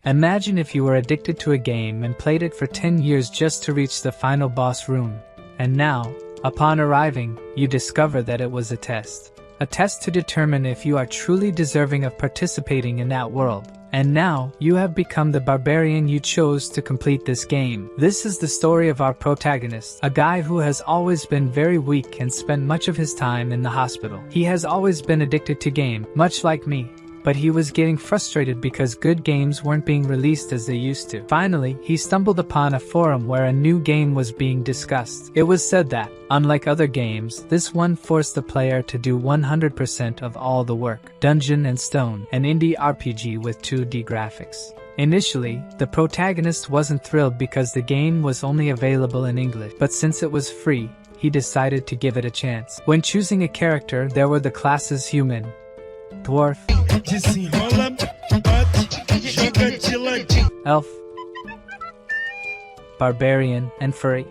Imagine if you were addicted to a game and played it for 10 years just to reach the final boss room. And now, upon arriving, you discover that it was a test. A test to determine if you are truly deserving of participating in that world. And now, you have become the barbarian you chose to complete this game. This is the story of our protagonist, a guy who has always been very weak and spent much of his time in the hospital. He has always been addicted to game, much like me. But he was getting frustrated because good games weren't being released as they used to. Finally, he stumbled upon a forum where a new game was being discussed. It was said that, unlike other games, this one forced the player to do 100% of all the work. Dungeon and Stone, an indie RPG with 2D graphics. Initially, the protagonist wasn't thrilled because the game was only available in English, but since it was free, he decided to give it a chance. When choosing a character, there were the classes human, dwarf, elf, barbarian, and furry.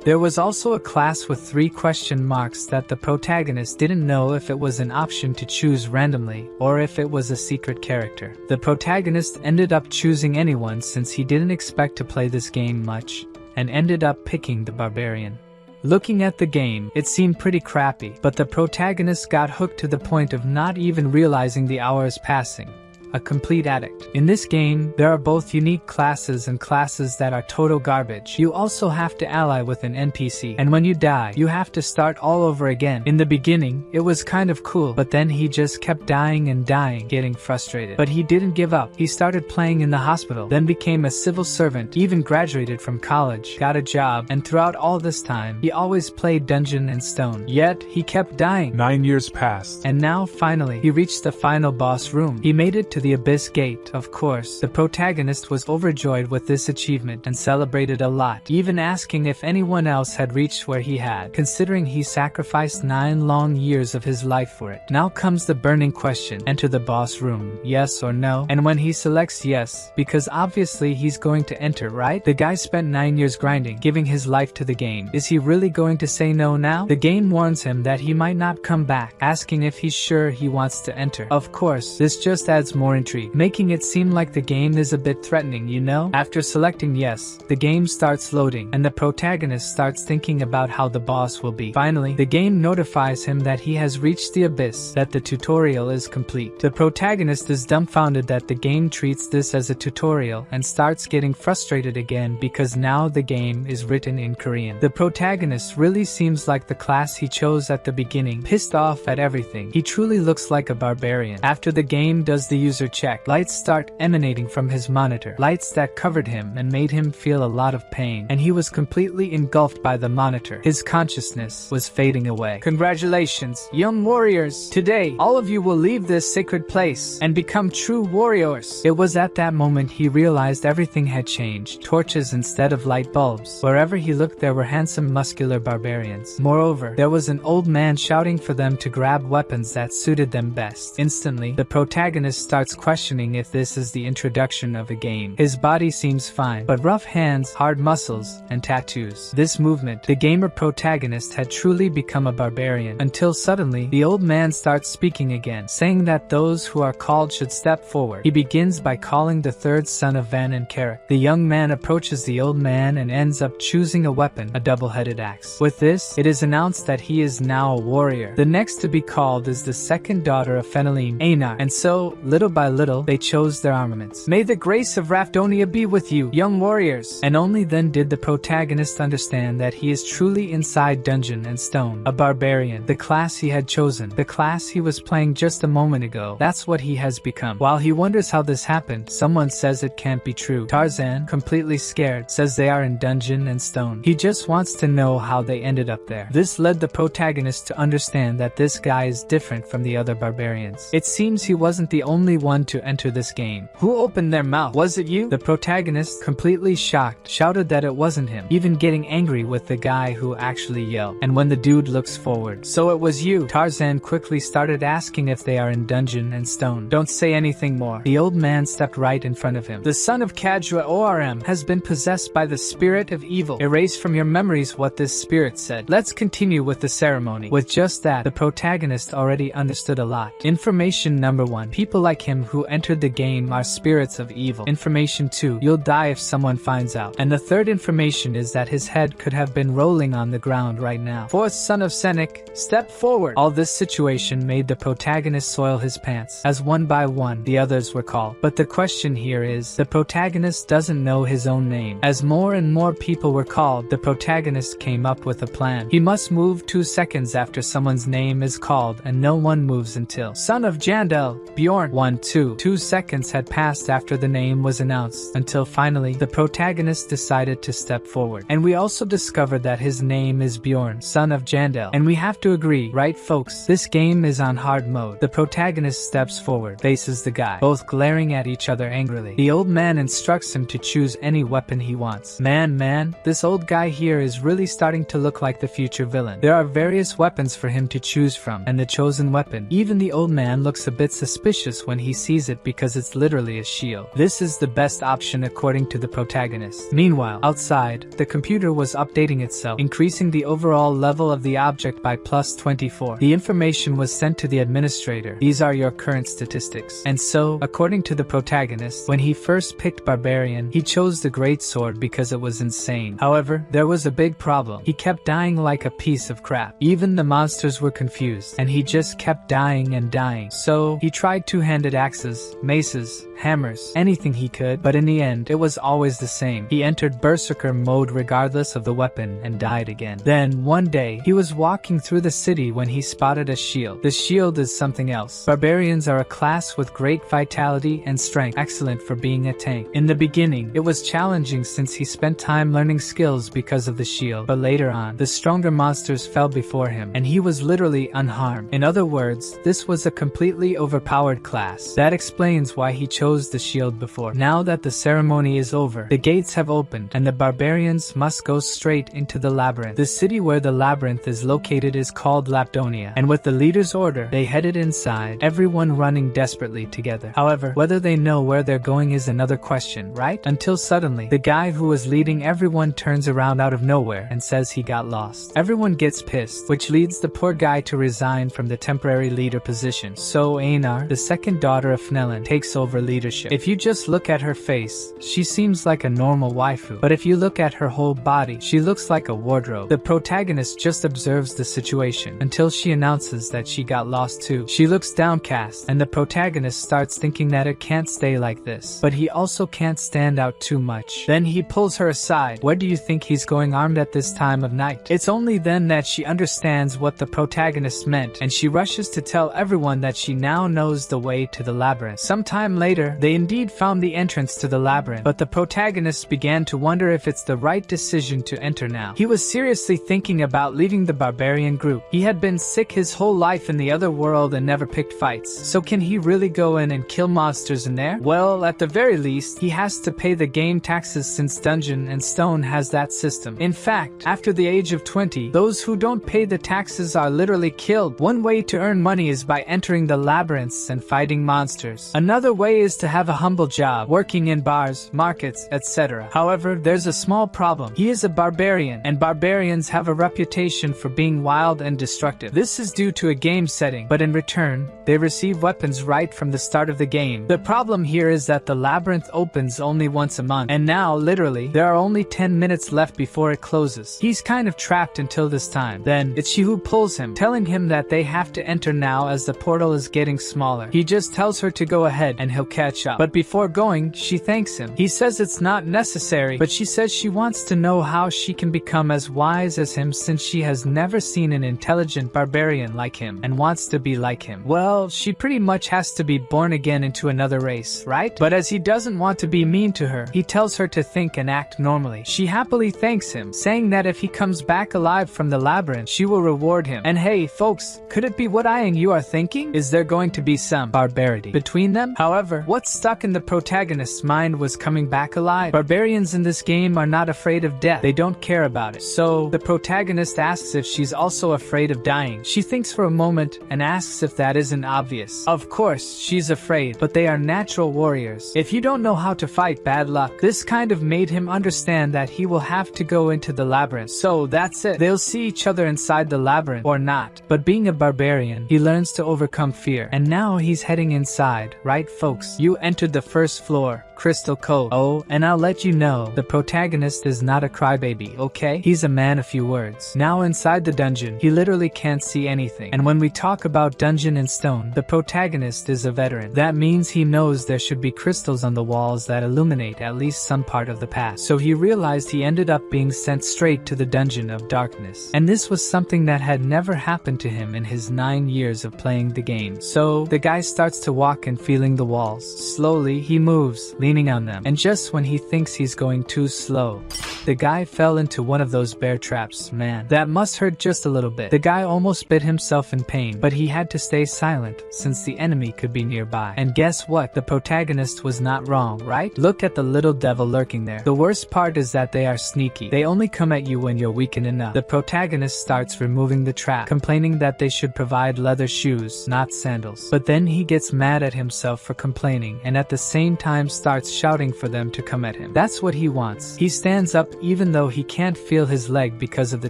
There was also a class with 3 question marks that the protagonist didn't know if it was an option to choose randomly or if it was a secret character. The protagonist ended up choosing anyone since he didn't expect to play this game much, and ended up picking the barbarian. Looking at the game, it seemed pretty crappy, but the protagonist got hooked to the point of not even realizing the hours passing. A complete addict. In this game, there are both unique classes and classes that are total garbage. You also have to ally with an NPC, and when you die, you have to start all over again. In the beginning, it was kind of cool, but then he just kept dying and dying, getting frustrated. But he didn't give up. He started playing in the hospital, then became a civil servant, even graduated from college, got a job, and throughout all this time, he always played Dungeon and Stone. Yet, he kept dying. 9 years passed. And now, finally, he reached the final boss room. He made it to the Abyss Gate, of course. The protagonist was overjoyed with this achievement and celebrated a lot, even asking if anyone else had reached where he had, considering he sacrificed 9 long years of his life for it. Now comes the burning question: enter the boss room, yes or no? And when he selects yes, because obviously he's going to enter, right? The guy spent 9 years grinding, giving his life to the game. Is he really going to say no now? The game warns him that he might not come back, asking if he's sure he wants to enter. Of course, this just adds more intrigue, making it seem like the game is a bit threatening, you know? After selecting yes, the game starts loading, and the protagonist starts thinking about how the boss will be. Finally, the game notifies him that he has reached the abyss, that the tutorial is complete. The protagonist is dumbfounded that the game treats this as a tutorial and starts getting frustrated again because now the game is written in Korean. The protagonist really seems like the class he chose at the beginning, pissed off at everything. He truly looks like a barbarian. After the game does the user check, lights start emanating from his monitor, lights that covered him and made him feel a lot of pain, and he was completely engulfed by the monitor. His consciousness was fading away. Congratulations, young warriors! Today, all of you will leave this sacred place and become true warriors. It was at that moment he realized everything had changed. Torches instead of light bulbs. Wherever he looked, there were handsome, muscular barbarians. Moreover, there was an old man shouting for them to grab weapons that suited them best. Instantly, the protagonist starts questioning if this is the introduction of a game. His body seems fine, but rough hands, hard muscles, and tattoos. This movement, the gamer protagonist had truly become a barbarian, until suddenly, the old man starts speaking again, saying that those who are called should step forward. He begins by calling the third son of Van and Carrick. The young man approaches the old man and ends up choosing a weapon, a double-headed axe. With this, it is announced that he is now a warrior. The next to be called is the second daughter of Fenelin, Einar, and so, little by little, they chose their armaments. May the grace of Rafdonia be with you, young warriors! And only then did the protagonist understand that he is truly inside Dungeon and Stone, a barbarian, the class he had chosen, the class he was playing just a moment ago. That's what he has become. While he wonders how this happened, someone says it can't be true. Tarzan, completely scared, says they are in Dungeon and Stone. He just wants to know how they ended up there. This led the protagonist to understand that this guy is different from the other barbarians. It seems he wasn't the only one to enter this game. Who opened their mouth? Was it you? The protagonist, completely shocked, shouted that it wasn't him, even getting angry with the guy who actually yelled. And when the dude looks forward, so it was you. Tarzan quickly started asking if they are in dungeon and stone. Don't say anything more. The old man stepped right in front of him. The son of Kajra Orm has been possessed by the spirit of evil. Erase from your memories what this spirit said. Let's continue with the ceremony. With just that, the protagonist already understood a lot. Information number 1. People like him who entered the game are spirits of evil. Information 2. You'll die if someone finds out. And the third information is that his head could have been rolling on the ground right now. Fourth son of Senek, step forward. All this situation made the protagonist soil his pants, as one by one the others were called. But the question here is, the protagonist doesn't know his own name. As more and more people were called, the protagonist came up with a plan. He must move 2 seconds after someone's name is called, and no one moves until son of Jandel, Bjorn. 1, 2. 2 seconds had passed after the name was announced, until finally the protagonist decided to step forward. And we also discovered that his name is Bjorn, son of Jandel. And we have to agree, right folks? This game is on hard mode. The protagonist steps forward, faces the guy, both glaring at each other angrily. The old man instructs him to choose any weapon he wants. Man, this old guy here is really starting to look like the future villain. There are various weapons for him to choose from, and the chosen weapon. Even the old man looks a bit suspicious when he sees it because it's literally a shield. This is the best option according to the protagonist. Meanwhile, outside, the computer was updating itself, increasing the overall level of the object by +24. The information was sent to the administrator. These are your current statistics. And so, according to the protagonist, when he first picked barbarian, he chose the great sword because it was insane. However, there was a big problem. He kept dying like a piece of crap. Even the monsters were confused, and he just kept dying and dying. So, he tried two-handed axes, maces, hammers, anything he could, but in the end, it was always the same. He entered berserker mode regardless of the weapon and died again. Then, one day, he was walking through the city when he spotted a shield. The shield is something else. Barbarians are a class with great vitality and strength, excellent for being a tank. In the beginning, it was challenging since he spent time learning skills because of the shield, but later on, the stronger monsters fell before him, and he was literally unharmed. In other words, this was a completely overpowered class. That explains why he chose the shield before. Now that the ceremony is over, the gates have opened, and the barbarians must go straight into the labyrinth. The city where the labyrinth is located is called Lapdonia, and with the leader's order, they headed inside, everyone running desperately together. However, whether they know where they're going is another question, right? Until suddenly, the guy who was leading everyone turns around out of nowhere and says he got lost. Everyone gets pissed, which leads the poor guy to resign from the temporary leader position. So Einar, the second daughter of Fnellen, takes over leadership. If you just look at her face, she seems like a normal waifu, but if you look at her whole body, she looks like a wardrobe. The protagonist just observes the situation until she announces that she got lost too. She looks downcast, and the protagonist starts thinking that it can't stay like this, but he also can't stand out too much. Then he pulls her aside. Where do you think he's going armed at this time of night? It's only then that she understands what the protagonist meant, and she rushes to tell everyone that she now knows the way to the labyrinth. Sometime later, they indeed found the entrance to the labyrinth, but the protagonist began to wonder if it's the right decision to enter now. He was seriously thinking about leaving the barbarian group. He had been sick his whole life in the other world and never picked fights, so can he really go in and kill monsters in there? Well, at the very least, he has to pay the game taxes since Dungeon and Stone has that system. In fact, after the age of 20, those who don't pay the taxes are literally killed. One way to earn money is by entering the labyrinths and fighting monsters. Another way is to have a humble job, working in bars, markets, etc. However, there's a small problem. He is a barbarian, and barbarians have a reputation for being wild and destructive. This is due to a game setting, but in return, they receive weapons right from the start of the game. The problem here is that the labyrinth opens only once a month, and now, literally, there are only 10 minutes left before it closes. He's kind of trapped until this time. Then, it's she who pulls him, telling him that they have to enter now as the portal is getting smaller. He just tells her to go ahead and he'll catch up. But before going, she thanks him. He says it's not necessary, but she says she wants to know how she can become as wise as him since she has never seen an intelligent barbarian like him and wants to be like him. Well, she pretty much has to be born again into another race, right? But as he doesn't want to be mean to her, he tells her to think and act normally. She happily thanks him, saying that if he comes back alive from the labyrinth, she will reward him. And hey, folks, could it be what I and you are thinking? Is there going to be some barbarian similarity between them. However, what stuck in the protagonist's mind was coming back alive. Barbarians in this game are not afraid of death. They don't care about it. So, the protagonist asks if she's also afraid of dying. She thinks for a moment and asks if that isn't obvious. Of course, she's afraid, but they are natural warriors. If you don't know how to fight, bad luck. This kind of made him understand that he will have to go into the labyrinth. So that's it. They'll see each other inside the labyrinth, or not. But being a barbarian, he learns to overcome fear. And now he's heading inside, right folks? You entered the first floor, Crystal Cove. Oh, and I'll let you know, the protagonist is not a crybaby, okay? He's a man of few words. Now inside the dungeon, he literally can't see anything. And when we talk about dungeon and stone, the protagonist is a veteran. That means he knows there should be crystals on the walls that illuminate at least some part of the past. So he realized he ended up being sent straight to the dungeon of darkness. And this was something that had never happened to him in his 9 years of playing the game. So the guy starts to walk and feeling the walls. Slowly he moves, leaning on them. And just when he thinks he's going too slow, the guy fell into one of those bear traps. Man, that must hurt just a little bit. The guy almost bit himself in pain, but he had to stay silent since the enemy could be nearby. And guess what? The protagonist was not wrong, right? Look at the little devil lurking there. The worst part is that they are sneaky. They only come at you when you're weakened enough. The protagonist starts removing the trap, complaining that they should provide leather shoes, not sandals. But then he gets mad at himself for complaining, and at the same time starts shouting for them to come at him. That's what he wants. He stands up even though he can't feel his leg because of the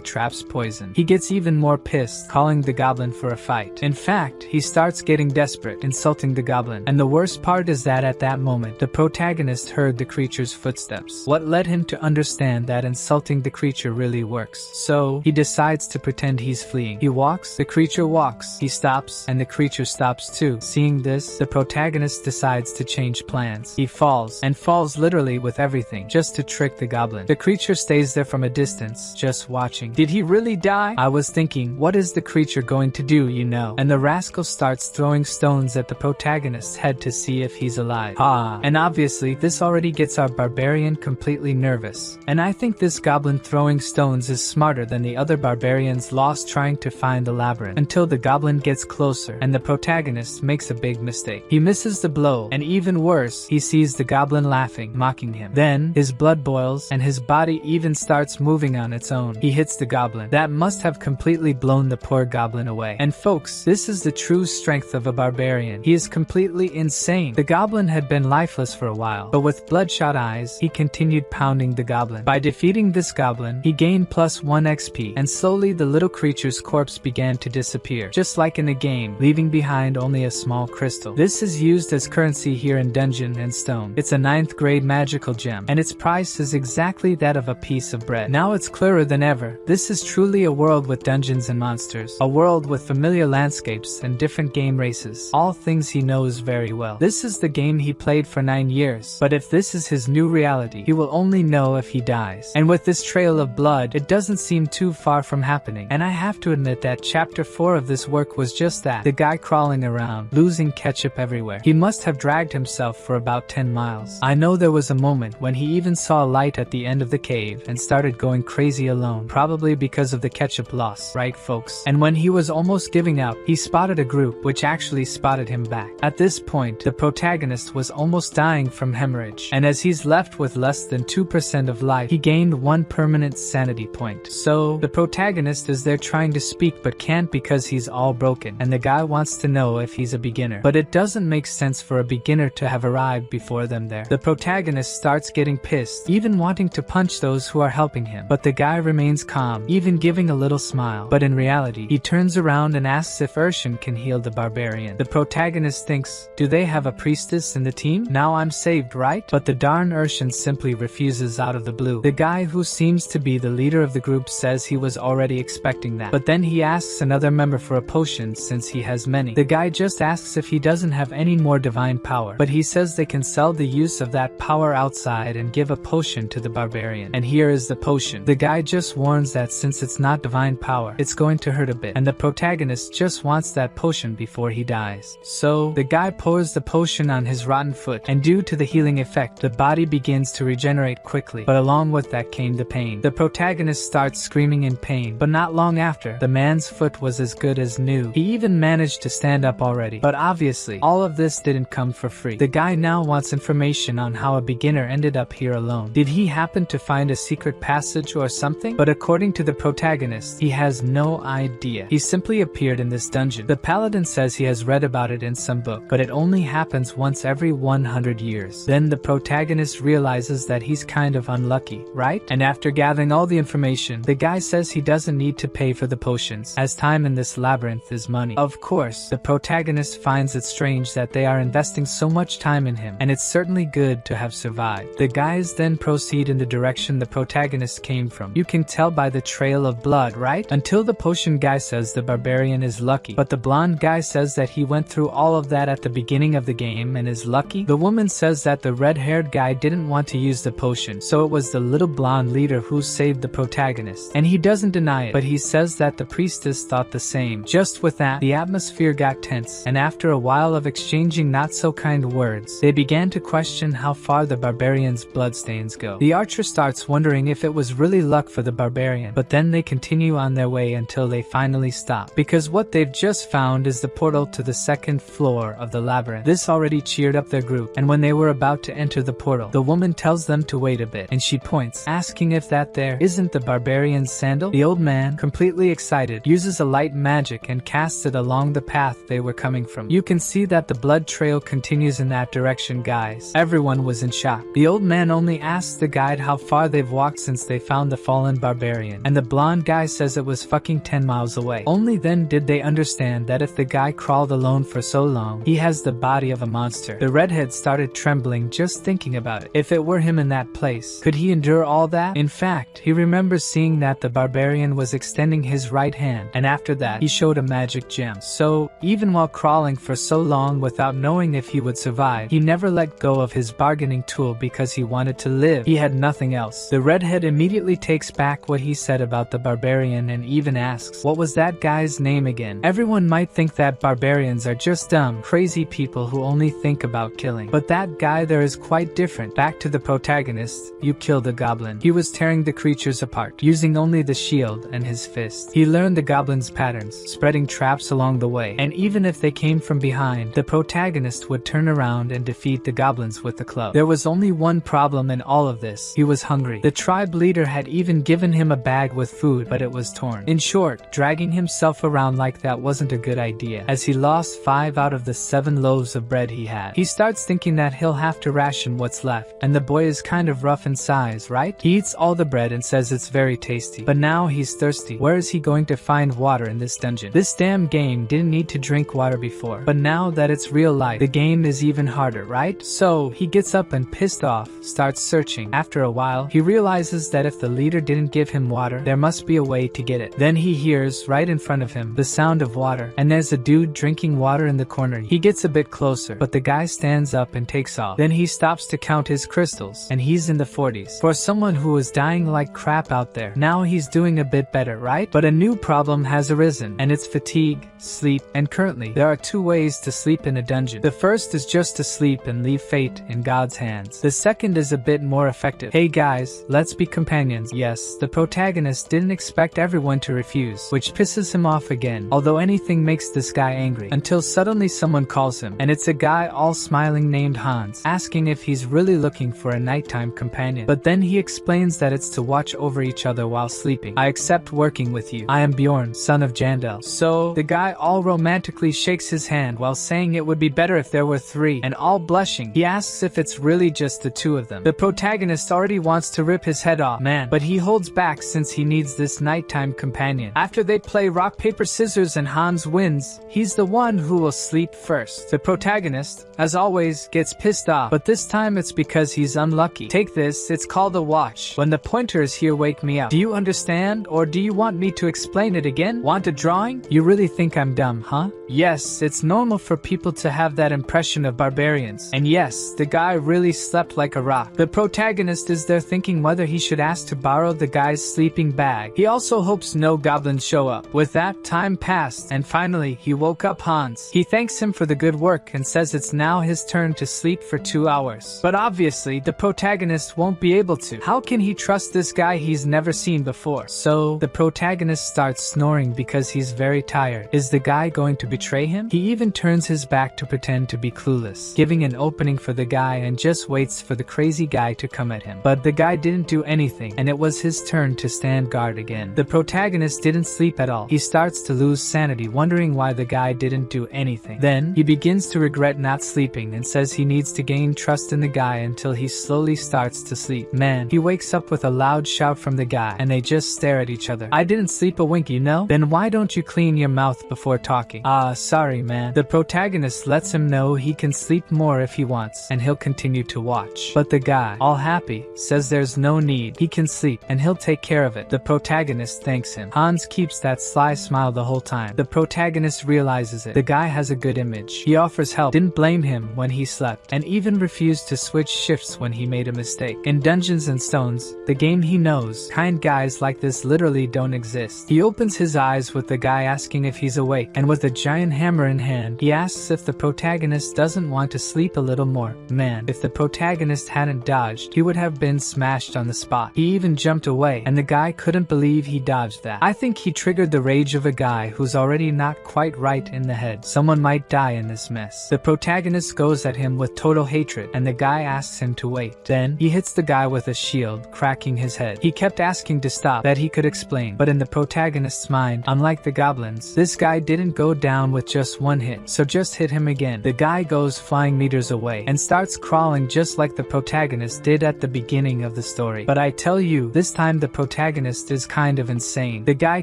trap's poison. He gets even more pissed, calling the goblin for a fight. In fact, he starts getting desperate, insulting the goblin. And the worst part is that at that moment, the protagonist heard the creature's footsteps. What led him to understand that insulting the creature really works. So, he decides to pretend he's fleeing. He walks, the creature walks, he stops, and the creature stops too. Seeing this, the protagonist decides to change plans. He falls, and falls literally with everything, just to trick the goblin. The creature stays there from a distance, just watching. Did he really die? I was thinking, what is the creature going to do, you know? And the rascal starts throwing stones at the protagonist's head to see if he's alive. And obviously, this already gets our barbarian completely nervous. And I think this goblin throwing stones is smarter than the other barbarians lost trying to find the labyrinth, until the goblin gets closer, and the protagonist makes a big mistake. He misses the blow, and even worse, he sees the goblin laughing, mocking him. Then, his blood boils, and his body even starts moving on its own. He hits the goblin. That must have completely blown the poor goblin away. And folks, this is the true strength of a barbarian. He is completely insane. The goblin had been lifeless for a while, but with bloodshot eyes, he continued pounding the goblin. By defeating this goblin, he gained +1 XP, and slowly the little creature's corpse began to disappear, just like in the game, leaving behind only a small crystal. This is used as currency here in Dungeon and Stone. It's a 9th grade magical gem, and its price is exactly that of a piece of bread. Now it's clearer than ever. This is truly a world with dungeons and monsters, a world with familiar landscapes and different game races, all things he knows very well. This is the game he played for 9 years, but if this is his new reality, he will only know if he dies. And with this trail of blood, it doesn't seem too far from happening. And I have to admit that chapter 4 of this work was just that. The guy crawling around, losing ketchup everywhere. He must have dragged himself for about 10 miles. I know there was a moment when he even saw a light at the end of the cave and started going crazy alone, probably because of the ketchup loss, right folks? And when he was almost giving up, he spotted a group which actually spotted him back. At this point, the protagonist was almost dying from hemorrhage, and as he's left with less than 2% of life, he gained 1 permanent sanity point. So, the protagonist is there trying to speak but can't because he's all broken, and the guy wants to know if he's a beginner. But it doesn't make sense for a beginner to have arrived before them there. The protagonist starts getting pissed, even wanting to punch those who are helping him. But the guy remains calm, even giving a little smile. But in reality, he turns around and asks if Urshan can heal the barbarian. The protagonist thinks, do they have a priestess in the team? Now I'm saved, right? But the darn Urshan simply refuses out of the blue. The guy who seems to be the leader of the group says he was already expecting that. But then he asks another member for a potion since he has many. The guy just asks if he doesn't have any more divine power, but he says they can sell the use of that power outside and give a potion to the barbarian. barbarian. And here is the potion. The guy just warns that since it's not divine power, it's going to hurt a bit, and the protagonist just wants that potion before he dies. So, the guy pours the potion on his rotten foot, and due to the healing effect, the body begins to regenerate quickly, but along with that came the pain. The protagonist starts screaming in pain, but not long after, the man's foot was as good as new. He even managed to stand up already. But obviously, all of this didn't come for free. The guy now wants information on how a beginner ended up here alone. Did he happen to find a secret passage or something? But according to the protagonist, he has no idea. He simply appeared in this dungeon. The paladin says he has read about it in some book, but it only happens once every 100 years. Then the protagonist realizes that he's kind of unlucky, right? And after gathering all the information, the guy says he doesn't need to pay for the potions, as time in this labyrinth is money. Of course, the protagonist finds it strange that they are investing so much time in him, and it's certainly good to have survived. The guys then proceed in the direction the protagonist came from. You can tell by the trail of blood, right? Until the potion guy says the barbarian is lucky, but the blonde guy says that he went through all of that at the beginning of the game and is lucky. The woman says that the red-haired guy didn't want to use the potion, so it was the little blonde leader who saved the protagonist, and he doesn't deny it, but he says that the priestess thought the same. Just with that, the atmosphere got tense, and after a while of exchanging not-so-kind words, they began to question how far the barbarian's bloodstains go. The archer starts wondering if it was really luck for the barbarian, but then they continue on their way until they finally stop, because what they've just found is the portal to the second floor of the labyrinth. This already cheered up their group, and when they were about to enter the portal, the woman tells them to wait a bit, and she points, asking if that there isn't the barbarian's sandal. The old man, completely excited, uses a light magic and casts it along the path they were coming from. You can see that the blood trail continues in that direction, guys. Everyone was in shock. The old man only asks the guide how far they've walked since they found the fallen barbarian, and the blonde guy says it was fucking 10 miles away. Only then did they understand that if the guy crawled alone for so long, he has the body of a monster. The redhead started trembling just thinking about it. If it were him in that place, could he endure all that? In fact, he remembers seeing that the barbarian was extending his right hand, and after that, he showed a magic gem. So, even while crawling for so long without knowing if he would survive, he never let go of his bargaining tool because he wanted to live. He had nothing else. The redhead immediately takes back what he said about the barbarian and even asks, what was that guy's name again? Everyone might think that barbarians are just dumb, crazy people who only think about killing. But that guy there is quite different. Back to the protagonist, you killed a goblin. He was tearing the creatures apart, using only the shield and his fist. He learned the goblin's patterns, spreading traps along the way, and even if they came from behind, the protagonist would turn around and defeat the goblins with the club. There was only one problem in all of this. He was hungry. The tribe leader had even given him a bag with food, but it was torn. In short, dragging himself around like that wasn't a good idea, as he lost 5 out of the 7 loaves of bread he had. He starts thinking that he'll have to ration what's left, and the boy is kind of rough in size, right? He eats all the bread and says it's very tasty, but now he's thirsty. Where is he going to find water in this dungeon? This damn game didn't need to drink water before, but now that it's real life, the game is even harder, right? So, he gets up and pissed off, starts searching. After a while, he realizes that if the leader didn't give him water, there must be a way to get it. Then he hears, right in front of him, the sound of water, and there's a dude drinking water in the corner. He gets a bit closer, but the guy stands up and takes off. Then he stops to count his crystals, and he's in the 40s. For someone who was dying like crap out there, now he's doing a bit better, right? But a new problem has arisen, and it's fatigue, sleep, and currently, there are 2 ways to sleep in a dungeon. The first is just to sleep and leave fate in God's hands. The second is a bit more effective. Hey guys, let's be companions. Yes, the protagonist didn't expect everyone to refuse, which pisses him off again, although anything makes this guy angry, until suddenly someone calls him, and it's a guy all smiling named Hans, asking if he's really looking for a nighttime companion. But then he explains that it's to watch over each other while sleeping. I accept working with you. I am Bjorn, son of Jandel. So, the guy all romantically shakes his hand while saying it would be better if there were 3, and all blushing, he asks if it's really just the 2 of them. The protagonist already wants to rip his head off, man, but he holds back since he needs this nighttime companion. After they play rock, paper, scissors and Hans wins, he's the one who will sleep first. The protagonist, as always, gets pissed off, but this time it's because he's unlucky. Take this, it's called a watch. When the pointers here wake me up. Do you understand, or do you want me to explain it again? Want a drawing? You really think I'm dumb, huh? Yes, it's normal for people to have that impression of barbarians. And yes, the guy really slept like a rock. The protagonist is their thinking whether he should ask to borrow the guy's sleeping bag. He also hopes no goblins show up. With that, time passed, and finally, he woke up Hans. He thanks him for the good work and says it's now his turn to sleep for 2 hours. But obviously, the protagonist won't be able to. How can he trust this guy he's never seen before? So, the protagonist starts snoring because he's very tired. Is the guy going to betray him? He even turns his back to pretend to be clueless, giving an opening for the guy and just waits for the crazy guy to come at him. But the guy didn't do anything, and it was his turn to stand guard again. The protagonist didn't sleep at all. He starts to lose sanity, wondering why the guy didn't do anything. Then, he begins to regret not sleeping and says he needs to gain trust in the guy until he slowly starts to sleep. Man, he wakes up with a loud shout from the guy, and they just stare at each other. I didn't sleep a wink, you know? Then why don't you clean your mouth before talking? Sorry man. The protagonist lets him know he can sleep more if he wants, and he'll continue to watch. But the guy, all happy, says there's no need. He can sleep, and he'll take care of it. The protagonist thanks him. Hans keeps that sly smile the whole time. The protagonist realizes it. The guy has a good image. He offers help, didn't blame him when he slept, and even refused to switch shifts when he made a mistake. In Dungeons and Stones, the game he knows, kind guys like this literally don't exist. He opens his eyes with the guy asking if he's awake, and with a giant hammer in hand, he asks if the protagonist doesn't want to sleep a little more. Man, if the protagonist hadn't dodged, he would have been smashed on the spot. He even jumped away, and the guy couldn't believe he dodged that. I think he triggered the rage of a guy who's already not quite right in the head. Someone might die in this mess. The protagonist goes at him with total hatred, and the guy asks him to wait. Then, he hits the guy with a shield, cracking his head. He kept asking to stop, that he could explain, but in the protagonist's mind, unlike the goblins, this guy didn't go down with just one hit, so just hit him again. The guy goes flying meters away, and starts crawling just like the protagonist did at the beginning of the story. But I tell you, this time the protagonist is kind of insane. The guy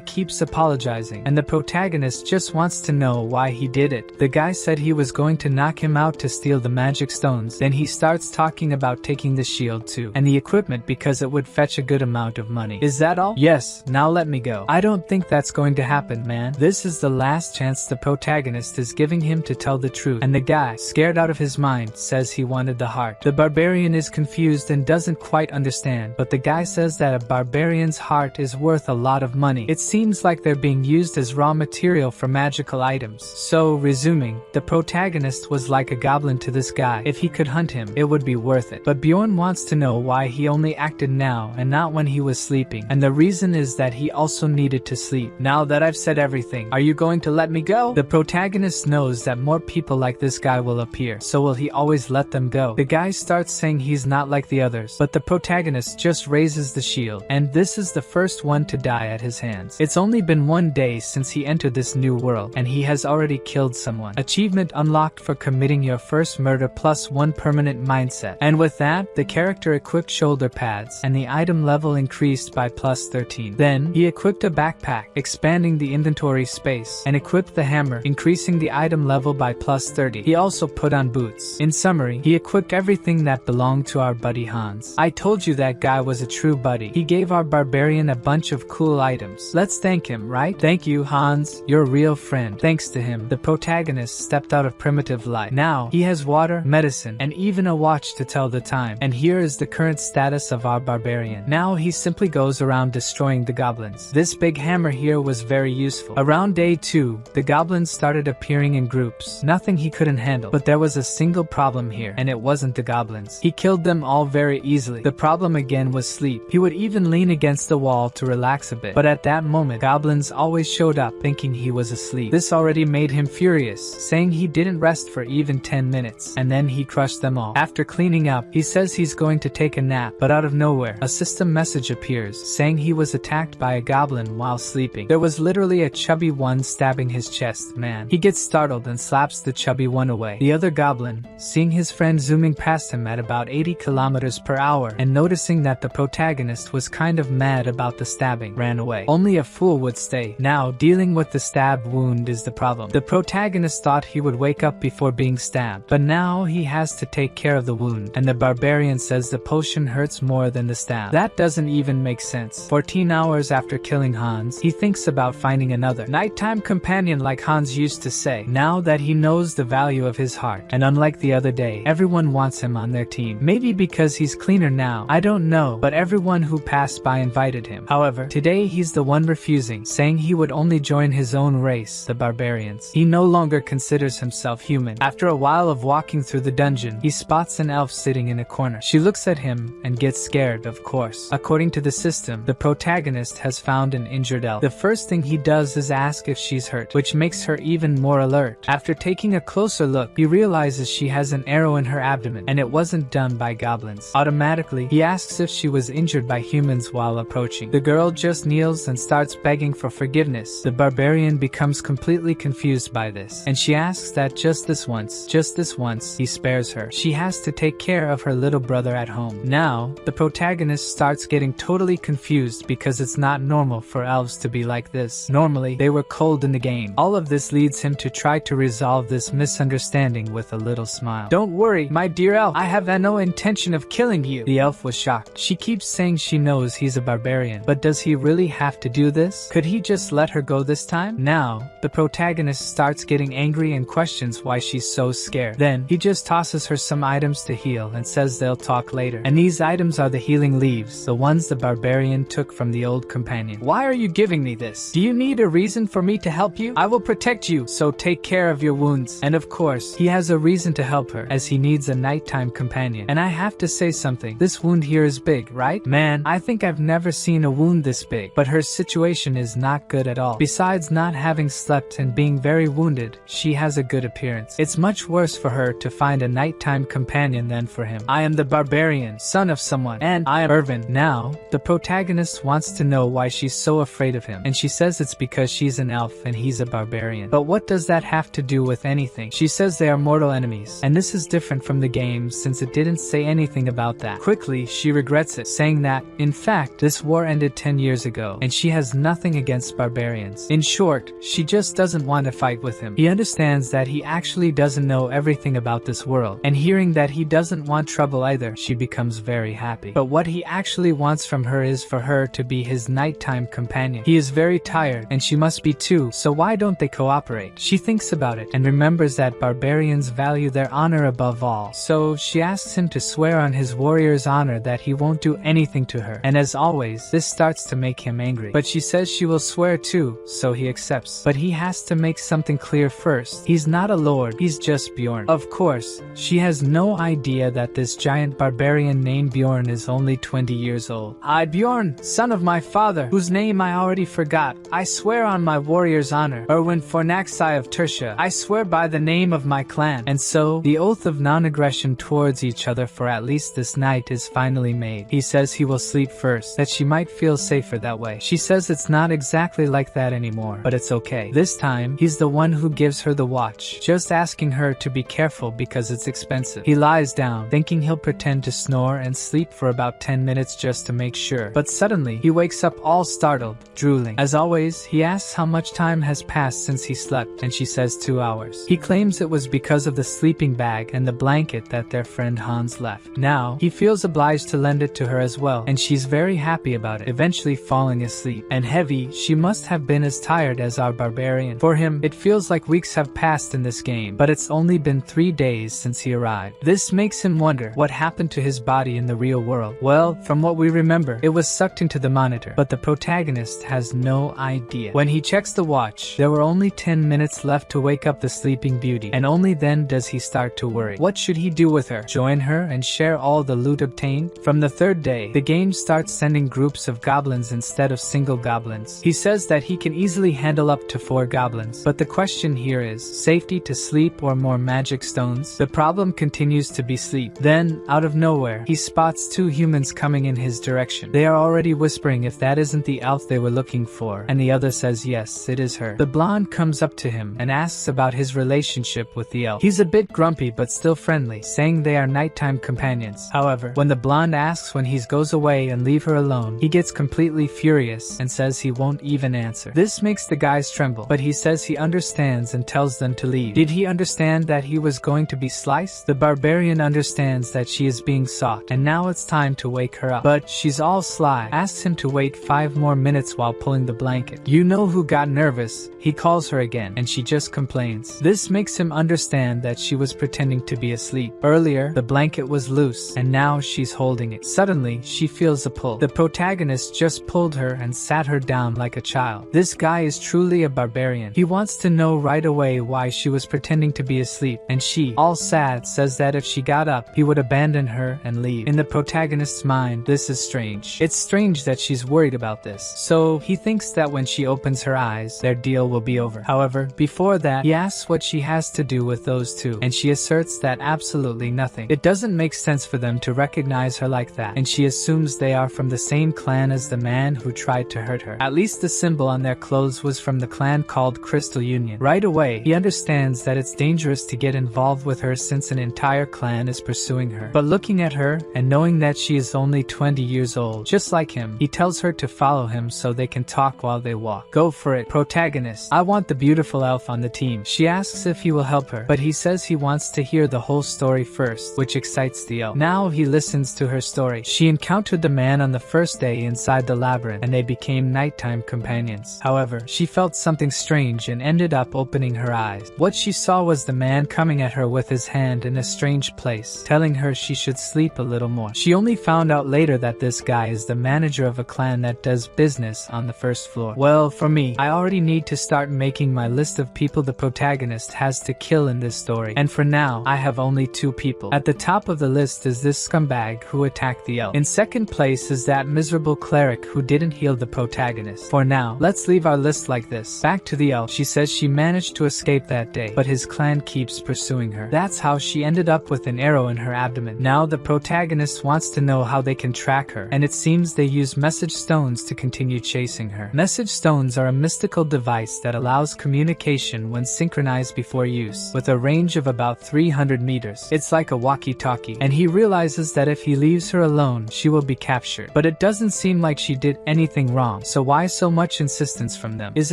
keeps apologizing, and the protagonist just wants to know why he did it. The guy said he was going to knock him out to steal the magic stones. Then he starts talking about taking the shield too, and the equipment because it would fetch a good amount of money. Is that all? Yes, now let me go. I don't think that's going to happen, man. This is the last chance the protagonist is giving him to tell the truth, and the guy, scared out of his mind, says he wanted the heart. The barbarian is confused and doesn't quite understand, but the guy says that a barbarian's heart is worth a lot of money. It seems like they're being used as raw material for magical items. So, resuming, the protagonist was like a goblin to this guy. If he could hunt him, it would be worth it. But Bjorn wants to know why he only acted now and not when he was sleeping, and the reason is that he also needed to sleep. Now that I've said everything, are you going to let me go? The protagonist knows that more people like this guy will appear, so will he always let them go? The guy starts saying he's not like the others, but the protagonist just raises the shield, and this is the first one to die at his hands. It's only been 1 day since he entered this new world, and he has already killed someone. Achievement unlocked for committing your first murder plus 1 permanent mindset. And with that, the character equipped shoulder pads, and the item level increased by plus 13. Then, he equipped a backpack, expanding the inventory space, and equipped the hammer, increasing the item level by plus 30. He also put on boots. In summary, he equipped everything that belonged to our buddy Hans. I told you that guy was a true buddy. He gave our barbarian a bunch of cool items. Let's thank him, right? Thank you, Hans. You're a real friend. Thanks to him, the protagonist stepped out of primitive life. Now, he has water, medicine, and even a watch to tell the time. And here is the current status of our barbarian. Now he simply goes around destroying the goblins. This big hammer here was very useful. Around day 2, the goblins started appearing in groups. Nothing he couldn't handle. But there was a single problem here, and it wasn't the goblins. He killed them all very easily. The problem again was sleep. He would even lean against the wall to relax a bit. But at that moment, goblins always showed up thinking he was asleep. This already made him furious, saying he didn't rest for even 10 minutes. And then he crushed them all. After cleaning up, he says he's going to take a nap, but out of nowhere, a system message appears, saying he was attacked by a goblin while sleeping. There was literally a chubby one stabbing his chest. Man, he gets startled and slaps the chubby one away. The other goblin, seeing his friend zooming past him at about 80 kilometers per hour and noticing that the protagonist was kind of mad about the stabbing, ran away. Only a fool would stay. Now, dealing with the stab wound is the problem. The protagonist thought he would wake up before being stabbed, but now he has to take care of the wound, and the barbarian says the potion hurts more than the stab. That doesn't even make sense. 14 hours after killing Hans, he thinks about finding another nighttime companion like Hans used to say, now that he knows the value of his heart. And unlike the other day, everyone wants him on their team. Maybe because he's cleaner now now? I don't know, but everyone who passed by invited him. However, today he's the one refusing, saying he would only join his own race, the barbarians. He no longer considers himself human. After a while of walking through the dungeon, he spots an elf sitting in a corner. She looks at him and gets scared, of course. According to the system, the protagonist has found an injured elf. The first thing he does is ask if she's hurt, which makes her even more alert. After taking a closer look, he realizes she has an arrow in her abdomen, and it wasn't done by goblins. Automatically, he asks if she was injured by humans while approaching. The girl just kneels and starts begging for forgiveness. The barbarian becomes completely confused by this, and she asks that just this once, he spares her. She has to take care of her little brother at home. Now, the protagonist starts getting totally confused because it's not normal for elves to be like this. Normally, they were cold in the game. All of this leads him to try to resolve this misunderstanding with a little smile. "Don't worry, my dear elf, I have no intention of killing you." The elf was shocked. She keeps saying she knows he's a barbarian, but does he really have to do this? Could he just let her go this time? Now, the protagonist starts getting angry and questions why she's so scared. Then, he just tosses her some items to heal and says they'll talk later. And these items are the healing leaves, the ones the barbarian took from the old companion. "Why are you giving me this? Do you need a reason for me to help you? I will protect you, so take care of your wounds." And of course, he has a reason to help her, as he needs a nighttime companion. And I have to say something, this wound here is big, right? Man, I think I've never seen a wound this big. But her situation is not good at all. Besides not having slept and being very wounded, she has a good appearance. It's much worse for her to find a nighttime companion than for him. "I am the barbarian, son of someone, and I am elven." Now, the protagonist wants to know why she's so afraid of him, and she says it's because she's an elf and he's a barbarian. But what does that have to do with anything? She says they are mortal enemies, and this is different from the game since it didn't say anything about that. Quickly, she regrets it, saying that, in fact, this war ended 10 years ago, and she has nothing against barbarians. In short, she just doesn't want to fight with him. He understands that he actually doesn't know everything about this world, and hearing that he doesn't want trouble either, she becomes very happy. But what he actually wants from her is for her to be his nighttime companion. He is very tired, and she must be too, so why don't they cooperate? She thinks about it, and remembers that barbarians value their honor above all. So she asks him to swear on his warrior's honor that he won't do anything to her, and as always, this starts to make him angry. But she says she will swear too, so he accepts. But he has to make something clear first. He's not a lord, he's just Bjorn. Of course, she has no idea that this giant barbarian named Bjorn is only 20 years old. "I, Bjorn, son of my father, whose name I already forgot, I swear on my warrior's honor, Erwin Fornaxai of Tertia, I swear by the name of my clan." And so, the oath of non-aggression towards each other for at least this night is finally made. He says he will sleep first, that she might feel safer that way. She says it's not exactly like that anymore, but it's okay. This time, he's the one who gives her the watch, just asking her to be careful because it's expensive. He lies down, thinking he'll pretend to snore and sleep for about 10 minutes just to make sure. But suddenly, he wakes up all startled, drooling. As always, he asks how much time has passed since he slept, and she says 2 hours. He claims it was because of the sleeping bag and the blanket that their friend Hans left. Now, he feels obliged to lend it to her as well, and she's very happy about it, eventually falling asleep. And heavy, she must have been as tired as our barbarian. For him, it feels like weeks have passed in this game, but it's only been 3 days since he arrived. This makes him wonder what happened to his body in the real world. Well, from what we remember, it was sucked into the monitor, but the protagonist has no idea. When he checks the watch, there were only 10 minutes left to wake up the sleeping beauty, and only then does he start to worry. What should he do with her? Join her and share all the loot obtained? From the third day, the game starts sending groups of goblins instead of single goblins. He says that he can easily handle up to 4 goblins, but the question here is, safety to sleep or more magic stones? The problem continues to be sleep. Then, out of nowhere, he spots 2 humans coming in his direction. They are already whispering if that isn't the elf they were looking for, and the other says yes, it is her. The blonde comes up to him and asks about his relationship with the elf. He's a bit grumpy but still friendly, saying they are nighttime companions. However, when the blonde asks when he goes away and leave her alone, he gets completely furious and says he won't even answer. This makes the guys tremble, but he says he understands and tells them to leave. Did he understand that he was going to be sliced? The barbarian understands that she is being sought, and now it's time to wake her up. But she's all sly, asks him to wait 5 more minutes while pulling the blanket. You know who got nervous? He calls her again, and she just complains. This makes him understand that she was pretending to be asleep. Earlier, the blanket was loose, and now she she's holding it. Suddenly, she feels a pull. The protagonist just pulled her and sat her down like a child. This guy is truly a barbarian. He wants to know right away why she was pretending to be asleep, and she, all sad, says that if she got up, he would abandon her and leave. In the protagonist's mind, this is strange. It's strange that she's worried about this. So, he thinks that when she opens her eyes, their deal will be over. However, before that, he asks what she has to do with those two, and she asserts that absolutely nothing. It doesn't make sense for them to recognize her like that, and she assumes they are from the same clan as the man who tried to hurt her. At least the symbol on their clothes was from the clan called Crystal Union. Right away, he understands that it's dangerous to get involved with her since an entire clan is pursuing her. But looking at her, and knowing that she is only 20 years old, just like him, he tells her to follow him so they can talk while they walk. Go for it, protagonist. I want the beautiful elf on the team. She asks if he will help her, but he says he wants to hear the whole story first, which excites the elf. Now he listens to her story. She encountered the man on the first day inside the labyrinth, and they became nighttime companions. However, she felt something strange and ended up opening her eyes. What she saw was the man coming at her with his hand in a strange place, telling her she should sleep a little more. She only found out later that this guy is the manager of a clan that does business on the first floor. Well, for me, I already need to start making my list of people the protagonist has to kill in this story, and for now, I have only 2 people. At the top of the list is this scumbag who attacked the elf. In second place is that miserable cleric who didn't heal the protagonist. For now, let's leave our list like this. Back to the elf. She says she managed to escape that day, but his clan keeps pursuing her. That's how she ended up with an arrow in her abdomen. Now the protagonist wants to know how they can track her, and it seems they use message stones to continue chasing her. Message stones are a mystical device that allows communication when synchronized before use, with a range of about 300 meters. It's like a walkie-talkie, and he realizes that if he leaves her alone, she will be captured. But it doesn't seem like she did anything wrong, so why so much insistence from them? Is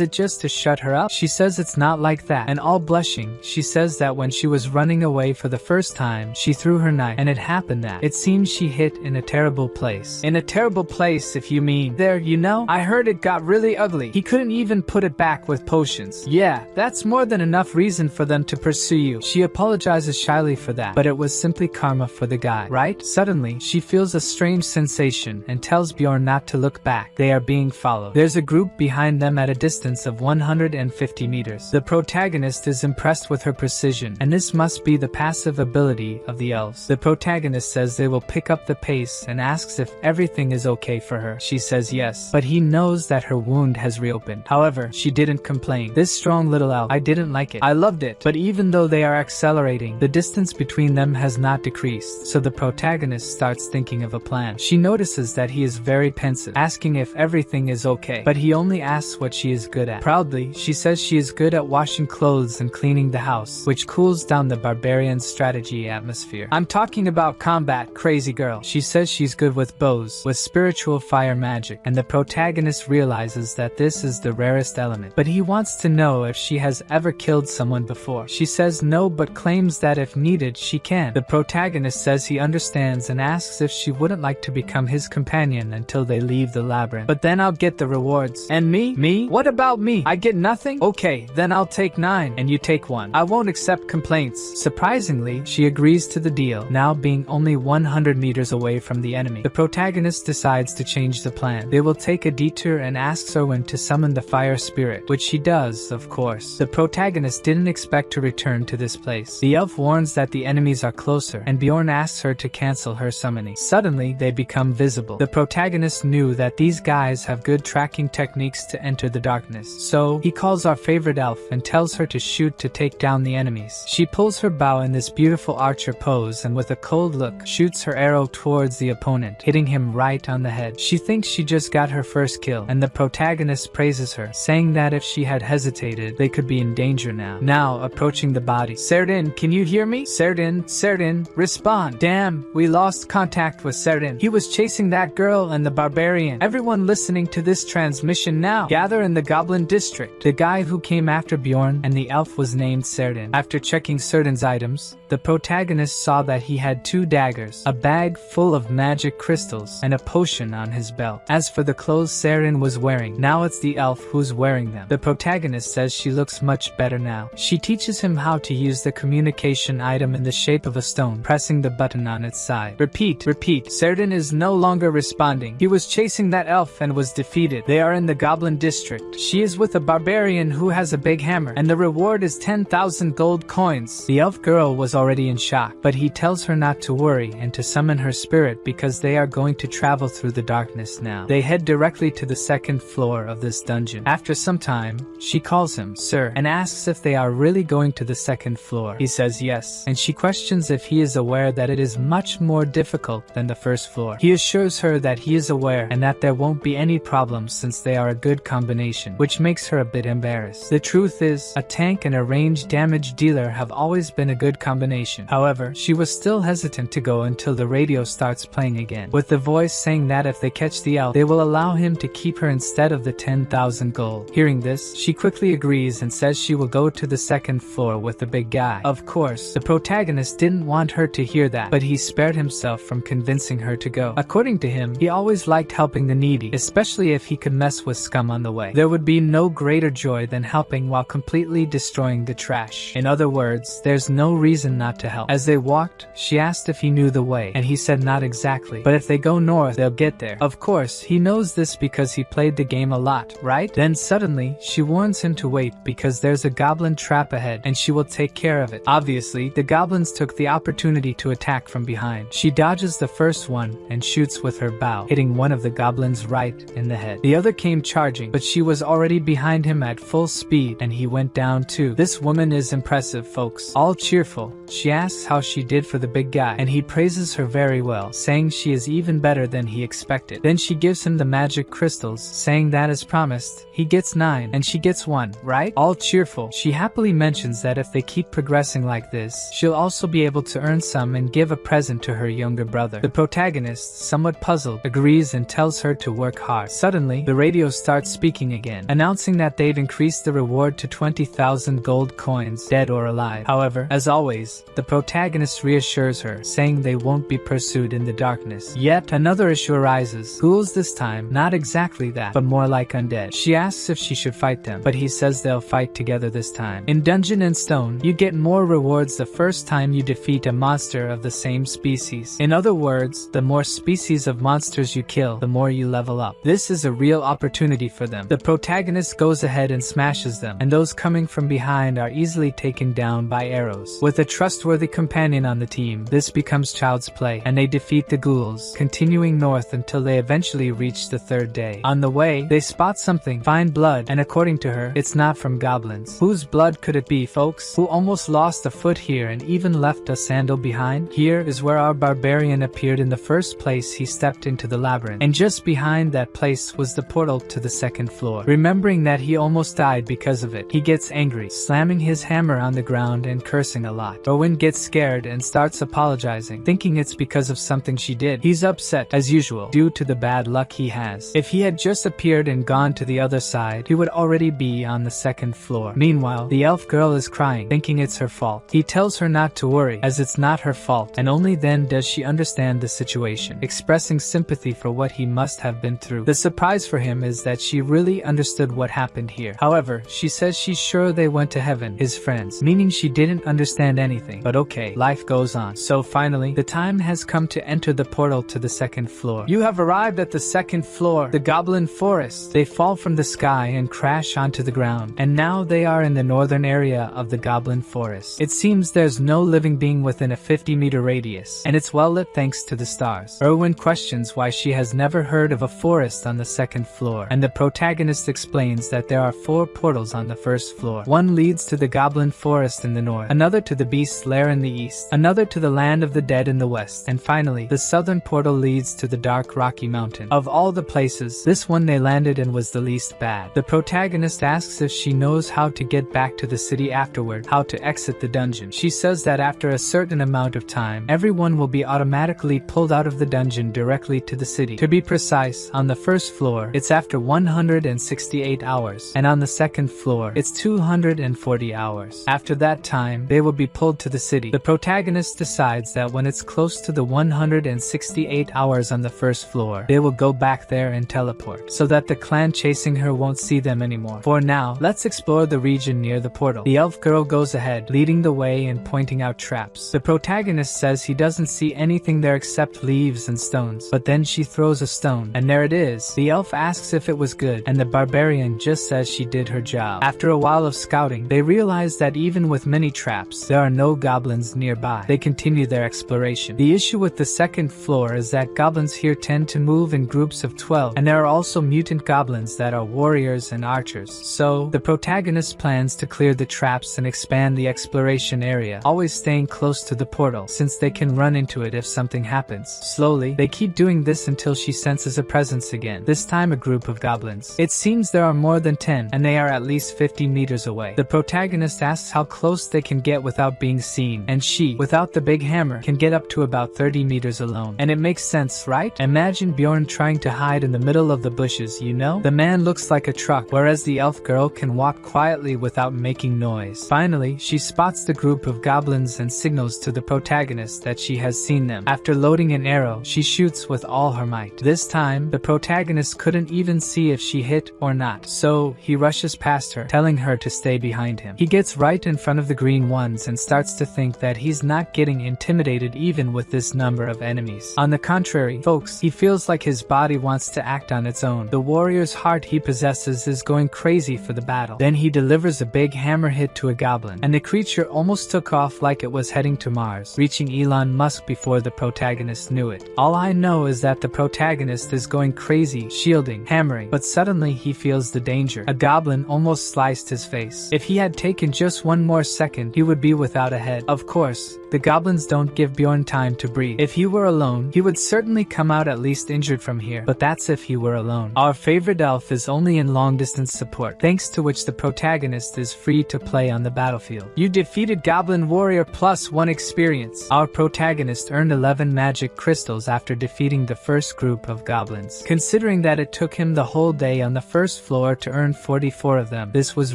it just to shut her up? She says it's not like that, and all blushing, she says that when she was running away for the first time, she threw her knife, and it happened that it seems she hit in a terrible place. In a terrible place, if you mean. There, you know? I heard it got really ugly. He couldn't even put it back with potions. Yeah, that's more than enough reason for them to pursue you. She apologizes shyly for that, but it was simply karma for the guy, right? Suddenly, she feels a strange sensation and tells Bjorn not to look back. They are being followed. There's a group behind them at a distance of 150 meters. The protagonist is impressed with her precision, and this must be the passive ability of the elves. The protagonist says they will pick up the pace and asks if everything is okay for her. She says yes, but he knows that her wound has reopened. However, she didn't complain. This strong little elf, I didn't like it. I loved it. But even though they are accelerating, the distance between them has not decreased, so the protagonist starts thinking of a plan. She notices that he is very pensive, asking if everything is okay, but he only asks what she is good at. Proudly, she says she is good at washing clothes and cleaning the house, which cools down the barbarian strategy atmosphere. I'm talking about combat, crazy girl. She says she's good with bows, with spiritual fire magic, and the protagonist realizes that this is the rarest element. But he wants to know if she has ever killed someone before. She says no, but claims that if needed, she can. The protagonist says he understands and asks if she wouldn't like to become his companion until they leave the labyrinth. But then I'll get the rewards. And me? Me? What about me? I get nothing? Okay, then I'll take 9, and you take 1. I won't accept complaints. Surprisingly, she agrees to the deal, now being only 100 meters away from the enemy. The protagonist decides to change the plan. They will take a detour and asks Erwin to summon the fire spirit, which she does, of course. The protagonist didn't expect to return to this place. The elf warns that the enemies are closer, and Bjorn asks her to cancel her summoning. Suddenly, they become visible. The protagonist knew that these guys have good tracking techniques to enter the darkness, so he calls our favorite elf and tells her to shoot to take down the enemies. She pulls her bow in this beautiful archer pose and with a cold look, shoots her arrow towards the opponent, hitting him right on the head. She thinks she just got her first kill, and the protagonist praises her, saying that if she had hesitated, they could be in danger now. Now, approaching the body. Serdin, can you hear me? Serdin, respond. Damn, we lost contact with Serdin. He was chasing that girl and the barbarian. Everyone listening to this transmission now, gather in the Goblin District. The guy who came after Bjorn and the elf was named Serdin. After checking Serdin's items, the protagonist saw that he had 2 daggers, a bag full of magic crystals, and a potion on his belt. As for the clothes Saren was wearing, now it's the elf who's wearing them. The protagonist says she looks much better now. She teaches him how to use the communication item in the shape of a stone, pressing the button on its side. Repeat, repeat. Saren is no longer responding. He was chasing that elf and was defeated. They are in the Goblin District. She is with a barbarian who has a big hammer, and the reward is 10,000 gold coins. The elf girl was already in shock, but he tells her not to worry and to summon her spirit because they are going to travel through the darkness now. They head directly to the 2nd floor of this dungeon. After some time, she calls him sir and asks if they are really going to the 2nd floor. He says yes, and she questions if he is aware that it is much more difficult than the 1st floor. He assures her that he is aware and that there won't be any problems since they are a good combination, which makes her a bit embarrassed. The truth is, a tank and a ranged damage dealer have always been a good combination. However, she was still hesitant to go until the radio starts playing again, with the voice saying that if they catch the elf, they will allow him to keep her instead of the 10,000 gold. Hearing this, she quickly agrees and says she will go to the 2nd floor with the big guy. Of course, the protagonist didn't want her to hear that, but he spared himself from convincing her to go. According to him, he always liked helping the needy, especially if he could mess with scum on the way. There would be no greater joy than helping while completely destroying the trash. In other words, there's no reason not to help. As they walked, she asked if he knew the way, and he said not exactly, but if they go north, they'll get there. Of course, he knows this because he played the game a lot, right? Then suddenly, she warns him to wait because there's a goblin trap ahead and she will take care of it. Obviously, the goblins took the opportunity to attack from behind. She dodges the first one and shoots with her bow, hitting one of the goblins right in the head. The other came charging, but she was already behind him at full speed and he went down too. This woman is impressive, folks. All cheerful, she asks how she did for the big guy and he praises her very well, saying she is even better than he expected. Then she gives him the magic crystals, saying that as promised, he gets 9 and she gets 1, right? All cheerful, she happily mentions that if they keep progressing like this, she'll also be able to earn some and give a present to her younger brother. The protagonist, somewhat puzzled, agrees and tells her to work hard. Suddenly, the radio starts speaking again, announcing that they've increased the reward to 20,000 gold coins, dead or alive. However, as always, the protagonist reassures her, saying they won't be pursued in the darkness. Yet another issue arises. Ghouls this time, not exactly that, but more like undead. She asks if she should fight them, but he says they'll fight together this time. In Dungeon and Stone, you get more rewards the first time you defeat a monster of the same species. In other words, the more species of monsters you kill, the more you level up. This is a real opportunity for them. The protagonist goes ahead and smashes them, and those coming from behind are easily taken down by arrows. With a trustworthy companion on the team, this becomes child's play, and they defeat the ghouls, continuing north until they eventually reach the 3rd day. On the way, they spot something, find blood, and according to her, it's not from goblins. Whose blood could it be, folks? Who almost lost a foot here and even left a sandal behind? Here is where our barbarian appeared in the first place he stepped into the labyrinth, and just behind that place was the portal to the 2nd floor. Remembering that he almost died because of it, he gets angry, slamming his hammer on the ground and cursing a lot. Owen gets scared and starts apologizing, thinking it's because of something she did. He's upset, as usual, due to the bad luck he has. If he had just appeared and gone to the other side, he would already be on the 2nd floor. Meanwhile, the elf girl is crying, thinking it's her fault. He tells her not to worry, as it's not her fault, and only then does she understand the situation, expressing sympathy for what he must have been through. The surprise for him is that she really understood what happened here. However, she says she's sure they went to heaven, his friends, meaning she didn't understand anything. But okay, life goes on. So finally, the time has come to enter the portal to the 2nd floor. You have arrived at the 2nd floor, the Goblin Forest. They fall from the sky and crash onto the ground, and now they are in the northern area of the Goblin Forest. It seems there's no living being within a 50-meter radius, and it's well lit thanks to the stars. Erwin questions why she has never heard of a forest on the 2nd floor, and the protagonist explains that there are 4 portals on the 1st floor. One leads to the Goblin Forest in the north, another to the Beast's Lair in the east, another to the Land of the Dead in the west, and finally, the southern portal leads to the dark Rocky Mountain. Of all the places, this one they landed in was the least bad. The protagonist asks if she knows how to get back to the city afterward, how to exit the dungeon. She says that after a certain amount of time, everyone will be automatically pulled out of the dungeon directly to the city. To be precise, on the 1st floor, it's after 168 hours, and on the 2nd floor, it's 240 hours. After that time, they will be pulled to the city. The protagonist decides that when it's close to the 168 hours on the first floor, they will go back there and teleport, so that the clan chasing her won't see them anymore. For now, let's explore the region near the portal. The elf girl goes ahead, leading the way and pointing out traps. The protagonist says he doesn't see anything there except leaves and stones, but then she throws a stone, and there it is. The elf asks if it was good, and the barbarian just says she did her job. After a while of scouting, they realize that even with many traps, there are no goblins nearby. They continue their exploration. The issue with the second floor is that goblins here tend to move in groups of 12, and there are also mutant goblins that are warriors and archers. So, the protagonist plans to clear the traps and expand the exploration area, always staying close to the portal, since they can run into it if something happens. Slowly, they keep doing this until she senses a presence again, this time a group of goblins. It seems there are more than 10, and they are at least 50 meters away. The protagonist asks how close they can get without being seen, and she, without the big hammer, can get up to about 30 meters alone. And it makes sense, right? Imagine Bjorn trying to hide in the middle of the bushes, you know? The man looks like a truck, whereas the elf girl can walk quietly without making noise. Finally, she spots the group of goblins and signals to the protagonist that she has seen them. After loading an arrow, she shoots with all her might. This time, the protagonist couldn't even see if she hit or not, so he rushes past her, telling her to stay behind him. He gets right in front of the green ones and starts to think that he's not getting intimidated even with this number of enemies. On the contrary, folks, he feels like his body wants to act on its own. The warrior's heart he possesses is going crazy for the battle. Then he delivers a big hammer hit to a goblin, and the creature almost took off like it was heading to Mars, reaching Elon Musk before the protagonist knew it. All I know is that the protagonist is going crazy, shielding, hammering, but suddenly he feels the danger. A goblin almost sliced his face. If he had taken just one more second, he would be without a head. Of course, the goblins don't give Bjorn time to breathe. If he were alone, he would certainly come out at least injured from here, but that's if he were alone. Our favorite elf is only in long-distance support, thanks to which the protagonist is free to play on the battlefield. You defeated Goblin Warrior +1 experience. Our protagonist earned 11 magic crystals after defeating the first group of goblins. Considering that it took him the whole day on the first floor to earn 44 of them, this was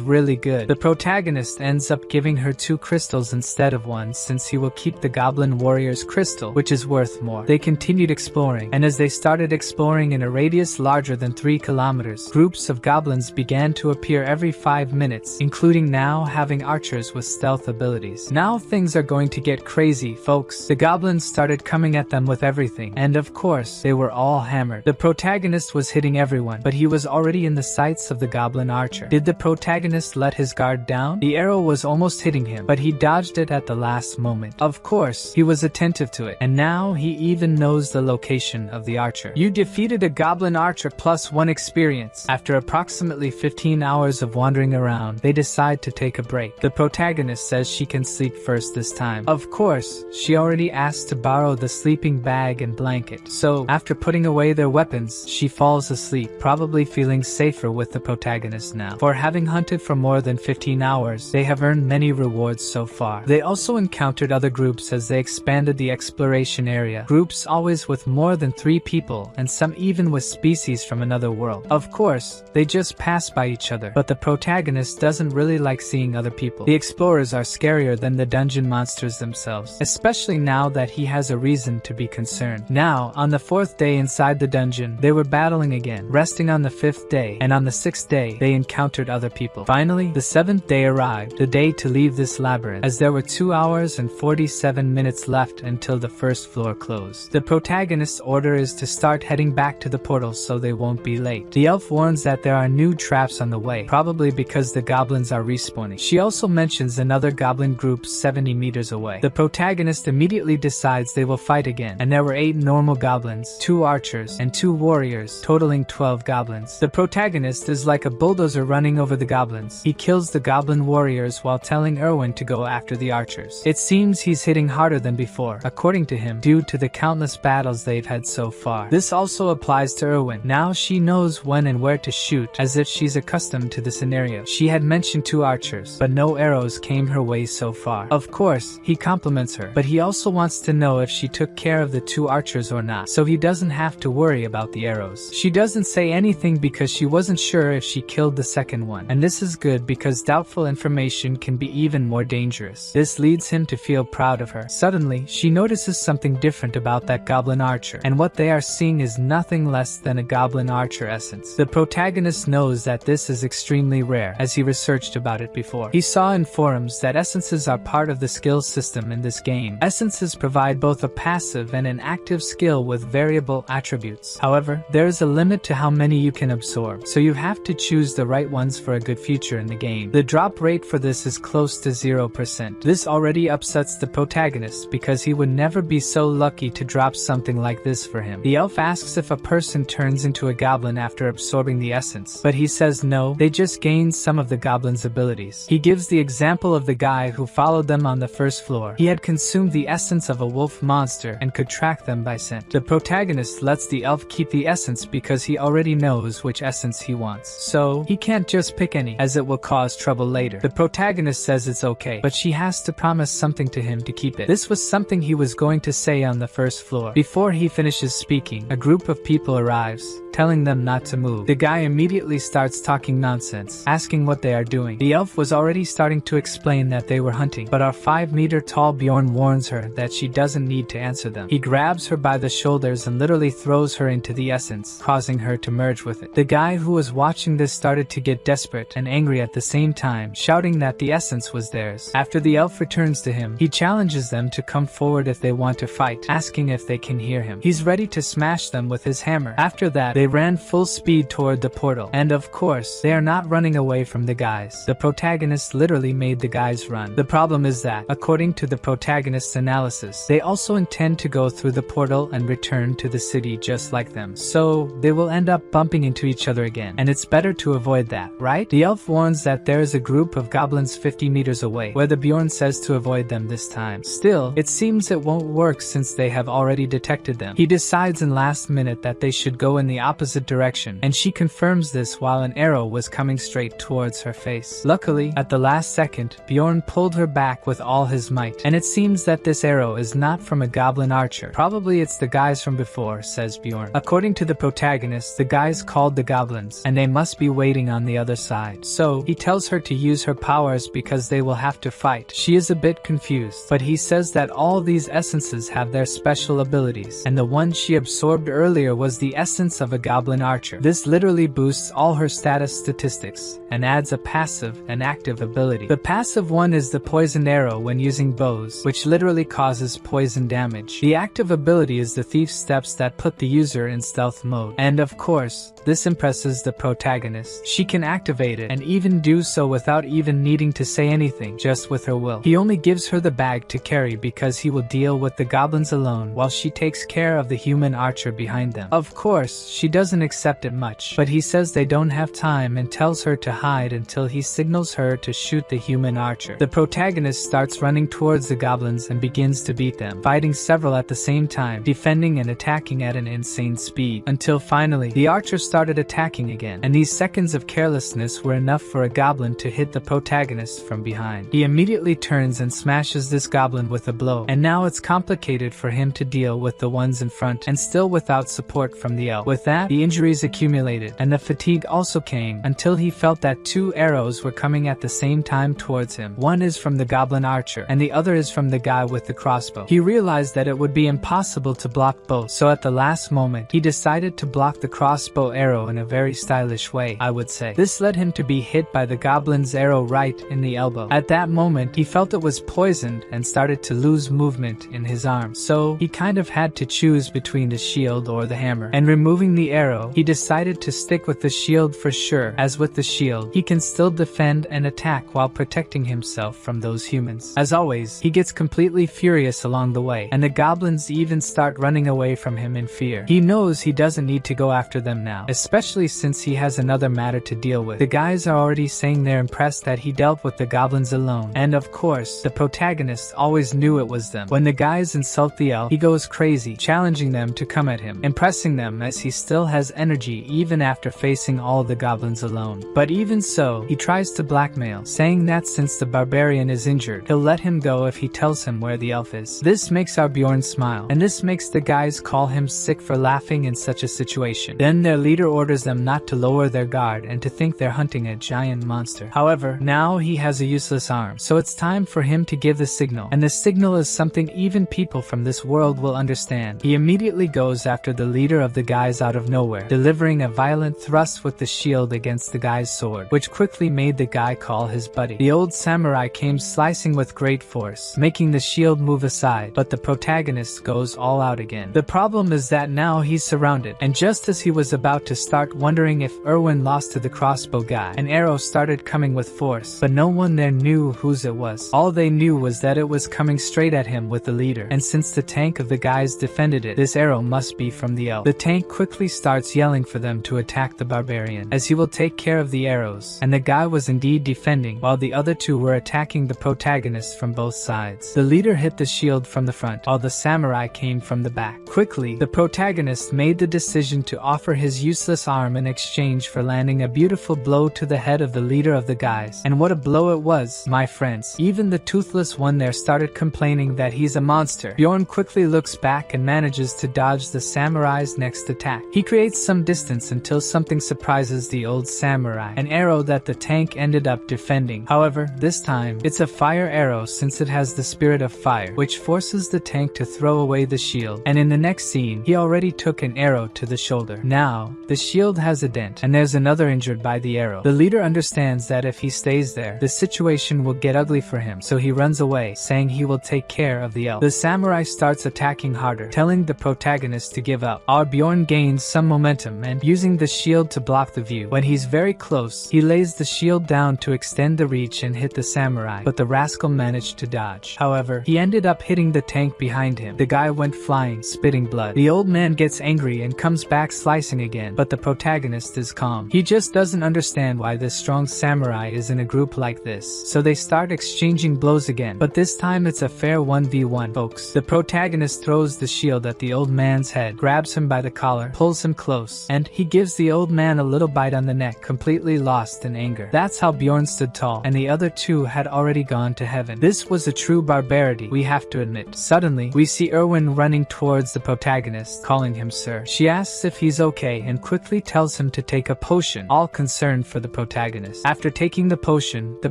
really good. The protagonist ends up giving her 2 crystals instead of 1, since he will keep the Goblin Warrior's crystal, which is worth more. They continued exploring, and as they started exploring in a radius larger than 3 kilometers, groups of goblins began to appear every 5 minutes, including now having archers with stealth abilities. Now things are going to get crazy, folks. The goblins started coming at them with everything, and of course, they were all hammered. The protagonist was hitting everyone, but he was already in the sights of the goblin archer. Did the protagonist let his guard down? The arrow was almost hitting him, but he dodged it at the last moment. Of course, he was attentive to it, and now he even knows the location of the archer. You defeated a goblin archer +1 experience. After approximately 15 hours of wandering around, they decide to take a break. The protagonist says she can sleep first this time. Of course, she already asked to borrow the sleeping bag and blanket, so after putting away their weapons, she falls asleep, probably feeling safer with the protagonist now. For having hunted for more than 15 hours, they have earned many rewards so far. They also encountered other groups as they expanded the exploration area, groups always with more than 3 people, and some even with species from another world. Of course, they just pass by each other, but the protagonist doesn't really like seeing other people. The explorers are scarier than the dungeon monsters themselves, especially now that he has a reason to be concerned. Now, on the 4th day inside the dungeon, they were battling again, resting on the 5th day, and on the 6th day, they encountered other people. Finally, the 7th day arrived, the day to leave this labyrinth, as there were 2 hours and 47 minutes left until the first floor closed. The protagonist's order is to start heading back to the portal so they won't be late. The elf warns that there are new traps on the way, probably because the goblins are respawning. She also mentions another goblin group 70 meters away. The protagonist immediately decides they will fight again, and there were 8 normal goblins, 2 archers, and 2 warriors, totaling 12 goblins. The protagonist is like a bulldozer running over the goblins. He kills the goblin warriors while telling Erwin to go after the archers. It seems he's hitting harder than before, according to him, due to the countless battles they've had so far. This also applies to Erwin. Now she knows when and where to shoot, as if she's accustomed to the scenario. She had mentioned 2 archers, but no arrows came her way so far. Of course, he compliments her, but he also wants to know if she took care of the 2 archers or not, so he doesn't have to worry about the arrows. She doesn't say anything because she wasn't sure if she killed the second one, and this is good because doubtful information can be even more dangerous. This leads him to feel proud of her. Suddenly, she notices something different about that goblin archer, and what they are seeing is nothing less than a goblin archer essence. The protagonist knows that this is extremely rare, as he researched about it before. He saw in forums that essences are part of the skill system in this game. Essences provide both a passive and an active skill with variable attributes. However, there is a limit to how many you can absorb, so you have to choose the right ones for a good future in the game. The drop rate for this is close to 0%. This already upsets the protagonist because he would never be so lucky to drop something like this for him. The elf asks if a person turns into a goblin after absorbing the essence, but he says no, they just gain some of the goblin's abilities. He gives the example of the guy who followed them on the first floor. He had consumed the essence of a wolf monster and could track them by scent. The protagonist lets the elf keep the essence because he already knows which essence he wants, so he can't just pick any, as it will cause trouble later. The protagonist says it's okay, but she has to promise something to him to keep it. This was something he was going to say on the first floor. Before he finishes speaking, a group of people arrives, telling them not to move. The guy immediately starts talking nonsense, asking what they are doing. The elf was already starting to explain that they were hunting, but our 5-meter tall Bjorn warns her that she doesn't need to answer them. He grabs her by the shoulders and literally throws her into the essence, causing her to merge with it. The guy who was watching this started to get desperate and angry at the same time, shouting that the essence was theirs. After the elf returns to him, he challenges them to come forward if they want to fight, asking if they can hear him. He's ready to smash them with his hammer. After that, they ran full speed toward the portal, and of course, they are not running away from the guys. The protagonist literally made the guys run. The problem is that, according to the protagonist's analysis, they also intend to go through the portal and return to the city just like them, so they will end up bumping into each other again, and it's better to avoid that, right? The elf warns that there is a group of goblins 50 meters away, where the Bjorn says to avoid them this time. Still, it seems it won't work since they have already detected them. He decides in last minute that they should go in the opposite direction, and she confirms this while an arrow was coming straight towards her face. Luckily, at the last second, Bjorn pulled her back with all his might, and it seems that this arrow is not from a goblin archer. Probably it's the guys from before, says Bjorn. According to the protagonist, the guys called the goblins, and they must be waiting on the other side. So, he tells her to use her powers because they will have to fight. She is a bit confused, but he says that all these essences have their special abilities, and the one she absorbed earlier was the essence of a goblin archer. This literally boosts all her status statistics, and adds a passive and active ability. The passive one is the poisoned arrow when using bows, which literally causes poison damage. The active ability is the thief steps that put the user in stealth mode. And of course, this impresses the protagonist. She can activate it, and even do so without even needing to say anything, just with her will. He only gives her the bag to carry because he will deal with the goblins alone while she takes care of the human archer behind them. Of course, she doesn't accept it much, but he says they don't have time and tells her to hide until he signals her to shoot the human archer. The protagonist starts running towards the goblins and begins to beat them, fighting several at the same time, defending and attacking at an insane speed, until finally, the archer started attacking again, and these seconds of carelessness were enough for a goblin to hit the protagonist from behind. He immediately turns and smashes this goblin with a blow, and now it's complicated for him to deal with the ones in front, and still without support from the elf. With that, the injuries accumulated, and the fatigue also came, until he felt that 2 arrows were coming at the same time towards him. One is from the goblin archer, and the other is from the guy with the crossbow. He realized that it would be impossible to block both, so at the last moment, he decided to block the crossbow arrow in a very stylish way, I would say. This led him to be hit by the goblin's arrow right in the elbow. At that moment, he felt it was poisoned and started to lose movement in his arm, so he kind of had to choose between the shield or the hammer. And removing the arrow, he decided to stick with the shield for sure, as with the shield, he can still defend and attack while protecting himself from those humans. As always, he gets completely furious along the way, and the goblins even start running away from him in fear. He knows he doesn't need to go after them now, especially since he has another matter to deal with. The guys are already saying they're impressed that he dealt with the goblins alone, and of course, the protagonist protagonist always knew it was them. When the guys insult the elf, he goes crazy, challenging them to come at him, impressing them as he still has energy even after facing all the goblins alone. But even so, he tries to blackmail, saying that since the barbarian is injured, he'll let him go if he tells him where the elf is. This makes our Bjorn smile, and this makes the guys call him sick for laughing in such a situation. Then their leader orders them not to lower their guard and to think they're hunting a giant monster. However, now he has a useless arm, so it's time for him to give the signal, and the signal is something even people from this world will understand. He immediately goes after the leader of the guys out of nowhere, delivering a violent thrust with the shield against the guy's sword, which quickly made the guy call his buddy. The old samurai came slicing with great force, making the shield move aside, but the protagonist goes all out again. The problem is that now he's surrounded, and just as he was about to start wondering if Erwin lost to the crossbow guy, an arrow started coming with force, but no one there knew whose it was. All they knew was that it was coming straight at him with the leader, and since the tank of the guys defended it, this arrow must be from the elf. The tank quickly starts yelling for them to attack the barbarian, as he will take care of the arrows, and the guy was indeed defending, while the other two were attacking the protagonist from both sides. The leader hit the shield from the front, while the samurai came from the back. Quickly, the protagonist made the decision to offer his useless arm in exchange for landing a beautiful blow to the head of the leader of the guys. And what a blow it was, my friends. Even the toothless one there started complaining that he's a monster. Bjorn quickly looks back and manages to dodge the samurai's next attack. He creates some distance until something surprises the old samurai, an arrow that the tank ended up defending. However, this time, it's a fire arrow since it has the spirit of fire, which forces the tank to throw away the shield, and in the next scene, he already took an arrow to the shoulder. Now, the shield has a dent, and there's another injured by the arrow. The leader understands that if he stays there, the situation will get ugly for him, so he runs away, saying he will take care of the elf. The samurai starts attacking harder, telling the protagonist to give up. Our Bjorn gains some momentum and, using the shield to block the view. When he's very close, he lays the shield down to extend the reach and hit the samurai, but the rascal managed to dodge. However, he ended up hitting the tank behind him. The guy went flying, spitting blood. The old man gets angry and comes back slicing again, but the protagonist is calm. He just doesn't understand why this strong samurai is in a group like this, so they start exchanging blows again, but this time it's a fair 1v1, folks. The protagonist throws the shield at the old man's head, grabs him by the collar, pulls him close, and he gives the old man a little bite on the neck, completely lost in anger. That's how Bjorn stood tall, and the other two had already gone to heaven. This was a true barbarity, we have to admit. Suddenly, we see Erwin running towards the protagonist, calling him sir. She asks if he's okay and quickly tells him to take a potion, all concerned for the protagonist. After taking the potion, the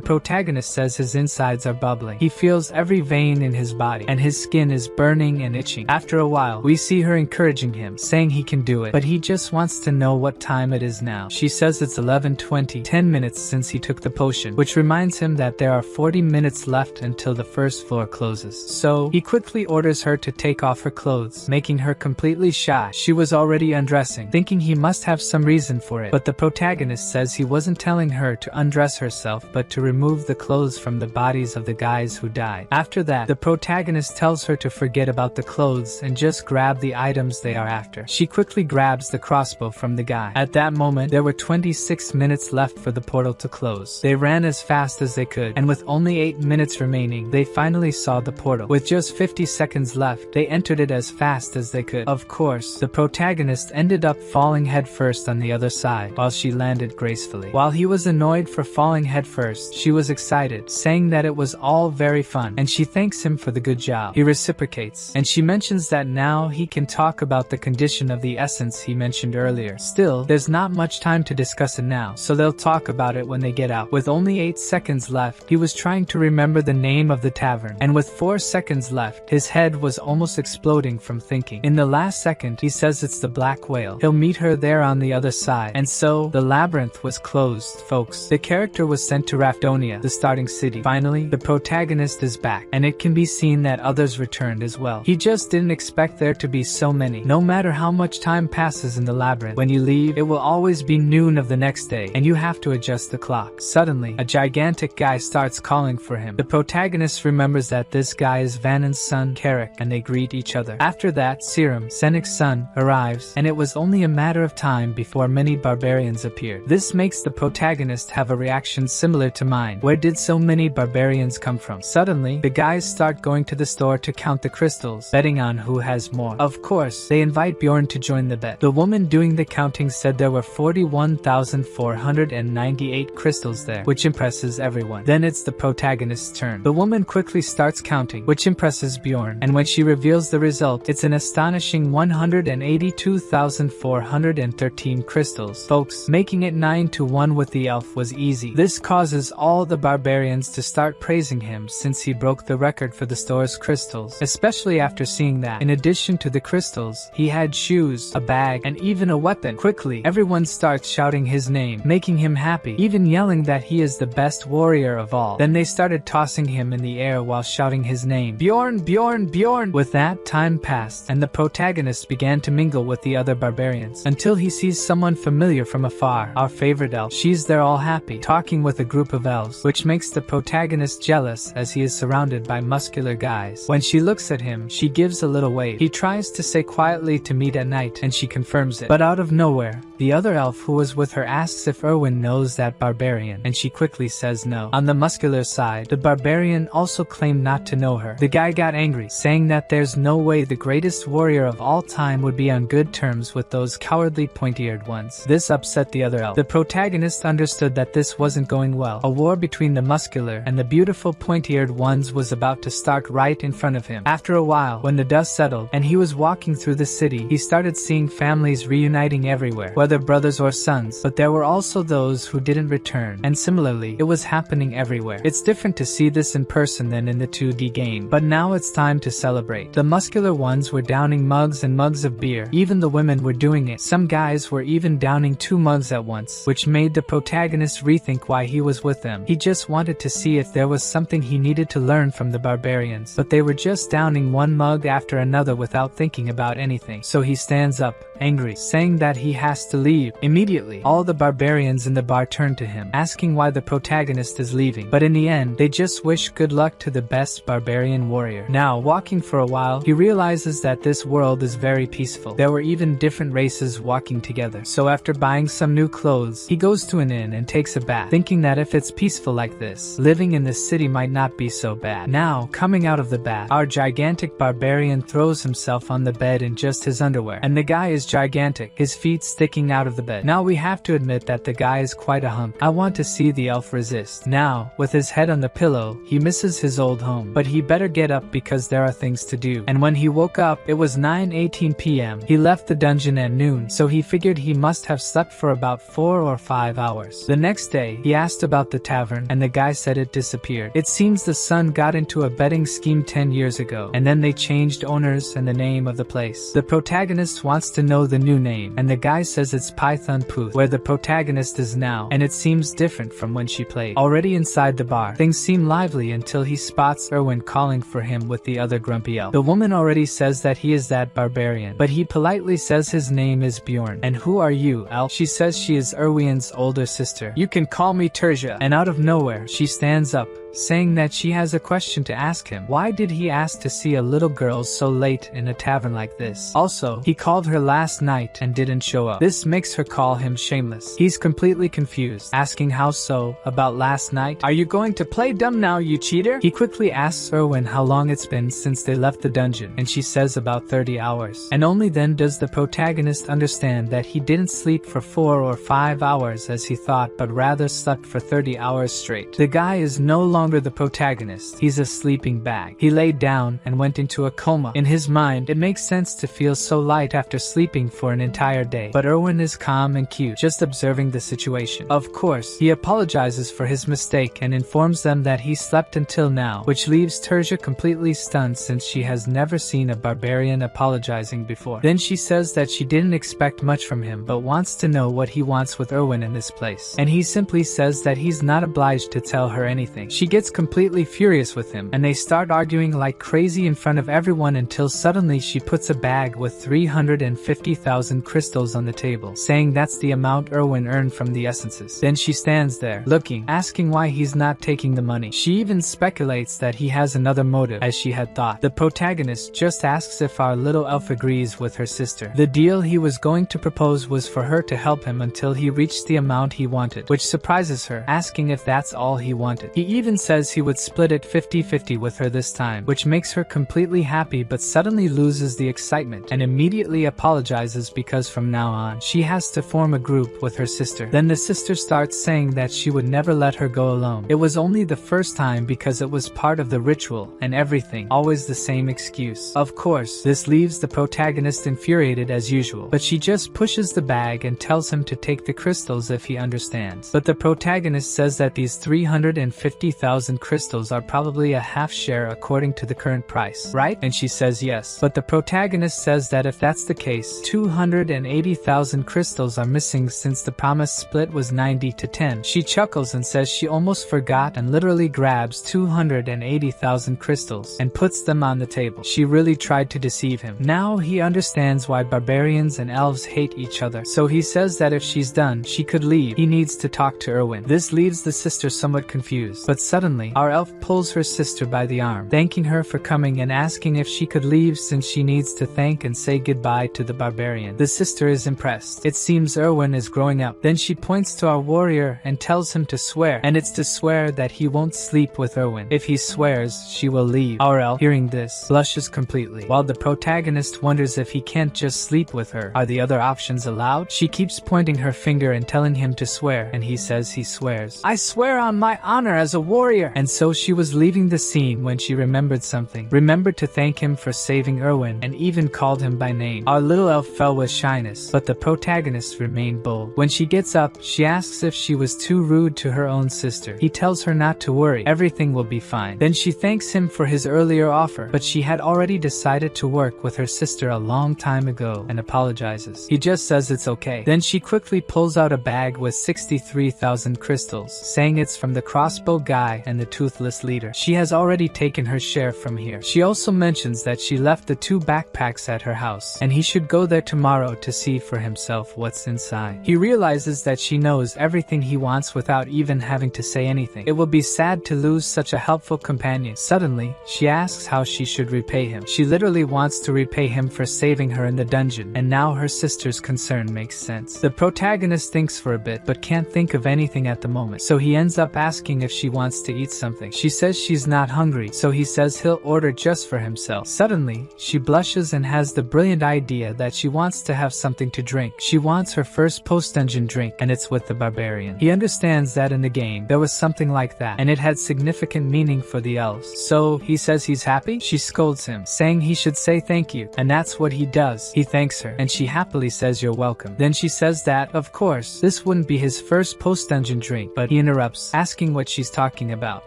protagonist says his insides are bubbling. He feels every vein in his body, and his skin is burning and itching. After a while, we see her encouraging him, saying he can do it, but he just wants to know what time it is now. She says it's 11:20, 10 minutes since he took the potion, which reminds him that there are 40 minutes left until the first floor closes. So, he quickly orders her to take off her clothes, making her completely shy. She was already undressing, thinking he must have some reason for it, but the protagonist says he wasn't telling her to undress herself but to remove the clothes from the bodies of the guys who died. After that, the protagonist tells her to forget about the clothes and just grab the items they are after. She quickly grabs the crossbow from the guy. At that moment, there were 26 minutes left for the portal to close. They ran as fast as they could, and with only 8 minutes remaining, they finally saw the portal. With just 50 seconds left, they entered it as fast as they could. Of course, the protagonist ended up falling headfirst on the other side, while she landed gracefully. While he was annoyed for falling headfirst, she was excited, saying that it was all very fun, and she thanks him for the good job. He reciprocates, and she mentions that now he can talk about the condition of the essence he mentioned earlier. Still, there's not much time to discuss it now, so they'll talk about it when they get out. With only 8 seconds left, he was trying to remember the name of the tavern, and with 4 seconds left, his head was almost exploding from thinking. In the last second, he says it's the Black Whale. He'll meet her there on the other side, and so, the labyrinth was closed, folks. The character was sent to Rafdonia, the starting city. Finally, the protagonist is back, and it can be seen that others returned as well. He just didn't expect there to be so many. No matter how much time passes in the labyrinth, when you leave, it will always be noon of the next day, and you have to adjust the clock. Suddenly, a gigantic guy starts calling for him. The protagonist remembers that this guy is Vanon's son, Carrick, and they greet each other. After that, Serum, Senik's son, arrives, and it was only a matter of time before many barbarians appeared. This makes the protagonist have a reaction similar to mine. Where did so many barbarians come from? Suddenly, Suddenly, the guys start going to the store to count the crystals, betting on who has more. Of course, they invite Bjorn to join the bet. The woman doing the counting said there were 41,498 crystals there, which impresses everyone. Then it's the protagonist's turn. The woman quickly starts counting, which impresses Bjorn, and when she reveals the result, it's an astonishing 182,413 crystals. Folks, making it 9-1 with the elf was easy. This causes all the barbarians to start praising him since he broke the record for the store's crystals, especially after seeing that, in addition to the crystals, he had shoes, a bag, and even a weapon. Quickly, everyone starts shouting his name, making him happy, even yelling that he is the best warrior of all. Then they started tossing him in the air while shouting his name, Bjorn, Bjorn, Bjorn! With that, time passed, and the protagonist began to mingle with the other barbarians, until he sees someone familiar from afar, our favorite elf. She's there all happy, talking with a group of elves, which makes the protagonist jealous as he is surrounded by muscular guys. When she looks at him, she gives a little wave. He tries to say quietly to meet at night, and she confirms it. But out of nowhere, the other elf who was with her asks if Erwin knows that barbarian, and she quickly says no. On the muscular side, the barbarian also claimed not to know her. The guy got angry, saying that there's no way the greatest warrior of all time would be on good terms with those cowardly pointy-eared ones. This upset the other elf. The protagonist understood that this wasn't going well. A war between the muscular and the beautiful pointy-eared ones was about to start right in front of him. After a while, when the dust settled and he was walking through the city, he started seeing families reuniting everywhere, whether brothers or sons, but there were also those who didn't return, and similarly, it was happening everywhere. It's different to see this in person than in the 2D game, but now it's time to celebrate. The muscular ones were downing mugs and mugs of beer. Even the women were doing it. Some guys were even downing 2 mugs at once, which made the protagonist rethink why he was with them. He just wanted to see if there was something he needed to learn from the barbarians, but they were just downing one mug after another without thinking about anything. So he stands up, angry, saying that he has to leave. Immediately, all the barbarians in the bar turn to him, asking why the protagonist is leaving, but in the end, they just wish good luck to the best barbarian warrior. Now, walking for a while, he realizes that this world is very peaceful. There were even different races walking together. So after buying some new clothes, he goes to an inn and takes a bath, thinking that if it's peaceful like this, living in this city might not be so bad. Now, coming out of the bath, our gigantic barbarian throws himself on the bed in just his underwear, and the guy is gigantic, his feet sticking out of the bed. Now we have to admit that the guy is quite a hunk. I want to see the elf resist. Now, with his head on the pillow, he misses his old home, but he better get up because there are things to do. And when he woke up, it was 9:18 p.m. He left the dungeon at noon, so he figured he must have slept for about 4 or 5 hours. The next day, he asked about the tavern, and the guy said it disappeared. It seems the son got into a betting scheme 10 years ago, and then they changed owners and the name of the place. The protagonist wants to know the new name, and the guy says it's Python Pooth, where the protagonist is now, and it seems different from when she played. Already inside the bar, things seem lively until he spots Erwin calling for him with the other grumpy elf. The woman already says that he is that barbarian, but he politely says his name is Bjorn. And who are you, elf? She says she is Erwin's older sister. You can call me Terja. And out of nowhere, she stands up, saying that she has a question to ask him. Why did he ask to see a little girl so late in a tavern like this? Also, he called her last night and didn't show up. This makes her call him shameless. He's completely confused, asking how so, about last night? Are you going to play dumb now, you cheater? He quickly asks Erwin how long it's been since they left the dungeon, and she says about 30 hours. And only then does the protagonist understand that he didn't sleep for 4 or 5 hours as he thought, but rather slept for 30 hours straight. The guy is no longer the protagonist. He's a sleeping bag. He laid down and went into a coma. In his mind, it makes sense to feel so light after sleeping for an entire day. But Erwin is calm and cute, just observing the situation. Of course, he apologizes for his mistake and informs them that he slept until now, which leaves Terja completely stunned since she has never seen a barbarian apologizing before. Then she says that she didn't expect much from him, but wants to know what he wants with Erwin in this place. And he simply says that he's not obliged to tell her anything. She gets completely furious with him, and they start arguing like crazy in front of everyone until suddenly she puts a bag with 350,000 crystals on the table, saying that's the amount Erwin earned from the essences. Then she stands there, looking, asking why he's not taking the money. She even speculates that he has another motive, as she had thought. The protagonist just asks if our little elf agrees with her sister. The deal he was going to propose was for her to help him until he reached the amount he wanted, which surprises her, asking if that's all he wanted. He even says he would spend split it 50-50 with her this time, which makes her completely happy but suddenly loses the excitement and immediately apologizes because from now on she has to form a group with her sister. Then the sister starts saying that she would never let her go alone. It was only the first time because it was part of the ritual and everything, always the same excuse. Of course, this leaves the protagonist infuriated as usual, but she just pushes the bag and tells him to take the crystals if he understands. But the protagonist says that these 350,000 crystals are probably a half share according to the current price, right? And she says yes. But the protagonist says that if that's the case, 280,000 crystals are missing since the promised split was 90-10. She chuckles and says she almost forgot and literally grabs 280,000 crystals and puts them on the table. She really tried to deceive him. Now he understands why barbarians and elves hate each other, so he says that if she's done, she could leave. He needs to talk to Erwin. This leaves the sister somewhat confused, but suddenly, our elf pulls her sister by the arm, thanking her for coming and asking if she could leave since she needs to thank and say goodbye to the barbarian. The sister is impressed. It seems Erwin is growing up. Then she points to our warrior and tells him to swear, and it's to swear that he won't sleep with Erwin. If he swears, she will leave. Our elf, hearing this, blushes completely, while the protagonist wonders if he can't just sleep with her. Are the other options allowed? She keeps pointing her finger and telling him to swear, and he says he swears. I swear on my honor as a warrior! And so she was leaving the scene when she remembered something. Remembered to thank him for saving Erwin, and even called him by name. Our little elf fell with shyness, but the protagonist remained bold. When she gets up, she asks if she was too rude to her own sister. He tells her not to worry, everything will be fine. Then she thanks him for his earlier offer, but she had already decided to work with her sister a long time ago and apologizes. He just says it's okay. Then she quickly pulls out a bag with 63,000 crystals, saying it's from the crossbow guy and the toothless leader. She has already taken her share from here. She also mentions that she left the 2 backpacks at her house, and he should go there tomorrow to see for himself what's inside. He realizes that she knows everything he wants without even having to say anything. It will be sad to lose such a helpful companion. Suddenly, she asks how she should repay him. She literally wants to repay him for saving her in the dungeon, and now her sister's concern makes sense. The protagonist thinks for a bit, but can't think of anything at the moment, so he ends up asking if she wants to eat something. She says she's not hungry, so he says he'll order just for himself. Suddenly, she blushes and has the brilliant idea that she wants to have something to drink. She wants her first post-dungeon drink, and it's with the barbarian. He understands that in the game, there was something like that, and it had significant meaning for the elves. So, he says he's happy? She scolds him, saying he should say thank you, and that's what he does. He thanks her, and she happily says you're welcome. Then she says that, of course, this wouldn't be his first post-dungeon drink, but he interrupts, asking what she's talking about.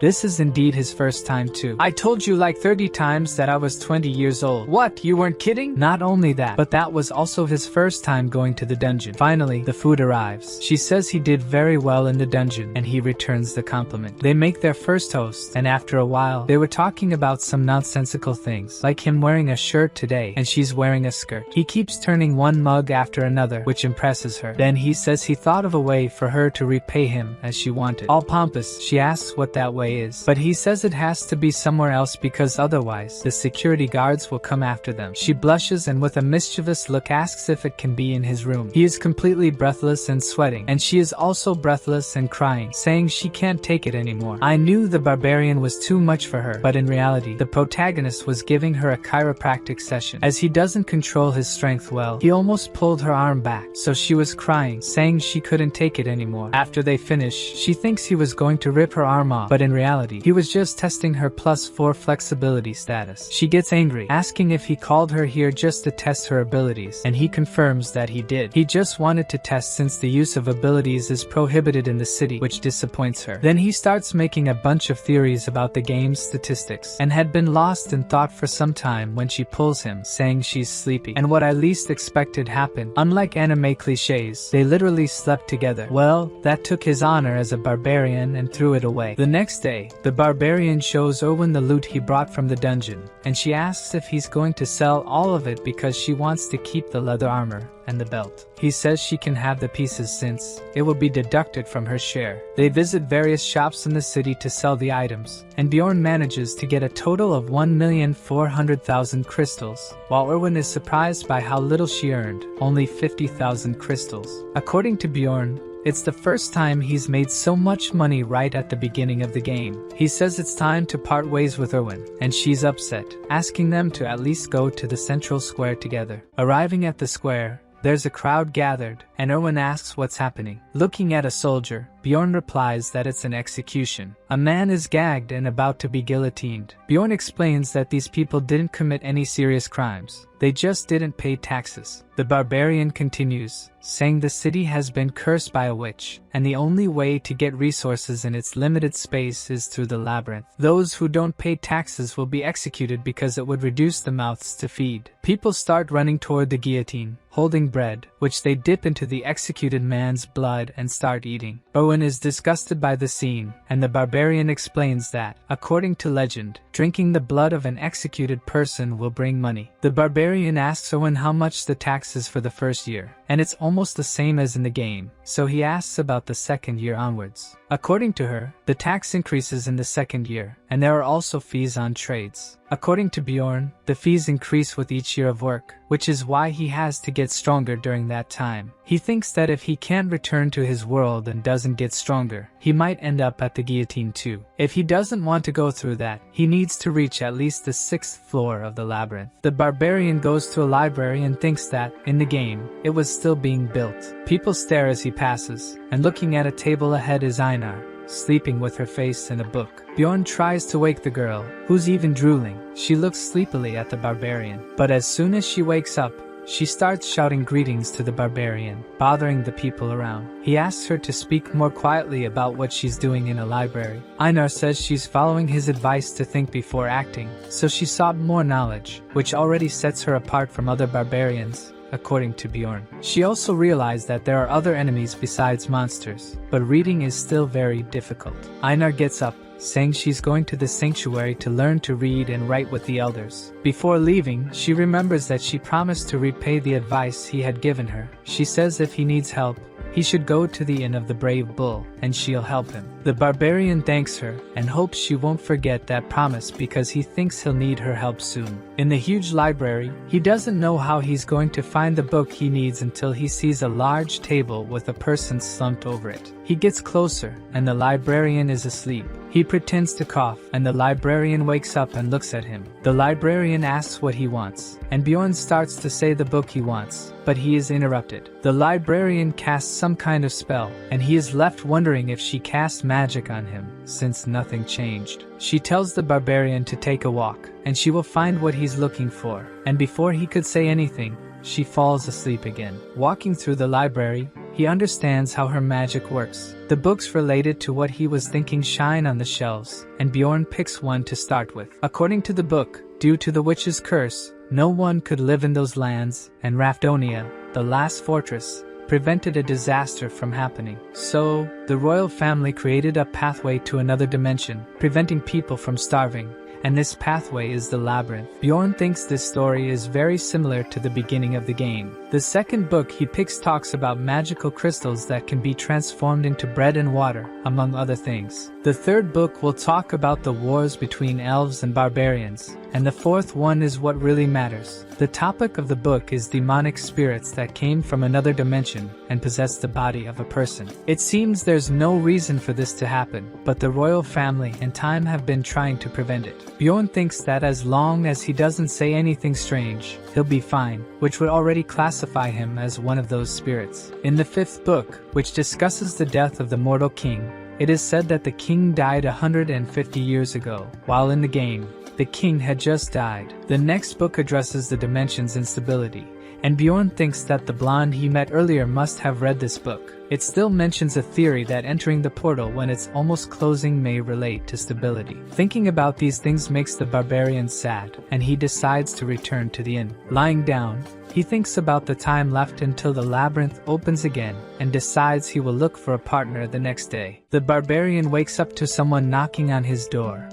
This is indeed his first time too. I told you like 30 times that I was 20 years old. What, you weren't kidding? Not only that, but that was also his first time going to the dungeon. Finally, the food arrives. She says he did very well in the dungeon, and he returns the compliment. They make their first toast, and after a while, they were talking about some nonsensical things, like him wearing a shirt today, and she's wearing a skirt. He keeps turning one mug after another, which impresses her. Then he says he thought of a way for her to repay him as she wanted. All pompous, she asks what that way is, but he says it has to be somewhere else because otherwise, the security guards will come after them. She blushes and with a mischievous look asks if it can be in his room. He is completely breathless and sweating, and she is also breathless and crying, saying she can't take it anymore. I knew the barbarian was too much for her, but in reality, the protagonist was giving her a chiropractic session. As he doesn't control his strength well, he almost pulled her arm back, so she was crying, saying she couldn't take it anymore. After they finish, she thinks he was going to rip her arm off, but in reality, he was just testing her +4 flexibility status. She gets angry, asking if he called her here just to test her abilities, and he confirms that he did. He just wanted to test since the use of abilities is prohibited in the city, which disappoints her. Then he starts making a bunch of theories about the game's statistics, and had been lost in thought for some time when she pulls him, saying she's sleepy. And what I least expected happened. Unlike anime cliches, they literally slept together. Well, that took his honor as a barbarian and threw it away. The next day, the barbarian shows Erwin the loot he brought from the dungeon, and she asks if he's going to sell all of it because she wants to keep the leather armor and the belt. He says she can have the pieces since it will be deducted from her share. They visit various shops in the city to sell the items, and Bjorn manages to get a total of 1,400,000 crystals, while Erwin is surprised by how little she earned, only 50,000 crystals. According to Bjorn, It's the first time he's made so much money right at the beginning of the game. He says it's time to part ways with Erwin, and she's upset, asking them to at least go to the central square together. Arriving at the square, there's a crowd gathered, and Erwin asks what's happening. Looking at a soldier, Bjorn replies that it's an execution. A man is gagged and about to be guillotined. Bjorn explains that these people didn't commit any serious crimes. They just didn't pay taxes. The barbarian continues, saying the city has been cursed by a witch, and the only way to get resources in its limited space is through the labyrinth. Those who don't pay taxes will be executed because it would reduce the mouths to feed. People start running toward the guillotine, holding bread, which they dip into the executed man's blood and start eating. Owen is disgusted by the scene, and the barbarian explains that, according to legend, drinking the blood of an executed person will bring money. The barbarian asks Owen how much the tax is for the first year, and it's almost the same as in the game, so he asks about the second year onwards. According to her, the tax increases in the second year, and there are also fees on trades. According to Bjorn, the fees increase with each year of work, which is why he has to get stronger during that time. He thinks that if he can't return to his world and doesn't get stronger, he might end up at the guillotine too. If he doesn't want to go through that, he needs to reach at least the 6th floor of the labyrinth. The barbarian goes to a library and thinks that, in the game, it was still being built. People stare as he passes, and looking at a table ahead is Einar, sleeping with her face in a book. Bjorn tries to wake the girl, who's even drooling. She looks sleepily at the barbarian, but as soon as she wakes up, she starts shouting greetings to the barbarian, bothering the people around. He asks her to speak more quietly about what she's doing in a library. Einar says she's following his advice to think before acting, so she sought more knowledge, which already sets her apart from other barbarians. According to Bjorn, she also realized that there are other enemies besides monsters, but reading is still very difficult. Einar gets up, saying she's going to the sanctuary to learn to read and write with the elders. Before leaving, she remembers that she promised to repay the advice he had given her. She says if he needs help, he should go to the Inn of the Brave Bull, and she'll help him. The barbarian thanks her, and hopes she won't forget that promise because he thinks he'll need her help soon. In the huge library, he doesn't know how he's going to find the book he needs until he sees a large table with a person slumped over it. He gets closer, and the librarian is asleep. He pretends to cough, and the librarian wakes up and looks at him. The librarian asks what he wants, and Bjorn starts to say the book he wants, but he is interrupted. The librarian casts some kind of spell, and he is left wondering if she cast magic on him, since nothing changed. She tells the barbarian to take a walk, and she will find what he's looking for, and before he could say anything, she falls asleep again. Walking through the library, he understands how her magic works. The books related to what he was thinking shine on the shelves, and Bjorn picks one to start with. According to the book, due to the witch's curse, no one could live in those lands, and Rafdonia, the last fortress, prevented a disaster from happening. So, the royal family created a pathway to another dimension, preventing people from starving. And this pathway is the labyrinth. Bjorn thinks this story is very similar to the beginning of the game. The second book he picks talks about magical crystals that can be transformed into bread and water, among other things. The third book will talk about the wars between elves and barbarians, and the fourth one is what really matters. The topic of the book is demonic spirits that came from another dimension and possess the body of a person. It seems there's no reason for this to happen, but the royal family and time have been trying to prevent it. Bjorn thinks that as long as he doesn't say anything strange, he'll be fine, which would already classify him as one of those spirits. In the fifth book, which discusses the death of the mortal king, it is said that the king died 150 years ago, while in the game, the king had just died. The next book addresses the dimension's instability, and Bjorn thinks that the blonde he met earlier must have read this book. It still mentions a theory that entering the portal when it's almost closing may relate to stability. Thinking about these things makes the barbarian sad, and he decides to return to the inn. Lying down, he thinks about the time left until the labyrinth opens again, and decides he will look for a partner the next day. The barbarian wakes up to someone knocking on his door,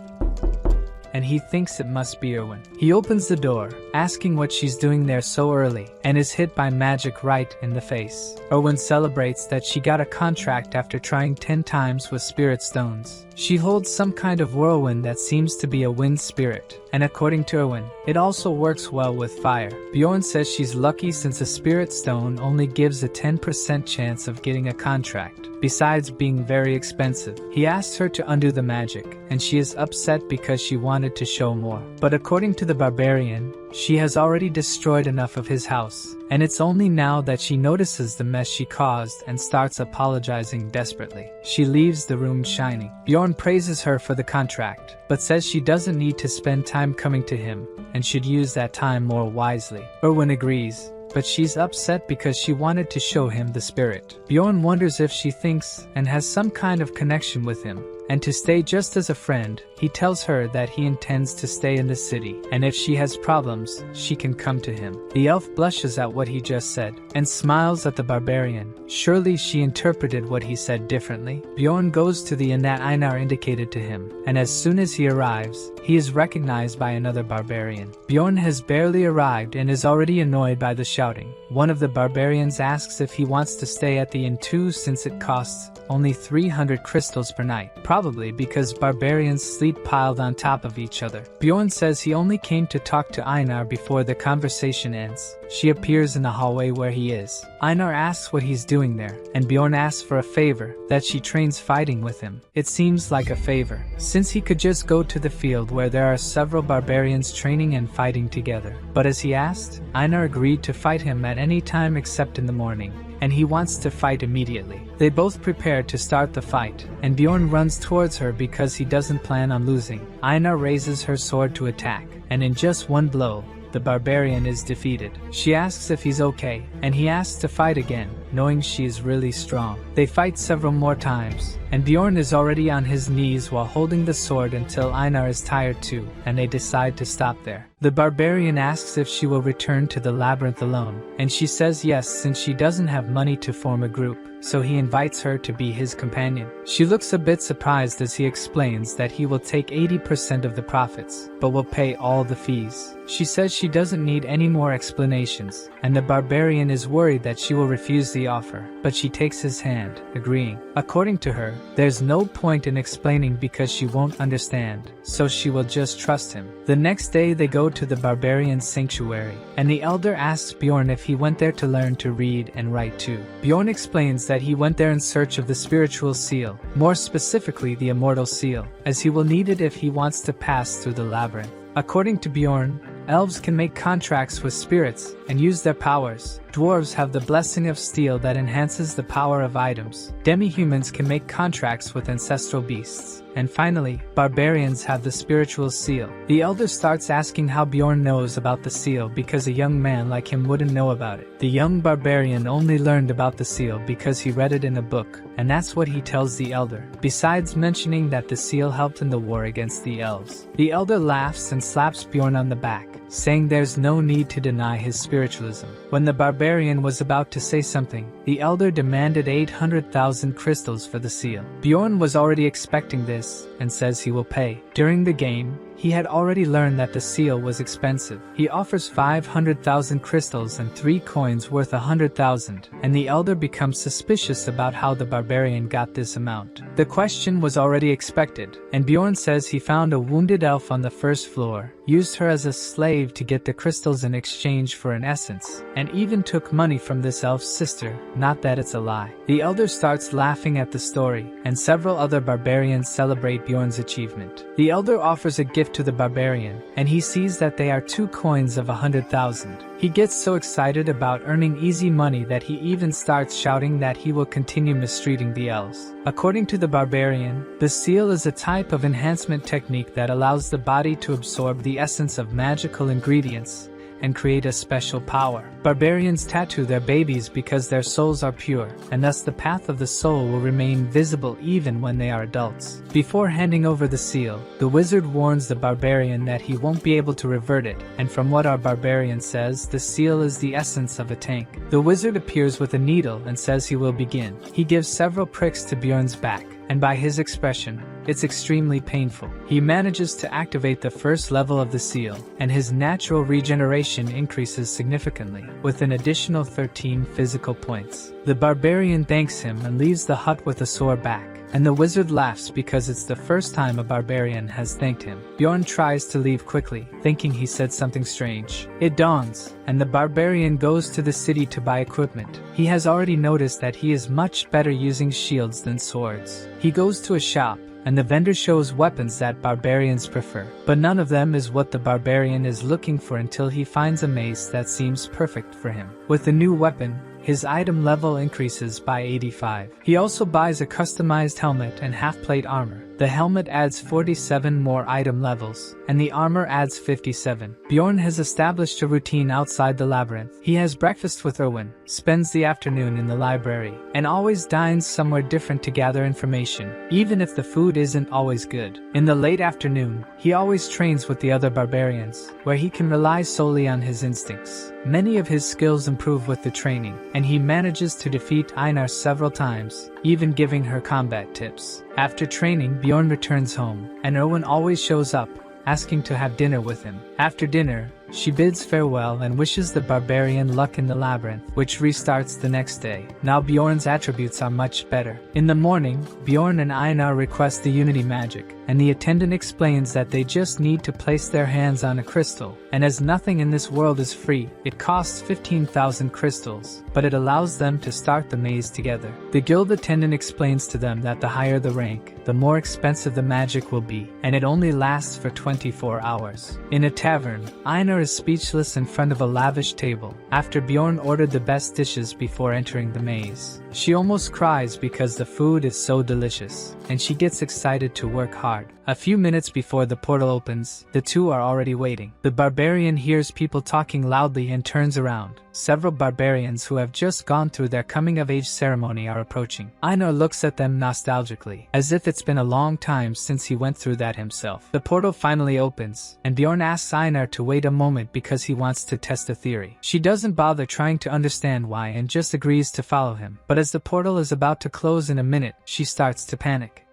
and he thinks it must be Erwin. He opens the door, asking what she's doing there so early, and is hit by magic right in the face. Erwin celebrates that she got a contract after trying 10 times with spirit stones. She holds some kind of whirlwind that seems to be a wind spirit, and according to Erwin, it also works well with fire. Bjorn says she's lucky since a spirit stone only gives a 10% chance of getting a contract, besides being very expensive. He asks her to undo the magic, and she is upset because she wanted to show more. But according to the barbarian, she has already destroyed enough of his house, and it's only now that she notices the mess she caused and starts apologizing desperately. She leaves the room shining. Bjorn praises her for the contract, but says she doesn't need to spend time coming to him, and should use that time more wisely. Erwin agrees, but she's upset because she wanted to show him the spirit. Bjorn wonders if she thinks and has some kind of connection with him, and to stay just as a friend, he tells her that he intends to stay in the city, and if she has problems, she can come to him. The elf blushes at what he just said, and smiles at the barbarian. Surely she interpreted what he said differently. Bjorn goes to the inn that Einar indicated to him, and as soon as he arrives, he is recognized by another barbarian. Bjorn has barely arrived and is already annoyed by the shouting. One of the barbarians asks if he wants to stay at the inn too, since it costs only 300 crystals per night, probably because barbarians sleep piled on top of each other. Bjorn says he only came to talk to Einar before the conversation ends. She appears in the hallway where he is. Einar asks what he's doing there, and Bjorn asks for a favor, that she trains fighting with him. It seems like a favor, since he could just go to the field where there are several barbarians training and fighting together. But as he asked, Einar agreed to fight him at any time except in the morning, and he wants to fight immediately. They both prepare to start the fight, and Bjorn runs towards her because he doesn't plan on losing. Einar raises her sword to attack, and in just one blow, the barbarian is defeated. She asks if he's okay, and he asks to fight again, knowing she is really strong. They fight several more times, and Bjorn is already on his knees while holding the sword until Einar is tired too, and they decide to stop there. The barbarian asks if she will return to the labyrinth alone, and she says yes since she doesn't have money to form a group, so he invites her to be his companion. She looks a bit surprised as he explains that he will take 80% of the profits, but will pay all the fees. She says she doesn't need any more explanations, and the barbarian is worried that she will refuse the offer, but she takes his hand, agreeing. According to her, there's no point in explaining because she won't understand, so she will just trust him. The next day they go to the barbarian's sanctuary, and the elder asks Bjorn if he went there to learn to read and write too. Bjorn explains that he went there in search of the spiritual seal, more specifically the immortal seal, as he will need it if he wants to pass through the labyrinth. According to Bjorn, elves can make contracts with spirits and use their powers. Dwarves have the blessing of steel that enhances the power of items. Demi-humans can make contracts with ancestral beasts. And finally, barbarians have the spiritual seal. The elder starts asking how Bjorn knows about the seal because a young man like him wouldn't know about it. The young barbarian only learned about the seal because he read it in a book, and that's what he tells the elder, besides mentioning that the seal helped in the war against the elves. The elder laughs and slaps Bjorn on the back, saying there's no need to deny his spiritualism. When the barbarian was about to say something, the elder demanded 800,000 crystals for the seal. Bjorn was already expecting this, and says he will pay. During the game, he had already learned that the seal was expensive. He offers 500,000 crystals and 3 coins worth 100,000, and the elder becomes suspicious about how the barbarian got this amount. The question was already expected, and Bjorn says he found a wounded elf on the first floor, used her as a slave to get the crystals in exchange for an essence, and even took money from this elf's sister. Not that it's a lie. The elder starts laughing at the story, and several other barbarians celebrate Bjorn's achievement. The elder offers a gift to the barbarian, and he sees that they are 2 coins of 100,000. He gets so excited about earning easy money that he even starts shouting that he will continue mistreating the elves. According to the barbarian, the seal is a type of enhancement technique that allows the body to absorb the essence of magical ingredients and create a special power. Barbarians tattoo their babies because their souls are pure, and thus the path of the soul will remain visible even when they are adults. Before handing over the seal, the wizard warns the barbarian that he won't be able to revert it, and from what our barbarian says, the seal is the essence of a tank. The wizard appears with a needle and says he will begin. He gives several pricks to Bjorn's back, and by his expression, It's extremely painful. He manages to activate the first level of the seal, and his natural regeneration increases significantly, with an additional 13 physical points. The barbarian thanks him and leaves the hut with a sore back, and the wizard laughs because it's the first time a barbarian has thanked him. Bjorn tries to leave quickly, thinking he said something strange. It dawns, and the barbarian goes to the city to buy equipment. He has already noticed that he is much better using shields than swords. He goes to a shop, and the vendor shows weapons that barbarians prefer, but none of them is what the barbarian is looking for until he finds a mace that seems perfect for him. With the new weapon, his item level increases by 85. He also buys a customized helmet and half-plate armor. The helmet adds 47 more item levels, and the armor adds 57. Bjorn has established a routine outside the labyrinth. He has breakfast with Erwin, spends the afternoon in the library, and always dines somewhere different to gather information, even if the food isn't always good. In the late afternoon, he always trains with the other barbarians, where he can rely solely on his instincts. Many of his skills improve with the training, and he manages to defeat Einar several times, even giving her combat tips. After training, Bjorn returns home, and Erwin always shows up, asking to have dinner with him. After dinner, she bids farewell and wishes the barbarian luck in the labyrinth, which restarts the next day. Now Bjorn's attributes are much better. In the morning, Bjorn and Einar request the unity magic, and the attendant explains that they just need to place their hands on a crystal, and as nothing in this world is free, it costs 15,000 crystals, but it allows them to start the maze together. The guild attendant explains to them that the higher the rank, the more expensive the magic will be, and it only lasts for 24 hours. In a tavern, Einar is speechless in front of a lavish table, after Bjorn ordered the best dishes before entering the maze. She almost cries because the food is so delicious, and she gets excited to work hard. A few minutes before the portal opens, the two are already waiting. The barbarian hears people talking loudly and turns around. Several barbarians who have just gone through their coming-of-age ceremony are approaching. Einar looks at them nostalgically, as if it's been a long time since he went through that himself. The portal finally opens, and Bjorn asks Einar to wait a moment because he wants to test a theory. She doesn't bother trying to understand why and just agrees to follow him. But as the portal is about to close in a minute, she starts to panic.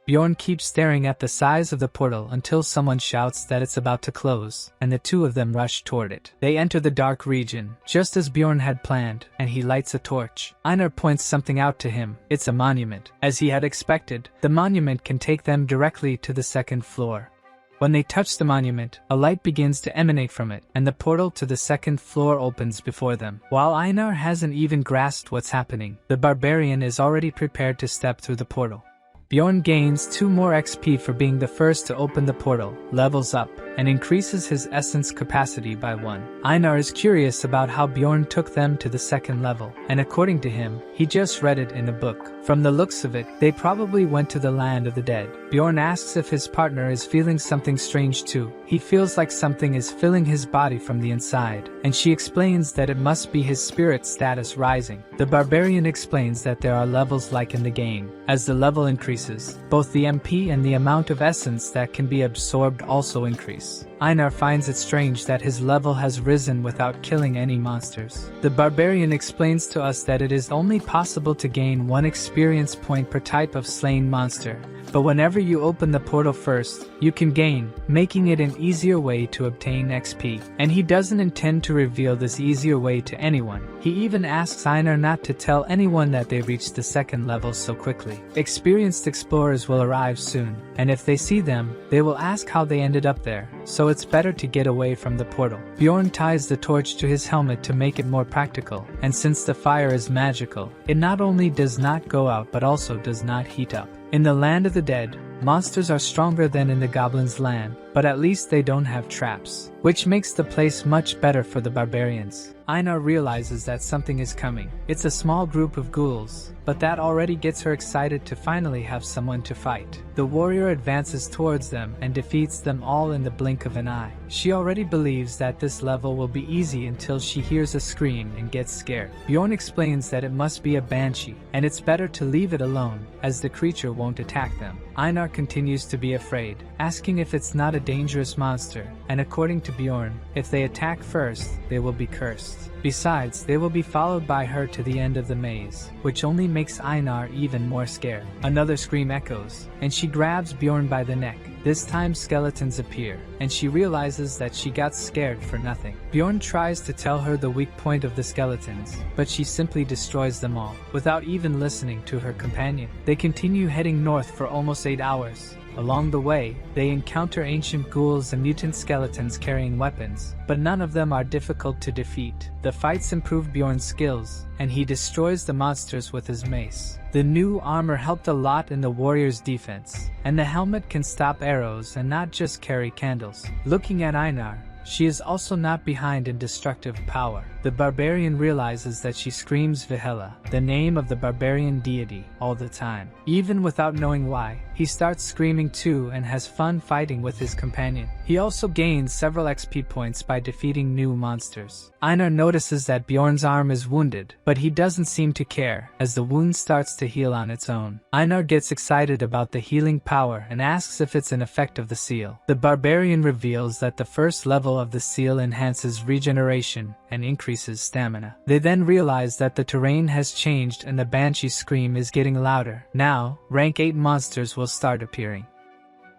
Bjorn keeps staring at the size of the portal until someone shouts that it's about to close, and the two of them rush toward it. They enter the dark region, just as Bjorn had planned, and he lights a torch. Einar points something out to him. It's a monument. As he had expected, the monument can take them directly to the second floor. When they touch the monument, a light begins to emanate from it, and the portal to the second floor opens before them. While Einar hasn't even grasped what's happening, the barbarian is already prepared to step through the portal. Bjorn gains 2 more XP for being the first to open the portal, levels up, and increases his essence capacity by 1. Einar is curious about how Bjorn took them to the second level, and according to him, he just read it in a book. From the looks of it, they probably went to the land of the dead. Bjorn asks if his partner is feeling something strange too. He feels like something is filling his body from the inside, and she explains that it must be his spirit status rising. The barbarian explains that there are levels like in the game. As the level increases, both the MP and the amount of essence that can be absorbed also increase. Einar finds it strange that his level has risen without killing any monsters. The barbarian explains to us that it is only possible to gain 1 experience point per type of slain monster, but whenever you open the portal first, you can gain, making it an easier way to obtain XP. And he doesn't intend to reveal this easier way to anyone. He even asks Einar not to tell anyone that they reached the second level so quickly. Experienced explorers will arrive soon, and if they see them, they will ask how they ended up there, so it's better to get away from the portal. Bjorn ties the torch to his helmet to make it more practical, and since the fire is magical, it not only does not go out but also does not heat up. In the land of the dead, monsters are stronger than in the goblins' land, but at least they don't have traps, which makes the place much better for the barbarians. Einar realizes that something is coming. It's a small group of ghouls, but that already gets her excited to finally have someone to fight. The warrior advances towards them and defeats them all in the blink of an eye. She already believes that this level will be easy until she hears a scream and gets scared. Bjorn explains that it must be a banshee, and it's better to leave it alone, as the creature won't attack them. Einar continues to be afraid, asking if it's not a dangerous monster, and according to Bjorn, if they attack first, they will be cursed. Besides, they will be followed by her to the end of the maze, which only makes Einar even more scared. Another scream echoes, and she grabs Bjorn by the neck. This time skeletons appear, and she realizes that she got scared for nothing. Bjorn tries to tell her the weak point of the skeletons, but she simply destroys them all, without even listening to her companion. They continue heading north for almost 8 hours. Along the way, they encounter ancient ghouls and mutant skeletons carrying weapons, but none of them are difficult to defeat. The fights improve Bjorn's skills, and he destroys the monsters with his mace. The new armor helped a lot in the warrior's defense, and the helmet can stop arrows and not just carry candles. Looking at Einar, she is also not behind in destructive power. The barbarian realizes that she screams Vihela, the name of the barbarian deity, all the time. Even without knowing why, he starts screaming too and has fun fighting with his companion. He also gains several XP points by defeating new monsters. Einar notices that Bjorn's arm is wounded, but he doesn't seem to care, as the wound starts to heal on its own. Einar gets excited about the healing power and asks if it's an effect of the seal. The barbarian reveals that the first level of the seal enhances regeneration and increases stamina. They then realize that the terrain has changed and the banshee's scream is getting louder. Now, rank 8 monsters will start appearing.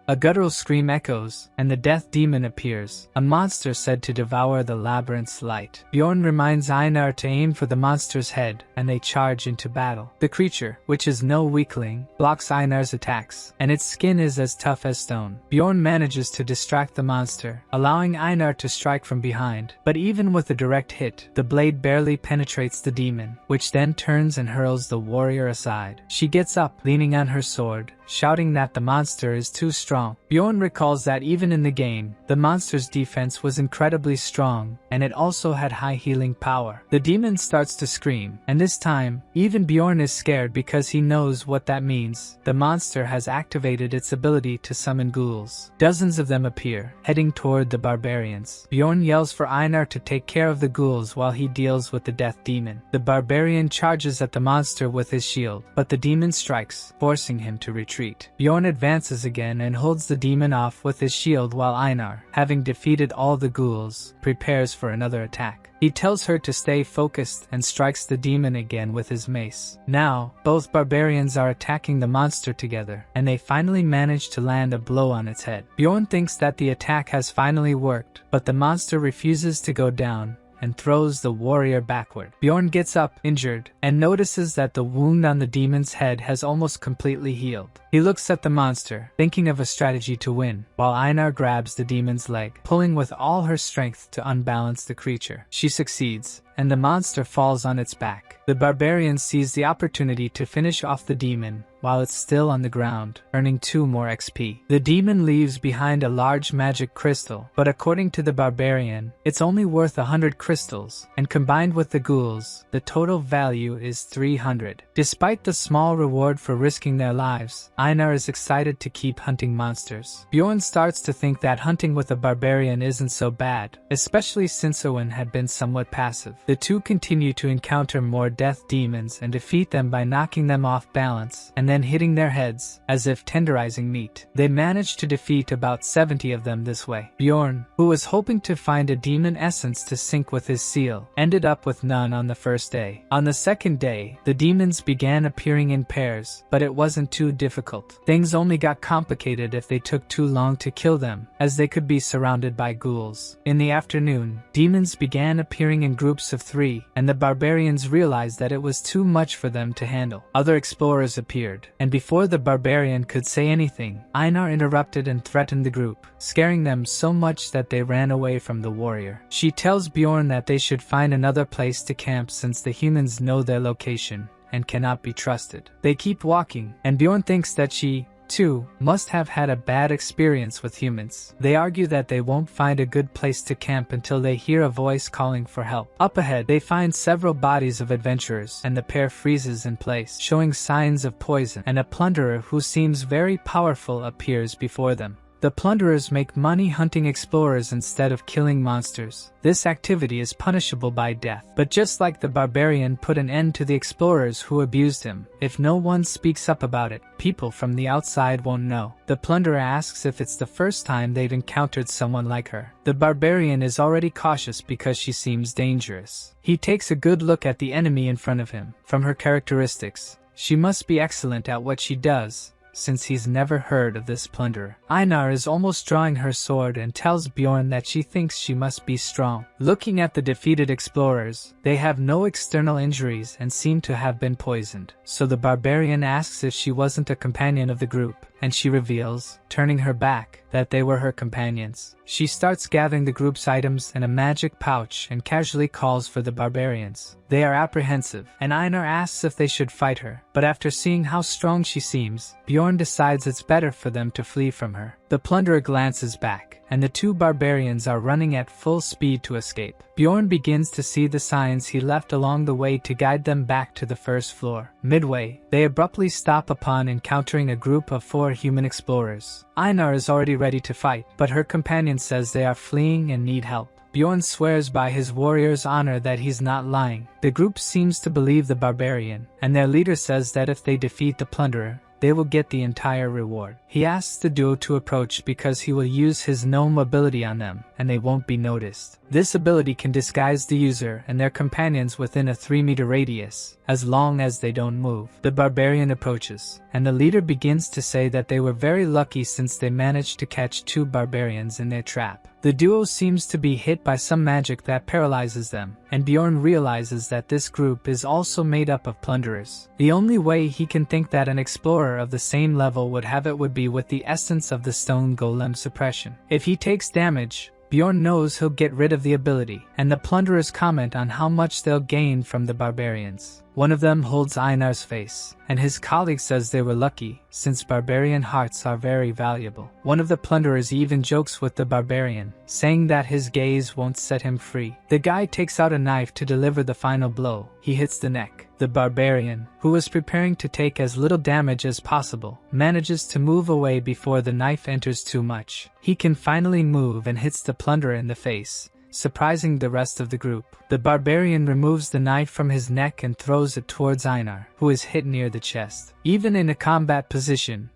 A guttural scream echoes, and the death demon appears, a monster said to devour the labyrinth's light. Bjorn reminds Einar to aim for the monster's head, and they charge into battle. The creature, which is no weakling, blocks Einar's attacks, and its skin is as tough as stone. Bjorn manages to distract the monster, allowing Einar to strike from behind, but even with a direct hit, the blade barely penetrates the demon, which then turns and hurls the warrior aside. She gets up, leaning on her sword, shouting that the monster is too strong. Bjorn recalls that even in the game, the monster's defense was incredibly strong, and it also had high healing power. The demon starts to scream, and this time, even Bjorn is scared because he knows what that means. The monster has activated its ability to summon ghouls. Dozens of them appear, heading toward the barbarians. Bjorn yells for Einar to take care of the ghouls while he deals with the death demon. The barbarian charges at the monster with his shield, but the demon strikes, forcing him to retreat. Bjorn advances again and holds the demon off with his shield while Einar, having defeated all the ghouls, prepares for another attack. He tells her to stay focused and strikes the demon again with his mace. Now, both barbarians are attacking the monster together, and they finally manage to land a blow on its head. Bjorn thinks that the attack has finally worked, but the monster refuses to go down and throws the warrior backward. Bjorn gets up, injured, and notices that the wound on the demon's head has almost completely healed. He looks at the monster, thinking of a strategy to win, while Einar grabs the demon's leg, pulling with all her strength to unbalance the creature. She succeeds, and the monster falls on its back. The barbarian sees the opportunity to finish off the demon while it's still on the ground, earning 2 more XP. The demon leaves behind a large magic crystal, but according to the barbarian, it's only worth 100 crystals, and combined with the ghouls, the total value is 300. Despite the small reward for risking their lives, Einar is excited to keep hunting monsters. Bjorn starts to think that hunting with a barbarian isn't so bad, especially since Owen had been somewhat passive. The two continue to encounter more death demons and defeat them by knocking them off balance and then hitting their heads, as if tenderizing meat. They manage to defeat about 70 of them this way. Bjorn, who was hoping to find a demon essence to sync with his seal, ended up with none on the first day. On the second day, the demons began appearing in pairs, but it wasn't too difficult. Things only got complicated if they took too long to kill them, as they could be surrounded by ghouls. In the afternoon, demons began appearing in groups of 3, and the barbarians realized that it was too much for them to handle. Other explorers appeared, and before the barbarian could say anything, Einar interrupted and threatened the group, scaring them so much that they ran away from the warrior. She tells Bjorn that they should find another place to camp since the humans know their location and cannot be trusted. They keep walking, and Bjorn thinks that she, too, must have had a bad experience with humans. They argue that they won't find a good place to camp until they hear a voice calling for help. Up ahead, they find several bodies of adventurers, and the pair freezes in place, showing signs of poison, and a plunderer who seems very powerful appears before them. The plunderers make money hunting explorers instead of killing monsters. This activity is punishable by death. But just like the barbarian put an end to the explorers who abused him, if no one speaks up about it, people from the outside won't know. The plunderer asks if it's the first time they've encountered someone like her. The barbarian is already cautious because she seems dangerous. He takes a good look at the enemy in front of him. From her characteristics, she must be excellent at what she does, since he's never heard of this plunderer. Einar is almost drawing her sword and tells Bjorn that she thinks she must be strong. Looking at the defeated explorers, they have no external injuries and seem to have been poisoned. So the barbarian asks if she wasn't a companion of the group, and she reveals, turning her back, that they were her companions. She starts gathering the group's items in a magic pouch and casually calls for the barbarians. They are apprehensive, and Einar asks if they should fight her, but after seeing how strong she seems, Bjorn decides it's better for them to flee from her. The plunderer glances back, and the two barbarians are running at full speed to escape. Bjorn begins to see the signs he left along the way to guide them back to the first floor. Midway, they abruptly stop upon encountering a group of 4 human explorers. Einar is already ready to fight, but her companion says they are fleeing and need help. Bjorn swears by his warrior's honor that he's not lying. The group seems to believe the barbarian, and their leader says that if they defeat the plunderer, they will get the entire reward. He asks the duo to approach because he will use his gnome ability on them, and they won't be noticed. This ability can disguise the user and their companions within a 3-meter radius, as long as they don't move. The barbarian approaches, and the leader begins to say that they were very lucky since they managed to catch 2 barbarians in their trap. The duo seems to be hit by some magic that paralyzes them, and Bjorn realizes that this group is also made up of plunderers. The only way he can think that an explorer of the same level would have it would be with the essence of the stone golem suppression. If he takes damage, Bjorn knows he'll get rid of the ability, and the plunderers comment on how much they'll gain from the barbarians. One of them holds Einar's face, and his colleague says they were lucky, since barbarian hearts are very valuable. One of the plunderers even jokes with the barbarian, saying that his gaze won't set him free. The guy takes out a knife to deliver the final blow. He hits the neck. The barbarian, who was preparing to take as little damage as possible, manages to move away before the knife enters too much. He can finally move and hits the plunderer in the face, surprising the rest of the group. The barbarian removes the knife from his neck and throws it towards Einar, who is hit near the chest. Even in a combat position,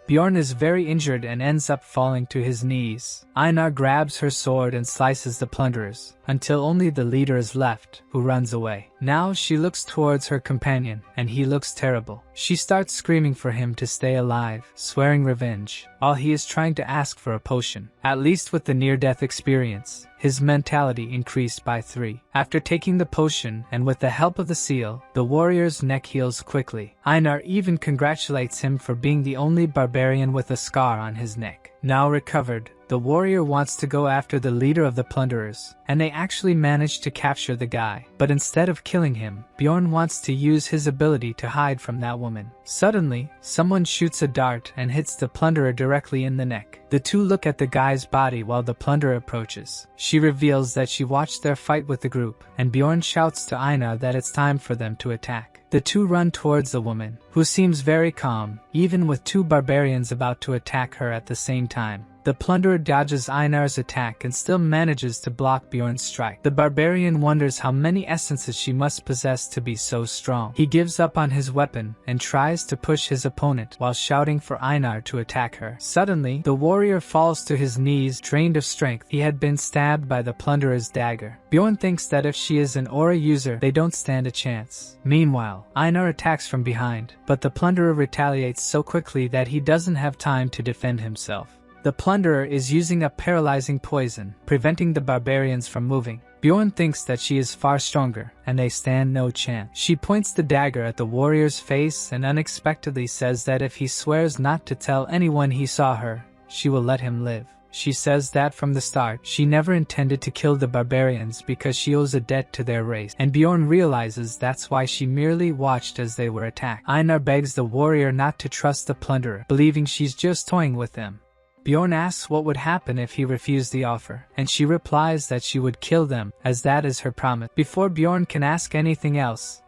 Bjorn is very injured and ends up falling to his knees. Einar grabs her sword and slices the plunderers, until only the leader is left, who runs away. Now she looks towards her companion, and he looks terrible. She starts screaming for him to stay alive, swearing revenge, while he is trying to ask for a potion. At least with the near-death experience, his mentality increased by 3. After taking the potion, and with the help of the seal, the warrior's neck heals quickly. Einar even congratulates him for being the only barbarian with a scar on his neck. Now recovered, the warrior wants to go after the leader of the plunderers, and they actually manage to capture the guy. But instead of killing him, Bjorn wants to use his ability to hide from that woman. Suddenly, someone shoots a dart and hits the plunderer directly in the neck. The two look at the guy's body while the plunderer approaches. She reveals that she watched their fight with the group, and Bjorn shouts to Einar that it's time for them to attack. The two run towards the woman, who seems very calm, even with 2 barbarians about to attack her at the same time. The plunderer dodges Einar's attack and still manages to block Bjorn's strike. The barbarian wonders how many essences she must possess to be so strong. He gives up on his weapon and tries to push his opponent while shouting for Einar to attack her. Suddenly, the warrior falls to his knees, drained of strength. He had been stabbed by the plunderer's dagger. Bjorn thinks that if she is an aura user, they don't stand a chance. Meanwhile, Einar attacks from behind, but the plunderer retaliates so quickly that he doesn't have time to defend himself. The plunderer is using a paralyzing poison, preventing the barbarians from moving. Bjorn thinks that she is far stronger, and they stand no chance. She points the dagger at the warrior's face and unexpectedly says that if he swears not to tell anyone he saw her, she will let him live. She says that from the start, she never intended to kill the barbarians because she owes a debt to their race, and Bjorn realizes that's why she merely watched as they were attacked. Einar begs the warrior not to trust the plunderer, believing she's just toying with him. Bjorn asks what would happen if he refused the offer, and she replies that she would kill them, as that is her promise. Before Bjorn can ask anything else,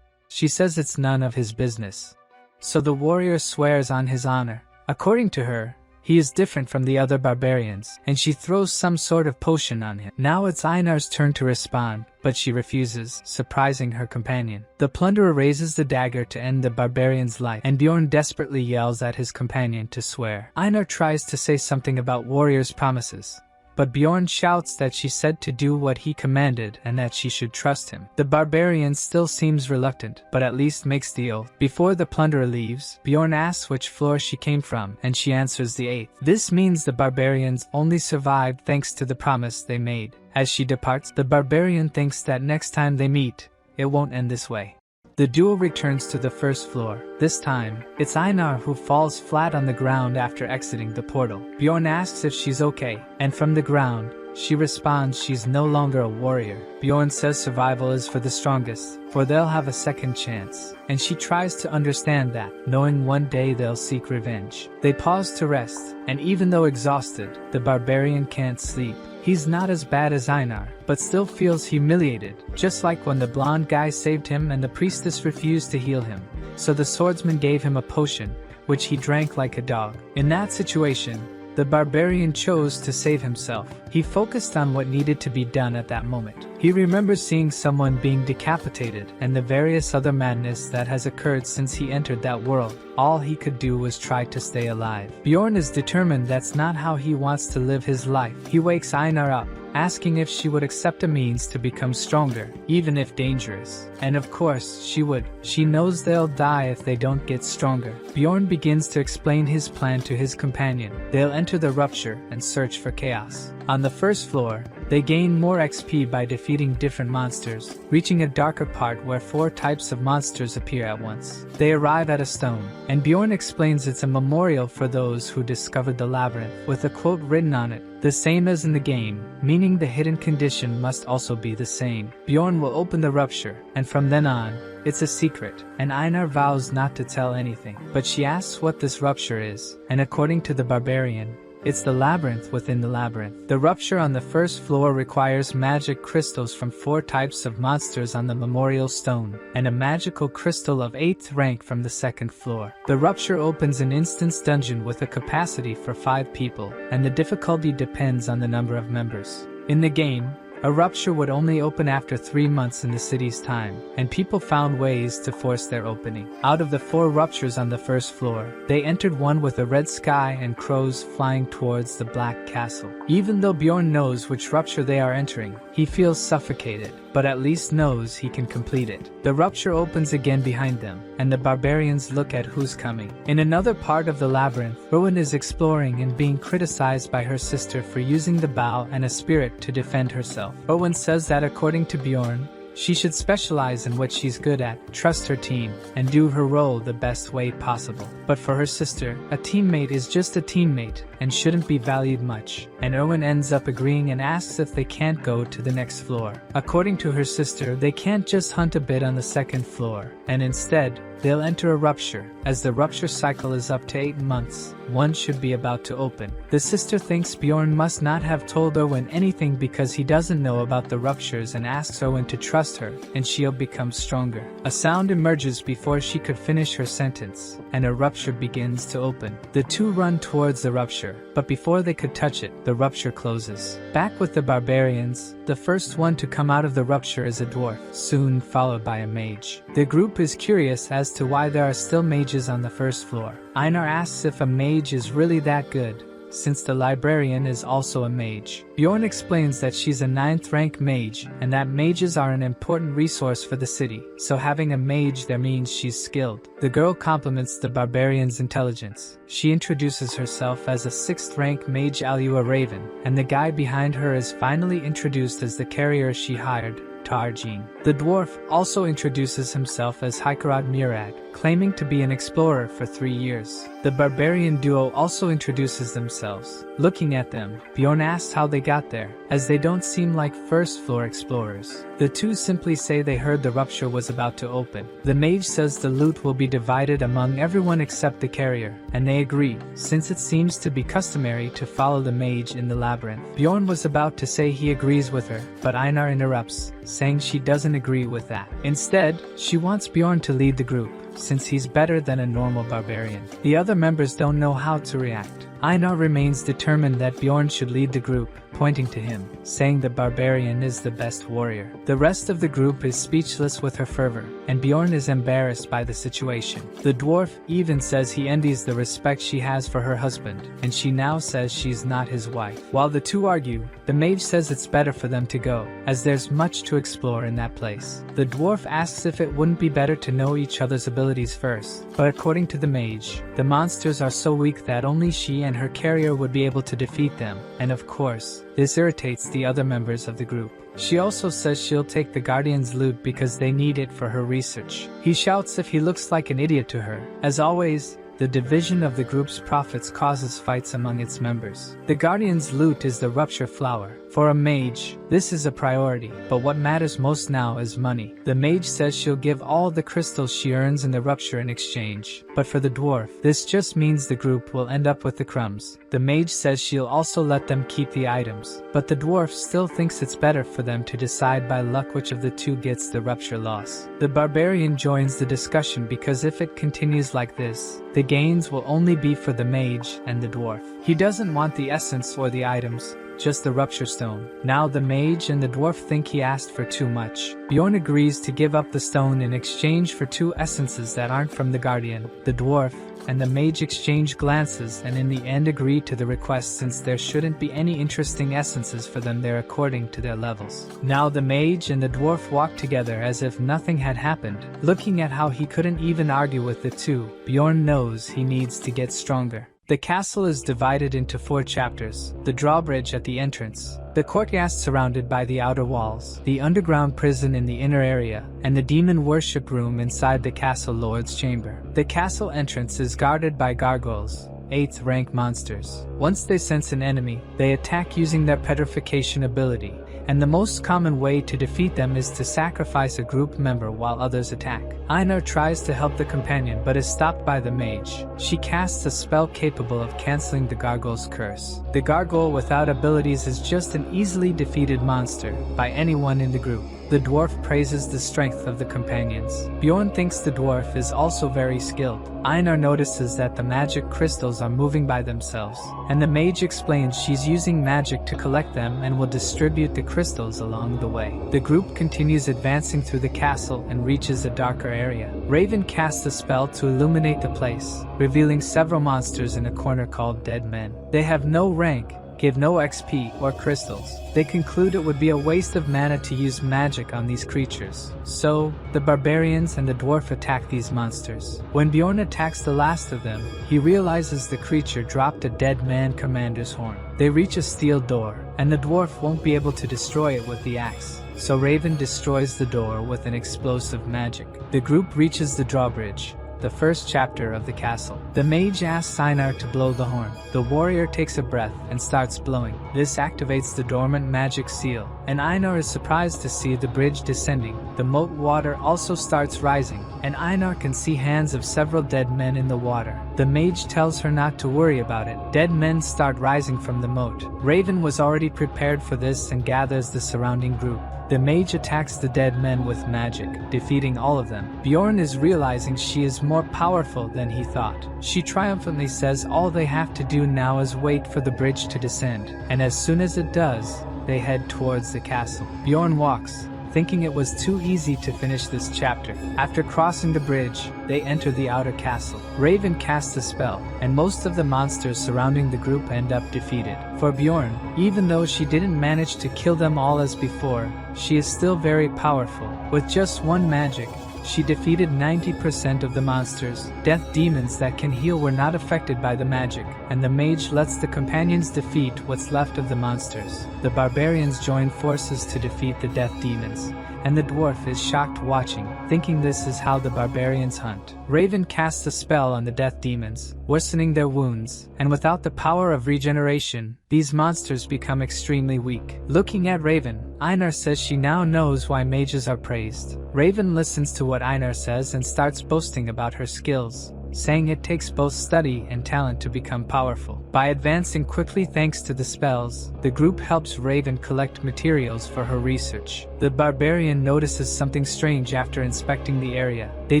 she says it's none of his business. So the warrior swears on his honor. According to her, he is different from the other barbarians, and she throws some sort of potion on him. Now it's Einar's turn to respond, but she refuses, surprising her companion. The plunderer raises the dagger to end the barbarian's life, and Bjorn desperately yells at his companion to swear. Einar tries to say something about warrior's promises, but Bjorn shouts that she said to do what he commanded and that she should trust him. The barbarian still seems reluctant, but at least makes the oath. Before the plunderer leaves, Bjorn asks which floor she came from, and she answers the 8th. This means the barbarians only survived thanks to the promise they made. As she departs, the barbarian thinks that next time they meet, it won't end this way. The duo returns to the first floor. This time, it's Einar who falls flat on the ground after exiting the portal. Bjorn asks if she's okay, and from the ground, she responds she's no longer a warrior. Bjorn says survival is for the strongest, for they'll have a second chance, and she tries to understand that, knowing one day they'll seek revenge. They pause to rest, and even though exhausted, the barbarian can't sleep. He's not as bad as Einar, but still feels humiliated, just like when the blonde guy saved him and the priestess refused to heal him. So the swordsman gave him a potion, which he drank like a dog. In that situation, the barbarian chose to save himself. He focused on what needed to be done at that moment. He remembers seeing someone being decapitated and the various other madness that has occurred since he entered that world. All he could do was try to stay alive. Bjorn is determined that's not how he wants to live his life. He wakes Einar up, asking if she would accept a means to become stronger, even if dangerous. And of course, she would. She knows they'll die if they don't get stronger. Bjorn begins to explain his plan to his companion. They'll enter the rupture and search for chaos. On the first floor, they gain more XP by defeating different monsters, reaching a darker part where 4 types of monsters appear at once. They arrive at a stone, and Bjorn explains it's a memorial for those who discovered the labyrinth, with a quote written on it, the same as in the game, meaning the hidden condition must also be the same. Bjorn will open the rupture, and from then on, it's a secret, and Einar vows not to tell anything. But she asks what this rupture is, and according to the barbarian, it's the labyrinth within the labyrinth. The rupture on the first floor requires magic crystals from 4 types of monsters on the memorial stone, and a magical crystal of 8th rank from the second floor. The rupture opens an instance dungeon with a capacity for 5 people, and the difficulty depends on the number of members. In the game, a rupture would only open after 3 months in the city's time, and people found ways to force their opening. Out of the 4 ruptures on the first floor, they entered one with a red sky and crows flying towards the black castle. Even though Bjorn knows which rupture they are entering, he feels suffocated, but at least knows he can complete it. The rupture opens again behind them, and the barbarians look at who's coming. In another part of the labyrinth, Rowan is exploring and being criticized by her sister for using the bow and a spirit to defend herself. Rowan says that according to Bjorn, she should specialize in what she's good at, trust her team, and do her role the best way possible. But for her sister, a teammate is just a teammate and shouldn't be valued much. And Owen ends up agreeing and asks if they can't go to the next floor. According to her sister, they can't just hunt a bit on the second floor, and instead, they'll enter a rupture. As the rupture cycle is up to 8 months, one should be about to open. The sister thinks Bjorn must not have told Owen anything because he doesn't know about the ruptures and asks Owen to trust her, and she'll become stronger. A sound emerges before she could finish her sentence, and a rupture begins to open. The two run towards the rupture, but before they could touch it, the rupture closes. Back with the barbarians, the first one to come out of the rupture is a dwarf, soon followed by a mage. The group is curious as to why there are still mages on the first floor. Einar asks if a mage is really that good, since the librarian is also a mage. Bjorn explains that she's a 9th rank mage, and that mages are an important resource for the city, so having a mage there means she's skilled. The girl compliments the barbarian's intelligence. She introduces herself as a 6th rank mage Alua Raven, and the guy behind her is finally introduced as the carrier she hired, Tarjin. The dwarf also introduces himself as Hikarad Murad, claiming to be an explorer for 3 years. The barbarian duo also introduces themselves. Looking at them, Bjorn asks how they got there, as they don't seem like first floor explorers. The two simply say they heard the rupture was about to open. The mage says the loot will be divided among everyone except the carrier, and they agree, since it seems to be customary to follow the mage in the labyrinth. Bjorn was about to say he agrees with her, but Einar interrupts. saying she doesn't agree with that. Instead, she wants Bjorn to lead the group, since he's better than a normal barbarian. The other members don't know how to react. Einar remains determined that Bjorn should lead the group, pointing to him, saying the barbarian is the best warrior. The rest of the group is speechless with her fervor, and Bjorn is embarrassed by the situation. The dwarf even says he envies the respect she has for her husband, and she now says she's not his wife. While the two argue, the mage says it's better for them to go, as there's much to explore in that place. The dwarf asks if it wouldn't be better to know each other's abilities first, but according to the mage, the monsters are so weak that only she and her carrier would be able to defeat them, and of course, this irritates the other members of the group. She also says she'll take the Guardian's loot because they need it for her research. He shouts if he looks like an idiot to her. As always, the division of the group's profits causes fights among its members. The Guardian's loot is the rupture flower. For a mage, this is a priority, but what matters most now is money. The mage says she'll give all the crystals she earns in the rupture in exchange, but for the dwarf, this just means the group will end up with the crumbs. The mage says she'll also let them keep the items, but the dwarf still thinks it's better for them to decide by luck which of the two gets the rupture loss. The barbarian joins the discussion because if it continues like this, the gains will only be for the mage and the dwarf. He doesn't want the essence or the items, just the rupture stone. Now the mage and the dwarf think he asked for too much. Bjorn agrees to give up the stone in exchange for 2 essences that aren't from the Guardian. The dwarf and the mage exchange glances and in the end agree to the request since there shouldn't be any interesting essences for them there according to their levels. Now the mage and the dwarf walk together as if nothing had happened. Looking at how he couldn't even argue with the two, Bjorn knows he needs to get stronger. The castle is divided into 4 chapters: the drawbridge at the entrance, the courtyard surrounded by the outer walls, the underground prison in the inner area, and the demon worship room inside the castle lord's chamber. The castle entrance is guarded by gargoyles, 8th rank monsters. Once they sense an enemy, they attack using their petrification ability, and the most common way to defeat them is to sacrifice a group member while others attack. Einar tries to help the companion but is stopped by the mage. She casts a spell capable of canceling the gargoyle's curse. The gargoyle without abilities is just an easily defeated monster by anyone in the group. The dwarf praises the strength of the companions. Bjorn thinks the dwarf is also very skilled. Einar notices that the magic crystals are moving by themselves, and the mage explains she's using magic to collect them and will distribute the crystals along the way. The group continues advancing through the castle and reaches a darker area. Raven casts a spell to illuminate the place, revealing several monsters in a corner called Dead Men. They have no rank, give no XP or crystals. They conclude it would be a waste of mana to use magic on these creatures. So, the barbarians and the dwarf attack these monsters. When Bjorn attacks the last of them, he realizes the creature dropped a dead man commander's horn. They reach a steel door, and the dwarf won't be able to destroy it with the axe. So Raven destroys the door with an explosive magic. The group reaches the drawbridge, the first chapter of the castle. The mage asks Einar to blow the horn. The warrior takes a breath and starts blowing. This activates the dormant magic seal, and Einar is surprised to see the bridge descending. The moat water also starts rising, and Einar can see hands of several dead men in the water. The mage tells her not to worry about it. Dead men start rising from the moat. Raven was already prepared for this and gathers the surrounding group. The mage attacks the dead men with magic, defeating all of them. Bjorn is realizing she is more powerful than he thought. She triumphantly says all they have to do now is wait for the bridge to descend, and as soon as it does, they head towards the castle. Bjorn walks, thinking it was too easy to finish this chapter. After crossing the bridge, they enter the outer castle. Raven casts a spell, and most of the monsters surrounding the group end up defeated. For Bjorn, even though she didn't manage to kill them all as before, she is still very powerful. With just one magic, she defeated 90% of the monsters. Death demons that can heal were not affected by the magic, and the mage lets the companions defeat what's left of the monsters. The barbarians join forces to defeat the death demons, and the dwarf is shocked watching, thinking this is how the barbarians hunt. Raven casts a spell on the death demons, worsening their wounds, and without the power of regeneration, these monsters become extremely weak. Looking at Raven, Einar says she now knows why mages are praised. Raven listens to what Einar says and starts boasting about her skills, saying it takes both study and talent to become powerful. By advancing quickly thanks to the spells, the group helps Raven collect materials for her research. The barbarian notices something strange after inspecting the area. They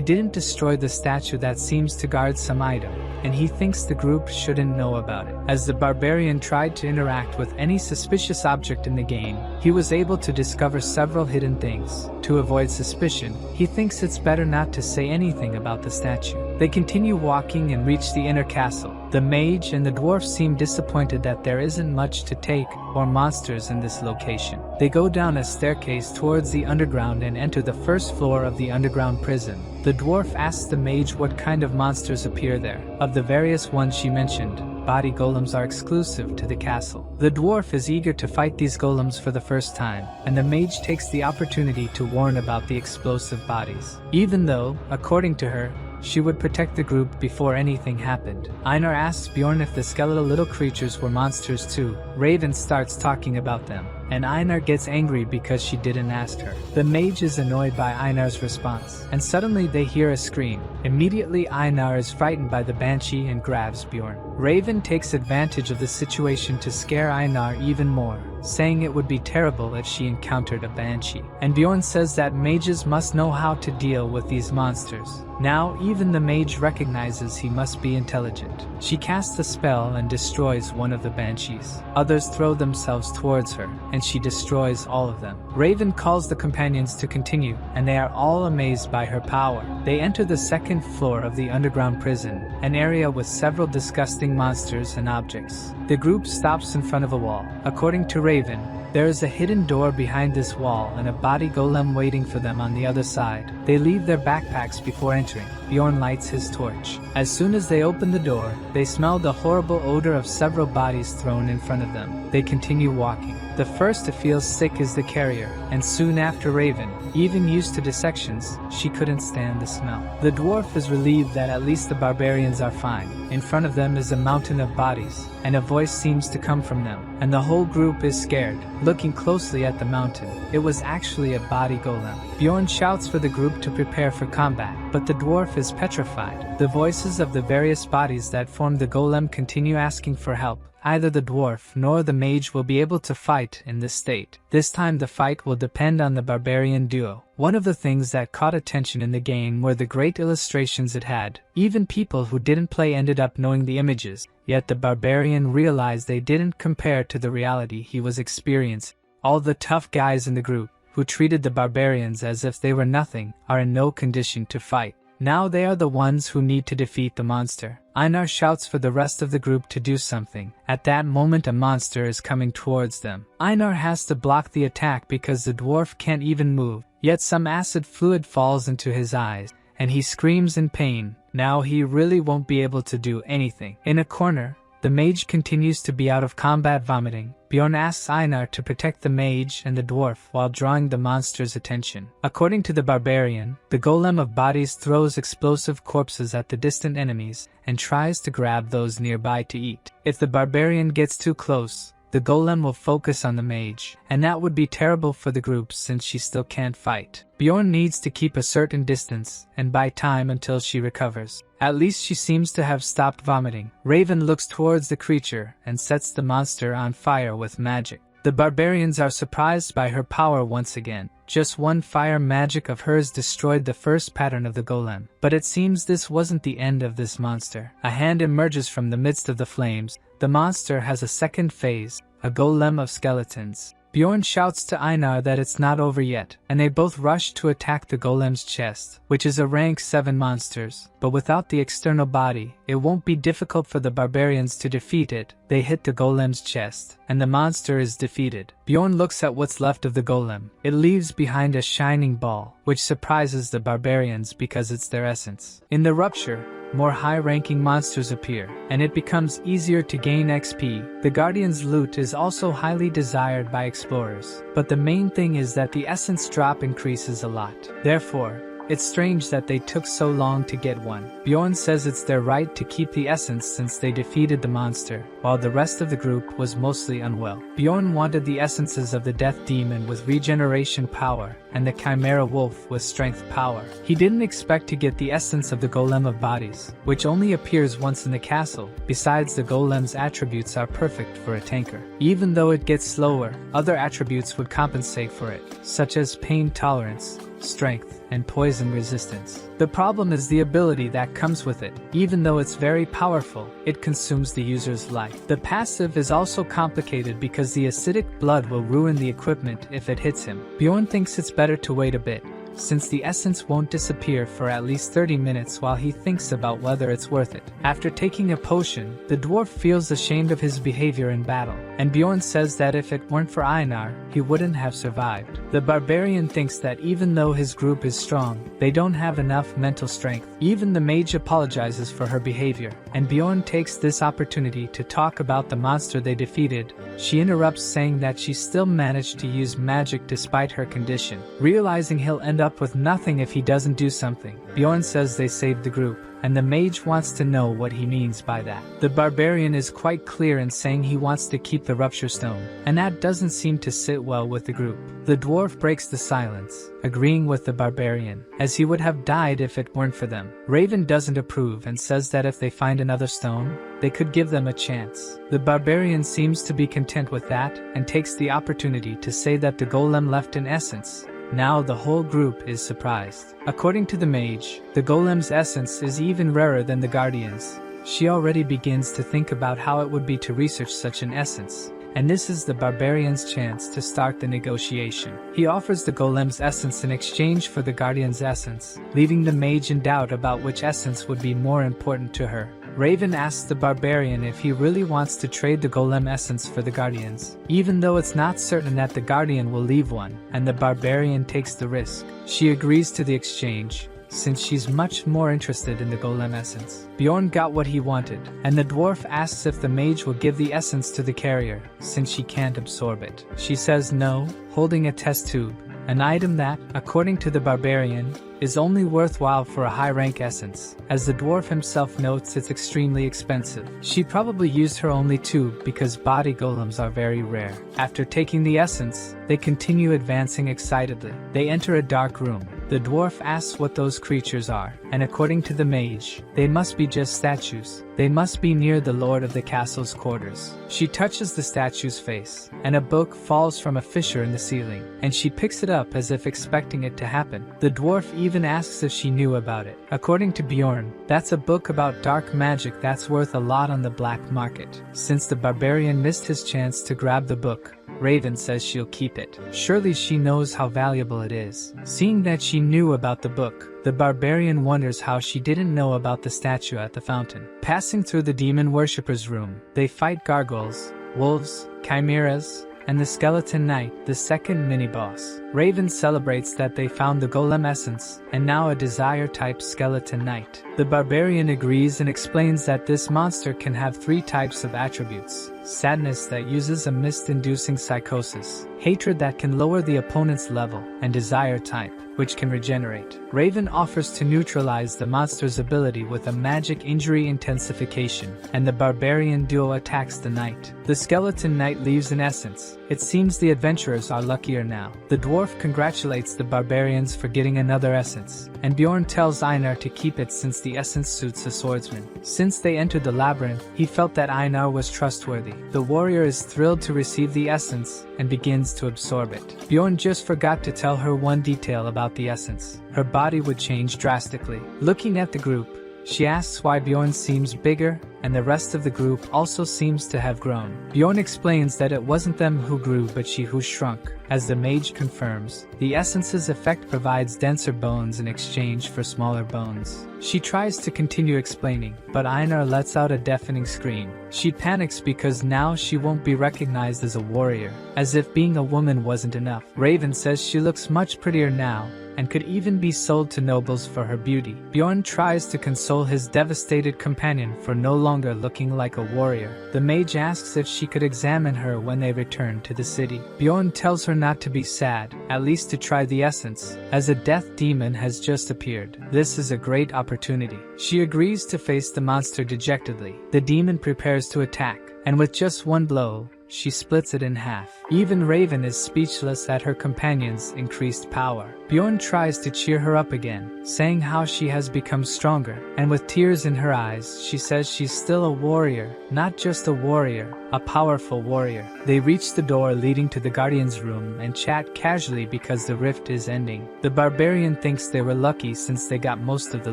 didn't destroy the statue that seems to guard some item, and he thinks the group shouldn't know about it. As the barbarian tried to interact with any suspicious object in the game, he was able to discover several hidden things. To avoid suspicion, he thinks it's better not to say anything about the statue. They continue walking and reach the inner castle. The mage and the dwarf seem disappointed that there isn't much to take or monsters in this location. They go down a staircase towards the underground and enter the first floor of the underground prison. The dwarf asks the mage what kind of monsters appear there. Of the various ones she mentioned, body golems are exclusive to the castle. The dwarf is eager to fight these golems for the first time, and the mage takes the opportunity to warn about the explosive bodies. Even though, according to her, she would protect the group before anything happened. Einar asks Bjorn if the skeletal little creatures were monsters too. Raven starts talking about them, and Einar gets angry because she didn't ask her. The mage is annoyed by Einar's response, and suddenly they hear a scream. Immediately Einar is frightened by the banshee and grabs Bjorn. Raven takes advantage of the situation to scare Einar even more, saying it would be terrible if she encountered a banshee. And Bjorn says that mages must know how to deal with these monsters. Now even the mage recognizes he must be intelligent. She casts a spell and destroys one of the banshees. Others throw themselves towards her, and she destroys all of them. Raven calls the companions to continue, and they are all amazed by her power. They enter the second floor of the underground prison, an area with several disgusting monsters and objects. The group stops in front of a wall. According to Raven, there is a hidden door behind this wall and a body golem waiting for them on the other side. They leave their backpacks before entering. Bjorn lights his torch. As soon as they open the door, they smell the horrible odor of several bodies thrown in front of them. They continue walking. The first to feel sick is the carrier, and soon after Raven. Even used to dissections, she couldn't stand the smell. The dwarf is relieved that at least the barbarians are fine. In front of them is a mountain of bodies, and a voice seems to come from them, and the whole group is scared. Looking closely at the mountain, it was actually a body golem. Bjorn shouts for the group to prepare for combat, but the dwarf is petrified. The voices of the various bodies that form the golem continue asking for help. Either the dwarf nor the mage will be able to fight in this state. This time the fight will depend on the barbarian duo. One of the things that caught attention in the game were the great illustrations it had. Even people who didn't play ended up knowing the images, yet the barbarian realized they didn't compare to the reality he was experiencing. All the tough guys in the group, who treated the barbarians as if they were nothing, are in no condition to fight. Now they are the ones who need to defeat the monster. Einar shouts for the rest of the group to do something. At that moment a monster is coming towards them. Einar has to block the attack because the dwarf can't even move, yet some acid fluid falls into his eyes, and he screams in pain. Now he really won't be able to do anything. In a corner, the mage continues to be out of combat vomiting. Bjorn asks Einar to protect the mage and the dwarf while drawing the monster's attention. According to the barbarian, the golem of bodies throws explosive corpses at the distant enemies and tries to grab those nearby to eat. If the barbarian gets too close, the golem will focus on the mage, and that would be terrible for the group since she still can't fight. Bjorn needs to keep a certain distance and buy time until she recovers. At least she seems to have stopped vomiting. Raven looks towards the creature and sets the monster on fire with magic. The barbarians are surprised by her power once again. Just one fire magic of hers destroyed the first pattern of the golem. But it seems this wasn't the end of this monster. A hand emerges from the midst of the flames. The monster has a second phase, a golem of skeletons. Bjorn shouts to Einar that it's not over yet, and they both rush to attack the golem's chest, which is a rank 7 monsters. But without the external body, it won't be difficult for the barbarians to defeat it. They hit the golem's chest, and the monster is defeated. Bjorn looks at what's left of the golem. It leaves behind a shining ball, which surprises the barbarians because it's their essence. In the rupture, more high-ranking monsters appear, and it becomes easier to gain XP. The Guardian's loot is also highly desired by explorers, but the main thing is that the essence drop increases a lot. Therefore, It's strange that they took so long to get one. Bjorn says it's their right to keep the essence since they defeated the monster, while the rest of the group was mostly unwell. Bjorn wanted the essences of the death demon with regeneration power, and the chimera wolf with strength power. He didn't expect to get the essence of the golem of bodies, which only appears once in the castle. Besides, the golem's attributes are perfect for a tanker. Even though it gets slower, other attributes would compensate for it, such as pain tolerance, strength, and poison resistance. The problem is the ability that comes with it. Even though it's very powerful, it consumes the user's life. The passive is also complicated because the acidic blood will ruin the equipment if it hits him. Bjorn thinks it's better to wait a bit, since the essence won't disappear for at least 30 minutes while he thinks about whether it's worth it. After taking a potion, the dwarf feels ashamed of his behavior in battle, and Bjorn says that if it weren't for Einar, he wouldn't have survived. The barbarian thinks that even though his group is strong, they don't have enough mental strength. Even the mage apologizes for her behavior, and Bjorn takes this opportunity to talk about the monster they defeated. She interrupts, saying that she still managed to use magic despite her condition. Realizing he'll end up with nothing if he doesn't do something, Bjorn says they saved the group, and the mage wants to know what he means by that. The barbarian is quite clear in saying he wants to keep the rupture stone, and that doesn't seem to sit well with the group. The dwarf breaks the silence, agreeing with the barbarian, as he would have died if it weren't for them. Raven doesn't approve and says that if they find another stone, they could give them a chance. The barbarian seems to be content with that, and takes the opportunity to say that the golem left an essence. Now the whole group is surprised. According to the mage, the golem's essence is even rarer than the guardian's. She already begins to think about how it would be to research such an essence, and this is the barbarian's chance to start the negotiation. He offers the golem's essence in exchange for the guardian's essence, leaving the mage in doubt about which essence would be more important to her. Raven asks the barbarian if he really wants to trade the golem essence for the guardians, even though it's not certain that the guardian will leave one, and the barbarian takes the risk. She agrees to the exchange, since she's much more interested in the golem essence. Bjorn got what he wanted, and the dwarf asks if the mage will give the essence to the carrier, since she can't absorb it. She says no, holding a test tube, an item that, according to the barbarian, is only worthwhile for a high-rank essence. As the dwarf himself notes, it's extremely expensive. She probably used her only tube because body golems are very rare. After taking the essence, they continue advancing excitedly. They enter a dark room. The dwarf asks what those creatures are, and according to the mage, they must be just statues. They must be near the lord of the castle's quarters. She touches the statue's face, and a book falls from a fissure in the ceiling, and she picks it up as if expecting it to happen. The dwarf even asks if she knew about it. According to Bjorn, that's a book about dark magic that's worth a lot on the black market. Since the barbarian missed his chance to grab the book, Raven says she'll keep it. Surely she knows how valuable it is. Seeing that she knew about the book, the barbarian wonders how she didn't know about the statue at the fountain. Passing through the demon worshipper's room, they fight gargoyles, wolves, chimeras, and the skeleton knight, the second mini-boss. Raven celebrates that they found the golem essence, and now a desire-type skeleton knight. The barbarian agrees and explains that this monster can have 3 types of attributes: sadness that uses a mist-inducing psychosis, hatred that can lower the opponent's level, and desire type, which can regenerate. Raven offers to neutralize the monster's ability with a magic injury intensification, and the barbarian duo attacks the knight. The skeleton knight leaves an essence. It seems the adventurers are luckier now. The dwarf congratulates the barbarians for getting another essence, and Bjorn tells Einar to keep it since the essence suits a swordsman. Since they entered the labyrinth, he felt that Einar was trustworthy. The warrior is thrilled to receive the essence and begins to absorb it. Bjorn just forgot to tell her one detail about the essence. Her body would change drastically. Looking at the group, she asks why Bjorn seems bigger, and the rest of the group also seems to have grown. Bjorn explains that it wasn't them who grew but she who shrunk. As the mage confirms, the essence's effect provides denser bones in exchange for smaller bones. She tries to continue explaining, but Einar lets out a deafening scream. She panics because now she won't be recognized as a warrior, as if being a woman wasn't enough. Raven says she looks much prettier now, and could even be sold to nobles for her beauty. Bjorn tries to console his devastated companion for no longer looking like a warrior. The mage asks if she could examine her when they return to the city. Bjorn tells her not to be sad, at least to try the essence, as a death demon has just appeared. This is a great opportunity. She agrees to face the monster dejectedly. The demon prepares to attack, and with just one blow, she splits it in half. Even Raven is speechless at her companion's increased power. Bjorn tries to cheer her up again, saying how she has become stronger, and with tears in her eyes, she says she's still a warrior, not just a warrior, a powerful warrior. They reach the door leading to the Guardian's room and chat casually because the rift is ending. The barbarian thinks they were lucky since they got most of the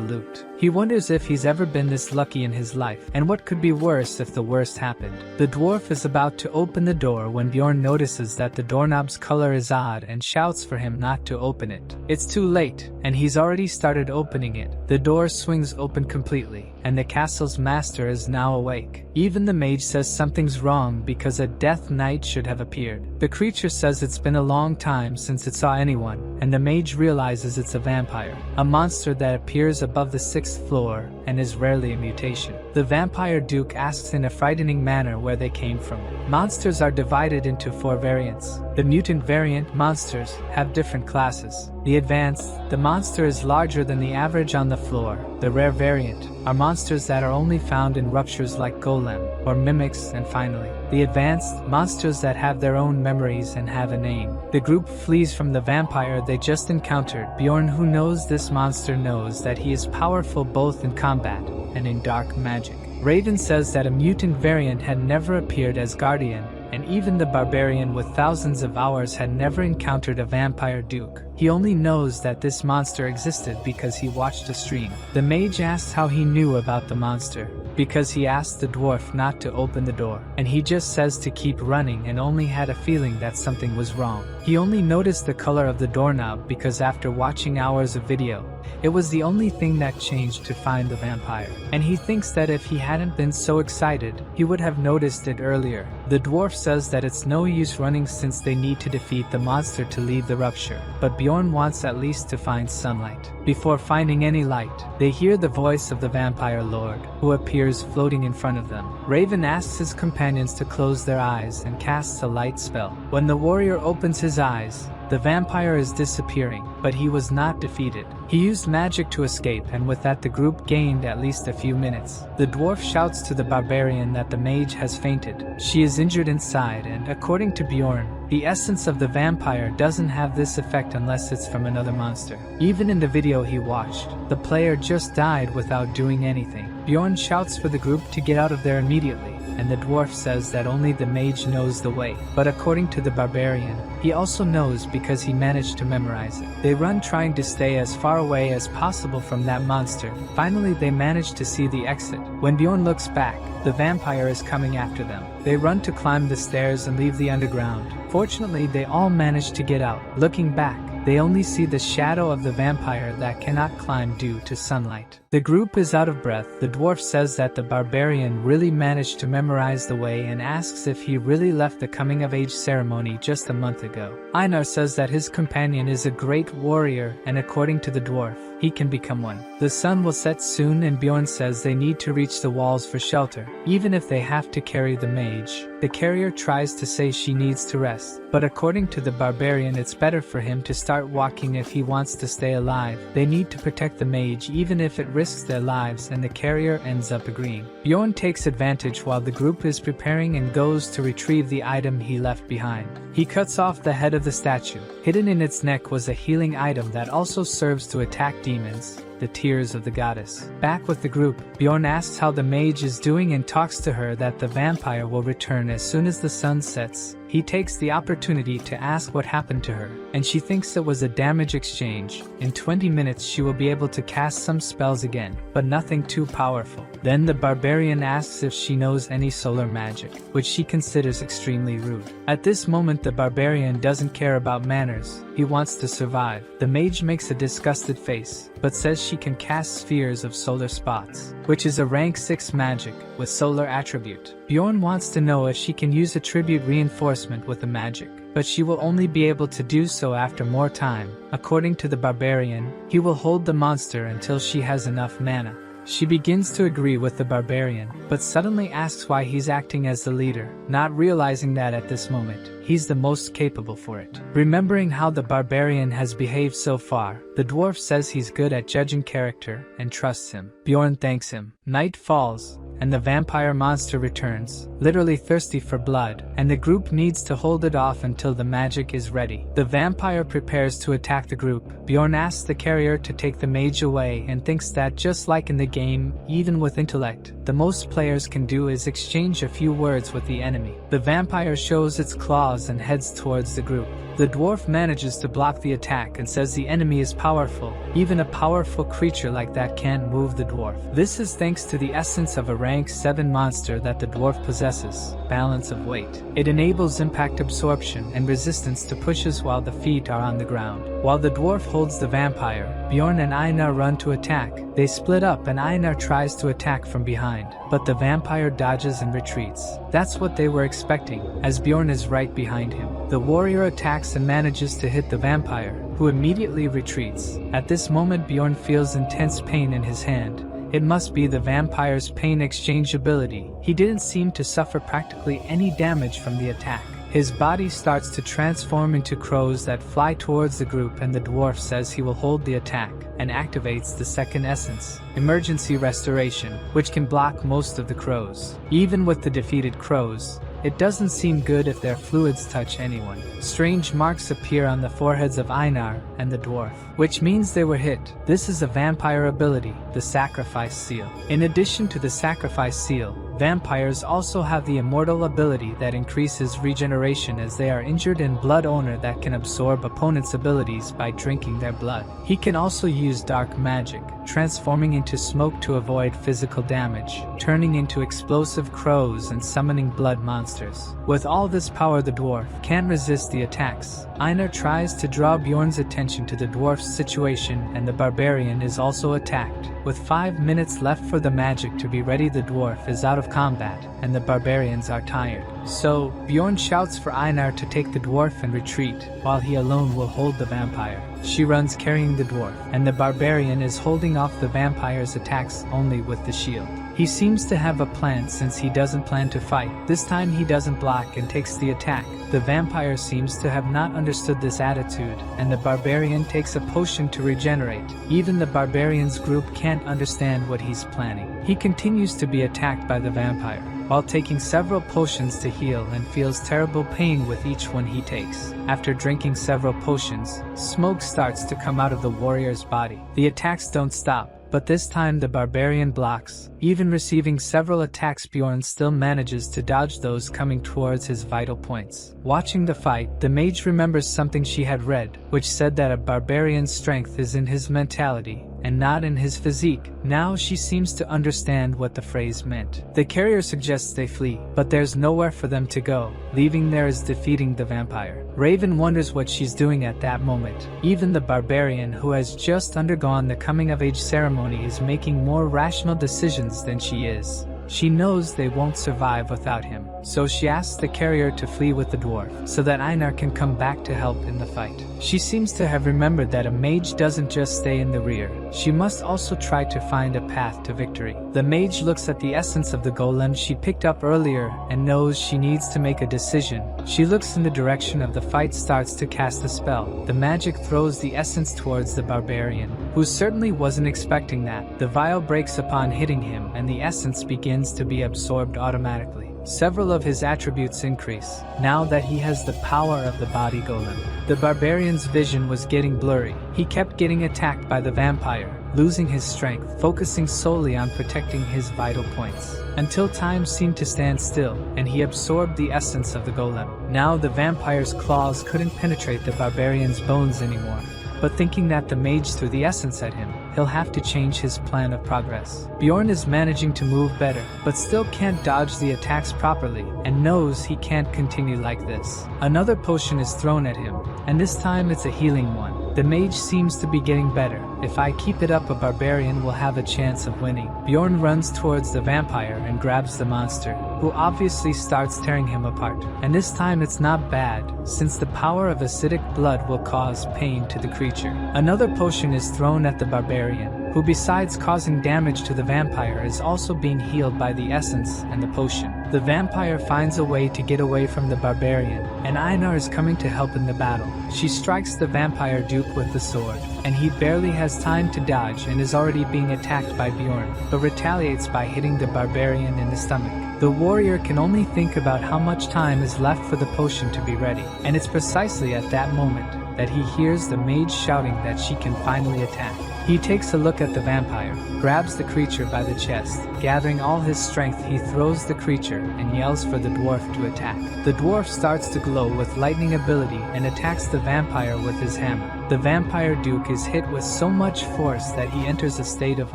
loot. He wonders if he's ever been this lucky in his life, and what could be worse if the worst happened. The dwarf is about to open the door when Bjorn notices that the doorknob's color is odd and shouts for him not to open it. It's too late, and he's already started opening it. The door swings open completely, and the castle's master is now awake. Even the mage says something's wrong because a death knight should have appeared. The creature says it's been a long time since it saw anyone, and the mage realizes it's a vampire, a monster that appears above the 6th floor and is rarely a mutation. The vampire duke asks in a frightening manner where they came from. Monsters are divided into 4 variants. The mutant variant monsters have different classes. The advanced, the monster is larger than the average on the floor. The rare variant are monsters that are only found in ruptures like golem or mimics, and finally, the advanced monsters that have their own memories and have a name. The group flees from the vampire they just encountered. Bjorn, who knows this monster, knows that he is powerful both in combat and in dark magic. Raven says that a mutant variant had never appeared as guardian, and even the barbarian with thousands of hours had never encountered a vampire duke. He only knows that this monster existed because he watched a stream. The mage asks how he knew about the monster, because he asked the dwarf not to open the door, and he just says to keep running and only had a feeling that something was wrong. He only noticed the color of the doorknob because after watching hours of video, it was the only thing that changed to find the vampire, and he thinks that if he hadn't been so excited, he would have noticed it earlier. The dwarf says that it's no use running since they need to defeat the monster to leave the rupture, but Bjorn wants at least to find sunlight. Before finding any light, they hear the voice of the vampire lord, who appears floating in front of them. Raven asks his companions to close their eyes and casts a light spell. When the warrior opens his eyes, the vampire is disappearing, but he was not defeated. He used magic to escape, and with that the group gained at least a few minutes. The dwarf shouts to the barbarian that the mage has fainted. She is injured inside, and according to Bjorn, the essence of the vampire doesn't have this effect unless it's from another monster. Even in the video he watched, the player just died without doing anything. Bjorn shouts for the group to get out of there immediately, and the dwarf says that only the mage knows the way. But according to the barbarian, he also knows because he managed to memorize it. They run trying to stay as far away as possible from that monster. Finally, they manage to see the exit. When Bjorn looks back, the vampire is coming after them. They run to climb the stairs and leave the underground. Fortunately, they all manage to get out. Looking back, they only see the shadow of the vampire that cannot climb due to sunlight. The group is out of breath. The dwarf says that the barbarian really managed to memorize the way and asks if he really left the coming-of-age ceremony just a month ago. Einar says that his companion is a great warrior, and according to the dwarf, he can become one. The sun will set soon, and Bjorn says they need to reach the walls for shelter, even if they have to carry the mage. The carrier tries to say she needs to rest, but according to the barbarian, it's better for him to start walking if he wants to stay alive. They need to protect the mage even if it risks their lives, and the carrier ends up agreeing. Bjorn takes advantage while the group is preparing and goes to retrieve the item he left behind. He cuts off the head of the statue. Hidden in its neck was a healing item that also serves to attack demons, the tears of the goddess. Back with the group, Bjorn asks how the mage is doing and talks to her that the vampire will return as soon as the sun sets. He takes the opportunity to ask what happened to her, and she thinks it was a damage exchange. In 20 minutes she will be able to cast some spells again, but nothing too powerful. Then the barbarian asks if she knows any solar magic, which she considers extremely rude. At this moment the barbarian doesn't care about manners, he wants to survive. The mage makes a disgusted face, but says she can cast spheres of solar spots, which is a rank 6 magic with solar attribute. Bjorn wants to know if she can use attribute reinforcement with the magic. but she will only be able to do so after more time. According to the barbarian, he will hold the monster until she has enough mana. She begins to agree with the barbarian, but suddenly asks why he's acting as the leader, not realizing that at this moment, he's the most capable for it. Remembering how the barbarian has behaved so far, the dwarf says he's good at judging character and trusts him. Bjorn thanks him. Night falls, and the vampire monster returns, literally thirsty for blood, and the group needs to hold it off until the magic is ready. The vampire prepares to attack the group. Bjorn asks the carrier to take the mage away and thinks that just like in the game, even with intellect, the most players can do is exchange a few words with the enemy. The vampire shows its claws and heads towards the group. The dwarf manages to block the attack and says the enemy is powerful. Even a powerful creature like that can't move the dwarf. This is thanks to the essence of a rank 7 monster that the dwarf possesses, balance of weight. It enables impact absorption and resistance to pushes while the feet are on the ground. While the dwarf holds the vampire, Bjorn and Einar run to attack. They split up and Einar tries to attack from behind, but the vampire dodges and retreats. That's what they were expecting, as Bjorn is right behind him. The warrior attacks and manages to hit the vampire, who immediately retreats. At this moment Bjorn feels intense pain in his hand. It must be the vampire's pain exchange ability. He didn't seem to suffer practically any damage from the attack. His body starts to transform into crows that fly towards the group, and the dwarf says he will hold the attack and activates the second essence, Emergency Restoration, which can block most of the crows. Even with the defeated crows, it doesn't seem good if their fluids touch anyone. Strange marks appear on the foreheads of Einar and the dwarf, which means they were hit. This is a vampire ability, the Sacrifice Seal. In addition to the Sacrifice Seal, vampires also have the immortal ability that increases regeneration as they are injured, and Blood Owner that can absorb opponents' abilities by drinking their blood. He can also use dark magic, transforming into smoke to avoid physical damage, turning into explosive crows and summoning blood monsters. With all this power, the dwarf can't resist the attacks. Einar tries to draw Bjorn's attention to the dwarf's situation, and the barbarian is also attacked. With 5 minutes left for the magic to be ready, the dwarf is out of combat, and the barbarians are tired. So, Bjorn shouts for Einar to take the dwarf and retreat, while he alone will hold the vampire. She runs carrying the dwarf, and the barbarian is holding off the vampire's attacks only with the shield. He seems to have a plan since he doesn't plan to fight. This time he doesn't block and takes the attack. The vampire seems to have not understood this attitude, and the barbarian takes a potion to regenerate. Even the barbarian's group can't understand what he's planning. He continues to be attacked by the vampire, while taking several potions to heal, and feels terrible pain with each one he takes. After drinking several potions, smoke starts to come out of the warrior's body. The attacks don't stop, but this time the barbarian blocks. Even receiving several attacks, Bjorn still manages to dodge those coming towards his vital points. Watching the fight, the mage remembers something she had read, which said that a barbarian's strength is in his mentality and not in his physique. Now she seems to understand what the phrase meant. The carrier suggests they flee, but there's nowhere for them to go. Leaving there is defeating the vampire. Raven wonders what she's doing at that moment. Even the barbarian, who has just undergone the coming-of-age ceremony, is making more rational decisions than she is. She knows they won't survive without him, so she asks the carrier to flee with the dwarf, so that Einar can come back to help in the fight. She seems to have remembered that a mage doesn't just stay in the rear. She must also try to find a path to victory. The mage looks at the essence of the golem she picked up earlier and knows she needs to make a decision. She looks in the direction of the fight, starts to cast a spell. The magic throws the essence towards the barbarian, who certainly wasn't expecting that. The vial breaks upon hitting him, and the essence begins to be absorbed automatically. Several of his attributes increase, now that he has the power of the body golem. The barbarian's vision was getting blurry. He kept getting attacked by the vampire, losing his strength, focusing solely on protecting his vital points, until time seemed to stand still, and he absorbed the essence of the golem. Now the vampire's claws couldn't penetrate the barbarian's bones anymore, but thinking that the mage threw the essence at him, he'll have to change his plan of progress. Bjorn is managing to move better, but still can't dodge the attacks properly, and knows he can't continue like this. Another potion is thrown at him, and this time it's a healing one. The mage seems to be getting better. If I keep it up, a barbarian will have a chance of winning. Bjorn runs towards the vampire and grabs the monster, who obviously starts tearing him apart. And this time it's not bad, since the power of acidic blood will cause pain to the creature. Another potion is thrown at the barbarian, who besides causing damage to the vampire is also being healed by the essence and the potion. The vampire finds a way to get away from the barbarian, and Einar is coming to help in the battle. She strikes the vampire duke with the sword, and he barely has time to dodge and is already being attacked by Bjorn, but retaliates by hitting the barbarian in the stomach. The warrior can only think about how much time is left for the potion to be ready, and it's precisely at that moment that he hears the mage shouting that she can finally attack. He takes a look at the vampire, grabs the creature by the chest. Gathering all his strength, he throws the creature and yells for the dwarf to attack. The dwarf starts to glow with lightning ability and attacks the vampire with his hammer. The vampire duke is hit with so much force that he enters a state of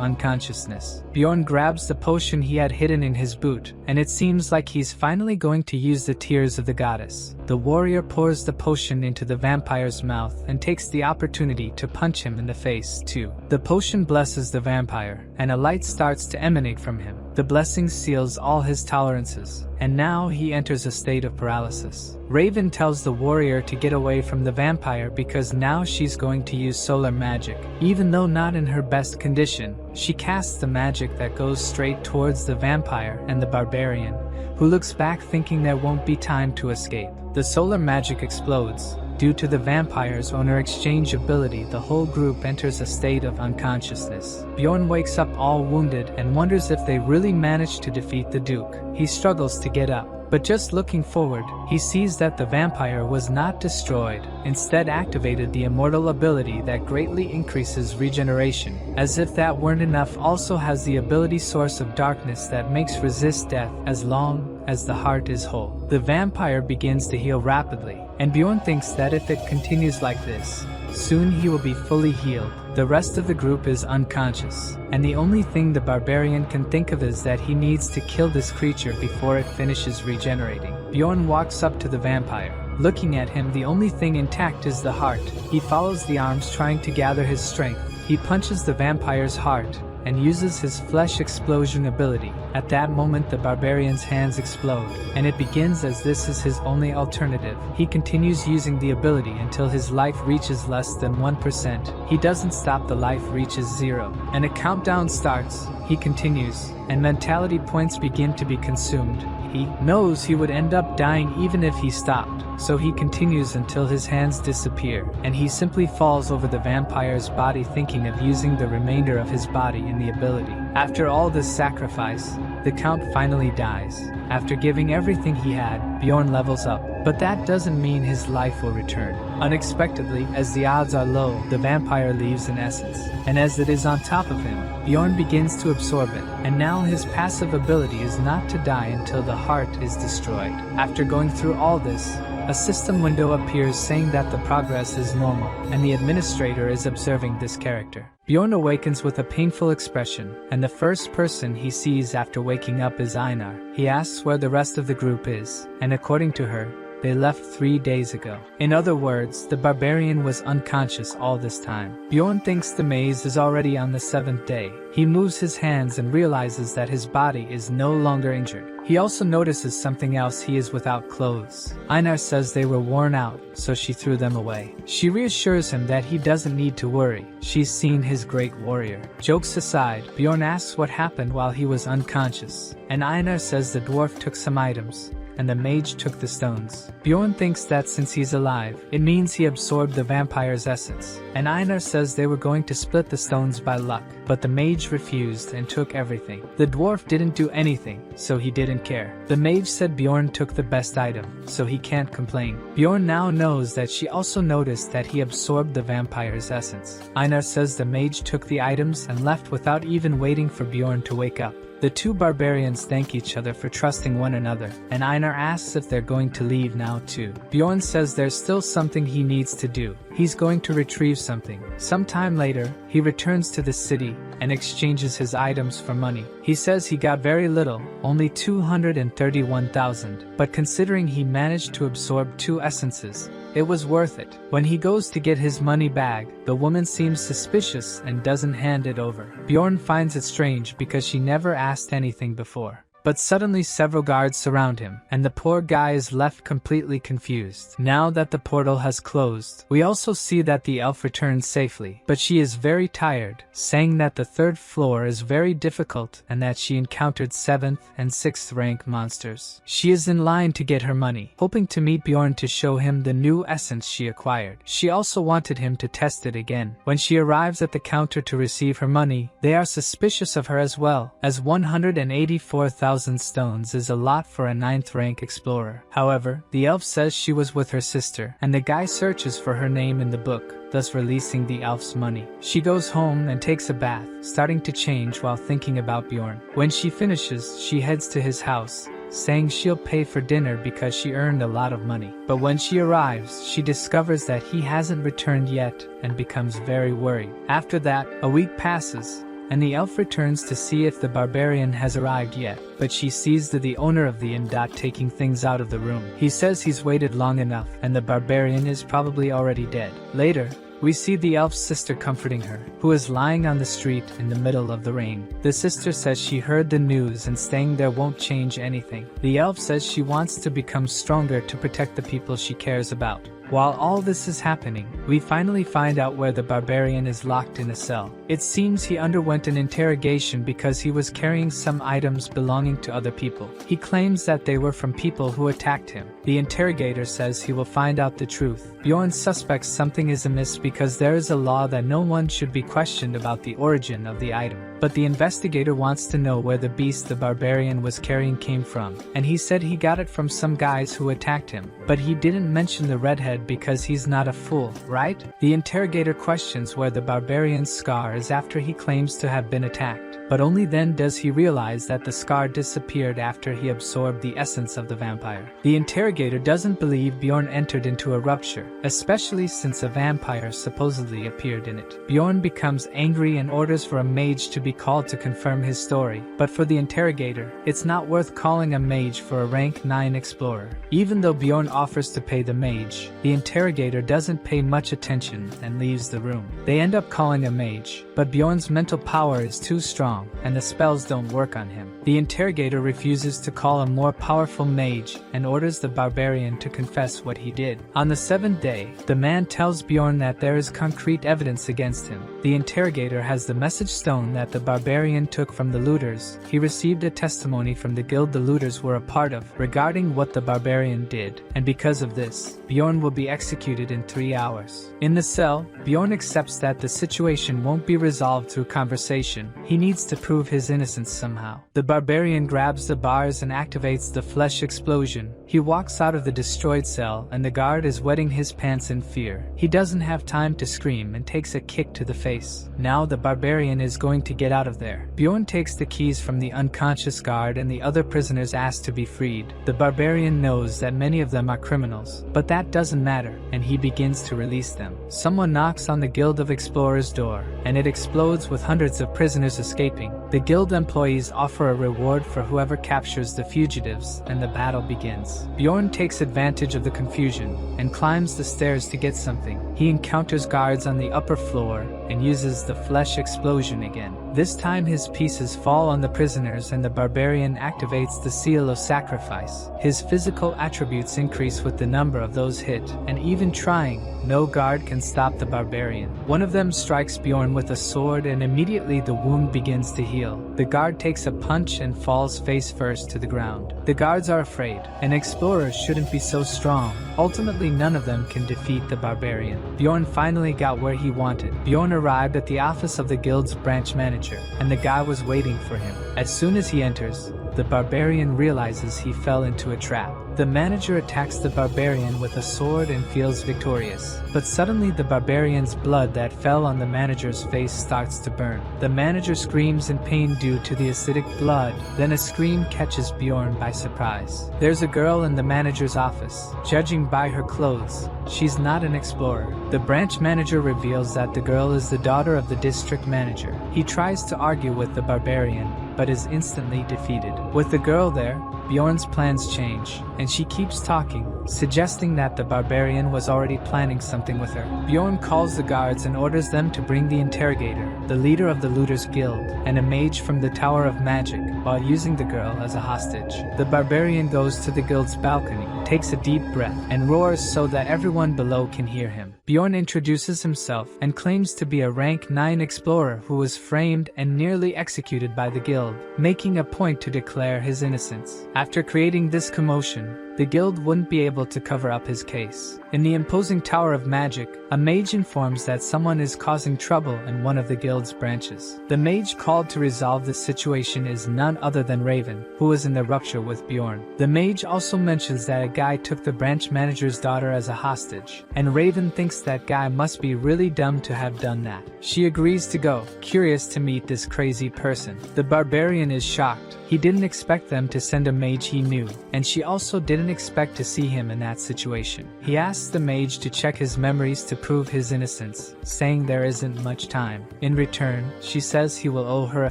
unconsciousness. Bjorn grabs the potion he had hidden in his boot, and it seems like he's finally going to use the tears of the goddess. The warrior pours the potion into the vampire's mouth and takes the opportunity to punch him in the face too. The potion blesses the vampire, and a light starts to emanate from him. The blessing seals all his tolerances, and now he enters a state of paralysis. Raven tells the warrior to get away from the vampire because now she's going to use solar magic. Even though not in her best condition, she casts the magic that goes straight towards the vampire and the barbarian, who looks back thinking there won't be time to escape. The solar magic explodes. Due to the vampire's owner exchange ability, the whole group enters a state of unconsciousness. Bjorn wakes up all wounded and wonders if they really managed to defeat the Duke. He struggles to get up, but just looking forward, he sees that the vampire was not destroyed, instead activated the immortal ability that greatly increases regeneration. As if that weren't enough, also has the ability source of darkness that makes resist death as long as the heart is whole. The vampire begins to heal rapidly, and Bjorn thinks that if it continues like this, soon he will be fully healed. The rest of the group is unconscious, and the only thing the barbarian can think of is that he needs to kill this creature before it finishes regenerating. Bjorn walks up to the vampire. Looking at him, the only thing intact is the heart. He follows the arms, trying to gather his strength. He punches the vampire's heart and uses his flesh explosion ability. At that moment, the barbarian's hands explode, and it begins as this is his only alternative. He continues using the ability until his life reaches less than 1%. He doesn't stop, the life reaches 0, and a countdown starts. He continues, and mentality points begin to be consumed. He knows he would end up dying even if he stopped, so he continues until his hands disappear, and he simply falls over the vampire's body, thinking of using the remainder of his body in the ability. After all this sacrifice, the Count finally dies. After giving everything he had, Bjorn levels up, but that doesn't mean his life will return. Unexpectedly, as the odds are low, the vampire leaves in essence, and as it is on top of him, Bjorn begins to absorb it, and now his passive ability is not to die until the heart is destroyed. After going through all this, a system window appears saying that the progress is normal, and the administrator is observing this character. Bjorn awakens with a painful expression, and the first person he sees after waking up is Einar. He asks where the rest of the group is, and according to her, they left 3 days ago. In other words, the barbarian was unconscious all this time. Bjorn thinks the maze is already on the 7th day. He moves his hands and realizes that his body is no longer injured. He also notices something else: he is without clothes. Einar says they were worn out, so she threw them away. She reassures him that he doesn't need to worry. She's seen his great warrior. Jokes aside, Bjorn asks what happened while he was unconscious, and Einar says the dwarf took some items, and the mage took the stones. Bjorn thinks that since he's alive, it means he absorbed the vampire's essence, and Einar says they were going to split the stones by luck, but the mage refused and took everything. The dwarf didn't do anything, so he didn't care. The mage said Bjorn took the best item, so he can't complain. Bjorn now knows that she also noticed that he absorbed the vampire's essence. Einar says the mage took the items and left without even waiting for Bjorn to wake up. The two barbarians thank each other for trusting one another, and Einar asks if they're going to leave now too. Bjorn says there's still something he needs to do. He's going to retrieve something. Sometime later, he returns to the city and exchanges his items for money. He says he got very little, only 231,000, but considering he managed to absorb 2 essences, it was worth it. When he goes to get his money bag, the woman seems suspicious and doesn't hand it over. Bjorn finds it strange because she never asked anything before. But suddenly several guards surround him, and the poor guy is left completely confused. Now that the portal has closed, we also see that the elf returns safely, but she is very tired, saying that the 3rd floor is very difficult and that she encountered 7th and 6th rank monsters. She is in line to get her money, hoping to meet Bjorn to show him the new essence she acquired. She also wanted him to test it again. When she arrives at the counter to receive her money, they are suspicious of her as well, as 184,000 stones is a lot for a 9th rank explorer. However, the elf says she was with her sister, and the guy searches for her name in the book, thus releasing the elf's money. She goes home and takes a bath, starting to change while thinking about Bjorn. When she finishes, she heads to his house, saying she'll pay for dinner because she earned a lot of money. But when she arrives, she discovers that he hasn't returned yet and becomes very worried. After that, a week passes, and the elf returns to see if the barbarian has arrived yet, but she sees the owner of the inn taking things out of the room. He says he's waited long enough, and the barbarian is probably already dead. Later, we see the elf's sister comforting her, who is lying on the street in the middle of the rain. The sister says she heard the news and staying there won't change anything. The elf says she wants to become stronger to protect the people she cares about. While all this is happening, we finally find out where the barbarian is locked in a cell. It seems he underwent an interrogation because he was carrying some items belonging to other people. He claims that they were from people who attacked him. The interrogator says he will find out the truth. Bjorn suspects something is amiss because there is a law that no one should be questioned about the origin of the item. But the investigator wants to know where the beast the barbarian was carrying came from, and he said he got it from some guys who attacked him. But he didn't mention the redhead because he's not a fool, right? The interrogator questions where the barbarian's scar is after he claims to have been attacked, but only then does he realize that the scar disappeared after he absorbed the essence of the vampire. The interrogator doesn't believe Bjorn entered into a rupture, especially since a vampire supposedly appeared in it. Bjorn becomes angry and orders for a mage to be called to confirm his story, but for the interrogator, it's not worth calling a mage for a rank 9 explorer. Even though Bjorn offers to pay the mage, the interrogator doesn't pay much attention and leaves the room. They end up calling a mage, but Bjorn's mental power is too strong, and the spells don't work on him. The interrogator refuses to call a more powerful mage and orders the barbarian to confess what he did. On the 7th day, the man tells Bjorn that there is concrete evidence against him. The interrogator has the message stone that the barbarian took from the looters. He received a testimony from the guild the looters were a part of regarding what the barbarian did, and because of this, Bjorn will be executed in 3 hours. In the cell, Bjorn accepts that the situation won't be resolved through conversation. He needs to prove his innocence somehow. The barbarian grabs the bars and activates the flesh explosion. He walks out of the destroyed cell, and the guard is wetting his pants in fear. He doesn't have time to scream and takes a kick to the face. Now the barbarian is going to get out of there. Bjorn takes the keys from the unconscious guard, and the other prisoners ask to be freed. The barbarian knows that many of them are criminals, but that doesn't matter, and he begins to release them. Someone knocks on the Guild of Explorers' door, and it explodes with hundreds of prisoners escaping. The guild employees offer a reward for whoever captures the fugitives, and the battle begins. Bjorn takes advantage of the confusion and climbs the stairs to get something. He encounters guards on the upper floor and uses the flesh explosion again. This time his pieces fall on the prisoners, and the barbarian activates the seal of sacrifice. His physical attributes increase with the number of those hit, and even trying, no guard can stop the barbarian. One of them strikes Bjorn with a sword, and immediately the wound begins to heal. The guard takes a punch and falls face first to the ground. The guards are afraid. An explorer shouldn't be so strong. Ultimately, none of them can defeat the barbarian. Bjorn finally got where he wanted. Bjorn arrived at the office of the guild's branch manager, and the guy was waiting for him. As soon as he enters, the barbarian realizes he fell into a trap. The manager attacks the barbarian with a sword and feels victorious. But suddenly the barbarian's blood that fell on the manager's face starts to burn. The manager screams in pain due to the acidic blood. Then a scream catches Bjorn by surprise. There's a girl in the manager's office. Judging by her clothes, she's not an explorer. The branch manager reveals that the girl is the daughter of the district manager. He tries to argue with the barbarian, but is instantly defeated. With the girl there, Bjorn's plans change, and she keeps talking, suggesting that the barbarian was already planning something with her. Bjorn calls the guards and orders them to bring the interrogator, the leader of the Looters Guild, and a mage from the Tower of Magic, while using the girl as a hostage. The barbarian goes to the guild's balcony, takes a deep breath, and roars so that everyone below can hear him. Bjorn introduces himself and claims to be a rank 9 explorer who was framed and nearly executed by the guild, making a point to declare his innocence. After creating this commotion, the guild wouldn't be able to cover up his case. In the imposing Tower of Magic, a mage informs that someone is causing trouble in one of the guild's branches. The mage called to resolve the situation is none other than Raven, who was in the rupture with Bjorn. The mage also mentions that a guy took the branch manager's daughter as a hostage, and Raven thinks that guy must be really dumb to have done that. She agrees to go, curious to meet this crazy person. The barbarian is shocked. He didn't expect them to send a mage he knew, and she also didn't expect to see him in that situation. He asks the mage to check his memories to prove his innocence, saying there isn't much time. In return, she says he will owe her a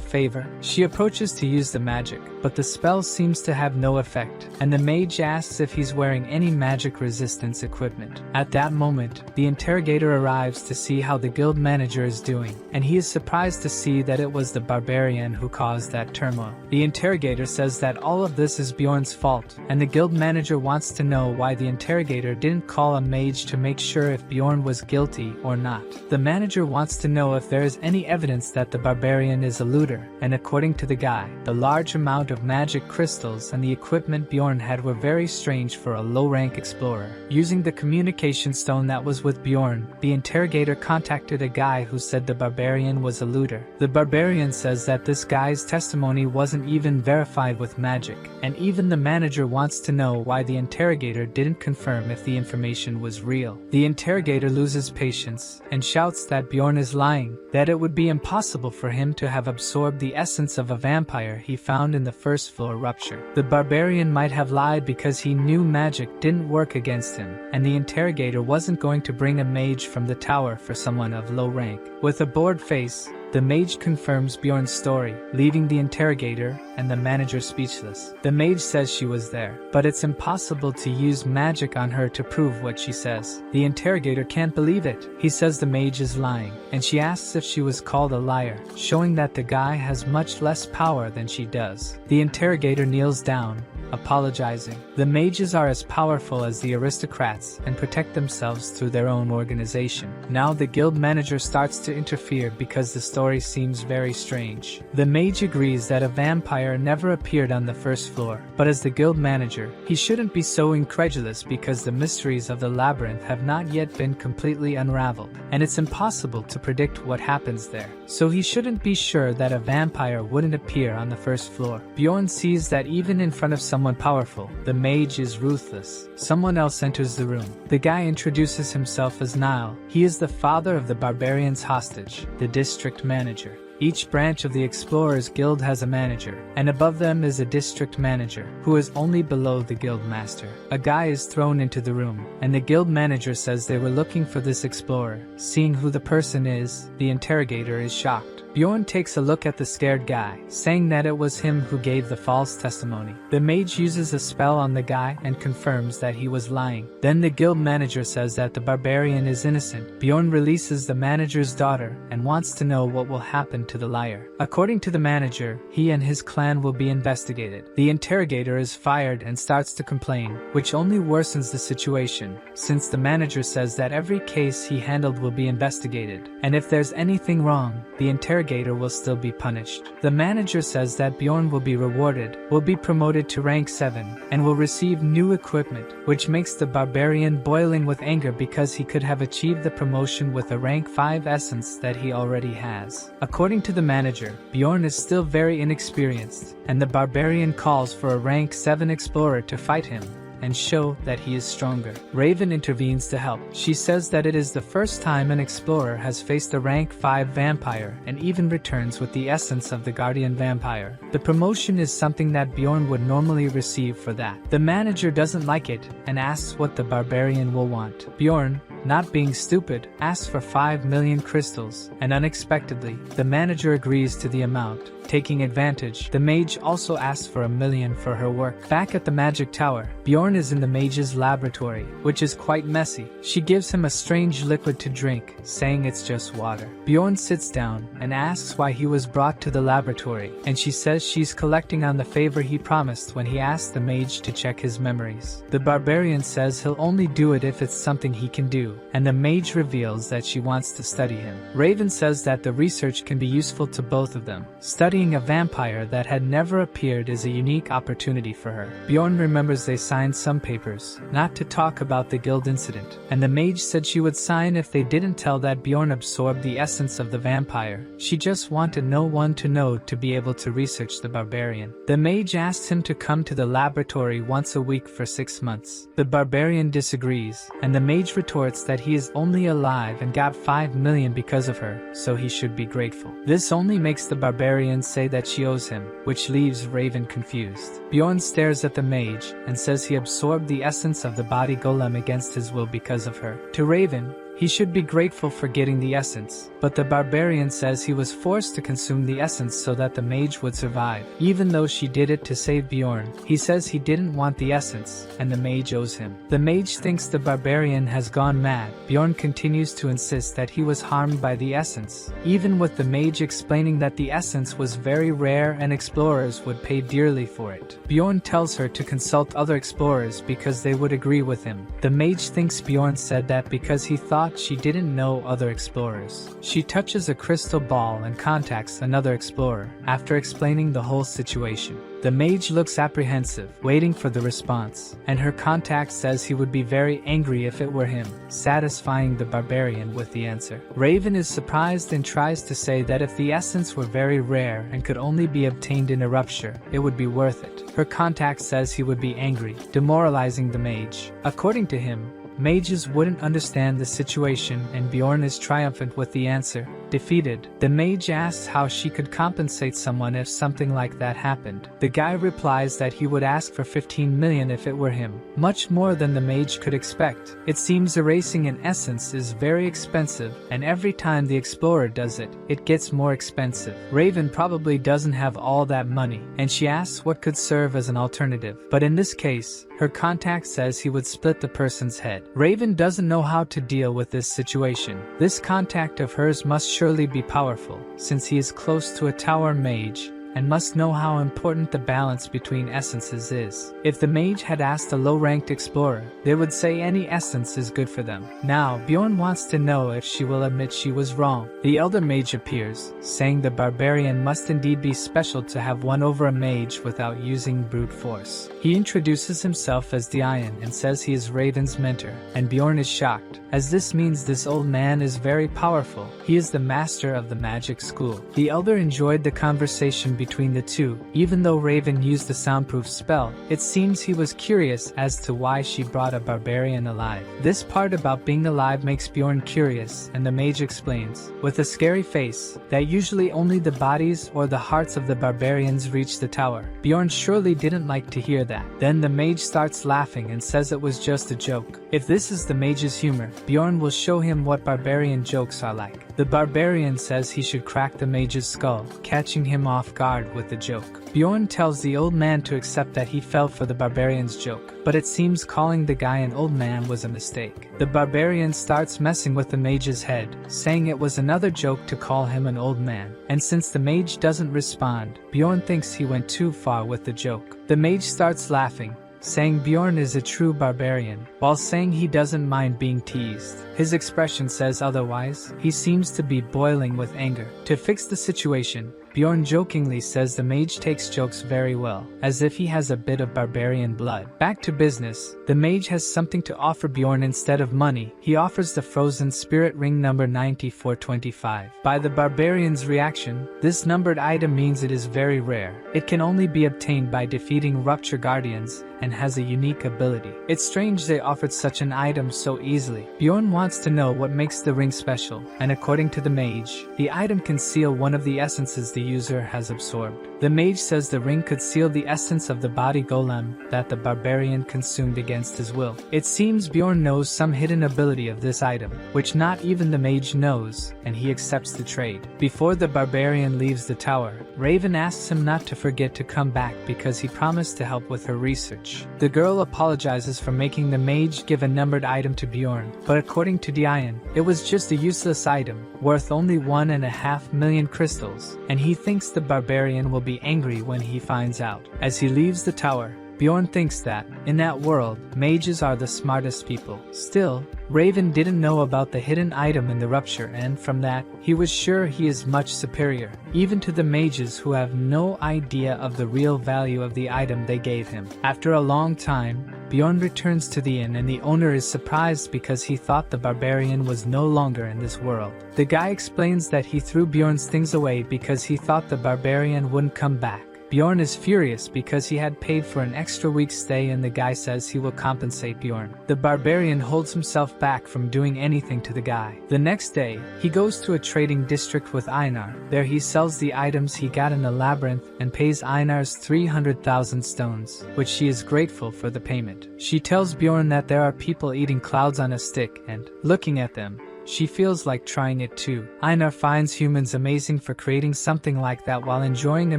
favor. She approaches to use the magic, but the spell seems to have no effect, and the mage asks if he's wearing any magic resistance equipment. At that moment, the interrogator arrives to see how the guild manager is doing, and he is surprised to see that it was the barbarian who caused that turmoil. The interrogator says that all of this is Bjorn's fault, and the guild manager wants to know why the interrogator didn't call a mage to make sure if Bjorn was guilty or not. The manager wants to know if there is any evidence that the barbarian is a looter, and according to the guy, the large amount of magic crystals and the equipment Bjorn had were very strange for a low-rank explorer. Using the communication stone that was with Bjorn, the interrogator contacted a guy who said the barbarian was a looter. The barbarian says that this guy's testimony wasn't even verified with magic, and even the manager wants to know why the interrogator didn't confirm if the information was real. The interrogator loses patience and shouts that Bjorn is lying, that it would be impossible for him to have absorbed the essence of a vampire he found in the first floor rupture. The barbarian might have lied because he knew magic didn't work against him, and the interrogator wasn't going to bring a mage from the tower for someone of low rank. With a bored face, the mage confirms Bjorn's story, leaving the interrogator and the manager speechless. The mage says she was there, but it's impossible to use magic on her to prove what she says. The interrogator can't believe it. He says the mage is lying, and she asks if she was called a liar, showing that the guy has much less power than she does. The interrogator kneels down, apologizing. The mages are as powerful as the aristocrats and protect themselves through their own organization. Now the guild manager starts to interfere because the story seems very strange. The mage agrees that a vampire never appeared on the first floor, but as the guild manager, he shouldn't be so incredulous because the mysteries of the labyrinth have not yet been completely unraveled, and it's impossible to predict what happens there. So he shouldn't be sure that a vampire wouldn't appear on the first floor. Bjorn sees that even in front of someone powerful, the mage is ruthless. Someone else enters the room. The guy introduces himself as Niall. He is the father of the barbarian's hostage, the district manager. Each branch of the Explorers Guild has a manager, and above them is a district manager, who is only below the guild master. A guy is thrown into the room, and the guild manager says they were looking for this explorer. Seeing who the person is, the interrogator is shocked. Bjorn takes a look at the scared guy, saying that it was him who gave the false testimony. The mage uses a spell on the guy and confirms that he was lying. Then the guild manager says that the barbarian is innocent. Bjorn releases the manager's daughter and wants to know what will happen to the liar. According to the manager, he and his clan will be investigated. The interrogator is fired and starts to complain, which only worsens the situation, since the manager says that every case he handled will be investigated, and if there's anything wrong, the interrogator will still be punished. The manager says that Bjorn will be rewarded, will be promoted to rank 7, and will receive new equipment, which makes the barbarian boiling with anger because he could have achieved the promotion with a rank 5 essence that he already has. According to the manager, Bjorn is still very inexperienced, and the barbarian calls for a rank 7 explorer to fight him and show that he is stronger. Raven intervenes to help. She says that it is the first time an explorer has faced a rank 5 vampire and even returns with the essence of the guardian vampire. The promotion is something that Bjorn would normally receive for that. The manager doesn't like it and asks what the barbarian will want. Bjorn, not being stupid, asks for 5 million crystals, and unexpectedly, the manager agrees to the amount. Taking advantage, the mage also asks for $1 million for her work. Back at the magic tower, Bjorn is in the mage's laboratory, which is quite messy. She gives him a strange liquid to drink, saying it's just water. Bjorn sits down and asks why he was brought to the laboratory, and she says she's collecting on the favor he promised when he asked the mage to check his memories. The barbarian says he'll only do it if it's something he can do, and the mage reveals that she wants to study him. Raven says that the research can be useful to both of them. Studying a vampire that had never appeared is a unique opportunity for her. Bjorn remembers they signed some papers, not to talk about the guild incident, and the mage said she would sign if they didn't tell that Bjorn absorbed the essence of the vampire. She just wanted no one to know to be able to research the barbarian. The mage asks him to come to the laboratory once a week for 6 months. The barbarian disagrees, and the mage retorts that he is only alive and got $5 million because of her, so he should be grateful. This only makes the barbarian say that she owes him, which leaves Raven confused. Bjorn stares at the mage and says he absorbed the essence of the body golem against his will because of her. To Raven, he should be grateful for getting the essence, but the barbarian says he was forced to consume the essence so that the mage would survive. Even though she did it to save Bjorn, he says he didn't want the essence, and the mage owes him. The mage thinks the barbarian has gone mad. Bjorn continues to insist that he was harmed by the essence, even with the mage explaining that the essence was very rare and explorers would pay dearly for it. Bjorn tells her to consult other explorers because they would agree with him. The mage thinks Bjorn said that because he thought she didn't know other explorers. She touches a crystal ball and contacts another explorer, after explaining the whole situation. The mage looks apprehensive, waiting for the response, and her contact says he would be very angry if it were him, satisfying the barbarian with the answer. Raven is surprised and tries to say that if the essence were very rare and could only be obtained in a rupture, it would be worth it. Her contact says he would be angry, demoralizing the mage. According to him, mages wouldn't understand the situation, and Bjorn is triumphant with the answer. Defeated, the mage asks how she could compensate someone if something like that happened. The guy replies that he would ask for 15 million if it were him, much more than the mage could expect. It seems erasing an essence is very expensive, and every time the explorer does it, it gets more expensive. Raven probably doesn't have all that money, and she asks what could serve as an alternative. But in this case, her contact says he would split the person's head. Raven doesn't know how to deal with this situation. This contact of hers must surely be powerful, since he is close to a tower mage, and must know how important the balance between essences is. If the mage had asked a low-ranked explorer, they would say any essence is good for them. Now, Bjorn wants to know if she will admit she was wrong. The elder mage appears, saying the barbarian must indeed be special to have won over a mage without using brute force. He introduces himself as Dian and says he is Raven's mentor, and Bjorn is shocked, as this means this old man is very powerful. He is the master of the magic school. The elder enjoyed the conversation between the two. Even though Raven used the soundproof spell, it seems he was curious as to why she brought a barbarian alive. This part about being alive makes Bjorn curious, and the mage explains, with a scary face, that usually only the bodies or the hearts of the barbarians reach the tower. Bjorn surely didn't like to hear that. Then the mage starts laughing and says it was just a joke. If this is the mage's humor, Bjorn will show him what barbarian jokes are like. The barbarian says he should crack the mage's skull, catching him off guard with the joke. Bjorn tells the old man to accept that he fell for the barbarian's joke, but it seems calling the guy an old man was a mistake. The barbarian starts messing with the mage's head, saying it was another joke to call him an old man, and since the mage doesn't respond, Bjorn thinks he went too far with the joke. The mage starts laughing, saying Bjorn is a true barbarian, while saying he doesn't mind being teased. His expression says otherwise. He seems to be boiling with anger. To fix the situation, Bjorn jokingly says the mage takes jokes very well, as if he has a bit of barbarian blood. Back to business, the mage has something to offer Bjorn instead of money. He offers the frozen spirit ring number 9425. By the barbarian's reaction, this numbered item means it is very rare. It can only be obtained by defeating Rupture Guardians, and has a unique ability. It's strange they offered such an item so easily. Bjorn wants to know what makes the ring special, and according to the mage, the item can seal one of the essences the user has absorbed. The mage says the ring could seal the essence of the body golem that the barbarian consumed against his will. It seems Bjorn knows some hidden ability of this item, which not even the mage knows, and he accepts the trade. Before the barbarian leaves the tower, Raven asks him not to forget to come back because he promised to help with her research. The girl apologizes for making the mage give a numbered item to Bjorn, but according to Diane, it was just a useless item, worth only 1.5 million crystals, and he thinks the barbarian will be angry when he finds out. As he leaves the tower, Bjorn thinks that, in that world, mages are the smartest people. Still, Raven didn't know about the hidden item in the rupture, and from that, he was sure he is much superior, even to the mages who have no idea of the real value of the item they gave him. After a long time, Bjorn returns to the inn and the owner is surprised because he thought the barbarian was no longer in this world. The guy explains that he threw Bjorn's things away because he thought the barbarian wouldn't come back. Bjorn is furious because he had paid for an extra week's stay and the guy says he will compensate Bjorn. The barbarian holds himself back from doing anything to the guy. The next day, he goes to a trading district with Einar. There he sells the items he got in the labyrinth and pays Einar's 300,000 stones, which she is grateful for the payment. She tells Bjorn that there are people eating clouds on a stick and, looking at them, she feels like trying it too. Einar finds humans amazing for creating something like that while enjoying a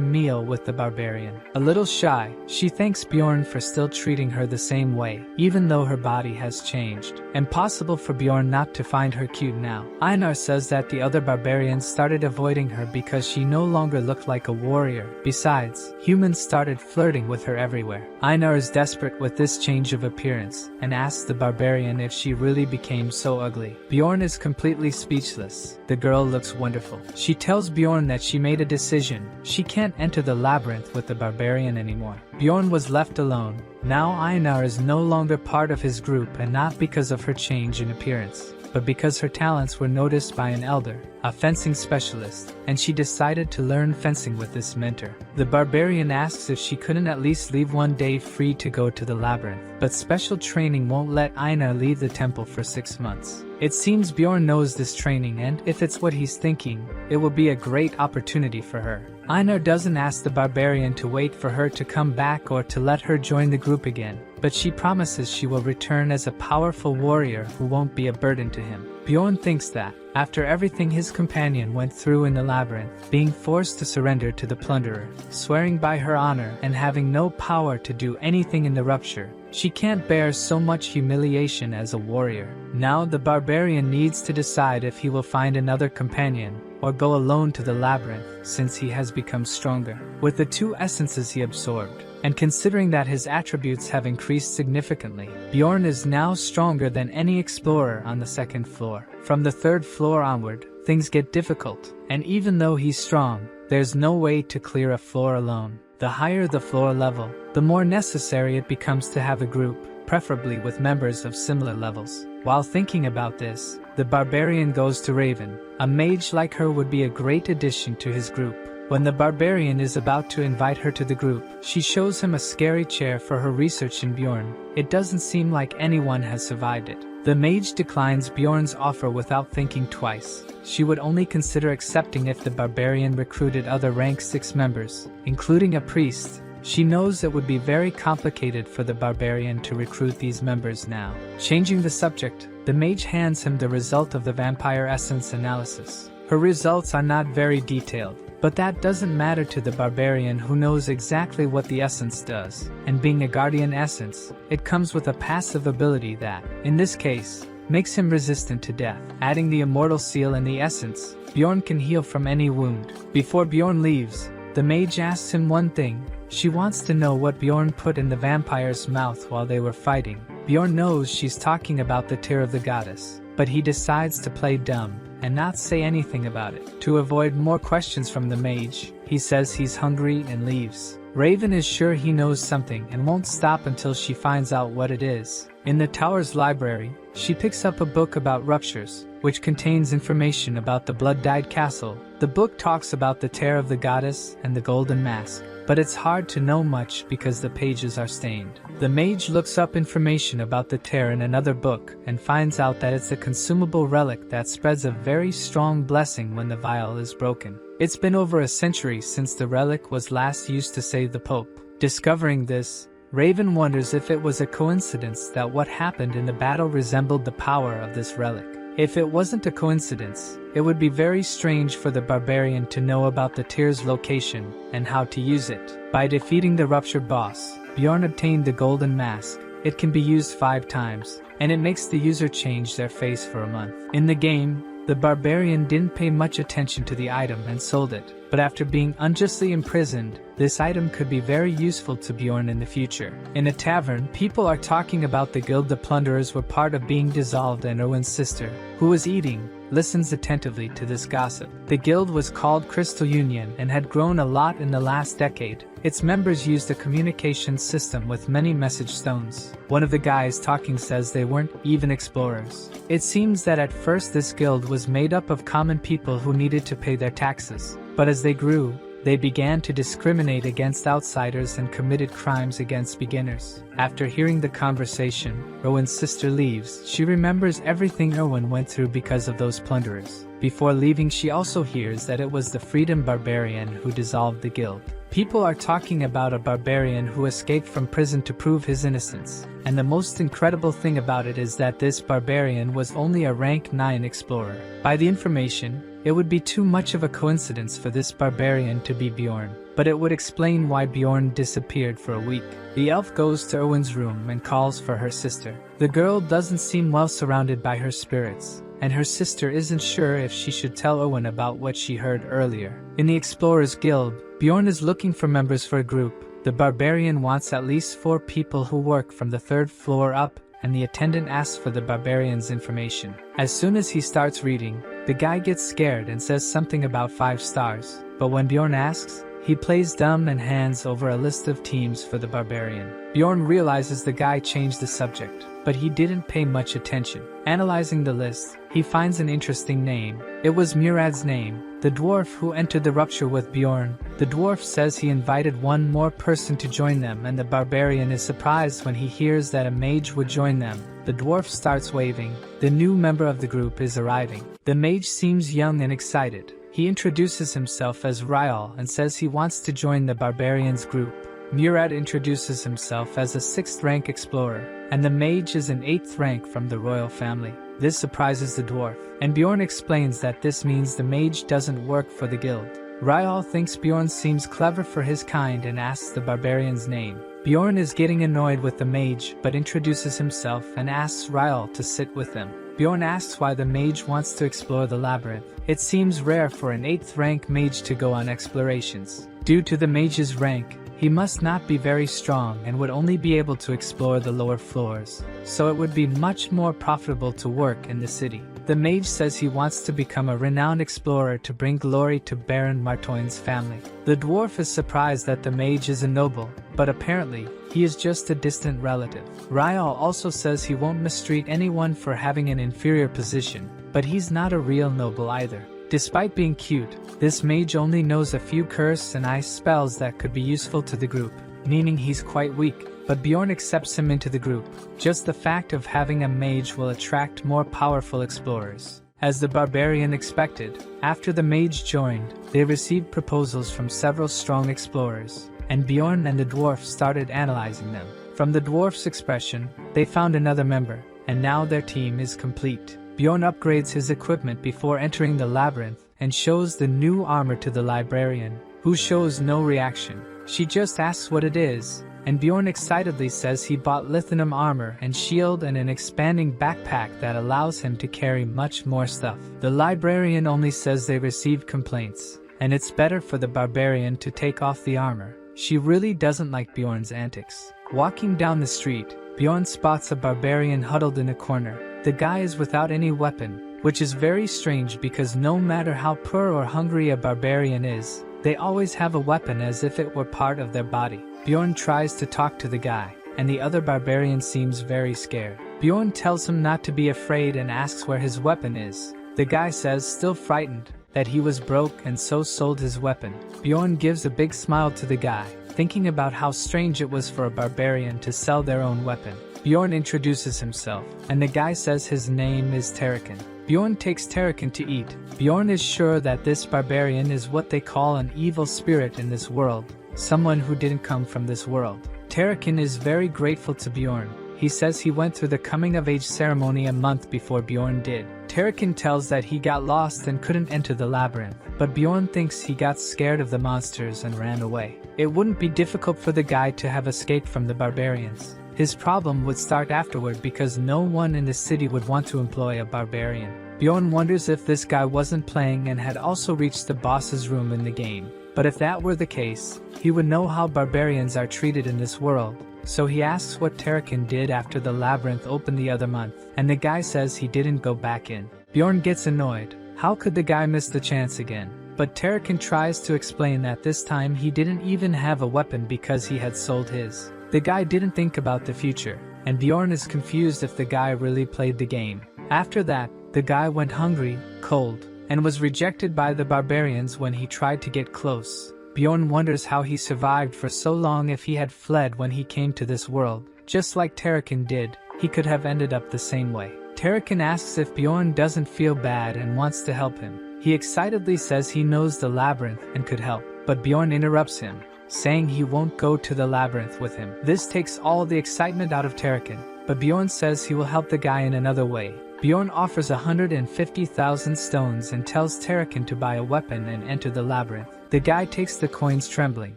meal with the barbarian. A little shy, she thanks Bjorn for still treating her the same way, even though her body has changed. Impossible for Bjorn not to find her cute now. Einar says that the other barbarians started avoiding her because she no longer looked like a warrior. Besides, humans started flirting with her everywhere. Einar is desperate with this change of appearance and asks the barbarian if she really became so ugly. Bjorn is completely speechless. The girl looks wonderful. She tells Bjorn that she made a decision. She can't enter the labyrinth with the barbarian anymore. Bjorn was left alone. Now Einar is no longer part of his group, and not because of her change in appearance, but because her talents were noticed by an elder, a fencing specialist, and she decided to learn fencing with this mentor. The barbarian asks if she couldn't at least leave one day free to go to the labyrinth, but special training won't let Einar leave the temple for 6 months. It seems Bjorn knows this training, and if it's what he's thinking, it will be a great opportunity for her. Einar doesn't ask the barbarian to wait for her to come back or to let her join the group again, but she promises she will return as a powerful warrior who won't be a burden to him. Bjorn thinks that, after everything his companion went through in the labyrinth, being forced to surrender to the plunderer, swearing by her honor, and having no power to do anything in the rupture, she can't bear so much humiliation as a warrior. Now the barbarian needs to decide if he will find another companion, or go alone to the labyrinth, since he has become stronger. With the 2 essences he absorbed, and considering that his attributes have increased significantly, Bjorn is now stronger than any explorer on the 2nd floor. From the 3rd floor onward, things get difficult, and even though he's strong, there's no way to clear a floor alone. The higher the floor level, the more necessary it becomes to have a group, preferably with members of similar levels. While thinking about this, the barbarian goes to Raven. A mage like her would be a great addition to his group. When the barbarian is about to invite her to the group, she shows him a scary chair for her research in Bjorn. It doesn't seem like anyone has survived it. The mage declines Bjorn's offer without thinking twice. She would only consider accepting if the barbarian recruited other rank 6 members, including a priest. She knows it would be very complicated for the barbarian to recruit these members now. Changing the subject, the mage hands him the result of the vampire essence analysis. Her results are not very detailed, but that doesn't matter to the barbarian who knows exactly what the essence does. And being a guardian essence, it comes with a passive ability that, in this case, makes him resistant to death. Adding the immortal seal and the essence, Bjorn can heal from any wound. Before Bjorn leaves, the mage asks him one thing. She wants to know what Bjorn put in the vampire's mouth while they were fighting. Bjorn knows she's talking about the tear of the goddess, but he decides to play dumb and not say anything about it. To avoid more questions from the mage, he says he's hungry and leaves. Raven is sure he knows something and won't stop until she finds out what it is. In the tower's library, she picks up a book about ruptures, which contains information about the blood-dyed castle. The book talks about the tear of the goddess and the golden mask, but it's hard to know much because the pages are stained. The mage looks up information about the tear in another book and finds out that it's a consumable relic that spreads a very strong blessing when the vial is broken. It's been over a century since the relic was last used to save the Pope. Discovering this, Raven wonders if it was a coincidence that what happened in the battle resembled the power of this relic. If it wasn't a coincidence, it would be very strange for the barbarian to know about the tear's location and how to use it. By defeating the ruptured boss, Bjorn obtained the golden mask. It can be used 5 times, and it makes the user change their face for a month. In the game, the barbarian didn't pay much attention to the item and sold it, but after being unjustly imprisoned, this item could be very useful to Bjorn in the future. In a tavern, people are talking about the guild the plunderers were part of being dissolved, and Owen's sister, who was eating, listens attentively to this gossip. The guild was called Crystal Union and had grown a lot in the last decade. Its members used a communication system with many message stones. One of the guys talking says they weren't even explorers. It seems that at first this guild was made up of common people who needed to pay their taxes. But as they grew, they began to discriminate against outsiders and committed crimes against beginners. After hearing the conversation, Rowan's sister leaves. She remembers everything Rowan went through because of those plunderers. Before leaving, she also hears that it was the Freedom Barbarian who dissolved the guild. People are talking about a barbarian who escaped from prison to prove his innocence. And the most incredible thing about it is that this barbarian was only a rank 9 explorer. By the information, it would be too much of a coincidence for this barbarian to be Bjorn, but it would explain why Bjorn disappeared for a week. The elf goes to Owen's room and calls for her sister. The girl doesn't seem well surrounded by her spirits, and her sister isn't sure if she should tell Owen about what she heard earlier. In the Explorers Guild, Bjorn is looking for members for a group. The barbarian wants at least 4 people who work from the 3rd floor up, and the attendant asks for the barbarian's information. As soon as he starts reading, the guy gets scared and says something about 5 stars. But when Bjorn asks, he plays dumb and hands over a list of teams for the barbarian. Bjorn realizes the guy changed the subject, but he didn't pay much attention. Analyzing the list, he finds an interesting name. It was Murad's name, the dwarf who entered the rupture with Bjorn. The dwarf says he invited one more person to join them, and the barbarian is surprised when he hears that a mage would join them. The dwarf starts waving. The new member of the group is arriving. The mage seems young and excited. He introduces himself as Ryal and says he wants to join the barbarian's group. Murad introduces himself as a 6th rank explorer, and the mage is an 8th rank from the royal family. This surprises the dwarf, and Bjorn explains that this means the mage doesn't work for the guild. Ryal thinks Bjorn seems clever for his kind and asks the barbarian's name. Bjorn is getting annoyed with the mage but introduces himself and asks Ryal to sit with them. Bjorn asks why the mage wants to explore the labyrinth. It seems rare for an 8th rank mage to go on explorations. Due to the mage's rank, he must not be very strong and would only be able to explore the lower floors, so it would be much more profitable to work in the city. The mage says he wants to become a renowned explorer to bring glory to Baron Martoin's family. The dwarf is surprised that the mage is a noble, but apparently, he is just a distant relative. Ryal also says he won't mistreat anyone for having an inferior position, but he's not a real noble either. Despite being cute, this mage only knows a few curse and ice spells that could be useful to the group, meaning he's quite weak, but Bjorn accepts him into the group. Just the fact of having a mage will attract more powerful explorers. As the barbarian expected, after the mage joined, they received proposals from several strong explorers, and Bjorn and the dwarf started analyzing them. From the dwarf's expression, they found another member, and now their team is complete. Bjorn upgrades his equipment before entering the labyrinth and shows the new armor to the librarian, who shows no reaction. She just asks what it is, and Bjorn excitedly says he bought lithium armor and shield and an expanding backpack that allows him to carry much more stuff. The librarian only says they received complaints, and it's better for the barbarian to take off the armor. She really doesn't like Bjorn's antics. Walking down the street, Bjorn spots a barbarian huddled in a corner. The guy is without any weapon, which is very strange because no matter how poor or hungry a barbarian is, they always have a weapon as if it were part of their body. Bjorn tries to talk to the guy, and the other barbarian seems very scared. Bjorn tells him not to be afraid and asks where his weapon is. The guy says, still frightened, that he was broke and so sold his weapon. Bjorn gives a big smile to the guy, thinking about how strange it was for a barbarian to sell their own weapon. Bjorn introduces himself, and the guy says his name is Terrakin. Bjorn takes Terrakin to eat. Bjorn is sure that this barbarian is what they call an evil spirit in this world, someone who didn't come from this world. Terrakin is very grateful to Bjorn. He says he went through the coming-of-age ceremony a month before Bjorn did. Terrakin tells that he got lost and couldn't enter the labyrinth, but Bjorn thinks he got scared of the monsters and ran away. It wouldn't be difficult for the guy to have escaped from the barbarians. His problem would start afterward because no one in the city would want to employ a barbarian. Bjorn wonders if this guy wasn't playing and had also reached the boss's room in the game. But if that were the case, he would know how barbarians are treated in this world. So he asks what Terrakin did after the labyrinth opened the other month, and the guy says he didn't go back in. Bjorn gets annoyed. How could the guy miss the chance again? But Terrakin tries to explain that this time he didn't even have a weapon because he had sold his. The guy didn't think about the future, and Bjorn is confused if the guy really played the game. After that, the guy went hungry, cold, and was rejected by the barbarians when he tried to get close. Bjorn wonders how he survived for so long. If he had fled when he came to this world, just like Terrakin did, he could have ended up the same way. Terrakin asks if Bjorn doesn't feel bad and wants to help him. He excitedly says he knows the labyrinth and could help, but Bjorn interrupts him, saying he won't go to the labyrinth with him. This takes all the excitement out of Terrakin, but Bjorn says he will help the guy in another way. Bjorn offers 150,000 stones and tells Terrakin to buy a weapon and enter the labyrinth. The guy takes the coins trembling,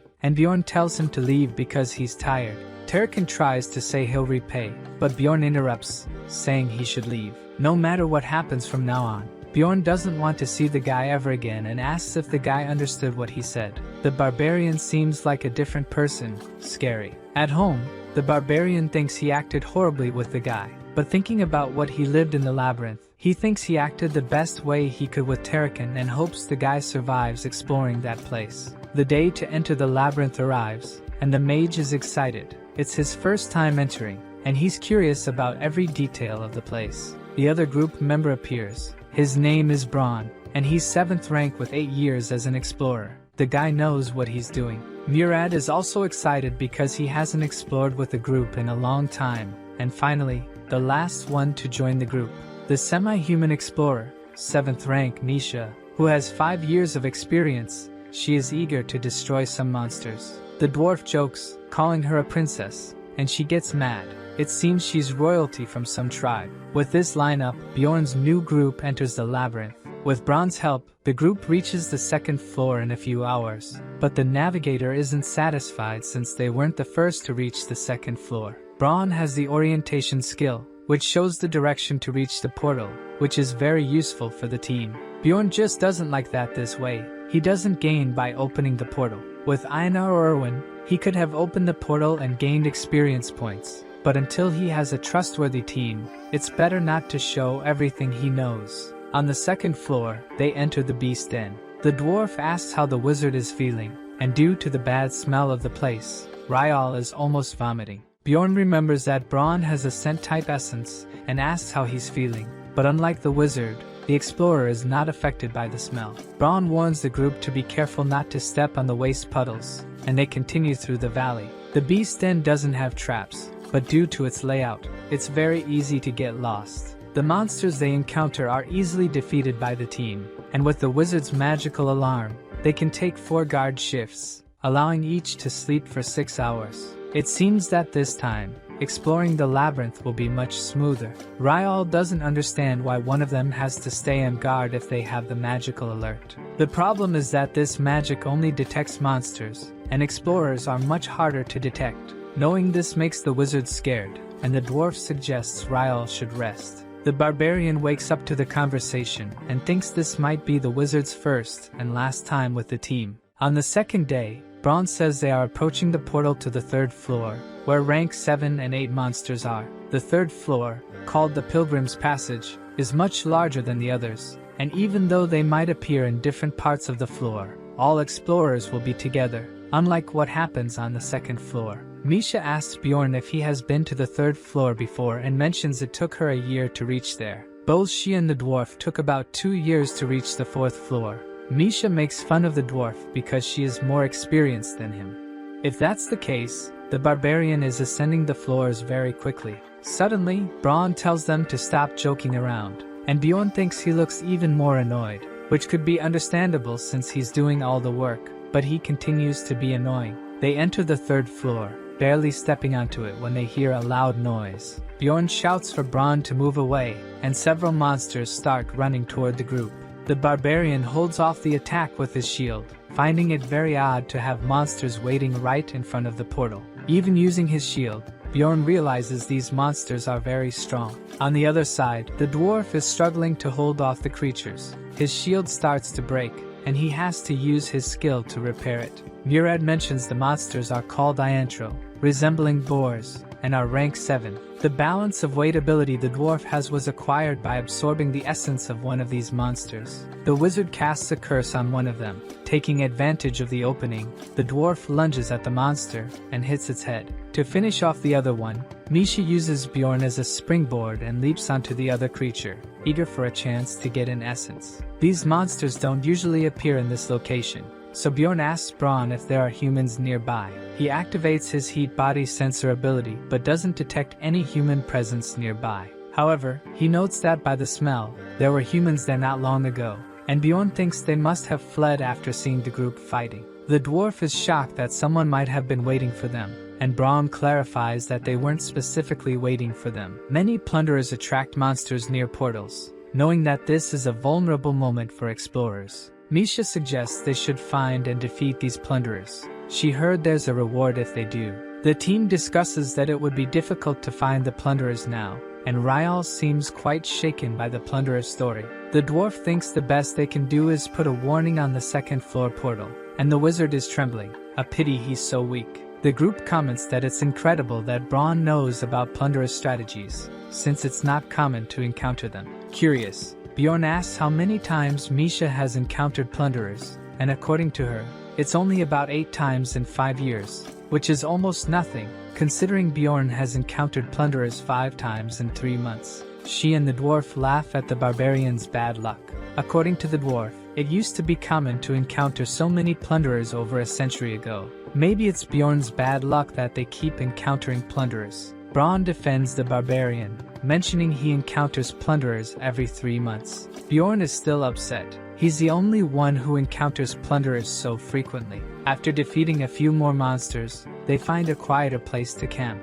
and Bjorn tells him to leave because he's tired. Terrakin tries to say he'll repay, but Bjorn interrupts, saying he should leave. No matter what happens from now on, Bjorn doesn't want to see the guy ever again and asks if the guy understood what he said. The barbarian seems like a different person, scary. At home, the barbarian thinks he acted horribly with the guy, but thinking about what he lived in the labyrinth, he thinks he acted the best way he could with Terrakin and hopes the guy survives exploring that place. The day to enter the labyrinth arrives, and the mage is excited. It's his first time entering, and he's curious about every detail of the place. The other group member appears. His name is Braun, and he's 7th rank with 8 years as an explorer. The guy knows what he's doing. Murad is also excited because he hasn't explored with the group in a long time. And finally, the last one to join the group, the semi-human explorer, 7th rank Nisha, who has 5 years of experience. She is eager to destroy some monsters. The dwarf jokes, calling her a princess, and she gets mad. It seems she's royalty from some tribe. With this lineup, Bjorn's new group enters the labyrinth. With Braun's help, the group reaches the 2nd floor in a few hours. But the navigator isn't satisfied since they weren't the first to reach the 2nd floor. Braun has the orientation skill, which shows the direction to reach the portal, which is very useful for the team. Bjorn just doesn't like that this way. He doesn't gain by opening the portal. With Einar or Erwin, he could have opened the portal and gained experience points. But until he has a trustworthy team, it's better not to show everything he knows. On the 2nd floor, they enter the beast den. The dwarf asks how the wizard is feeling, and due to the bad smell of the place, Ryal is almost vomiting. Bjorn remembers that Braun has a scent-type essence and asks how he's feeling, but unlike the wizard, the explorer is not affected by the smell. Braun warns the group to be careful not to step on the waste puddles, and they continue through the valley. The beast den doesn't have traps, but due to its layout, it's very easy to get lost. The monsters they encounter are easily defeated by the team, and with the wizard's magical alarm, they can take 4 guard shifts, allowing each to sleep for 6 hours. It seems that this time, exploring the labyrinth will be much smoother. Ryal doesn't understand why one of them has to stay on guard if they have the magical alert. The problem is that this magic only detects monsters, and explorers are much harder to detect. Knowing this makes the wizard scared, and the dwarf suggests Ryal should rest. The barbarian wakes up to the conversation and thinks this might be the wizard's first and last time with the team. On the 2nd day, Braun says they are approaching the portal to the 3rd floor, where rank 7 and 8 monsters are. The 3rd floor, called the Pilgrim's Passage, is much larger than the others, and even though they might appear in different parts of the floor, all explorers will be together, unlike what happens on the 2nd floor. Misha asks Bjorn if he has been to the 3rd floor before and mentions it took her a year to reach there. Both she and the dwarf took about 2 years to reach the 4th floor. Misha makes fun of the dwarf because she is more experienced than him. If that's the case, The barbarian is ascending the floors very quickly. Suddenly, Braun tells them to stop joking around, and Bjorn thinks he looks even more annoyed, which could be understandable since he's doing all the work, but he continues to be annoying. They enter the third floor, barely stepping onto it when they hear a loud noise. Bjorn shouts for Braun to move away, and several monsters start running toward the group. The barbarian holds off the attack with his shield, finding it very odd to have monsters waiting right in front of the portal. Even using his shield, Bjorn realizes these monsters are very strong. On the other side, the dwarf is struggling to hold off the creatures. His shield starts to break, and he has to use his skill to repair it. Murad mentions the monsters are called Iantro, resembling boars, and are rank 7. The balance of weight ability the dwarf has was acquired by absorbing the essence of one of these monsters. The wizard casts a curse on one of them. Taking advantage of the opening, the dwarf lunges at the monster and hits its head. To finish off the other one, Misha uses Bjorn as a springboard and leaps onto the other creature, eager for a chance to get an essence. These monsters don't usually appear in this location, so Bjorn asks Braun if there are humans nearby. He activates his heat body sensor ability but doesn't detect any human presence nearby. However, he notes that by the smell, there were humans there not long ago, and Bjorn thinks they must have fled after seeing the group fighting. The dwarf is shocked that someone might have been waiting for them, and Braun clarifies that they weren't specifically waiting for them. Many plunderers attract monsters near portals, knowing that this is a vulnerable moment for explorers. Misha suggests they should find and defeat these plunderers. She heard there's a reward if they do. The team discusses that it would be difficult to find the plunderers now, and Ryal seems quite shaken by the plunderer's story. The dwarf thinks the best they can do is put a warning on the second floor portal, and the wizard is trembling. A pity he's so weak. The group comments that it's incredible that Braun knows about plunderers' strategies, since it's not common to encounter them. Curious, Bjorn asks how many times Misha has encountered plunderers, and according to her, it's only about 8 times in 5 years, which is almost nothing, considering Bjorn has encountered plunderers 5 times in 3 months. She and the dwarf laugh at the barbarian's bad luck. According to the dwarf, it used to be common to encounter so many plunderers over a century ago. Maybe it's Bjorn's bad luck that they keep encountering plunderers. Braun defends the barbarian, mentioning he encounters plunderers every 3 months. Bjorn is still upset. He's the only one who encounters plunderers so frequently. After defeating a few more monsters, they find a quieter place to camp.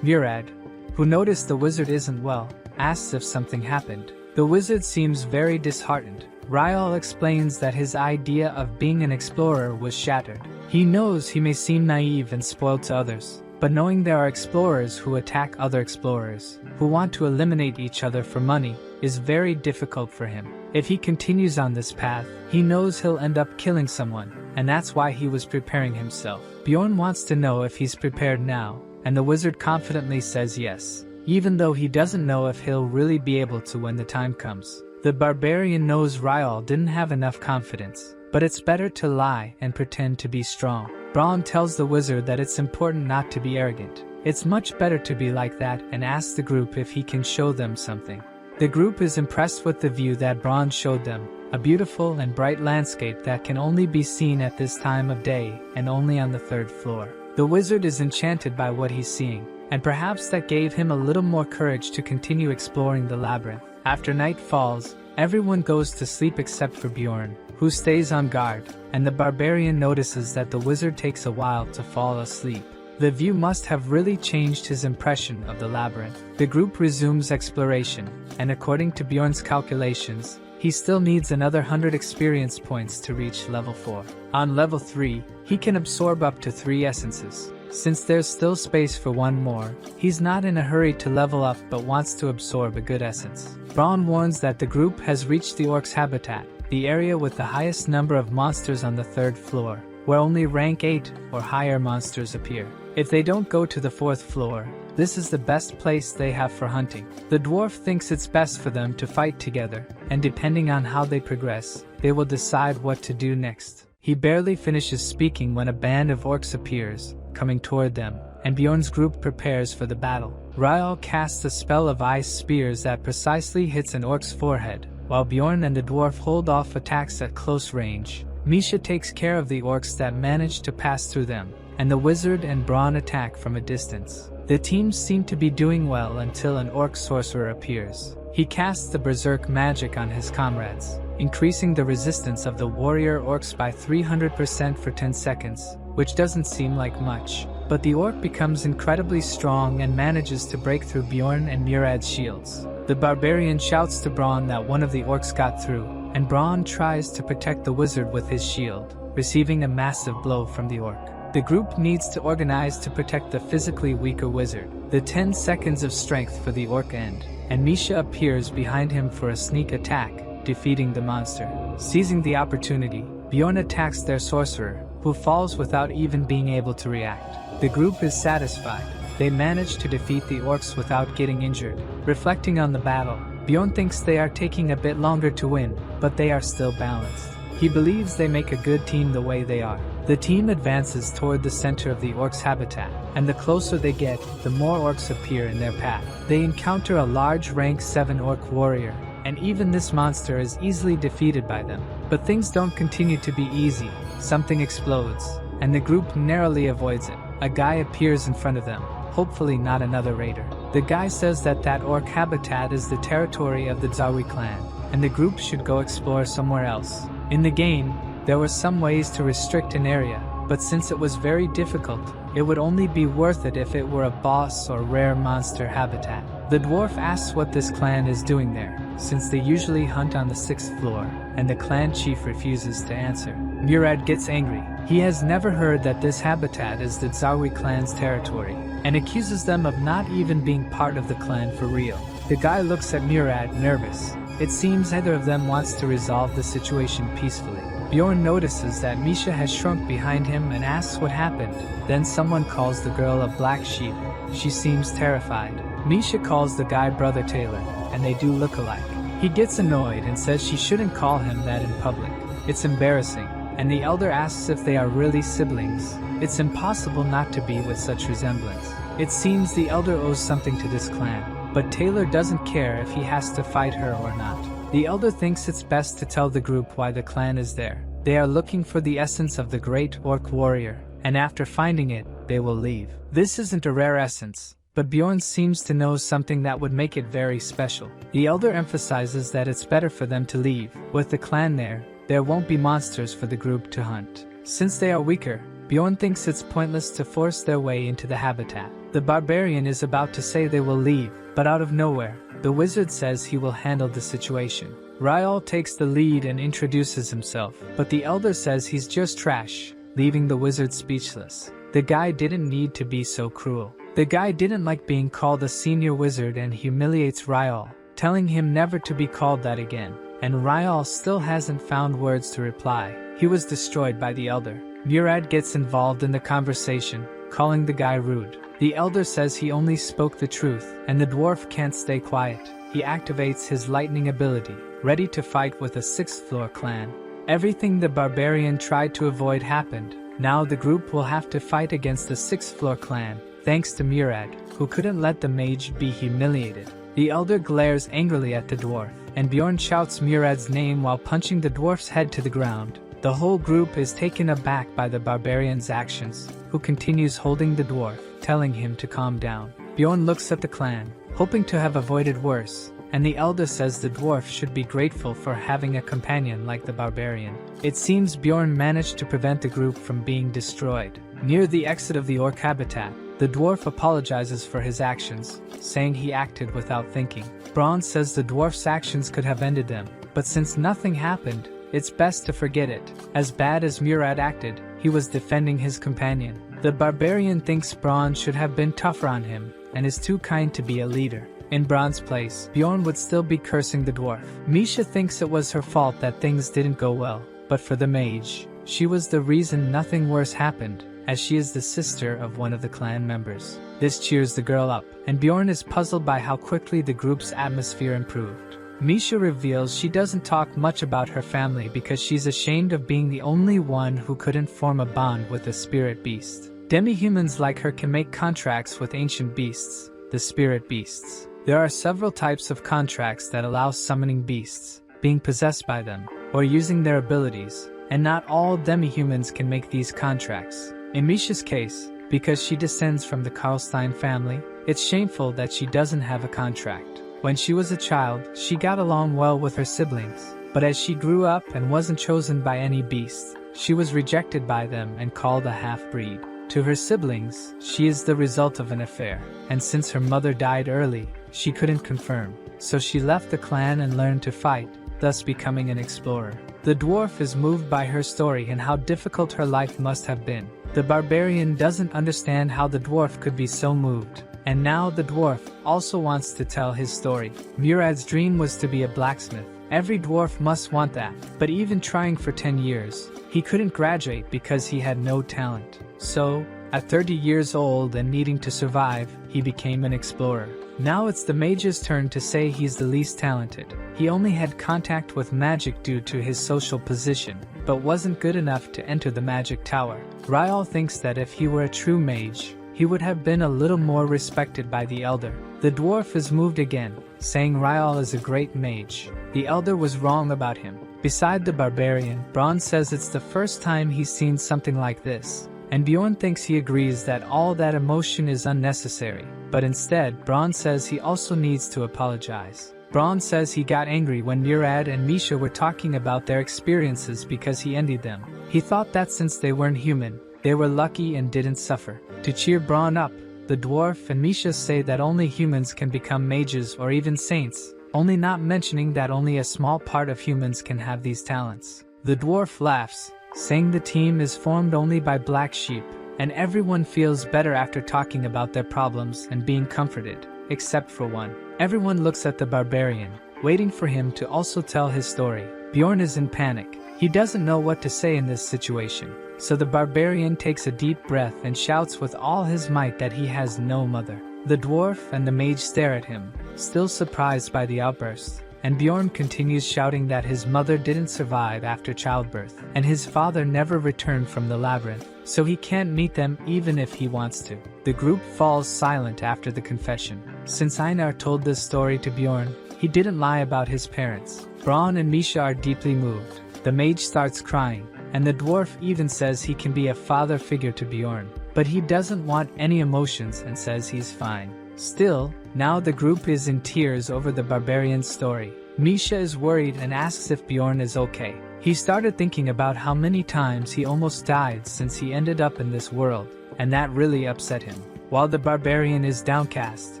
Murad, who noticed the wizard isn't well, asks if something happened. The wizard seems very disheartened. Ryal explains that his idea of being an explorer was shattered. He knows he may seem naive and spoiled to others, but knowing there are explorers who attack other explorers, who want to eliminate each other for money, is very difficult for him. If he continues on this path, he knows he'll end up killing someone, and that's why he was preparing himself. Bjorn wants to know if he's prepared now, and the wizard confidently says yes, even though he doesn't know if he'll really be able to when the time comes. The barbarian knows Ryal didn't have enough confidence, but it's better to lie and pretend to be strong. Braun tells the wizard that it's important not to be arrogant. It's much better to be like that, and asks the group if he can show them something. The group is impressed with the view that Braun showed them, a beautiful and bright landscape that can only be seen at this time of day and only on the 3rd floor. The wizard is enchanted by what he's seeing, and perhaps that gave him a little more courage to continue exploring the labyrinth. After night falls, everyone goes to sleep except for Bjorn, who stays on guard, and the barbarian notices that the wizard takes a while to fall asleep. The view must have really changed his impression of the labyrinth. The group resumes exploration, and according to Bjorn's calculations, he still needs another 100 experience points to reach level 4. On level 3, he can absorb up to 3 essences. Since there's still space for one more, he's not in a hurry to level up but wants to absorb a good essence. Braun warns that the group has reached the orc's habitat, the area with the highest number of monsters on the 3rd floor, where only rank 8 or higher monsters appear. If they don't go to the 4th floor, this is the best place they have for hunting. The dwarf thinks it's best for them to fight together, and depending on how they progress, they will decide what to do next. He barely finishes speaking when a band of orcs appears, coming toward them, and Bjorn's group prepares for the battle. Ryal casts a spell of ice spears that precisely hits an orc's forehead, while Bjorn and the dwarf hold off attacks at close range. Misha takes care of the orcs that manage to pass through them, and the wizard and Braun attack from a distance. The teams seem to be doing well until an orc sorcerer appears. He casts the berserk magic on his comrades, increasing the resistance of the warrior orcs by 300% for 10 seconds, which doesn't seem like much. But the orc becomes incredibly strong and manages to break through Bjorn and Murad's shields. The barbarian shouts to Braun that one of the orcs got through, and Braun tries to protect the wizard with his shield, receiving a massive blow from the orc. The group needs to organize to protect the physically weaker wizard. The 10 seconds of strength for the orc end, and Misha appears behind him for a sneak attack, defeating the monster. Seizing the opportunity, Bjorn attacks their sorcerer, who falls without even being able to react. The group is satisfied. They manage to defeat the orcs without getting injured. Reflecting on the battle, Bjorn thinks they are taking a bit longer to win, but they are still balanced. He believes they make a good team the way they are. The team advances toward the center of the orcs' habitat, and the closer they get, the more orcs appear in their path. They encounter a large rank 7 orc warrior, and even this monster is easily defeated by them. But things don't continue to be easy. Something explodes, and the group narrowly avoids it. A guy appears in front of them, hopefully not another raider. The guy says that orc habitat is the territory of the Zawi clan, and the group should go explore somewhere else. In the game, there were some ways to restrict an area, but since it was very difficult, it would only be worth it if it were a boss or rare monster habitat. The dwarf asks what this clan is doing there, since they usually hunt on the 6th floor, and the clan chief refuses to answer. Murad gets angry. He has never heard that this habitat is the Zawi clan's territory, and accuses them of not even being part of the clan for real. The guy looks at Murad, nervous. It seems neither of them wants to resolve the situation peacefully. Bjorn notices that Misha has shrunk behind him and asks what happened. Then someone calls the girl a black sheep. She seems terrified. Misha calls the guy Brother Taylor, and they do look alike. He gets annoyed and says she shouldn't call him that in public. It's embarrassing, and the elder asks if they are really siblings. It's impossible not to be with such resemblance. It seems the elder owes something to this clan, but Taylor doesn't care if he has to fight her or not. The elder thinks it's best to tell the group why the clan is there. They are looking for the essence of the great orc warrior, and after finding it, they will leave. This isn't a rare essence, but Bjorn seems to know something that would make it very special. The elder emphasizes that it's better for them to leave. With the clan there won't be monsters for the group to hunt. Since they are weaker, Bjorn thinks it's pointless to force their way into the habitat. The barbarian is about to say they will leave, but out of nowhere, the wizard says he will handle the situation. Ryal takes the lead and introduces himself, but the elder says he's just trash, leaving the wizard speechless. The guy didn't need to be so cruel. The guy didn't like being called a senior wizard and humiliates Ryal, telling him never to be called that again. And Ryal still hasn't found words to reply. He was destroyed by the elder. Murad gets involved in the conversation, calling the guy rude. The elder says he only spoke the truth, and the dwarf can't stay quiet. He activates his lightning ability, ready to fight with a 6th floor clan. Everything the barbarian tried to avoid happened. Now the group will have to fight against the 6th floor clan, thanks to Murad, who couldn't let the mage be humiliated. The elder glares angrily at the dwarf, and Bjorn shouts Murad's name while punching the dwarf's head to the ground. The whole group is taken aback by the barbarian's actions, who continues holding the dwarf, telling him to calm down. Bjorn looks at the clan, hoping to have avoided worse, and the elder says the dwarf should be grateful for having a companion like the barbarian. It seems Bjorn managed to prevent the group from being destroyed. Near the exit of the orc habitat, the dwarf apologizes for his actions, saying he acted without thinking. Braun says the dwarf's actions could have ended them, but since nothing happened, it's best to forget it. As bad as Murad acted, he was defending his companion. The barbarian thinks Braun should have been tougher on him, and is too kind to be a leader. In Braun's place, Bjorn would still be cursing the dwarf. Misha thinks it was her fault that things didn't go well, but for the mage, she was the reason nothing worse happened, as she is the sister of one of the clan members. This cheers the girl up, and Bjorn is puzzled by how quickly the group's atmosphere improved. Misha reveals she doesn't talk much about her family because she's ashamed of being the only one who couldn't form a bond with a spirit beast. Demi-humans like her can make contracts with ancient beasts, the spirit beasts. There are several types of contracts that allow summoning beasts, being possessed by them, or using their abilities, and not all demi-humans can make these contracts. In Misha's case, because she descends from the Karlstein family, it's shameful that she doesn't have a contract. When she was a child, she got along well with her siblings, but as she grew up and wasn't chosen by any beast, she was rejected by them and called a half-breed. To her siblings, she is the result of an affair, and since her mother died early, she couldn't confirm, so she left the clan and learned to fight, thus becoming an explorer. The dwarf is moved by her story and how difficult her life must have been. The barbarian doesn't understand how the dwarf could be so moved, and now the dwarf also wants to tell his story. Murad's dream was to be a blacksmith. Every dwarf must want that, but even trying for 10 years, he couldn't graduate because he had no talent. So, at 30 years old and needing to survive, he became an explorer. Now it's the mage's turn to say he's the least talented. He only had contact with magic due to his social position, but wasn't good enough to enter the magic tower. Ryal thinks that if he were a true mage, he would have been a little more respected by the elder. The dwarf is moved again, saying Ryal is a great mage. The elder was wrong about him. Beside the barbarian, Braun says it's the first time he's seen something like this, and Bjorn thinks he agrees that all that emotion is unnecessary, but instead Braun says he also needs to apologize. Braun says he got angry when Murad and Misha were talking about their experiences because he envied them. He thought that since they weren't human, they were lucky and didn't suffer. To cheer Braun up, the dwarf and Misha say that only humans can become mages or even saints, only not mentioning that only a small part of humans can have these talents. The dwarf laughs, saying the team is formed only by black sheep, and everyone feels better after talking about their problems and being comforted, except for one. Everyone looks at the barbarian, waiting for him to also tell his story. Bjorn is in panic. He doesn't know what to say in this situation, so the barbarian takes a deep breath and shouts with all his might that he has no mother. The dwarf and the mage stare at him, still surprised by the outburst, and Bjorn continues shouting that his mother didn't survive after childbirth, and his father never returned from the labyrinth, so he can't meet them even if he wants to. The group falls silent after the confession. Since Einar told this story to Bjorn, he didn't lie about his parents. Braun and Misha are deeply moved. The mage starts crying, and the dwarf even says he can be a father figure to Bjorn, but he doesn't want any emotions and says he's fine. Still, now the group is in tears over the barbarian's story. Misha is worried and asks if Bjorn is okay. He started thinking about how many times he almost died since he ended up in this world, and that really upset him. While the barbarian is downcast,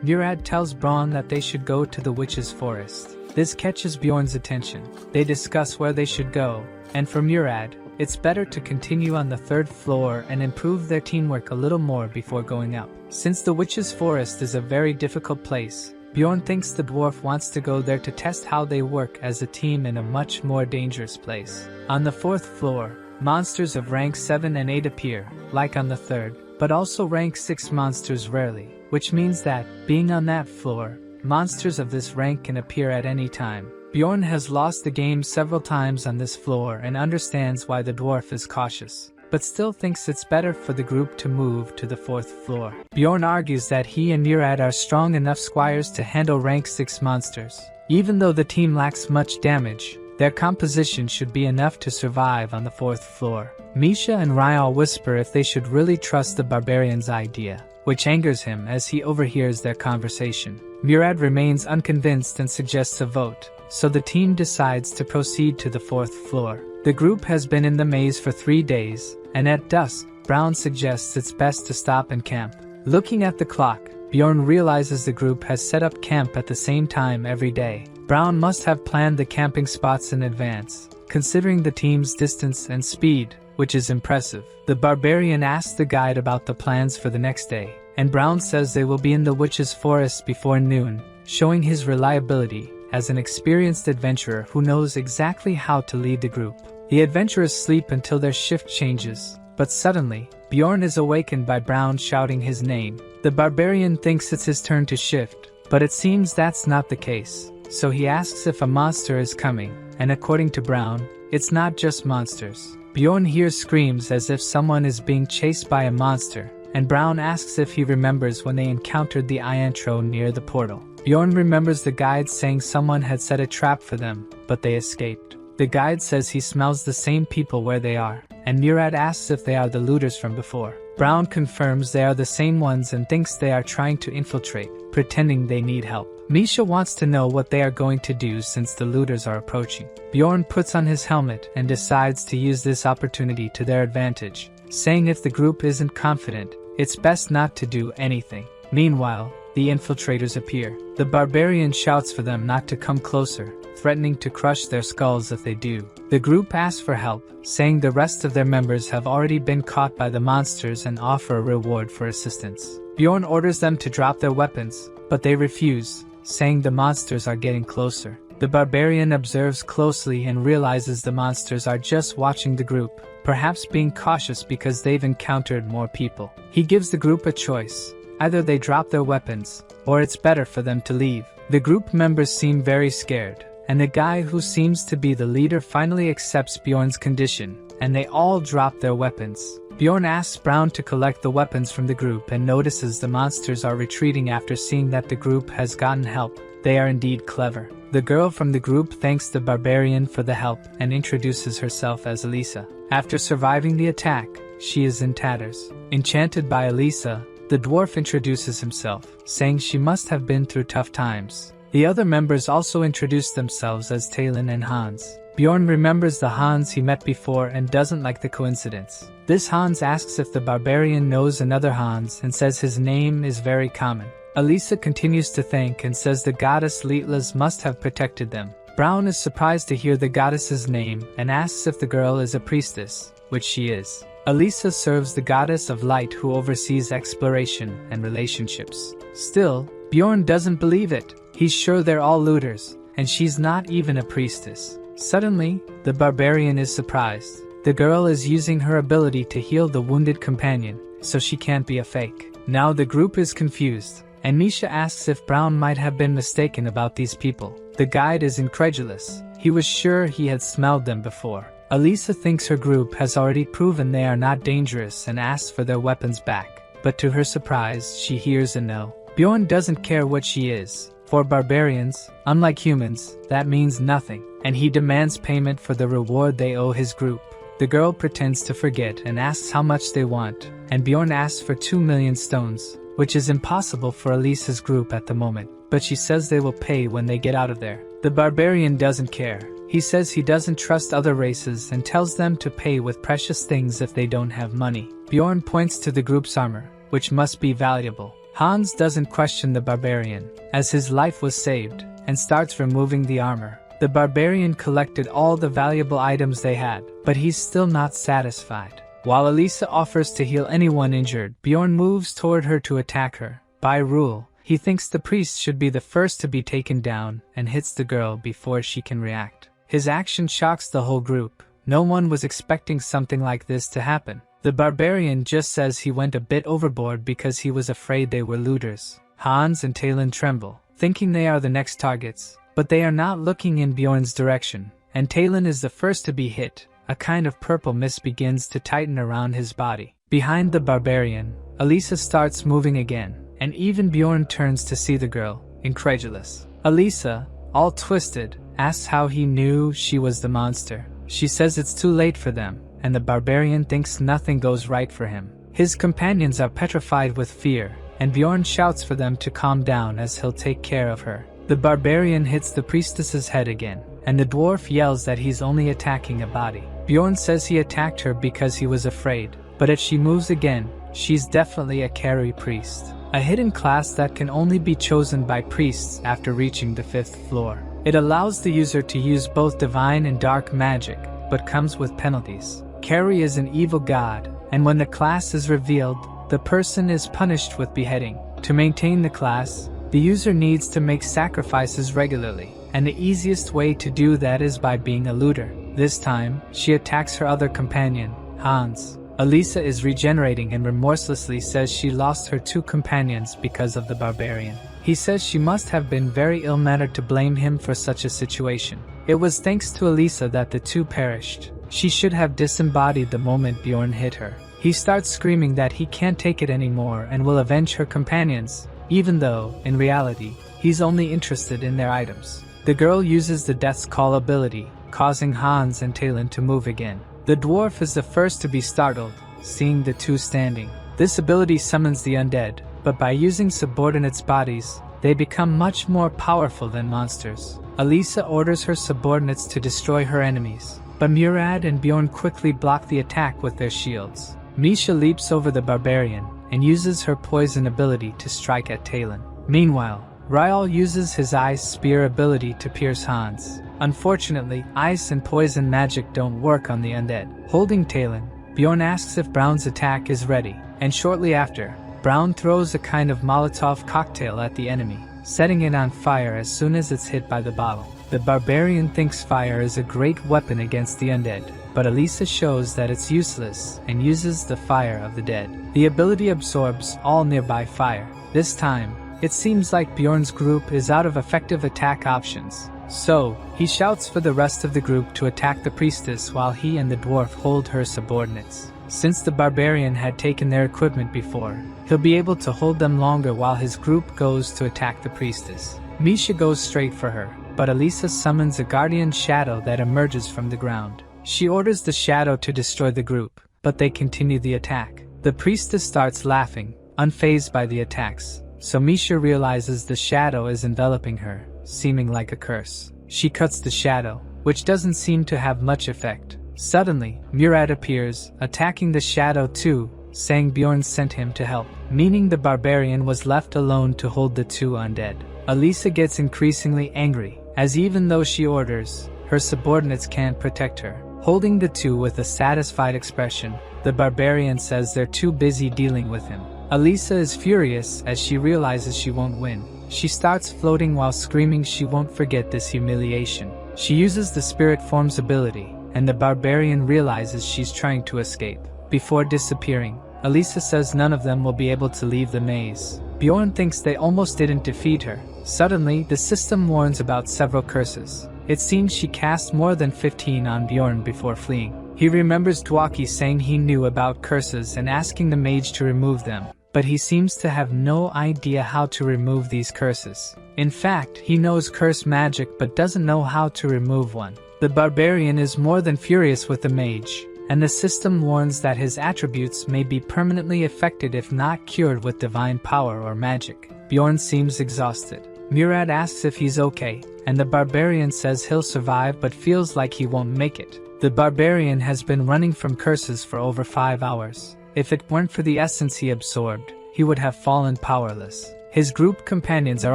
Murad tells Braun that they should go to the witch's forest. This catches Bjorn's attention. They discuss where they should go, and for Murad, it's better to continue on the 3rd floor and improve their teamwork a little more before going up. Since the witch's forest is a very difficult place, Bjorn thinks the dwarf wants to go there to test how they work as a team in a much more dangerous place. On the 4th floor, monsters of rank 7 and 8 appear, like on the 3rd, but also rank 6 monsters rarely, which means that, being on that floor, monsters of this rank can appear at any time. Bjorn has lost the game several times on this floor and understands why the dwarf is cautious, but still thinks it's better for the group to move to the 4th floor. Bjorn argues that he and Murad are strong enough squires to handle rank 6 monsters. Even though the team lacks much damage, their composition should be enough to survive on the 4th floor. Misha and Ryal whisper if they should really trust the barbarian's idea, which angers him as he overhears their conversation. Murad remains unconvinced and suggests a vote, so the team decides to proceed to the 4th floor. The group has been in the maze for 3 days, and at dusk, Braun suggests it's best to stop and camp. Looking at the clock, Bjorn realizes the group has set up camp at the same time every day. Braun must have planned the camping spots in advance, considering the team's distance and speed, which is impressive. The barbarian asks the guide about the plans for the next day, and Braun says they will be in the witch's forest before noon, showing his reliability as an experienced adventurer who knows exactly how to lead the group. The adventurers sleep until their shift changes, but suddenly, Bjorn is awakened by Braun shouting his name. The barbarian thinks it's his turn to shift, but it seems that's not the case, so he asks if a monster is coming, and according to Braun, it's not just monsters. Bjorn hears screams as if someone is being chased by a monster, and Braun asks if he remembers when they encountered the Iantro near the portal. Bjorn remembers the guide saying someone had set a trap for them, but they escaped. The guide says he smells the same people where they are, and Murad asks if they are the looters from before. Brown confirms they are the same ones and thinks they are trying to infiltrate, pretending they need help. Misha wants to know what they are going to do since the looters are approaching. Bjorn puts on his helmet and decides to use this opportunity to their advantage, saying if the group isn't confident, it's best not to do anything. Meanwhile, the infiltrators appear. The barbarian shouts for them not to come closer, threatening to crush their skulls if they do. The group asks for help, saying the rest of their members have already been caught by the monsters and offer a reward for assistance. Bjorn orders them to drop their weapons, but they refuse, saying the monsters are getting closer. The barbarian observes closely and realizes the monsters are just watching the group, perhaps being cautious because they've encountered more people. He gives the group a choice. Either they drop their weapons, or it's better for them to leave. The group members seem very scared, and the guy who seems to be the leader finally accepts Bjorn's condition, and they all drop their weapons. Bjorn asks Brown to collect the weapons from the group and notices the monsters are retreating after seeing that the group has gotten help. They are indeed clever. The girl from the group thanks the barbarian for the help and introduces herself as Elisa. After surviving the attack, she is in tatters. Enchanted by Elisa, the dwarf introduces himself, saying she must have been through tough times. The other members also introduce themselves as Talon and Hans. Bjorn remembers the Hans he met before and doesn't like the coincidence. This Hans asks if the barbarian knows another Hans and says his name is very common. Elisa continues to thank and says the goddess Leetlas must have protected them. Brown is surprised to hear the goddess's name and asks if the girl is a priestess, which she is. Elisa serves the goddess of light who oversees exploration and relationships. Still, Bjorn doesn't believe it. He's sure they're all looters, and she's not even a priestess. Suddenly, the barbarian is surprised. The girl is using her ability to heal the wounded companion, so she can't be a fake. Now the group is confused, and Misha asks if Brown might have been mistaken about these people. The guide is incredulous. He was sure he had smelled them before. Elisa thinks her group has already proven they are not dangerous and asks for their weapons back. But to her surprise, she hears a no. Bjorn doesn't care what she is. For barbarians, unlike humans, that means nothing, and he demands payment for the reward they owe his group. The girl pretends to forget and asks how much they want, and Bjorn asks for 2 million stones, which is impossible for Elisa's group at the moment, but she says they will pay when they get out of there. The barbarian doesn't care. He says he doesn't trust other races and tells them to pay with precious things if they don't have money. Bjorn points to the group's armor, which must be valuable. Hans doesn't question the barbarian, as his life was saved, and starts removing the armor. The barbarian collected all the valuable items they had, but he's still not satisfied. While Elisa offers to heal anyone injured, Bjorn moves toward her to attack her. By rule, he thinks the priest should be the first to be taken down and hits the girl before she can react. His action shocks the whole group. No one was expecting something like this to happen. The barbarian just says he went a bit overboard because he was afraid they were looters. Hans and Talon tremble, thinking they are the next targets, but they are not looking in Bjorn's direction, and Talon is the first to be hit. A kind of purple mist begins to tighten around his body. Behind the barbarian, Elisa starts moving again, and even Bjorn turns to see the girl, incredulous. Elisa, all twisted, asks how he knew she was the monster. She says it's too late for them, and the barbarian thinks nothing goes right for him. His companions are petrified with fear, and Bjorn shouts for them to calm down as he'll take care of her. The barbarian hits the priestess's head again, and the dwarf yells that he's only attacking a body. Bjorn says he attacked her because he was afraid, but if she moves again, she's definitely a carry priest, a hidden class that can only be chosen by priests after reaching the 5th floor. It allows the user to use both divine and dark magic, but comes with penalties. Carry is an evil god, and when the class is revealed, the person is punished with beheading. To maintain the class, the user needs to make sacrifices regularly, and the easiest way to do that is by being a looter. This time, she attacks her other companion, Hans. Elisa is regenerating and remorselessly says she lost her 2 companions because of the barbarian. He says she must have been very ill-mannered to blame him for such a situation. It was thanks to Elisa that the 2 perished. She should have disembodied the moment Bjorn hit her. He starts screaming that he can't take it anymore and will avenge her companions, even though, in reality, he's only interested in their items. The girl uses the Death's Call ability, causing Hans and Talon to move again. The dwarf is the first to be startled, seeing the two standing. This ability summons the undead, but by using subordinates' bodies, they become much more powerful than monsters. Elisa orders her subordinates to destroy her enemies, but Murad and Bjorn quickly block the attack with their shields. Misha leaps over the barbarian and uses her poison ability to strike at Talon. Meanwhile, Ryal uses his ice spear ability to pierce Hans. Unfortunately, ice and poison magic don't work on the undead. Holding Talon, Bjorn asks if Brown's attack is ready, and shortly after, Brown throws a kind of Molotov cocktail at the enemy, setting it on fire as soon as it's hit by the bottle. The barbarian thinks fire is a great weapon against the undead, but Elisa shows that it's useless and uses the fire of the dead. The ability absorbs all nearby fire. This time, it seems like Bjorn's group is out of effective attack options, so he shouts for the rest of the group to attack the priestess while he and the dwarf hold her subordinates. Since the barbarian had taken their equipment before, he'll be able to hold them longer while his group goes to attack the priestess. Misha goes straight for her, but Elisa summons a guardian shadow that emerges from the ground. She orders the shadow to destroy the group, but they continue the attack. The priestess starts laughing, unfazed by the attacks, so Misha realizes the shadow is enveloping her, seeming like a curse. She cuts the shadow, which doesn't seem to have much effect. Suddenly, Murad appears, attacking the shadow too, saying Bjorn sent him to help, meaning the barbarian was left alone to hold the two undead. Elisa gets increasingly angry, as even though she orders, her subordinates can't protect her. Holding the two with a satisfied expression, the barbarian says they're too busy dealing with him. Elisa is furious as she realizes she won't win. She starts floating while screaming she won't forget this humiliation. She uses the spirit form's ability, and the barbarian realizes she's trying to escape. Before disappearing, Elisa says none of them will be able to leave the maze. Bjorn thinks they almost didn't defeat her. Suddenly, the system warns about several curses. It seems she cast more than 15 on Bjorn before fleeing. He remembers Dwaki saying he knew about curses and asking the mage to remove them, but he seems to have no idea how to remove these curses. In fact, he knows curse magic but doesn't know how to remove one. The barbarian is more than furious with the mage, and the system warns that his attributes may be permanently affected if not cured with divine power or magic. Bjorn seems exhausted. Murad asks if he's okay, and the barbarian says he'll survive but feels like he won't make it. The barbarian has been running from curses for over 5 hours. If it weren't for the essence he absorbed, he would have fallen powerless. His group companions are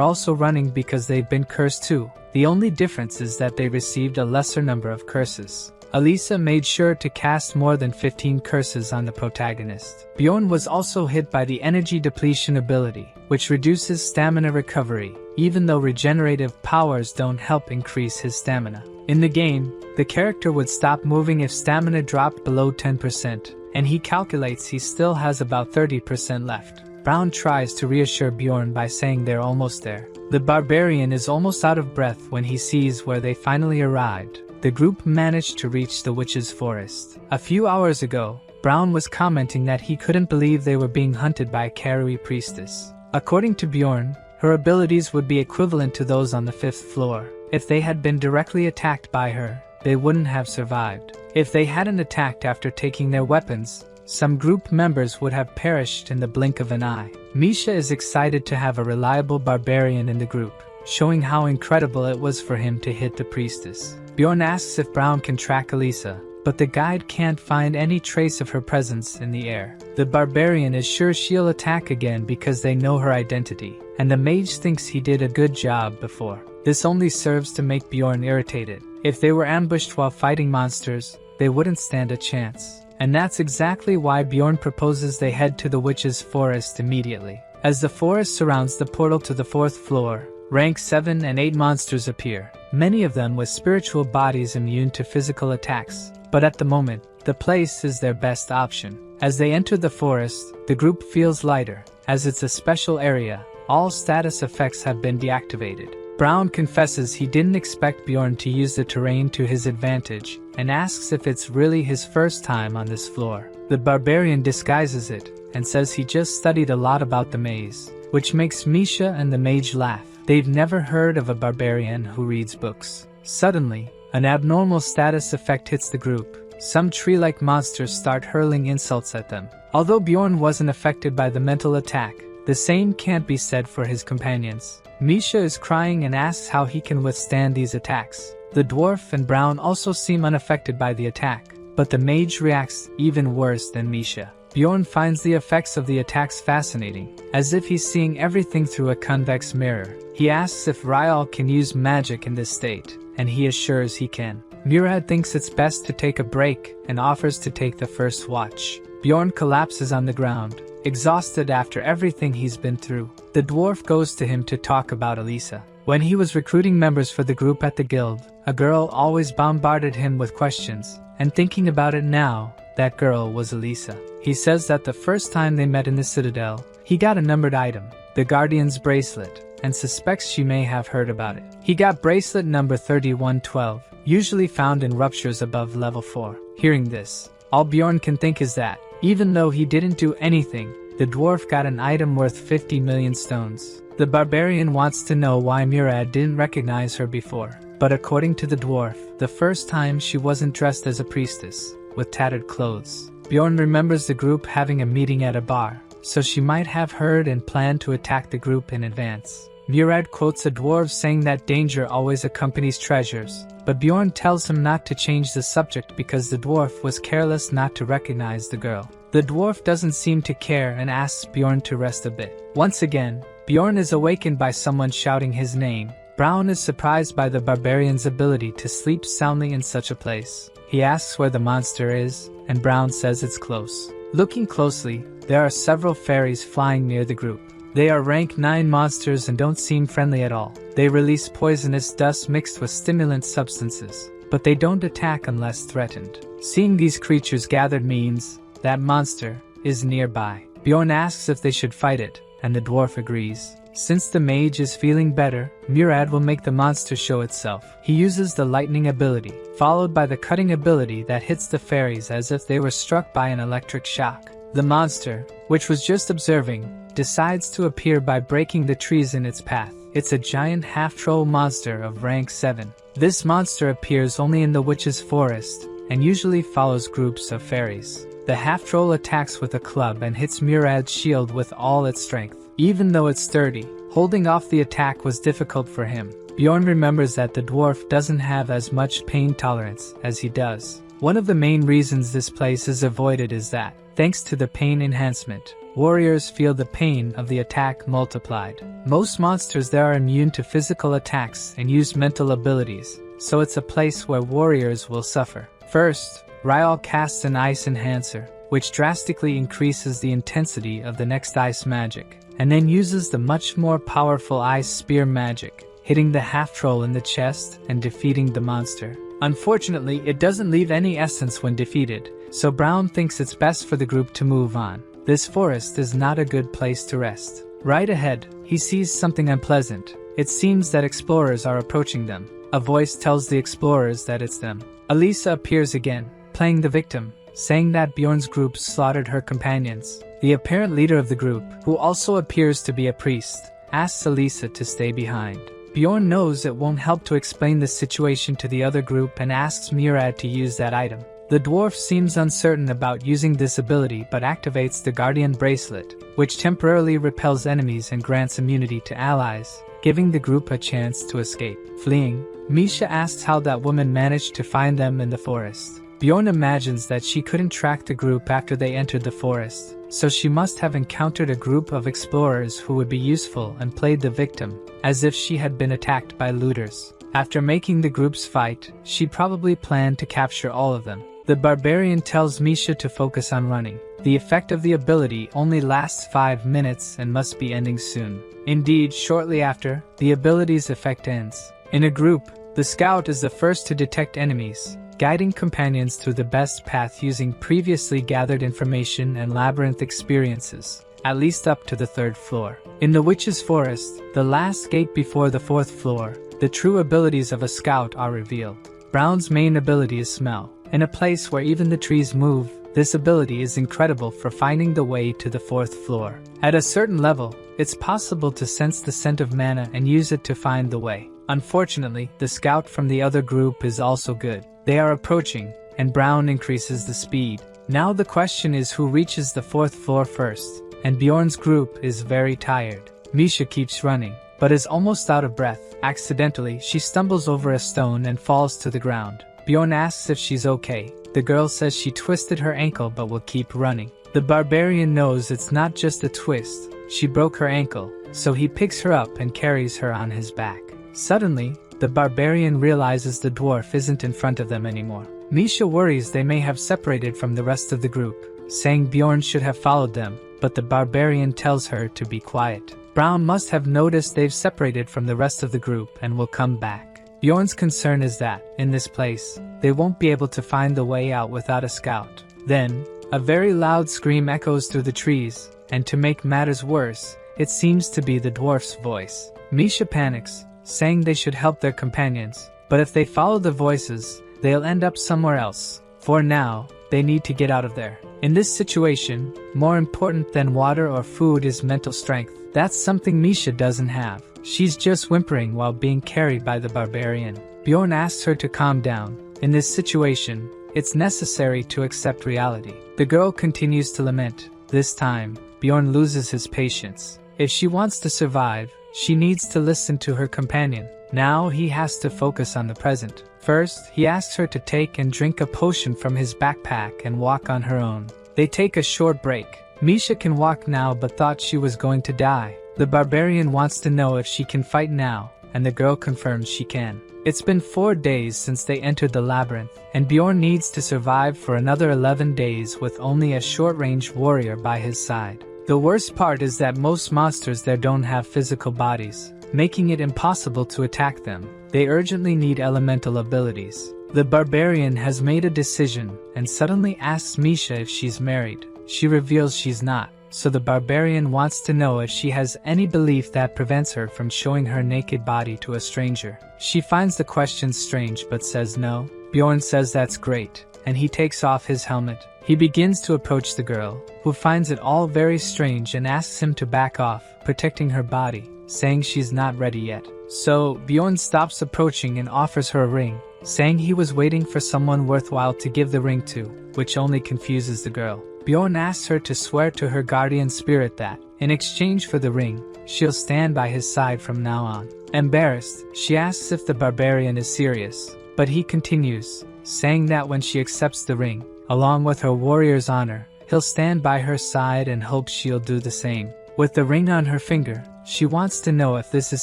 also running because they've been cursed too. The only difference is that they received a lesser number of curses. Elisa made sure to cast more than 15 curses on the protagonist. Bjorn was also hit by the energy depletion ability, which reduces stamina recovery, even though regenerative powers don't help increase his stamina. In the game, the character would stop moving if stamina dropped below 10%, and he calculates he still has about 30% left. Brown tries to reassure Bjorn by saying they're almost there. The barbarian is almost out of breath when he sees where they finally arrived. The group managed to reach the witch's forest. A few hours ago, Brown was commenting that he couldn't believe they were being hunted by a Karui priestess. According to Bjorn, her abilities would be equivalent to those on the 5th floor. If they had been directly attacked by her, they wouldn't have survived. If they hadn't attacked after taking their weapons, some group members would have perished in the blink of an eye. Misha is excited to have a reliable barbarian in the group, showing how incredible it was for him to hit the priestess. Bjorn asks if Brown can track Elisa, but the guide can't find any trace of her presence in the air. The barbarian is sure she'll attack again because they know her identity, and the mage thinks he did a good job before. This only serves to make Bjorn irritated. If they were ambushed while fighting monsters, they wouldn't stand a chance. And that's exactly why Bjorn proposes they head to the witch's forest immediately. As the forest surrounds the portal to the 4th floor, rank 7 and 8 monsters appear, many of them with spiritual bodies immune to physical attacks. But at the moment, the place is their best option. As they enter the forest, the group feels lighter. As it's a special area, all status effects have been deactivated. Brown confesses he didn't expect Bjorn to use the terrain to his advantage, and asks if it's really his first time on this floor. The barbarian disguises it, and says he just studied a lot about the maze, which makes Misha and the mage laugh. They've never heard of a barbarian who reads books. Suddenly, An abnormal status effect hits the group. Some tree-like monsters start hurling insults at them. Although Bjorn wasn't affected by the mental attack, the same can't be said for his companions. Misha is crying and asks how he can withstand these attacks. The dwarf and Brown also seem unaffected by the attack, but the mage reacts even worse than Misha. Bjorn finds the effects of the attacks fascinating, as if he's seeing everything through a convex mirror. He asks if Ryal can use magic in this state, and he assures he can. Murad thinks it's best to take a break and offers to take the first watch. Bjorn collapses on the ground, exhausted after everything he's been through. The dwarf goes to him to talk about Elisa. When he was recruiting members for the group at the guild, a girl always bombarded him with questions, and thinking about it now, that girl was Elisa. He says that the first time they met in the Citadel, he got a numbered item, the Guardian's bracelet, and suspects she may have heard about it. He got bracelet number 3112, usually found in ruptures above level 4. Hearing this, all Bjorn can think is that, even though he didn't do anything, the dwarf got an item worth 50 million stones. The barbarian wants to know why Murad didn't recognize her before, but according to the dwarf, the first time she wasn't dressed as a priestess, with tattered clothes. Bjorn remembers the group having a meeting at a bar, so she might have heard and planned to attack the group in advance. Murad quotes a dwarf saying that danger always accompanies treasures, but Bjorn tells him not to change the subject because the dwarf was careless not to recognize the girl. The dwarf doesn't seem to care and asks Bjorn to rest a bit. Once again, Bjorn is awakened by someone shouting his name. Brown is surprised by the barbarian's ability to sleep soundly in such a place. He asks where the monster is, and Brown says it's close. Looking closely, there are several fairies flying near the group. They are rank 9 monsters and don't seem friendly at all. They release poisonous dust mixed with stimulant substances, but they don't attack unless threatened. Seeing these creatures gathered means that monster is nearby. Bjorn asks if they should fight it, and the dwarf agrees. Since the mage is feeling better, Murad will make the monster show itself. He uses the lightning ability, followed by the cutting ability that hits the fairies as if they were struck by an electric shock. The monster, which was just observing, decides to appear by breaking the trees in its path. It's a giant half-troll monster of rank 7. This monster appears only in the witch's forest, and usually follows groups of fairies. The half-troll attacks with a club and hits Murad's shield with all its strength. Even though it's sturdy, holding off the attack was difficult for him. Bjorn remembers that the dwarf doesn't have as much pain tolerance as he does. One of the main reasons this place is avoided is that, thanks to the pain enhancement, warriors feel the pain of the attack multiplied. Most monsters there are immune to physical attacks and use mental abilities, so it's a place where warriors will suffer. First, Ryal casts an ice enhancer, which drastically increases the intensity of the next ice magic, and then uses the much more powerful ice spear magic, hitting the half-troll in the chest and defeating the monster. Unfortunately, it doesn't leave any essence when defeated, so Brown thinks it's best for the group to move on. This forest is not a good place to rest. Right ahead, he sees something unpleasant. It seems that explorers are approaching them. A voice tells the explorers that it's them. Elisa appears again, playing the victim, saying that Bjorn's group slaughtered her companions. The apparent leader of the group, who also appears to be a priest, asks Elisa to stay behind. Bjorn knows it won't help to explain the situation to the other group and asks Murad to use that item. The dwarf seems uncertain about using this ability but activates the Guardian bracelet, which temporarily repels enemies and grants immunity to allies, giving the group a chance to escape. Fleeing, Misha asks how that woman managed to find them in the forest. Bjorn imagines that she couldn't track the group after they entered the forest, so she must have encountered a group of explorers who would be useful and played the victim, as if she had been attacked by looters. After making the groups fight, she probably planned to capture all of them. The barbarian tells Misha to focus on running. The effect of the ability only lasts 5 minutes and must be ending soon. Indeed, shortly after, the ability's effect ends. In a group, the scout is the first to detect enemies, guiding companions through the best path using previously gathered information and labyrinth experiences, at least up to the 3rd floor. In the witch's forest, the last gate before the 4th floor, the true abilities of a scout are revealed. Brown's main ability is smell. In a place where even the trees move, this ability is incredible for finding the way to the 4th floor. At a certain level, it's possible to sense the scent of mana and use it to find the way. Unfortunately, the scout from the other group is also good. They are approaching, and Brown increases the speed. Now the question is who reaches the 4th floor first, and Bjorn's group is very tired. Misha keeps running, but is almost out of breath. Accidentally, she stumbles over a stone and falls to the ground. Bjorn asks if she's okay. The girl says she twisted her ankle but will keep running. The barbarian knows it's not just a twist, she broke her ankle, so he picks her up and carries her on his back. Suddenly, the barbarian realizes the dwarf isn't in front of them anymore. Misha worries they may have separated from the rest of the group, saying Bjorn should have followed them, but the barbarian tells her to be quiet. Brown must have noticed they've separated from the rest of the group and will come back. Bjorn's concern is that, in this place, they won't be able to find the way out without a scout. Then, a very loud scream echoes through the trees, and to make matters worse, it seems to be the dwarf's voice. Misha panics, saying they should help their companions, but if they follow the voices, they'll end up somewhere else. For now, they need to get out of there. In this situation, more important than water or food is mental strength. That's something Misha doesn't have. She's just whimpering while being carried by the barbarian. Bjorn asks her to calm down. In this situation, it's necessary to accept reality. The girl continues to lament. This time, Bjorn loses his patience. If she wants to survive, she needs to listen to her companion. Now he has to focus on the present. First, he asks her to take and drink a potion from his backpack and walk on her own. They take a short break. Misha can walk now but thought she was going to die. The barbarian wants to know if she can fight now, and the girl confirms she can. It's been 4 days since they entered the labyrinth, and Bjorn needs to survive for another 11 days with only a short-range warrior by his side. The worst part is that most monsters there don't have physical bodies, making it impossible to attack them. They urgently need elemental abilities. The barbarian has made a decision and suddenly asks Misha if she's married. She reveals she's not, so the barbarian wants to know if she has any belief that prevents her from showing her naked body to a stranger. She finds the question strange but says no. Bjorn says that's great, and he takes off his helmet. He begins to approach the girl, who finds it all very strange and asks him to back off, protecting her body, saying she's not ready yet. So, Bjorn stops approaching and offers her a ring, saying he was waiting for someone worthwhile to give the ring to, which only confuses the girl. Bjorn asks her to swear to her guardian spirit that, in exchange for the ring, she'll stand by his side from now on. Embarrassed, she asks if the barbarian is serious, but he continues, saying that when she accepts the ring, along with her warrior's honor, he'll stand by her side and hopes she'll do the same. With the ring on her finger, she wants to know if this is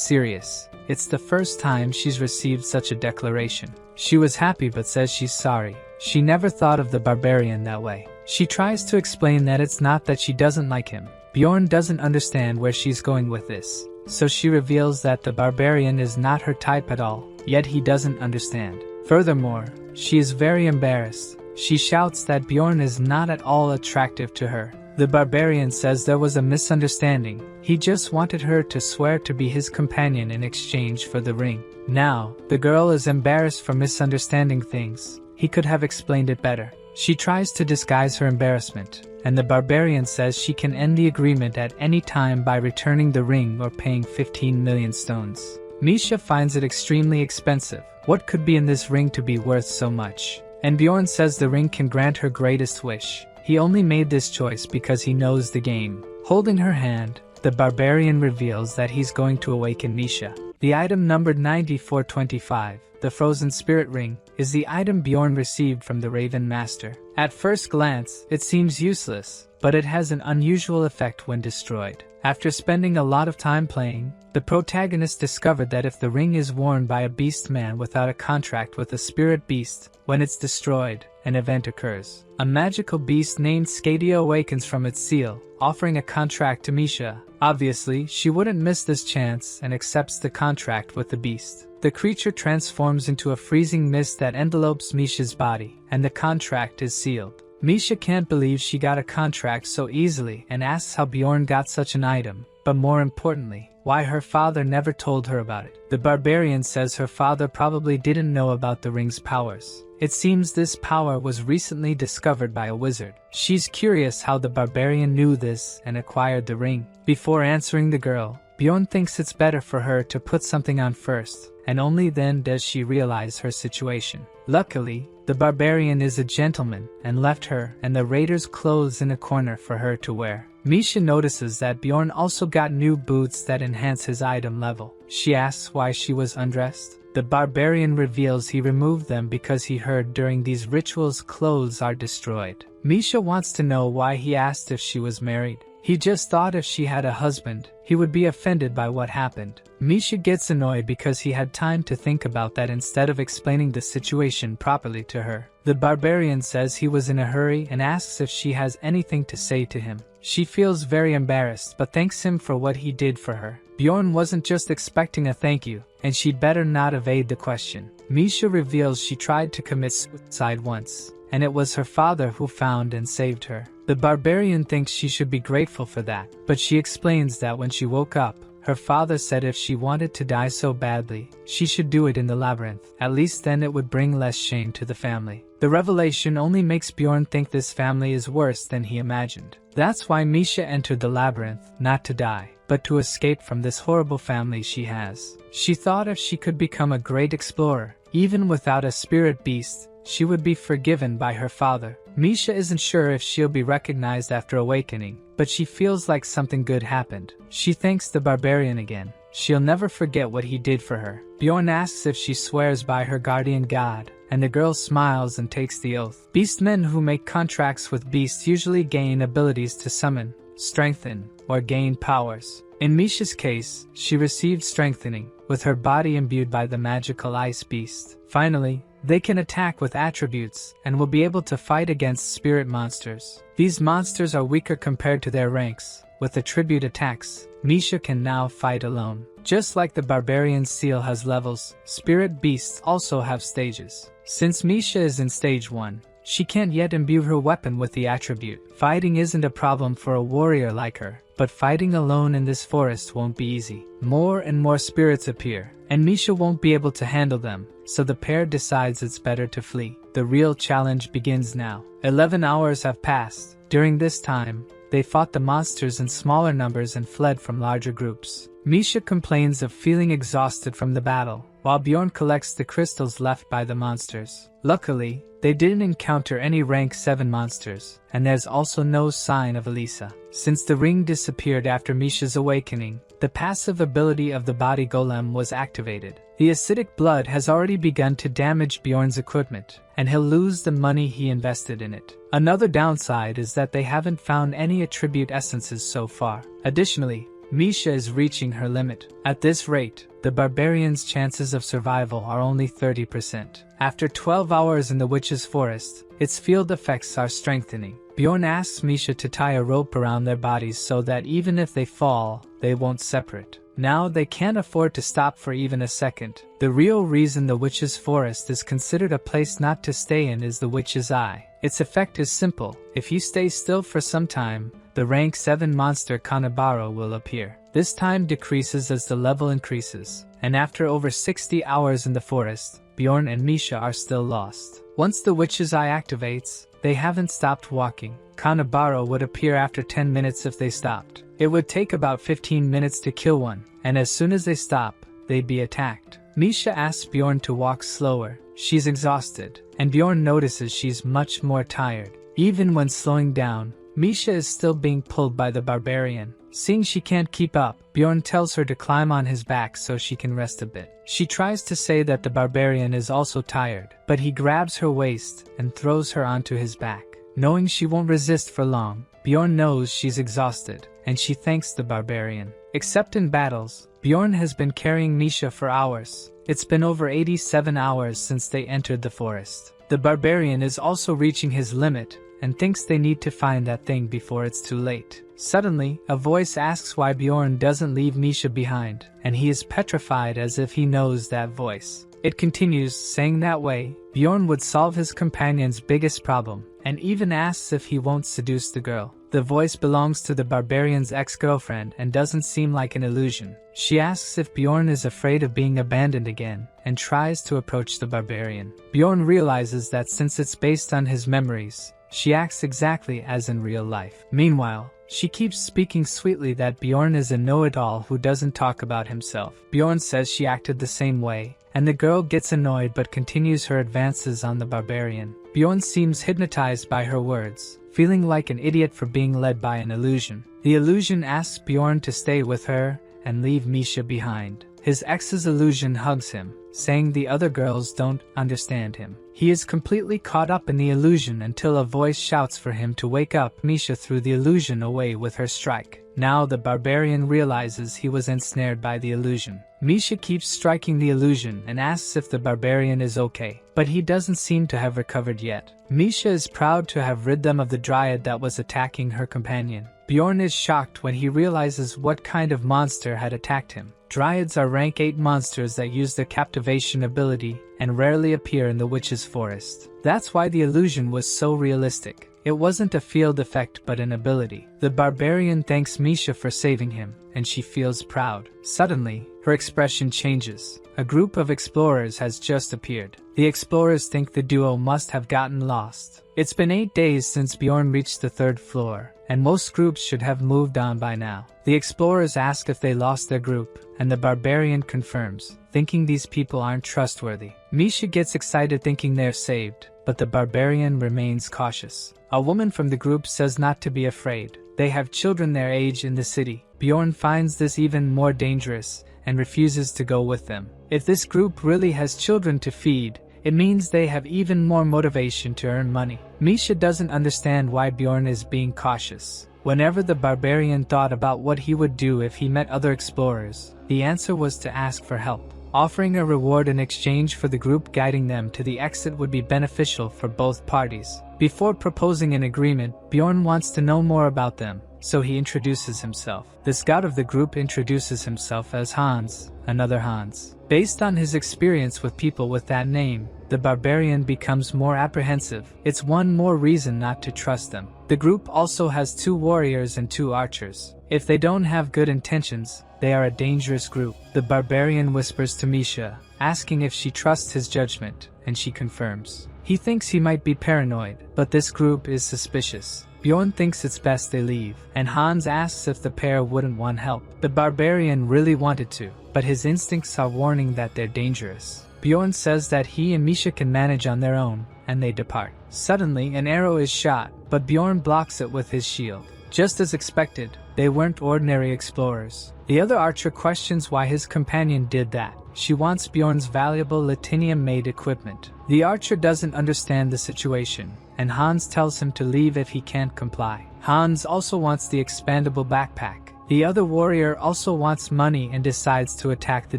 serious. It's the first time she's received such a declaration. She was happy but says she's sorry. She never thought of the barbarian that way. She tries to explain that it's not that she doesn't like him. Bjorn doesn't understand where she's going with this, so she reveals that the barbarian is not her type at all, yet he doesn't understand. Furthermore, she is very embarrassed. She shouts that Bjorn is not at all attractive to her. The barbarian says there was a misunderstanding. He just wanted her to swear to be his companion in exchange for the ring. Now, the girl is embarrassed for misunderstanding things. He could have explained it better. She tries to disguise her embarrassment, and the barbarian says she can end the agreement at any time by returning the ring or paying 15 million stones. Misha finds it extremely expensive. What could be in this ring to be worth so much? And Bjorn says the ring can grant her greatest wish. He only made this choice because he knows the game. Holding her hand, the barbarian reveals that he's going to awaken Misha. The item numbered 9425, the Frozen Spirit Ring, is the item Bjorn received from the Raven Master. At first glance, it seems useless, but it has an unusual effect when destroyed. After spending a lot of time playing, the protagonist discovered that if the ring is worn by a beast man without a contract with a spirit beast, when it's destroyed, an event occurs. A magical beast named Skadia awakens from its seal, offering a contract to Misha. Obviously, she wouldn't miss this chance and accepts the contract with the beast. The creature transforms into a freezing mist that envelopes Misha's body, and the contract is sealed. Misha can't believe she got a contract so easily and asks how Bjorn got such an item, but more importantly, why her father never told her about it. The barbarian says her father probably didn't know about the ring's powers. It seems this power was recently discovered by a wizard. She's curious how the barbarian knew this and acquired the ring. Before answering the girl, Bjorn thinks it's better for her to put something on first, and only then does she realize her situation. Luckily, the barbarian is a gentleman and left her and the raider's clothes in a corner for her to wear. Misha notices that Bjorn also got new boots that enhance his item level. She asks why she was undressed. The barbarian reveals he removed them because he heard during these rituals clothes are destroyed. Misha wants to know why he asked if she was married. He just thought if she had a husband, he would be offended by what happened. Misha gets annoyed because he had time to think about that instead of explaining the situation properly to her. The barbarian says he was in a hurry and asks if she has anything to say to him. She feels very embarrassed but thanks him for what he did for her. Bjorn wasn't just expecting a thank you, and she'd better not evade the question. Misha reveals she tried to commit suicide once, and it was her father who found and saved her. The barbarian thinks she should be grateful for that, but she explains that when she woke up, her father said if she wanted to die so badly, she should do it in the labyrinth. At least then it would bring less shame to the family. The revelation only makes Bjorn think this family is worse than he imagined. That's why Misha entered the labyrinth, not to die, but to escape from this horrible family she has. She thought if she could become a great explorer, even without a spirit beast, she would be forgiven by her father. Misha isn't sure if she'll be recognized after awakening, but she feels like something good happened. She thanks the barbarian again. She'll never forget what he did for her. Bjorn asks if she swears by her guardian god, and the girl smiles and takes the oath. Beastmen who make contracts with beasts usually gain abilities to summon, strengthen, or gain powers. In Misha's case, she received strengthening, with her body imbued by the magical ice beast. Finally, they can attack with attributes and will be able to fight against spirit monsters. These monsters are weaker compared to their ranks. With attribute attacks, Misha can now fight alone. Just like the barbarian seal has levels, spirit beasts also have stages. Since Misha is in stage 1, she can't yet imbue her weapon with the attribute. Fighting isn't a problem for a warrior like her, but fighting alone in this forest won't be easy. More and more spirits appear, and Misha won't be able to handle them, so the pair decides it's better to flee. The real challenge begins now. 11 hours have passed. During this time, they fought the monsters in smaller numbers and fled from larger groups. Misha complains of feeling exhausted from the battle, while Bjorn collects the crystals left by the monsters. Luckily, they didn't encounter any rank 7 monsters, and there's also no sign of Elisa. Since the ring disappeared after Misha's awakening, the passive ability of the body golem was activated. The acidic blood has already begun to damage Bjorn's equipment, and he'll lose the money he invested in it. Another downside is that they haven't found any attribute essences so far. Additionally, Misha is reaching her limit. At this rate, the barbarian's chances of survival are only 30%. After 12 hours in the witch's forest, its field effects are strengthening. Bjorn asks Misha to tie a rope around their bodies so that even if they fall, they won't separate. Now they can't afford to stop for even a second. The real reason the witch's forest is considered a place not to stay in is the witch's eye. Its effect is simple. If you stay still for some time, the rank 7 monster Kanabaro will appear. This time decreases as the level increases, and after over 60 hours in the forest, Bjorn and Misha are still lost. Once the witch's eye activates, they haven't stopped walking. Kanabaro would appear after 10 minutes if they stopped. It would take about 15 minutes to kill one, and as soon as they stop, they'd be attacked. Misha asks Bjorn to walk slower. She's exhausted, and Bjorn notices she's much more tired. Even when slowing down, Misha is still being pulled by the barbarian. Seeing she can't keep up, Bjorn tells her to climb on his back so she can rest a bit. She tries to say that the barbarian is also tired, but he grabs her waist and throws her onto his back. Knowing she won't resist for long, Bjorn knows she's exhausted, and she thanks the barbarian. Except in battles, Bjorn has been carrying Misha for hours. It's been over 87 hours since they entered the forest. The barbarian is also reaching his limit, and thinks they need to find that thing before it's too late. Suddenly, a voice asks why Bjorn doesn't leave Misha behind, and he is petrified as if he knows that voice. It continues, saying that way, Bjorn would solve his companion's biggest problem, and even asks if he won't seduce the girl. The voice belongs to the barbarian's ex-girlfriend and doesn't seem like an illusion. She asks if Bjorn is afraid of being abandoned again, and tries to approach the barbarian. Bjorn realizes that since it's based on his memories, she acts exactly as in real life. Meanwhile, She keeps speaking sweetly that Bjorn is a know-it-all who doesn't talk about himself. Bjorn says she acted the same way, and the girl gets annoyed but continues her advances on the barbarian. Bjorn seems hypnotized by her words, feeling like an idiot for being led by an illusion. The illusion asks Bjorn to stay with her and leave Misha behind. His ex's illusion hugs him, saying the other girls don't understand him. He is completely caught up in the illusion until a voice shouts for him to wake up. Misha threw the illusion away with her strike. Now the barbarian realizes he was ensnared by the illusion. Misha keeps striking the illusion and asks if the barbarian is okay, but he doesn't seem to have recovered yet. Misha is proud to have rid them of the dryad that was attacking her companion. Bjorn is shocked when he realizes what kind of monster had attacked him. Dryads are rank 8 monsters that use their captivation ability and rarely appear in the witch's forest. That's why the illusion was so realistic. It wasn't a field effect but an ability. The barbarian thanks Misha for saving him, and she feels proud. Suddenly, her expression changes. A group of explorers has just appeared. The explorers think the duo must have gotten lost. It's been 8 days since Bjorn reached the 3rd floor, and most groups should have moved on by now. The explorers ask if they lost their group, and the barbarian confirms, thinking these people aren't trustworthy. Misha gets excited thinking they're saved, but the barbarian remains cautious. A woman from the group says not to be afraid. They have children their age in the city. Bjorn finds this even more dangerous and refuses to go with them. If this group really has children to feed, it means they have even more motivation to earn money. Misha doesn't understand why Bjorn is being cautious. Whenever the barbarian thought about what he would do if he met other explorers, the answer was to ask for help. Offering a reward in exchange for the group guiding them to the exit would be beneficial for both parties. Before proposing an agreement, Bjorn wants to know more about them, so he introduces himself. The scout of the group introduces himself as Hans, another Hans. Based on his experience with people with that name, the barbarian becomes more apprehensive. It's one more reason not to trust them. The group also has 2 warriors and 2 archers. If they don't have good intentions, they are a dangerous group. The barbarian whispers to Misha, asking if she trusts his judgment, and she confirms. He thinks he might be paranoid, but this group is suspicious. Bjorn thinks it's best they leave, and Hans asks if the pair wouldn't want help. The barbarian really wanted to, but his instincts are warning that they're dangerous. Bjorn says that he and Misha can manage on their own, and they depart. Suddenly, an arrow is shot, but Bjorn blocks it with his shield. Just as expected, they weren't ordinary explorers. The other archer questions why his companion did that. She wants Bjorn's valuable Latinium-made equipment. The archer doesn't understand the situation, and Hans tells him to leave if he can't comply. Hans also wants the expandable backpack. The other warrior also wants money and decides to attack the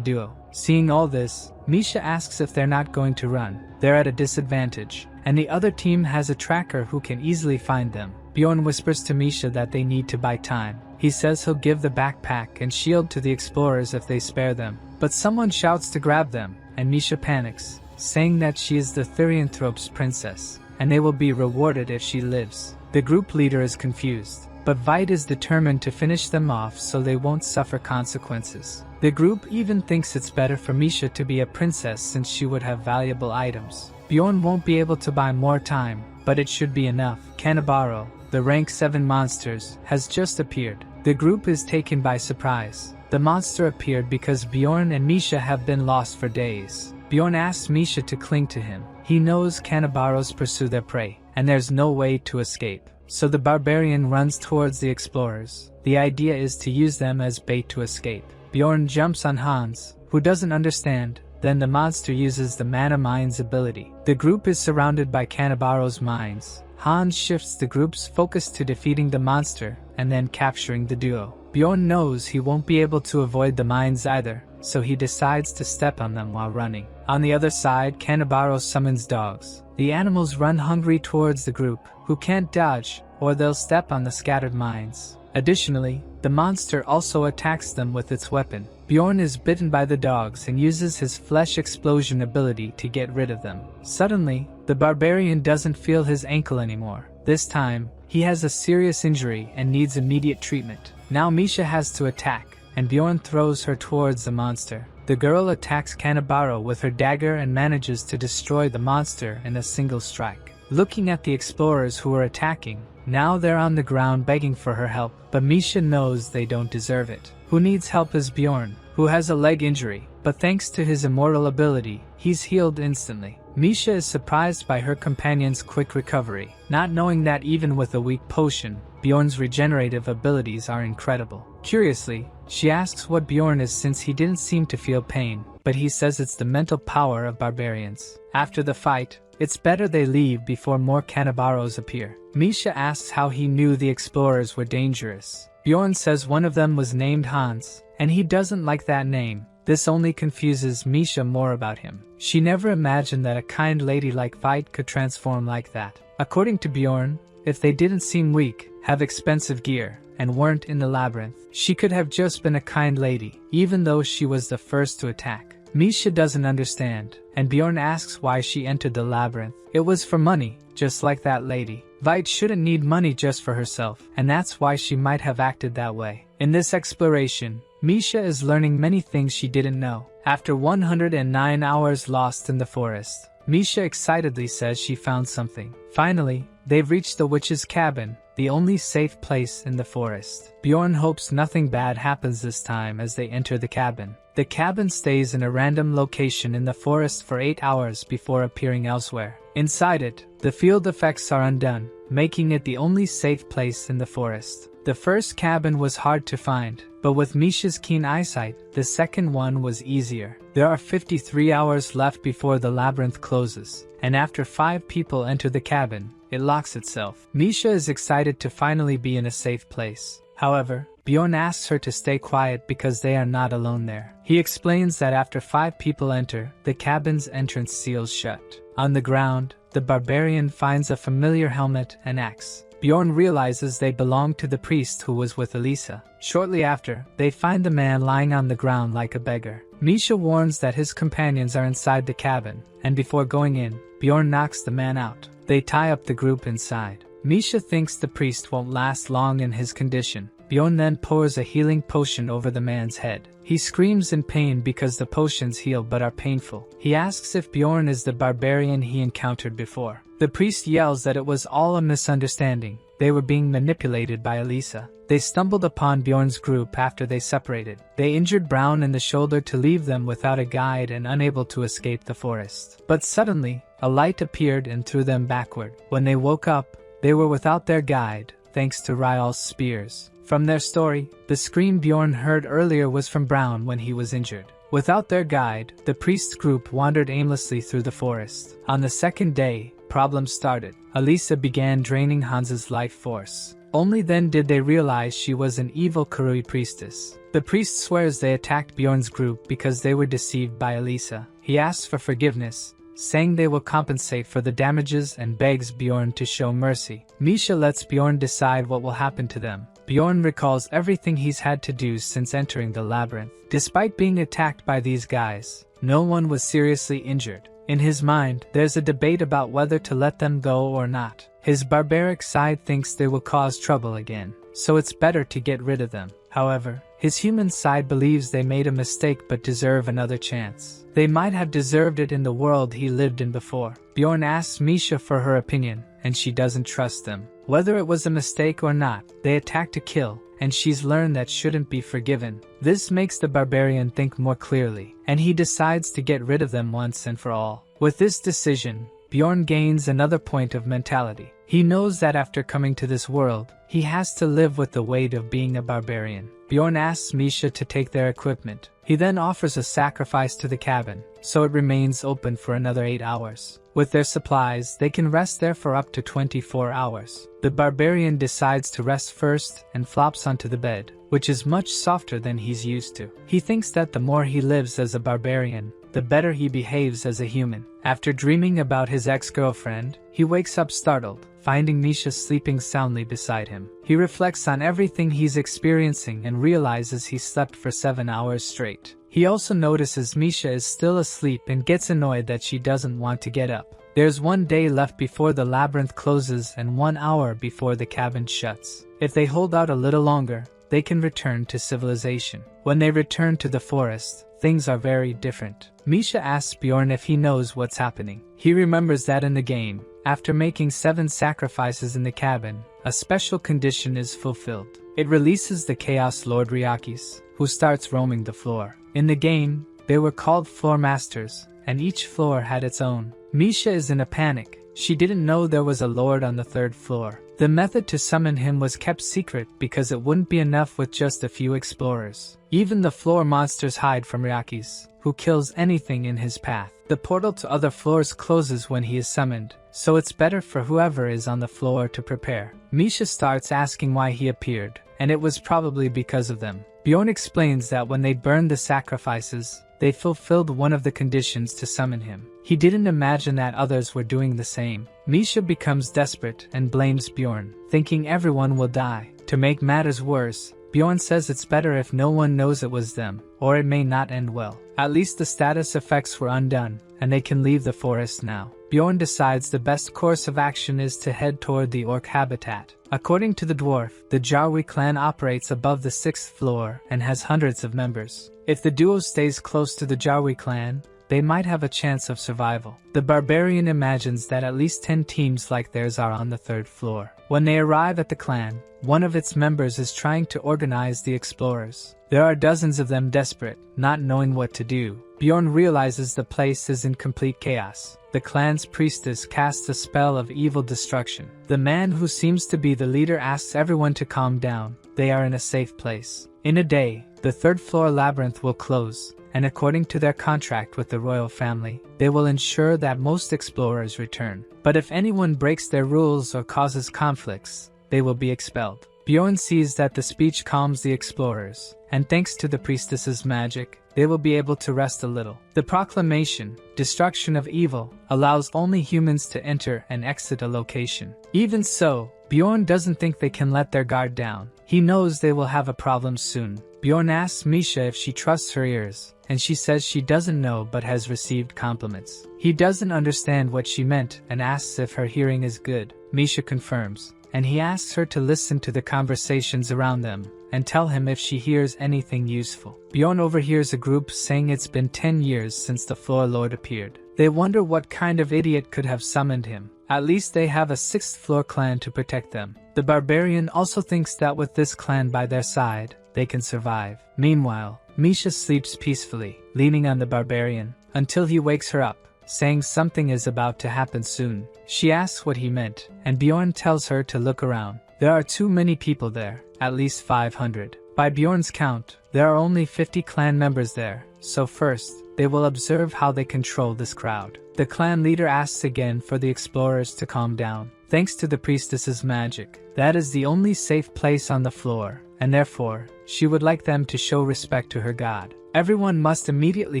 duo. Seeing all this, Misha asks if they're not going to run. They're at a disadvantage, and the other team has a tracker who can easily find them. Bjorn whispers to Misha that they need to buy time. He says he'll give the backpack and shield to the explorers if they spare them. But someone shouts to grab them, and Misha panics, saying that she is the Therianthrope's princess, and they will be rewarded if she lives. The group leader is confused, but Veit is determined to finish them off so they won't suffer consequences. The group even thinks it's better for Misha to be a princess since she would have valuable items. Bjorn won't be able to buy more time, but it should be enough. Kanabaro, the rank 7 monsters, has just appeared. The group is taken by surprise. The monster appeared because Bjorn and Misha have been lost for days. Bjorn asks Misha to cling to him. He knows Kanabaros pursue their prey, and there's no way to escape. So the barbarian runs towards the explorers. The idea is to use them as bait to escape. Bjorn jumps on Hans, who doesn't understand. Then the monster uses the mana mines ability. The group is surrounded by Kanabaros mines. Hans shifts the group's focus to defeating the monster and then capturing the duo. Bjorn knows he won't be able to avoid the mines either, so he decides to step on them while running. On the other side, Kanabaros summons dogs. The animals run hungry towards the group, who can't dodge, or they'll step on the scattered mines. Additionally, the monster also attacks them with its weapon. Bjorn is bitten by the dogs and uses his flesh explosion ability to get rid of them. Suddenly, the barbarian doesn't feel his ankle anymore. This time, he has a serious injury and needs immediate treatment. Now Misha has to attack, and Bjorn throws her towards the monster. The girl attacks Kanabaro with her dagger and manages to destroy the monster in a single strike. Looking at the explorers who are attacking, Now they're on the ground begging for her help, but Misha knows they don't deserve it. Who needs help is Bjorn, who has a leg injury, but thanks to his immortal ability, he's healed instantly. Misha is surprised by her companion's quick recovery, not knowing that even with a weak potion, Bjorn's regenerative abilities are incredible. Curiously, she asks what Bjorn is since he didn't seem to feel pain, but he says it's the mental power of barbarians. After the fight, it's better they leave before more Canabaros appear. Misha asks how he knew the explorers were dangerous. Bjorn says one of them was named Hans, and he doesn't like that name. This only confuses Misha more about him. She never imagined that a kind lady like Veit could transform like that. According to Bjorn, if they didn't seem weak, have expensive gear, and weren't in the labyrinth, she could have just been a kind lady, even though she was the first to attack. Misha doesn't understand, and Bjorn asks why she entered the labyrinth. It was for money, just like that lady. Veit shouldn't need money just for herself, and that's why she might have acted that way. In this exploration, Misha is learning many things she didn't know. After 109 hours lost in the forest, Misha excitedly says she found something. Finally, they've reached the witch's cabin, the only safe place in the forest. Bjorn hopes nothing bad happens this time as they enter the cabin. The cabin stays in a random location in the forest for 8 hours before appearing elsewhere. Inside it, the field effects are undone, making it the only safe place in the forest. The first cabin was hard to find, but with Misha's keen eyesight, the second one was easier. There are 53 hours left before the labyrinth closes, and after 5 people enter the cabin, it locks itself. Misha is excited to finally be in a safe place. However, Bjorn asks her to stay quiet because they are not alone there. He explains that after 5 people enter, the cabin's entrance seals shut. On the ground, the barbarian finds a familiar helmet and axe. Bjorn realizes they belong to the priest who was with Elisa. Shortly after, they find the man lying on the ground like a beggar. Misha warns that his companions are inside the cabin, and before going in, Bjorn knocks the man out. They tie up the group inside. Misha thinks the priest won't last long in his condition. Bjorn then pours a healing potion over the man's head. He screams in pain because the potions heal but are painful. He asks if Bjorn is the barbarian he encountered before. The priest yells that it was all a misunderstanding. They were being manipulated by Elisa. They stumbled upon Bjorn's group after they separated. They injured Brown in the shoulder to leave them without a guide and unable to escape the forest. But suddenly, a light appeared and threw them backward. When they woke up, they were without their guide, thanks to Ryal's spears. From their story, the scream Bjorn heard earlier was from Brown when he was injured. Without their guide, the priest's group wandered aimlessly through the forest. On the second day, problems started. Elisa began draining Hans's life force. Only then did they realize she was an evil Karui priestess. The priest swears they attacked Bjorn's group because they were deceived by Elisa. He asks for forgiveness, saying they will compensate for the damages and begs Bjorn to show mercy. Misha lets Bjorn decide what will happen to them. Bjorn recalls everything he's had to do since entering the labyrinth. Despite being attacked by these guys, no one was seriously injured. In his mind, there's a debate about whether to let them go or not. His barbaric side thinks they will cause trouble again, so it's better to get rid of them. However, his human side believes they made a mistake but deserve another chance. They might have deserved it in the world he lived in before. Bjorn asks Misha for her opinion, and she doesn't trust them. Whether it was a mistake or not, they attack to kill, and she's learned that shouldn't be forgiven. This makes the barbarian think more clearly, and he decides to get rid of them once and for all. With this decision, Bjorn gains another point of mentality. He knows that after coming to this world, he has to live with the weight of being a barbarian. Bjorn asks Misha to take their equipment. He then offers a sacrifice to the cabin, so it remains open for another 8 hours. With their supplies, they can rest there for up to 24 hours. The barbarian decides to rest first and flops onto the bed, which is much softer than he's used to. He thinks that the more he lives as a barbarian, the better he behaves as a human. After dreaming about his ex-girlfriend, he wakes up startled, finding Misha sleeping soundly beside him. He reflects on everything he's experiencing and realizes he slept for 7 hours straight. He also notices Misha is still asleep and gets annoyed that she doesn't want to get up. There's 1 day left before the labyrinth closes and 1 hour before the cabin shuts. If they hold out a little longer, they can return to civilization. When they return to the forest, things are very different. Misha asks Bjorn if he knows what's happening. He remembers that in the game, After making 7 sacrifices in the cabin, a special condition is fulfilled. It releases the Chaos Lord Ryakis, who starts roaming the floor. In the game, they were called floor masters, and each floor had its own. Misha is in a panic. She didn't know there was a lord on the 3rd floor. The method to summon him was kept secret because it wouldn't be enough with just a few explorers. Even the floor monsters hide from Ryakis, who kills anything in his path. The portal to other floors closes when he is summoned, so it's better for whoever is on the floor to prepare. Misha starts asking why he appeared, and it was probably because of them. Bjorn explains that when they burned the sacrifices, they fulfilled one of the conditions to summon him. He didn't imagine that others were doing the same. Misha becomes desperate and blames Bjorn, thinking everyone will die. To make matters worse, Bjorn says it's better if no one knows it was them, or it may not end well. At least the status effects were undone, and they can leave the forest now. Bjorn decides the best course of action is to head toward the orc habitat. According to the dwarf, the Jarwi clan operates above the 6th floor and has hundreds of members. If the duo stays close to the Jarwi clan, they might have a chance of survival. The barbarian imagines that at least 10 teams like theirs are on the 3rd floor. When they arrive at the clan, one of its members is trying to organize the explorers. There are dozens of them desperate, not knowing what to do. Bjorn realizes the place is in complete chaos. The clan's priestess casts a spell of evil destruction. The man who seems to be the leader asks everyone to calm down. They are in a safe place. In a day, the 3rd floor labyrinth will close, and according to their contract with the royal family, they will ensure that most explorers return. But if anyone breaks their rules or causes conflicts, they will be expelled. Bjorn sees that the speech calms the explorers, and thanks to the priestess's magic, they will be able to rest a little. The proclamation, destruction of evil, allows only humans to enter and exit a location. Even so, Bjorn doesn't think they can let their guard down. He knows they will have a problem soon. Bjorn asks Misha if she trusts her ears, and she says she doesn't know but has received compliments. He doesn't understand what she meant and asks if her hearing is good. Misha confirms, and he asks her to listen to the conversations around them and tell him if she hears anything useful. Bjorn overhears a group saying it's been 10 years since the floor lord appeared. They wonder what kind of idiot could have summoned him. At least they have a 6th floor clan to protect them. The barbarian also thinks that with this clan by their side, they can survive. Meanwhile, Misha sleeps peacefully, leaning on the barbarian, until he wakes her up, saying something is about to happen soon. She asks what he meant, and Bjorn tells her to look around. There are too many people there, at least 500. By Bjorn's count, there are only 50 clan members there, so first, they will observe how they control this crowd. The clan leader asks again for the explorers to calm down. Thanks to the priestess's magic, that is the only safe place on the floor, and therefore, she would like them to show respect to her god. Everyone must immediately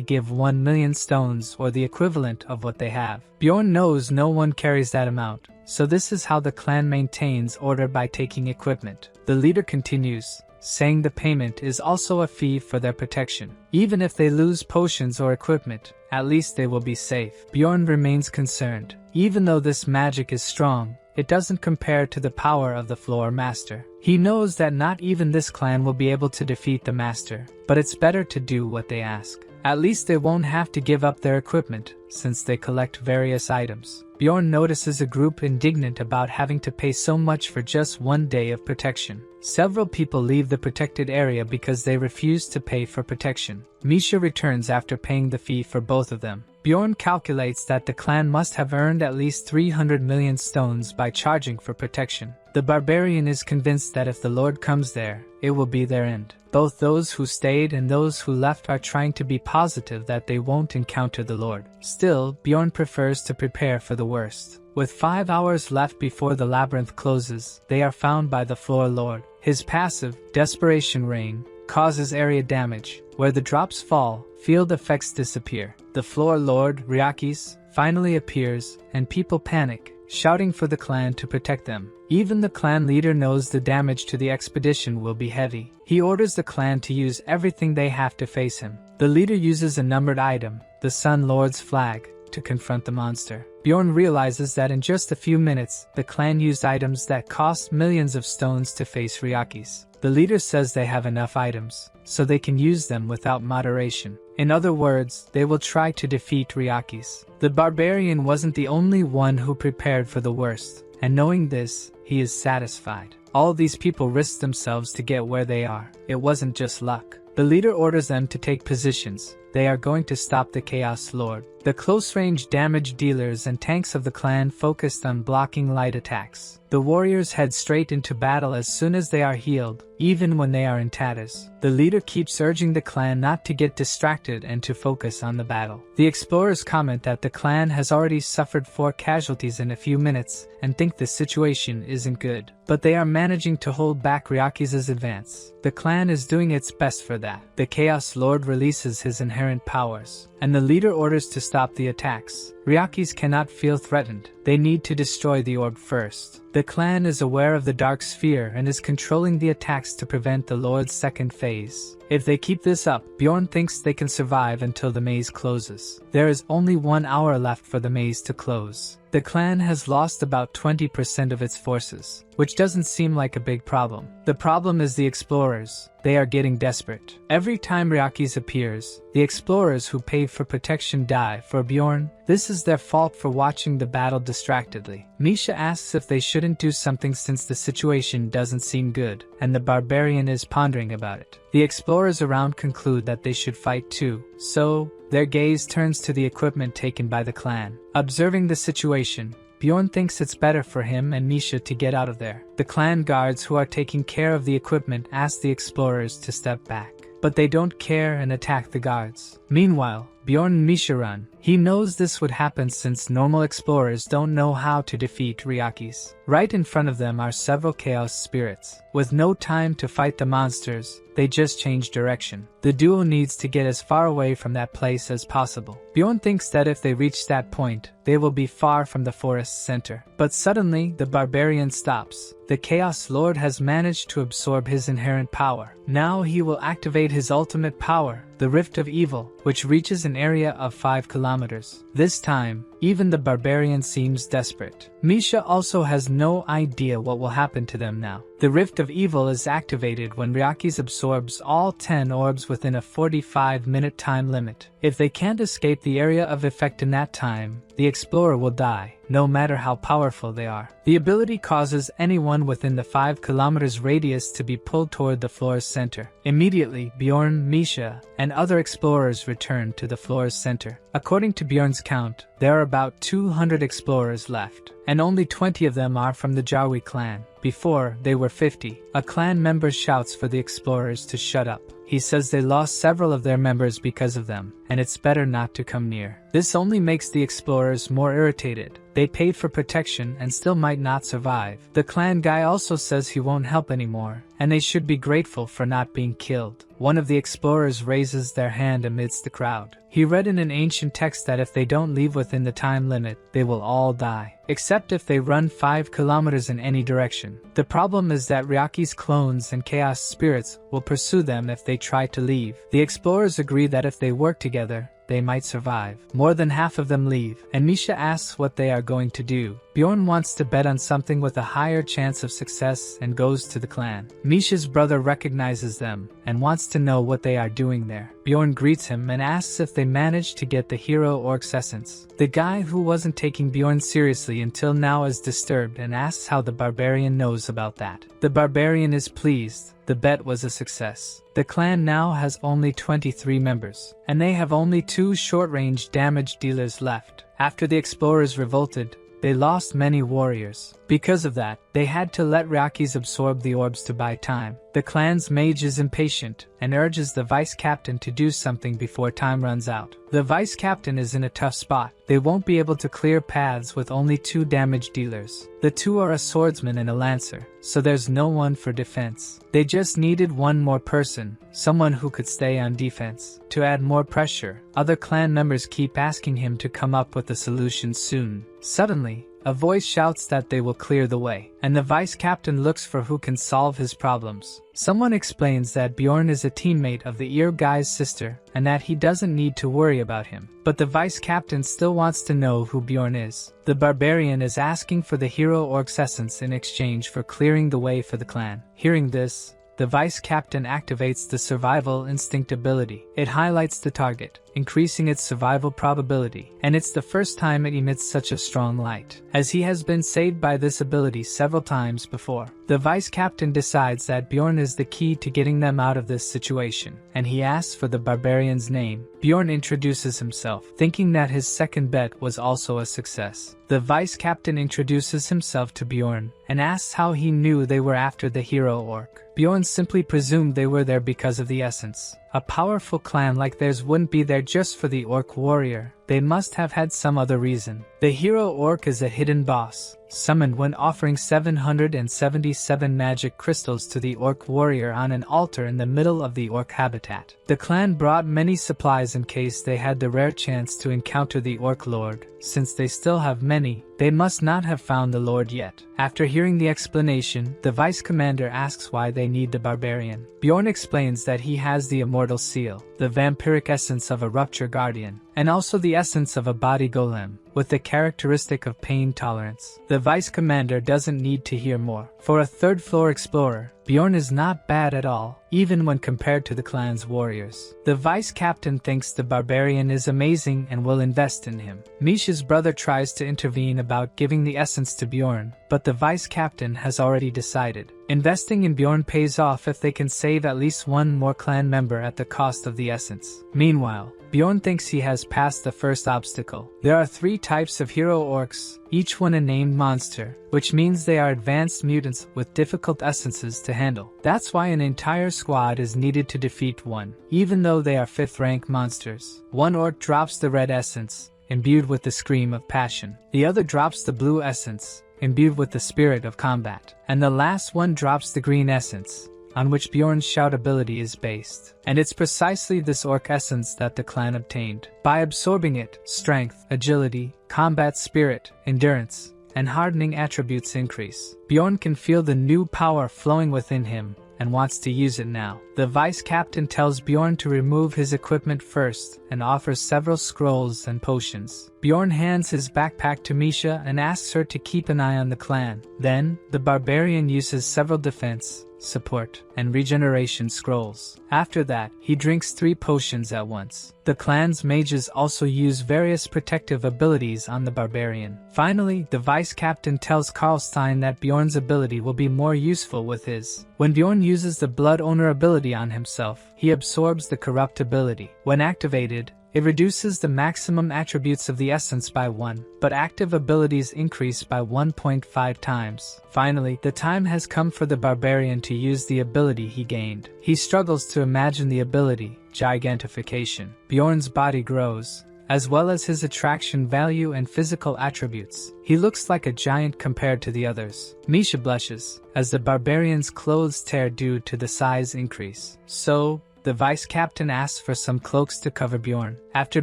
give 1 million stones or the equivalent of what they have. Bjorn knows no one carries that amount, so this is how the clan maintains order by taking equipment. The leader continues, saying the payment is also a fee for their protection. Even if they lose potions or equipment, at least they will be safe. Bjorn remains concerned. Even though this magic is strong, it doesn't compare to the power of the floor master. He knows that not even this clan will be able to defeat the master, but it's better to do what they ask. At least they won't have to give up their equipment, since they collect various items. Bjorn notices a group indignant about having to pay so much for just 1 day of protection. Several people leave the protected area because they refuse to pay for protection. Misha returns after paying the fee for both of them. Bjorn calculates that the clan must have earned at least 300 million stones by charging for protection. The barbarian is convinced that if the Lord comes there, it will be their end. Both those who stayed and those who left are trying to be positive that they won't encounter the Lord. Still, Bjorn prefers to prepare for the worst. With 5 hours left before the labyrinth closes, they are found by the floor lord. His passive, Desperation Rain, causes area damage. Where the drops fall, field effects disappear. The floor lord, Ryakis, finally appears, and people panic, shouting for the clan to protect them. Even the clan leader knows the damage to the expedition will be heavy. He orders the clan to use everything they have to face him. The leader uses a numbered item, the Sun Lord's flag, to confront the monster. Bjorn realizes that in just a few minutes, the clan used items that cost millions of stones to face Ryakis. The leader says they have enough items, so they can use them without moderation. In other words, they will try to defeat Ryakis. The barbarian wasn't the only one who prepared for the worst, and knowing this, he is satisfied. All these people risked themselves to get where they are. It wasn't just luck. The leader orders them to take positions. They are going to stop the Chaos Lord. The close-range damage dealers and tanks of the clan focused on blocking light attacks. The warriors head straight into battle as soon as they are healed, even when they are in tatters. The leader keeps urging the clan not to get distracted and to focus on the battle. The explorers comment that the clan has already suffered 4 casualties in a few minutes and think the situation isn't good. But they are managing to hold back Ryakis' advance. The clan is doing its best for that. The Chaos Lord releases his inherent powers, and the leader orders to stop the attacks. Ryakis cannot feel threatened. They need to destroy the orb first. The clan is aware of the Dark Sphere and is controlling the attacks to prevent the Lord's second phase. If they keep this up, Bjorn thinks they can survive until the maze closes. There is only 1 hour left for the maze to close. The clan has lost about 20% of its forces, which doesn't seem like a big problem. The problem is the explorers. They are getting desperate. Every time Ryakis appears, the explorers who pay for protection die. For Bjorn, this is their fault for watching the battle distractedly. Misha asks if they shouldn't do something since the situation doesn't seem good, and the barbarian is pondering about it. The explorers around conclude that they should fight too, so their gaze turns to the equipment taken by the clan. Observing the situation, Bjorn thinks it's better for him and Misha to get out of there. The clan guards who are taking care of the equipment ask the explorers to step back, but they don't care and attack the guards. Meanwhile, Bjorn and Misha run. He knows this would happen since normal explorers don't know how to defeat Ryakis. Right in front of them are several chaos spirits. With no time to fight the monsters, they just change direction. The duo needs to get as far away from that place as possible. Bjorn thinks that if they reach that point, they will be far from the forest's center. But suddenly, the barbarian stops. The Chaos Lord has managed to absorb his inherent power. Now he will activate his ultimate power, the Rift of Evil, which reaches an area of 5 kilometers. This time, even the barbarian seems desperate. Misha also has no idea what will happen to them now. The Rift of Evil is activated when Ryakis absorbs all 10 orbs within a 45-minute time limit. If they can't escape the area of effect in that time, the explorer will die, no matter how powerful they are. The ability causes anyone within the 5 kilometers radius to be pulled toward the floor's center. Immediately, Bjorn, Misha, and other explorers return to the floor's center. According to Bjorn's count, there are about 200 explorers left, and only 20 of them are from the Jarwi clan. Before, they were 50. A clan member shouts for the explorers to shut up. He says they lost several of their members because of them, and it's better not to come near. This only makes the explorers more irritated. They paid for protection and still might not survive. The clan guy also says he won't help anymore, and they should be grateful for not being killed. One of the explorers raises their hand amidst the crowd. He read in an ancient text that if they don't leave within the time limit, they will all die, except if they run 5 kilometers in any direction. The problem is that Ryaki's clones and chaos spirits will pursue them if they try to leave. The explorers agree that if they work together, they might survive. More than half of them leave, and Misha asks what they are going to do. Bjorn wants to bet on something with a higher chance of success and goes to the clan. Misha's brother recognizes them and wants to know what they are doing there. Bjorn greets him and asks if they managed to get the hero Orc's essence. The guy who wasn't taking Bjorn seriously until now is disturbed and asks how the barbarian knows about that. The barbarian is pleased. The bet was a success. The clan now has only 23 members, and they have only 2 short-range damage dealers left. After the explorers revolted, they lost many warriors. Because of that, they had to let Ryakis absorb the orbs to buy time. The clan's mage is impatient and urges the vice captain to do something before time runs out. The vice captain is in a tough spot. They won't be able to clear paths with only 2 damage dealers. The 2 are a swordsman and a lancer, so there's no one for defense. They just needed one more person, someone who could stay on defense. To add more pressure, other clan members keep asking him to come up with a solution soon. Suddenly, A voice shouts that they will clear the way, and the vice captain looks for who can solve his problems. Someone explains that Bjorn is a teammate of the ear guy's sister, and that he doesn't need to worry about him. But the vice captain still wants to know who Bjorn is. The barbarian is asking for the hero orc's essence in exchange for clearing the way for the clan. Hearing this, the vice captain activates the survival instinct ability. It highlights the target, increasing its survival probability, and it's the first time it emits such a strong light, as he has been saved by this ability several times before. The vice captain decides that Bjorn is the key to getting them out of this situation, and he asks for the barbarian's name. Bjorn introduces himself, thinking that his second bet was also a success. The vice captain introduces himself to Bjorn, and asks how he knew they were after the hero orc. Bjorn simply presumed they were there because of the essence. A powerful clan like theirs wouldn't be there just for the orc warrior. They must have had some other reason. The hero orc is a hidden boss, summoned when offering 777 magic crystals to the orc warrior on an altar in the middle of the orc habitat. The clan brought many supplies in case they had the rare chance to encounter the orc lord. Since they still have many, they must not have found the lord yet. After hearing the explanation, the vice commander asks why they need the barbarian. Bjorn explains that he has the immortal seal, the vampiric essence of a rupture guardian, and also the essence of a body golem, with the characteristic of pain tolerance. The vice commander doesn't need to hear more. For a third floor explorer, Bjorn is not bad at all, even when compared to the clan's warriors. The vice captain thinks the barbarian is amazing and will invest in him. Misha's brother tries to intervene about giving the essence to Bjorn, but the vice captain has already decided. Investing in Bjorn pays off if they can save at least one more clan member at the cost of the essence. Meanwhile, Bjorn thinks he has passed the first obstacle. There are 3 types of hero orcs, each one a named monster, which means they are advanced mutants with difficult essences to handle. That's why an entire squad is needed to defeat one, even though they are 5th rank monsters. One orc drops the red essence, imbued with the scream of passion. The other drops the blue essence, imbued with the spirit of combat. And the last one drops the green essence, on which Bjorn's shout ability is based. And it's precisely this orc essence that the clan obtained. By absorbing it, strength, agility, combat spirit, endurance, and hardening attributes increase. Bjorn can feel the new power flowing within him, and wants to use it now. The vice captain tells Bjorn to remove his equipment first and offers several scrolls and potions. Bjorn hands his backpack to Misha and asks her to keep an eye on the clan. Then, the barbarian uses several defense, support, and regeneration scrolls. After that, he drinks 3 potions at once. The clan's mages also use various protective abilities on the barbarian. Finally, the vice captain tells Karlstein that Bjorn's ability will be more useful with his. When Bjorn uses the blood owner ability on himself, he absorbs the corrupt ability. When activated, it reduces the maximum attributes of the essence by 1, but active abilities increase by 1.5 times. Finally, the time has come for the barbarian to use the ability he gained. He struggles to imagine the ability, gigantification. Bjorn's body grows, as well as his attraction value and physical attributes. He looks like a giant compared to the others. Misha blushes, as the barbarian's clothes tear due to the size increase. So, the vice captain asks for some cloaks to cover Bjorn. After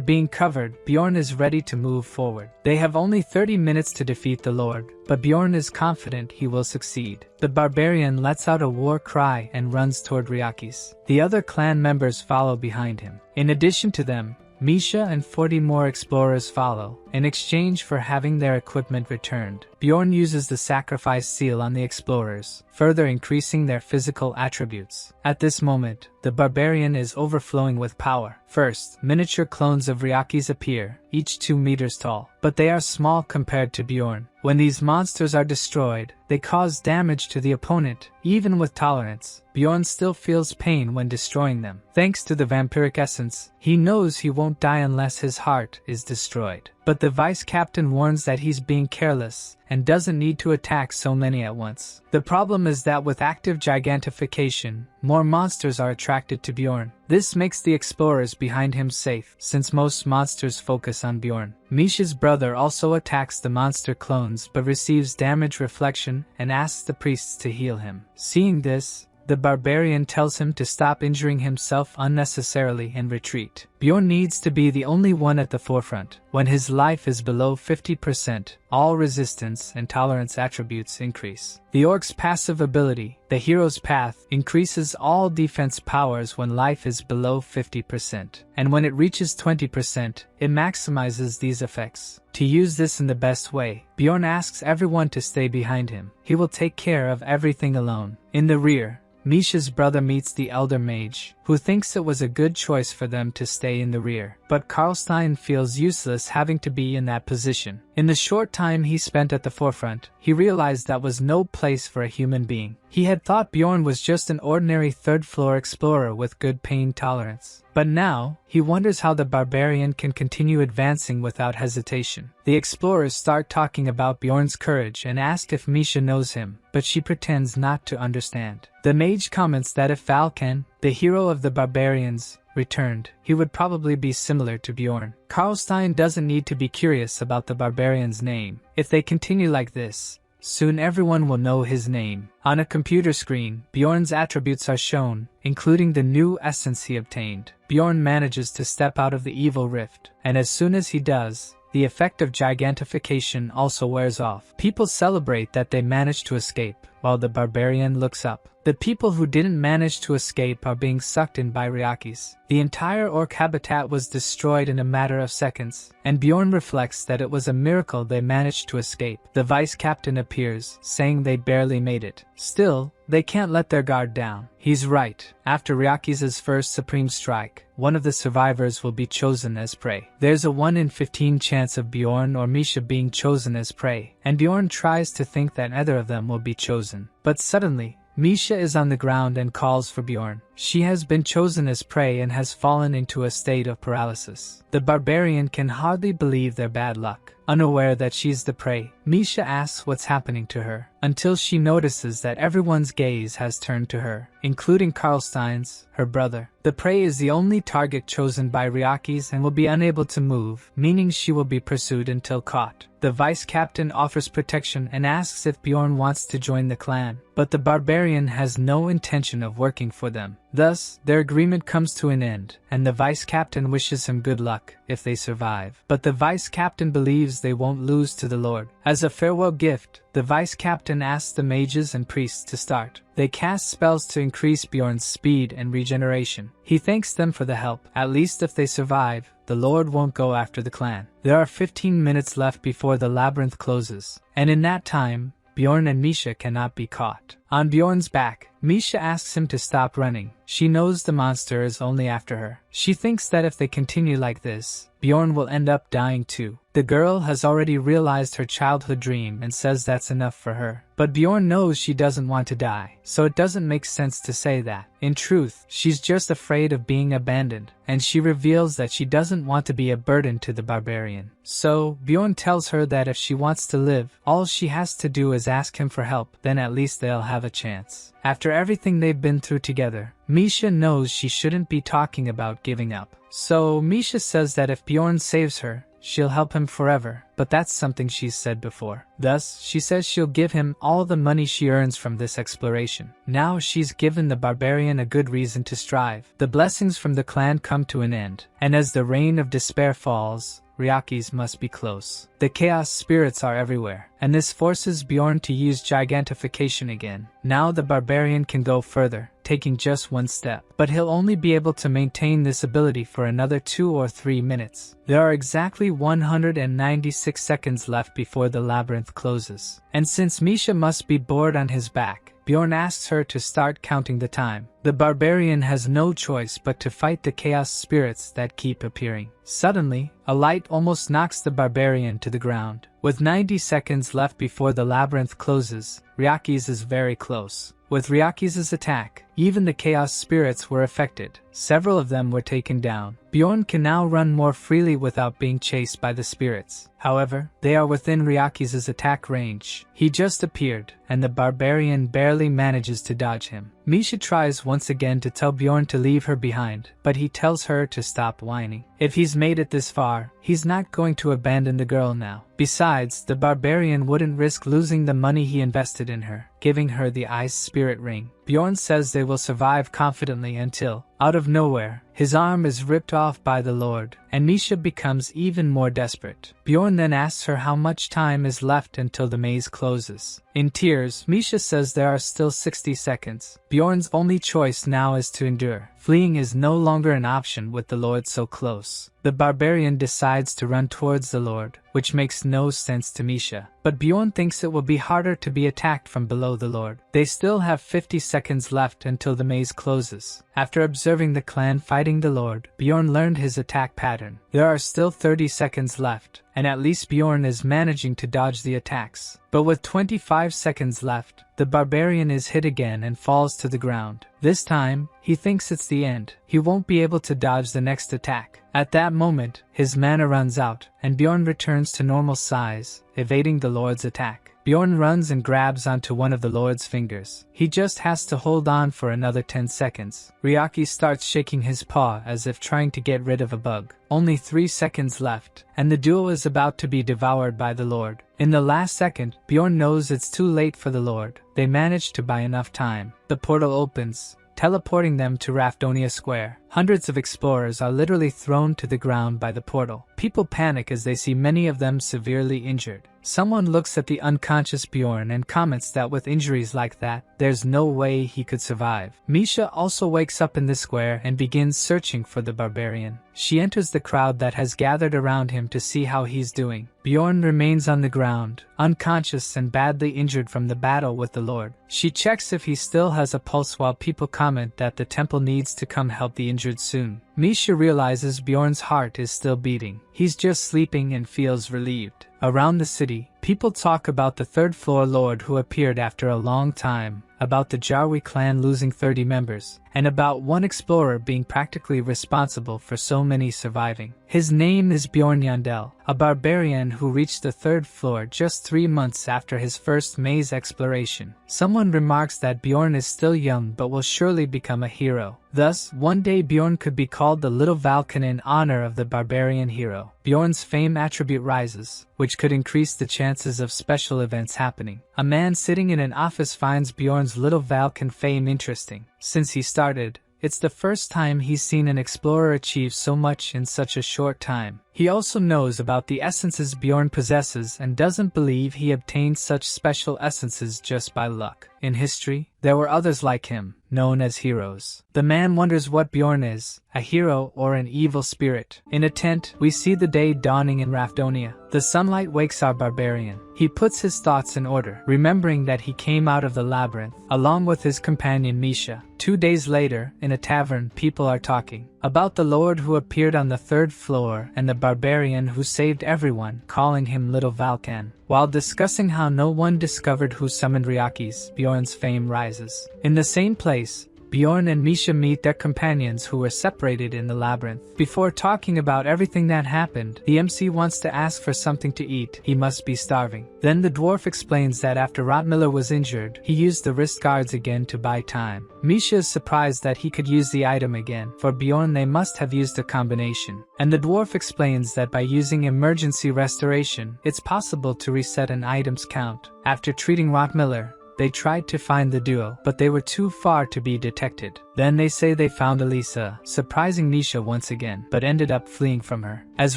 being covered, Bjorn is ready to move forward. They have only 30 minutes to defeat the Lord, but Bjorn is confident he will succeed. The barbarian lets out a war cry and runs toward Ryakis. The other clan members follow behind him. In addition to them, Misha and 40 more explorers follow, in exchange for having their equipment returned. Bjorn uses the sacrifice seal on the explorers, further increasing their physical attributes. At this moment, the barbarian is overflowing with power. First, miniature clones of Ryakis appear, each 2 meters tall, but they are small compared to Bjorn. When these monsters are destroyed, they cause damage to the opponent, even with tolerance. Bjorn still feels pain when destroying them. Thanks to the vampiric essence, he knows he won't die unless his heart is destroyed. But the vice captain warns that he's being careless and doesn't need to attack so many at once. The problem is that with active gigantification, more monsters are attracted to Bjorn. This makes the explorers behind him safe, since most monsters focus on Bjorn. Misha's brother also attacks the monster clones but receives damage reflection and asks the priests to heal him. Seeing this, the barbarian tells him to stop injuring himself unnecessarily and retreat. Bjorn needs to be the only one at the forefront. When his life is below 50%, all resistance and tolerance attributes increase. The orc's passive ability, the hero's path, increases all defense powers when life is below 50%, and when it reaches 20%, it maximizes these effects. To use this in the best way, Bjorn asks everyone to stay behind him. He will take care of everything alone. In the rear, Misha's brother meets the elder mage, who thinks it was a good choice for them to stay in the rear. But Karlstein feels useless having to be in that position. In the short time he spent at the forefront, he realized that was no place for a human being. He had thought Bjorn was just an ordinary third-floor explorer with good pain tolerance. But now, he wonders how the barbarian can continue advancing without hesitation. The explorers start talking about Bjorn's courage and ask if Misha knows him, but she pretends not to understand. The mage comments that if Valken, the hero of the barbarians, returned, he would probably be similar to Bjorn. Karlstein doesn't need to be curious about the barbarian's name. If they continue like this, soon everyone will know his name. On a computer screen, Bjorn's attributes are shown, including the new essence he obtained. Bjorn manages to step out of the evil rift, and as soon as he does, the effect of gigantification also wears off. People celebrate that they managed to escape, while the barbarian looks up. The people who didn't manage to escape are being sucked in by Ryakis. The entire orc habitat was destroyed in a matter of seconds, and Bjorn reflects that it was a miracle they managed to escape. The vice captain appears, saying they barely made it. Still, they can't let their guard down. He's right. After Ryakis' first supreme strike, one of the survivors will be chosen as prey. There's a 1 in 15 chance of Bjorn or Misha being chosen as prey, and Bjorn tries to think that neither of them will be chosen. But suddenly, Misha is on the ground and calls for Bjorn. She has been chosen as prey and has fallen into a state of paralysis. The barbarian can hardly believe their bad luck. Unaware that she's the prey, Misha asks what's happening to her, until she notices that everyone's gaze has turned to her, including Karlstein's, her brother. The prey is the only target chosen by Ryakis and will be unable to move, meaning she will be pursued until caught. The vice captain offers protection and asks if Bjorn wants to join the clan, but the barbarian has no intention of working for them. Thus, their agreement comes to an end, and the vice captain wishes him good luck if they survive. But the vice captain believes they won't lose to the Lord. As a farewell gift, the vice captain asks the mages and priests to start. They cast spells to increase Bjorn's speed and regeneration. He thanks them for the help. At least if they survive, the Lord won't go after the clan. There are 15 minutes left before the labyrinth closes, and in that time, Bjorn and Misha cannot be caught. On Bjorn's back, Misha asks him to stop running. She knows the monster is only after her. She thinks that if they continue like this, Bjorn will end up dying too. The girl has already realized her childhood dream and says that's enough for her. But Bjorn knows she doesn't want to die, so it doesn't make sense to say that. In truth, she's just afraid of being abandoned, and she reveals that she doesn't want to be a burden to the barbarian. So, Bjorn tells her that if she wants to live, all she has to do is ask him for help, then at least they'll have a chance. After everything they've been through together, Misha knows she shouldn't be talking about giving up. So, Misha says that if Bjorn saves her, she'll help him forever, but that's something she's said before. Thus, she says she'll give him all the money she earns from this exploration. Now she's given the barbarian a good reason to strive. The blessings from the clan come to an end, and as the rain of despair falls, Ryakis must be close. The chaos spirits are everywhere, and this forces Bjorn to use gigantification again. Now the barbarian can go further, taking just one step, but he'll only be able to maintain this ability for another 2 or 3 minutes. There are exactly 196 seconds left before the labyrinth closes, and since Misha must be bored on his back, Bjorn asks her to start counting the time. The barbarian has no choice but to fight the chaos spirits that keep appearing. Suddenly, a light almost knocks the barbarian to the ground. With 90 seconds left before the labyrinth closes, Ryakis is very close. With Ryakis' attack, even the chaos spirits were affected. Several of them were taken down. Bjorn can now run more freely without being chased by the spirits. However, they are within Ryakis' attack range. He just appeared, and the barbarian barely manages to dodge him. Misha tries once again to tell Bjorn to leave her behind, but he tells her to stop whining. If he's made it this far, he's not going to abandon the girl now. Besides, the barbarian wouldn't risk losing the money he invested in her. giving her the ice spirit ring. Bjorn says they will survive confidently until, out of nowhere, his arm is ripped off by the Lord, and Misha becomes even more desperate. Bjorn then asks her how much time is left until the maze closes. In tears, Misha says there are still 60 seconds. Bjorn's only choice now is to endure. Fleeing is no longer an option with the Lord so close. The barbarian decides to run towards the Lord, which makes no sense to Misha. But Bjorn thinks it will be harder to be attacked from below the Lord. They still have 50 seconds left until the maze closes. After observing the clan fighting the Lord, Bjorn learned his attack pattern. There are still 30 seconds left, and at least Bjorn is managing to dodge the attacks. But with 25 seconds left, the barbarian is hit again and falls to the ground. This time, he thinks it's the end. He won't be able to dodge the next attack. At that moment, his mana runs out, and Bjorn returns to normal size, evading the Lord's attack. Bjorn runs and grabs onto one of the Lord's fingers. He just has to hold on for another 10 seconds. Ryaki starts shaking his paw as if trying to get rid of a bug. Only 3 seconds left, and the duel is about to be devoured by the Lord. In the last second, Bjorn knows it's too late for the Lord. They manage to buy enough time. The portal opens, teleporting them to Rafdonia Square. Hundreds of explorers are literally thrown to the ground by the portal. People panic as they see many of them severely injured. Someone looks at the unconscious Bjorn and comments that with injuries like that, there's no way he could survive. Misha also wakes up in the square and begins searching for the barbarian. She enters the crowd that has gathered around him to see how he's doing. Bjorn remains on the ground, unconscious and badly injured from the battle with the Lord. She checks if he still has a pulse while people comment that the temple needs to come help the injured soon. Misha realizes Bjorn's heart is still beating. He's just sleeping and feels relieved. Around the city, people talk about the third floor lord who appeared after a long time, about the Jarwi clan losing 30 members, and about one explorer being practically responsible for so many surviving. His name is Bjorn Yandel, a barbarian who reached the third floor just 3 months after his first maze exploration. Someone remarks that Bjorn is still young but will surely become a hero. Thus, one day Bjorn could be called the Little Valken in honor of the barbarian hero. Bjorn's fame attribute rises, which could increase the chances of special events happening. A man sitting in an office finds Bjorn's Little Valken fame interesting. Since he started, it's the first time he's seen an explorer achieve so much in such a short time. He also knows about the essences Bjorn possesses and doesn't believe he obtained such special essences just by luck. In history, there were others like him, known as heroes. The man wonders what Bjorn is, a hero or an evil spirit. In a tent, we see the day dawning in Rafdonia. The sunlight wakes our barbarian. He puts his thoughts in order, remembering that he came out of the labyrinth, along with his companion Misha. 2 days later, in a tavern, people are talking about the Lord who appeared on the third floor and the barbarian who saved everyone, calling him Little Valken. While discussing how no one discovered who summoned Ryaki's, Bjorn's fame rises. In the same place, Bjorn and Misha meet their companions who were separated in the labyrinth. Before talking about everything that happened, the MC wants to ask for something to eat. He must be starving. Then the dwarf explains that after Rotmiller was injured, he used the wrist guards again to buy time. Misha is surprised that he could use the item again. For Bjorn, they must have used a combination. And the dwarf explains that by using emergency restoration, it's possible to reset an item's count. After treating Rotmiller, they tried to find the duo, but they were too far to be detected. Then they say they found Elisa, surprising Misha once again, but ended up fleeing from her. As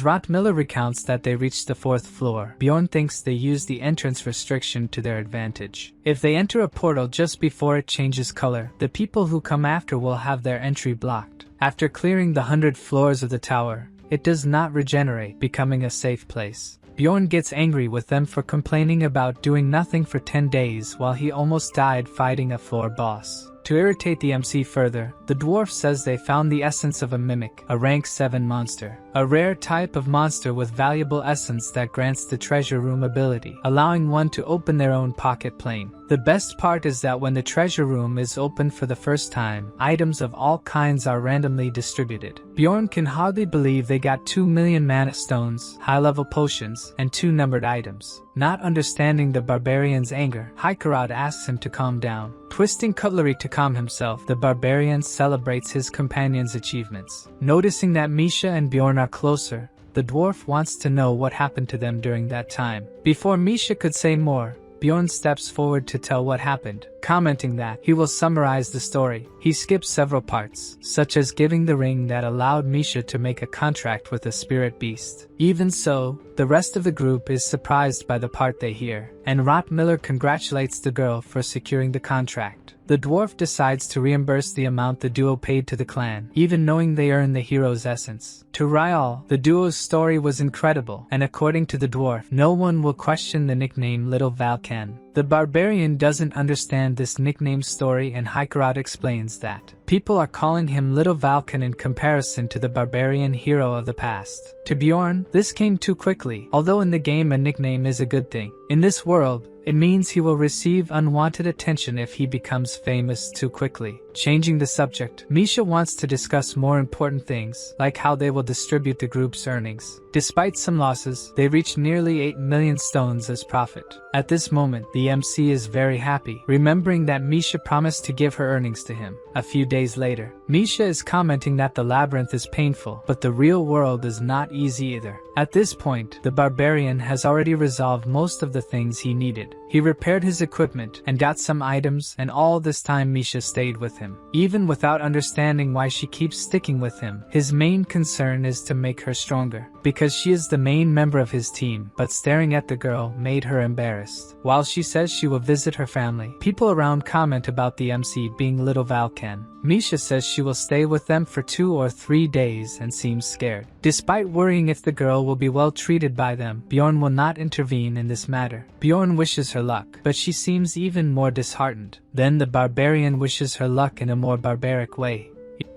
Rotmiller recounts that they reached the 4th floor, Bjorn thinks they used the entrance restriction to their advantage. If they enter a portal just before it changes color, the people who come after will have their entry blocked. After clearing the 100 floors of the tower, it does not regenerate, becoming a safe place. Bjorn gets angry with them for complaining about doing nothing for 10 days while he almost died fighting a floor boss. To irritate the MC further, the dwarf says they found the essence of a mimic, a rank 7 monster. A rare type of monster with valuable essence that grants the treasure room ability, allowing one to open their own pocket plane. The best part is that when the treasure room is opened for the first time, items of all kinds are randomly distributed. Bjorn can hardly believe they got 2 million mana stones, high-level potions, and 2 numbered items. Not understanding the barbarian's anger, Haikarad asks him to calm down. Twisting cutlery to calm himself, the barbarian celebrates his companion's achievements. Noticing that Misha and Bjorn are closer, the dwarf wants to know what happened to them during that time. Before Misha could say more, Bjorn steps forward to tell what happened, commenting that he will summarize the story. He skips several parts, such as giving the ring that allowed Misha to make a contract with a spirit beast. Even so, the rest of the group is surprised by the part they hear, and Rottmiller congratulates the girl for securing the contract. The dwarf decides to reimburse the amount the duo paid to the clan, even knowing they earn the hero's essence. To Ryal, the duo's story was incredible, and according to the dwarf, no one will question the nickname Little Valkan. The barbarian doesn't understand this nickname story, and Hikarat explains that people are calling him Little Valkan in comparison to the barbarian hero of the past. To Bjorn, this came too quickly. Although in the game a nickname is a good thing, in this world, it means he will receive unwanted attention if he becomes famous too quickly. Changing the subject, Misha wants to discuss more important things, like how they will distribute the group's earnings. Despite some losses, they reach nearly 8 million stones as profit. At this moment, the MC is very happy, remembering that Misha promised to give her earnings to him. A few days later, Misha is commenting that the labyrinth is painful, but the real world is not easy either. At this point, the barbarian has already resolved most of the things he needed. He repaired his equipment and got some items, and all this time Misha stayed with him. Even without understanding why she keeps sticking with him, his main concern is to make her stronger, because she is the main member of his team, but staring at the girl made her embarrassed. While she says she will visit her family, people around comment about the MC being Little Valkan. Misha says she will stay with them for 2 or 3 days and seems scared. Despite worrying if the girl will be well treated by them, Bjorn will not intervene in this matter. Bjorn wishes her luck, but she seems even more disheartened. Then the barbarian wishes her luck in a more barbaric way,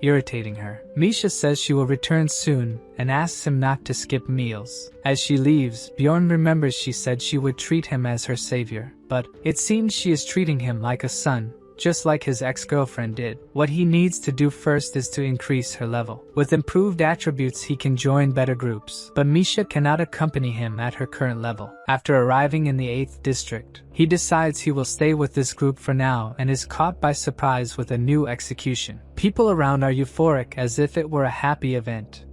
irritating her. Misha says she will return soon and asks him not to skip meals. As she leaves, Bjorn remembers she said she would treat him as her savior, but it seems she is treating him like a son, just like his ex-girlfriend did. What he needs to do first is to increase her level. With improved attributes he can join better groups, but Misha cannot accompany him at her current level. After arriving in the 8th district, he decides he will stay with this group for now and is caught by surprise with a new execution. People around are euphoric as if it were a happy event,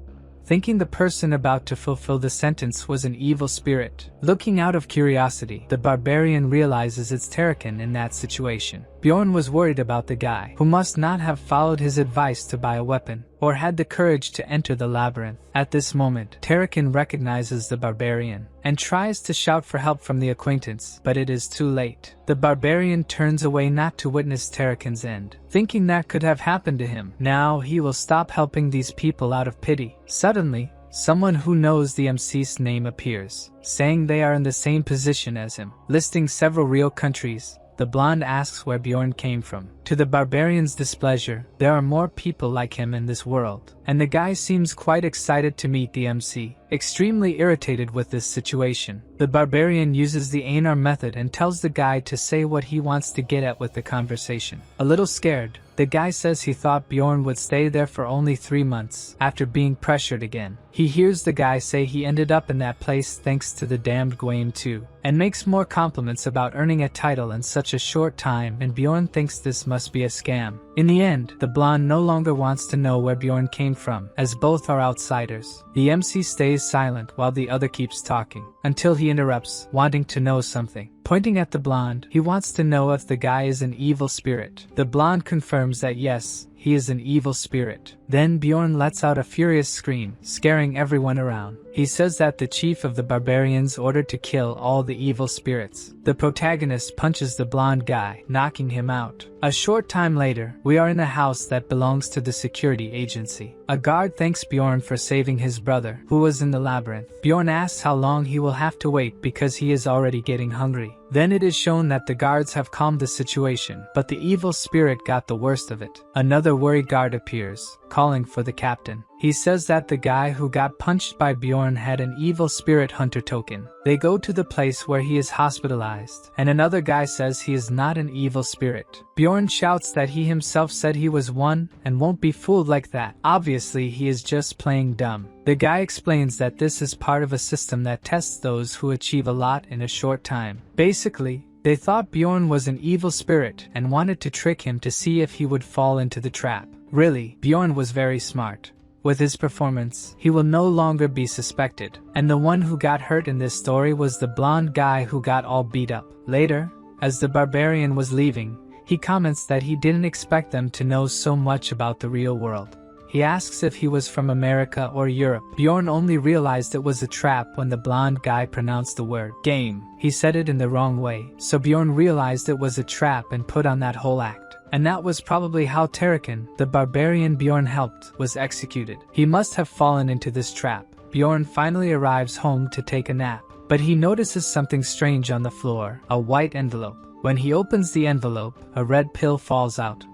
thinking the person about to fulfill the sentence was an evil spirit. Looking out of curiosity, the barbarian realizes it's Terrakin in that situation. Bjorn was worried about the guy, who must not have followed his advice to buy a weapon, or had the courage to enter the labyrinth. At this moment, Terrakin recognizes the barbarian, and tries to shout for help from the acquaintance, but it is too late. The barbarian turns away not to witness Terrakin's end, thinking that could have happened to him. Now he will stop helping these people out of pity. Suddenly, someone who knows the MC's name appears, saying they are in the same position as him. Listing several real countries, the blonde asks where Bjorn came from. To the barbarian's displeasure, there are more people like him in this world, and the guy seems quite excited to meet the MC. Extremely irritated with this situation, the barbarian uses the Einar method and tells the guy to say what he wants to get at with the conversation. A little scared, the guy says he thought Bjorn would stay there for only 3 months, after being pressured again. He hears the guy say he ended up in that place thanks to the damned Gwaim too, and makes more compliments about earning a title in such a short time, and Bjorn thinks this must be a scam. In the end, the blonde no longer wants to know where Bjorn came from, as both are outsiders. The MC stays silent while the other keeps talking, until he interrupts, wanting to know something. Pointing at the blonde, he wants to know if the guy is an evil spirit. The blonde confirms that yes, he is an evil spirit. Then Bjorn lets out a furious scream, scaring everyone around. He says that the chief of the barbarians ordered to kill all the evil spirits. The protagonist punches the blonde guy, knocking him out. A short time later, we are in a house that belongs to the security agency. A guard thanks Bjorn for saving his brother, who was in the labyrinth. Bjorn asks how long he will have to wait because he is already getting hungry. Then it is shown that the guards have calmed the situation, but the evil spirit got the worst of it. Another worried guard appears, calling for the captain. He says that the guy who got punched by Bjorn had an evil spirit hunter token. They go to the place where he is hospitalized, and another guy says he is not an evil spirit. Bjorn shouts that he himself said he was one and won't be fooled like that. Obviously, he is just playing dumb. The guy explains that this is part of a system that tests those who achieve a lot in a short time. Basically, they thought Bjorn was an evil spirit and wanted to trick him to see if he would fall into the trap. Really, Bjorn was very smart. With his performance, he will no longer be suspected. And the one who got hurt in this story was the blonde guy who got all beat up. Later, as the barbarian was leaving, he comments that he didn't expect them to know so much about the real world. He asks if he was from America or Europe. Bjorn only realized it was a trap when the blonde guy pronounced the word game. He said it in the wrong way, so Bjorn realized it was a trap and put on that whole act. And that was probably how Terrican, the barbarian Bjorn helped, was executed. He must have fallen into this trap. Bjorn finally arrives home to take a nap, but he notices something strange on the floor, a white envelope. When he opens the envelope, a red pill falls out.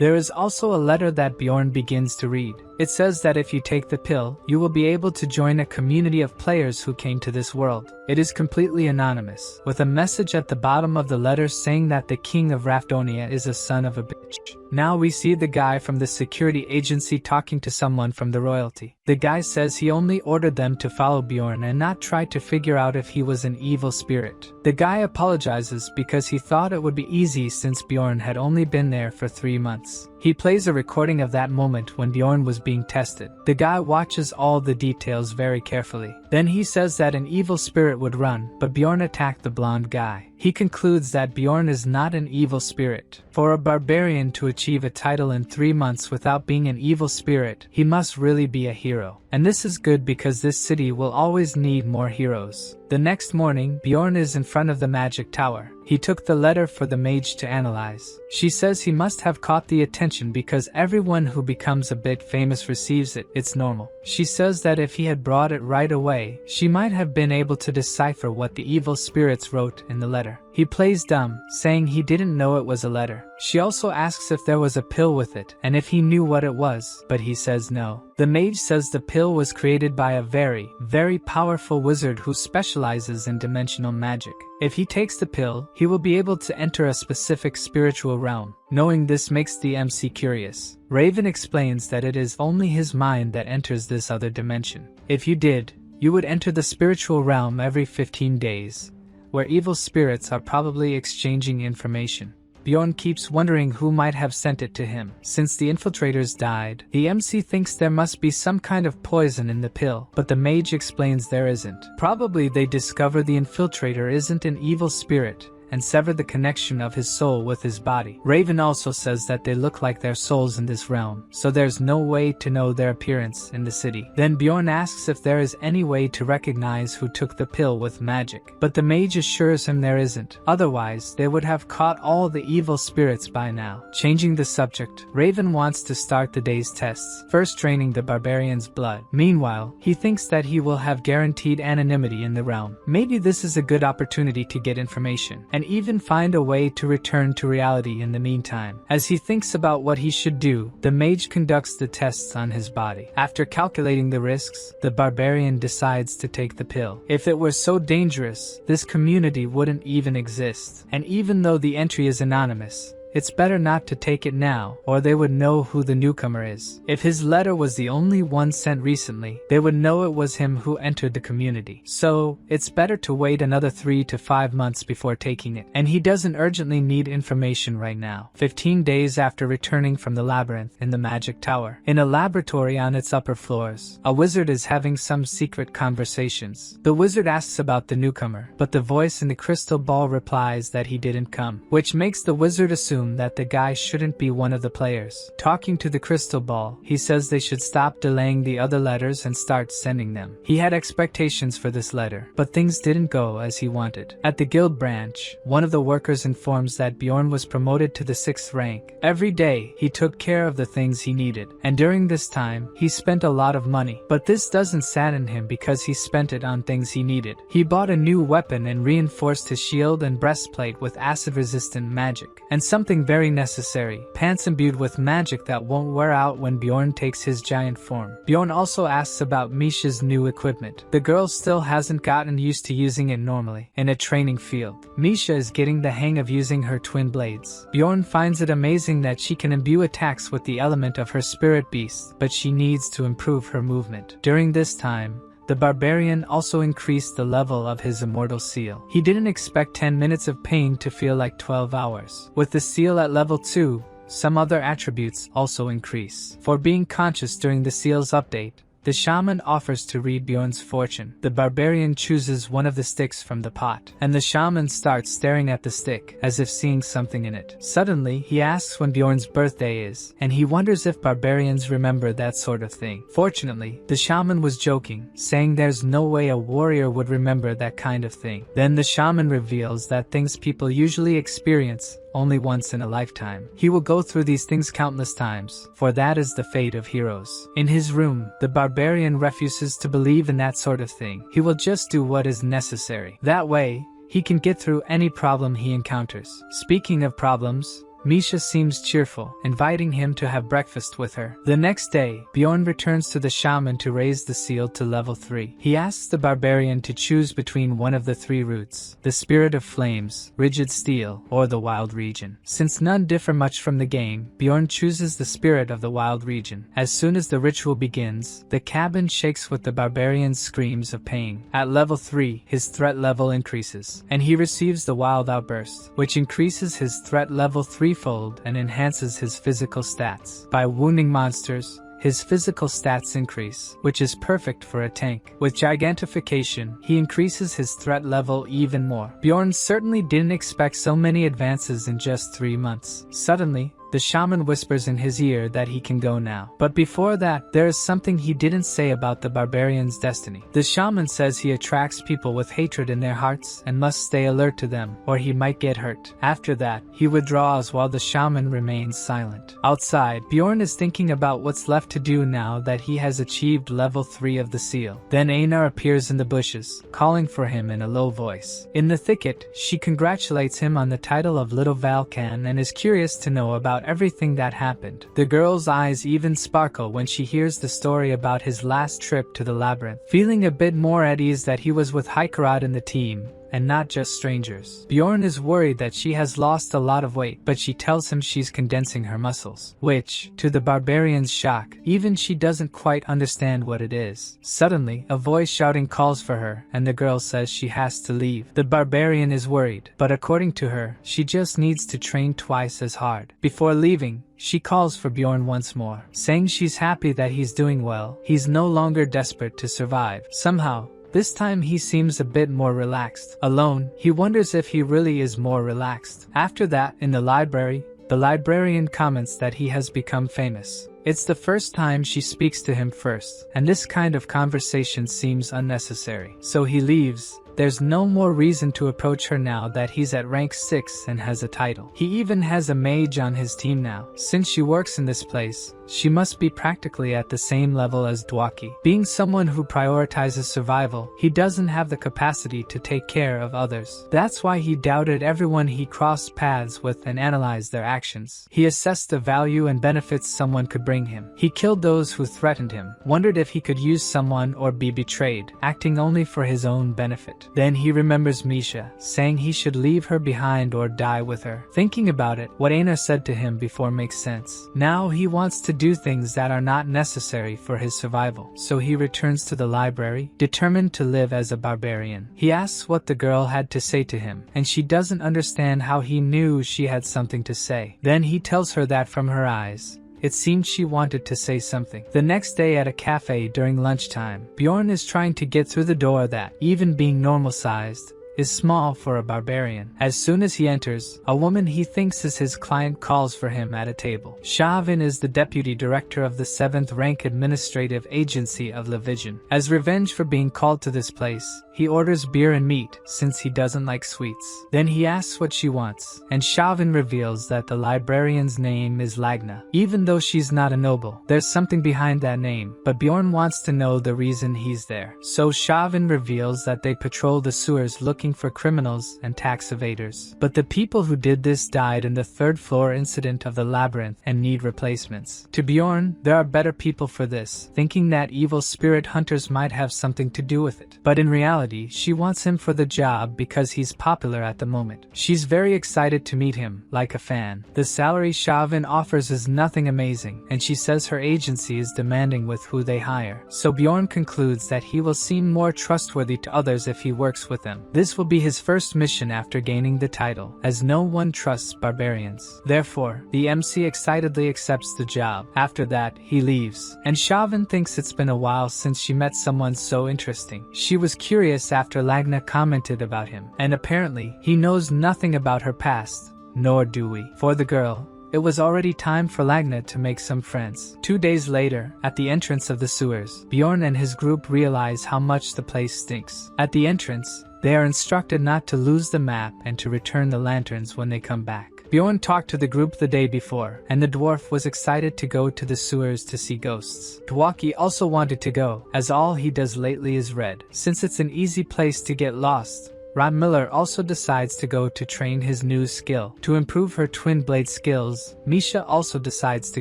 There is also a letter that Bjorn begins to read. It says that if you take the pill, you will be able to join a community of players who came to this world. It is completely anonymous, with a message at the bottom of the letter saying that the king of Rafdonia is a son of a bitch. Now we see the guy from the security agency talking to someone from the royalty. The guy says he only ordered them to follow Bjorn and not try to figure out if he was an evil spirit. The guy apologizes because he thought it would be easy since Bjorn had only been there for 3 months. He plays a recording of that moment when Bjorn was being tested. The guy watches all the details very carefully. Then he says that an evil spirit would run, but Bjorn attacked the blonde guy. He concludes that Bjorn is not an evil spirit. For a barbarian to achieve a title in 3 months without being an evil spirit, he must really be a hero. And this is good because this city will always need more heroes. The next morning, Bjorn is in front of the magic tower. He took the letter for the mage to analyze. She says he must have caught the attention because everyone who becomes a bit famous receives it. It's normal. She says that if he had brought it right away, she might have been able to decipher what the evil spirits wrote in the letter. He plays dumb, saying he didn't know it was a letter. She also asks if there was a pill with it and if he knew what it was, but he says no. The mage says the pill was created by a very, very powerful wizard who specializes in dimensional magic. If he takes the pill, he will be able to enter a specific spiritual realm. Knowing this makes the MC curious. Raven explains that it is only his mind that enters this other dimension. If you did, you would enter the spiritual realm every 15 days, where evil spirits are probably exchanging information. Bjorn keeps wondering who might have sent it to him. Since the infiltrators died, the MC thinks there must be some kind of poison in the pill, but the mage explains there isn't. Probably they discover the infiltrator isn't an evil spirit and sever the connection of his soul with his body. Raven also says that they look like their souls in this realm, so there's no way to know their appearance in the city. Then Bjorn asks if there is any way to recognize who took the pill with magic, but the mage assures him there isn't. Otherwise, they would have caught all the evil spirits by now. Changing the subject, Raven wants to start the day's tests, first draining the barbarian's blood. Meanwhile, he thinks that he will have guaranteed anonymity in the realm. Maybe this is a good opportunity to get information, and even find a way to return to reality in the meantime. As he thinks about what he should do, the mage conducts the tests on his body. After calculating the risks, the barbarian decides to take the pill. If it were so dangerous, this community wouldn't even exist. And even though the entry is anonymous, it's better not to take it now, or they would know who the newcomer is. If his letter was the only one sent recently, they would know it was him who entered the community. So, it's better to wait another 3 to 5 months before taking it. And he doesn't urgently need information right now. 15 days after returning from the labyrinth in the magic tower, in a laboratory on its upper floors, a wizard is having some secret conversations. The wizard asks about the newcomer, but the voice in the crystal ball replies that he didn't come, which makes the wizard assume that the guy shouldn't be one of the players. Talking to the crystal ball, he says they should stop delaying the other letters and start sending them. He had expectations for this letter, but things didn't go as he wanted. At the guild branch, one of the workers informs that Bjorn was promoted to the 6th rank. Every day, he took care of the things he needed, and during this time, he spent a lot of money. But this doesn't sadden him because he spent it on things he needed. He bought a new weapon and reinforced his shield and breastplate with acid-resistant magic, and something very necessary, pants imbued with magic that won't wear out when Bjorn takes his giant form. Bjorn also asks about Misha's new equipment. The girl still hasn't gotten used to using it normally in a training field. Misha is getting the hang of using her twin blades. Bjorn finds it amazing that she can imbue attacks with the element of her spirit beast, but she needs to improve her movement. During this time, the barbarian also increased the level of his immortal seal. He didn't expect 10 minutes of pain to feel like 12 hours. With the seal at level 2, some other attributes also increase. For being conscious during the seal's update, the shaman offers to read Bjorn's fortune. The barbarian chooses one of the sticks from the pot, and the shaman starts staring at the stick, as if seeing something in it. Suddenly, he asks when Bjorn's birthday is, and he wonders if barbarians remember that sort of thing. Fortunately, the shaman was joking, saying there's no way a warrior would remember that kind of thing. Then the shaman reveals that things people usually experience only once in a lifetime. He will go through these things countless times, for that is the fate of heroes. In his room, the barbarian refuses to believe in that sort of thing. He will just do what is necessary. That way, he can get through any problem he encounters. Speaking of problems, Misha seems cheerful, inviting him to have breakfast with her. The next day, Bjorn returns to the shaman to raise the seal to level 3. He asks the barbarian to choose between one of the 3 roots: the spirit of flames, rigid steel, or the wild region. Since none differ much from the game, Bjorn chooses the spirit of the wild region. As soon as the ritual begins, the cabin shakes with the barbarian's screams of pain. At level 3, his threat level increases, and he receives the wild outburst, which increases his threat level 3 threefold and enhances his physical stats. By wounding monsters, his physical stats increase, which is perfect for a tank. With gigantification, he increases his threat level even more. Bjorn certainly didn't expect so many advances in just 3 months. Suddenly, the shaman whispers in his ear that he can go now. But before that, there is something he didn't say about the barbarian's destiny. The shaman says he attracts people with hatred in their hearts and must stay alert to them, or he might get hurt. After that, he withdraws while the shaman remains silent. Outside, Bjorn is thinking about what's left to do now that he has achieved level 3 of the seal. Then Einar appears in the bushes, calling for him in a low voice. In the thicket, she congratulates him on the title of Little Valkan and is curious to know about everything that happened. The girl's eyes even sparkle when she hears the story about his last trip to the labyrinth. Feeling a bit more at ease that he was with Hikarat and the team, and not just strangers. Bjorn is worried that she has lost a lot of weight, but she tells him she's condensing her muscles, which, to the barbarian's shock, even she doesn't quite understand what it is. Suddenly, a voice shouting calls for her, and the girl says she has to leave. The barbarian is worried, but according to her, she just needs to train twice as hard. Before leaving, she calls for Bjorn once more, saying she's happy that he's doing well. He's no longer desperate to survive. Somehow, this time he seems a bit more relaxed. Alone, he wonders if he really is more relaxed. After that, in the library, the librarian comments that he has become famous. It's the first time she speaks to him first, and this kind of conversation seems unnecessary. So he leaves. There's no more reason to approach her now that he's at rank 6 and has a title. He even has a mage on his team now. Since she works in this place, she must be practically at the same level as Dwaki. Being someone who prioritizes survival, he doesn't have the capacity to take care of others. That's why he doubted everyone he crossed paths with and analyzed their actions. He assessed the value and benefits someone could bring him. He killed those who threatened him, wondered if he could use someone or be betrayed, acting only for his own benefit. Then he remembers Misha, saying he should leave her behind or die with her. Thinking about it, what Einar said to him before makes sense. Now he wants to do things that are not necessary for his survival. So he returns to the library, determined to live as a barbarian. He asks what the girl had to say to him, and she doesn't understand how he knew she had something to say. Then he tells her that from her eyes, it seemed she wanted to say something. The next day at a cafe during lunchtime, Bjorn is trying to get through the door that, even being normal-sized, is small for a barbarian. As soon as he enters, a woman he thinks is his client calls for him at a table. Shavin is the deputy director of the 7th rank administrative agency of Levision. As revenge for being called to this place, he orders beer and meat, since he doesn't like sweets. Then he asks what she wants, and Shavin reveals that the librarian's name is Lagna. Even though she's not a noble, there's something behind that name, but Bjorn wants to know the reason he's there. So Shavin reveals that they patrol the sewers looking for criminals and tax evaders. But the people who did this died in the 3rd floor incident of the labyrinth and need replacements. To Bjorn, there are better people for this, thinking that evil spirit hunters might have something to do with it. But in reality, she wants him for the job because he's popular at the moment. She's very excited to meet him, like a fan. The salary Shavin offers is nothing amazing, and she says her agency is demanding with who they hire. So Bjorn concludes that he will seem more trustworthy to others if he works with them. This This will be his first mission after gaining the title, as no one trusts barbarians. Therefore, the MC excitedly accepts the job. After that, he leaves, and Chauvin thinks it's been a while since she met someone so interesting. She was curious after Lagna commented about him, and apparently, he knows nothing about her past, nor do we. For the girl, it was already time for Lagna to make some friends. 2 days later, at the entrance of the sewers, Bjorn and his group realize how much the place stinks. At the entrance, they are instructed not to lose the map and to return the lanterns when they come back. Bjorn talked to the group the day before, and the dwarf was excited to go to the sewers to see ghosts. Dwaki also wanted to go, as all he does lately is read. Since it's an easy place to get lost, Rod Miller also decides to go to train his new skill. To improve her twin blade skills, Misha also decides to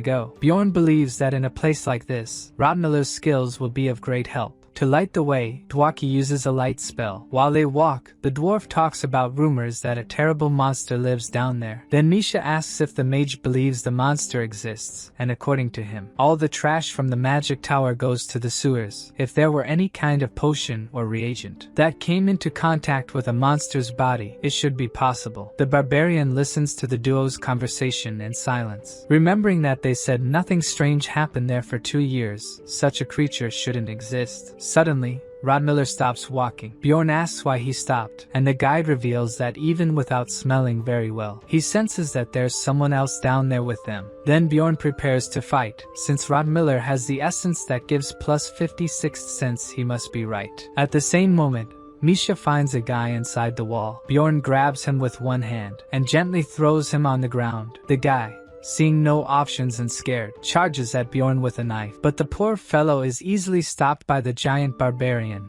go. Bjorn believes that in a place like this, Rod Miller's skills will be of great help. To light the way, Dwaki uses a light spell. While they walk, the dwarf talks about rumors that a terrible monster lives down there. Then Misha asks if the mage believes the monster exists, and according to him, all the trash from the magic tower goes to the sewers. If there were any kind of potion or reagent that came into contact with a monster's body, it should be possible. The barbarian listens to the duo's conversation in silence. Remembering that they said nothing strange happened there for 2 years, such a creature shouldn't exist. Suddenly, Rod Miller stops walking. Bjorn asks why he stopped, and the guide reveals that even without smelling very well, he senses that there's someone else down there with them. Then Bjorn prepares to fight. Since Rod Miller has the essence that gives plus 56th sense, he must be right. At the same moment, Misha finds a guy inside the wall. Bjorn grabs him with one hand and gently throws him on the ground. The guy, seeing no options and scared, charges at Bjorn with a knife, but the poor fellow is easily stopped by the giant barbarian,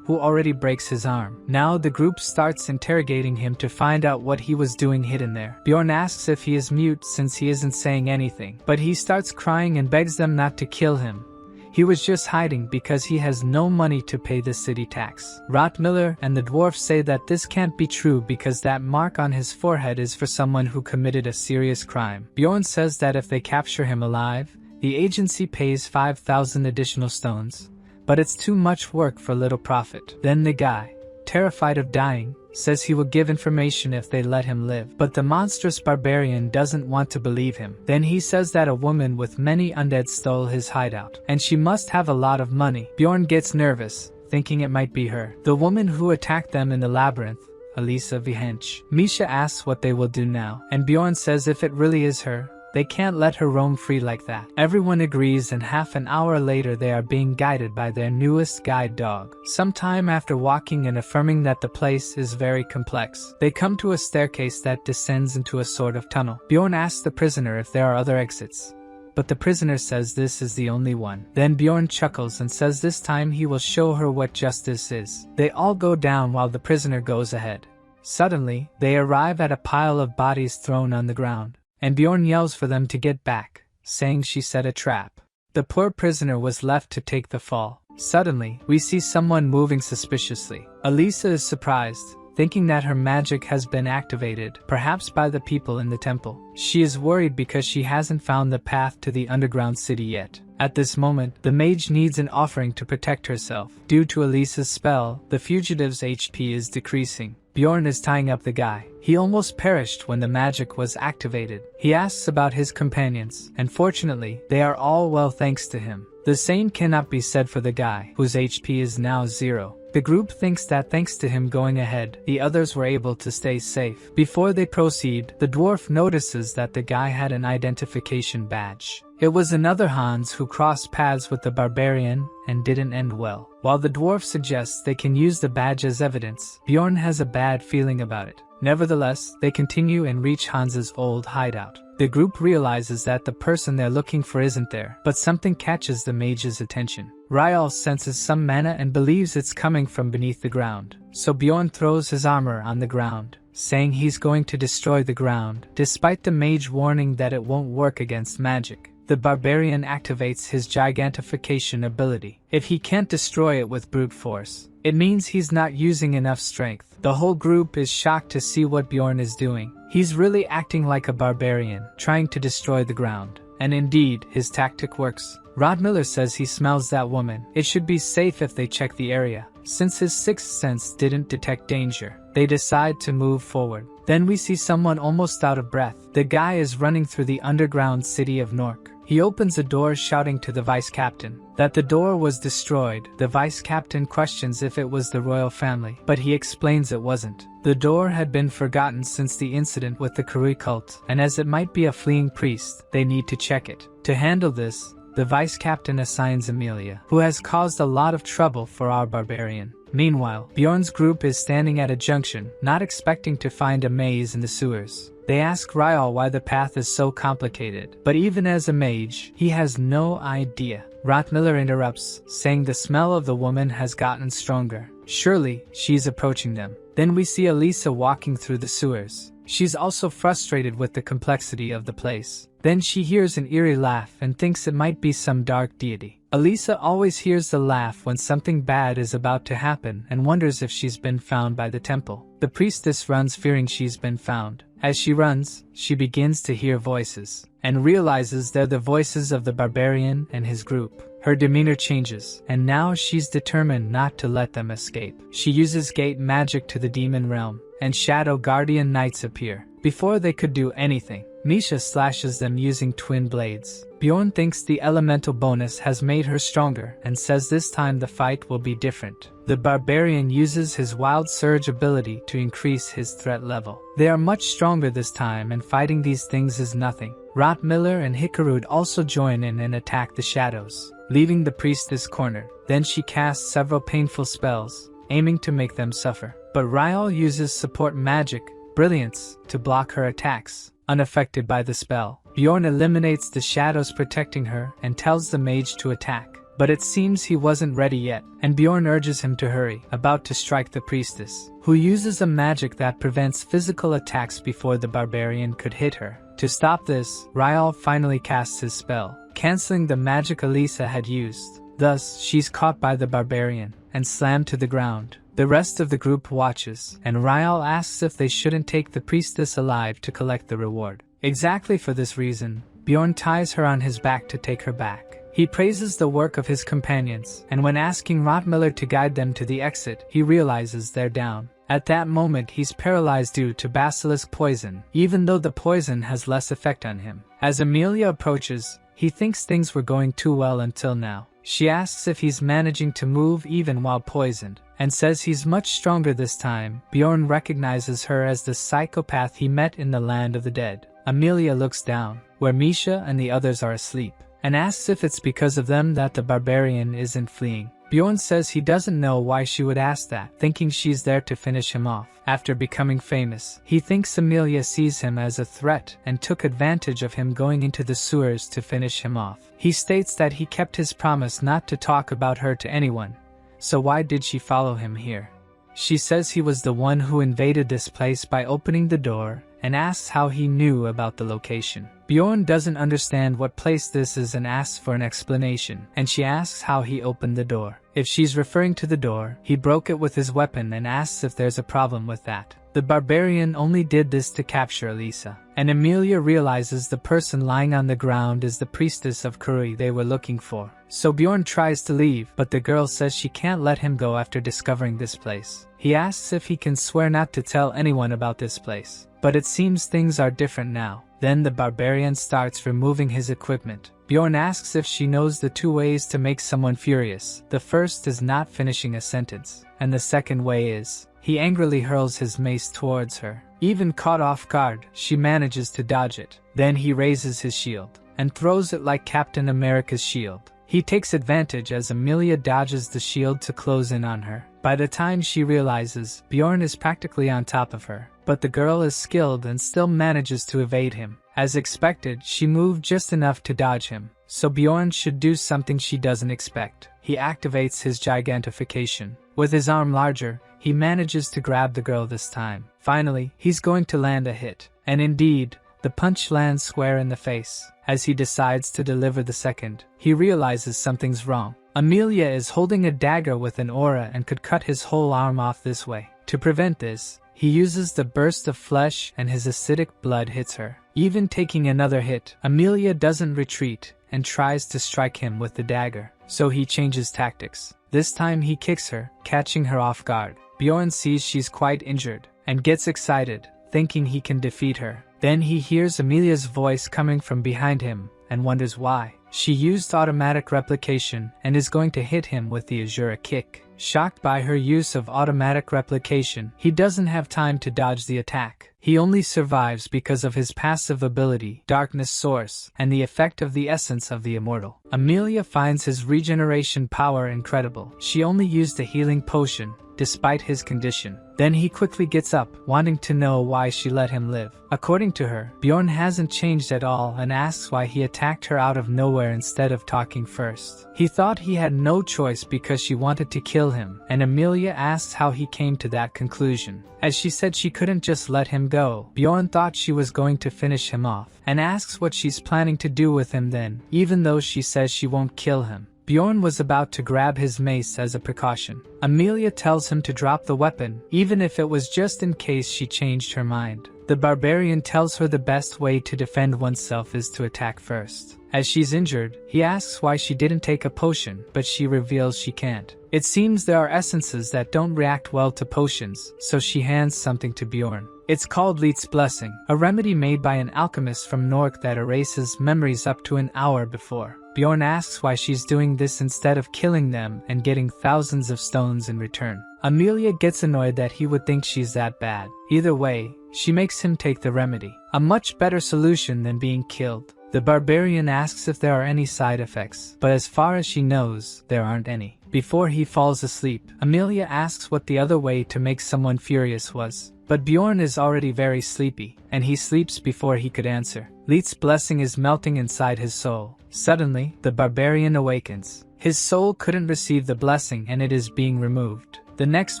who already breaks his arm. Now the group starts interrogating him to find out what he was doing hidden there. Bjorn asks if he is mute since he isn't saying anything, but he starts crying and begs them not to kill him. He was just hiding because he has no money to pay the city tax. Rod Miller and the dwarf say that this can't be true because that mark on his forehead is for someone who committed a serious crime. Bjorn says that if they capture him alive, the agency pays 5,000 additional stones, but it's too much work for little profit. Then the guy, terrified of dying, says he will give information if they let him live, but the monstrous barbarian doesn't want to believe him. Then he says that a woman with many undead stole his hideout, and she must have a lot of money. Bjorn gets nervous, thinking it might be her. The woman who attacked them in the labyrinth, Elisa Vihench. Misha asks what they will do now, and Bjorn says if it really is her, they can't let her roam free like that. Everyone agrees, and half an hour later they are being guided by their newest guide dog. Sometime after walking and affirming that the place is very complex, they come to a staircase that descends into a sort of tunnel. Bjorn asks the prisoner if there are other exits, but the prisoner says this is the only one. Then Bjorn chuckles and says this time he will show her what justice is. They all go down while the prisoner goes ahead. Suddenly, they arrive at a pile of bodies thrown on the ground, and Bjorn yells for them to get back, saying she set a trap. The poor prisoner was left to take the fall. Suddenly, we see someone moving suspiciously. Elisa is surprised, thinking that her magic has been activated, perhaps by the people in the temple. She is worried because she hasn't found the path to the underground city yet. At this moment, the mage needs an offering to protect herself. Due to Elisa's spell, the fugitive's HP is decreasing. Bjorn is tying up the guy. He almost perished when the magic was activated. He asks about his companions, and fortunately, they are all well thanks to him. The same cannot be said for the guy, whose HP is now 0. The group thinks that thanks to him going ahead, the others were able to stay safe. Before they proceed, the dwarf notices that the guy had an identification badge. It was another Hans who crossed paths with the barbarian and didn't end well. While the dwarf suggests they can use the badge as evidence, Bjorn has a bad feeling about it. Nevertheless, they continue and reach Hans's old hideout. The group realizes that the person they're looking for isn't there, but something catches the mage's attention. Ryal senses some mana and believes it's coming from beneath the ground, so Bjorn throws his armor on the ground, saying he's going to destroy the ground, despite the mage warning that it won't work against magic. The barbarian activates his gigantification ability. If he can't destroy it with brute force, it means he's not using enough strength. The whole group is shocked to see what Bjorn is doing. He's really acting like a barbarian, trying to destroy the ground. And indeed, his tactic works. Rod Miller says he smells that woman. It should be safe if they check the area, since his sixth sense didn't detect danger. they decide to move forward. Then we see someone almost out of breath. The guy is running through the underground city of Nork. He opens a door shouting to the vice captain that the door was destroyed. The vice captain questions if it was the royal family, but he explains it wasn't. The door had been forgotten since the incident with the Kurui cult, and as it might be a fleeing priest, they need to check it. To handle this, the vice captain assigns Amelia, who has caused a lot of trouble for our barbarian. Meanwhile, Bjorn's group is standing at a junction, not expecting to find a maze in the sewers. They ask Ryal why the path is so complicated, but even as a mage, he has no idea. Rotmiller interrupts, saying the smell of the woman has gotten stronger. Surely, she's approaching them. Then we see Elisa walking through the sewers. She's also frustrated with the complexity of the place. Then she hears an eerie laugh and thinks it might be some dark deity. Elisa always hears the laugh when something bad is about to happen and wonders if she's been found by the temple. The priestess runs fearing she's been found. As she runs, she begins to hear voices, and realizes they're the voices of the barbarian and his group. Her demeanor changes, and now she's determined not to let them escape. She uses gate magic to the demon realm, and shadow guardian knights appear. Before they could do anything, Misha slashes them using twin blades. Bjorn thinks the elemental bonus has made her stronger and says this time the fight will be different. The barbarian uses his wild surge ability to increase his threat level. They are much stronger this time, and fighting these things is nothing. Rotmiller and Hikarud also join in and attack the shadows, leaving the priestess cornered. Then she casts several painful spells, aiming to make them suffer. But Ryal uses support magic, Brilliance, to block her attacks. Unaffected by the spell, Bjorn eliminates the shadows protecting her and tells the mage to attack. But it seems he wasn't ready yet, and Bjorn urges him to hurry, about to strike the priestess, who uses a magic that prevents physical attacks before the barbarian could hit her. To stop this, Ryal finally casts his spell, canceling the magic Elisa had used. Thus, she's caught by the barbarian and slammed to the ground. The rest of the group watches, and Ryal asks if they shouldn't take the priestess alive to collect the reward. Exactly for this reason, Bjorn ties her on his back to take her back. He praises the work of his companions, and when asking Rotmiller to guide them to the exit, he realizes they're down. At that moment, he's paralyzed due to basilisk poison, even though the poison has less effect on him. As Amelia approaches, he thinks things were going too well until now. She asks if he's managing to move even while poisoned, and says he's much stronger this time. Bjorn recognizes her as the psychopath he met in the land of the dead. Amelia looks down, where Misha and the others are asleep, and asks if it's because of them that the barbarian isn't fleeing. Bjorn says he doesn't know why she would ask that, thinking she's there to finish him off. After becoming famous, he thinks Amelia sees him as a threat and took advantage of him going into the sewers to finish him off. He states that he kept his promise not to talk about her to anyone, so why did she follow him here? She says he was the one who invaded this place by opening the door, and asks how he knew about the location. Bjorn doesn't understand what place this is and asks for an explanation, and she asks how he opened the door. If she's referring to the door, he broke it with his weapon and asks if there's a problem with that. The barbarian only did this to capture Elisa, and Amelia realizes the person lying on the ground is the priestess of Kurui they were looking for. So Bjorn tries to leave, but the girl says she can't let him go after discovering this place. He asks if he can swear not to tell anyone about this place, but it seems things are different now. Then the barbarian starts removing his equipment. Bjorn asks if she knows the two ways to make someone furious. The first is not finishing a sentence, and the second way is, he angrily hurls his mace towards her. Even caught off guard, she manages to dodge it. Then he raises his shield, and throws it like Captain America's shield. He takes advantage as Amelia dodges the shield to close in on her. By the time she realizes, Bjorn is practically on top of her, but the girl is skilled and still manages to evade him. As expected, she moved just enough to dodge him, so Bjorn should do something she doesn't expect. He activates his gigantification. With his arm larger, he manages to grab the girl this time. Finally, he's going to land a hit, and indeed, the punch lands square in the face. As he decides to deliver the second, he realizes something's wrong. Amelia is holding a dagger with an aura and could cut his whole arm off this way. To prevent this, he uses the burst of flesh and his acidic blood hits her. Even taking another hit, Amelia doesn't retreat and tries to strike him with the dagger, so he changes tactics. This time he kicks her, catching her off guard. Bjorn sees she's quite injured and gets excited, thinking he can defeat her. Then he hears Amelia's voice coming from behind him and wonders why. She used automatic replication and is going to hit him with the Azura kick. Shocked by her use of automatic replication, he doesn't have time to dodge the attack. He only survives because of his passive ability, Darkness Source, and the effect of the essence of the immortal. Amelia finds his regeneration power incredible. She only used a healing potion, despite his condition. Then he quickly gets up, wanting to know why she let him live. According to her, Bjorn hasn't changed at all and asks why he attacked her out of nowhere instead of talking first. He thought he had no choice because she wanted to kill him, and Amelia asks how he came to that conclusion. As she said she couldn't just let him go, Bjorn thought she was going to finish him off, and asks what she's planning to do with him then, even though she says she won't kill him. Bjorn was about to grab his mace as a precaution. Amelia tells him to drop the weapon, even if it was just in case she changed her mind. The barbarian tells her the best way to defend oneself is to attack first. As she's injured, he asks why she didn't take a potion, but she reveals she can't. It seems there are essences that don't react well to potions, so she hands something to Bjorn. It's called Leet's Blessing, a remedy made by an alchemist from Nork that erases memories up to an hour before. Bjorn asks why she's doing this instead of killing them and getting thousands of stones in return. Amelia gets annoyed that he would think she's that bad. Either way, she makes him take the remedy. A much better solution than being killed. The barbarian asks if there are any side effects, but as far as she knows, there aren't any. Before he falls asleep, Amelia asks what the other way to make someone furious was. But Bjorn is already very sleepy, and he sleeps before he could answer. Leet's blessing is melting inside his soul. Suddenly, the barbarian awakens. His soul couldn't receive the blessing and it is being removed. The next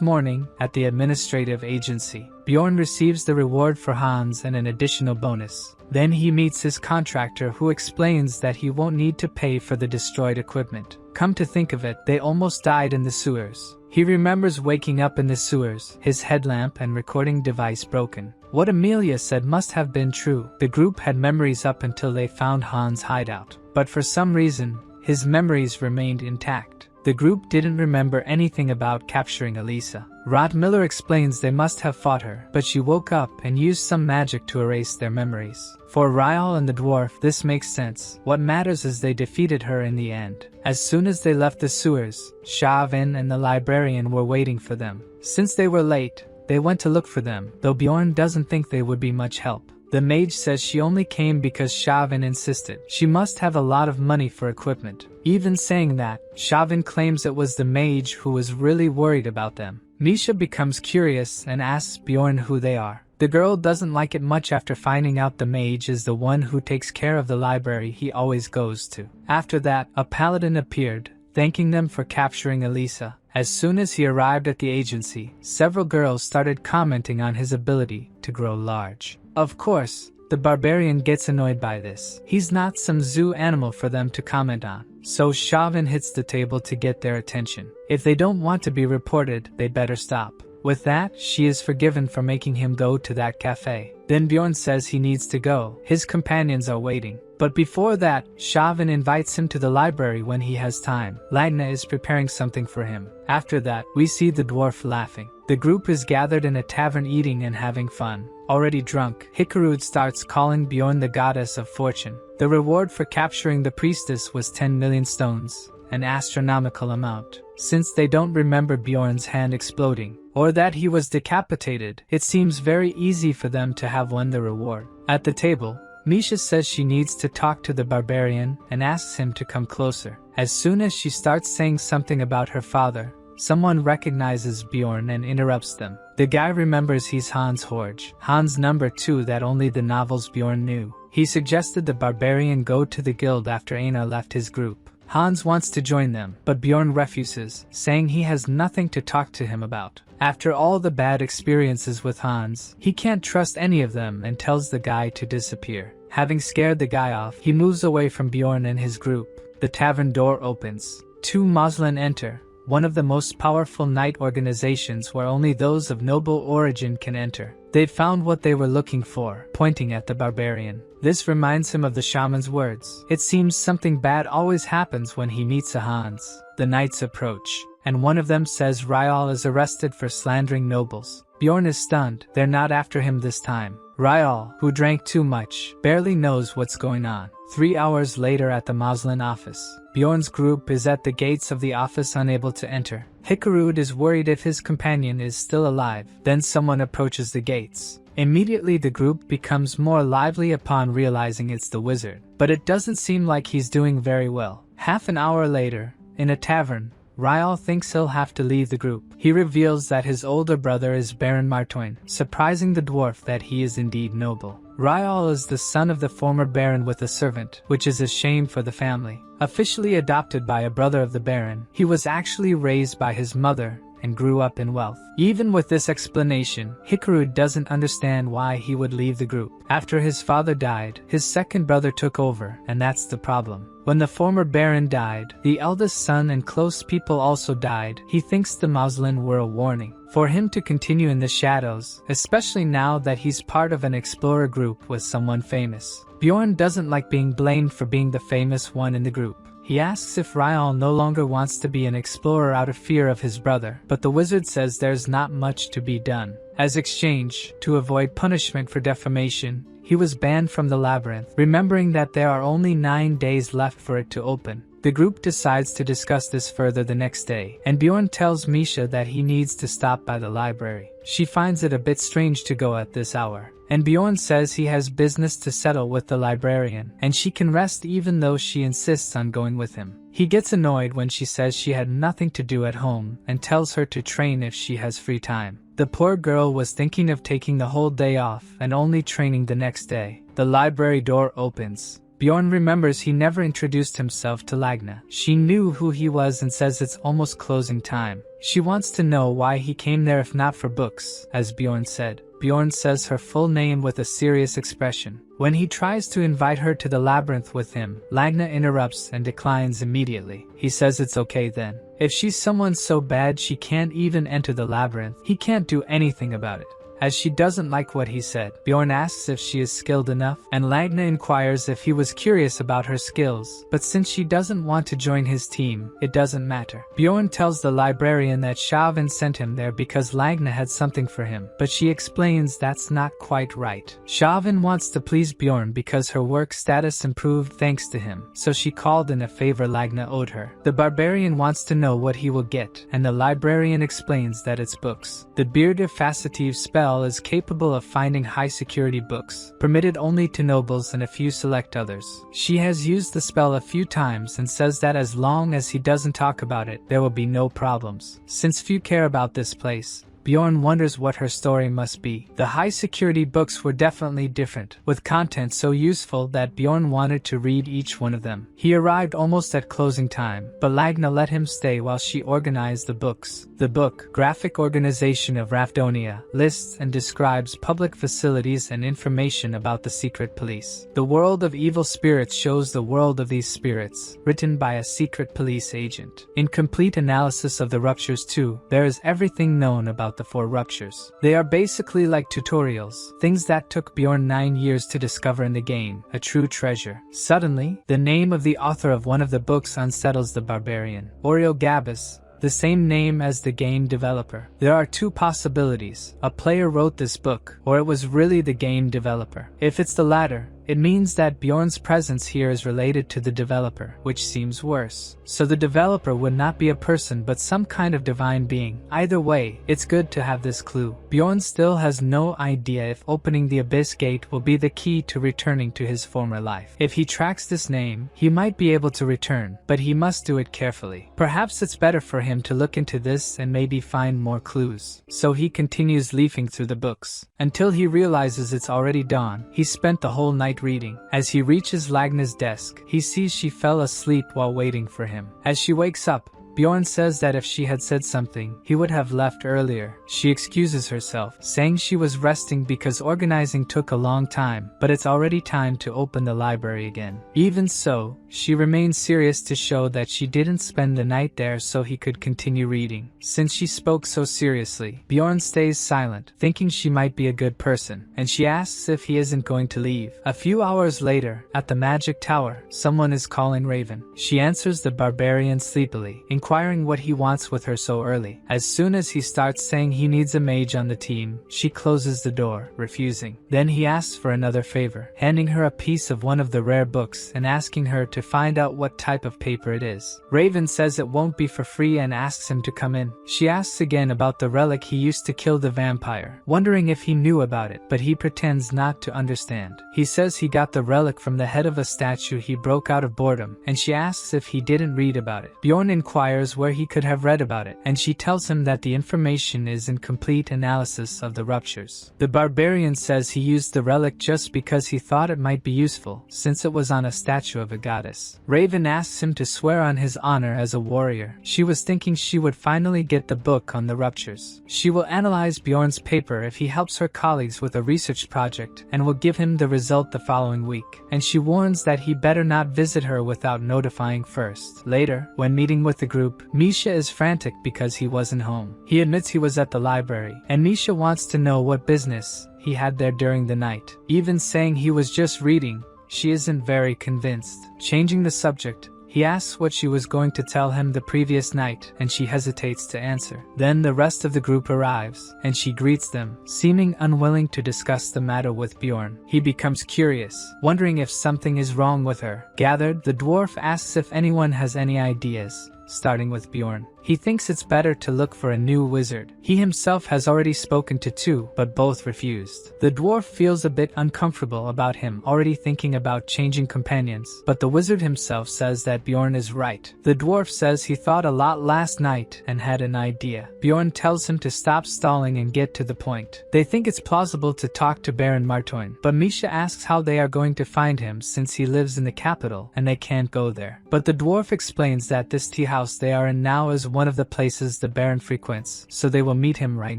morning, at the administrative agency, Bjorn receives the reward for Hans and an additional bonus. Then he meets his contractor who explains that he won't need to pay for the destroyed equipment. Come to think of it, they almost died in the sewers. He remembers waking up in the sewers, his headlamp and recording device broken. What Amelia said must have been true. The group had memories up until they found Hans' hideout. But for some reason, his memories remained intact. The group didn't remember anything about capturing Elisa. Rod Miller explains they must have fought her, but she woke up and used some magic to erase their memories. For Ryal and the dwarf, this makes sense. What matters is they defeated her in the end. As soon as they left the sewers, Shavin and the librarian were waiting for them. Since they were late, they went to look for them, though Bjorn doesn't think they would be much help. The mage says she only came because Shavin insisted. She must have a lot of money for equipment. Even saying that, Shavin claims it was the mage who was really worried about them. Misha becomes curious and asks Bjorn who they are. The girl doesn't like it much after finding out the mage is the one who takes care of the library he always goes to. After that, a paladin appeared, thanking them for capturing Elisa. As soon as he arrived at the agency, several girls started commenting on his ability to grow large. Of course, the barbarian gets annoyed by this. He's not some zoo animal for them to comment on. So Shavin hits the table to get their attention. If they don't want to be reported, they'd better stop. With that, she is forgiven for making him go to that cafe. Then Bjorn says he needs to go. His companions are waiting. But before that, Shavin invites him to the library when he has time. Lagna is preparing something for him. After that, we see the dwarf laughing. The group is gathered in a tavern eating and having fun. Already drunk, Hikarud starts calling Bjorn the goddess of fortune. The reward for capturing the priestess was 10 million stones, an astronomical amount. Since they don't remember Bjorn's hand exploding, or that he was decapitated, it seems very easy for them to have won the reward. At the table, Misha says she needs to talk to the barbarian and asks him to come closer. As soon as she starts saying something about her father, someone recognizes Bjorn and interrupts them. The guy remembers he's Hans Horge, Hans number 2 that only the novels Bjorn knew. He suggested the barbarian go to the guild after Aina left his group. Hans wants to join them, but Bjorn refuses, saying he has nothing to talk to him about. After all the bad experiences with Hans, he can't trust any of them and tells the guy to disappear. Having scared the guy off, he moves away from Bjorn and his group. The tavern door opens. 2 Moslem enter, one of the most powerful night organizations where only those of noble origin can enter. They'd found what they were looking for, pointing at the barbarian. This reminds him of the shaman's words. It seems something bad always happens when he meets a Hans. The knights approach, and one of them says Ryal is arrested for slandering nobles. Bjorn is stunned. They're not after him this time. Ryal, who drank too much, barely knows what's going on. 3 hours later at the Moslin office, Bjorn's group is at the gates of the office unable to enter. Hikarude is worried if his companion is still alive. Then someone approaches the gates. Immediately the group becomes more lively upon realizing it's the wizard. But it doesn't seem like he's doing very well. Half an hour later, in a tavern, Ryal thinks he'll have to leave the group. He reveals that his older brother is Baron Martoin, surprising the dwarf that he is indeed noble. Ryal is the son of the former Baron with a servant, which is a shame for the family. Officially adopted by a brother of the Baron, he was actually raised by his mother and grew up in wealth. Even with this explanation, Hikaru doesn't understand why he would leave the group. After his father died, his second brother took over, and that's the problem. When the former Baron died, the eldest son and close people also died. He thinks the Moslin were a warning for him to continue in the shadows, especially now that he's part of an explorer group with someone famous. Bjorn doesn't like being blamed for being the famous one in the group. He asks if Ryal no longer wants to be an explorer out of fear of his brother, but the wizard says there's not much to be done. As exchange, to avoid punishment for defamation, he was banned from the labyrinth, remembering that there are only 9 days left for it to open. The group decides to discuss this further the next day, and Bjorn tells Misha that he needs to stop by the library. She finds it a bit strange to go at this hour, and Bjorn says he has business to settle with the librarian, and she can rest even though she insists on going with him. He gets annoyed when she says she had nothing to do at home and tells her to train if she has free time. The poor girl was thinking of taking the whole day off and only training the next day. The library door opens. Bjorn remembers he never introduced himself to Lagna. She knew who he was and says it's almost closing time. She wants to know why he came there if not for books, as Bjorn said. Bjorn says her full name with a serious expression. When he tries to invite her to the labyrinth with him, Lagna interrupts and declines immediately. He says it's okay then. If she's someone so bad she can't even enter the labyrinth, he can't do anything about it. As she doesn't like what he said, Bjorn asks if she is skilled enough, and Lagna inquires if he was curious about her skills, but since she doesn't want to join his team, it doesn't matter. Bjorn tells the librarian that Chauvin sent him there because Lagna had something for him, but she explains that's not quite right. Chauvin wants to please Bjorn because her work status improved thanks to him, so she called in a favor Lagna owed her. The barbarian wants to know what he will get, and the librarian explains that it's books. The bearded facetive spell is capable of finding high-security books, permitted only to nobles and a few select others. She has used the spell a few times and says that as long as he doesn't talk about it, there will be no problems. Since few care about this place, Bjorn wonders what her story must be. The high-security books were definitely different, with content so useful that Bjorn wanted to read each one of them. He arrived almost at closing time, but Lagna let him stay while she organized the books. The book, Graphic Organization of Rafdonia, lists and describes public facilities and information about the secret police. The World of Evil Spirits shows the world of these spirits, written by a secret police agent. In complete analysis of the ruptures too, there is everything known about the 4 ruptures. They are basically like tutorials, things that took Bjorn 9 years to discover in the game, a true treasure. Suddenly, the name of the author of one of the books unsettles the barbarian. Oriel Gabus, the same name as the game developer. There are 2 possibilities. A player wrote this book, or it was really the game developer. If it's the latter, it means that Bjorn's presence here is related to the developer, which seems worse. So the developer would not be a person but some kind of divine being. Either way, it's good to have this clue. Bjorn still has no idea if opening the Abyss Gate will be the key to returning to his former life. If he tracks this name, he might be able to return, but he must do it carefully. Perhaps it's better for him to look into this and maybe find more clues. So he continues leafing through the books, until he realizes it's already dawn. He spent the whole night reading. As he reaches Lagna's desk, he sees she fell asleep while waiting for him. As she wakes up, Bjorn says that if she had said something, he would have left earlier. She excuses herself, saying she was resting because organizing took a long time, but it's already time to open the library again. Even so, she remains serious to show that she didn't spend the night there so he could continue reading. Since she spoke so seriously, Bjorn stays silent, thinking she might be a good person, and she asks if he isn't going to leave. A few hours later, at the magic tower, someone is calling Raven. She answers the barbarian sleepily, inquiring what he wants with her so early. As soon as he starts saying he needs a mage on the team, she closes the door, refusing. Then he asks for another favor, handing her a piece of one of the rare books and asking her to find out what type of paper it is. Raven says it won't be for free and asks him to come in. She asks again about the relic he used to kill the vampire, wondering if he knew about it, but he pretends not to understand. He says he got the relic from the head of a statue he broke out of boredom, and she asks if he didn't read about it. Bjorn inquires where he could have read about it, and she tells him that the information is incomplete analysis of the ruptures. The barbarian says he used the relic just because he thought it might be useful, since it was on a statue of a goddess. Raven asks him to swear on his honor as a warrior. She was thinking she would finally get the book on the ruptures. She will analyze Bjorn's paper if he helps her colleagues with a research project, and will give him the result the following week. And she warns that he better not visit her without notifying first. Later, when meeting with the group, Misha is frantic because he wasn't home. He admits he was at the library, and Misha wants to know what business he had there during the night. Even saying he was just reading, she isn't very convinced. Changing the subject, he asks what she was going to tell him the previous night, and she hesitates to answer. Then the rest of the group arrives, and she greets them, seeming unwilling to discuss the matter with Bjorn. He becomes curious, wondering if something is wrong with her. Gathered, the dwarf asks if anyone has any ideas, starting with Bjorn. He thinks it's better to look for a new wizard. He himself has already spoken to two, but both refused. The dwarf feels a bit uncomfortable about him already thinking about changing companions, but the wizard himself says that Bjorn is right. The dwarf says he thought a lot last night and had an idea. Bjorn tells him to stop stalling and get to the point. They think it's plausible to talk to Baron Martoin, but Misha asks how they are going to find him since he lives in the capital and they can't go there. But the dwarf explains that this tea house they are in now is one of the places the Baron frequents, so they will meet him right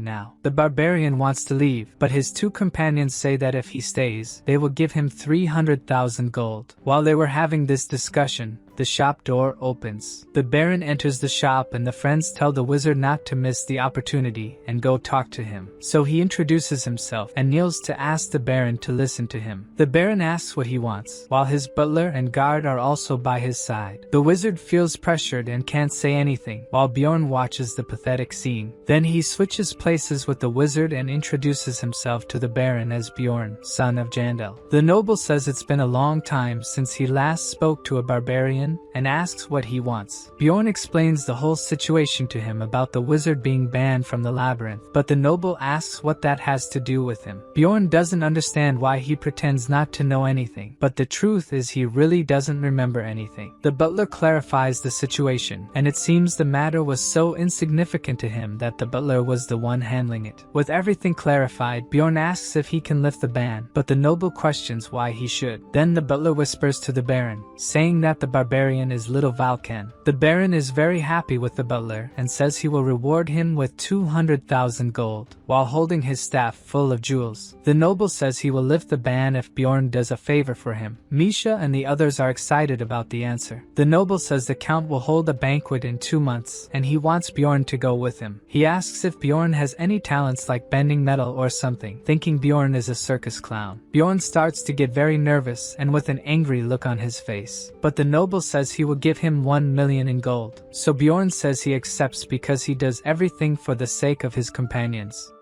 now. The barbarian wants to leave, but his two companions say that if he stays, they will give him 300,000 gold. While they were having this discussion, the shop door opens. The Baron enters the shop and the friends tell the wizard not to miss the opportunity and go talk to him. So he introduces himself and kneels to ask the Baron to listen to him. The Baron asks what he wants, while his butler and guard are also by his side. The wizard feels pressured and can't say anything, while Bjorn watches the pathetic scene. Then he switches places with the wizard and introduces himself to the Baron as Bjorn, son of Jandel. The noble says it's been a long time since he last spoke to a barbarian and asks what he wants. Bjorn explains the whole situation to him about the wizard being banned from the labyrinth, but the noble asks what that has to do with him. Bjorn doesn't understand why he pretends not to know anything, but the truth is he really doesn't remember anything. The butler clarifies the situation, and it seems the matter was so insignificant to him that the butler was the one handling it. With everything clarified, Bjorn asks if he can lift the ban, but the noble questions why he should. Then the butler whispers to the Baron, saying that the barbarian is little Valken. The Baron is very happy with the butler and says he will reward him with 200,000 gold, while holding his staff full of jewels. The noble says he will lift the ban if Bjorn does a favor for him. Misha and the others are excited about the answer. The noble says the count will hold a banquet in 2 months, and he wants Bjorn to go with him. He asks if Bjorn has any talents like bending metal or something, thinking Bjorn is a circus clown. Bjorn starts to get very nervous and with an angry look on his face, but the noble says he will give him 1 million in gold. So Bjorn says he accepts because he does everything for the sake of his companions.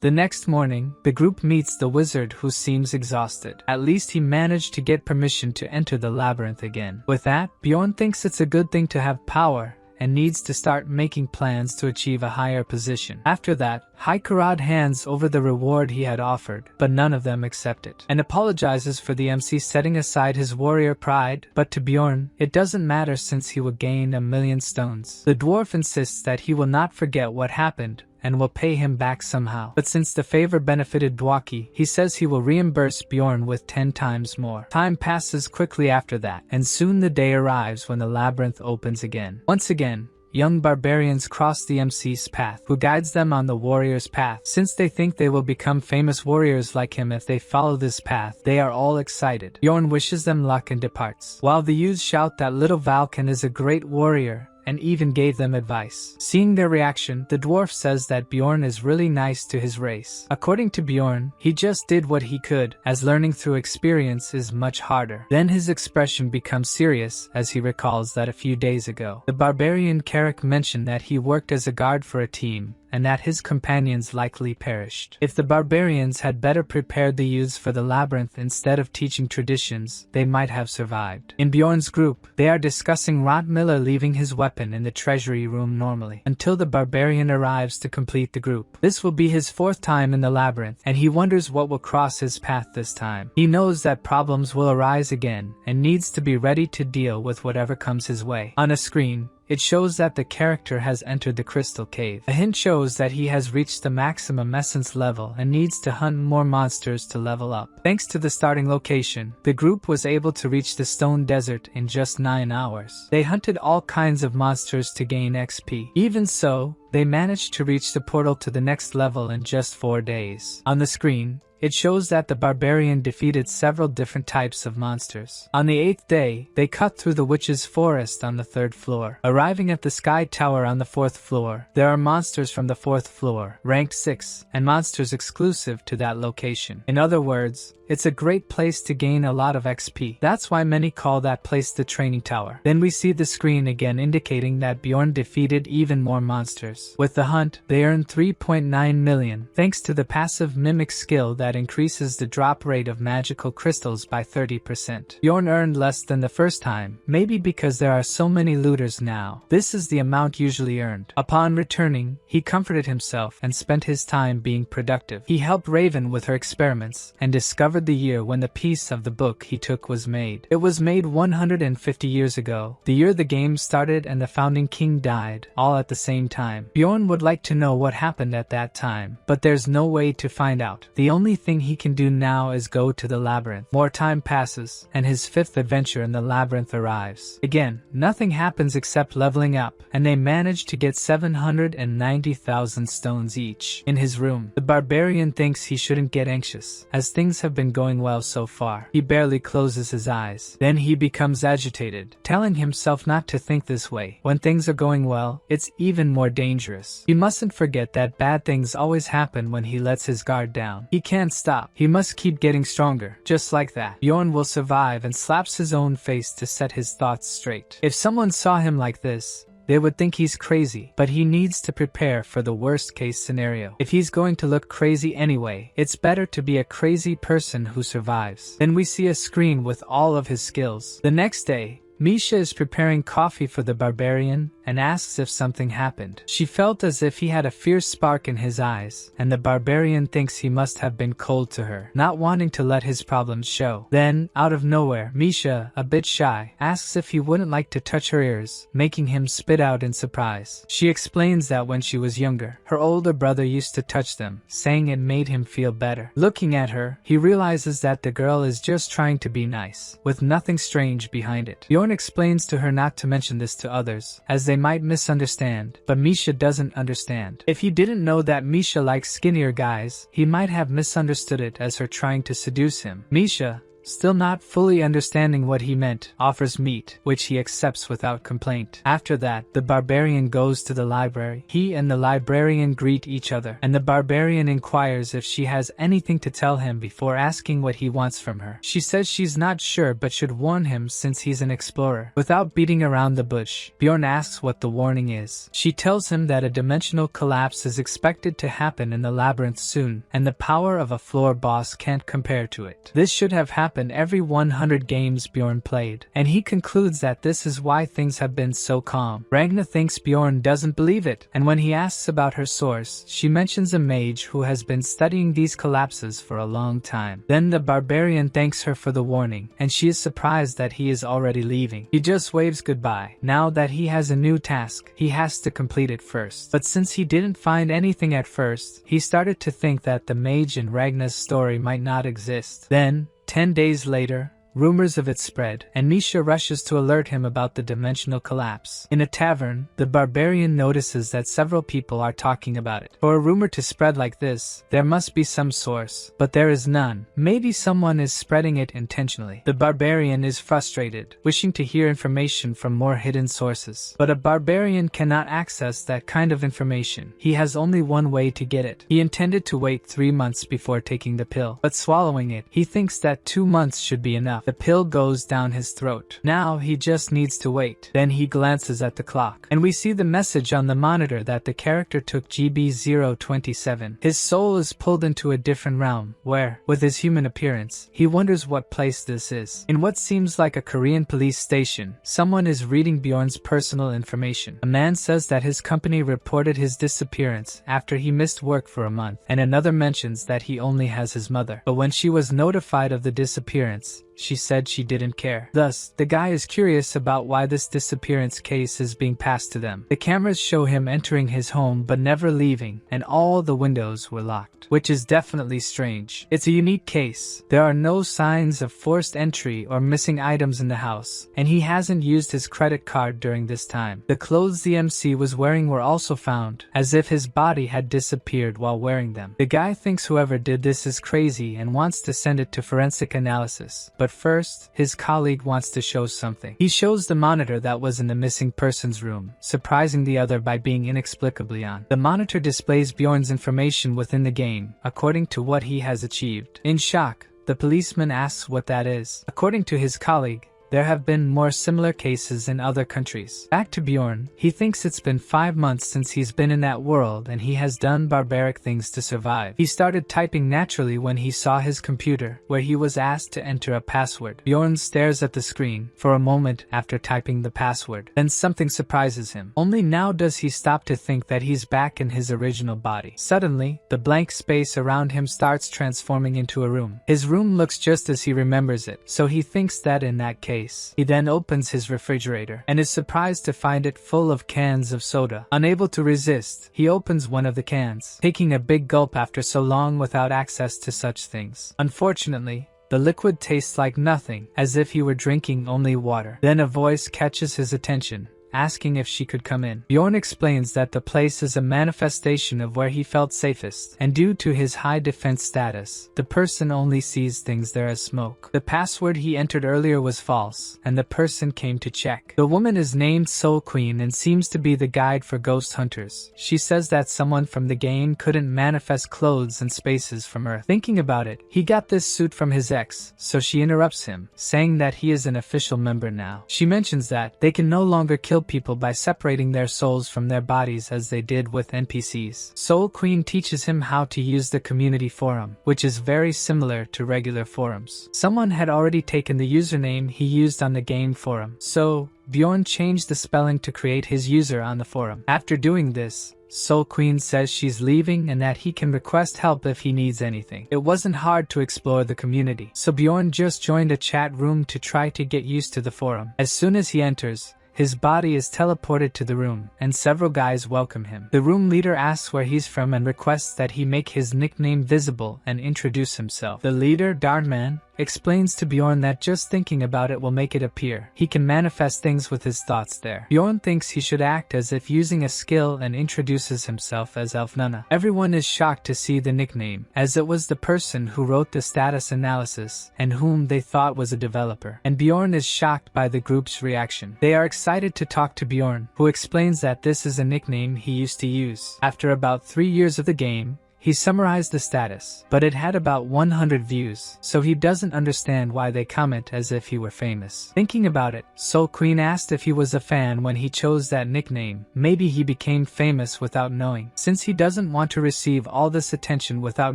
The next morning, the group meets the wizard who seems exhausted. At least he managed to get permission to enter the labyrinth again. With that, Bjorn thinks it's a good thing to have power and needs to start making plans to achieve a higher position. After that, Haikarad hands over the reward he had offered, but none of them accept it, and apologizes for the MC setting aside his warrior pride, but to Bjorn, it doesn't matter since he will gain 1,000,000 stones. The dwarf insists that he will not forget what happened, and will pay him back somehow. But since the favor benefited Dwaki, he says he will reimburse Bjorn with 10 times more. Time passes quickly after that, and soon the day arrives when the labyrinth opens again. Once again, young barbarians cross the MC's path, who guides them on the warrior's path. Since they think they will become famous warriors like him if they follow this path, they are all excited. Bjorn wishes them luck and departs, while the youths shout that little Valken is a great warrior, and even gave them advice. Seeing their reaction, the dwarf says that Bjorn is really nice to his race. According to Bjorn, he just did what he could, as learning through experience is much harder. Then his expression becomes serious as he recalls that a few days ago, the barbarian Carrick mentioned that he worked as a guard for a team, and that his companions likely perished. If the barbarians had better prepared the youths for the labyrinth instead of teaching traditions, they might have survived. In Bjorn's group, they are discussing Miller leaving his weapon in the treasury room normally, until the barbarian arrives to complete the group. This will be his 4th time in the labyrinth, and he wonders what will cross his path this time. He knows that problems will arise again, and needs to be ready to deal with whatever comes his way. On a screen, it shows that the character has entered the crystal cave. A hint shows that he has reached the maximum essence level and needs to hunt more monsters to level up. Thanks to the starting location, the group was able to reach the stone desert in just 9 hours. They hunted all kinds of monsters to gain XP. Even so, they managed to reach the portal to the next level in just 4 days. On the screen, it shows that the barbarian defeated several different types of monsters. On the 8th day, they cut through the witch's forest on the 3rd floor. Arriving at the sky tower on the 4th floor, there are monsters from the 4th floor, ranked 6, and monsters exclusive to that location. In other words, it's a great place to gain a lot of XP. That's why many call that place the training tower. Then we see the screen again indicating that Bjorn defeated even more monsters. With the hunt, they earn 3.9 million, thanks to the passive mimic skill that increases the drop rate of magical crystals by 30%. Bjorn earned less than the first time, maybe because there are so many looters now. This is the amount usually earned. Upon returning, he comforted himself and spent his time being productive. He helped Raven with her experiments, and discovered the year when the piece of the book he took was made. It was made 150 years ago, the year the game started and the founding king died, all at the same time. Bjorn would like to know what happened at that time, but there's no way to find out. The only thing he can do now is go to the labyrinth. More time passes, and his 5th adventure in the labyrinth arrives. Again, nothing happens except leveling up, and they manage to get 790,000 stones each. In his room, the barbarian thinks he shouldn't get anxious, as things have been going well so far. He barely closes his eyes. Then he becomes agitated, telling himself not to think this way. When things are going well, it's even more dangerous. He mustn't forget that bad things always happen when he lets his guard down. He can't stop. He must keep getting stronger. Just like that, Bjorn will survive and slaps his own face to set his thoughts straight. If someone saw him like this, they would think he's crazy, but he needs to prepare for the worst case scenario. If he's going to look crazy anyway, it's better to be a crazy person who survives. Then we see a screen with all of his skills. The next day, Misha is preparing coffee for the barbarian and asks if something happened. She felt as if he had a fierce spark in his eyes, and the barbarian thinks he must have been cold to her, not wanting to let his problems show. Then, out of nowhere, Misha, a bit shy, asks if he wouldn't like to touch her ears, making him spit out in surprise. She explains that when she was younger, her older brother used to touch them, saying it made him feel better. Looking at her, he realizes that the girl is just trying to be nice, with nothing strange behind it. Bjorn explains to her not to mention this to others, as they might misunderstand, but Misha doesn't understand. If he didn't know that Misha likes skinnier guys, he might have misunderstood it as her trying to seduce him. Misha, still not fully understanding what he meant, offers meat, which he accepts without complaint. After that, the barbarian goes to the library. He and the librarian greet each other, and the barbarian inquires if she has anything to tell him before asking what he wants from her. She says she's not sure but should warn him since he's an explorer. Without beating around the bush, Bjorn asks what the warning is. She tells him that a dimensional collapse is expected to happen in the labyrinth soon, and the power of a floor boss can't compare to it. This should have happened in every 100 games Bjorn played, and he concludes that this is why things have been so calm. Ragna thinks Bjorn doesn't believe it, and when he asks about her source, she mentions a mage who has been studying these collapses for a long time. Then the barbarian thanks her for the warning, and she is surprised that he is already leaving. He just waves goodbye. Now that he has a new task, he has to complete it first. But since he didn't find anything at first, he started to think that the mage in Ragna's story might not exist. Then, 10 days later, rumors of it spread, and Misha rushes to alert him about the dimensional collapse. In a tavern, the barbarian notices that several people are talking about it. For a rumor to spread like this, there must be some source, but there is none. Maybe someone is spreading it intentionally. The barbarian is frustrated, wishing to hear information from more hidden sources. But a barbarian cannot access that kind of information. He has only one way to get it. He intended to wait 3 months before taking the pill, but swallowing it, he thinks that 2 months should be enough. The pill goes down his throat. Now he just needs to wait. Then he glances at the clock, and we see the message on the monitor that the character took GB027. His soul is pulled into a different realm, where, with his human appearance, he wonders what place this is. In what seems like a Korean police station, someone is reading Bjorn's personal information. A man says that his company reported his disappearance after he missed work for a month, and another mentions that he only has his mother. But when she was notified of the disappearance, she said she didn't care. Thus, the guy is curious about why this disappearance case is being passed to them. The cameras show him entering his home but never leaving, and all the windows were locked, which is definitely strange. It's a unique case. There are no signs of forced entry or missing items in the house, and he hasn't used his credit card during this time. The clothes the MC was wearing were also found, as if his body had disappeared while wearing them. The guy thinks whoever did this is crazy and wants to send it to forensic analysis, but first, his colleague wants to show something. He shows the monitor that was in the missing person's room, surprising the other by being inexplicably on. The monitor displays Bjorn's information within the game, according to what he has achieved. In shock, the policeman asks what that is. According to his colleague, there have been more similar cases in other countries. Back to Bjorn, he thinks it's been 5 months since he's been in that world and he has done barbaric things to survive. He started typing naturally when he saw his computer, where he was asked to enter a password. Bjorn stares at the screen for a moment after typing the password. Then something surprises him. Only now does he stop to think that he's back in his original body. Suddenly, the blank space around him starts transforming into a room. His room looks just as he remembers it, so he thinks that in that case, he then opens his refrigerator and is surprised to find it full of cans of soda. Unable to resist, he opens one of the cans, taking a big gulp after so long without access to such things. Unfortunately, the liquid tastes like nothing, as if he were drinking only water. Then a voice catches his attention, asking if she could come in. Bjorn explains that the place is a manifestation of where he felt safest, and due to his high defense status, the person only sees things there as smoke. The password he entered earlier was false, and the person came to check. The woman is named Soul Queen and seems to be the guide for ghost hunters. She says that someone from the game couldn't manifest clothes and spaces from Earth. Thinking about it, he got this suit from his ex, so she interrupts him, saying that he is an official member now. She mentions that they can no longer kill people by separating their souls from their bodies as they did with NPCs. Soul Queen teaches him how to use the community forum, which is very similar to regular forums. Someone had already taken the username he used on the game forum, so Bjorn changed the spelling to create his user on the forum. After doing this, Soul Queen says she's leaving and that he can request help if he needs anything. It wasn't hard to explore the community, so Bjorn just joined a chat room to try to get used to the forum. As soon as he enters, his body is teleported to the room, and several guys welcome him. The room leader asks where he's from and requests that he make his nickname visible and introduce himself. The leader, Darnman, explains to Bjorn that just thinking about it will make it appear. He can manifest things with his thoughts there. Bjorn thinks he should act as if using a skill and introduces himself as Elfnunna. Everyone is shocked to see the nickname, as it was the person who wrote the status analysis and whom they thought was a developer. And Bjorn is shocked by the group's reaction. They are excited to talk to Bjorn, who explains that this is a nickname he used to use. After about 3 years of the game, He summarized the status, but it had about 100 views, so he doesn't understand why they comment as if he were famous. Thinking about it, Soul Queen asked if he was a fan when he chose that nickname. Maybe he became famous without knowing. Since he doesn't want to receive all this attention without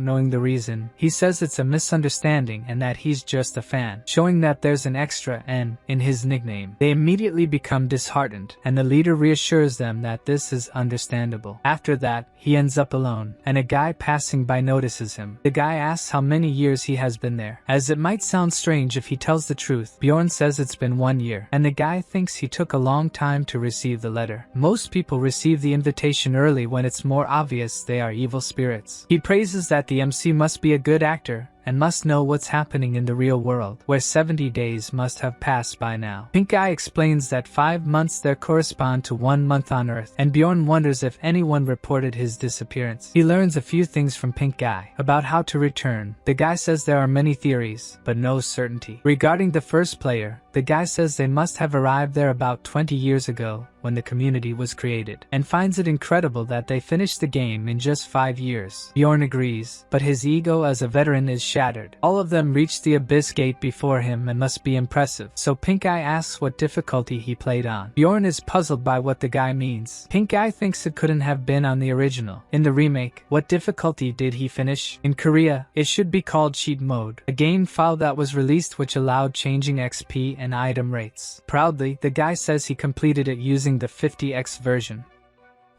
knowing the reason, he says it's a misunderstanding and that he's just a fan, showing that there's an extra N in his nickname. They immediately become disheartened, and the leader reassures them that this is understandable. After that, he ends up alone, and a guy passing by notices him. The guy asks how many years he has been there. As it might sound strange if he tells the truth, Bjorn says it's been 1 year, and the guy thinks he took a long time to receive the letter. Most people receive the invitation early when it's more obvious they are evil spirits. He praises that the MC must be a good actor and must know what's happening in the real world, where 70 days must have passed by now. Pink Eye explains that 5 months there correspond to 1 month on Earth, and Bjorn wonders if anyone reported his disappearance. He learns a few things from Pink Eye about how to return. The guy says there are many theories, but no certainty. Regarding the first player, the guy says they must have arrived there about 20 years ago, when the community was created, and finds it incredible that they finished the game in just 5 years. Bjorn agrees, but his ego as a veteran is shattered. All of them reached the Abyss Gate before him and must be impressive, so Pink Eye asks what difficulty he played on. Bjorn is puzzled by what the guy means. Pink Eye thinks it couldn't have been on the original. In the remake, what difficulty did he finish? In Korea, it should be called cheat mode, a game file that was released which allowed changing XP and item rates. Proudly, the guy says he completed it using the 50x version.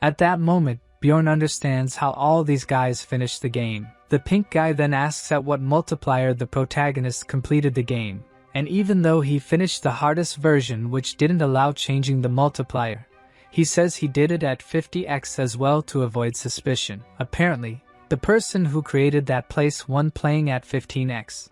At that moment, Bjorn understands how all these guys finished the game. The pink guy then asks at what multiplier the protagonist completed the game, and even though he finished the hardest version which didn't allow changing the multiplier, he says he did it at 50x as well to avoid suspicion. Apparently, the person who created that place won playing at 15x.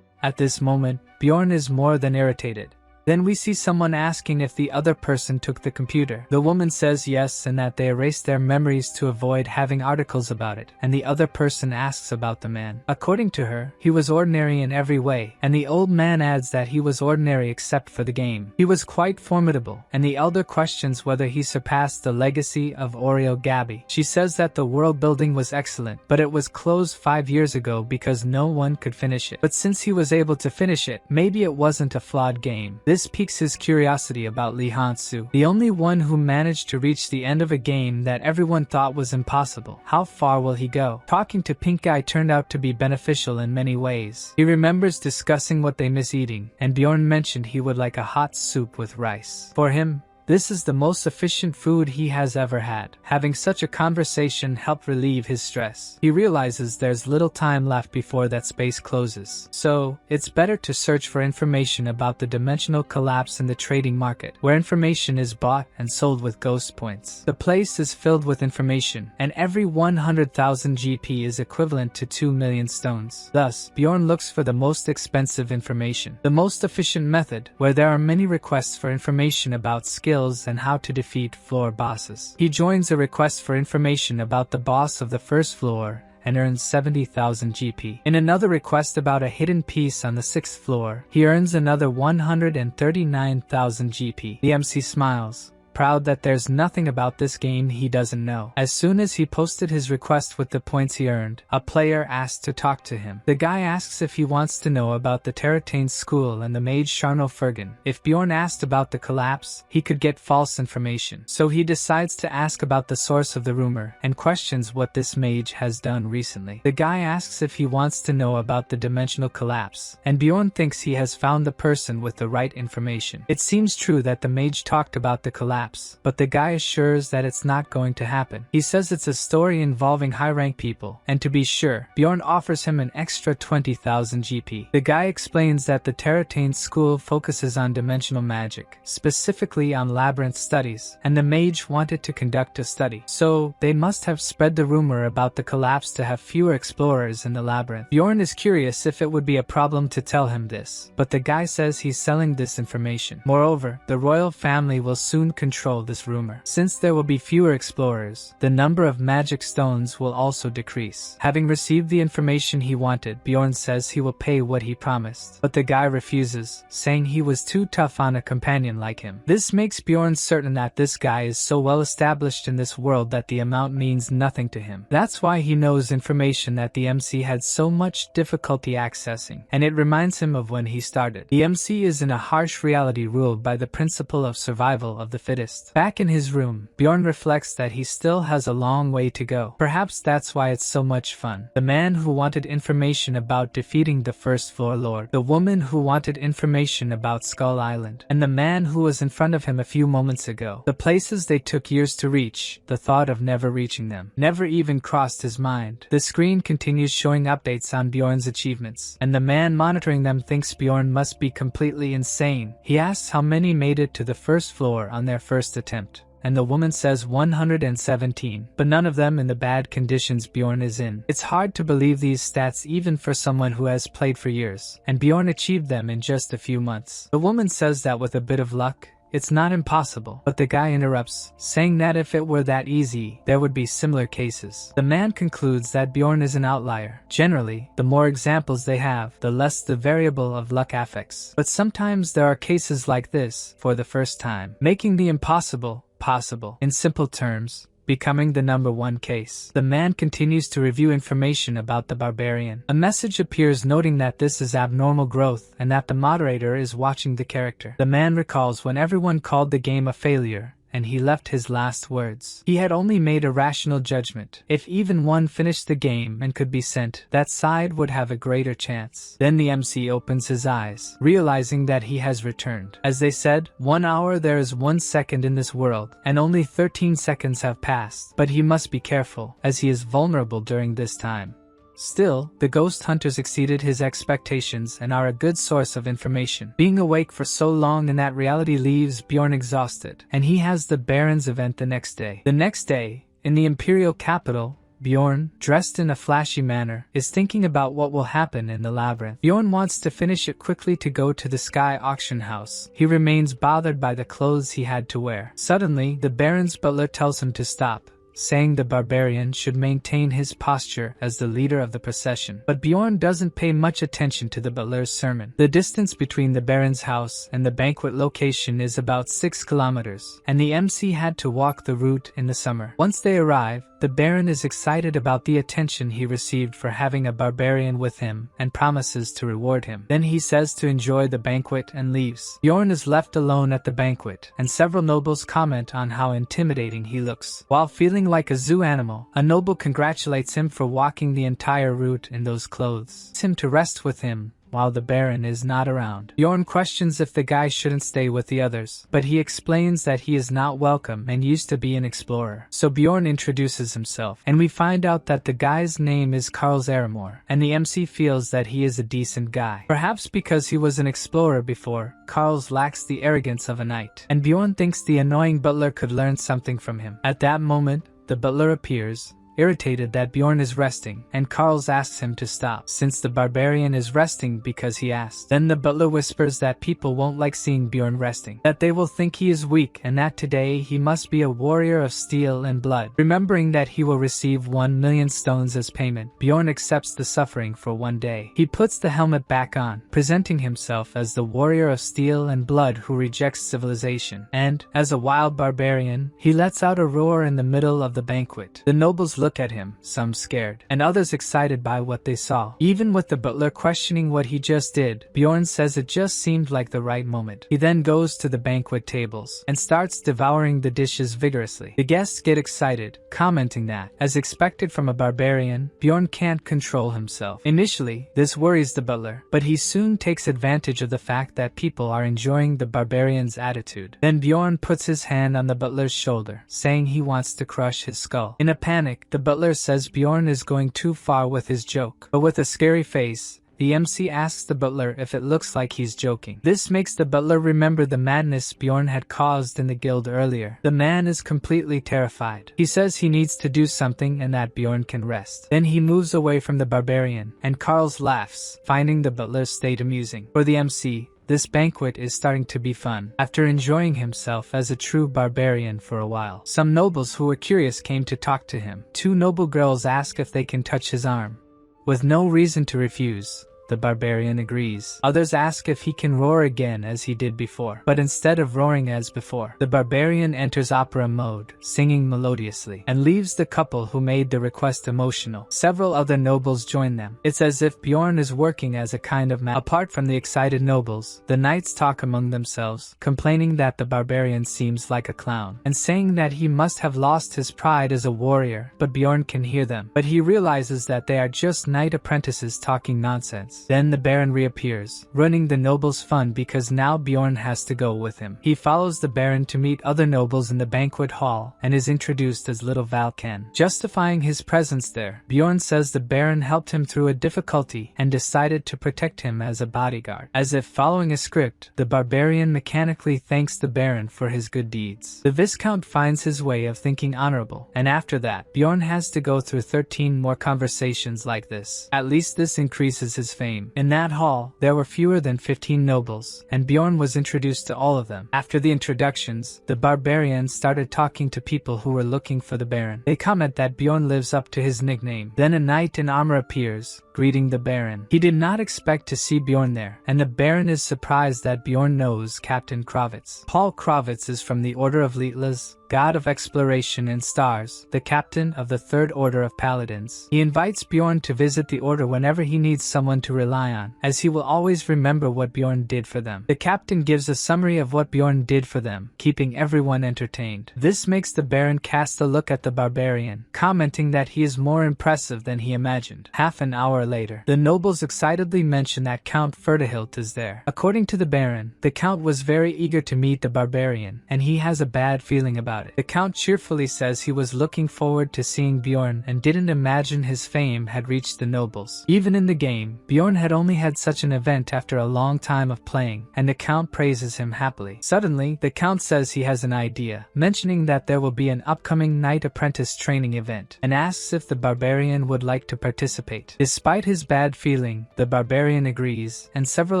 At this moment, Bjorn is more than irritated. Then we see someone asking if the other person took the computer. The woman says yes and that they erased their memories to avoid having articles about it, and the other person asks about the man. According to her, he was ordinary in every way, and the old man adds that he was ordinary except for the game. He was quite formidable, and the elder questions whether he surpassed the legacy of Oreo Gabby. She says that the world building was excellent, but it was closed 5 years ago because no one could finish it. But since he was able to finish it, maybe it wasn't a flawed game. This piques his curiosity about Lee Hansu, the only one who managed to reach the end of a game that everyone thought was impossible. How far will he go? Talking to Pink Guy turned out to be beneficial in many ways. He remembers discussing what they miss eating, and Bjorn mentioned he would like a hot soup with rice. For him, this is the most efficient food he has ever had. Having such a conversation helped relieve his stress. He realizes there's little time left before that space closes. So, it's better to search for information about the dimensional collapse in the trading market, where information is bought and sold with ghost points. The place is filled with information, and every 100,000 GP is equivalent to 2 million stones. Thus, Bjorn looks for the most expensive information, the most efficient method, where there are many requests for information about skills and how to defeat floor bosses. He joins a request for information about the boss of the first floor and earns 70,000 GP. In another request about a hidden piece on the 6th floor, he earns another 139,000 GP. The MC smiles, proud that there's nothing about this game he doesn't know. As soon as he posted his request with the points he earned, a player asked to talk to him. The guy asks if he wants to know about the Terratane school and the mage Sharno Fergan. If Bjorn asked about the collapse, he could get false information. So he decides to ask about the source of the rumor, and questions what this mage has done recently. The guy asks if he wants to know about the dimensional collapse, and Bjorn thinks he has found the person with the right information. It seems true that the mage talked about the collapse, but the guy assures that it's not going to happen. He says it's a story involving high-rank people, and to be sure, Bjorn offers him an extra 20,000 GP. The guy explains that the Terratane school focuses on dimensional magic, specifically on labyrinth studies, and the mage wanted to conduct a study. So, they must have spread the rumor about the collapse to have fewer explorers in the labyrinth. Bjorn is curious if it would be a problem to tell him this, but the guy says he's selling this information. Moreover, the royal family will soon control control this rumor. Since there will be fewer explorers, the number of magic stones will also decrease. Having received the information he wanted, Bjorn says he will pay what he promised. But the guy refuses, saying he was too tough on a companion like him. This makes Bjorn certain that this guy is so well established in this world that the amount means nothing to him. That's why he knows information that the MC had so much difficulty accessing, and it reminds him of when he started. The MC is in a harsh reality ruled by the principle of survival of the fittest. Back in his room, Bjorn reflects that he still has a long way to go. Perhaps that's why it's so much fun. The man who wanted information about defeating the first floor lord, the woman who wanted information about Skull Island, and the man who was in front of him a few moments ago. The places they took years to reach, the thought of never reaching them never even crossed his mind. The screen continues showing updates on Bjorn's achievements, and the man monitoring them thinks Bjorn must be completely insane. He asks how many made it to the first floor on their first attempt, and the woman says 117, but none of them in the bad conditions Bjorn is in. It's hard to believe these stats even for someone who has played for years, and Bjorn achieved them in just a few months. The woman says that with a bit of luck, it's not impossible, but the guy interrupts, saying that if it were that easy, there would be similar cases. The man concludes that Bjorn is an outlier. Generally, the more examples they have, the less the variable of luck affects. But sometimes there are cases like this, for the first time, making the impossible possible. In simple terms, becoming the #1 case. The man continues to review information about the barbarian. A message appears noting that this is abnormal growth and that the moderator is watching the character. The man recalls when everyone called the game a failure, and he left his last words. He had only made a rational judgment. If even one finished the game and could be sent, that side would have a greater chance. Then the MC opens his eyes, realizing that he has returned. As they said, 1 hour there is 1 second in this world, and only 13 seconds have passed. But he must be careful, as he is vulnerable during this time. Still, the ghost hunters exceeded his expectations and are a good source of information. Being awake for so long in that reality leaves Bjorn exhausted, and he has the Baron's event the next day. The next day, in the Imperial capital, Bjorn, dressed in a flashy manner, is thinking about what will happen in the labyrinth. Bjorn wants to finish it quickly to go to the Sky auction house. He remains bothered by the clothes he had to wear. Suddenly, the Baron's butler tells him to stop, saying the barbarian should maintain his posture as the leader of the procession. But Bjorn doesn't pay much attention to the butler's sermon. The distance between the Baron's house and the banquet location is about 6 kilometers, and the MC had to walk the route in the summer. Once they arrive, the Baron is excited about the attention he received for having a barbarian with him and promises to reward him. Then he says to enjoy the banquet and leaves. Bjorn is left alone at the banquet, and several nobles comment on how intimidating he looks. While feeling like a zoo animal, a noble congratulates him for walking the entire route in those clothes. Asks him to rest with him while the Baron is not around. Bjorn questions if the guy shouldn't stay with the others, but he explains that he is not welcome and used to be an explorer. So Bjorn introduces himself, and we find out that the guy's name is Carl's Aramore, and the MC feels that he is a decent guy. Perhaps because he was an explorer before, Carl's lacks the arrogance of a knight, and Bjorn thinks the annoying butler could learn something from him. At that moment, the butler appears, irritated that Bjorn is resting, and Carls asks him to stop, since the barbarian is resting because he asked. Then the butler whispers that people won't like seeing Bjorn resting, that they will think he is weak, and that today he must be a warrior of steel and blood. Remembering that he will receive 1 million stones as payment, Bjorn accepts the suffering for 1 day. He puts the helmet back on, presenting himself as the warrior of steel and blood who rejects civilization, and, as a wild barbarian, he lets out a roar in the middle of the banquet. The nobles look at him, some scared, and others excited by what they saw. Even with the butler questioning what he just did, Bjorn says it just seemed like the right moment. He then goes to the banquet tables and starts devouring the dishes vigorously. The guests get excited, commenting that, as expected from a barbarian, Bjorn can't control himself. Initially, this worries the butler, but he soon takes advantage of the fact that people are enjoying the barbarian's attitude. Then Bjorn puts his hand on the butler's shoulder, saying he wants to crush his skull. In a panic, the butler says Bjorn is going too far with his joke, but with a scary face, the MC asks the butler if it looks like he's joking. This makes the butler remember the madness Bjorn had caused in the guild earlier. The man is completely terrified. He says he needs to do something and that Bjorn can rest. Then he moves away from the barbarian, and Carls laughs, finding the butler's state amusing. For the MC, This banquet is starting to be fun. After enjoying himself as a true barbarian for a while, some nobles who were curious came to talk to him. 2 noble girls ask if they can touch his arm. With no reason to refuse, the barbarian agrees. Others ask if he can roar again as he did before. But instead of roaring as before, the barbarian enters opera mode, singing melodiously, and leaves the couple who made the request emotional. Several other nobles join them. It's as if Bjorn is working as a kind of Apart from the excited nobles, the knights talk among themselves, complaining that the barbarian seems like a clown, and saying that he must have lost his pride as a warrior. But Bjorn can hear them. But he realizes that they are just knight apprentices talking nonsense. Then the Baron reappears, ruining the nobles' fun because now Bjorn has to go with him. He follows the Baron to meet other nobles in the banquet hall and is introduced as little Valken. Justifying his presence there, Bjorn says the Baron helped him through a difficulty and decided to protect him as a bodyguard. As if following a script, the barbarian mechanically thanks the Baron for his good deeds. The Viscount finds his way of thinking honorable, and after that, Bjorn has to go through 13 more conversations like this. At least this increases his fame. In that hall, there were fewer than 15 nobles, and Bjorn was introduced to all of them. After the introductions, the barbarian started talking to people who were looking for the Baron. They comment that Bjorn lives up to his nickname. Then a knight in armor appears, greeting the Baron. He did not expect to see Bjorn there, and the Baron is surprised that Bjorn knows Captain Kravitz. Paul Kravitz is from the Order of Lietlas, god of exploration and stars, the captain of the Third Order of Paladins. He invites Bjorn to visit the order whenever he needs someone to rely on, as he will always remember what Bjorn did for them. The captain gives a summary of what Bjorn did for them, keeping everyone entertained. This makes the Baron cast a look at the barbarian, commenting that he is more impressive than he imagined. Half an hour later, the nobles excitedly mention that Count Ferdihilt is there. According to the Baron, the Count was very eager to meet the barbarian, and he has a bad feeling about it. The Count cheerfully says he was looking forward to seeing Bjorn and didn't imagine his fame had reached the nobles. Even in the game, Bjorn had only had such an event after a long time of playing, and the Count praises him happily. Suddenly, the Count says he has an idea, mentioning that there will be an upcoming Knight Apprentice training event, and asks if the barbarian would like to participate. Despite his bad feeling, the barbarian agrees, and several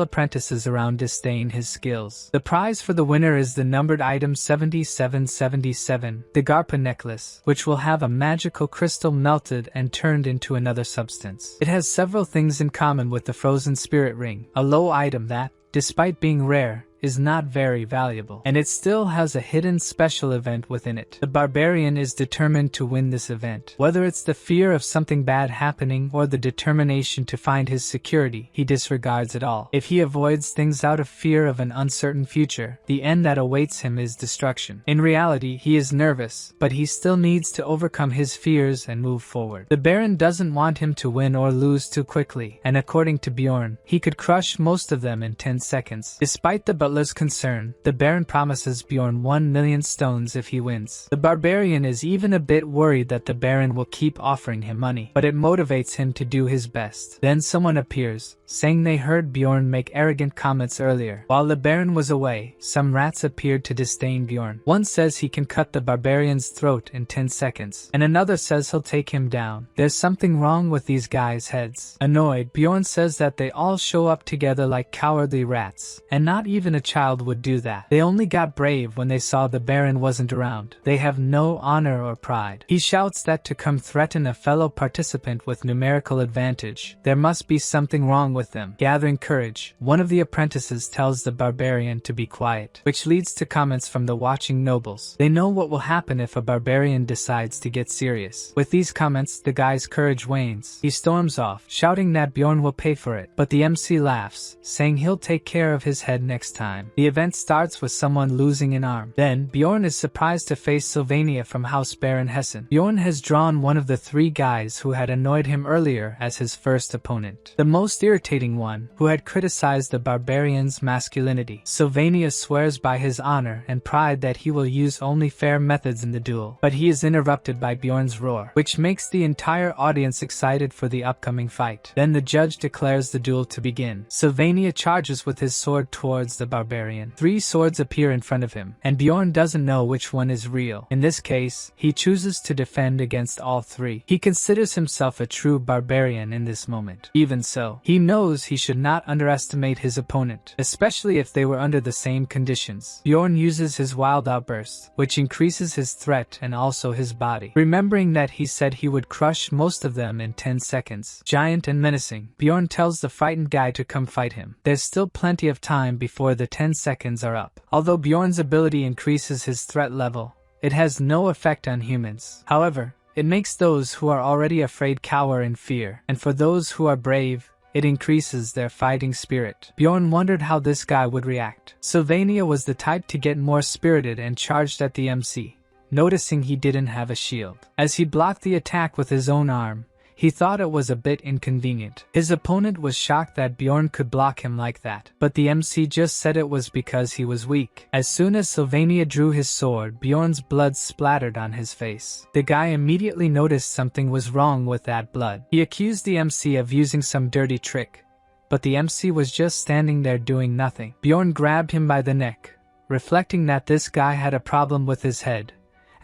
apprentices around disdain his skills. The prize for the winner is the numbered item 7777, the Garpa necklace, which will have a magical crystal melted and turned into another substance. It has several things in common with the frozen spirit ring, a low item that, despite being rare, is not very valuable, and it still has a hidden special event within it. The barbarian is determined to win this event. Whether it's the fear of something bad happening or the determination to find his security, he disregards it all. If he avoids things out of fear of an uncertain future, the end that awaits him is destruction. In reality, he is nervous, but he still needs to overcome his fears and move forward. The Baron doesn't want him to win or lose too quickly, and according to Bjorn, he could crush most of them in 10 seconds. Despite the butler's concern, the Baron promises Bjorn 1 million stones if he wins. The barbarian is even a bit worried that the Baron will keep offering him money, but it motivates him to do his best. Then someone appears, saying they heard Bjorn make arrogant comments earlier. While the Baron was away, some rats appeared to disdain Bjorn. One says he can cut the barbarian's throat in 10 seconds, and another says he'll take him down. There's something wrong with these guys' heads. Annoyed, Bjorn says that they all show up together like cowardly rats, and not even a child would do that. They only got brave when they saw the Baron wasn't around. They have no honor or pride. He shouts that to come threaten a fellow participant with numerical advantage, there must be something wrong with them. Gathering courage, one of the apprentices tells the barbarian to be quiet, which leads to comments from the watching nobles. They know what will happen if a barbarian decides to get serious. With these comments, the guy's courage wanes. He storms off, shouting that Bjorn will pay for it, but the MC laughs, saying he'll take care of his head next time. The event starts with someone losing an arm. Then, Bjorn is surprised to face Sylvania from House Baron Hessen. Bjorn has drawn one of the 3 guys who had annoyed him earlier as his first opponent. The most irritating one, who had criticized the barbarian's masculinity. Sylvania swears by his honor and pride that he will use only fair methods in the duel, but he is interrupted by Bjorn's roar, which makes the entire audience excited for the upcoming fight. Then the judge declares the duel to begin. Sylvania charges with his sword towards the barbarian. 3 swords appear in front of him, and Bjorn doesn't know which one is real. In this case, he chooses to defend against all 3. He considers himself a true barbarian in this moment. Even so, he knows he should not underestimate his opponent, especially if they were under the same conditions. Bjorn uses his wild outburst, which increases his threat and also his body. Remembering that he said he would crush most of them in 10 seconds. Giant and menacing, Bjorn tells the frightened guy to come fight him. There's still plenty of time before the 10 seconds are up. Although Bjorn's ability increases his threat level, it has no effect on humans. However, it makes those who are already afraid cower in fear, and for those who are brave, it increases their fighting spirit. Bjorn wondered how this guy would react. Sylvania was the type to get more spirited and charged at the MC, noticing he didn't have a shield. As he blocked the attack with his own arm, he thought it was a bit inconvenient. His opponent was shocked that Bjorn could block him like that, but the MC just said it was because he was weak. As soon as Sylvania drew his sword, Bjorn's blood splattered on his face. The guy immediately noticed something was wrong with that blood. He accused the MC of using some dirty trick, but the MC was just standing there doing nothing. Bjorn grabbed him by the neck, reflecting that this guy had a problem with his head,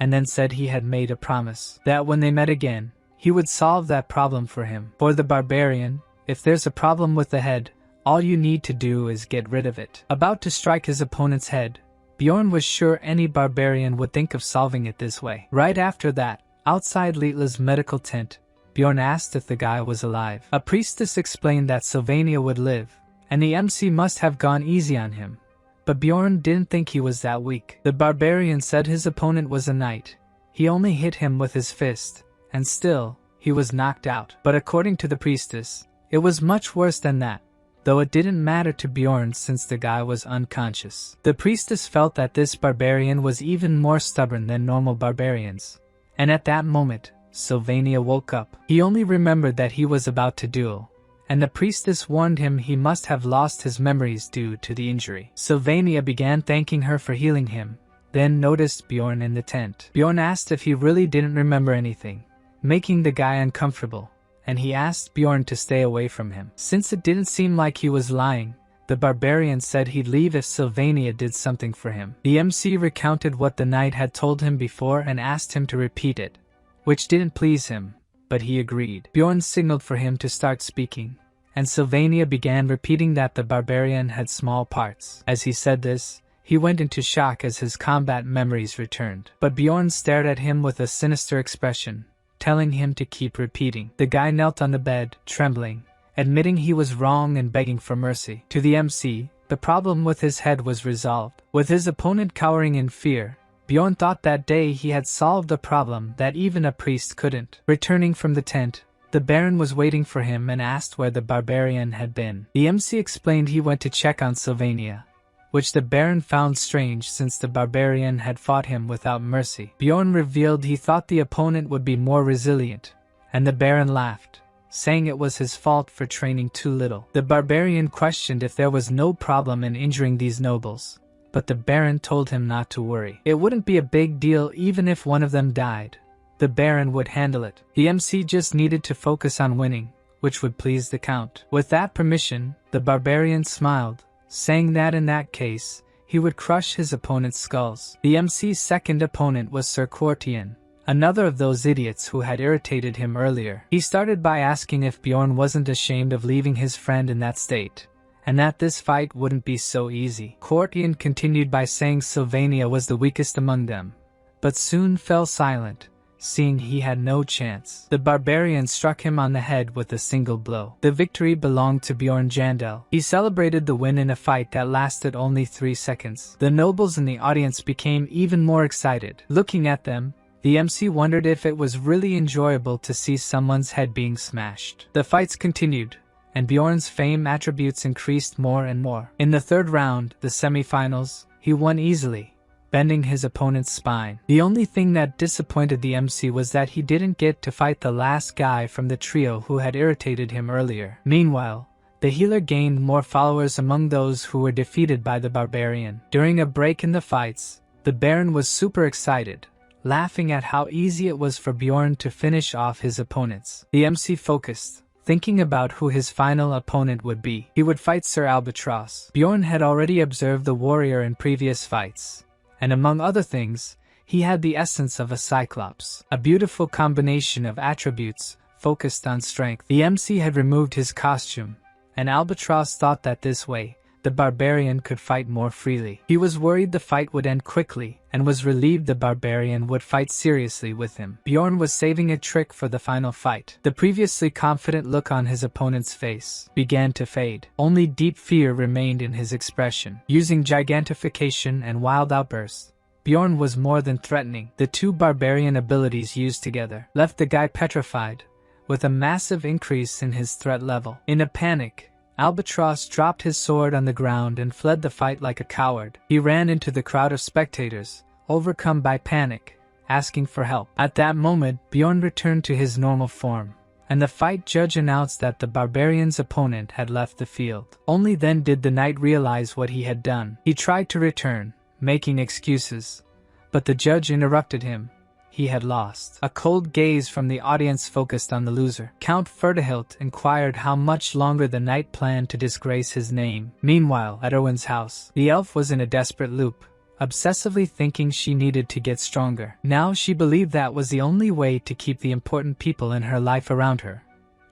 and then said he had made a promise that when they met again, he would solve that problem for him. For the barbarian, if there's a problem with the head, all you need to do is get rid of it. About to strike his opponent's head, Bjorn was sure any barbarian would think of solving it this way. Right after that, outside Lietla's medical tent, Bjorn asked if the guy was alive. A priestess explained that Sylvania would live, and the MC must have gone easy on him. But Bjorn didn't think he was that weak. The barbarian said his opponent was a knight. He only hit him with his fist, and still, he was knocked out. But according to the priestess, it was much worse than that, though it didn't matter to Bjorn since the guy was unconscious. The priestess felt that this barbarian was even more stubborn than normal barbarians, and at that moment, Sylvania woke up. He only remembered that he was about to duel, and the priestess warned him he must have lost his memories due to the injury. Sylvania began thanking her for healing him, then noticed Bjorn in the tent. Bjorn asked if he really didn't remember anything, making the guy uncomfortable, and he asked Bjorn to stay away from him. Since it didn't seem like he was lying, the barbarian said he'd leave if Sylvania did something for him. The MC recounted what the knight had told him before and asked him to repeat it, which didn't please him, but he agreed. Bjorn signaled for him to start speaking, and Sylvania began repeating that the barbarian had small parts. As he said this, he went into shock as his combat memories returned. But Bjorn stared at him with a sinister expression, telling him to keep repeating. The guy knelt on the bed, trembling, admitting he was wrong and begging for mercy. To the MC, the problem with his head was resolved. With his opponent cowering in fear, Bjorn thought that day he had solved a problem that even a priest couldn't. Returning from the tent, the Baron was waiting for him and asked where the barbarian had been. The MC explained he went to check on Sylvania, which the Baron found strange since the barbarian had fought him without mercy. Bjorn revealed he thought the opponent would be more resilient, and the Baron laughed, saying it was his fault for training too little. The barbarian questioned if there was no problem in injuring these nobles, but the Baron told him not to worry. It wouldn't be a big deal even if one of them died. The Baron would handle it. The MC just needed to focus on winning, which would please the Count. With that permission, the barbarian smiled, saying that in that case, he would crush his opponent's skulls. The MC's second opponent was Sir Quartian, another of those idiots who had irritated him earlier. He started by asking if Bjorn wasn't ashamed of leaving his friend in that state, and that this fight wouldn't be so easy. Quartian continued by saying Sylvania was the weakest among them, but soon fell silent, seeing he had no chance. The barbarian struck him on the head with a single blow. The victory belonged to Bjorn Jandel. He celebrated the win in a fight that lasted only 3 seconds. The nobles in the audience became even more excited. Looking at them, the MC wondered if it was really enjoyable to see someone's head being smashed. The fights continued, and Bjorn's fame attributes increased more and more. In the third round, the semifinals, he won easily, bending his opponent's spine. The only thing that disappointed the MC was that he didn't get to fight the last guy from the trio who had irritated him earlier. Meanwhile, the healer gained more followers among those who were defeated by the barbarian. During a break in the fights, the Baron was super excited, laughing at how easy it was for Bjorn to finish off his opponents. The MC focused, thinking about who his final opponent would be. He would fight Sir Albatross. Bjorn had already observed the warrior in previous fights, and among other things, he had the essence of a cyclops, a beautiful combination of attributes focused on strength. The MC had removed his costume, and Albatross thought that this way, the barbarian could fight more freely. He was worried the fight would end quickly, and was relieved the barbarian would fight seriously with him. Bjorn was saving a trick for the final fight. The previously confident look on his opponent's face began to fade. Only deep fear remained in his expression. Using gigantification and wild outbursts, Bjorn was more than threatening. The two barbarian abilities used together left the guy petrified, with a massive increase in his threat level. In a panic, Albatross dropped his sword on the ground and fled the fight like a coward. He ran into the crowd of spectators, overcome by panic, asking for help. At that moment, Bjorn returned to his normal form, and the fight judge announced that the barbarian's opponent had left the field. Only then did the knight realize what he had done. He tried to return, making excuses, but the judge interrupted him. He had lost. A cold gaze from the audience focused on the loser. Count Fertihilt inquired how much longer the knight planned to disgrace his name. Meanwhile, at Owen's house, the elf was in a desperate loop, obsessively thinking she needed to get stronger. Now she believed that was the only way to keep the important people in her life around her.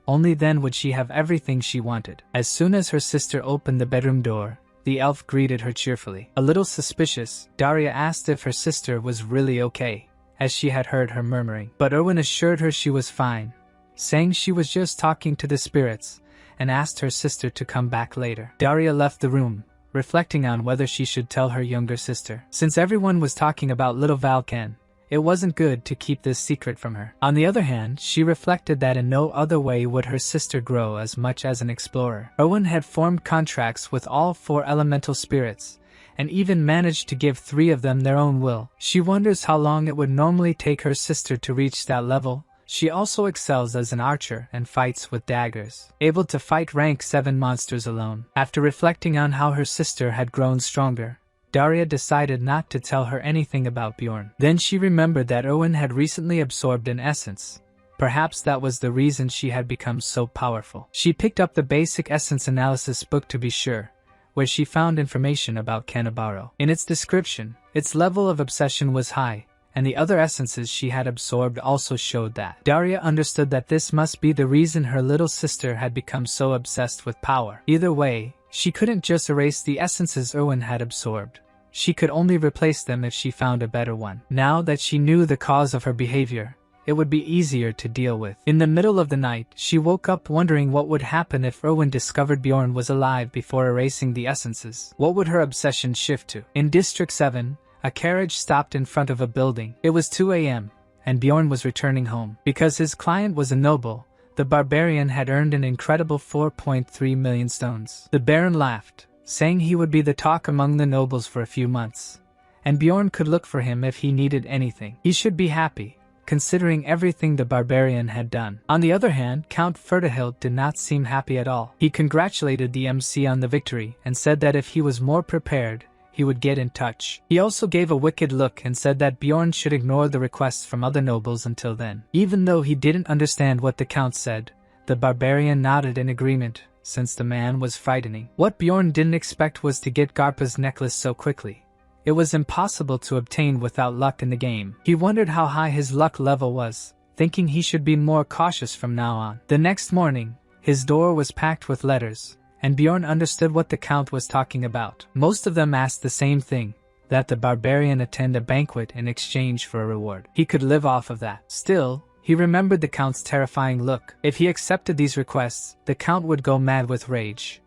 Only then would she have everything she wanted. As soon as her sister opened the bedroom door, the elf greeted her cheerfully. A little suspicious, Daria asked if her sister was really okay, as she had heard her murmuring. But Owen assured her she was fine, saying she was just talking to the spirits, and asked her sister to come back later. Daria left the room, reflecting on whether she should tell her younger sister. Since everyone was talking about little Valkan, it wasn't good to keep this secret from her. On the other hand, she reflected that in no other way would her sister grow as much as an explorer. Owen had formed contracts with all 4 elemental spirits, and even managed to give 3 of them their own will. She wonders how long it would normally take her sister to reach that level. She also excels as an archer and fights with daggers, able to fight rank 7 monsters alone. After reflecting on how her sister had grown stronger, Daria decided not to tell her anything about Bjorn. Then she remembered that Owen had recently absorbed an essence. Perhaps that was the reason she had become so powerful. She picked up the basic essence analysis book to be sure, where she found information about Kanabaro. In its description, its level of obsession was high, and the other essences she had absorbed also showed that. Daria understood that this must be the reason her little sister had become so obsessed with power. Either way, she couldn't just erase the essences Owen had absorbed. She could only replace them if she found a better one. Now that she knew the cause of her behavior, it would be easier to deal with. In the middle of the night, she woke up wondering what would happen if Owen discovered Bjorn was alive before erasing the essences. What would her obsession shift to? In District 7, a carriage stopped in front of a building. It was 2 a.m., and Bjorn was returning home. Because his client was a noble, the barbarian had earned an incredible 4.3 million stones. The Baron laughed, saying he would be the talk among the nobles for a few months, and Bjorn could look for him if he needed anything. He should be happy, considering everything the barbarian had done. On the other hand, Count Fertihilt did not seem happy at all. He congratulated the MC on the victory and said that if he was more prepared, he would get in touch. He also gave a wicked look and said that Bjorn should ignore the requests from other nobles until then. Even though he didn't understand what the Count said, the barbarian nodded in agreement, since the man was frightening. What Bjorn didn't expect was to get Garpa's necklace so quickly. It was impossible to obtain without luck in the game. He wondered how high his luck level was, thinking he should be more cautious from now on. The next morning, his door was packed with letters, and Bjorn understood what the Count was talking about. Most of them asked the same thing, that the barbarian attend a banquet in exchange for a reward. He could live off of that. Still, he remembered the Count's terrifying look. If he accepted these requests, the Count would go mad with rage.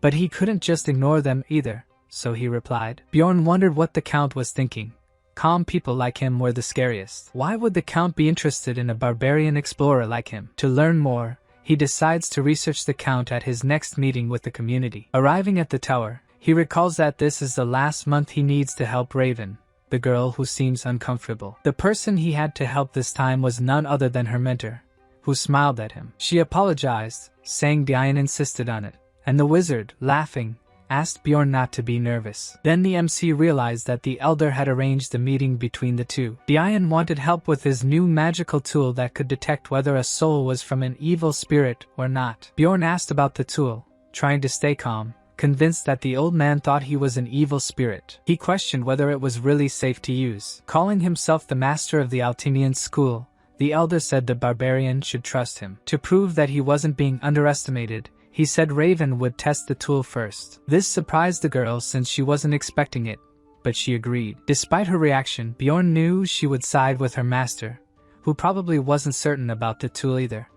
But he couldn't just ignore them either, so he replied. Bjorn wondered what the Count was thinking. Calm people like him were the scariest. Why would the Count be interested in a barbarian explorer like him? To learn more, he decides to research the Count at his next meeting with the community. Arriving at the tower, he recalls that this is the last month he needs to help Raven, the girl who seems uncomfortable. The person he had to help this time was none other than her mentor, who smiled at him. She apologized, saying Diane insisted on it, and the wizard, laughing, asked Bjorn not to be nervous. Then the MC realized that the elder had arranged a meeting between the two. Dian wanted help with his new magical tool that could detect whether a soul was from an evil spirit or not. Bjorn asked about the tool, trying to stay calm, convinced that the old man thought he was an evil spirit. He questioned whether it was really safe to use. Calling himself the master of the Altinian school, the elder said the barbarian should trust him. To prove that he wasn't being underestimated, he said Raven would test the tool first. This surprised the girl since she wasn't expecting it, but she agreed. Despite her reaction, Bjorn knew she would side with her master, who probably wasn't certain about the tool either.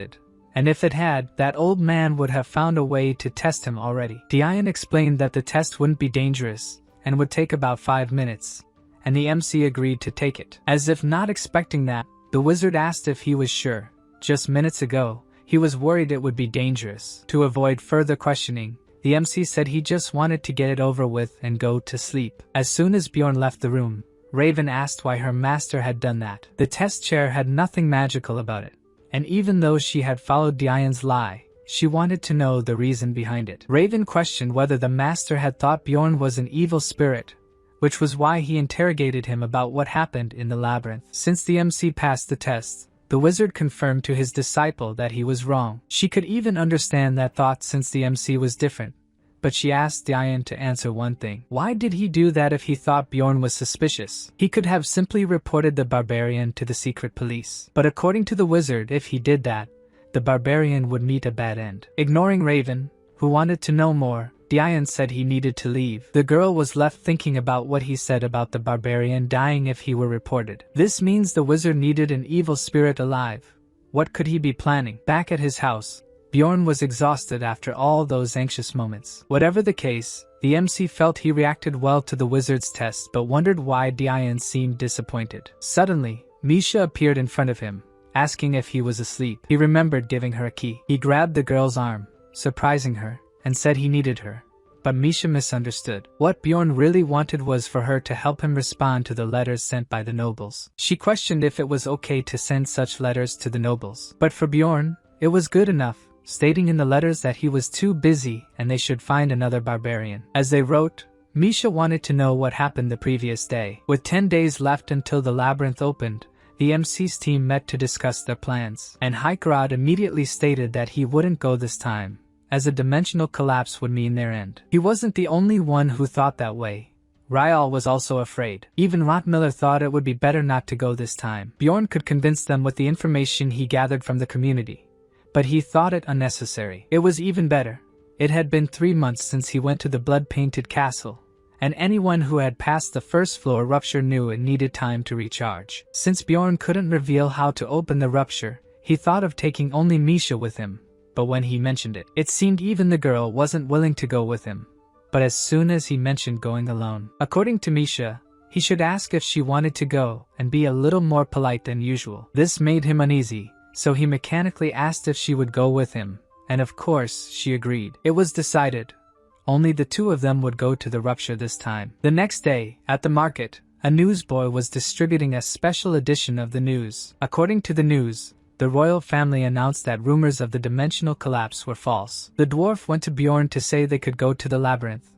And if it had, that old man would have found a way to test him already. Dian explained that the test wouldn't be dangerous, and would take about 5 minutes, and the MC agreed to take it. As if not expecting that, the wizard asked if he was sure. Just minutes ago, he was worried it would be dangerous. To avoid further questioning, the MC said he just wanted to get it over with and go to sleep. As soon as Bjorn left the room, Raven asked why her master had done that. The test chair had nothing magical about it, and even though she had followed Dian's lie, she wanted to know the reason behind it. Raven questioned whether the master had thought Bjorn was an evil spirit, which was why he interrogated him about what happened in the labyrinth. Since the MC passed the test, the wizard confirmed to his disciple that he was wrong. She could even understand that thought since the MC was different, but she asked Dian to answer one thing. Why did he do that if he thought Bjorn was suspicious? He could have simply reported the barbarian to the secret police. But according to the wizard, if he did that, the barbarian would meet a bad end. Ignoring Raven, who wanted to know more, Dian said he needed to leave. The girl was left thinking about what he said about the barbarian dying if he were reported. This means the wizard needed an evil spirit alive. What could he be planning? Back at his house, Bjorn was exhausted after all those anxious moments. Whatever the case, the MC felt he reacted well to the wizard's test but wondered why Dian seemed disappointed. Suddenly, Misha appeared in front of him, asking if he was asleep. He remembered giving her a key. He grabbed the girl's arm, surprising her, and said he needed her. But Misha misunderstood. What Bjorn really wanted was for her to help him respond to the letters sent by the nobles. She questioned if it was okay to send such letters to the nobles. But for Bjorn, it was good enough, stating in the letters that he was too busy and they should find another barbarian. As they wrote, Misha wanted to know what happened the previous day. With 10 days left until the labyrinth opened, the MC's team met to discuss their plans, and Haikarad immediately stated that he wouldn't go this time, as a dimensional collapse would mean their end. He wasn't the only one who thought that way. Ryal was also afraid. Even Rotmiller thought it would be better not to go this time. Bjorn could convince them with the information he gathered from the community, but he thought it unnecessary. It was even better. It had been 3 months since he went to the blood-painted castle, and anyone who had passed the first floor rupture knew it needed time to recharge. Since Bjorn couldn't reveal how to open the rupture, he thought of taking only Misha with him. But when he mentioned it, it seemed even the girl wasn't willing to go with him. But as soon as he mentioned going alone, according to Misha, he should ask if she wanted to go and be a little more polite than usual. This made him uneasy, so he mechanically asked if she would go with him, and of course she agreed. It was decided. Only the two of them would go to the rupture this time. The next day, at the market, a newsboy was distributing a special edition of the news. According to the news, the royal family announced that rumors of the dimensional collapse were false. The dwarf went to Bjorn to say they could go to the labyrinth,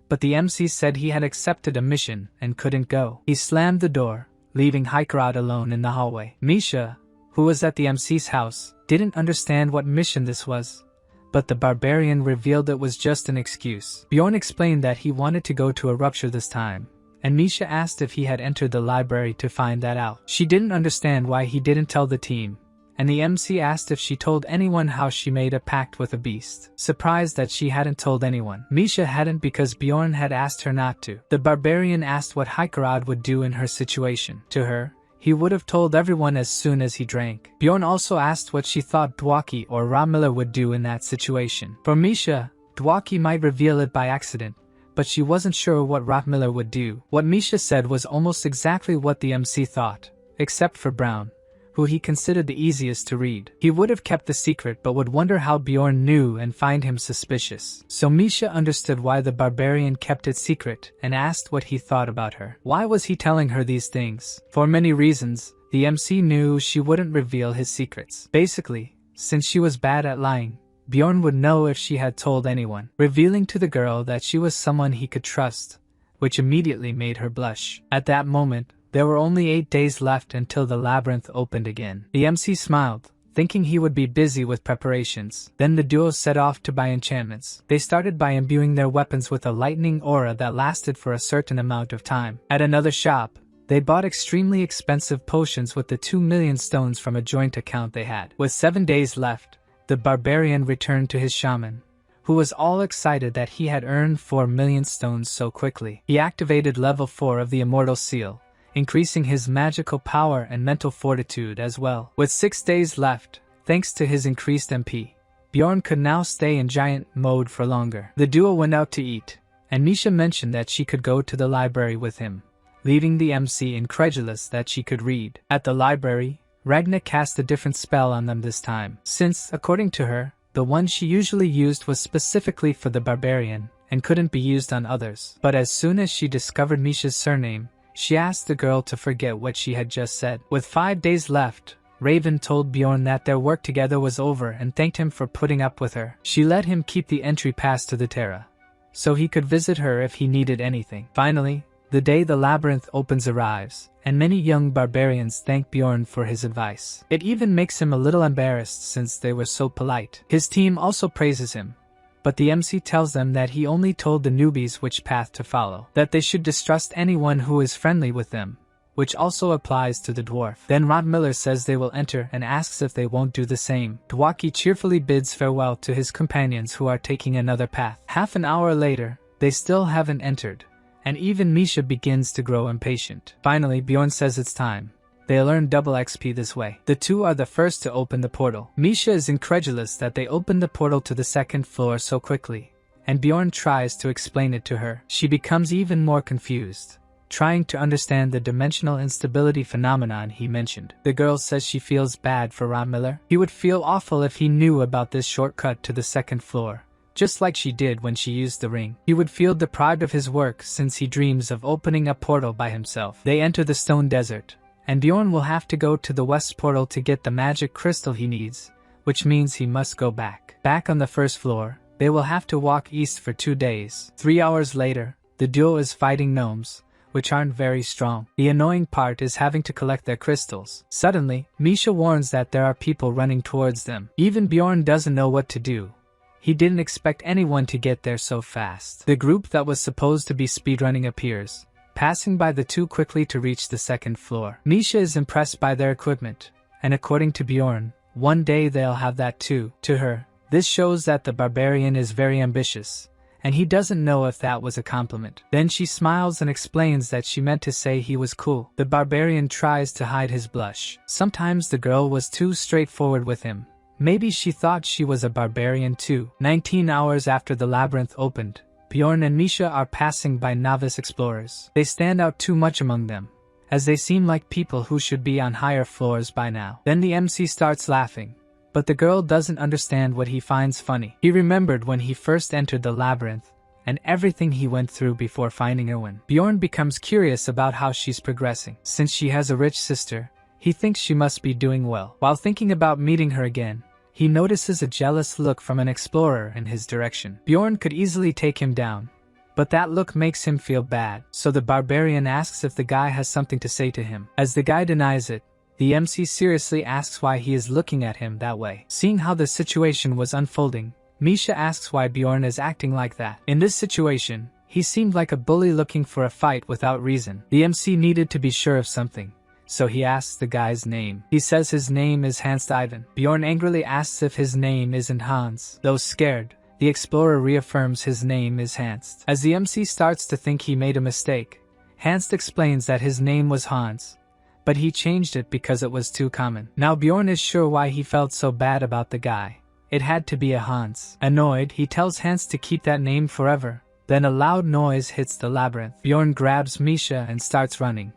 but the MC said he had accepted a mission and couldn't go. He slammed the door, leaving Haikarad alone in the hallway. Misha, who was at the MC's house, didn't understand what mission this was, but the barbarian revealed it was just an excuse. Bjorn explained that he wanted to go to a rupture this time, and Misha asked if he had entered the library to find that out. She didn't understand why he didn't tell the team, and the MC asked if she told anyone how she made a pact with a beast. Surprised that she hadn't told anyone. Misha hadn't because Bjorn had asked her not to. The barbarian asked what Haikarad would do in her situation. To her, he would have told everyone as soon as he drank. Bjorn also asked what she thought Dwaki or Ramiller would do in that situation. For Misha, Dwaki might reveal it by accident, but she wasn't sure what Rotmiller would do. What Misha said was almost exactly what the MC thought, except for Brown, who he considered the easiest to read. He would have kept the secret but would wonder how Bjorn knew and find him suspicious. So Misha understood why the barbarian kept it secret and asked what he thought about her. Why was he telling her these things? For many reasons, the MC knew she wouldn't reveal his secrets. Basically, since she was bad at lying, Bjorn would know if she had told anyone, revealing to the girl that she was someone he could trust, which immediately made her blush. At that moment, there were only 8 days left until the labyrinth opened again. The MC smiled, thinking he would be busy with preparations. Then the duo set off to buy enchantments. They started by imbuing their weapons with a lightning aura that lasted for a certain amount of time. At another shop, they bought extremely expensive potions with the 2 million stones from a joint account they had. With 7 days left, the barbarian returned to his shaman, who was all excited that he had earned 4 million stones so quickly. He activated level 4 of the Immortal Seal, increasing his magical power and mental fortitude as well. With 6 days left, thanks to his increased MP, Bjorn could now stay in giant mode for longer. The duo went out to eat, and Misha mentioned that she could go to the library with him, leaving the MC incredulous that she could read. At the library, Ragna cast a different spell on them this time, since, according to her, the one she usually used was specifically for the barbarian and couldn't be used on others. But as soon as she discovered Misha's surname, she asked the girl to forget what she had just said. With 5 days left, Raven told Bjorn that their work together was over and thanked him for putting up with her. She let him keep the entry pass to the Terra, so he could visit her if he needed anything. Finally, the day the labyrinth opens arrives, and many young barbarians thank Bjorn for his advice. It even makes him a little embarrassed since they were so polite. His team also praises him, but the MC tells them that he only told the newbies which path to follow, that they should distrust anyone who is friendly with them, which also applies to the dwarf. Then Rod Miller says they will enter and asks if they won't do the same. Dwaki cheerfully bids farewell to his companions who are taking another path. Half an hour later, they still haven't entered, and even Misha begins to grow impatient. Finally, Bjorn says it's time. They'll earn double XP this way. The two are the first to open the portal. Misha is incredulous that they opened the portal to the second floor so quickly, and Bjorn tries to explain it to her. She becomes even more confused, trying to understand the dimensional instability phenomenon he mentioned. The girl says she feels bad for Ron Miller. He would feel awful if he knew about this shortcut to the second floor, just like she did when she used the ring. He would feel deprived of his work since he dreams of opening a portal by himself. They enter the stone desert, and Bjorn will have to go to the west portal to get the magic crystal he needs, which means he must go back. Back on the first floor, they will have to walk east for 2 days. 3 hours later, the duo is fighting gnomes, which aren't very strong. The annoying part is having to collect their crystals. Suddenly, Misha warns that there are people running towards them. Even Bjorn doesn't know what to do. He didn't expect anyone to get there so fast. The group that was supposed to be speedrunning appears, passing by the two quickly to reach the second floor. Misha is impressed by their equipment, and according to Bjorn, one day they'll have that too. To her, this shows that the barbarian is very ambitious, and he doesn't know if that was a compliment. Then she smiles and explains that she meant to say he was cool. The barbarian tries to hide his blush. Sometimes the girl was too straightforward with him. Maybe she thought she was a barbarian too. 19 hours after the labyrinth opened, Bjorn and Misha are passing by novice explorers. They stand out too much among them, as they seem like people who should be on higher floors by now. Then the MC starts laughing, but the girl doesn't understand what he finds funny. He remembered when he first entered the labyrinth, and everything he went through before finding Erwin. Bjorn becomes curious about how she's progressing. Since she has a rich sister, he thinks she must be doing well. While thinking about meeting her again, he notices a jealous look from an explorer in his direction. Bjorn could easily take him down, but that look makes him feel bad, so the barbarian asks if the guy has something to say to him. As the guy denies it, the MC seriously asks why he is looking at him that way. Seeing how the situation was unfolding, Misha asks why Bjorn is acting like that. In this situation, he seemed like a bully looking for a fight without reason. The MC needed to be sure of something, so he asks the guy's name. He says his name is Hans Ivan. Bjorn angrily asks if his name isn't Hans. Though scared, the explorer reaffirms his name is Hans. As the MC starts to think he made a mistake, Hans explains that his name was Hans, but he changed it because it was too common. Now Bjorn is sure why he felt so bad about the guy. It had to be a Hans. Annoyed, he tells Hans to keep that name forever. Then a loud noise hits the labyrinth. Bjorn grabs Misha and starts running,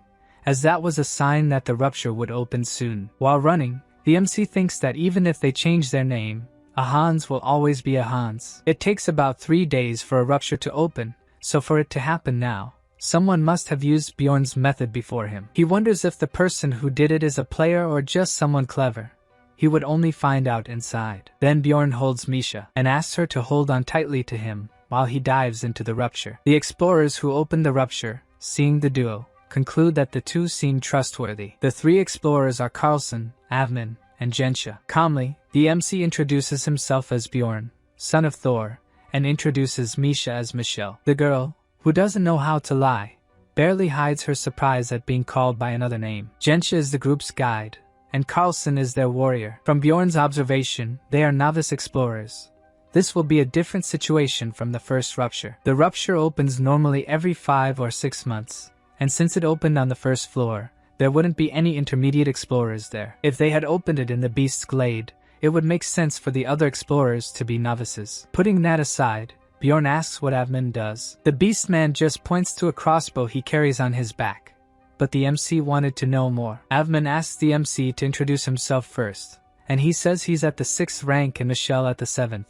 as that was a sign that the rupture would open soon. While running, the MC thinks that even if they change their name, a Hans will always be a Hans. It takes about 3 days for a rupture to open, so for it to happen now, someone must have used Bjorn's method before him. He wonders if the person who did it is a player or just someone clever. he would only find out inside. Then Bjorn holds Misha and asks her to hold on tightly to him while he dives into the rupture. The explorers who open the rupture, seeing the duo, conclude that the two seem trustworthy. The three explorers are Carlson, Avman, and Gensha. Calmly, the MC introduces himself as Bjorn, son of Thor, and introduces Misha as Michelle. The girl, who doesn't know how to lie, barely hides her surprise at being called by another name. Gensha is the group's guide, and Carlson is their warrior. From Bjorn's observation, they are novice explorers. This will be a different situation from the first rupture. The rupture opens normally every 5 or 6 months, and since it opened on the first floor, there wouldn't be any intermediate explorers there. If they had opened it in the Beast's Glade, it would make sense for the other explorers to be novices. Putting that aside, Bjorn asks what Avman does. The Beastman just points to a crossbow he carries on his back, but the MC wanted to know more. Avman asks the MC to introduce himself first, and he says he's at the 6th rank and Michelle at the 7th,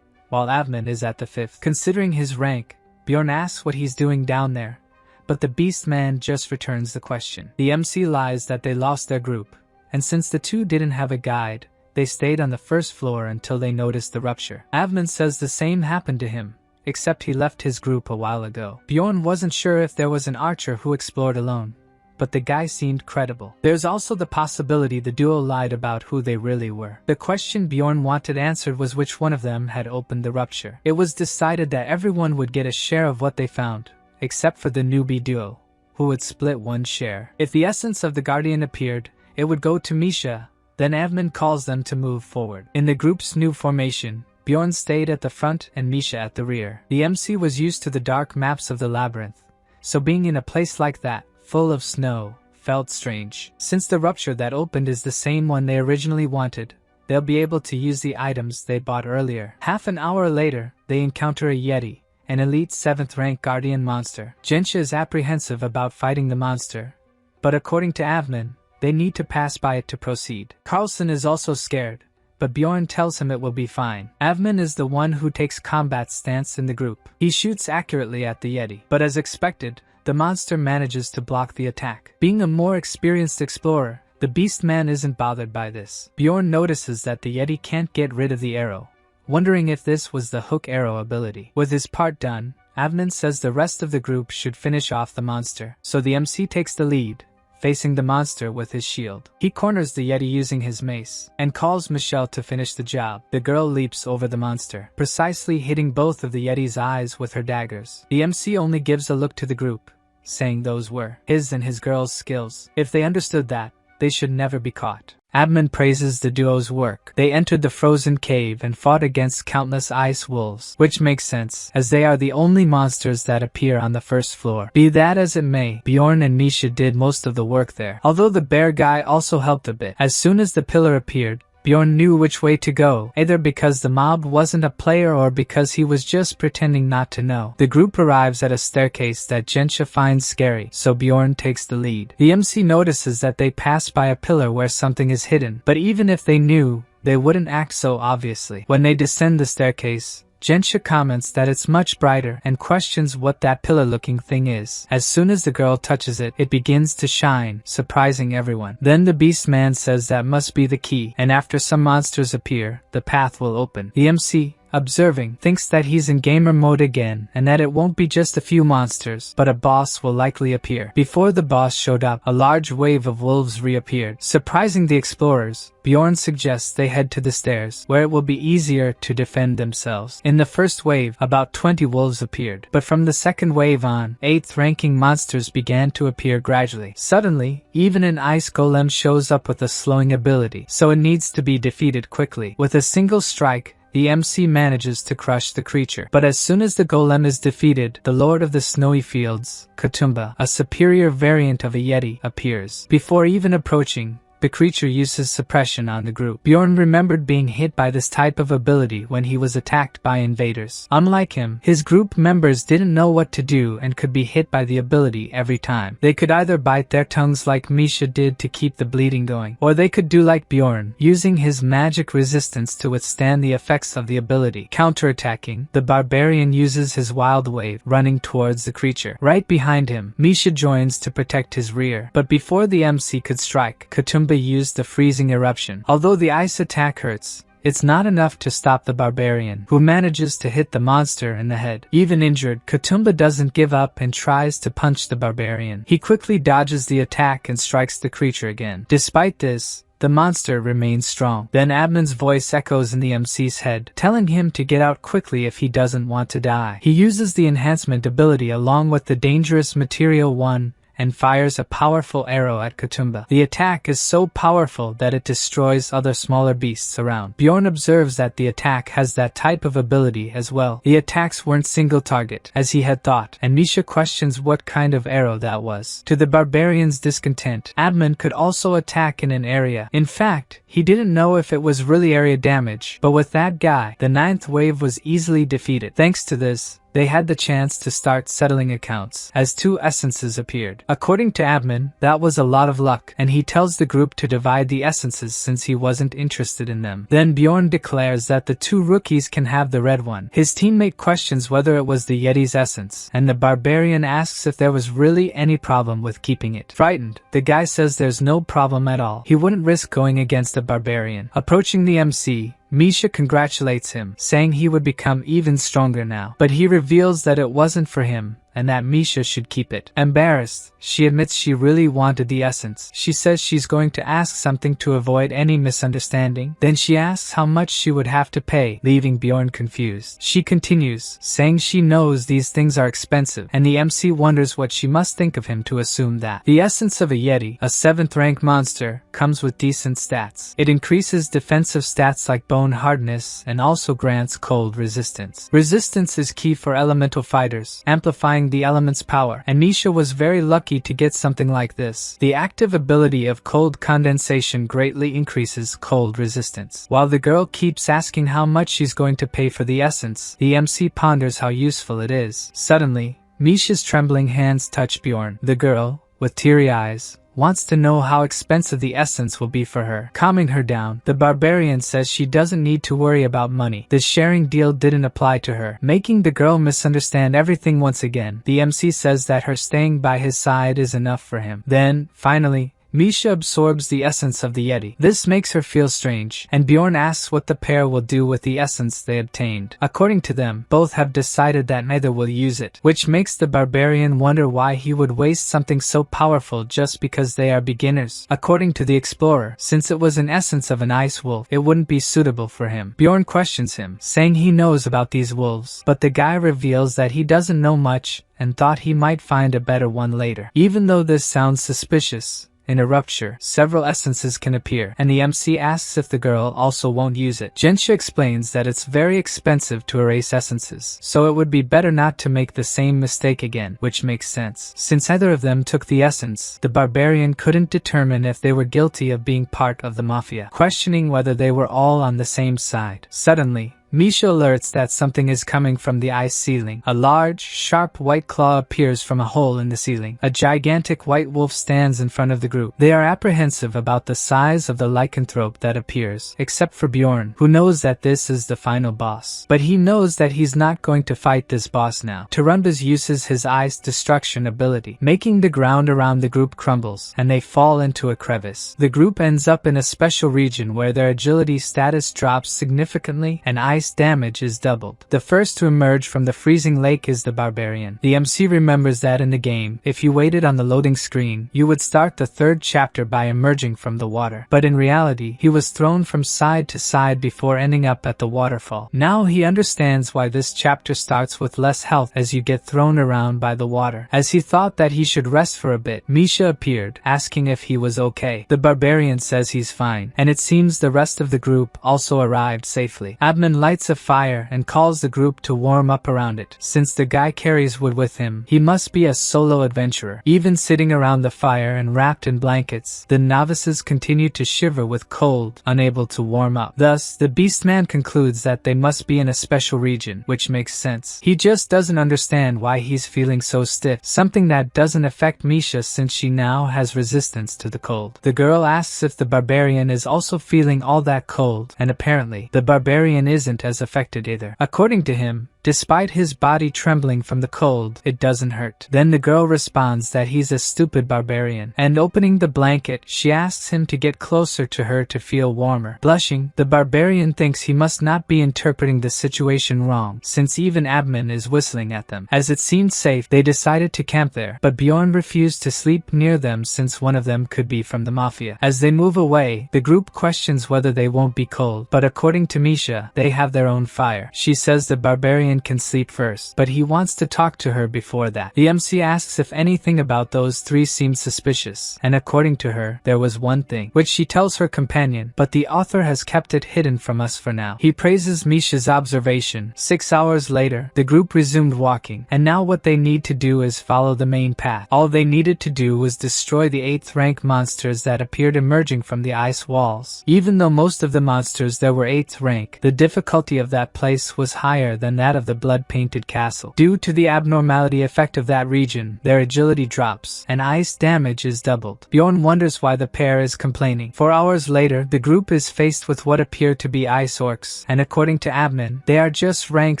while Avman is at the 5th. Considering his rank, Bjorn asks what he's doing down there, but the Beastman just returns the question. The MC lies that they lost their group, and since the two didn't have a guide, they stayed on the first floor until they noticed the rupture. Avman says the same happened to him, except he left his group a while ago. Bjorn wasn't sure if there was an archer who explored alone, but the guy seemed credible. There's also the possibility the duo lied about who they really were. The question Bjorn wanted answered was which one of them had opened the rupture. It was decided that everyone would get a share of what they found, except for the newbie duo, who would split one share. If the essence of the Guardian appeared, it would go to Misha. Then Avman calls them to move forward. In the group's new formation, Bjorn stayed at the front and Misha at the rear. The MC was used to the dark maps of the labyrinth, so being in a place like that, full of snow, felt strange. Since the rupture that opened is the same one they originally wanted, they'll be able to use the items they bought earlier. Half an hour later, they encounter a Yeti, an elite 7th rank guardian monster. Gensha is apprehensive about fighting the monster, but according to Avman, they need to pass by it to proceed. Carlson is also scared, but Bjorn tells him it will be fine. Avman is the one who takes combat stance in the group. He shoots accurately at the Yeti, but as expected, the monster manages to block the attack. Being a more experienced explorer, the Beastman isn't bothered by this. Bjorn notices that the Yeti can't get rid of the arrow, wondering if this was the hook arrow ability. With his part done, Avman says the rest of the group should finish off the monster, so the MC takes the lead, facing the monster with his shield. He corners the Yeti using his mace, and calls Michelle to finish the job. The girl leaps over the monster, precisely hitting both of the Yeti's eyes with her daggers. The MC only gives a look to the group, saying those were his and his girl's skills. If they understood that, they should never be caught. Avman praises the duo's work. They entered the frozen cave and fought against countless ice wolves, which makes sense, as they are the only monsters that appear on the first floor. Be that as it may, Bjorn and Misha did most of the work there, although the bear guy also helped a bit. As soon as the pillar appeared, Bjorn knew which way to go, either because the mob wasn't a player or because he was just pretending not to know. The group arrives at a staircase that Gensha finds scary, so Bjorn takes the lead. The MC notices that they pass by a pillar where something is hidden, but even if they knew, they wouldn't act so obviously. When they descend the staircase, Gensha comments that it's much brighter and questions what that pillar-looking thing is. As soon as the girl touches it, it begins to shine, surprising everyone. Then the Beastman says that must be the key, and after some monsters appear, the path will open. The MC, observing, thinks that he's in gamer mode again, and that it won't be just a few monsters, but a boss will likely appear. Before the boss showed up, a large wave of wolves reappeared. Surprising the explorers, Bjorn suggests they head to the stairs, where it will be easier to defend themselves. In the first wave, about 20 wolves appeared, but from the second wave on, 8th ranking monsters began to appear gradually. Suddenly, even an ice golem shows up with a slowing ability, so it needs to be defeated quickly. With a single strike, the MC manages to crush the creature, but as soon as the golem is defeated, the Lord of the Snowy Fields, Katumba, a superior variant of a Yeti, appears. Before even approaching, the creature uses suppression on the group. Bjorn remembered being hit by this type of ability when he was attacked by invaders. Unlike him, his group members didn't know what to do and could be hit by the ability every time. They could either bite their tongues like Misha did to keep the bleeding going, or they could do like Bjorn, using his magic resistance to withstand the effects of the ability. Counterattacking, the barbarian uses his wild wave, running towards the creature. Right behind him, Misha joins to protect his rear, but before the MC could strike, Katumba Katumba used the freezing eruption. Although the ice attack hurts, it's not enough to stop the barbarian, who manages to hit the monster in the head. Even injured, Katumba doesn't give up and tries to punch the barbarian. He quickly dodges the attack and strikes the creature again. Despite this, the monster remains strong. Then Abman's voice echoes in the MC's head, telling him to get out quickly if he doesn't want to die. He uses the enhancement ability along with the dangerous material 1 and fires a powerful arrow at Katumba. The attack is so powerful that it destroys other smaller beasts around. Bjorn observes that the attack has that type of ability as well. The attacks weren't single target, as he had thought, and Misha questions what kind of arrow that was. To the barbarian's discontent, Abman could also attack in an area. In fact, he didn't know if it was really area damage, but with that guy, the 9th wave was easily defeated. Thanks to this, they had the chance to start settling accounts, as 2 essences appeared. According to Abman, that was a lot of luck, and he tells the group to divide the essences since he wasn't interested in them. Then Bjorn declares that the 2 rookies can have the red one. His teammate questions whether it was the Yeti's essence, and the barbarian asks if there was really any problem with keeping it. Frightened, the guy says there's no problem at all. He wouldn't risk going against a barbarian. Approaching the MC, Misha congratulates him, saying he would become even stronger now. But he reveals that it wasn't for him, and that Misha should keep it. Embarrassed, she admits she really wanted the essence. She says she's going to ask something to avoid any misunderstanding. Then she asks how much she would have to pay, leaving Bjorn confused. She continues, saying she knows these things are expensive, and the MC wonders what she must think of him to assume that. The essence of a Yeti, a 7th rank monster, comes with decent stats. It increases defensive stats like bone hardness and also grants cold resistance. Resistance is key for elemental fighters, amplifying the element's power, and Misha was very lucky to get something like this. The active ability of cold condensation greatly increases cold resistance. While the girl keeps asking how much she's going to pay for the essence, the MC ponders how useful it is. Suddenly, Misha's trembling hands touch Bjorn. The girl, with teary eyes, wants to know how expensive the essence will be for her. Calming her down, the barbarian says she doesn't need to worry about money. The sharing deal didn't apply to her, making the girl misunderstand everything once again. The MC says that her staying by his side is enough for him. Then, finally, Misha absorbs the essence of the Yeti. This makes her feel strange, and Bjorn asks what the pair will do with the essence they obtained. According to them, both have decided that neither will use it, which makes the barbarian wonder why he would waste something so powerful just because they are beginners. According to the explorer, since it was an essence of an ice wolf, it wouldn't be suitable for him. Bjorn questions him, saying he knows about these wolves, but the guy reveals that he doesn't know much and thought he might find a better one later. Even though this sounds suspicious, in a rupture, several essences can appear, and the MC asks if the girl also won't use it. Gensha explains that it's very expensive to erase essences, so it would be better not to make the same mistake again, which makes sense. Since either of them took the essence, the barbarian couldn't determine if they were guilty of being part of the mafia, questioning whether they were all on the same side. Suddenly, Misha alerts that something is coming from the ice ceiling. A large, sharp white claw appears from a hole in the ceiling. A gigantic white wolf stands in front of the group. They are apprehensive about the size of the lycanthrope that appears, except for Bjorn, who knows that this is the final boss. But he knows that he's not going to fight this boss now. Tarunbas uses his ice destruction ability, making the ground around the group crumbles, and they fall into a crevice. The group ends up in a special region where their agility status drops significantly and ice damage is doubled. The first to emerge from the freezing lake is the barbarian. The MC remembers that in the game, if you waited on the loading screen, you would start the 3rd chapter by emerging from the water. But in reality, he was thrown from side to side before ending up at the waterfall. Now he understands why this chapter starts with less health as you get thrown around by the water. As he thought that he should rest for a bit, Misha appeared, asking if he was okay. The barbarian says he's fine, and it seems the rest of the group also arrived safely. Abman lights a fire and calls the group to warm up around it. Since the guy carries wood with him, he must be a solo adventurer. Even sitting around the fire and wrapped in blankets, the novices continue to shiver with cold, unable to warm up. Thus, the Beastman concludes that they must be in a special region, which makes sense. He just doesn't understand why he's feeling so stiff, something that doesn't affect Misha since she now has resistance to the cold. The girl asks if the barbarian is also feeling all that cold, and apparently, the barbarian isn't as affected either. According to him, Despite his body trembling from the cold, it doesn't hurt. Then the girl responds that he's a stupid barbarian, and opening the blanket, she asks him to get closer to her to feel warmer. Blushing, the barbarian thinks he must not be interpreting the situation wrong, since even Admin is whistling at them. As it seemed safe, they decided to camp there, but Bjorn refused to sleep near them since one of them could be from the mafia. As they move away, the group questions whether they won't be cold, but according to Misha, they have their own fire. She says the barbarian can sleep first, but he wants to talk to her before that. The MC asks if anything about those three seemed suspicious, and according to her, there was one thing, which she tells her companion, but the author has kept it hidden from us for now. He praises Misha's observation. 6 hours later, the group resumed walking, and now what they need to do is follow the main path. All they needed to do was destroy the 8th rank monsters that appeared emerging from the ice walls. Even though most of the monsters there were 8th rank, the difficulty of that place was higher than that of the blood-painted castle. Due to the abnormality effect of that region, their agility drops, and ice damage is doubled. Bjorn wonders why the pair is complaining. 4 hours later, the group is faced with what appear to be ice orcs, and according to Admin, they are just rank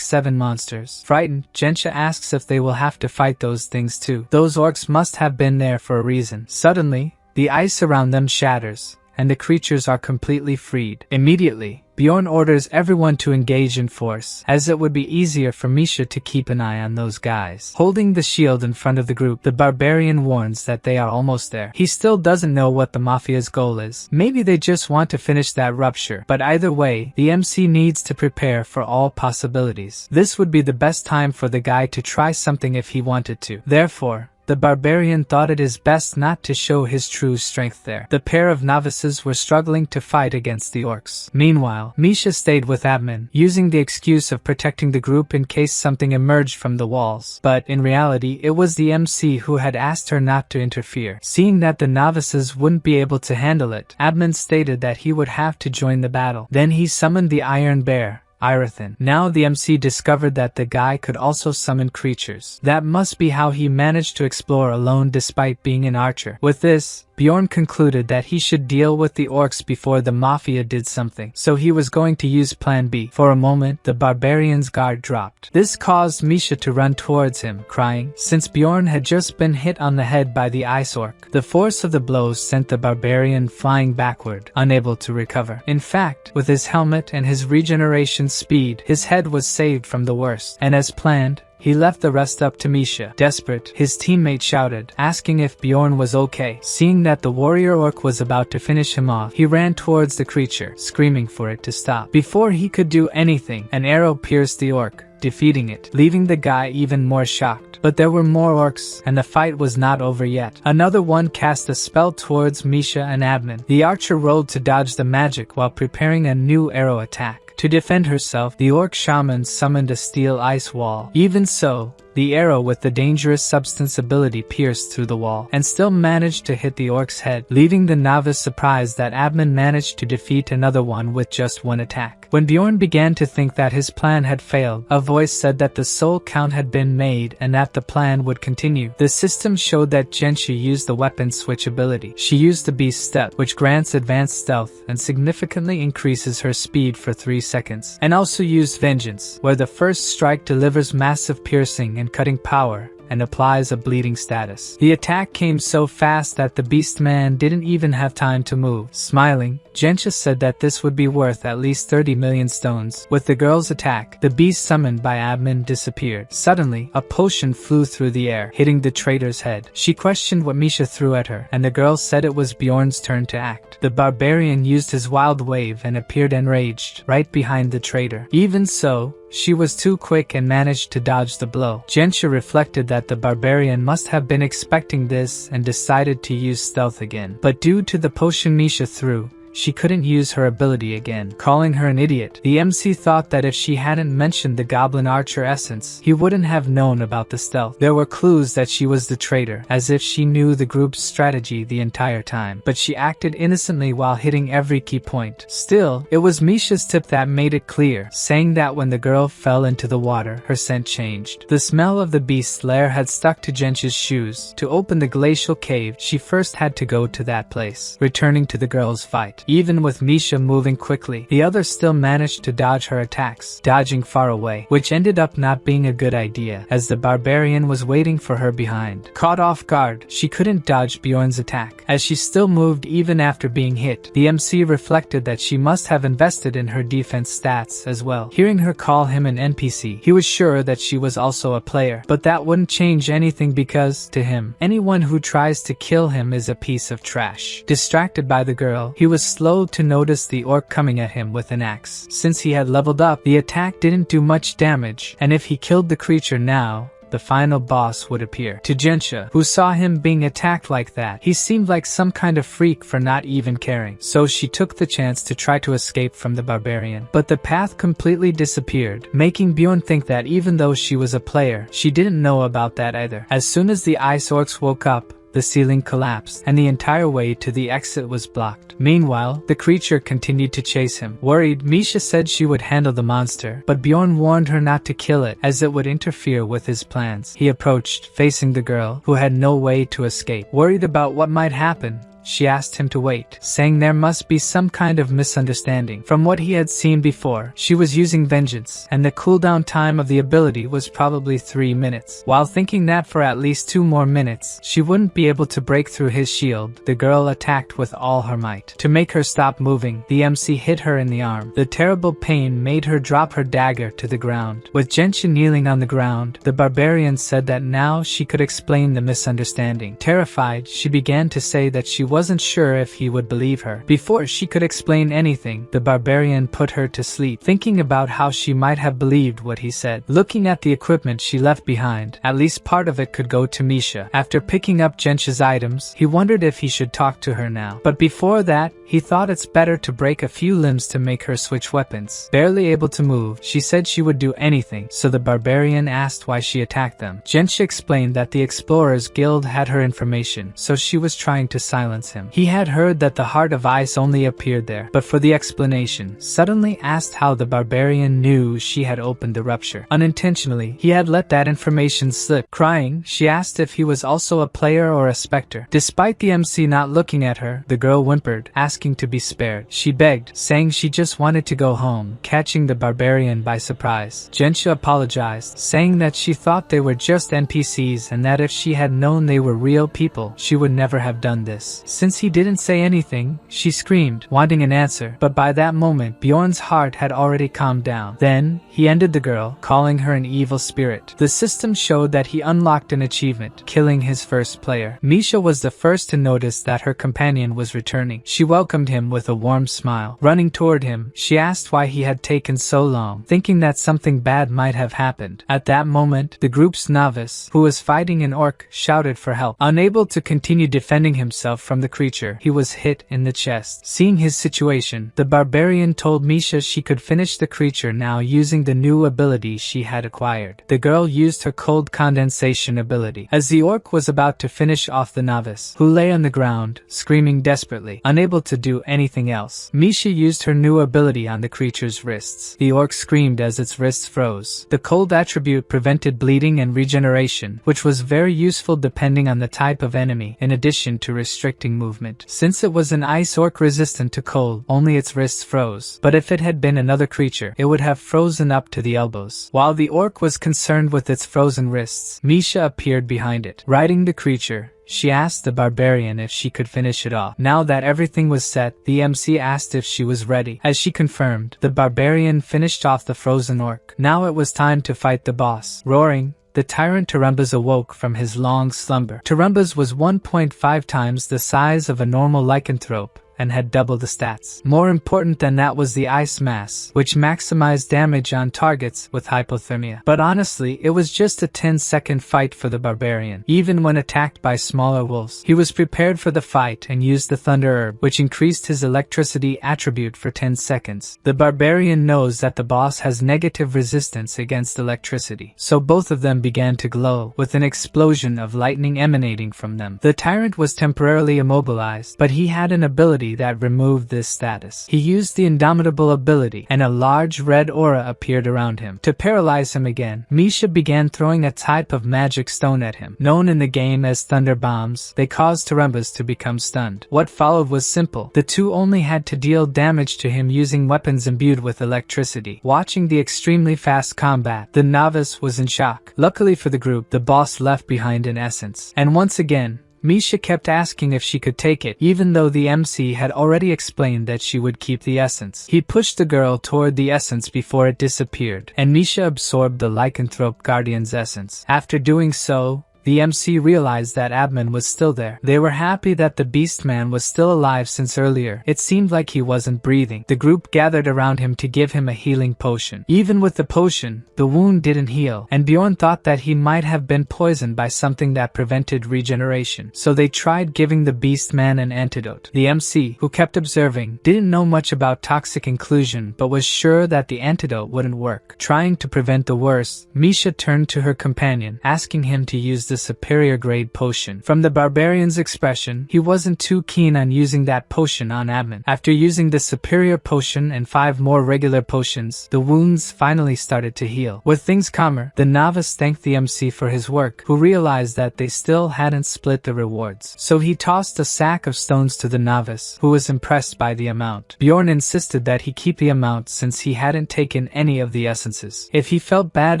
7 monsters. Frightened, Gensha asks if they will have to fight those things too. Those orcs must have been there for a reason. Suddenly, the ice around them shatters, and the creatures are completely freed. Immediately, Bjorn orders everyone to engage in force, as it would be easier for Misha to keep an eye on those guys. Holding the shield in front of the group, the barbarian warns that they are almost there. He still doesn't know what the mafia's goal is. Maybe they just want to finish that rupture, but either way, the MC needs to prepare for all possibilities. This would be the best time for the guy to try something if he wanted to. Therefore, the barbarian thought it is best not to show his true strength there. The pair of novices were struggling to fight against the orcs. Meanwhile, Misha stayed with Admin, using the excuse of protecting the group in case something emerged from the walls. But in reality, it was the MC who had asked her not to interfere. Seeing that the novices wouldn't be able to handle it, Admin stated that he would have to join the battle. Then he summoned the Iron Bear, Irathan. Now the MC discovered that the guy could also summon creatures. That must be how he managed to explore alone despite being an archer. With this, Bjorn concluded that he should deal with the orcs before the mafia did something, so he was going to use plan B. For a moment, the barbarian's guard dropped. This caused Misha to run towards him, crying, since Bjorn had just been hit on the head by the ice orc. The force of the blows sent the barbarian flying backward, unable to recover. In fact, with his helmet and his regeneration speed, his head was saved from the worst, and as planned, he left the rest up to Misha. Desperate, his teammate shouted, asking if Bjorn was okay. Seeing that the warrior orc was about to finish him off, he ran towards the creature, screaming for it to stop. Before he could do anything, an arrow pierced the orc, defeating it, leaving the guy even more shocked. But there were more orcs, and the fight was not over yet. Another one cast a spell towards Misha and Admin. The archer rolled to dodge the magic while preparing a new arrow attack. To defend herself, the orc shaman summoned a steel ice wall. Even so, the arrow with the dangerous substance ability pierced through the wall, and still managed to hit the orc's head, leaving the novice surprised that Admin managed to defeat another one with just one attack. When Bjorn began to think that his plan had failed, a voice said that the soul count had been made and that the plan would continue. The system showed that Gensha used the weapon switch ability. She used the beast step, which grants advanced stealth and significantly increases her speed for 3 seconds, and also used vengeance, where the first strike delivers massive piercing and cutting power, and applies a bleeding status. The attack came so fast that the beast man didn't even have time to move. Smiling, Gensha said that this would be worth at least 30 million stones. With the girl's attack, the beast summoned by Admin disappeared. Suddenly, a potion flew through the air, hitting the traitor's head. She questioned what Misha threw at her, and the girl said it was Bjorn's turn to act. The barbarian used his wild wave and appeared enraged, right behind the traitor. Even so, she was too quick and managed to dodge the blow. Gensha reflected that the barbarian must have been expecting this and decided to use stealth again. But due to the potion Misha threw, she couldn't use her ability again, calling her an idiot. The MC thought that if she hadn't mentioned the goblin archer essence, he wouldn't have known about the stealth. There were clues that she was the traitor, as if she knew the group's strategy the entire time, but she acted innocently while hitting every key point. Still, it was Misha's tip that made it clear, saying that when the girl fell into the water, her scent changed. The smell of the beast's lair had stuck to Gensha's shoes. To open the glacial cave, she first had to go to that place, returning to the girl's fight. Even with Misha moving quickly, the others still managed to dodge her attacks, dodging far away, which ended up not being a good idea, as the barbarian was waiting for her behind. Caught off guard, she couldn't dodge Bjorn's attack, as she still moved even after being hit. The MC reflected that she must have invested in her defense stats as well. Hearing her call him an NPC, he was sure that she was also a player, but that wouldn't change anything because, to him, anyone who tries to kill him is a piece of trash. Distracted by the girl, he was slow to notice the orc coming at him with an axe. Since he had leveled up, the attack didn't do much damage, and if he killed the creature now, the final boss would appear. To Gensha, who saw him being attacked like that, he seemed like some kind of freak for not even caring. So she took the chance to try to escape from the barbarian. But the path completely disappeared, making Bjorn think that even though she was a player, she didn't know about that either. As soon as the ice orcs woke up, the ceiling collapsed, and the entire way to the exit was blocked. Meanwhile, the creature continued to chase him. Worried, Misha said she would handle the monster, but Bjorn warned her not to kill it, as it would interfere with his plans. He approached, facing the girl, who had no way to escape. Worried about what might happen, she asked him to wait, saying there must be some kind of misunderstanding. From what he had seen before, she was using vengeance, and the cooldown time of the ability was probably 3 minutes. While thinking that for at least 2 more minutes, she wouldn't be able to break through his shield, the girl attacked with all her might. To make her stop moving, the MC hit her in the arm. The terrible pain made her drop her dagger to the ground. With Genshin kneeling on the ground, the barbarian said that now she could explain the misunderstanding. Terrified, she began to say that she wasn't sure if he would believe her. Before she could explain anything, the barbarian put her to sleep, thinking about how she might have believed what he said. Looking at the equipment she left behind, at least part of it could go to Misha. After picking up Gensha's items, he wondered if he should talk to her now. But before that, he thought it's better to break a few limbs to make her switch weapons. Barely able to move, she said she would do anything, so the barbarian asked why she attacked them. Gensha explained that the Explorers Guild had her information, so she was trying to silence him. He had heard that the Heart of Ice only appeared there, but for the explanation, suddenly asked how the barbarian knew she had opened the rupture. Unintentionally, he had let that information slip. Crying, she asked if he was also a player or a specter. Despite the MC not looking at her, the girl whimpered, asking to be spared. She begged, saying she just wanted to go home, catching the barbarian by surprise. Gensha apologized, saying that she thought they were just NPCs and that if she had known they were real people, she would never have done this. Since he didn't say anything, she screamed, wanting an answer, but by that moment, Bjorn's heart had already calmed down. Then, he ended the girl, calling her an evil spirit. The system showed that he unlocked an achievement, killing his first player. Misha was the first to notice that her companion was returning. She welcomed him with a warm smile. Running toward him, she asked why he had taken so long, thinking that something bad might have happened. At that moment, the group's novice, who was fighting an orc, shouted for help. Unable to continue defending himself from the creature, he was hit in the chest. Seeing his situation, the barbarian told Misha she could finish the creature now using the new ability she had acquired. The girl used her cold condensation ability. As the orc was about to finish off the novice, who lay on the ground, screaming desperately, unable to do anything else, Misha used her new ability on the creature's wrists. The orc screamed as its wrists froze. The cold attribute prevented bleeding and regeneration, which was very useful depending on the type of enemy, in addition to restricting movement. Since it was an ice orc resistant to cold, only its wrists froze, but if it had been another creature, it would have frozen up to the elbows. While the orc was concerned with its frozen wrists, Misha appeared behind it. Riding the creature, she asked the barbarian if she could finish it off. Now that everything was set, the MC asked if she was ready. As she confirmed, the barbarian finished off the frozen orc. Now it was time to fight the boss. Roaring, the tyrant Tarumbas awoke from his long slumber. Tarumbas was 1.5 times the size of a normal lycanthrope, and had double the stats. More important than that was the ice mass, which maximized damage on targets with hypothermia. But honestly, it was just a 10-second fight for the barbarian. Even when attacked by smaller wolves, he was prepared for the fight and used the thunder herb, which increased his electricity attribute for 10 seconds. The barbarian knows that the boss has negative resistance against electricity, so both of them began to glow, with an explosion of lightning emanating from them. The tyrant was temporarily immobilized, but he had an ability ability that removed this status. He used the indomitable ability, and a large red aura appeared around him. To paralyze him again, Misha began throwing a type of magic stone at him. Known in the game as thunder bombs, they caused Tarumbas to become stunned. What followed was simple. The two only had to deal damage to him using weapons imbued with electricity. Watching the extremely fast combat, the novice was in shock. Luckily for the group, the boss left behind an essence. And once again, Misha kept asking if she could take it, even though the MC had already explained that she would keep the essence. He pushed the girl toward the essence before it disappeared, and Misha absorbed the lycanthrope guardian's essence. After doing so, the MC realized that Abman was still there. They were happy that the Beastman was still alive since earlier. It seemed like he wasn't breathing. The group gathered around him to give him a healing potion. Even with the potion, the wound didn't heal, and Bjorn thought that he might have been poisoned by something that prevented regeneration. So they tried giving the Beastman an antidote. The MC, who kept observing, didn't know much about toxic inclusion but was sure that the antidote wouldn't work. Trying to prevent the worst, Misha turned to her companion, asking him to use the superior grade potion. From the barbarian's expression, he wasn't too keen on using that potion on Abman. After using the superior potion and 5 more regular potions, the wounds finally started to heal. With things calmer, the novice thanked the MC for his work, who realized that they still hadn't split the rewards. So he tossed a sack of stones to the novice, who was impressed by the amount. Bjorn insisted that he keep the amount since he hadn't taken any of the essences. If he felt bad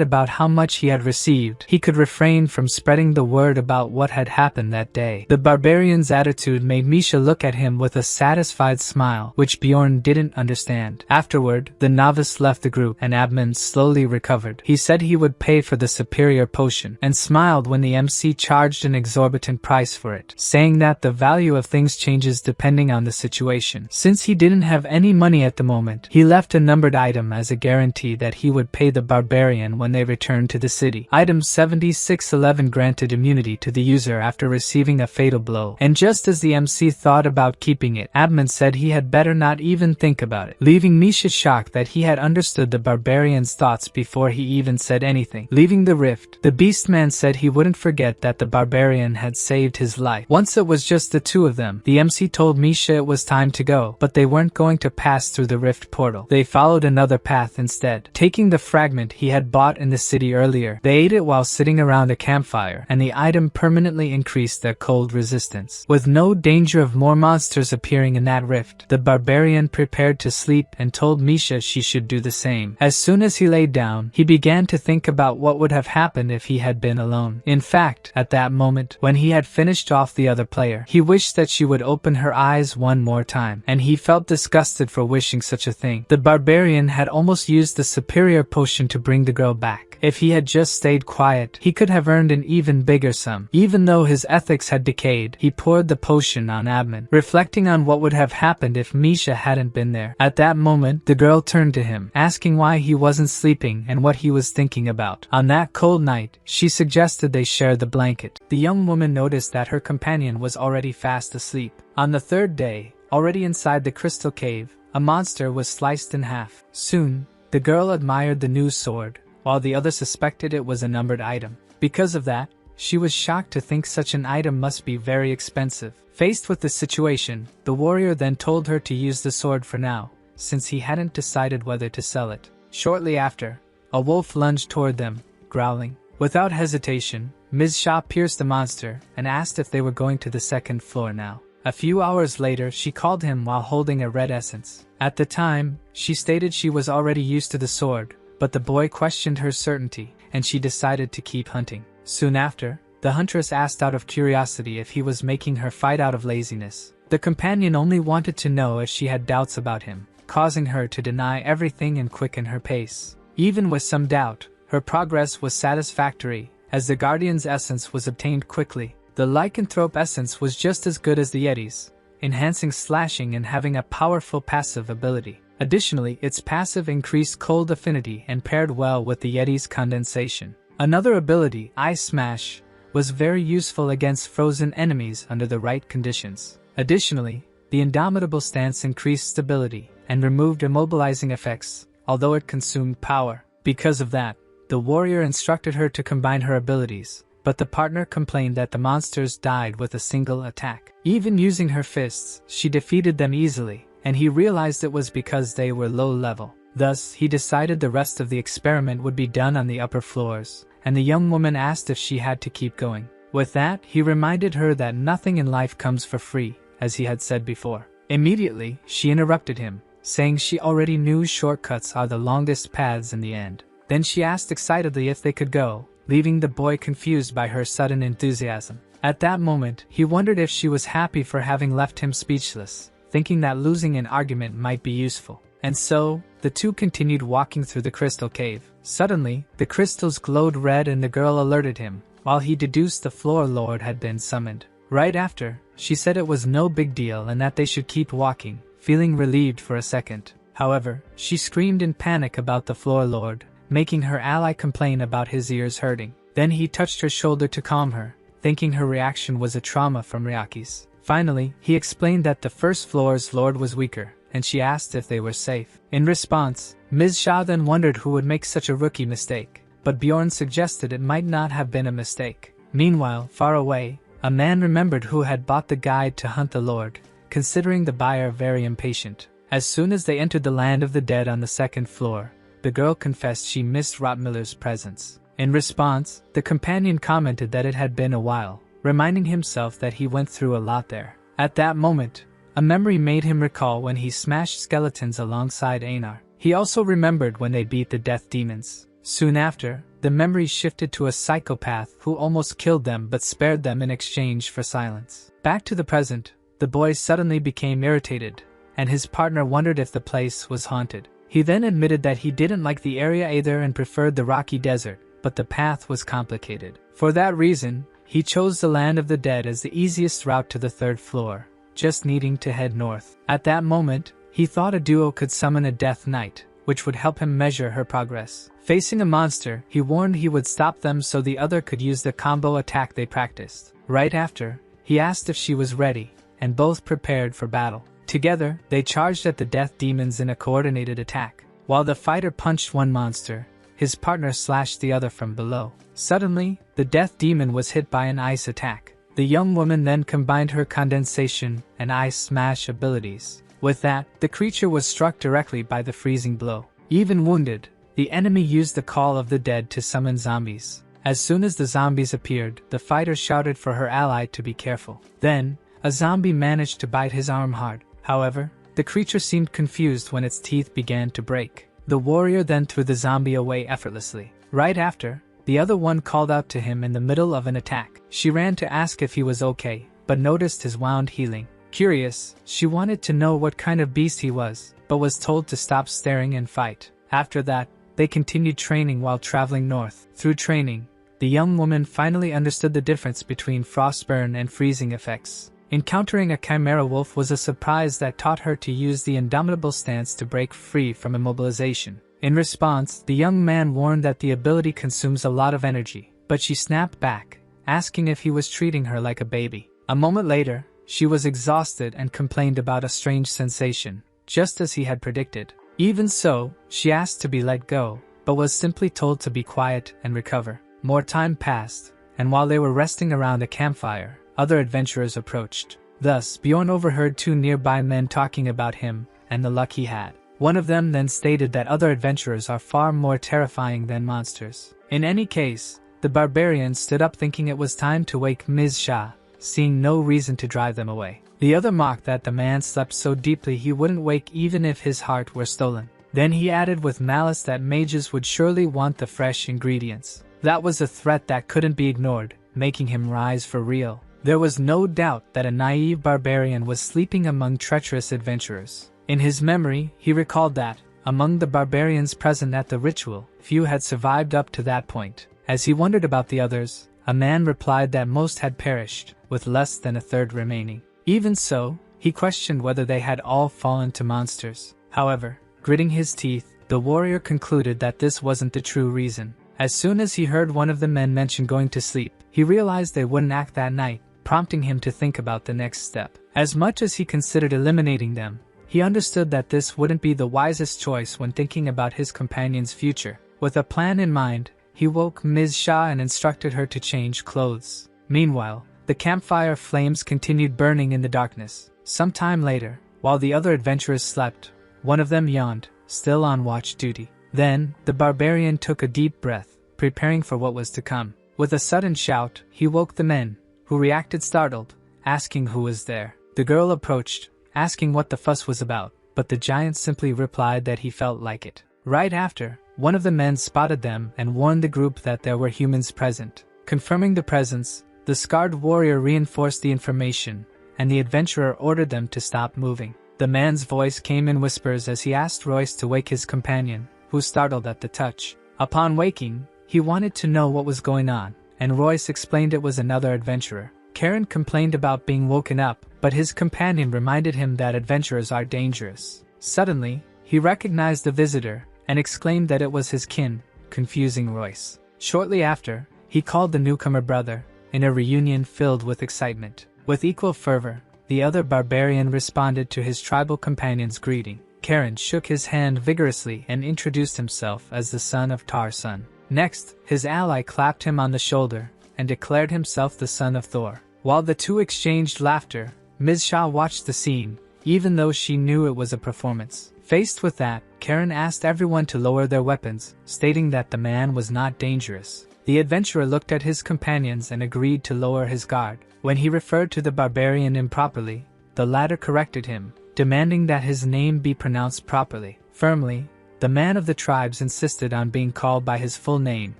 about how much he had received, he could refrain from spreading the word about what had happened that day. The barbarian's attitude made Misha look at him with a satisfied smile, which Bjorn didn't understand. Afterward, the novice left the group, and Abman slowly recovered. He said he would pay for the superior potion, and smiled when the MC charged an exorbitant price for it, saying that the value of things changes depending on the situation. Since he didn't have any money at the moment, he left a numbered item as a guarantee that he would pay the barbarian when they returned to the city. Item 7611 granted immunity to the user after receiving a fatal blow. And just as the MC thought about keeping it, Abman said he had better not even think about it, leaving Misha shocked that he had understood the barbarian's thoughts before he even said anything. Leaving the rift, the Beastman said he wouldn't forget that the barbarian had saved his life. Once it was just the two of them, the MC told Misha it was time to go, but they weren't going to pass through the rift portal. They followed another path instead, taking the fragment he had bought in the city earlier. They ate it while sitting around a campfire, and the item permanently increased their cold resistance. With no danger of more monsters appearing in that rift, the barbarian prepared to sleep and told Misha she should do the same. As soon as he laid down, he began to think about what would have happened if he had been alone. In fact, at that moment, when he had finished off the other player, he wished that she would open her eyes one more time, and he felt disgusted for wishing such a thing. The barbarian had almost used the superior potion to bring the girl back. If he had just stayed quiet, he could have earned an even bigger sum. Even though his ethics had decayed, he poured the potion on Abman, reflecting on what would have happened if Misha hadn't been there. At that moment, the girl turned to him, asking why he wasn't sleeping and what he was thinking about. On that cold night, she suggested they share the blanket. The young woman noticed that her companion was already fast asleep. On the third day, already inside the crystal cave, a monster was sliced in half. Soon, the girl admired the new sword, while the other suspected it was a numbered item. Because of that, she was shocked to think such an item must be very expensive. Faced with the situation, the warrior then told her to use the sword for now, since he hadn't decided whether to sell it. Shortly after, a wolf lunged toward them, growling. Without hesitation, Ms. Shah pierced the monster and asked if they were going to the second floor now. A few hours later, she called him while holding a red essence. At the time, she stated she was already used to the sword, but the boy questioned her certainty, and she decided to keep hunting. Soon after, the huntress asked out of curiosity if he was making her fight out of laziness. The companion only wanted to know if she had doubts about him, causing her to deny everything and quicken her pace. Even with some doubt, her progress was satisfactory, as the Guardian's essence was obtained quickly. The lycanthrope essence was just as good as the Yeti's, enhancing slashing and having a powerful passive ability. Additionally, its passive increased cold affinity and paired well with the Yeti's condensation. Another ability, Ice Smash, was very useful against frozen enemies under the right conditions. Additionally, the Indomitable Stance increased stability and removed immobilizing effects, although it consumed power. Because of that, the warrior instructed her to combine her abilities, but the partner complained that the monsters died with a single attack. Even using her fists, she defeated them easily, and he realized it was because they were low level. Thus, he decided the rest of the experiment would be done on the upper floors, and the young woman asked if she had to keep going. With that, he reminded her that nothing in life comes for free, as he had said before. Immediately, she interrupted him, saying she already knew shortcuts are the longest paths in the end. Then she asked excitedly if they could go, leaving the boy confused by her sudden enthusiasm. At that moment, he wondered if she was happy for having left him speechless, thinking that losing an argument might be useful. And so, the two continued walking through the crystal cave. Suddenly, the crystals glowed red and the girl alerted him, while he deduced the floor lord had been summoned. Right after, she said it was no big deal and that they should keep walking, feeling relieved for a second. However, she screamed in panic about the floor lord, making her ally complain about his ears hurting. Then he touched her shoulder to calm her, thinking her reaction was a trauma from Ryaki's. Finally, he explained that the first floor's lord was weaker, and she asked if they were safe. In response, Ms. Sha then wondered who would make such a rookie mistake, but Bjorn suggested it might not have been a mistake. Meanwhile, far away, a man remembered who had bought the guide to hunt the lord, considering the buyer very impatient. As soon as they entered the land of the dead on the second floor, the girl confessed she missed Rottmiller's presence. In response, the companion commented that it had been a while, reminding himself that he went through a lot there. At that moment, a memory made him recall when he smashed skeletons alongside Einar. He also remembered when they beat the death demons. Soon after, the memory shifted to a psychopath who almost killed them but spared them in exchange for silence. Back to the present, the boy suddenly became irritated, and his partner wondered if the place was haunted. He then admitted that he didn't like the area either and preferred the rocky desert, but the path was complicated. For that reason, he chose the land of the dead as the easiest route to the third floor, just needing to head north. At that moment, he thought a duo could summon a death knight, which would help him measure her progress. Facing a monster, he warned he would stop them so the other could use the combo attack they practiced. Right after, he asked if she was ready, and both prepared for battle. Together, they charged at the death demons in a coordinated attack. While the fighter punched one monster, his partner slashed the other from below. Suddenly, the death demon was hit by an ice attack. The young woman then combined her condensation and ice smash abilities. With that, the creature was struck directly by the freezing blow. Even wounded, the enemy used the call of the dead to summon zombies. As soon as the zombies appeared, the fighter shouted for her ally to be careful. Then, a zombie managed to bite his arm hard. However, the creature seemed confused when its teeth began to break. The warrior then threw the zombie away effortlessly. Right after, the other one called out to him in the middle of an attack. She ran to ask if he was okay, but noticed his wound healing. Curious, she wanted to know what kind of beast he was, but was told to stop staring and fight. After that, they continued training while traveling north. Through training, the young woman finally understood the difference between frostburn and freezing effects. Encountering a chimera wolf was a surprise that taught her to use the indomitable stance to break free from immobilization. In response, the young man warned that the ability consumes a lot of energy, but she snapped back, asking if he was treating her like a baby. A moment later, she was exhausted and complained about a strange sensation, just as he had predicted. Even so, she asked to be let go, but was simply told to be quiet and recover. More time passed, and while they were resting around a campfire, other adventurers approached. Thus, Bjorn overheard two nearby men talking about him and the luck he had. One of them then stated that other adventurers are far more terrifying than monsters. In any case, the barbarian stood up thinking it was time to wake Ms. Sha, seeing no reason to drive them away. The other mocked that the man slept so deeply he wouldn't wake even if his heart were stolen. Then he added with malice that mages would surely want the fresh ingredients. That was a threat that couldn't be ignored, making him rise for real. There was no doubt that a naive barbarian was sleeping among treacherous adventurers. In his memory, he recalled that, among the barbarians present at the ritual, few had survived up to that point. As he wondered about the others, a man replied that most had perished, with less than a third remaining. Even so, he questioned whether they had all fallen to monsters. However, gritting his teeth, the warrior concluded that this wasn't the true reason. As soon as he heard one of the men mention going to sleep, he realized they wouldn't act that night, prompting him to think about the next step. As much as he considered eliminating them, he understood that this wouldn't be the wisest choice when thinking about his companion's future. With a plan in mind, he woke Ms. Shah and instructed her to change clothes. Meanwhile, the campfire flames continued burning in the darkness. Some time later, while the other adventurers slept, one of them yawned, still on watch duty. Then, the barbarian took a deep breath, preparing for what was to come. With a sudden shout, he woke the men, who reacted startled, asking who was there. The girl approached, asking what the fuss was about, but the giant simply replied that he felt like it. Right after, one of the men spotted them and warned the group that there were humans present. Confirming the presence, the scarred warrior reinforced the information, and the adventurer ordered them to stop moving. The man's voice came in whispers as he asked Royce to wake his companion, who startled at the touch. Upon waking, he wanted to know what was going on, and Royce explained it was another adventurer. Karen complained about being woken up, but his companion reminded him that adventurers are dangerous. Suddenly, he recognized the visitor and exclaimed that it was his kin, confusing Royce. Shortly after, he called the newcomer brother, in a reunion filled with excitement. With equal fervor, the other barbarian responded to his tribal companion's greeting. Karen shook his hand vigorously and introduced himself as the son of Tarsun. Next, his ally clapped him on the shoulder and declared himself the son of Thor. While the two exchanged laughter, Ms. Shah watched the scene, even though she knew it was a performance. Faced with that, Karen asked everyone to lower their weapons, stating that the man was not dangerous. The adventurer looked at his companions and agreed to lower his guard. When he referred to the barbarian improperly, the latter corrected him, demanding that his name be pronounced properly. Firmly, the man of the tribes insisted on being called by his full name,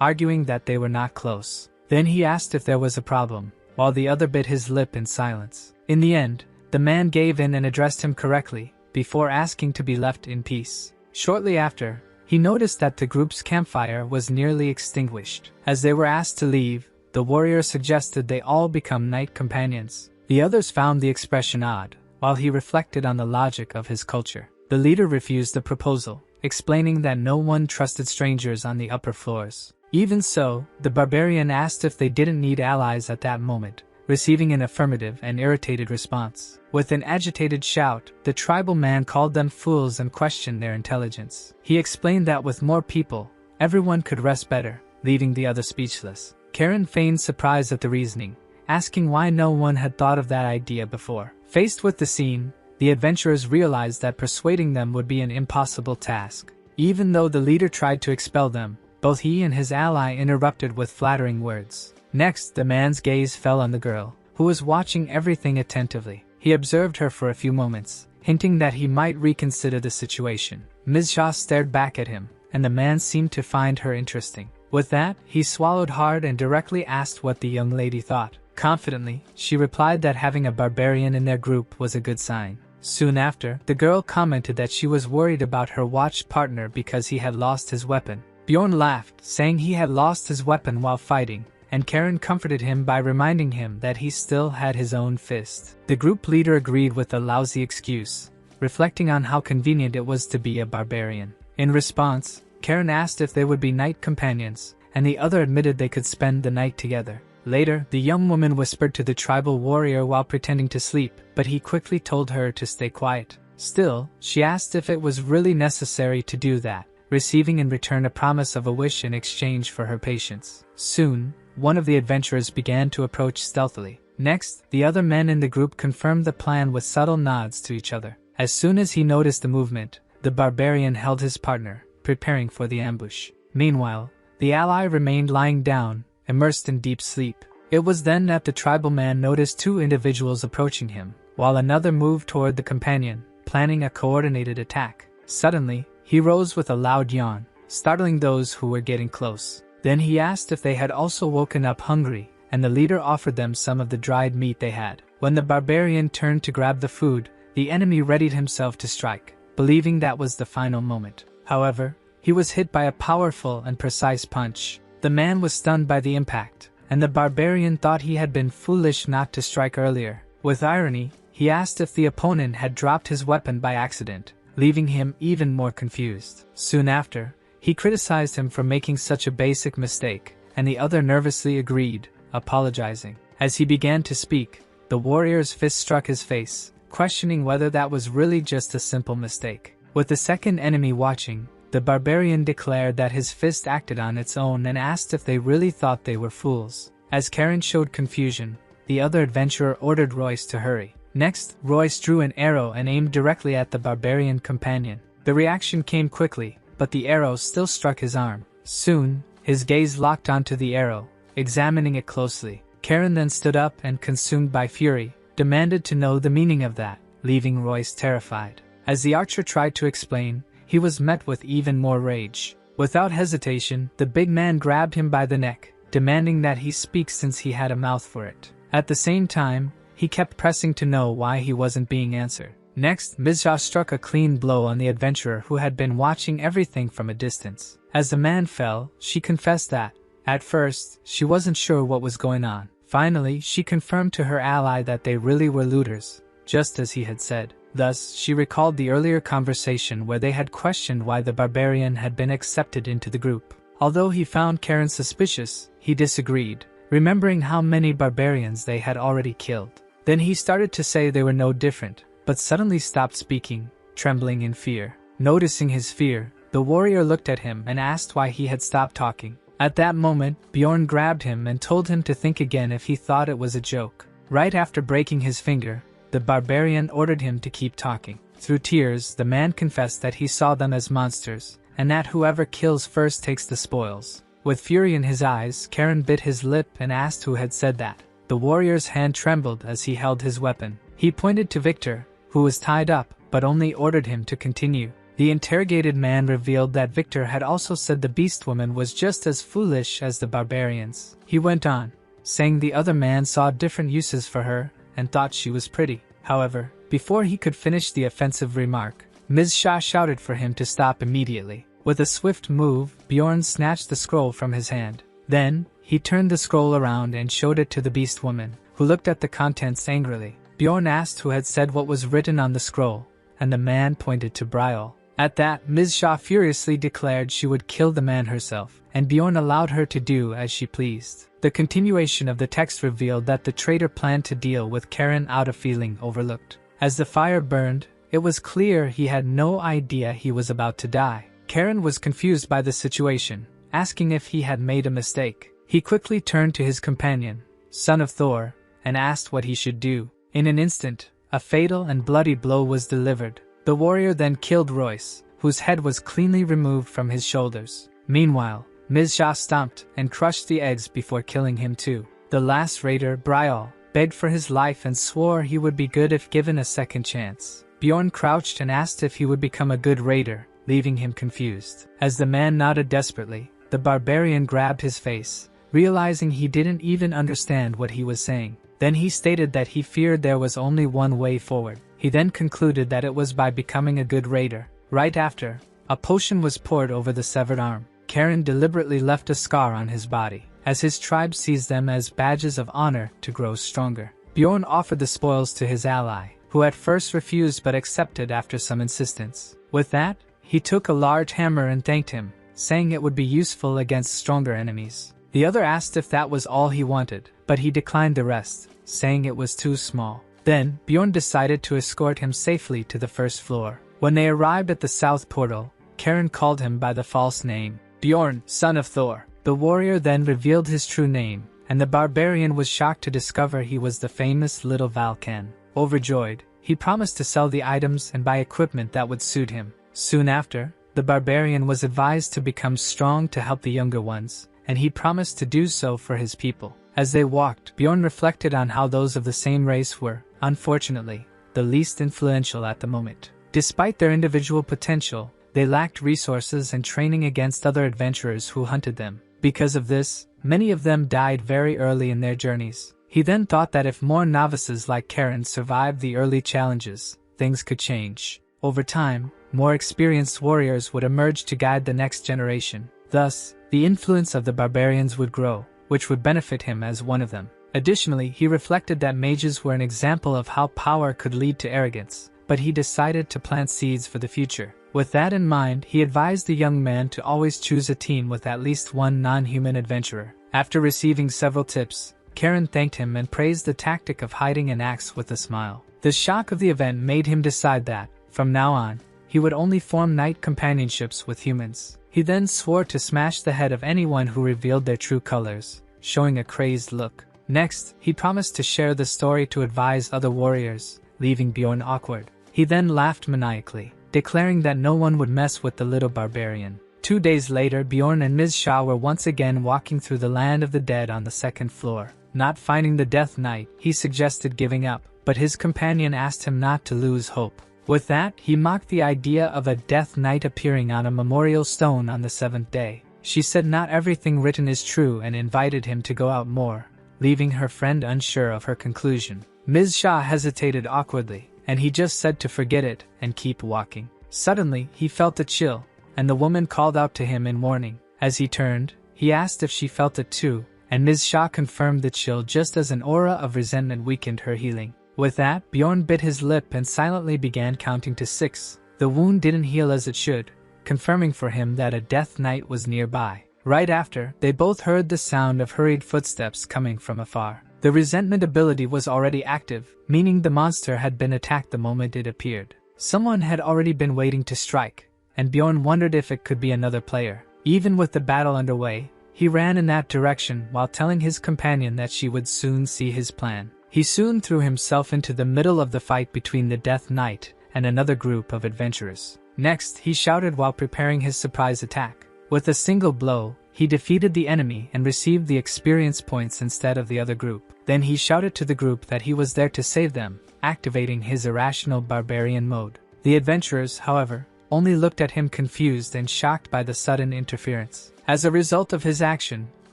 arguing that they were not close. Then he asked if there was a problem, while the other bit his lip in silence. In the end, the man gave in and addressed him correctly, before asking to be left in peace. Shortly after, he noticed that the group's campfire was nearly extinguished. As they were asked to leave, the warrior suggested they all become knight companions. The others found the expression odd, while he reflected on the logic of his culture. The leader refused the proposal, explaining that no one trusted strangers on the upper floors. Even so, the barbarian asked if they didn't need allies at that moment, receiving an affirmative and irritated response. With an agitated shout, the tribal man called them fools and questioned their intelligence. He explained that with more people, everyone could rest better, leaving the other speechless. Karen feigned surprise at the reasoning, asking why no one had thought of that idea before. Faced with the scene, the adventurers realized that persuading them would be an impossible task. Even though the leader tried to expel them, both he and his ally interrupted with flattering words. Next, the man's gaze fell on the girl, who was watching everything attentively. He observed her for a few moments, hinting that he might reconsider the situation. Ms. Shah stared back at him, and the man seemed to find her interesting. With that, he swallowed hard and directly asked what the young lady thought. Confidently, she replied that having a barbarian in their group was a good sign. Soon after, the girl commented that she was worried about her watch partner because he had lost his weapon. Bjorn laughed, saying he had lost his weapon while fighting, and Karen comforted him by reminding him that he still had his own fist. The group leader agreed with the lousy excuse, reflecting on how convenient it was to be a barbarian. In response, Karen asked if they would be knight companions, and the other admitted they could spend the night together. Later, the young woman whispered to the tribal warrior while pretending to sleep, but he quickly told her to stay quiet. Still, she asked if it was really necessary to do that, receiving in return a promise of a wish in exchange for her patience. Soon, one of the adventurers began to approach stealthily. Next, the other men in the group confirmed the plan with subtle nods to each other. As soon as he noticed the movement, the barbarian held his partner, preparing for the ambush. Meanwhile, the ally remained lying down, immersed in deep sleep. It was then that the tribal man noticed two individuals approaching him, while another moved toward the companion, planning a coordinated attack. Suddenly, he rose with a loud yawn, startling those who were getting close. Then he asked if they had also woken up hungry, and the leader offered them some of the dried meat they had. When the barbarian turned to grab the food, the enemy readied himself to strike, believing that was the final moment. However, he was hit by a powerful and precise punch. The man was stunned by the impact, and the barbarian thought he had been foolish not to strike earlier. With irony, he asked if the opponent had dropped his weapon by accident, leaving him even more confused. Soon after, he criticized him for making such a basic mistake, and the other nervously agreed, apologizing. As he began to speak, the warrior's fist struck his face, questioning whether that was really just a simple mistake. With the second enemy watching, The barbarian declared that his fist acted on its own and asked if they really thought they were fools. As Karen showed confusion, the other adventurer ordered Royce to hurry. Next, Royce drew an arrow and aimed directly at the barbarian companion. The reaction came quickly, but the arrow still struck his arm. Soon, his gaze locked onto the arrow, examining it closely. Karen then stood up and, consumed by fury, demanded to know the meaning of that, leaving Royce terrified. As the archer tried to explain, he was met with even more rage. Without hesitation, the big man grabbed him by the neck, demanding that he speak since he had a mouth for it. At the same time, he kept pressing to know why he wasn't being answered. Next, Mizha struck a clean blow on the adventurer who had been watching everything from a distance. As the man fell, she confessed that, at first, she wasn't sure what was going on. Finally, she confirmed to her ally that they really were looters, just as he had said. Thus, she recalled the earlier conversation where they had questioned why the barbarian had been accepted into the group. Although he found Karen suspicious, he disagreed, remembering how many barbarians they had already killed. Then he started to say they were no different, but suddenly stopped speaking, trembling in fear. Noticing his fear, the warrior looked at him and asked why he had stopped talking. At that moment, Bjorn grabbed him and told him to think again if he thought it was a joke. Right after breaking his finger, the barbarian ordered him to keep talking. Through tears, the man confessed that he saw them as monsters, and that whoever kills first takes the spoils. With fury in his eyes, Karen bit his lip and asked who had said that. The warrior's hand trembled as he held his weapon. He pointed to Victor, who was tied up, but only ordered him to continue. The interrogated man revealed that Victor had also said the beast woman was just as foolish as the barbarians. He went on, saying the other man saw different uses for her and thought she was pretty. However, before he could finish the offensive remark, Ms. Shah shouted for him to stop immediately. With a swift move, Bjorn snatched the scroll from his hand. Then, he turned the scroll around and showed it to the beast woman, who looked at the contents angrily. Bjorn asked who had said what was written on the scroll, and the man pointed to Betrayal. At that, Ms. Shah furiously declared she would kill the man herself, and Bjorn allowed her to do as she pleased. The continuation of the text revealed that the traitor planned to deal with Karen out of feeling overlooked. As the fire burned, it was clear he had no idea he was about to die. Karen was confused by the situation, asking if he had made a mistake. He quickly turned to his companion, son of Thor, and asked what he should do. In an instant, a fatal and bloody blow was delivered. The warrior then killed Royce, whose head was cleanly removed from his shoulders. Meanwhile, Ms. Shah stomped and crushed the eggs before killing him too. The last raider, Betrayal, begged for his life and swore he would be good if given a second chance. Bjorn crouched and asked if he would become a good raider, leaving him confused. As the man nodded desperately, the barbarian grabbed his face, realizing he didn't even understand what he was saying. Then he stated that he feared there was only one way forward. He then concluded that it was by becoming a good raider. Right after, a potion was poured over the severed arm. Karen deliberately left a scar on his body, as his tribe sees them as badges of honor to grow stronger. Bjorn offered the spoils to his ally, who at first refused but accepted after some insistence. With that, he took a large hammer and thanked him, saying it would be useful against stronger enemies. The other asked if that was all he wanted, but he declined the rest, saying it was too small. Then, Bjorn decided to escort him safely to the first floor. When they arrived at the south portal, Karen called him by the false name, Bjorn, son of Thor. The warrior then revealed his true name, and the barbarian was shocked to discover he was the famous little Valken. Overjoyed, he promised to sell the items and buy equipment that would suit him. Soon after, the barbarian was advised to become strong to help the younger ones, and he promised to do so for his people. As they walked, Bjorn reflected on how those of the same race were, unfortunately, the least influential at the moment. Despite their individual potential, they lacked resources and training against other adventurers who hunted them. Because of this, many of them died very early in their journeys. He then thought that if more novices like Karen survived the early challenges, things could change. Over time, more experienced warriors would emerge to guide the next generation. Thus, the influence of the barbarians would grow, which would benefit him as one of them. Additionally, he reflected that mages were an example of how power could lead to arrogance, but he decided to plant seeds for the future. With that in mind, he advised the young man to always choose a team with at least one non-human adventurer. After receiving several tips, Karen thanked him and praised the tactic of hiding an axe with a smile. The shock of the event made him decide that, from now on, he would only form night companionships with humans. He then swore to smash the head of anyone who revealed their true colors, showing a crazed look. Next, he promised to share the story to advise other warriors, leaving Bjorn awkward. He then laughed maniacally, declaring that no one would mess with the little barbarian. 2 days later, Bjorn and Ms. Shah were once again walking through the land of the dead on the second floor. Not finding the Death Knight, he suggested giving up, but his companion asked him not to lose hope. With that, he mocked the idea of a Death Knight appearing on a memorial stone on the 7th day. She said not everything written is true and invited him to go out more, leaving her friend unsure of her conclusion. Ms. Shah hesitated awkwardly, and he just said to forget it and keep walking. Suddenly, he felt a chill, and the woman called out to him in warning. As he turned, he asked if she felt it too, and Ms. Shah confirmed the chill just as an aura of resentment weakened her healing. With that, Bjorn bit his lip and silently began counting to 6. The wound didn't heal as it should, confirming for him that a Death Knight was nearby. Right after, they both heard the sound of hurried footsteps coming from afar. The resentment ability was already active, meaning the monster had been attacked the moment it appeared. Someone had already been waiting to strike, and Bjorn wondered if it could be another player. Even with the battle underway, he ran in that direction while telling his companion that she would soon see his plan. He soon threw himself into the middle of the fight between the Death Knight and another group of adventurers. Next, he shouted while preparing his surprise attack. With a single blow, he defeated the enemy and received the experience points instead of the other group. Then he shouted to the group that he was there to save them, activating his irrational barbarian mode. The adventurers, however, only looked at him confused and shocked by the sudden interference. As a result of his action,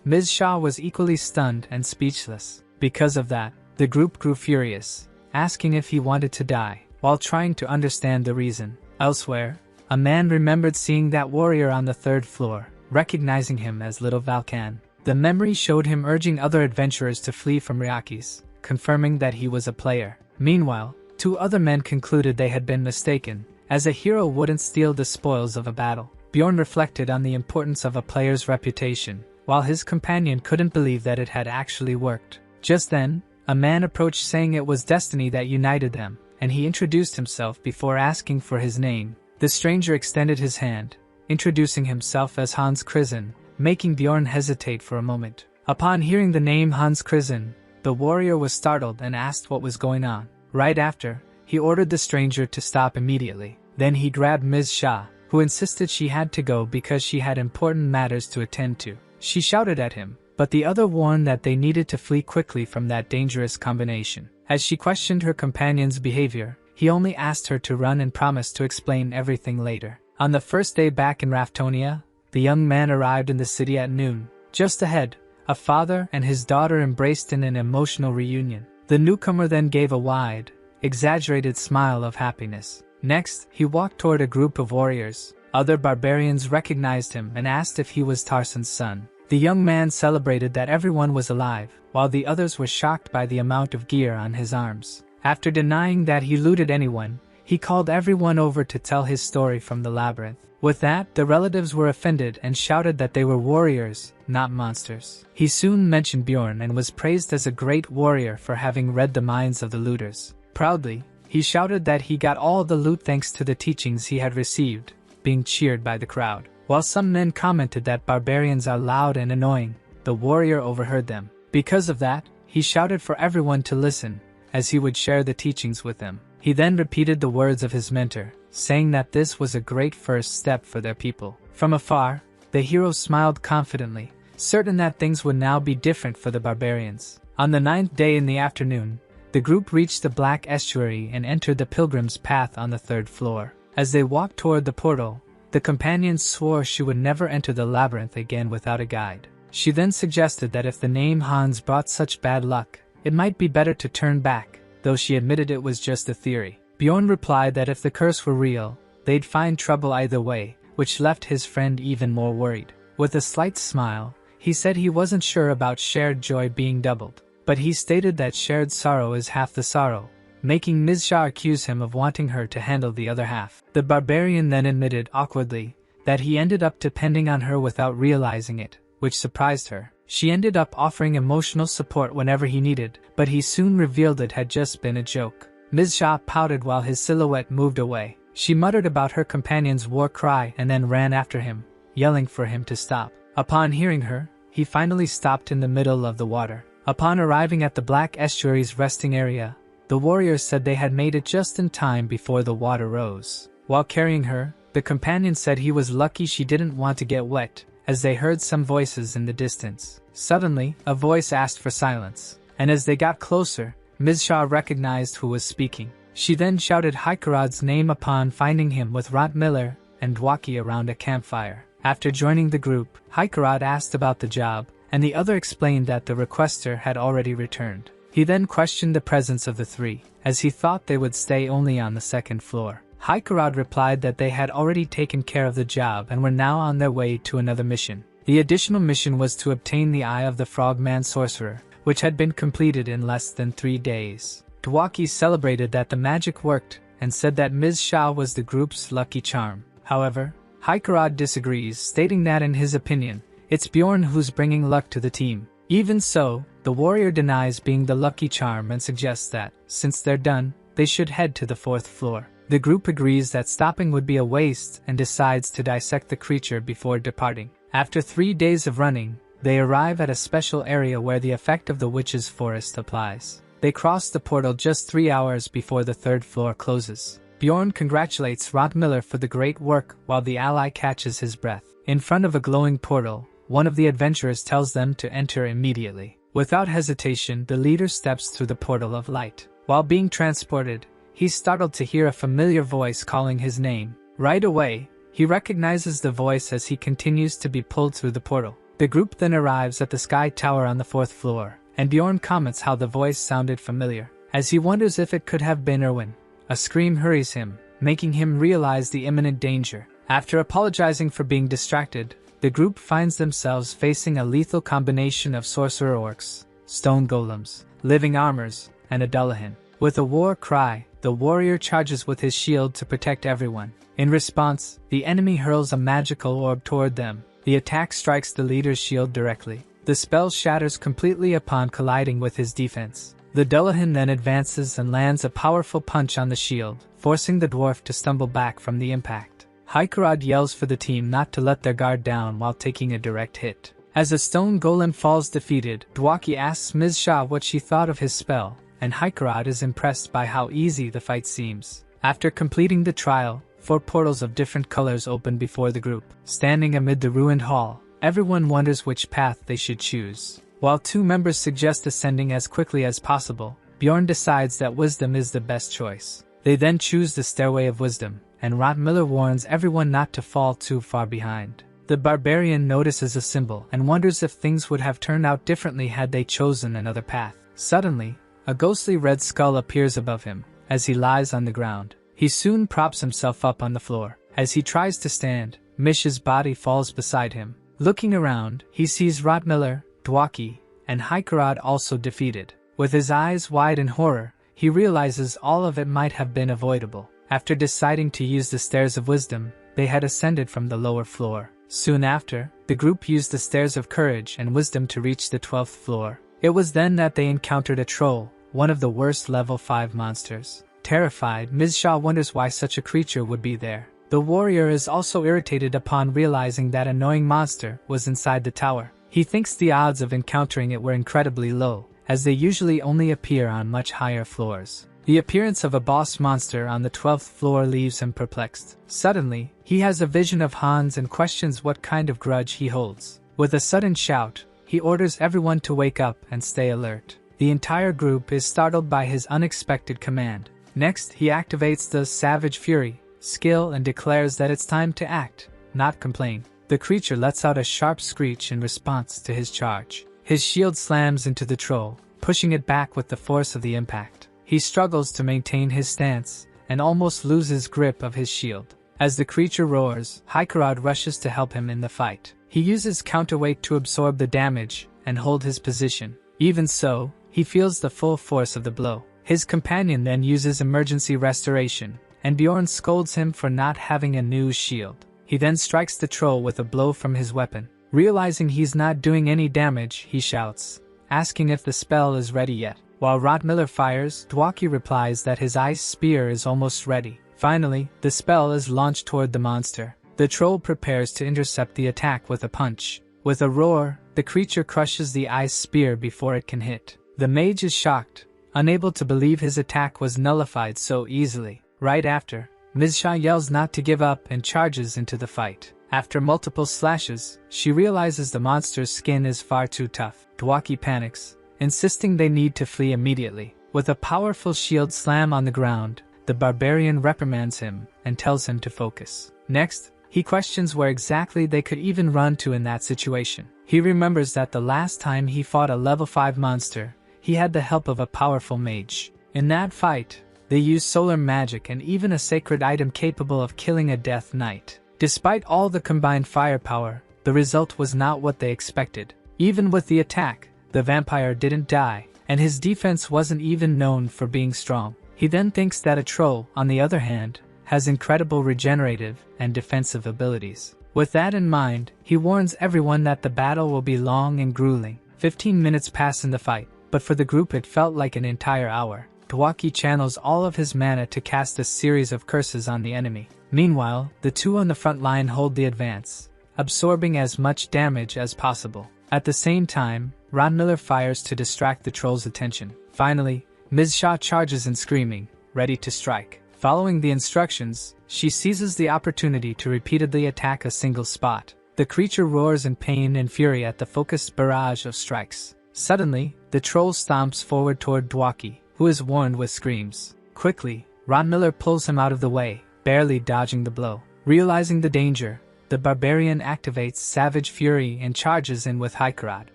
Ms. Shah was equally stunned and speechless. Because of that, the group grew furious, asking if he wanted to die, while trying to understand the reason. Elsewhere, a man remembered seeing that warrior on the 3rd floor, recognizing him as Little Valkan. The memory showed him urging other adventurers to flee from Ryakis, confirming that he was a player. Meanwhile, 2 other men concluded they had been mistaken, as a hero wouldn't steal the spoils of a battle. Bjorn reflected on the importance of a player's reputation, while his companion couldn't believe that it had actually worked. Just then, a man approached saying it was destiny that united them, and he introduced himself before asking for his name. The stranger extended his hand, introducing himself as Hans Krisen, making Bjorn hesitate for a moment. Upon hearing the name Hans Krisen, the warrior was startled and asked what was going on. Right after, he ordered the stranger to stop immediately. Then he grabbed Ms. Shah, who insisted she had to go because she had important matters to attend to. She shouted at him, but the other warned that they needed to flee quickly from that dangerous combination. As she questioned her companion's behavior, he only asked her to run and promised to explain everything later. On the first day back in Raftonia, the young man arrived in the city at noon. Just ahead, a father and his daughter embraced in an emotional reunion. The newcomer then gave a wide, exaggerated smile of happiness. Next, he walked toward a group of warriors. Other barbarians recognized him and asked if he was Tarsan's son. The young man celebrated that everyone was alive, while the others were shocked by the amount of gear on his arms. After denying that he looted anyone, he called everyone over to tell his story from the labyrinth. With that, the relatives were offended and shouted that they were warriors, not monsters. He soon mentioned Bjorn and was praised as a great warrior for having read the minds of the looters. Proudly, he shouted that he got all the loot thanks to the teachings he had received, being cheered by the crowd. While some men commented that barbarians are loud and annoying, the warrior overheard them. Because of that, he shouted for everyone to listen, as he would share the teachings with them. He then repeated the words of his mentor, saying that this was a great first step for their people. From afar, the hero smiled confidently, certain that things would now be different for the barbarians. On the 9th day in the afternoon, the group reached the Black Estuary and entered the Pilgrim's Path on the 3rd floor. As they walked toward the portal, the companion swore she would never enter the labyrinth again without a guide. She then suggested that if the name Hans brought such bad luck, it might be better to turn back, though she admitted it was just a theory. Bjorn replied that if the curse were real, they'd find trouble either way, which left his friend even more worried. With a slight smile, he said he wasn't sure about shared joy being doubled, but he stated that shared sorrow is half the sorrow, making Ms. Shah accuse him of wanting her to handle the other half. The barbarian then admitted awkwardly that he ended up depending on her without realizing it, which surprised her. She ended up offering emotional support whenever he needed, but he soon revealed it had just been a joke. Ms. Shah pouted while his silhouette moved away, She muttered about her companion's war cry and then ran after him, yelling for him to stop. Upon hearing her, he finally stopped in the middle of the water. Upon arriving at the Black Estuary's resting area, the warriors said they had made it just in time before the water rose. While carrying her, the companion said he was lucky she didn't want to get wet, as they heard some voices in the distance. Suddenly, a voice asked for silence, and as they got closer, Ms. Shaw recognized who was speaking. She then shouted Hikarod's name upon finding him with Rotmiller and Dwaki around a campfire. After joining the group, Hikarod asked about the job, and the other explained that the requester had already returned. He then questioned the presence of the three, as he thought they would stay only on the second floor. Hikarod replied that they had already taken care of the job and were now on their way to another mission. The additional mission was to obtain the Eye of the Frogman Sorcerer, which had been completed in less than 3 days. Dwaki celebrated that the magic worked and said that Ms. Shao was the group's lucky charm. However, Hikarod disagrees, stating that in his opinion, it's Bjorn who's bringing luck to the team. Even so, the warrior denies being the lucky charm and suggests that, since they're done, they should head to the 4th floor. The group agrees that stopping would be a waste and decides to dissect the creature before departing. After 3 days of running, they arrive at a special area where the effect of the witch's forest applies. They cross the portal just 3 hours before the 3rd floor closes. Bjorn congratulates Rotmiller for the great work while the ally catches his breath. In front of a glowing portal, one of the adventurers tells them to enter immediately. Without hesitation, the leader steps through the portal of light. While being transported, he's startled to hear a familiar voice calling his name. Right away, he recognizes the voice as he continues to be pulled through the portal. The group then arrives at the Sky Tower on the 4th floor, and Bjorn comments how the voice sounded familiar. As he wonders if it could have been Erwin, a scream hurries him, making him realize the imminent danger. After apologizing for being distracted, the group finds themselves facing a lethal combination of sorcerer orcs, stone golems, living armors, and a Dullahan. With a war cry, the warrior charges with his shield to protect everyone. In response, the enemy hurls a magical orb toward them. The attack strikes the leader's shield directly. The spell shatters completely upon colliding with his defense. The Dullahan then advances and lands a powerful punch on the shield, forcing the dwarf to stumble back from the impact. Hikarod yells for the team not to let their guard down while taking a direct hit. As a stone golem falls defeated, Dwaki asks Ms. Shah what she thought of his spell, and Hikarod is impressed by how easy the fight seems. After completing the trial, 4 portals of different colors open before the group. Standing amid the ruined hall, everyone wonders which path they should choose. While 2 members suggest ascending as quickly as possible, Bjorn decides that wisdom is the best choice. They then choose the Stairway of Wisdom, and Rotmiller warns everyone not to fall too far behind. The barbarian notices a symbol and wonders if things would have turned out differently had they chosen another path. Suddenly, a ghostly red skull appears above him, as he lies on the ground. He soon props himself up on the floor. As he tries to stand, Mish's body falls beside him. Looking around, he sees Rotmiller, Dwaki, and Hikarod also defeated. With his eyes wide in horror, he realizes all of it might have been avoidable. After deciding to use the Stairs of Wisdom, they had ascended from the lower floor. Soon after, the group used the Stairs of Courage and Wisdom to reach the 12th floor. It was then that they encountered a troll, one of the worst level 5 monsters. Terrified, Ms. Shaw wonders why such a creature would be there. The warrior is also irritated upon realizing that annoying monster was inside the tower. He thinks the odds of encountering it were incredibly low, as they usually only appear on much higher floors. The appearance of a boss monster on the 12th floor leaves him perplexed. Suddenly, he has a vision of Hans and questions what kind of grudge he holds. With a sudden shout, he orders everyone to wake up and stay alert. The entire group is startled by his unexpected command. Next, he activates the Savage Fury skill and declares that it's time to act, not complain. The creature lets out a sharp screech in response to his charge. His shield slams into the troll, pushing it back with the force of the impact. He struggles to maintain his stance and almost loses grip of his shield. As the creature roars, Hikarod rushes to help him in the fight. He uses counterweight to absorb the damage and hold his position. Even so, he feels the full force of the blow. His companion then uses emergency restoration, and Bjorn scolds him for not having a new shield. He then strikes the troll with a blow from his weapon. Realizing he's not doing any damage, he shouts, asking if the spell is ready yet. While Rotmiller fires, Dwaki replies that his ice spear is almost ready. Finally, the spell is launched toward the monster. The troll prepares to intercept the attack with a punch. With a roar, the creature crushes the ice spear before it can hit. The mage is shocked, unable to believe his attack was nullified so easily. Right after, Ms. Shah yells not to give up and charges into the fight. After multiple slashes, she realizes the monster's skin is far too tough. Dwaki panics, insisting they need to flee immediately. With a powerful shield slam on the ground, the barbarian reprimands him and tells him to focus. Next, he questions where exactly they could even run to in that situation. He remembers that the last time he fought a level 5 monster, he had the help of a powerful mage. In that fight, they used solar magic and even a sacred item capable of killing a death knight. Despite all the combined firepower, the result was not what they expected. Even with the attack, the vampire didn't die, and his defense wasn't even known for being strong. He then thinks that a troll, on the other hand, has incredible regenerative and defensive abilities. With that in mind, he warns everyone that the battle will be long and grueling. 15 minutes pass in the fight, but for the group it felt like an entire hour. Dwaki channels all of his mana to cast a series of curses on the enemy. Meanwhile, the two on the front line hold the advance, absorbing as much damage as possible. At the same time, Ron Miller fires to distract the troll's attention. Finally, Ms. Shah charges in screaming, ready to strike. Following the instructions, she seizes the opportunity to repeatedly attack a single spot. The creature roars in pain and fury at the focused barrage of strikes. Suddenly, the troll stomps forward toward Dwaki, who is warned with screams. Quickly, Ron Miller pulls him out of the way, barely dodging the blow. Realizing the danger, the barbarian activates Savage Fury and charges in with Haikarad.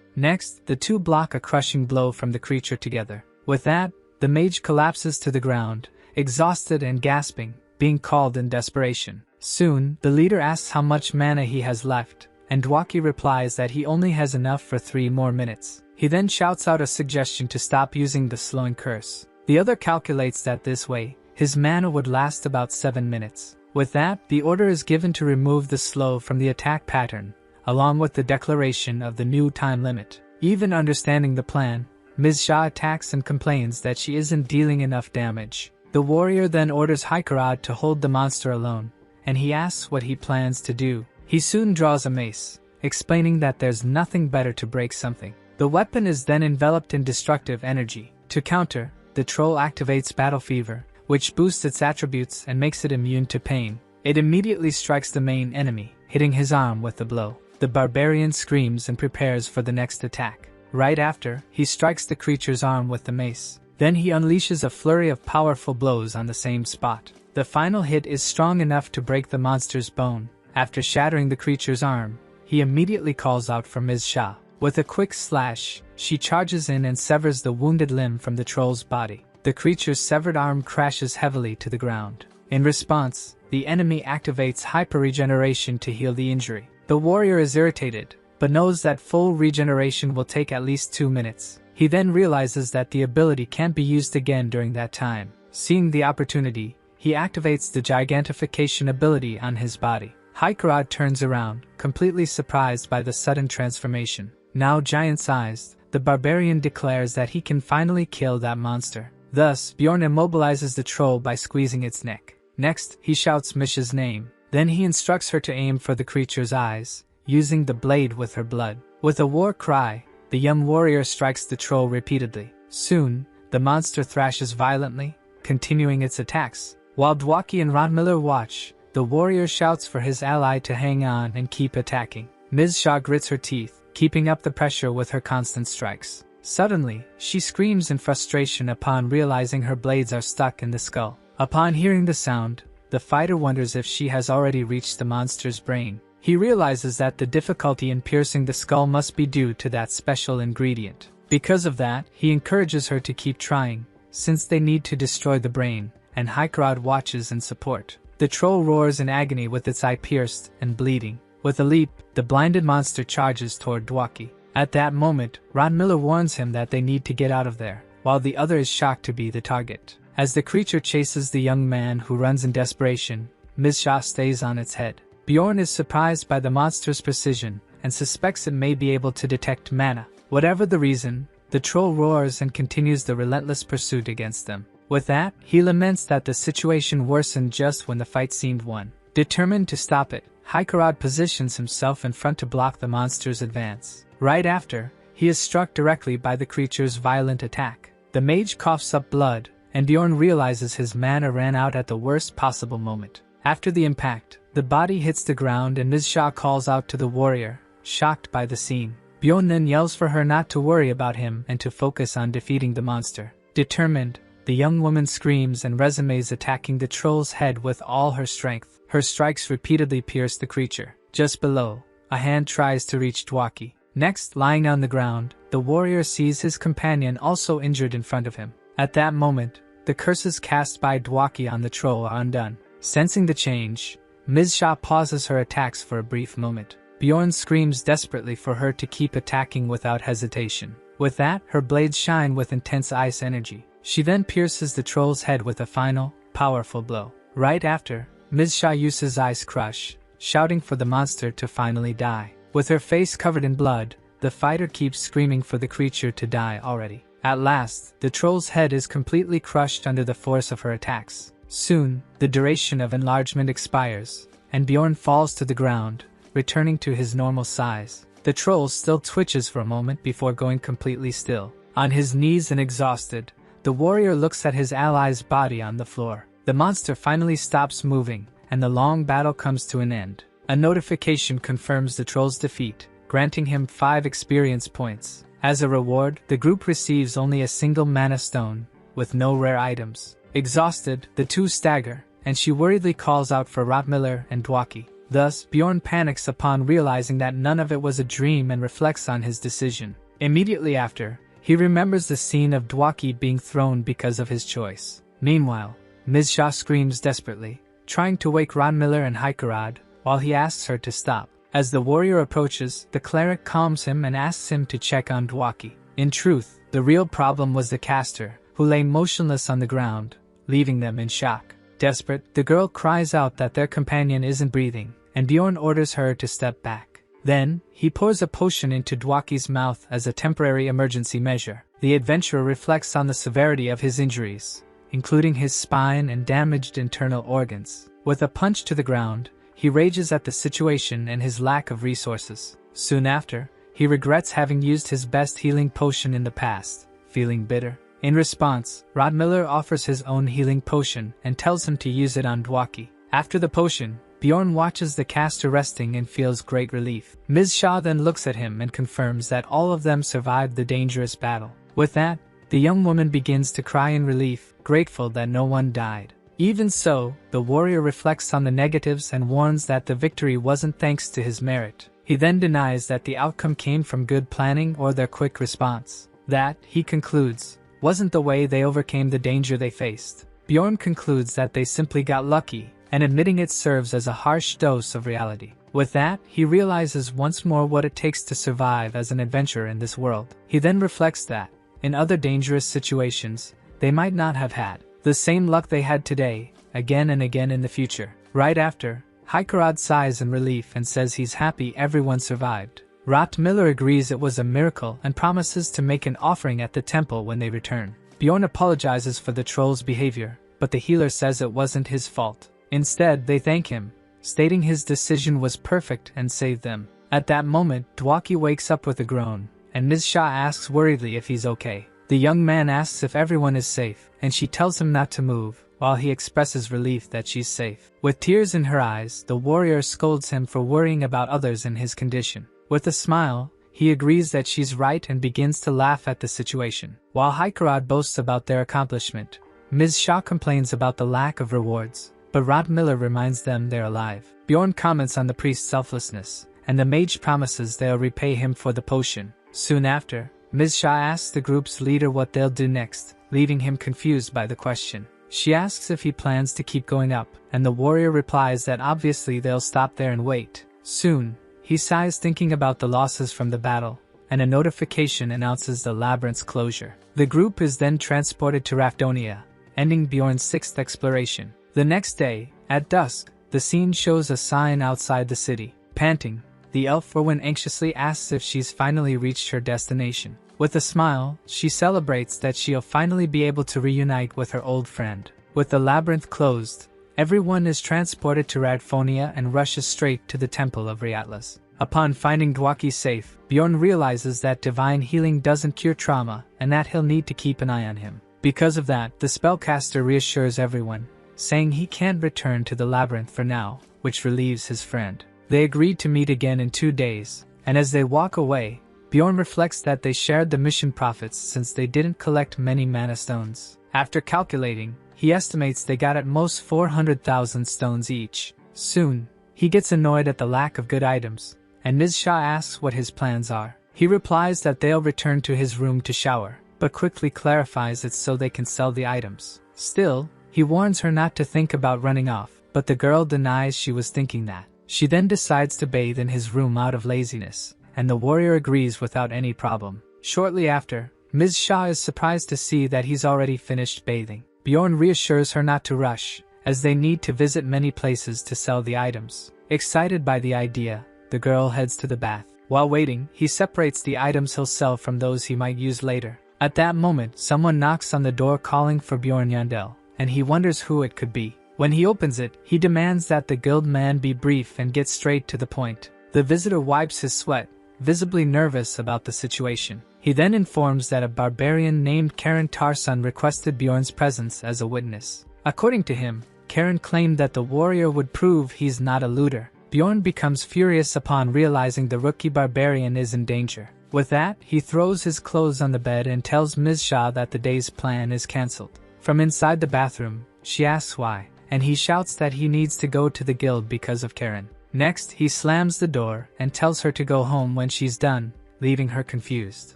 Next, the two block a crushing blow from the creature together. With that, the mage collapses to the ground, exhausted and gasping, being called in desperation. Soon, the leader asks how much mana he has left, and Dwaki replies that he only has enough for 3 more minutes. He then shouts out a suggestion to stop using the slowing curse. The other calculates that this way, his mana would last about 7 minutes. With that, the order is given to remove the slow from the attack pattern, along with the declaration of the new time limit. Even understanding the plan, Ms. Shah attacks and complains that she isn't dealing enough damage. The warrior then orders Haikarad to hold the monster alone, and he asks what he plans to do. He soon draws a mace, explaining that there's nothing better to break something. The weapon is then enveloped in destructive energy. To counter, the troll activates Battle Fever, which boosts its attributes and makes it immune to pain. It immediately strikes the main enemy, hitting his arm with the blow. The barbarian screams and prepares for the next attack. Right after, he strikes the creature's arm with the mace. Then he unleashes a flurry of powerful blows on the same spot. The final hit is strong enough to break the monster's bone. After shattering the creature's arm, he immediately calls out for Ms. Shah. With a quick slash, she charges in and severs the wounded limb from the troll's body. The creature's severed arm crashes heavily to the ground. In response, the enemy activates hyper-regeneration to heal the injury. The warrior is irritated, but knows that full regeneration will take at least 2 minutes. He then realizes that the ability can't be used again during that time. Seeing the opportunity, he activates the gigantification ability on his body. Haikarad turns around, completely surprised by the sudden transformation. Now giant-sized, the barbarian declares that he can finally kill that monster. Thus, Bjorn immobilizes the troll by squeezing its neck. Next, he shouts Misha's name. Then he instructs her to aim for the creature's eyes, using the blade with her blood. With a war cry, the young warrior strikes the troll repeatedly. Soon, the monster thrashes violently, continuing its attacks. While Dwaki and Ron Miller watch, the warrior shouts for his ally to hang on and keep attacking. Ms. Shah grits her teeth, keeping up the pressure with her constant strikes. Suddenly, she screams in frustration upon realizing her blades are stuck in the skull. Upon hearing the sound, the fighter wonders if she has already reached the monster's brain. He realizes that the difficulty in piercing the skull must be due to that special ingredient. Because of that, he encourages her to keep trying, since they need to destroy the brain, and Haikarad watches in support. The troll roars in agony with its eye pierced and bleeding. With a leap, the blinded monster charges toward Dwaki. At that moment, Ron Miller warns him that they need to get out of there, while the other is shocked to be the target. As the creature chases the young man who runs in desperation, Ms. Shah stays on its head. Bjorn is surprised by the monster's precision and suspects it may be able to detect mana. Whatever the reason, the troll roars and continues the relentless pursuit against them. With that, he laments that the situation worsened just when the fight seemed won. Determined to stop it, Haikarad positions himself in front to block the monster's advance. Right after, he is struck directly by the creature's violent attack. The mage coughs up blood, and Bjorn realizes his mana ran out at the worst possible moment. After the impact, the body hits the ground and Ms. Shah calls out to the warrior, shocked by the scene. Bjorn then yells for her not to worry about him and to focus on defeating the monster. Determined, the young woman screams and resumes attacking the troll's head with all her strength. Her strikes repeatedly pierce the creature. Just below, a hand tries to reach Dwaki. Next, lying on the ground, the warrior sees his companion also injured in front of him. At that moment, the curses cast by Dwaki on the troll are undone. Sensing the change, Ms. Shah pauses her attacks for a brief moment. Bjorn screams desperately for her to keep attacking without hesitation. With that, her blades shine with intense ice energy. She then pierces the troll's head with a final, powerful blow. Right after, Ms. Shah uses Ice Crush, shouting for the monster to finally die. With her face covered in blood, the fighter keeps screaming for the creature to die already. At last, the troll's head is completely crushed under the force of her attacks. Soon, the duration of enlargement expires, and Bjorn falls to the ground, returning to his normal size. The troll still twitches for a moment before going completely still. On his knees and exhausted, the warrior looks at his ally's body on the floor. The monster finally stops moving, and the long battle comes to an end. A notification confirms the troll's defeat, granting him 5 experience points. As a reward, the group receives only a single mana stone, with no rare items. Exhausted, the two stagger, and she worriedly calls out for Rotmiller and Dwaki. Thus, Bjorn panics upon realizing that none of it was a dream and reflects on his decision. Immediately after, he remembers the scene of Dwaki being thrown because of his choice. Meanwhile, Ms. Shah screams desperately, trying to wake Rotmiller and Haikarad, while he asks her to stop. As the warrior approaches, the cleric calms him and asks him to check on Dwaki. In truth, the real problem was the caster, who lay motionless on the ground, leaving them in shock. Desperate, the girl cries out that their companion isn't breathing, and Bjorn orders her to step back. Then, he pours a potion into Dwaki's mouth as a temporary emergency measure. The adventurer reflects on the severity of his injuries, including his spine and damaged internal organs. With a punch to the ground, he rages at the situation and his lack of resources. Soon after, he regrets having used his best healing potion in the past, feeling bitter. In response, Rotmiller offers his own healing potion and tells him to use it on Dwaki. After the potion, Bjorn watches the caster resting and feels great relief. Ms. Shah then looks at him and confirms that all of them survived the dangerous battle. With that, the young woman begins to cry in relief, grateful that no one died. Even so, the warrior reflects on the negatives and warns that the victory wasn't thanks to his merit. He then denies that the outcome came from good planning or their quick response. That, he concludes, wasn't the way they overcame the danger they faced. Bjorn concludes that they simply got lucky, and admitting it serves as a harsh dose of reality. With that, he realizes once more what it takes to survive as an adventurer in this world. He then reflects that, in other dangerous situations, they might not have had the same luck they had today, again and again in the future. Right after, Haikarad sighs in relief and says he's happy everyone survived. Rotmiller agrees it was a miracle and promises to make an offering at the temple when they return. Bjorn apologizes for the troll's behavior, but the healer says it wasn't his fault. Instead, they thank him, stating his decision was perfect and saved them. At that moment, Dwaki wakes up with a groan, and Ms. Shah asks worriedly if he's okay. The young man asks if everyone is safe, and she tells him not to move, while he expresses relief that she's safe. With tears in her eyes, the warrior scolds him for worrying about others in his condition. With a smile, he agrees that she's right and begins to laugh at the situation. While Haikarad boasts about their accomplishment, Ms. Shah complains about the lack of rewards, but Rotmiller reminds them they're alive. Bjorn comments on the priest's selflessness, and the mage promises they'll repay him for the potion. Soon after, Ms. Shah asks the group's leader what they'll do next, leaving him confused by the question. She asks if he plans to keep going up, and the warrior replies that obviously they'll stop there and wait. Soon, he sighs thinking about the losses from the battle, and a notification announces the labyrinth's closure. The group is then transported to Rafdonia, ending Bjorn's 6th exploration. The next day, at dusk, the scene shows a sign outside the city. Panting, the elf woman anxiously asks if she's finally reached her destination. With a smile, she celebrates that she'll finally be able to reunite with her old friend. With the labyrinth closed, everyone is transported to Radphonia and rushes straight to the Temple of Reatlas. Upon finding Dwaki safe, Bjorn realizes that divine healing doesn't cure trauma and that he'll need to keep an eye on him. Because of that, the spellcaster reassures everyone, saying he can't return to the labyrinth for now, which relieves his friend. They agreed to meet again in 2 days, and as they walk away, Bjorn reflects that they shared the mission profits since they didn't collect many mana stones. After calculating, he estimates they got at most 400,000 stones each. Soon, he gets annoyed at the lack of good items, and Ms. Shah asks what his plans are. He replies that they'll return to his room to shower, but quickly clarifies it's so they can sell the items. Still, he warns her not to think about running off, but the girl denies she was thinking that. She then decides to bathe in his room out of laziness, and the warrior agrees without any problem. Shortly after, Ms. Shah is surprised to see that he's already finished bathing. Bjorn reassures her not to rush, as they need to visit many places to sell the items. Excited by the idea, the girl heads to the bath. While waiting, he separates the items he'll sell from those he might use later. At that moment, someone knocks on the door calling for Bjorn Yandel, and he wonders who it could be. When he opens it, he demands that the guild man be brief and get straight to the point. The visitor wipes his sweat, visibly nervous about the situation. He then informs that a barbarian named Karen Tarsun requested Bjorn's presence as a witness. According to him, Karen claimed that the warrior would prove he's not a looter. Bjorn becomes furious upon realizing the rookie barbarian is in danger. With that, he throws his clothes on the bed and tells Ms. Shah that the day's plan is cancelled. From inside the bathroom, she asks why, and he shouts that he needs to go to the guild because of Karen. Next, he slams the door and tells her to go home when she's done, leaving her confused.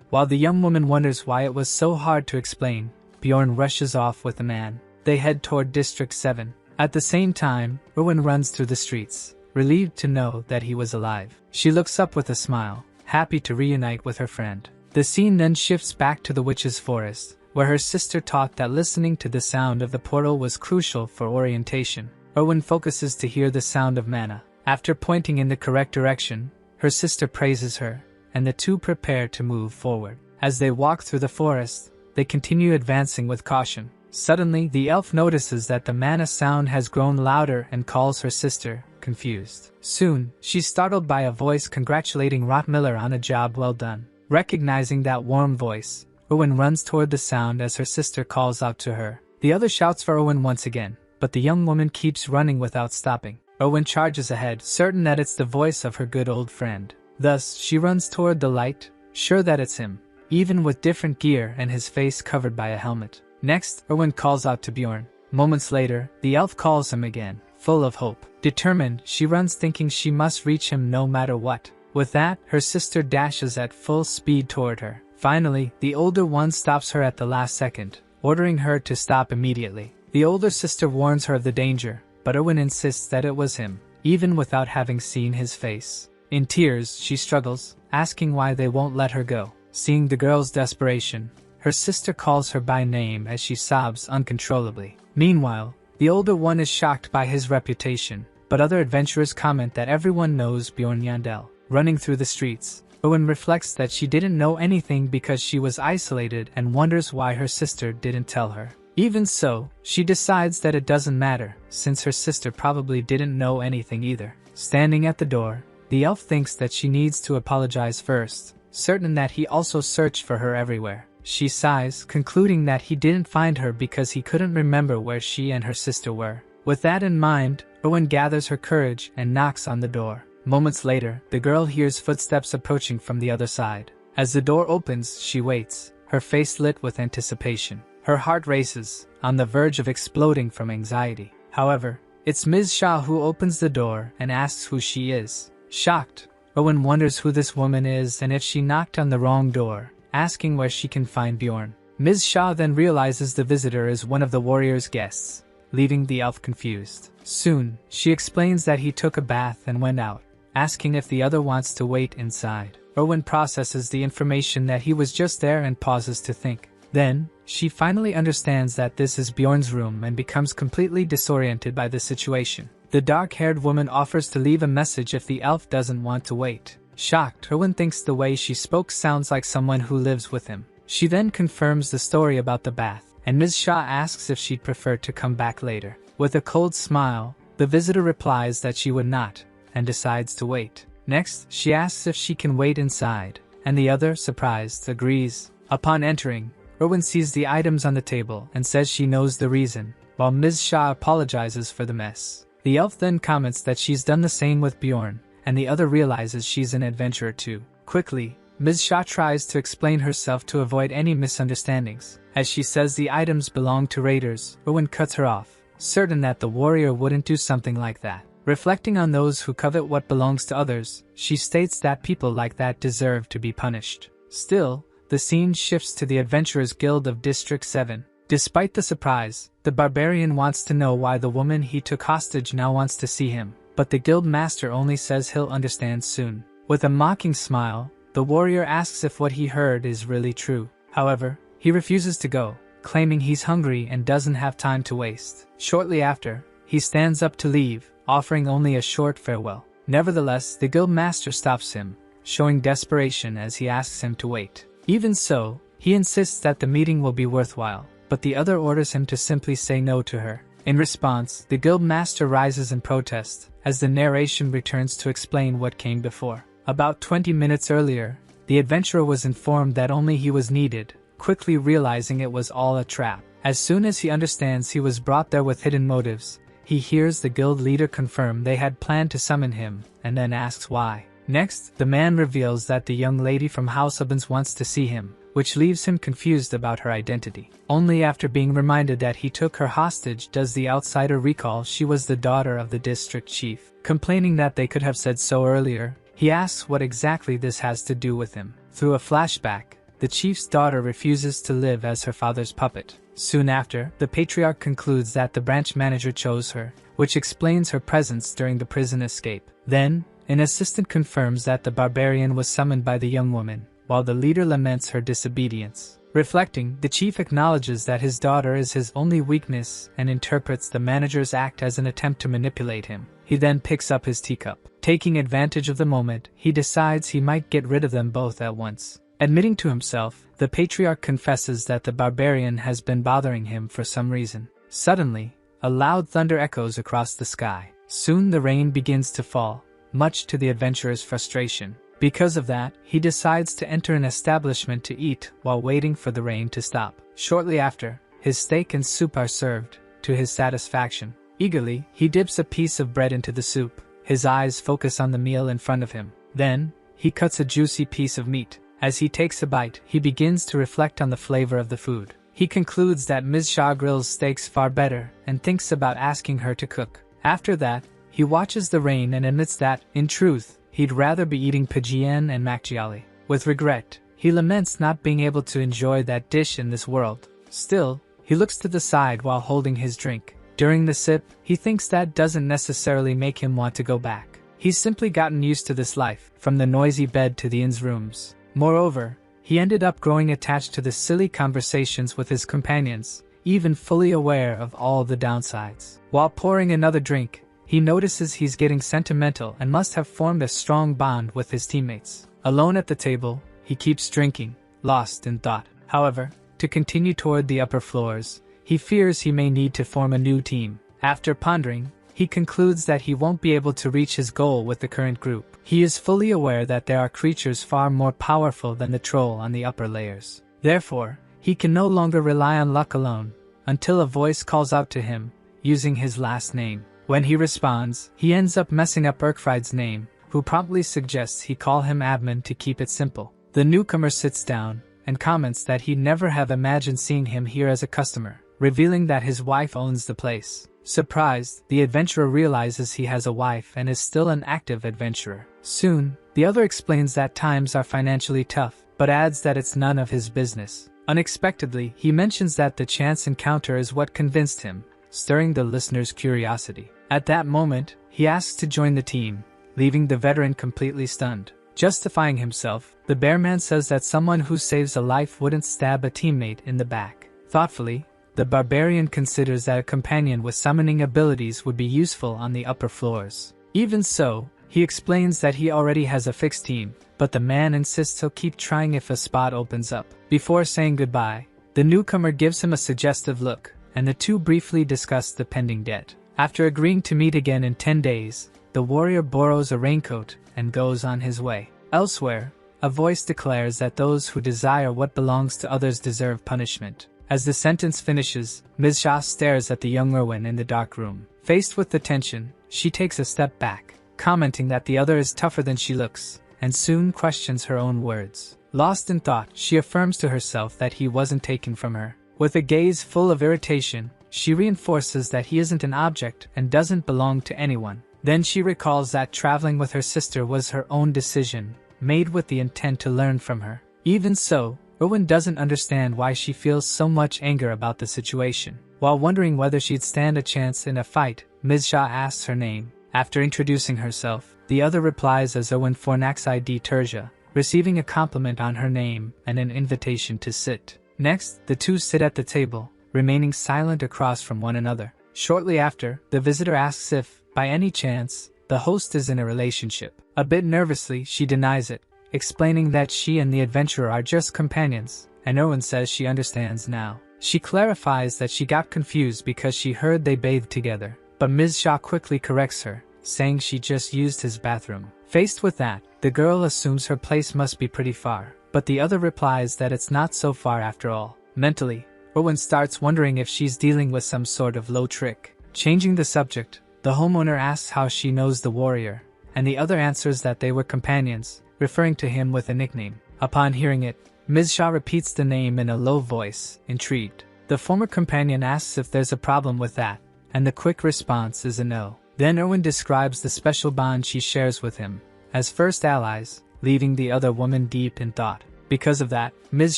While the young woman wonders why it was so hard to explain, Bjorn rushes off with the man. They head toward District 7. At the same time, Rowan runs through the streets, relieved to know that he was alive. She looks up with a smile, happy to reunite with her friend. The scene then shifts back to the witch's forest, where her sister taught that listening to the sound of the portal was crucial for orientation. Rowan focuses to hear the sound of mana. After pointing in the correct direction, her sister praises her, and the two prepare to move forward. As they walk through the forest, they continue advancing with caution. Suddenly, the elf notices that the mana sound has grown louder and calls her sister, confused. Soon, she's startled by a voice congratulating Rottmiller on a job well done. Recognizing that warm voice, Owen runs toward the sound as her sister calls out to her. The other shouts for Owen once again, but the young woman keeps running without stopping. Owen charges ahead, certain that it's the voice of her good old friend. Thus, she runs toward the light, sure that it's him, even with different gear and his face covered by a helmet. Next, Owen calls out to Bjorn. Moments later, the elf calls him again, full of hope. Determined, she runs thinking she must reach him no matter what. With that, her sister dashes at full speed toward her. Finally, the older one stops her at the last second, ordering her to stop immediately. The older sister warns her of the danger, but Owen insists that it was him, even without having seen his face. In tears, she struggles, asking why they won't let her go. Seeing the girl's desperation, her sister calls her by name as she sobs uncontrollably. Meanwhile, the older one is shocked by his reputation, but other adventurers comment that everyone knows Bjorn Yandel. Running through the streets, Owen reflects that she didn't know anything because she was isolated and wonders why her sister didn't tell her. Even so, she decides that it doesn't matter, since her sister probably didn't know anything either. Standing at the door, the elf thinks that she needs to apologize first, certain that he also searched for her everywhere. She sighs, concluding that he didn't find her because he couldn't remember where she and her sister were. With that in mind, Owen gathers her courage and knocks on the door. Moments later, the girl hears footsteps approaching from the other side. As the door opens, she waits, her face lit with anticipation. Her heart races, on the verge of exploding from anxiety. However, it's Ms. Shah who opens the door and asks who she is. Shocked, Owen wonders who this woman is and if she knocked on the wrong door, asking where she can find Bjorn. Ms. Shah then realizes the visitor is one of the warrior's guests, leaving the elf confused. Soon, she explains that he took a bath and went out, asking if the other wants to wait inside. Owen processes the information that he was just there and pauses to think. Then, she finally understands that this is Bjorn's room and becomes completely disoriented by the situation. The dark-haired woman offers to leave a message if the elf doesn't want to wait. Shocked, Erwin thinks the way she spoke sounds like someone who lives with him. She then confirms the story about the bath, and Ms. Shaw asks if she'd prefer to come back later. With a cold smile, the visitor replies that she would not, and decides to wait. Next, she asks if she can wait inside, and the other, surprised, agrees. Upon entering, Erwin sees the items on the table and says she knows the reason, while Ms. Shaw apologizes for the mess. The elf then comments that she's done the same with Bjorn, and the other realizes she's an adventurer too. Quickly, Ms. Shaw tries to explain herself to avoid any misunderstandings. As she says the items belong to raiders, Erwin cuts her off, certain that the warrior wouldn't do something like that. Reflecting on those who covet what belongs to others, she states that people like that deserve to be punished. Still, the scene shifts to the Adventurers Guild of District 7. Despite the surprise, the barbarian wants to know why the woman he took hostage now wants to see him, but the guild master only says he'll understand soon. With a mocking smile, the warrior asks if what he heard is really true. However, he refuses to go, claiming he's hungry and doesn't have time to waste. Shortly after, he stands up to leave, offering only a short farewell. Nevertheless, the guild master stops him, showing desperation as he asks him to wait. Even so, he insists that the meeting will be worthwhile, but the other orders him to simply say no to her. In response, the guild master rises in protest, as the narration returns to explain what came before. About 20 minutes earlier, the adventurer was informed that only he was needed, quickly realizing it was all a trap. As soon as he understands he was brought there with hidden motives, he hears the guild leader confirm they had planned to summon him, and then asks why. Next, the man reveals that the young lady from House Obens wants to see him, which leaves him confused about her identity. Only after being reminded that he took her hostage does the outsider recall she was the daughter of the district chief. Complaining that they could have said so earlier, he asks what exactly this has to do with him. Through a flashback, the chief's daughter refuses to live as her father's puppet. Soon after, the patriarch concludes that the branch manager chose her, which explains her presence during the prison escape. Then, an assistant confirms that the barbarian was summoned by the young woman, while the leader laments her disobedience. Reflecting, the chief acknowledges that his daughter is his only weakness and interprets the manager's act as an attempt to manipulate him. He then picks up his teacup. Taking advantage of the moment, he decides he might get rid of them both at once. Admitting to himself, the patriarch confesses that the barbarian has been bothering him for some reason. Suddenly, a loud thunder echoes across the sky. Soon the rain begins to fall, much to the adventurer's frustration. Because of that, he decides to enter an establishment to eat while waiting for the rain to stop. Shortly after, his steak and soup are served, to his satisfaction. Eagerly, he dips a piece of bread into the soup. His eyes focus on the meal in front of him. Then, he cuts a juicy piece of meat. As he takes a bite, he begins to reflect on the flavor of the food. He concludes that Ms. Shaw grills steaks far better and thinks about asking her to cook. After that, he watches the rain and admits that, in truth, he'd rather be eating Pajien and Macchiali. With regret, he laments not being able to enjoy that dish in this world. Still, he looks to the side while holding his drink. During the sip, he thinks that doesn't necessarily make him want to go back. He's simply gotten used to this life, from the noisy bed to the inn's rooms. Moreover, he ended up growing attached to the silly conversations with his companions, even fully aware of all the downsides. While pouring another drink, he notices he's getting sentimental and must have formed a strong bond with his teammates. Alone at the table, he keeps drinking, lost in thought. However, to continue toward the upper floors, he fears he may need to form a new team. After pondering, he concludes that he won't be able to reach his goal with the current group. He is fully aware that there are creatures far more powerful than the troll on the upper layers. Therefore, he can no longer rely on luck alone, until a voice calls out to him, using his last name. When he responds, he ends up messing up Erkfried's name, who promptly suggests he call him Admin to keep it simple. The newcomer sits down, and comments that he'd never have imagined seeing him here as a customer, revealing that his wife owns the place. Surprised, the adventurer realizes he has a wife and is still an active adventurer. Soon, the other explains that times are financially tough, but adds that it's none of his business. Unexpectedly, he mentions that the chance encounter is what convinced him, stirring the listener's curiosity. At that moment, he asks to join the team, leaving the veteran completely stunned. Justifying himself, the bearman says that someone who saves a life wouldn't stab a teammate in the back. Thoughtfully, the barbarian considers that a companion with summoning abilities would be useful on the upper floors. Even so, He explains that he already has a fixed team, but the man insists he'll keep trying if a spot opens up. Before saying goodbye, the newcomer gives him a suggestive look, and the two briefly discuss the pending debt. After agreeing to meet again in 10 days, the warrior borrows a raincoat and goes on his way. Elsewhere, a voice declares that those who desire what belongs to others deserve punishment. As the sentence finishes, Ms. Shah stares at the young Erwin in the dark room. Faced with the tension, she takes a step back, commenting that the other is tougher than she looks, and soon questions her own words. Lost in thought, she affirms to herself that he wasn't taken from her. With a gaze full of irritation, she reinforces that he isn't an object and doesn't belong to anyone. Then she recalls that traveling with her sister was her own decision, made with the intent to learn from her. Even so, Erwin doesn't understand why she feels so much anger about the situation. While wondering whether she'd stand a chance in a fight, Ms. Shah asks her name. After introducing herself, the other replies as Erwin Fornaxid Terja, receiving a compliment on her name and an invitation to sit. Next, the two sit at the table, remaining silent across from one another. Shortly after, the visitor asks if, by any chance, the host is in a relationship. A bit nervously, she denies it, explaining that she and the adventurer are just companions, and Erwin says she understands now. She clarifies that she got confused because she heard they bathed together, but Ms. Shah quickly corrects her, saying she just used his bathroom. Faced with that, the girl assumes her place must be pretty far, but the other replies that it's not so far after all. Mentally, Erwin starts wondering if she's dealing with some sort of low trick. Changing the subject, the homeowner asks how she knows the warrior, and the other answers that they were companions, referring to him with a nickname. Upon hearing it, Ms. Shah repeats the name in a low voice, intrigued. The former companion asks if there's a problem with that, and the quick response is a no. Then Erwin describes the special bond she shares with him, as first allies, leaving the other woman deep in thought. Because of that, Ms.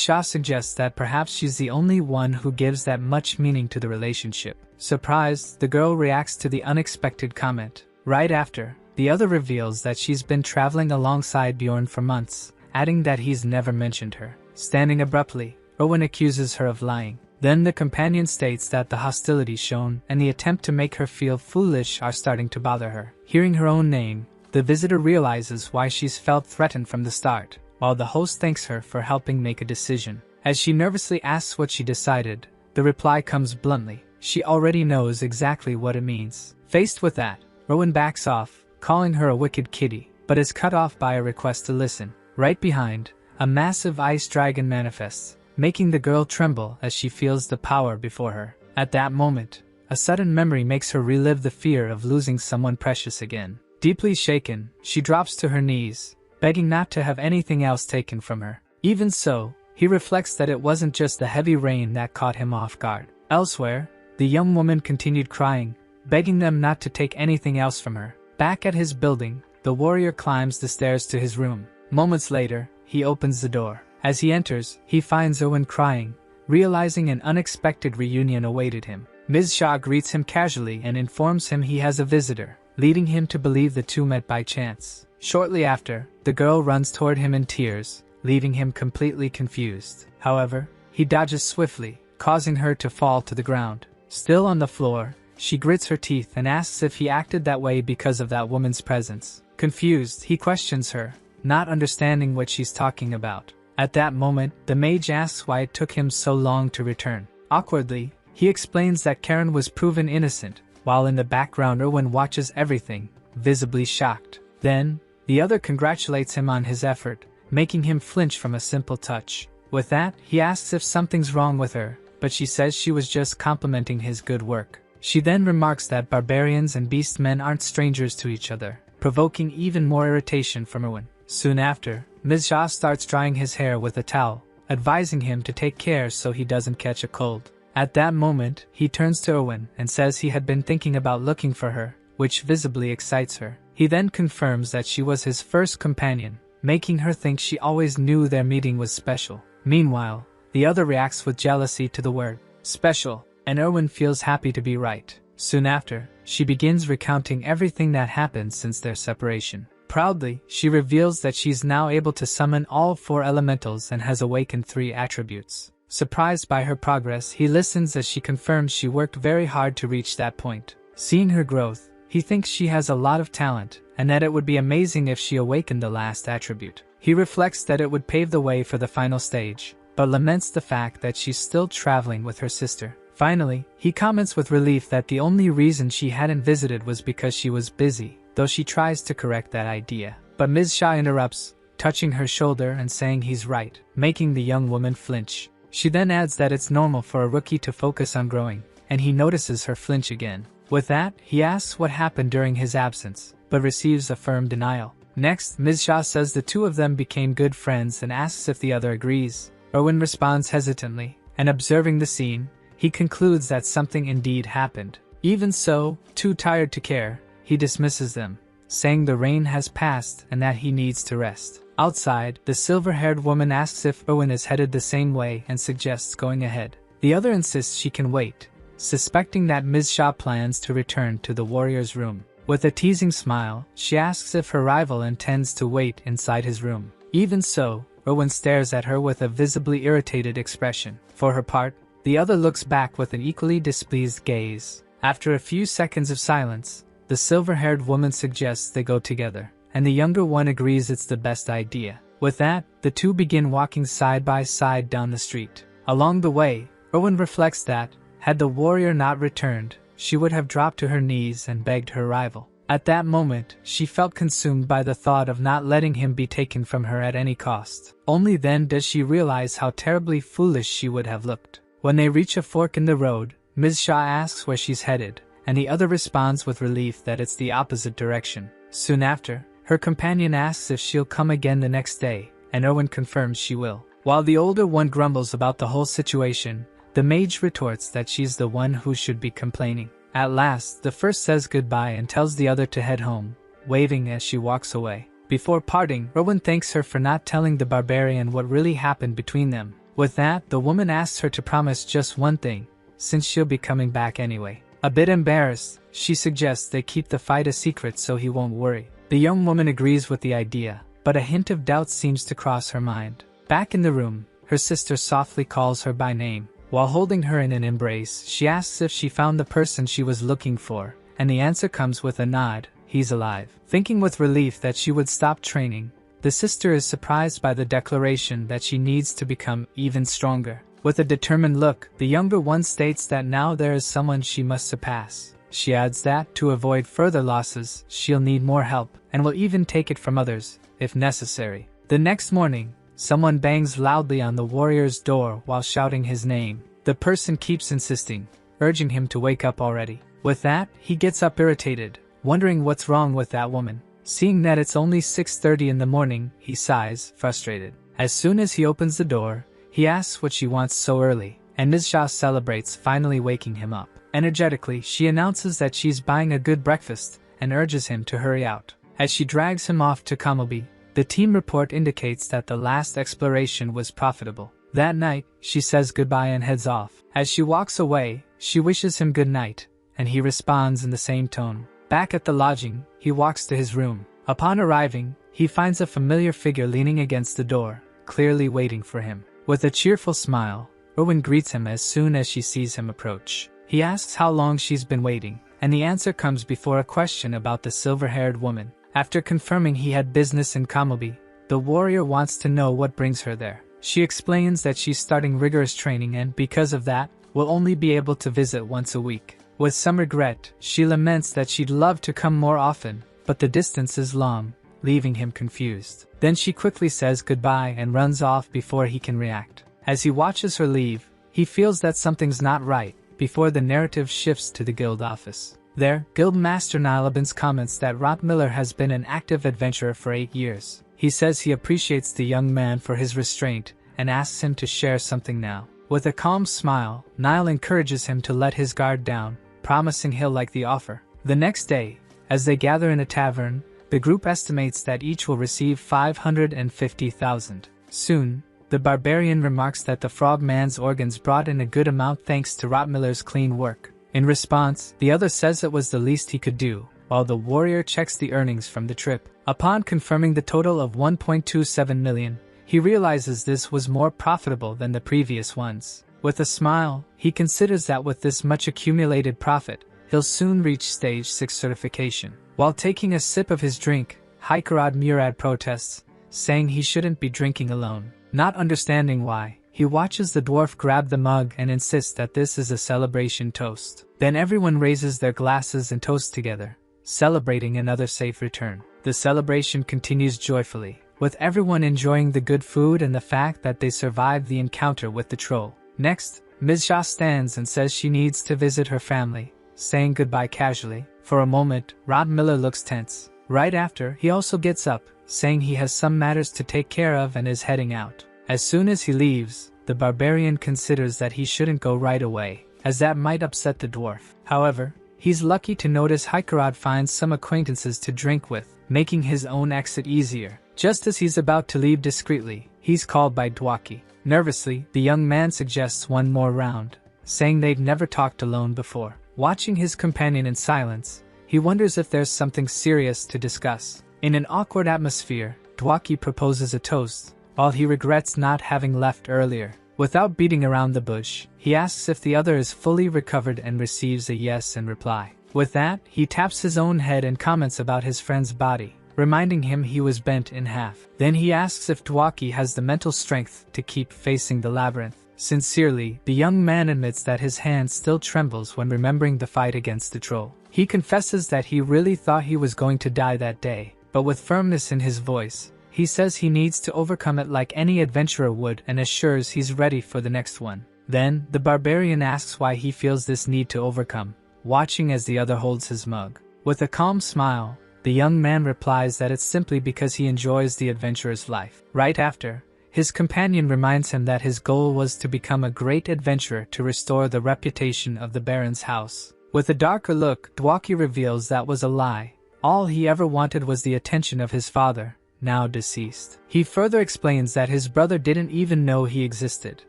Shah suggests that perhaps she's the only one who gives that much meaning to the relationship. Surprised, the girl reacts to the unexpected comment. Right after, the other reveals that she's been traveling alongside Bjorn for months, adding that he's never mentioned her. Standing abruptly, Erwin accuses her of lying. Then the companion states that the hostility shown and the attempt to make her feel foolish are starting to bother her. Hearing her own name, the visitor realizes why she's felt threatened from the start, while the host thanks her for helping make a decision. As she nervously asks what she decided, the reply comes bluntly. She already knows exactly what it means. Faced with that, Erwin backs off, calling her a wicked kitty, but is cut off by a request to listen. Right behind, a massive ice dragon manifests, making the girl tremble as she feels the power before her. At that moment, a sudden memory makes her relive the fear of losing someone precious again. Deeply shaken, she drops to her knees, begging not to have anything else taken from her. Even so, he reflects that it wasn't just the heavy rain that caught him off guard. Elsewhere, the young woman continued crying, begging them not to take anything else from her. Back at his building, the warrior climbs the stairs to his room. Moments later, he opens the door. As he enters, he finds Erwin crying, realizing an unexpected reunion awaited him. Ms. Shah greets him casually and informs him he has a visitor, leading him to believe the two met by chance. Shortly after, the girl runs toward him in tears, leaving him completely confused. However, he dodges swiftly, causing her to fall to the ground. Still on the floor, she grits her teeth and asks if he acted that way because of that woman's presence. Confused, he questions her, not understanding what she's talking about. At that moment, the mage asks why it took him so long to return. Awkwardly, he explains that Karen was proven innocent, while in the background Erwin watches everything, visibly shocked. Then, the other congratulates him on his effort, making him flinch from a simple touch. With that, he asks if something's wrong with her, but she says she was just complimenting his good work. She then remarks that barbarians and beastmen aren't strangers to each other, provoking even more irritation from Erwin. Soon after, Ms. Shah starts drying his hair with a towel, advising him to take care so he doesn't catch a cold. At that moment, he turns to Erwin and says he had been thinking about looking for her, which visibly excites her. He then confirms that she was his first companion, making her think she always knew their meeting was special. Meanwhile, the other reacts with jealousy to the word special, and Erwin feels happy to be right. Soon after, she begins recounting everything that happened since their separation. Proudly, she reveals that she's now able to summon all 4 elementals and has awakened 3 attributes. Surprised by her progress, he listens as she confirms she worked very hard to reach that point. Seeing her growth, He thinks she has a lot of talent, and that it would be amazing if she awakened the last attribute. He reflects that it would pave the way for the final stage, but laments the fact that she's still traveling with her sister. Finally, he comments with relief that the only reason she hadn't visited was because she was busy, though she tries to correct that idea. But Ms. Shah interrupts, touching her shoulder and saying he's right, making the young woman flinch. She then adds that it's normal for a rookie to focus on growing, and he notices her flinch again. With that, he asks what happened during his absence, but receives a firm denial. Next, Ms. Shah says the two of them became good friends and asks if the other agrees. Erwin responds hesitantly, and observing the scene, he concludes that something indeed happened. Even so, too tired to care, he dismisses them, saying the rain has passed and that he needs to rest. Outside, the silver-haired woman asks if Erwin is headed the same way and suggests going ahead. The other insists she can wait, suspecting that Ms. Shah plans to return to the warrior's room. With a teasing smile, she asks if her rival intends to wait inside his room. Even so, Erwin stares at her with a visibly irritated expression. For her part, the other looks back with an equally displeased gaze. After a few seconds of silence, the silver-haired woman suggests they go together, and the younger one agrees it's the best idea. With that, the two begin walking side by side down the street. Along the way, Erwin reflects that, had the warrior not returned, she would have dropped to her knees and begged her rival. At that moment, she felt consumed by the thought of not letting him be taken from her at any cost. Only then does she realize how terribly foolish she would have looked. When they reach a fork in the road, Ms. Shah asks where she's headed, and the other responds with relief that it's the opposite direction. Soon after, her companion asks if she'll come again the next day, and Erwin confirms she will. While the older one grumbles about the whole situation, the mage retorts that she's the one who should be complaining. At last, the first says goodbye and tells the other to head home, waving as she walks away. Before parting, Erwin thanks her for not telling the barbarian what really happened between them. With that, the woman asks her to promise just one thing, since she'll be coming back anyway. A bit embarrassed, she suggests they keep the fight a secret so he won't worry. The young woman agrees with the idea, but a hint of doubt seems to cross her mind. Back in the room, her sister softly calls her by name. While holding her in an embrace, she asks if she found the person she was looking for, and the answer comes with a nod, he's alive. Thinking with relief that she would stop training, the sister is surprised by the declaration that she needs to become even stronger. With a determined look, the younger one states that now there is someone she must surpass. She adds that, to avoid further losses, she'll need more help, and will even take it from others, if necessary. The next morning, someone bangs loudly on the warrior's door while shouting his name. The person keeps insisting, urging him to wake up already. With that, he gets up irritated, wondering what's wrong with that woman. Seeing that it's only 6:30 in the morning, he sighs, frustrated. As soon as he opens the door, he asks what she wants so early, and Ms. Shah celebrates finally waking him up. Energetically, she announces that she's buying a good breakfast and urges him to hurry out. As she drags him off to Kamobi, the team report indicates that the last exploration was profitable. That night, she says goodbye and heads off. As she walks away, she wishes him good night, and he responds in the same tone. Back at the lodging, he walks to his room. Upon arriving, he finds a familiar figure leaning against the door, clearly waiting for him. With a cheerful smile, Erwin greets him as soon as she sees him approach. He asks how long she's been waiting, and the answer comes before a question about the silver-haired woman. After confirming he had business in Kamobi, the warrior wants to know what brings her there. She explains that she's starting rigorous training and, because of that, will only be able to visit once a week. With some regret, she laments that she'd love to come more often, but the distance is long, leaving him confused. Then she quickly says goodbye and runs off before he can react. As he watches her leave, he feels that something's not right, before the narrative shifts to the guild office. There, Guildmaster Nilabans comments that Rottmiller has been an active adventurer for 8 years. He says he appreciates the young man for his restraint and asks him to share something now. With a calm smile, Nile encourages him to let his guard down, promising he'll like the offer. The next day, as they gather in a tavern, the group estimates that each will receive 550,000. Soon, the barbarian remarks that the frogman's organs brought in a good amount thanks to Rottmiller's clean work. In response, the other says it was the least he could do, while the warrior checks the earnings from the trip. Upon confirming the total of 1.27 million, he realizes this was more profitable than the previous ones. With a smile, he considers that with this much accumulated profit, he'll soon reach stage 6 certification. While taking a sip of his drink, Hikarad Murad protests, saying he shouldn't be drinking alone. Not understanding why, he watches the dwarf grab the mug and insists that this is a celebration toast. Then everyone raises their glasses and toast together, celebrating another safe return. The celebration continues joyfully, with everyone enjoying the good food and the fact that they survived the encounter with the troll. Next, Ms. Shah stands and says she needs to visit her family, saying goodbye casually. For a moment, Rod Miller looks tense. Right after, he also gets up, saying he has some matters to take care of and is heading out. As soon as he leaves, the barbarian considers that he shouldn't go right away, as that might upset the dwarf. However, he's lucky to notice Hikarad finds some acquaintances to drink with, making his own exit easier. Just as he's about to leave discreetly, he's called by Dwaki. Nervously, the young man suggests one more round, saying they've never talked alone before. Watching his companion in silence, he wonders if there's something serious to discuss. In an awkward atmosphere, Dwaki proposes a toast, while he regrets not having left earlier. Without beating around the bush, he asks if the other is fully recovered and receives a yes in reply. With that, he taps his own head and comments about his friend's body, reminding him he was bent in half. Then he asks if Dwaki has the mental strength to keep facing the labyrinth. Sincerely, the young man admits that his hand still trembles when remembering the fight against the troll. He confesses that he really thought he was going to die that day, but with firmness in his voice, he says he needs to overcome it like any adventurer would and assures he's ready for the next one. Then, the barbarian asks why he feels this need to overcome, watching as the other holds his mug. With a calm smile, the young man replies that it's simply because he enjoys the adventurer's life. Right after, his companion reminds him that his goal was to become a great adventurer to restore the reputation of the Baron's house. With a darker look, Dwaki reveals that was a lie. All he ever wanted was the attention of his father, now deceased. He further explains that his brother didn't even know he existed,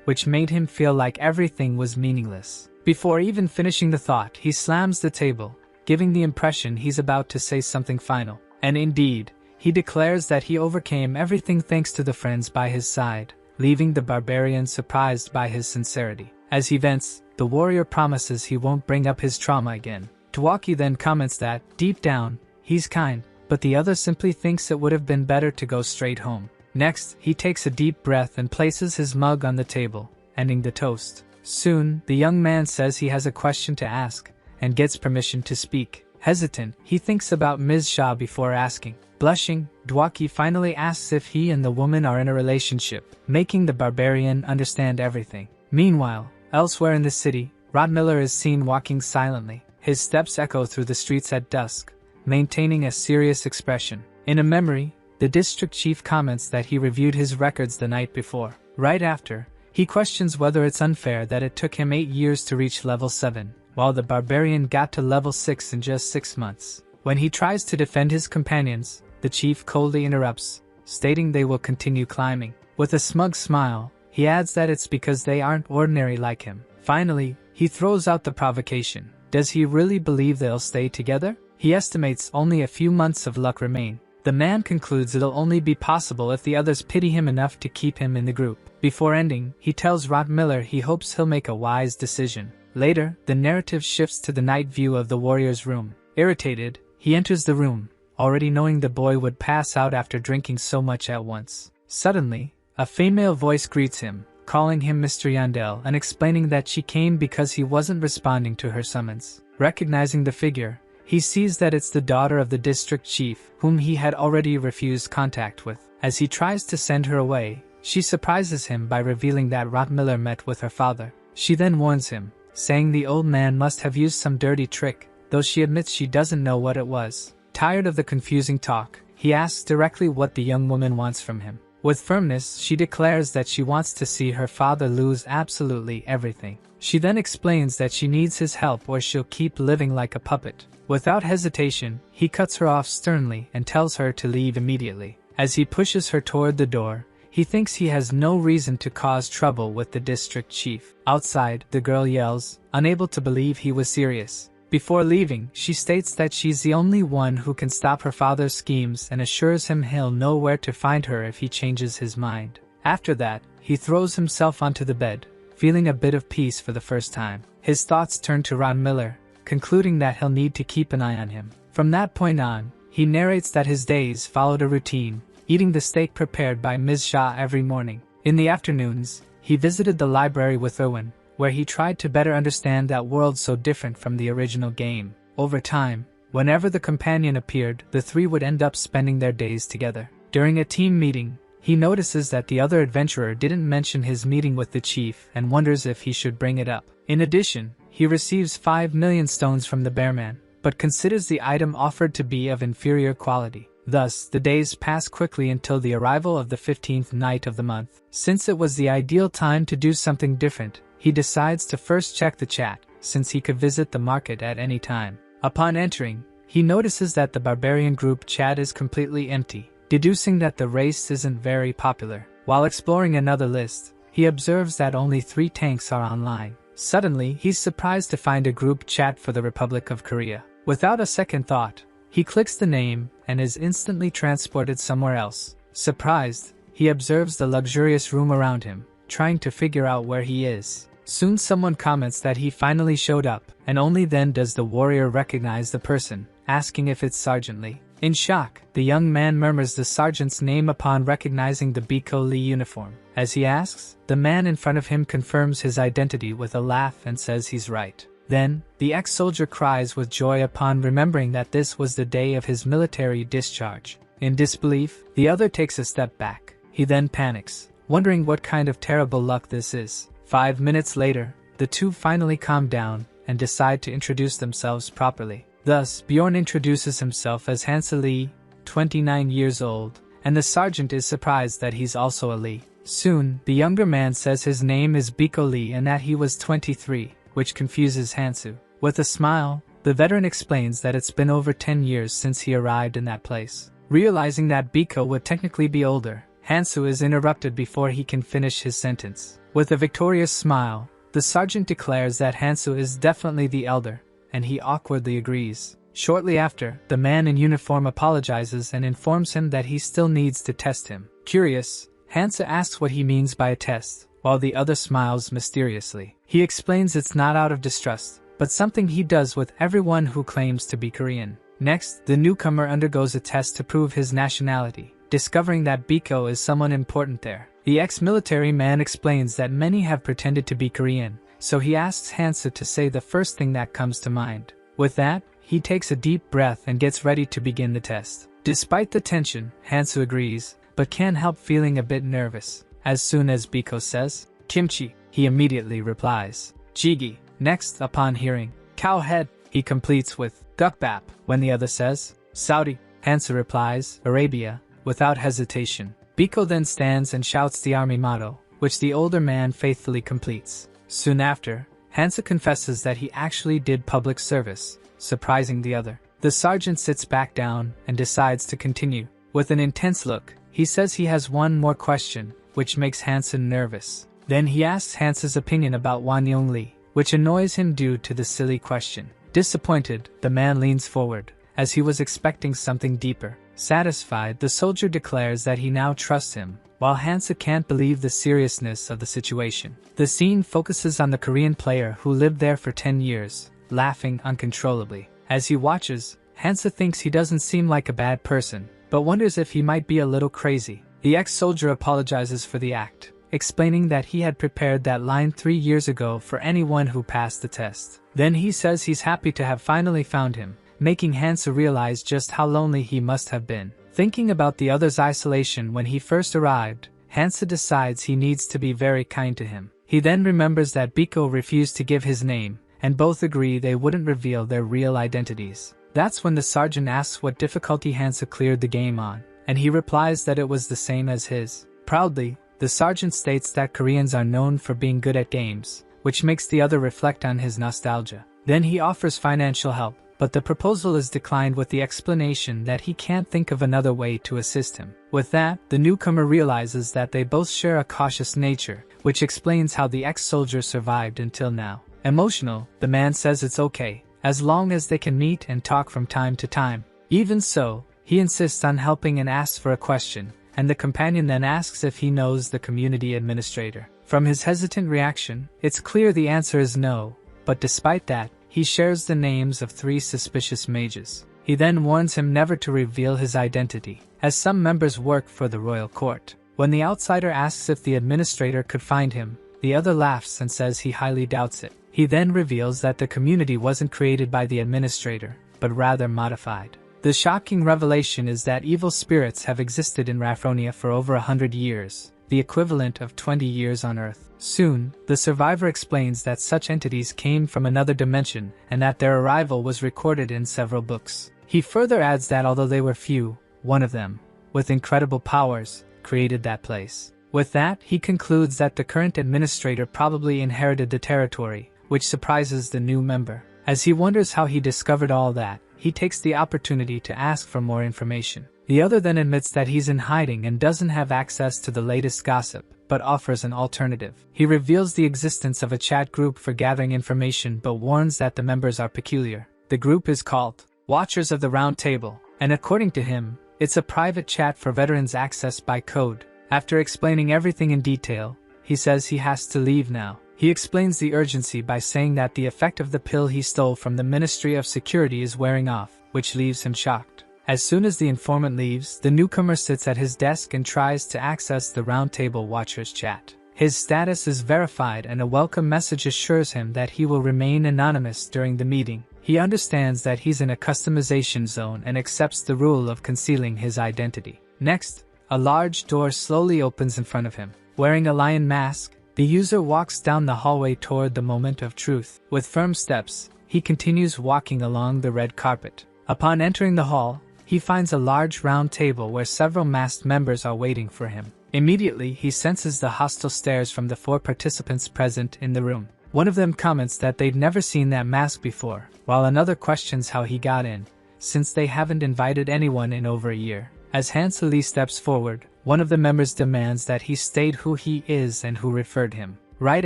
which made him feel like everything was meaningless. Before even finishing the thought, he slams the table, giving the impression he's about to say something final. And indeed, he declares that he overcame everything thanks to the friends by his side, leaving the barbarian surprised by his sincerity. As he vents, the warrior promises he won't bring up his trauma again. Dwaki then comments that, deep down, he's kind, but the other simply thinks it would have been better to go straight home. Next, he takes a deep breath and places his mug on the table, ending the toast. Soon, the young man says he has a question to ask, and gets permission to speak. Hesitant, he thinks about Ms. Shah before asking. Blushing, Dwaki finally asks if he and the woman are in a relationship, making the barbarian understand everything. Meanwhile, elsewhere in the city, Rod Miller is seen walking silently. His steps echo through the streets at dusk, maintaining a serious expression. In a memory, the district chief comments that he reviewed his records the night before. Right after, he questions whether it's unfair that it took him 8 years to reach level 7, while the barbarian got to level 6 in just 6 months. When he tries to defend his companions, the chief coldly interrupts, stating they will continue climbing. With a smug smile, he adds that it's because they aren't ordinary like him. Finally, he throws out the provocation. Does he really believe they'll stay together? He estimates only a few months of luck remain. The man concludes it'll only be possible if the others pity him enough to keep him in the group. Before ending, he tells Rod Miller he hopes he'll make a wise decision. Later, the narrative shifts to the night view of the warrior's room. Irritated, he enters the room, already knowing the boy would pass out after drinking so much at once. Suddenly, a female voice greets him, calling him Mr. Yandel and explaining that she came because he wasn't responding to her summons. Recognizing the figure, he sees that it's the daughter of the district chief, whom he had already refused contact with. As he tries to send her away, she surprises him by revealing that Rod Miller met with her father. She then warns him, saying the old man must have used some dirty trick, though she admits she doesn't know what it was. Tired of the confusing talk, he asks directly what the young woman wants from him. With firmness, she declares that she wants to see her father lose absolutely everything. She then explains that she needs his help or she'll keep living like a puppet. Without hesitation, he cuts her off sternly and tells her to leave immediately. As he pushes her toward the door, he thinks he has no reason to cause trouble with the district chief. Outside, the girl yells, unable to believe he was serious. Before leaving, she states that she's the only one who can stop her father's schemes and assures him he'll know where to find her if he changes his mind. After that, he throws himself onto the bed, feeling a bit of peace for the first time. His thoughts turn to Rod Miller, concluding that he'll need to keep an eye on him. From that point on, he narrates that his days followed a routine, eating the steak prepared by Ms. Shah every morning. In the afternoons, he visited the library with Erwin, where he tried to better understand that world so different from the original game. Over time, whenever the companion appeared, the three would end up spending their days together. During a team meeting, he notices that the other adventurer didn't mention his meeting with the chief and wonders if he should bring it up. In addition, he receives 5 million stones from the bearman, but considers the item offered to be of inferior quality. Thus, the days pass quickly until the arrival of the 15th night of the month. Since it was the ideal time to do something different, he decides to first check the chat, since he could visit the market at any time. Upon entering, he notices that the barbarian group chat is completely empty, deducing that the race isn't very popular. While exploring another list, he observes that only 3 tanks are online. Suddenly, he's surprised to find a group chat for the Republic of Korea. Without a second thought, he clicks the name and is instantly transported somewhere else. Surprised, he observes the luxurious room around him, trying to figure out where he is. Soon someone comments that he finally showed up, and only then does the warrior recognize the person, asking if it's Sergeant Lee. In shock, the young man murmurs the sergeant's name upon recognizing the Biko Lee uniform. As he asks, the man in front of him confirms his identity with a laugh and says he's right. Then, the ex-soldier cries with joy upon remembering that this was the day of his military discharge. In disbelief, the other takes a step back. He then panics, wondering what kind of terrible luck this is. 5 minutes later, the two finally calm down and decide to introduce themselves properly. Thus, Bjorn introduces himself as Hansa Lee, 29 years old, and the sergeant is surprised that he's also a Lee. Soon, the younger man says his name is Biko Lee and that he was 23, which confuses Hansu. With a smile, the veteran explains that it's been over 10 years since he arrived in that place. Realizing that Biko would technically be older, Hansu is interrupted before he can finish his sentence. With a victorious smile, the sergeant declares that Hansu is definitely the elder, and he awkwardly agrees. Shortly after, the man in uniform apologizes and informs him that he still needs to test him. Curious, Hansa asks what he means by a test, while the other smiles mysteriously. He explains it's not out of distrust, but something he does with everyone who claims to be Korean. Next, the newcomer undergoes a test to prove his nationality, discovering that Biko is someone important there. The ex-military man explains that many have pretended to be Korean, so he asks Hansa to say the first thing that comes to mind. With that, he takes a deep breath and gets ready to begin the test. Despite the tension, Hansa agrees, but can't help feeling a bit nervous. As soon as Biko says, "Kimchi," he immediately replies, "Jigi." Next, upon hearing, "Cow head," he completes with, "Gukbap." When the other says, "Saudi," Hansa replies, "Arabia," without hesitation. Biko then stands and shouts the army motto, which the older man faithfully completes. Soon after, Hansa confesses that he actually did public service, surprising the other. The sergeant sits back down and decides to continue. With an intense look, he says he has one more question, which makes Hansa nervous. Then he asks Hansa's opinion about Wan Yong Lee, which annoys him due to the silly question. Disappointed, the man leans forward, as he was expecting something deeper. Satisfied, the soldier declares that he now trusts him, while Hansa can't believe the seriousness of the situation. The scene focuses on the Korean player who lived there for 10 years, laughing uncontrollably. As he watches, Hansa thinks he doesn't seem like a bad person, but wonders if he might be a little crazy. The ex-soldier apologizes for the act, explaining that he had prepared that line 3 years ago for anyone who passed the test. Then he says he's happy to have finally found him, making Hansa realize just how lonely he must have been. Thinking about the other's isolation when he first arrived, Hansa decides he needs to be very kind to him. He then remembers that Biko refused to give his name, and both agree they wouldn't reveal their real identities. That's when the sergeant asks what difficulty Hansa cleared the game on, and he replies that it was the same as his. Proudly, the sergeant states that Koreans are known for being good at games, which makes the other reflect on his nostalgia. Then he offers financial help, but the proposal is declined with the explanation that he can't think of another way to assist him. With that, the newcomer realizes that they both share a cautious nature, which explains how the ex-soldier survived until now. Emotional, the man says it's okay, as long as they can meet and talk from time to time. Even so, he insists on helping and asks for a question, and the companion then asks if he knows the community administrator. From his hesitant reaction, it's clear the answer is no, but despite that, he shares the names of 3 suspicious mages. He then warns him never to reveal his identity, as some members work for the royal court. When the outsider asks if the administrator could find him, the other laughs and says he highly doubts it. He then reveals that the community wasn't created by the administrator, but rather modified. The shocking revelation is that evil spirits have existed in Raphronia for over 100 years, the equivalent of 20 years on Earth. Soon, the survivor explains that such entities came from another dimension and that their arrival was recorded in several books. He further adds that although they were few, one of them, with incredible powers, created that place. With that, he concludes that the current administrator probably inherited the territory, which surprises the new member. As he wonders how he discovered all that, he takes the opportunity to ask for more information. The other then admits that he's in hiding and doesn't have access to the latest gossip, but offers an alternative. He reveals the existence of a chat group for gathering information but warns that the members are peculiar. The group is called Watchers of the Round Table, and according to him, it's a private chat for veterans accessed by code. After explaining everything in detail, he says he has to leave now. He explains the urgency by saying that the effect of the pill he stole from the Ministry of Security is wearing off, which leaves him shocked. As soon as the informant leaves, the newcomer sits at his desk and tries to access the Round Table Watchers chat. His status is verified and a welcome message assures him that he will remain anonymous during the meeting. He understands that he's in a customization zone and accepts the rule of concealing his identity. Next, a large door slowly opens in front of him. Wearing a lion mask, the user walks down the hallway toward the moment of truth. With firm steps, he continues walking along the red carpet. Upon entering the hall, he finds a large round table where several masked members are waiting for him. Immediately, he senses the hostile stares from the 4 participants present in the room. One of them comments that they'd never seen that mask before, while another questions how he got in, since they haven't invited anyone in over a year. As Hansel steps forward, one of the members demands that he state who he is and who referred him. Right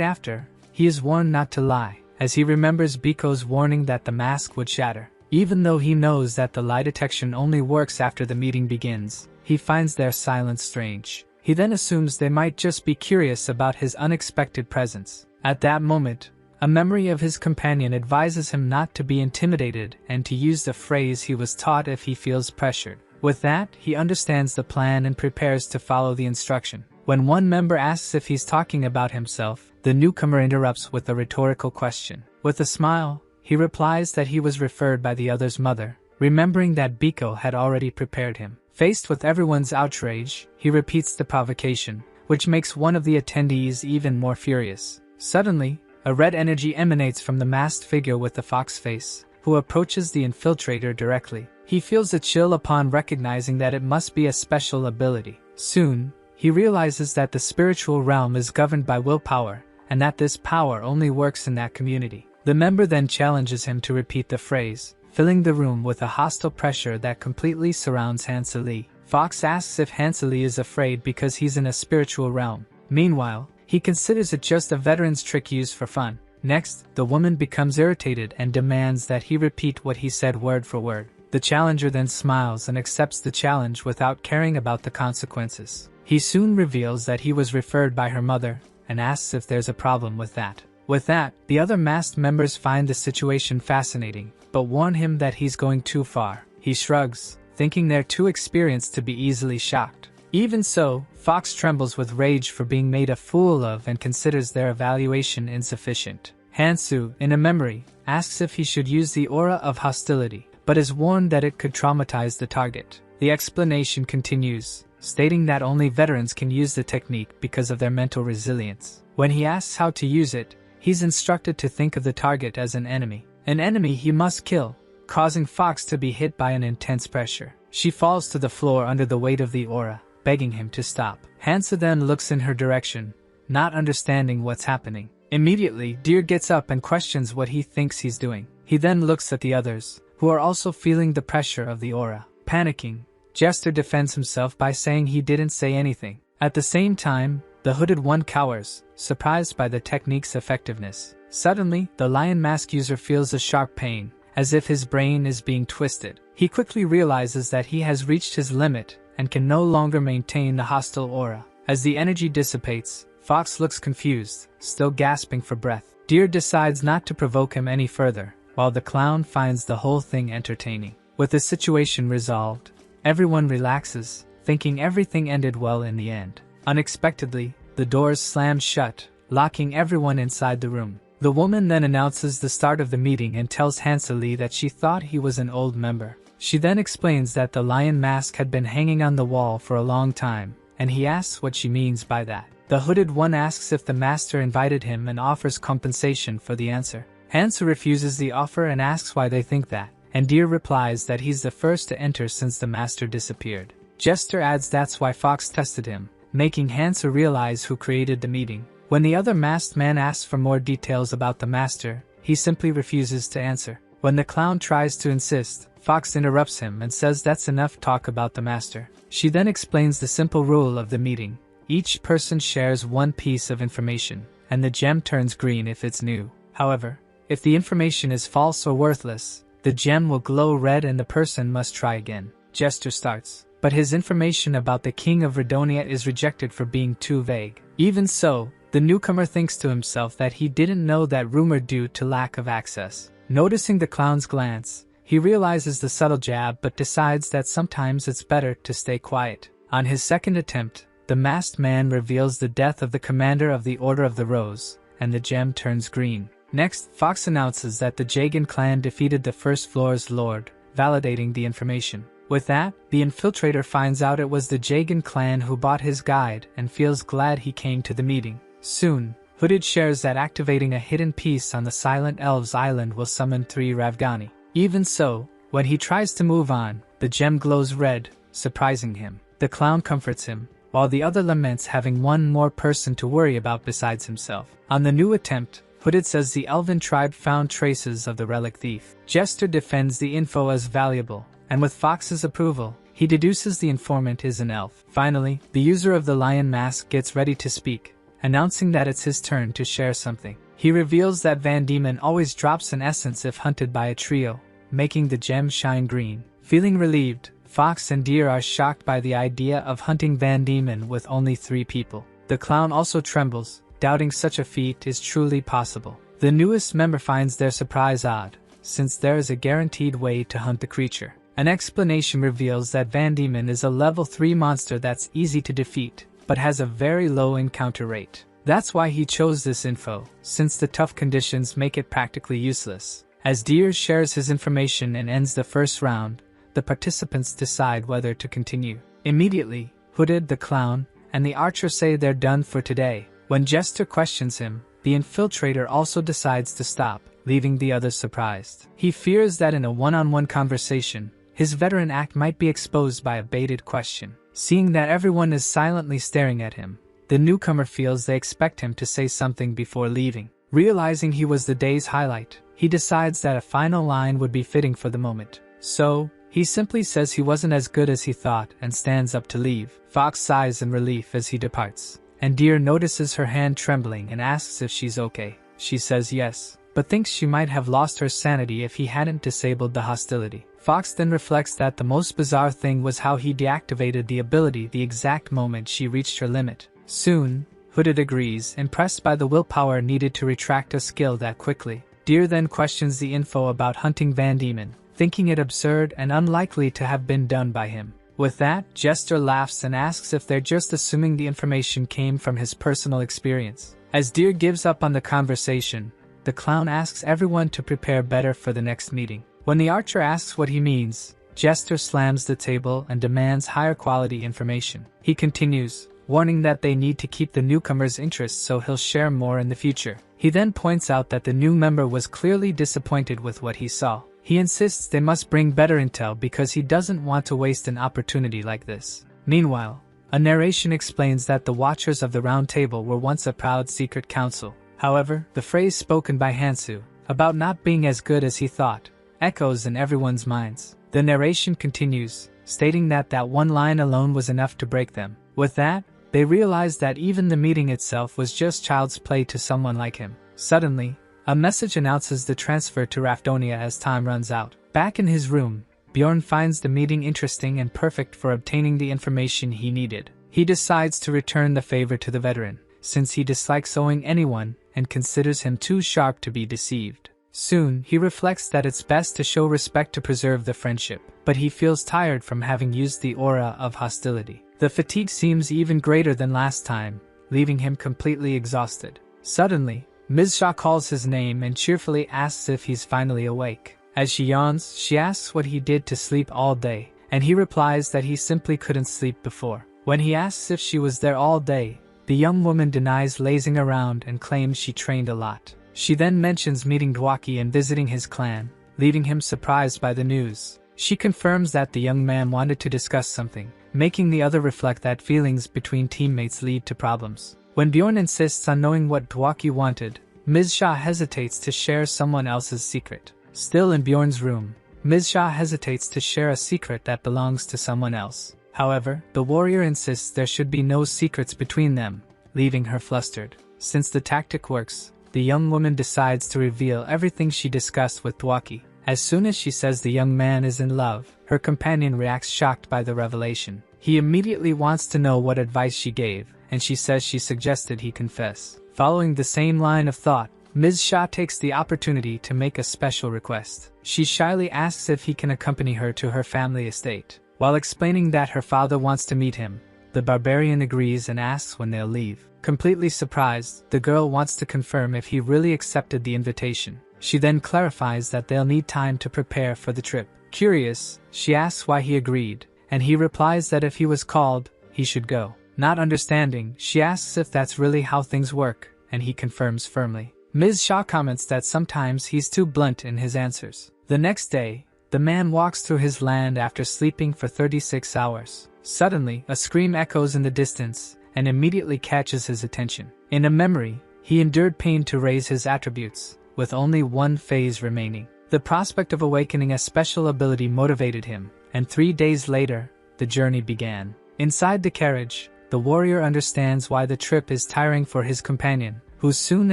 after, he is warned not to lie, as he remembers Biko's warning that the mask would shatter. Even though he knows that the lie detection only works after the meeting begins, he finds their silence strange. He then assumes they might just be curious about his unexpected presence. At that moment, a memory of his companion advises him not to be intimidated and to use the phrase he was taught if he feels pressured. With that, he understands the plan and prepares to follow the instruction. When one member asks if he's talking about himself, the newcomer interrupts with a rhetorical question. With a smile, he replies that he was referred by the other's mother, remembering that Biko had already prepared him. Faced with everyone's outrage, he repeats the provocation, which makes one of the attendees even more furious. Suddenly, a red energy emanates from the masked figure with the fox face, who approaches the infiltrator directly. He feels a chill upon recognizing that it must be a special ability. Soon, he realizes that the spiritual realm is governed by willpower, and that this power only works in that community. The member then challenges him to repeat the phrase, filling the room with a hostile pressure that completely surrounds Hansel. Fox asks if Hansel is afraid because he's in a spiritual realm. Meanwhile, he considers it just a veteran's trick used for fun. Next, the woman becomes irritated and demands that he repeat what he said word for word. The challenger then smiles and accepts the challenge without caring about the consequences. He soon reveals that he was referred by her mother and asks if there's a problem with that. With that, the other masked members find the situation fascinating, but warn him that he's going too far. He shrugs, thinking they're too experienced to be easily shocked. Even so, Fox trembles with rage for being made a fool of and considers their evaluation insufficient. Hansu, in a memory, asks if he should use the aura of hostility, but is warned that it could traumatize the target. The explanation continues, stating that only veterans can use the technique because of their mental resilience. When he asks how to use it, he's instructed to think of the target as an enemy he must kill, causing Fox to be hit by an intense pressure. She falls to the floor under the weight of the aura, begging him to stop. Hansa then looks in her direction, not understanding what's happening. Immediately, Deer gets up and questions what he thinks he's doing. He then looks at the others, who are also feeling the pressure of the aura. Panicking, Jester defends himself by saying he didn't say anything. At the same time, the hooded one cowers, surprised by the technique's effectiveness. Suddenly, the lion mask user feels a sharp pain, as if his brain is being twisted. He quickly realizes that he has reached his limit and can no longer maintain the hostile aura. As the energy dissipates, Fox looks confused, still gasping for breath. Deer decides not to provoke him any further, while the clown finds the whole thing entertaining. With the situation resolved, everyone relaxes, thinking everything ended well in the end. Unexpectedly, the doors slam shut, locking everyone inside the room. The woman then announces the start of the meeting and tells Hansel that she thought he was an old member. She then explains that the lion mask had been hanging on the wall for a long time, and he asks what she means by that. The hooded one asks if the master invited him and offers compensation for the answer. Hansel refuses the offer and asks why they think that, and Deer replies that he's the first to enter since the master disappeared. Jester adds that's why Fox tested him, making Hansel realize who created the meeting. When the other masked man asks for more details about the master, he simply refuses to answer. When the clown tries to insist, Fox interrupts him and says that's enough talk about the master. She then explains the simple rule of the meeting. Each person shares one piece of information, and the gem turns green if it's new. However, if the information is false or worthless, the gem will glow red and the person must try again. Jester starts, but his information about the King of Redonia is rejected for being too vague. Even so, the newcomer thinks to himself that he didn't know that rumor due to lack of access. Noticing the clown's glance, he realizes the subtle jab but decides that sometimes it's better to stay quiet. On his second attempt, the masked man reveals the death of the commander of the Order of the Rose, and the gem turns green. Next, Fox announces that the Jagan clan defeated the first floor's lord, validating the information. With that, the infiltrator finds out it was the Jagan clan who bought his guide and feels glad he came to the meeting. Soon, Hooded shares that activating a hidden piece on the Silent Elves Island will summon 3 Ravgani. Even so, when he tries to move on, the gem glows red, surprising him. The clown comforts him, while the other laments having one more person to worry about besides himself. On the new attempt, Hooded says the elven tribe found traces of the relic thief. Jester defends the info as valuable, and with Fox's approval, he deduces the informant is an elf. Finally, the user of the lion mask gets ready to speak, announcing that it's his turn to share something. He reveals that Van Diemen always drops an essence if hunted by a trio, making the gem shine green. Feeling relieved, Fox and Deer are shocked by the idea of hunting Van Diemen with only 3 people. The clown also trembles, doubting such a feat is truly possible. The newest member finds their surprise odd, since there is a guaranteed way to hunt the creature. An explanation reveals that Van Diemen is a level 3 monster that's easy to defeat, but has a very low encounter rate. That's why he chose this info, since the tough conditions make it practically useless. As Deer shares his information and ends the first round, the participants decide whether to continue. Immediately, Hooded, the clown, and the archer say they're done for today. When Jester questions him, the infiltrator also decides to stop, leaving the others surprised. He fears that in a one-on-one conversation, his veteran act might be exposed by a baited question. Seeing that everyone is silently staring at him, the newcomer feels they expect him to say something before leaving. Realizing he was the day's highlight, he decides that a final line would be fitting for the moment. So, he simply says he wasn't as good as he thought and stands up to leave. Fox sighs in relief as he departs, and Deer notices her hand trembling and asks if she's okay. She says yes, but thinks she might have lost her sanity if he hadn't disabled the hostility. Fox then reflects that the most bizarre thing was how he deactivated the ability the exact moment she reached her limit. Soon, Hooded agrees, impressed by the willpower needed to retract a skill that quickly. Deer then questions the info about hunting Van Diemen, thinking it absurd and unlikely to have been done by him. With that, Jester laughs and asks if they're just assuming the information came from his personal experience. As Deer gives up on the conversation, the clown asks everyone to prepare better for the next meeting. When the archer asks what he means, Jester slams the table and demands higher quality information. He continues, warning that they need to keep the newcomer's interest so he'll share more in the future. He then points out that the new member was clearly disappointed with what he saw. He insists they must bring better intel because he doesn't want to waste an opportunity like this. Meanwhile, a narration explains that the Watchers of the Round Table were once a proud secret council. However, the phrase spoken by Hansu, about not being as good as he thought, echoes in everyone's minds. The narration continues, stating that one line alone was enough to break them. With that, they realize that even the meeting itself was just child's play to someone like him. Suddenly, a message announces the transfer to Rafdonia as time runs out. Back in his room, Bjorn finds the meeting interesting and perfect for obtaining the information he needed. He decides to return the favor to the veteran, since he dislikes owing anyone and considers him too sharp to be deceived. Soon, he reflects that it's best to show respect to preserve the friendship, but he feels tired from having used the aura of hostility. The fatigue seems even greater than last time, leaving him completely exhausted. Suddenly, Ms. Shaw calls his name and cheerfully asks if he's finally awake. As she yawns, she asks what he did to sleep all day, and he replies that he simply couldn't sleep before. When he asks if she was there all day, the young woman denies lazing around and claims she trained a lot. She then mentions meeting Dwaki and visiting his clan, leaving him surprised by the news. She confirms that the young man wanted to discuss something, making the other reflect that feelings between teammates lead to problems. When Bjorn insists on knowing what Dwaki wanted, Ms. Shaw hesitates to share someone else's secret. Still in Bjorn's room, Ms. Shaw hesitates to share a secret that belongs to someone else. However, the warrior insists there should be no secrets between them, leaving her flustered. Since the tactic works, the young woman decides to reveal everything she discussed with Dwaki. As soon as she says the young man is in love, her companion reacts shocked by the revelation. He immediately wants to know what advice she gave, and she says she suggested he confess. Following the same line of thought, Ms. Shaw takes the opportunity to make a special request. She shyly asks if he can accompany her to her family estate. While explaining that her father wants to meet him, the barbarian agrees and asks when they'll leave. Completely surprised, the girl wants to confirm if he really accepted the invitation. She then clarifies that they'll need time to prepare for the trip. Curious, she asks why he agreed, and he replies that if he was called, he should go. Not understanding, she asks if that's really how things work, and he confirms firmly. Ms. Shaw comments that sometimes he's too blunt in his answers. The next day, the man walks through his land after sleeping for 36 hours. Suddenly, a scream echoes in the distance, and immediately catches his attention. In a memory, he endured pain to raise his attributes, with only one phase remaining. The prospect of awakening a special ability motivated him, and 3 days later, the journey began. Inside the carriage, the warrior understands why the trip is tiring for his companion, who soon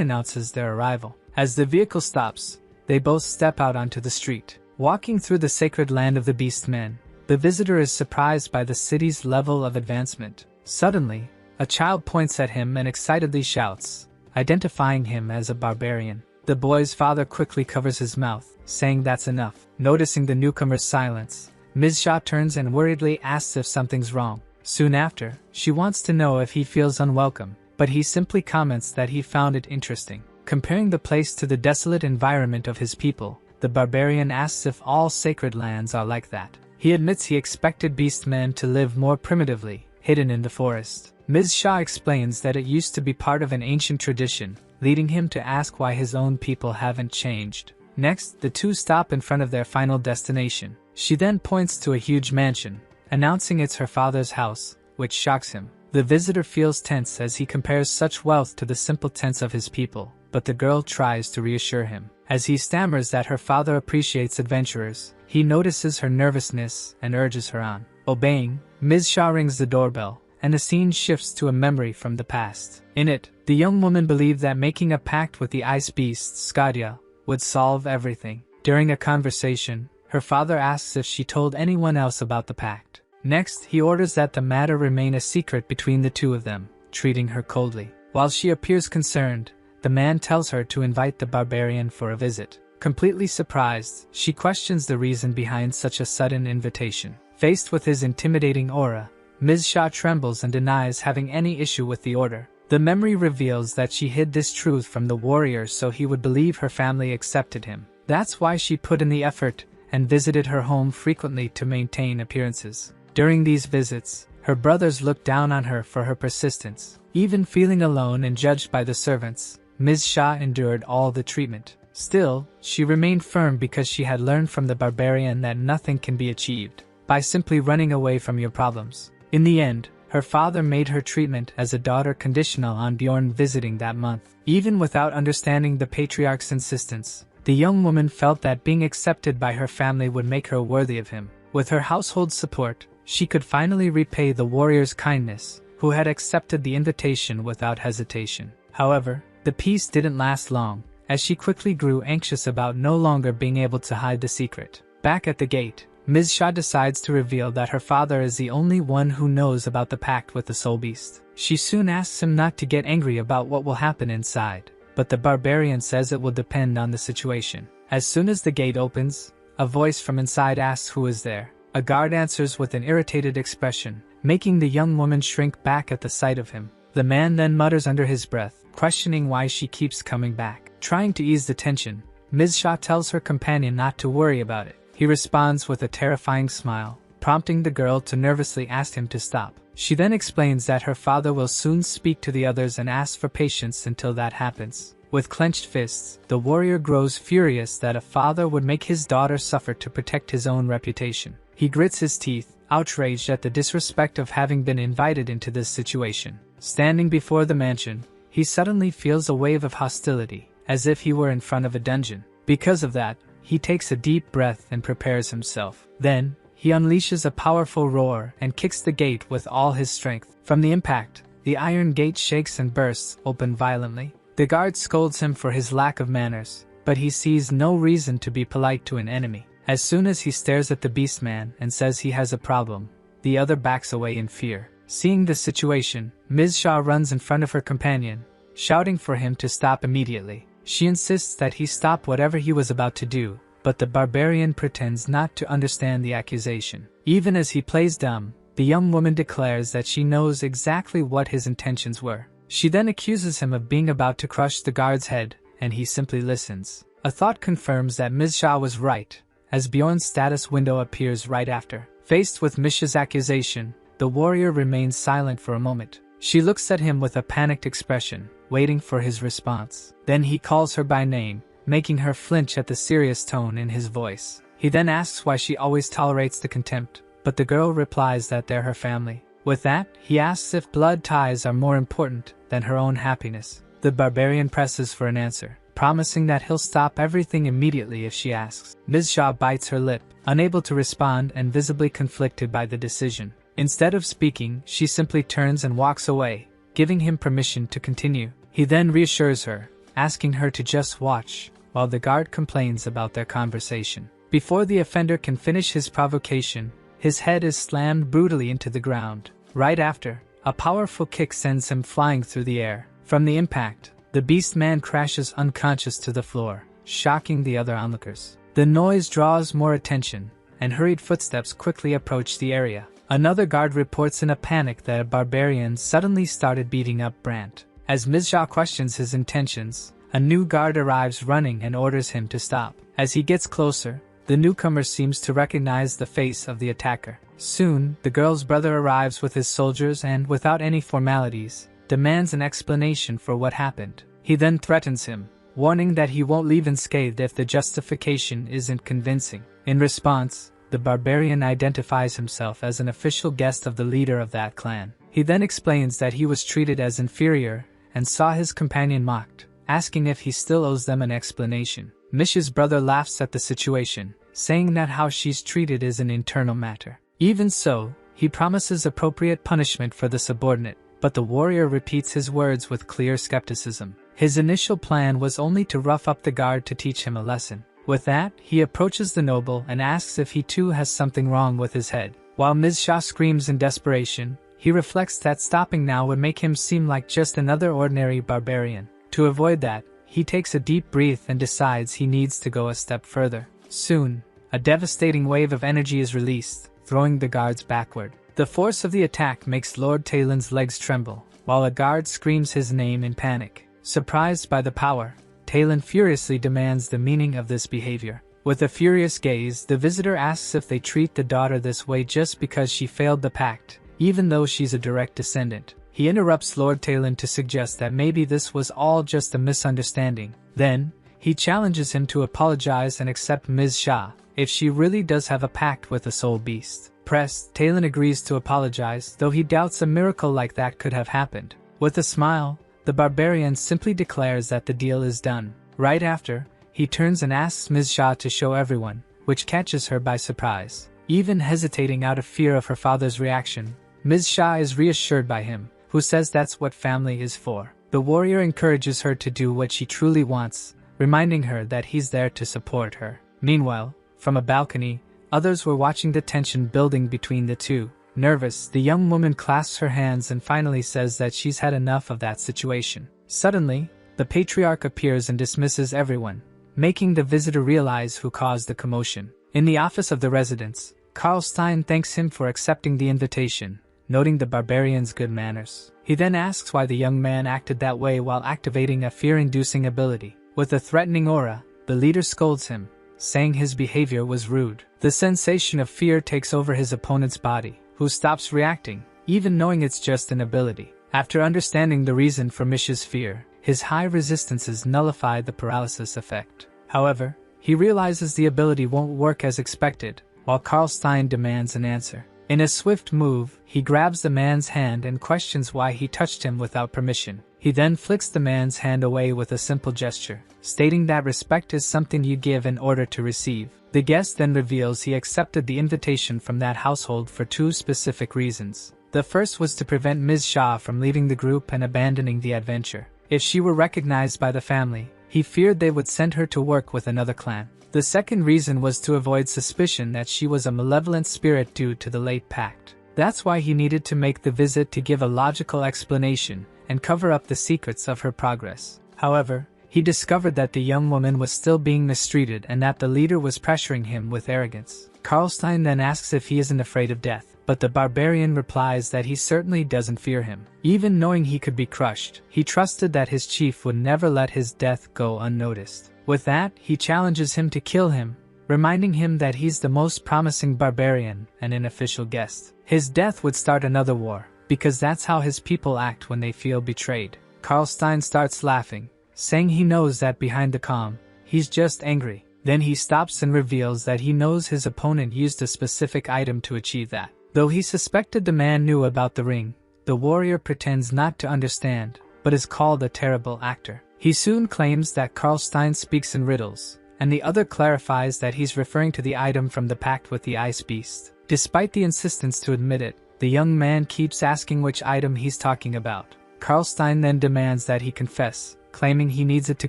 announces their arrival. As the vehicle stops, they both step out onto the street. Walking through the sacred land of the beastmen, the visitor is surprised by the city's level of advancement. Suddenly, a child points at him and excitedly shouts, identifying him as a barbarian. The boy's father quickly covers his mouth, saying that's enough. Noticing the newcomer's silence, Ms. Shaw turns and worriedly asks if something's wrong. Soon after, she wants to know if he feels unwelcome, but he simply comments that he found it interesting. Comparing the place to the desolate environment of his people, the barbarian asks if all sacred lands are like that. He admits he expected beastmen to live more primitively, hidden in the forest. Ms. Shaw explains that it used to be part of an ancient tradition, leading him to ask why his own people haven't changed. Next, the two stop in front of their final destination. She then points to a huge mansion, announcing it's her father's house, which shocks him. The visitor feels tense as he compares such wealth to the simple tents of his people, but the girl tries to reassure him. As he stammers that her father appreciates adventurers, he notices her nervousness and urges her on. Obeying, Ms. Shaw rings the doorbell, and the scene shifts to a memory from the past. In it, the young woman believed that making a pact with the ice beast, Skadia, would solve everything. During a conversation, her father asks if she told anyone else about the pact. Next, he orders that the matter remain a secret between the two of them, treating her coldly. While she appears concerned, the man tells her to invite the barbarian for a visit. Completely surprised, she questions the reason behind such a sudden invitation. Faced with his intimidating aura, Ms. Shaw trembles and denies having any issue with the order. The memory reveals that she hid this truth from the warrior so he would believe her family accepted him. That's why she put in the effort and visited her home frequently to maintain appearances. During these visits, her brothers looked down on her for her persistence. Even feeling alone and judged by the servants, Ms. Shaw endured all the treatment. Still, she remained firm because she had learned from the barbarian that nothing can be achieved by simply running away from your problems. In the end, her father made her treatment as a daughter conditional on Bjorn visiting that month. Even without understanding the patriarch's insistence, the young woman felt that being accepted by her family would make her worthy of him. With her household support, she could finally repay the warrior's kindness, who had accepted the invitation without hesitation. However, the peace didn't last long, as she quickly grew anxious about no longer being able to hide the secret. Back at the gate, Ms. Shaw decides to reveal that her father is the only one who knows about the pact with the soul beast. She soon asks him not to get angry about what will happen inside, but the barbarian says it will depend on the situation. As soon as the gate opens, a voice from inside asks who is there. A guard answers with an irritated expression, making the young woman shrink back at the sight of him. The man then mutters under his breath, questioning why she keeps coming back. Trying to ease the tension, Ms. Shaw tells her companion not to worry about it. He responds with a terrifying smile, prompting the girl to nervously ask him to stop. She then explains that her father will soon speak to the others and asks for patience until that happens. With clenched fists, the warrior grows furious that a father would make his daughter suffer to protect his own reputation. He grits his teeth, outraged at the disrespect of having been invited into this situation. Standing before the mansion, he suddenly feels a wave of hostility, as if he were in front of a dungeon. Because of that, he takes a deep breath and prepares himself. Then, he unleashes a powerful roar and kicks the gate with all his strength. From the impact, the iron gate shakes and bursts open violently. The guard scolds him for his lack of manners, but he sees no reason to be polite to an enemy. As soon as he stares at the beastman and says he has a problem, the other backs away in fear. Seeing the situation, Ms. Shaw runs in front of her companion, shouting for him to stop immediately. She insists that he stop whatever he was about to do, but the barbarian pretends not to understand the accusation. Even as he plays dumb, the young woman declares that she knows exactly what his intentions were. She then accuses him of being about to crush the guard's head, and he simply listens. A thought confirms that Ms. Shaw was right, as Bjorn's status window appears right after. Faced with Mish's accusation, the warrior remains silent for a moment. She looks at him with a panicked expression, waiting for his response. Then he calls her by name, making her flinch at the serious tone in his voice. He then asks why she always tolerates the contempt, but the girl replies that they're her family. With that, he asks if blood ties are more important than her own happiness. The barbarian presses for an answer, promising that he'll stop everything immediately if she asks. Ms. Shaw bites her lip, unable to respond and visibly conflicted by the decision. Instead of speaking, she simply turns and walks away, giving him permission to continue. He then reassures her, asking her to just watch, while the guard complains about their conversation. Before the offender can finish his provocation, his head is slammed brutally into the ground. Right after, a powerful kick sends him flying through the air. From the impact, the beast man crashes unconscious to the floor, shocking the other onlookers. The noise draws more attention, and hurried footsteps quickly approach the area. Another guard reports in a panic that a barbarian suddenly started beating up Brandt. As Ms. Shaw questions his intentions, a new guard arrives running and orders him to stop. As he gets closer, the newcomer seems to recognize the face of the attacker. Soon, the girl's brother arrives with his soldiers and, without any formalities, demands an explanation for what happened. He then threatens him, warning that he won't leave unscathed if the justification isn't convincing. In response, the barbarian identifies himself as an official guest of the leader of that clan. He then explains that he was treated as inferior and saw his companion mocked, asking if he still owes them an explanation. Mish's brother laughs at the situation, saying that how she's treated is an internal matter. Even so, he promises appropriate punishment for the subordinate, but the warrior repeats his words with clear skepticism. His initial plan was only to rough up the guard to teach him a lesson. With that, he approaches the noble and asks if he too has something wrong with his head. While Ms. Shaw screams in desperation, he reflects that stopping now would make him seem like just another ordinary barbarian. To avoid that, he takes a deep breath and decides he needs to go a step further. Soon, a devastating wave of energy is released, throwing the guards backward. The force of the attack makes Lord Talon's legs tremble, while a guard screams his name in panic. Surprised by the power, Talon furiously demands the meaning of this behavior. With a furious gaze, the visitor asks if they treat the daughter this way just because she failed the pact, even though she's a direct descendant. He interrupts Lord Talon to suggest that maybe this was all just a misunderstanding. Then, he challenges him to apologize and accept Ms. Shaw, if she really does have a pact with the soul beast. Pressed, Talon agrees to apologize, though he doubts a miracle like that could have happened. With a smile, the barbarian simply declares that the deal is done. Right after, he turns and asks Ms. Shaw to show everyone, which catches her by surprise. Even hesitating out of fear of her father's reaction, Ms. Shaw is reassured by him, who says that's what family is for. The warrior encourages her to do what she truly wants, reminding her that he's there to support her. Meanwhile, from a balcony, others were watching the tension building between the two. Nervous, the young woman clasps her hands and finally says that she's had enough of that situation. Suddenly, the the patriarch appears and dismisses everyone, making the visitor realize who caused the commotion. In the office of the residence, Karlstein thanks him for accepting the invitation, noting the barbarian's good manners. He then asks why the young man acted that way while activating a fear-inducing ability. With a threatening aura, the leader scolds him, saying his behavior was rude. The sensation of fear takes over his opponent's body, who stops reacting, even knowing it's just an ability. After understanding the reason for Mish's fear, his high resistances nullify the paralysis effect. However, he realizes the ability won't work as expected, while Karlstein demands an answer. In a swift move, he grabs the man's hand and questions why he touched him without permission. He then flicks the man's hand away with a simple gesture, stating that respect is something you give in order to receive. The guest then reveals he accepted the invitation from that household for two specific reasons. The first was to prevent Ms. Shah from leaving the group and abandoning the adventure. If she were recognized by the family, he feared they would send her to work with another clan. The second reason was to avoid suspicion that she was a malevolent spirit due to the late pact. That's why he needed to make the visit to give a logical explanation and cover up the secrets of her progress. However, he discovered that the young woman was still being mistreated and that the leader was pressuring him with arrogance. Karlstein then asks if he isn't afraid of death, but the barbarian replies that he certainly doesn't fear him. Even knowing he could be crushed, he trusted that his chief would never let his death go unnoticed. With that, he challenges him to kill him, reminding him that he's the most promising barbarian and an official guest. His death would start another war, because that's how his people act when they feel betrayed. Karlstein starts laughing, saying he knows that behind the calm, he's just angry. Then he stops and reveals that he knows his opponent used a specific item to achieve that. Though he suspected the man knew about the ring, the warrior pretends not to understand, but is called a terrible actor. He soon claims that Karlstein speaks in riddles, and the other clarifies that he's referring to the item from the pact with the ice beast. Despite the insistence to admit it, the young man keeps asking which item he's talking about. Karlstein then demands that he confess, claiming he needs it to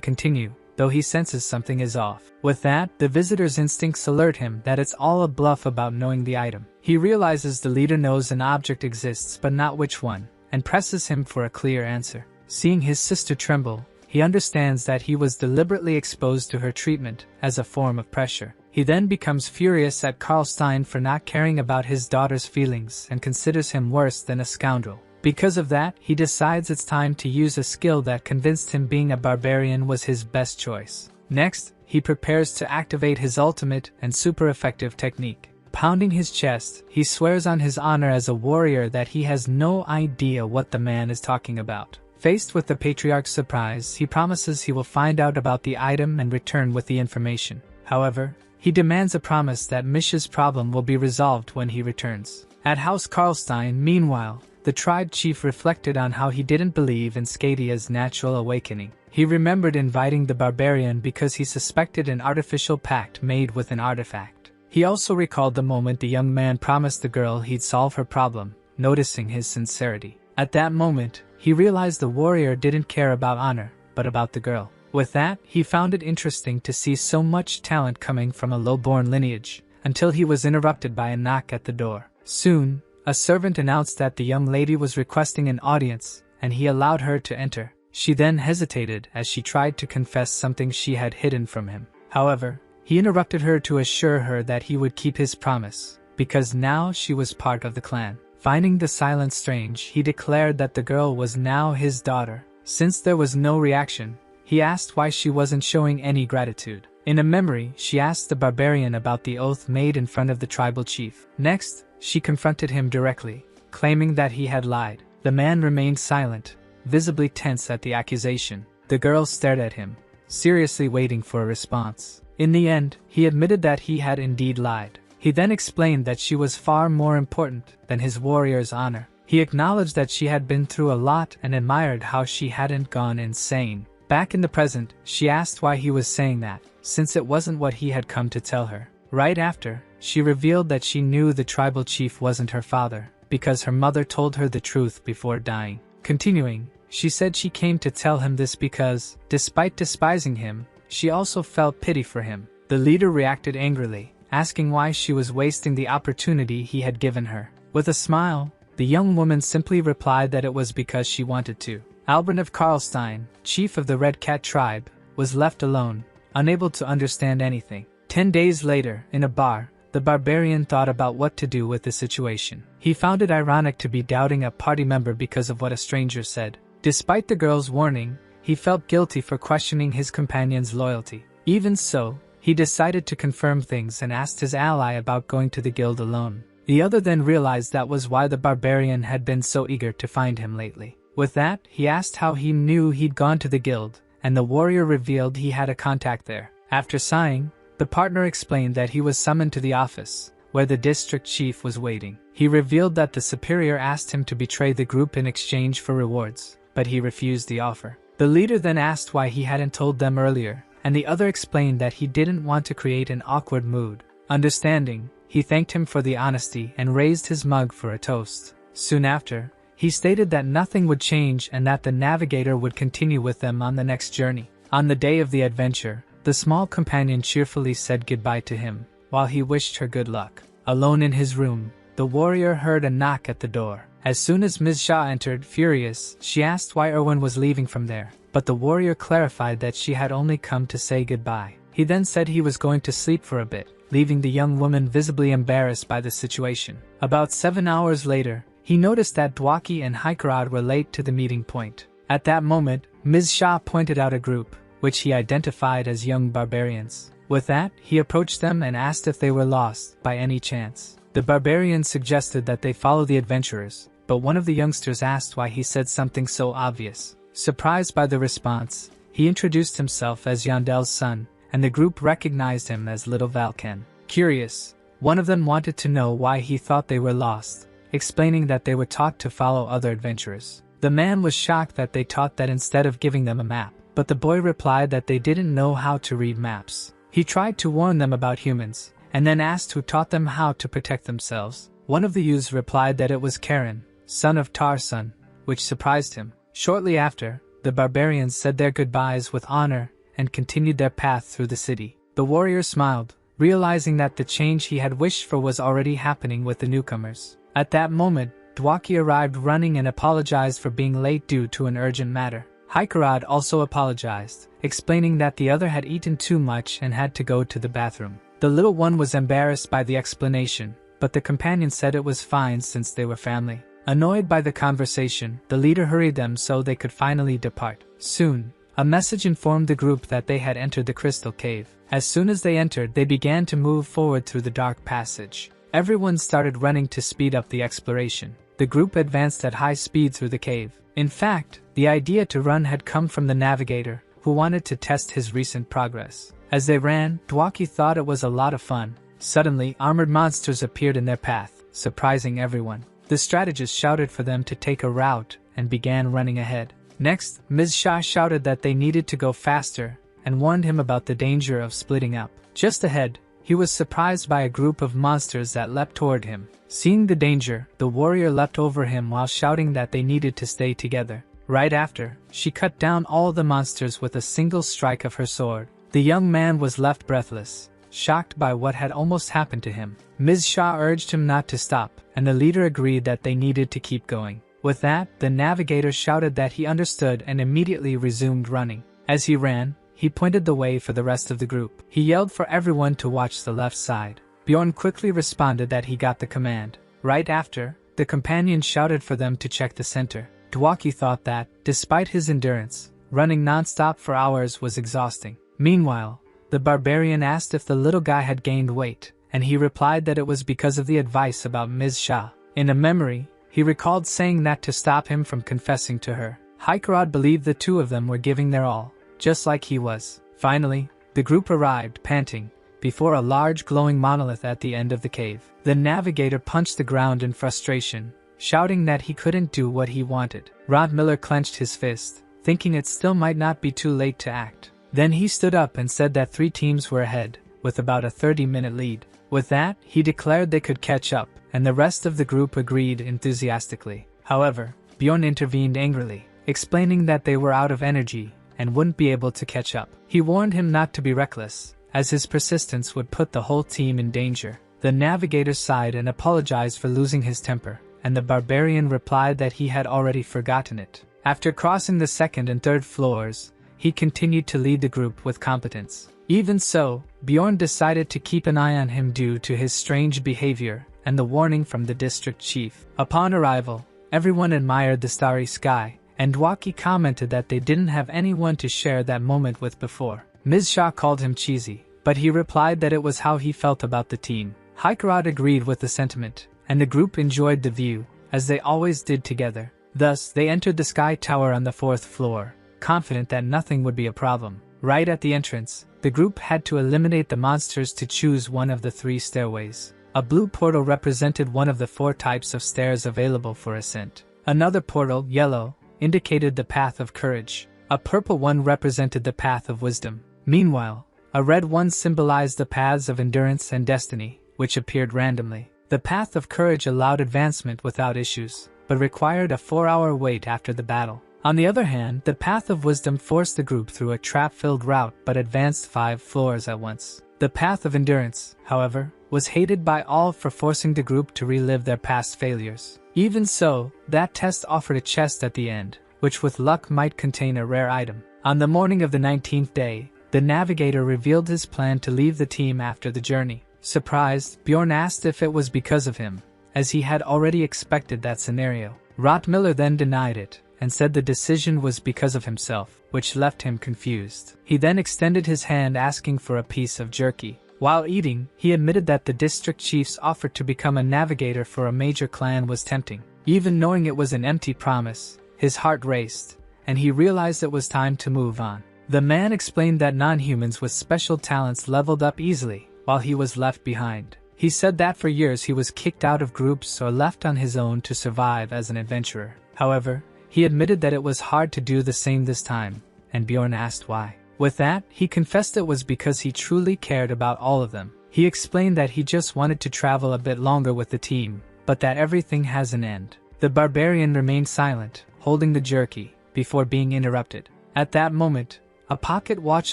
continue, though he senses something is off. With that, the visitor's instincts alert him that it's all a bluff about knowing the item. He realizes the leader knows an object exists but not which one, and presses him for a clear answer. Seeing his sister tremble, he understands that he was deliberately exposed to her treatment as a form of pressure. He then becomes furious at Karlstein for not caring about his daughter's feelings and considers him worse than a scoundrel. Because of that, he decides it's time to use a skill that convinced him being a barbarian was his best choice. Next, he prepares to activate his ultimate and super effective technique. Pounding his chest, he swears on his honor as a warrior that he has no idea what the man is talking about. Faced with the patriarch's surprise, he promises he will find out about the item and return with the information. However, he demands a promise that Mish's problem will be resolved when he returns. At House Karlstein, meanwhile, the tribe chief reflected on how he didn't believe in Skadia's natural awakening. He remembered inviting the barbarian because he suspected an artificial pact made with an artifact. He also recalled the moment the young man promised the girl he'd solve her problem, noticing his sincerity. At that moment, he realized the warrior didn't care about honor, but about the girl. With that, he found it interesting to see so much talent coming from a low-born lineage, until he was interrupted by a knock at the door. Soon, a servant announced that the young lady was requesting an audience, and he allowed her to enter. She then hesitated as she tried to confess something she had hidden from him. However, he interrupted her to assure her that he would keep his promise, because now she was part of the clan. Finding the silence strange, he declared that the girl was now his daughter. Since there was no reaction, he asked why she wasn't showing any gratitude. In a memory, she asked the barbarian about the oath made in front of the tribal chief. Next, she confronted him directly, claiming that he had lied. The man remained silent, visibly tense at the accusation. The girl stared at him, seriously waiting for a response. In the end, he admitted that he had indeed lied. He then explained that she was far more important than his warrior's honor. He acknowledged that she had been through a lot and admired how she hadn't gone insane. Back in the present, she asked why he was saying that, since it wasn't what he had come to tell her. Right after, she revealed that she knew the tribal chief wasn't her father, because her mother told her the truth before dying. Continuing, she said she came to tell him this because, despite despising him, she also felt pity for him. The leader reacted angrily, asking why she was wasting the opportunity he had given her. With a smile, the young woman simply replied that it was because she wanted to. Albert of Karlstein, chief of the Red Cat tribe, was left alone, unable to understand anything. 10 days later, in a bar, the barbarian thought about what to do with the situation. He found it ironic to be doubting a party member because of what a stranger said. Despite the girl's warning, he felt guilty for questioning his companion's loyalty. Even so, he decided to confirm things and asked his ally about going to the guild alone. The other then realized that was why the barbarian had been so eager to find him lately. With that, he asked how he knew he'd gone to the guild, and the warrior revealed he had a contact there. After sighing, the partner explained that he was summoned to the office, where the district chief was waiting. He revealed that the superior asked him to betray the group in exchange for rewards, but he refused the offer. The leader then asked why he hadn't told them earlier, and the other explained that he didn't want to create an awkward mood. Understanding, he thanked him for the honesty and raised his mug for a toast. Soon after, he stated that nothing would change and that the navigator would continue with them on the next journey. On the day of the adventure, the small companion cheerfully said goodbye to him, while he wished her good luck. Alone in his room, the warrior heard a knock at the door. As soon as Ms. Shaw entered, furious, she asked why Erwin was leaving from there, but the warrior clarified that she had only come to say goodbye. He then said he was going to sleep for a bit, leaving the young woman visibly embarrassed by the situation. About 7 hours later, he noticed that Dwaki and Haikarad were late to the meeting point. At that moment, Ms. Shaw pointed out a group, which he identified as young barbarians. With that, he approached them and asked if they were lost, by any chance. The barbarians suggested that they follow the adventurers, but one of the youngsters asked why he said something so obvious. Surprised by the response, he introduced himself as Yondel's son, and the group recognized him as Little Valken. Curious, one of them wanted to know why he thought they were lost, explaining that they were taught to follow other adventurers. The man was shocked that they taught that instead of giving them a map, but the boy replied that they didn't know how to read maps. He tried to warn them about humans, and then asked who taught them how to protect themselves. One of the youths replied that it was Karen, son of Tarsun, which surprised him. Shortly after, the barbarians said their goodbyes with honor and continued their path through the city. The warrior smiled, realizing that the change he had wished for was already happening with the newcomers. At that moment, Dwaki arrived running and apologized for being late due to an urgent matter. Haikarad also apologized, explaining that the other had eaten too much and had to go to the bathroom. The little one was embarrassed by the explanation, but the companion said it was fine since they were family. Annoyed by the conversation, the leader hurried them so they could finally depart. Soon, a message informed the group that they had entered the crystal cave. As soon as they entered, they began to move forward through the dark passage. Everyone started running to speed up the exploration. The group advanced at high speed through the cave. In fact, the idea to run had come from the navigator, who wanted to test his recent progress. As they ran, Dwaki thought it was a lot of fun. Suddenly, armored monsters appeared in their path, surprising everyone. The strategist shouted for them to take a route and began running ahead. Next, Ms. Shah shouted that they needed to go faster and warned him about the danger of splitting up. Just ahead, he was surprised by a group of monsters that leapt toward him. Seeing the danger, the warrior leapt over him while shouting that they needed to stay together. Right after, she cut down all the monsters with a single strike of her sword. The young man was left breathless, shocked by what had almost happened to him. Ms. Shah urged him not to stop, and the leader agreed that they needed to keep going. With that, the navigator shouted that he understood and immediately resumed running. As he ran, he pointed the way for the rest of the group. He yelled for everyone to watch the left side. Bjorn quickly responded that he got the command. Right after, the companion shouted for them to check the center. Dwaki thought that, despite his endurance, running non-stop for hours was exhausting. Meanwhile, the barbarian asked if the little guy had gained weight, and he replied that it was because of the advice about Ms. Shah. In a memory, he recalled saying that to stop him from confessing to her. Haikarad believed the two of them were giving their all, just like he was. Finally, the group arrived, panting, before a large glowing monolith at the end of the cave. The navigator punched the ground in frustration, shouting that he couldn't do what he wanted. Rod Miller clenched his fist, thinking it still might not be too late to act. Then he stood up and said that 3 teams were ahead, with about a 30-minute lead. With that, he declared they could catch up, and the rest of the group agreed enthusiastically. However, Bjorn intervened angrily, explaining that they were out of energy and wouldn't be able to catch up. He warned him not to be reckless, as his persistence would put the whole team in danger. The navigator sighed and apologized for losing his temper, and the barbarian replied that he had already forgotten it. After crossing the second and third floors, he continued to lead the group with competence. Even so, Bjorn decided to keep an eye on him due to his strange behavior and the warning from the district chief. Upon arrival, everyone admired the starry sky, and Dwaki commented that they didn't have anyone to share that moment with before. Ms. Shaw called him cheesy, but he replied that it was how he felt about the team. Haikarad agreed with the sentiment, and the group enjoyed the view, as they always did together. Thus, they entered the sky tower on the 4th floor, confident that nothing would be a problem. Right at the entrance, the group had to eliminate the monsters to choose one of the 3 stairways. A blue portal represented one of the 4 types of stairs available for ascent. Another portal, yellow, indicated the path of courage. A purple one represented the path of wisdom. Meanwhile, a red one symbolized the paths of endurance and destiny, which appeared randomly. The path of courage allowed advancement without issues, but required a 4-hour wait after the battle. On the other hand, the path of wisdom forced the group through a trap-filled route but advanced 5 floors at once. The path of endurance, however, was hated by all for forcing the group to relive their past failures. Even so, that test offered a chest at the end, which with luck might contain a rare item. On the morning of the 19th day, the navigator revealed his plan to leave the team after the journey. Surprised, Bjorn asked if it was because of him, as he had already expected that scenario. Rottmiller then denied it, and said the decision was because of himself, which left him confused. He then extended his hand asking for a piece of jerky. While eating, he admitted that the district chief's offer to become a navigator for a major clan was tempting. Even knowing it was an empty promise, his heart raced, and he realized it was time to move on. The man explained that non-humans with special talents leveled up easily, while he was left behind. He said that for years he was kicked out of groups or left on his own to survive as an adventurer. However, he admitted that it was hard to do the same this time, and Bjorn asked why. With that, he confessed it was because he truly cared about all of them. He explained that he just wanted to travel a bit longer with the team, but that everything has an end. The barbarian remained silent, holding the jerky, before being interrupted. At that moment, a pocket watch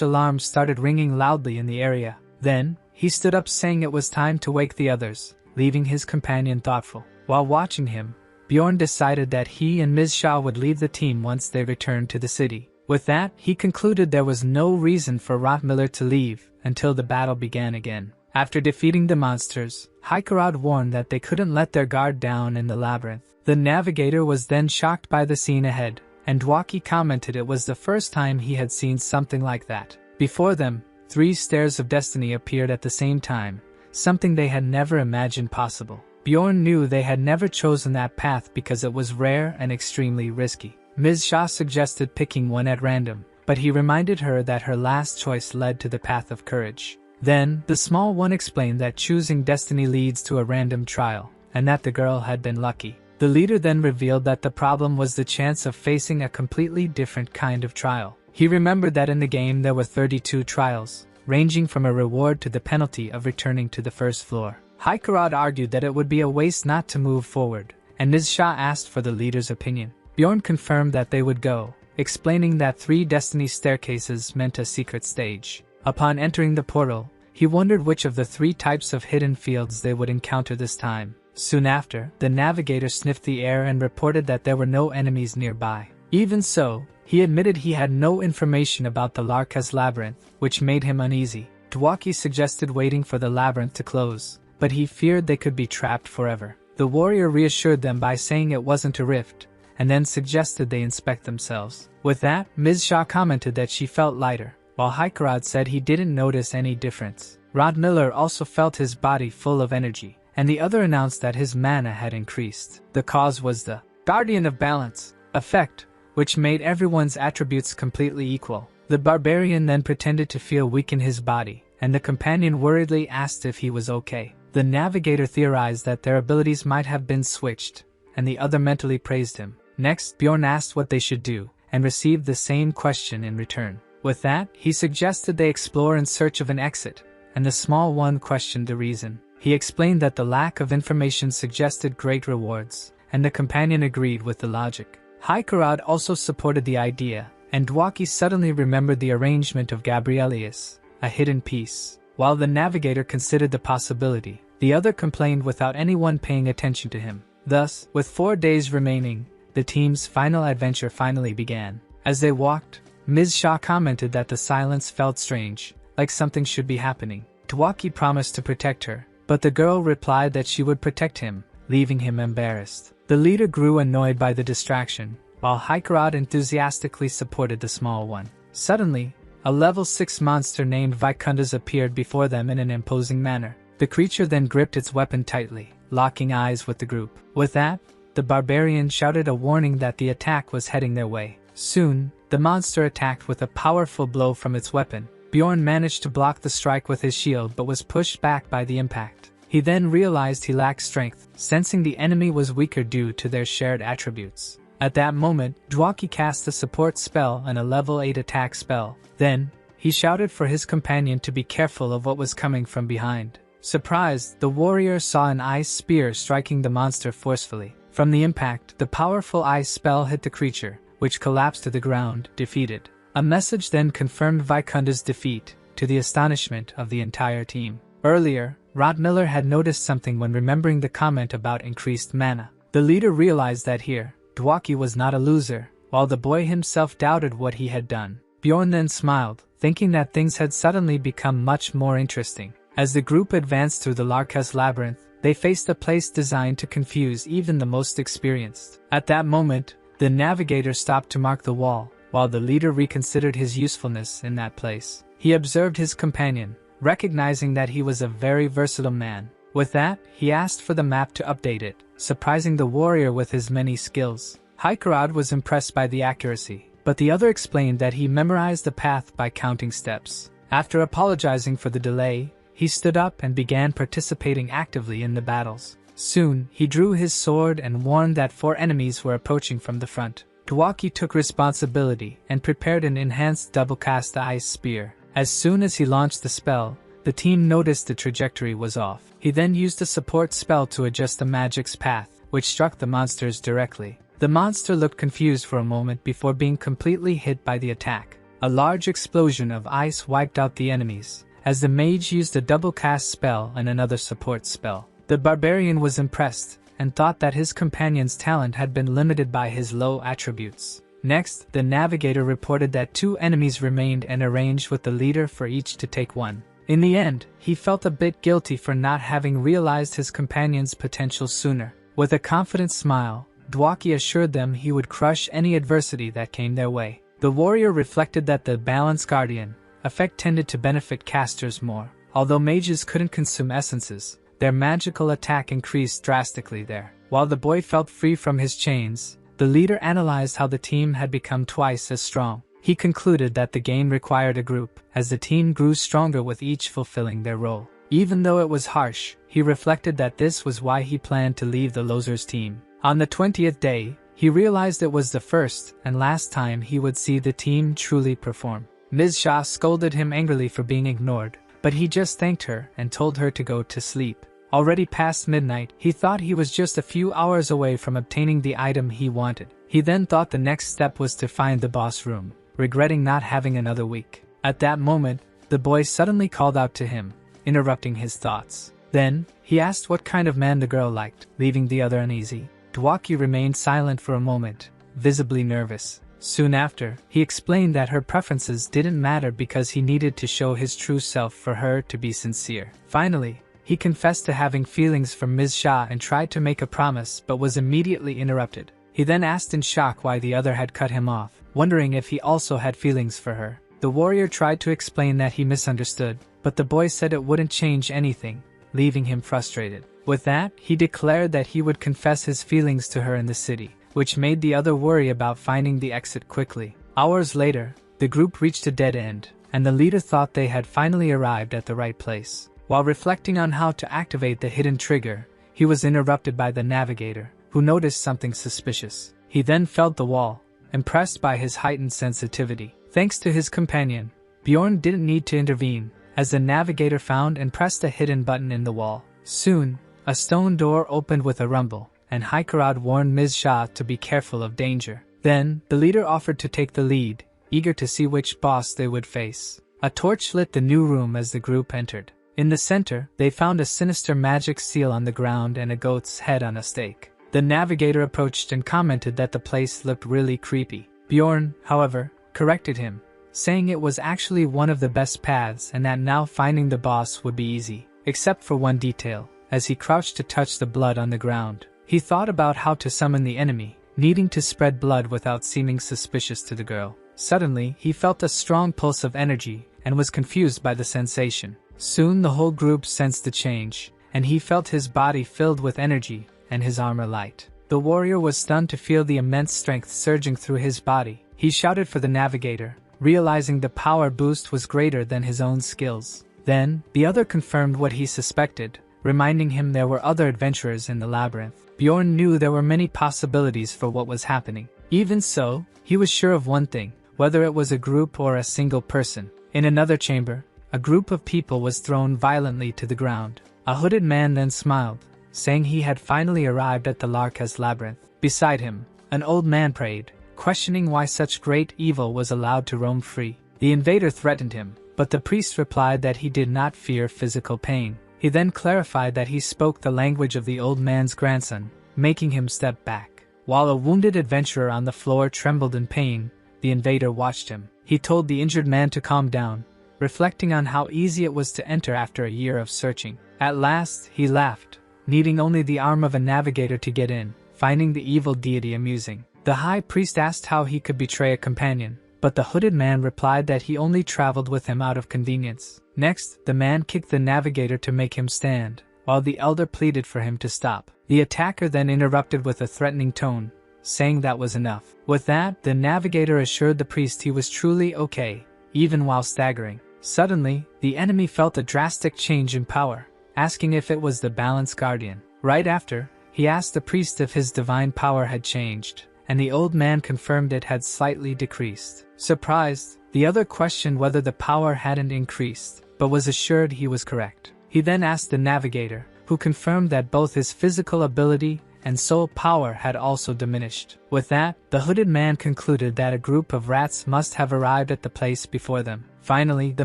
alarm started ringing loudly in the area. Then, he stood up saying it was time to wake the others, leaving his companion thoughtful. While watching him, Bjorn decided that he and Ms. Shaw would leave the team once they returned to the city. With that, he concluded there was no reason for Rottmiller to leave until the battle began again. After defeating the monsters, Haikarad warned that they couldn't let their guard down in the labyrinth. The navigator was then shocked by the scene ahead, and Dwaki commented it was the first time he had seen something like that. Before them, 3 stairs of destiny appeared at the same time, something they had never imagined possible. Bjorn knew they had never chosen that path because it was rare and extremely risky. Ms. Shaw suggested picking one at random, but he reminded her that her last choice led to the path of courage. Then, the small one explained that choosing destiny leads to a random trial, and that the girl had been lucky. The leader then revealed that the problem was the chance of facing a completely different kind of trial. He remembered that in the game there were 32 trials, ranging from a reward to the penalty of returning to the first floor. Haikarad argued that it would be a waste not to move forward, and Ms. Shaw asked for the leader's opinion. Bjorn confirmed that they would go, explaining that 3 destiny staircases meant a secret stage. Upon entering the portal, he wondered which of the 3 types of hidden fields they would encounter this time. Soon after, the navigator sniffed the air and reported that there were no enemies nearby. Even so, he admitted he had no information about the Larkas labyrinth, which made him uneasy. Dwaki suggested waiting for the labyrinth to close, but he feared they could be trapped forever. The warrior reassured them by saying it wasn't a rift, and then suggested they inspect themselves. With that, Ms. Shaw commented that she felt lighter, while Haikarad said he didn't notice any difference. Rottmiller also felt his body full of energy, and the other announced that his mana had increased. The cause was the Guardian of Balance effect, which made everyone's attributes completely equal. The barbarian then pretended to feel weak in his body, and the companion worriedly asked if he was okay. The navigator theorized that their abilities might have been switched, and the other mentally praised him. Next, Bjorn asked what they should do, and received the same question in return. With that, he suggested they explore in search of an exit, and the small one questioned the reason. He explained that the lack of information suggested great rewards, and the companion agreed with the logic. Haikarad also supported the idea, and Dwaki suddenly remembered the arrangement of Gabrielius, a hidden piece. While the navigator considered the possibility, the other complained without anyone paying attention to him. Thus, with 4 days remaining, the team's final adventure finally began. As they walked, Ms. Shaw commented that the silence felt strange, like something should be happening. Dwaki promised to protect her, but the girl replied that she would protect him, leaving him embarrassed. The leader grew annoyed by the distraction, while Haikarad enthusiastically supported the small one. Suddenly, a level 6 monster named Vikundas appeared before them in an imposing manner. The creature then gripped its weapon tightly, locking eyes with the group. With that, the barbarian shouted a warning that the attack was heading their way. Soon, the monster attacked with a powerful blow from its weapon. Bjorn managed to block the strike with his shield but was pushed back by the impact. He then realized he lacked strength, sensing the enemy was weaker due to their shared attributes. At that moment, Dwaki cast a support spell and a level 8 attack spell. Then, he shouted for his companion to be careful of what was coming from behind. Surprised, the warrior saw an ice spear striking the monster forcefully. From the impact, the powerful ice spell hit the creature, which collapsed to the ground, defeated. A message then confirmed Vikunda's defeat, to the astonishment of the entire team. Earlier, Rotmiller had noticed something when remembering the comment about increased mana. The leader realized that here, Dwaki was not a loser, while the boy himself doubted what he had done. Bjorn then smiled, thinking that things had suddenly become much more interesting. As the group advanced through the Larkas labyrinth, they faced a place designed to confuse even the most experienced. At that moment, the navigator stopped to mark the wall, while the leader reconsidered his usefulness in that place. He observed his companion, recognizing that he was a very versatile man. With that, he asked for the map to update it, surprising the warrior with his many skills. Haikarad was impressed by the accuracy, but the other explained that he memorized the path by counting steps. After apologizing for the delay, he stood up and began participating actively in the battles. Soon, he drew his sword and warned that 4 enemies were approaching from the front. Dwaki took responsibility and prepared an enhanced double-cast ice spear. As soon as he launched the spell, the team noticed the trajectory was off. He then used a support spell to adjust the magic's path, which struck the monsters directly. The monster looked confused for a moment before being completely hit by the attack. A large explosion of ice wiped out the enemies, as the mage used a double-cast spell and another support spell. The barbarian was impressed, and thought that his companion's talent had been limited by his low attributes. Next, the navigator reported that 2 enemies remained and arranged with the leader for each to take one. In the end, he felt a bit guilty for not having realized his companion's potential sooner. With a confident smile, Dwaki assured them he would crush any adversity that came their way. The warrior reflected that the Balance Guardian effect tended to benefit casters more. Although mages couldn't consume essences, their magical attack increased drastically there. While the boy felt free from his chains, the leader analyzed how the team had become twice as strong. He concluded that the game required a group, as the team grew stronger with each fulfilling their role. Even though it was harsh, he reflected that this was why he planned to leave the losers team. On the 20th day, he realized it was the first and last time he would see the team truly perform. Ms. Shah scolded him angrily for being ignored, but he just thanked her and told her to go to sleep. Already past midnight, he thought he was just a few hours away from obtaining the item he wanted. He then thought the next step was to find the boss room, regretting not having another week. At that moment, the boy suddenly called out to him, interrupting his thoughts. Then, he asked what kind of man the girl liked, leaving the other uneasy. Dwaki remained silent for a moment, visibly nervous. Soon after, he explained that her preferences didn't matter because he needed to show his true self for her to be sincere. Finally, he confessed to having feelings for Ms. Shah and tried to make a promise but was immediately interrupted. He then asked in shock why the other had cut him off, wondering if he also had feelings for her. The warrior tried to explain that he misunderstood, but the boy said it wouldn't change anything, leaving him frustrated. With that, he declared that he would confess his feelings to her in the city, which made the other worry about finding the exit quickly. Hours later, the group reached a dead end, and the leader thought they had finally arrived at the right place. While reflecting on how to activate the hidden trigger, he was interrupted by the navigator, who noticed something suspicious. He then felt the wall, impressed by his heightened sensitivity. Thanks to his companion, Bjorn didn't need to intervene, as the navigator found and pressed a hidden button in the wall. Soon, a stone door opened with a rumble, and Haikarad warned Ms. Shah to be careful of danger. Then, the leader offered to take the lead, eager to see which boss they would face. A torch lit the new room as the group entered. In the center, they found a sinister magic seal on the ground and a goat's head on a stake. The navigator approached and commented that the place looked really creepy. Bjorn, however, corrected him, saying it was actually one of the best paths and that now finding the boss would be easy, except for one detail. As he crouched to touch the blood on the ground, he thought about how to summon the enemy, needing to spread blood without seeming suspicious to the girl. Suddenly, he felt a strong pulse of energy and was confused by the sensation. Soon the whole group sensed the change, and he felt his body filled with energy and his armor light. The warrior was stunned to feel the immense strength surging through his body. He shouted for the navigator, realizing the power boost was greater than his own skills. Then, the other confirmed what he suspected, reminding him there were other adventurers in the labyrinth. Bjorn knew there were many possibilities for what was happening. Even so, he was sure of one thing, whether it was a group or a single person. In another chamber, a group of people was thrown violently to the ground. A hooded man then smiled, saying he had finally arrived at the Larkas labyrinth. Beside him, an old man prayed, questioning why such great evil was allowed to roam free. The invader threatened him, but the priest replied that he did not fear physical pain. He then clarified that he spoke the language of the old man's grandson, making him step back. While a wounded adventurer on the floor trembled in pain, the invader watched him. He told the injured man to calm down, reflecting on how easy it was to enter after a year of searching. At last, he laughed, needing only the arm of a navigator to get in, finding the evil deity amusing. The high priest asked how he could betray a companion, but the hooded man replied that he only traveled with him out of convenience. Next, the man kicked the navigator to make him stand, while the elder pleaded for him to stop. The attacker then interrupted with a threatening tone, saying that was enough. With that, the navigator assured the priest he was truly okay, even while staggering. Suddenly, the enemy felt a drastic change in power, asking if it was the Balance Guardian. Right after, he asked the priest if his divine power had changed, and the old man confirmed it had slightly decreased. Surprised, the other questioned whether the power hadn't increased, but was assured he was correct. He then asked the navigator, who confirmed that both his physical ability and soul power had also diminished. With that, the hooded man concluded that a group of rats must have arrived at the place before them. Finally, the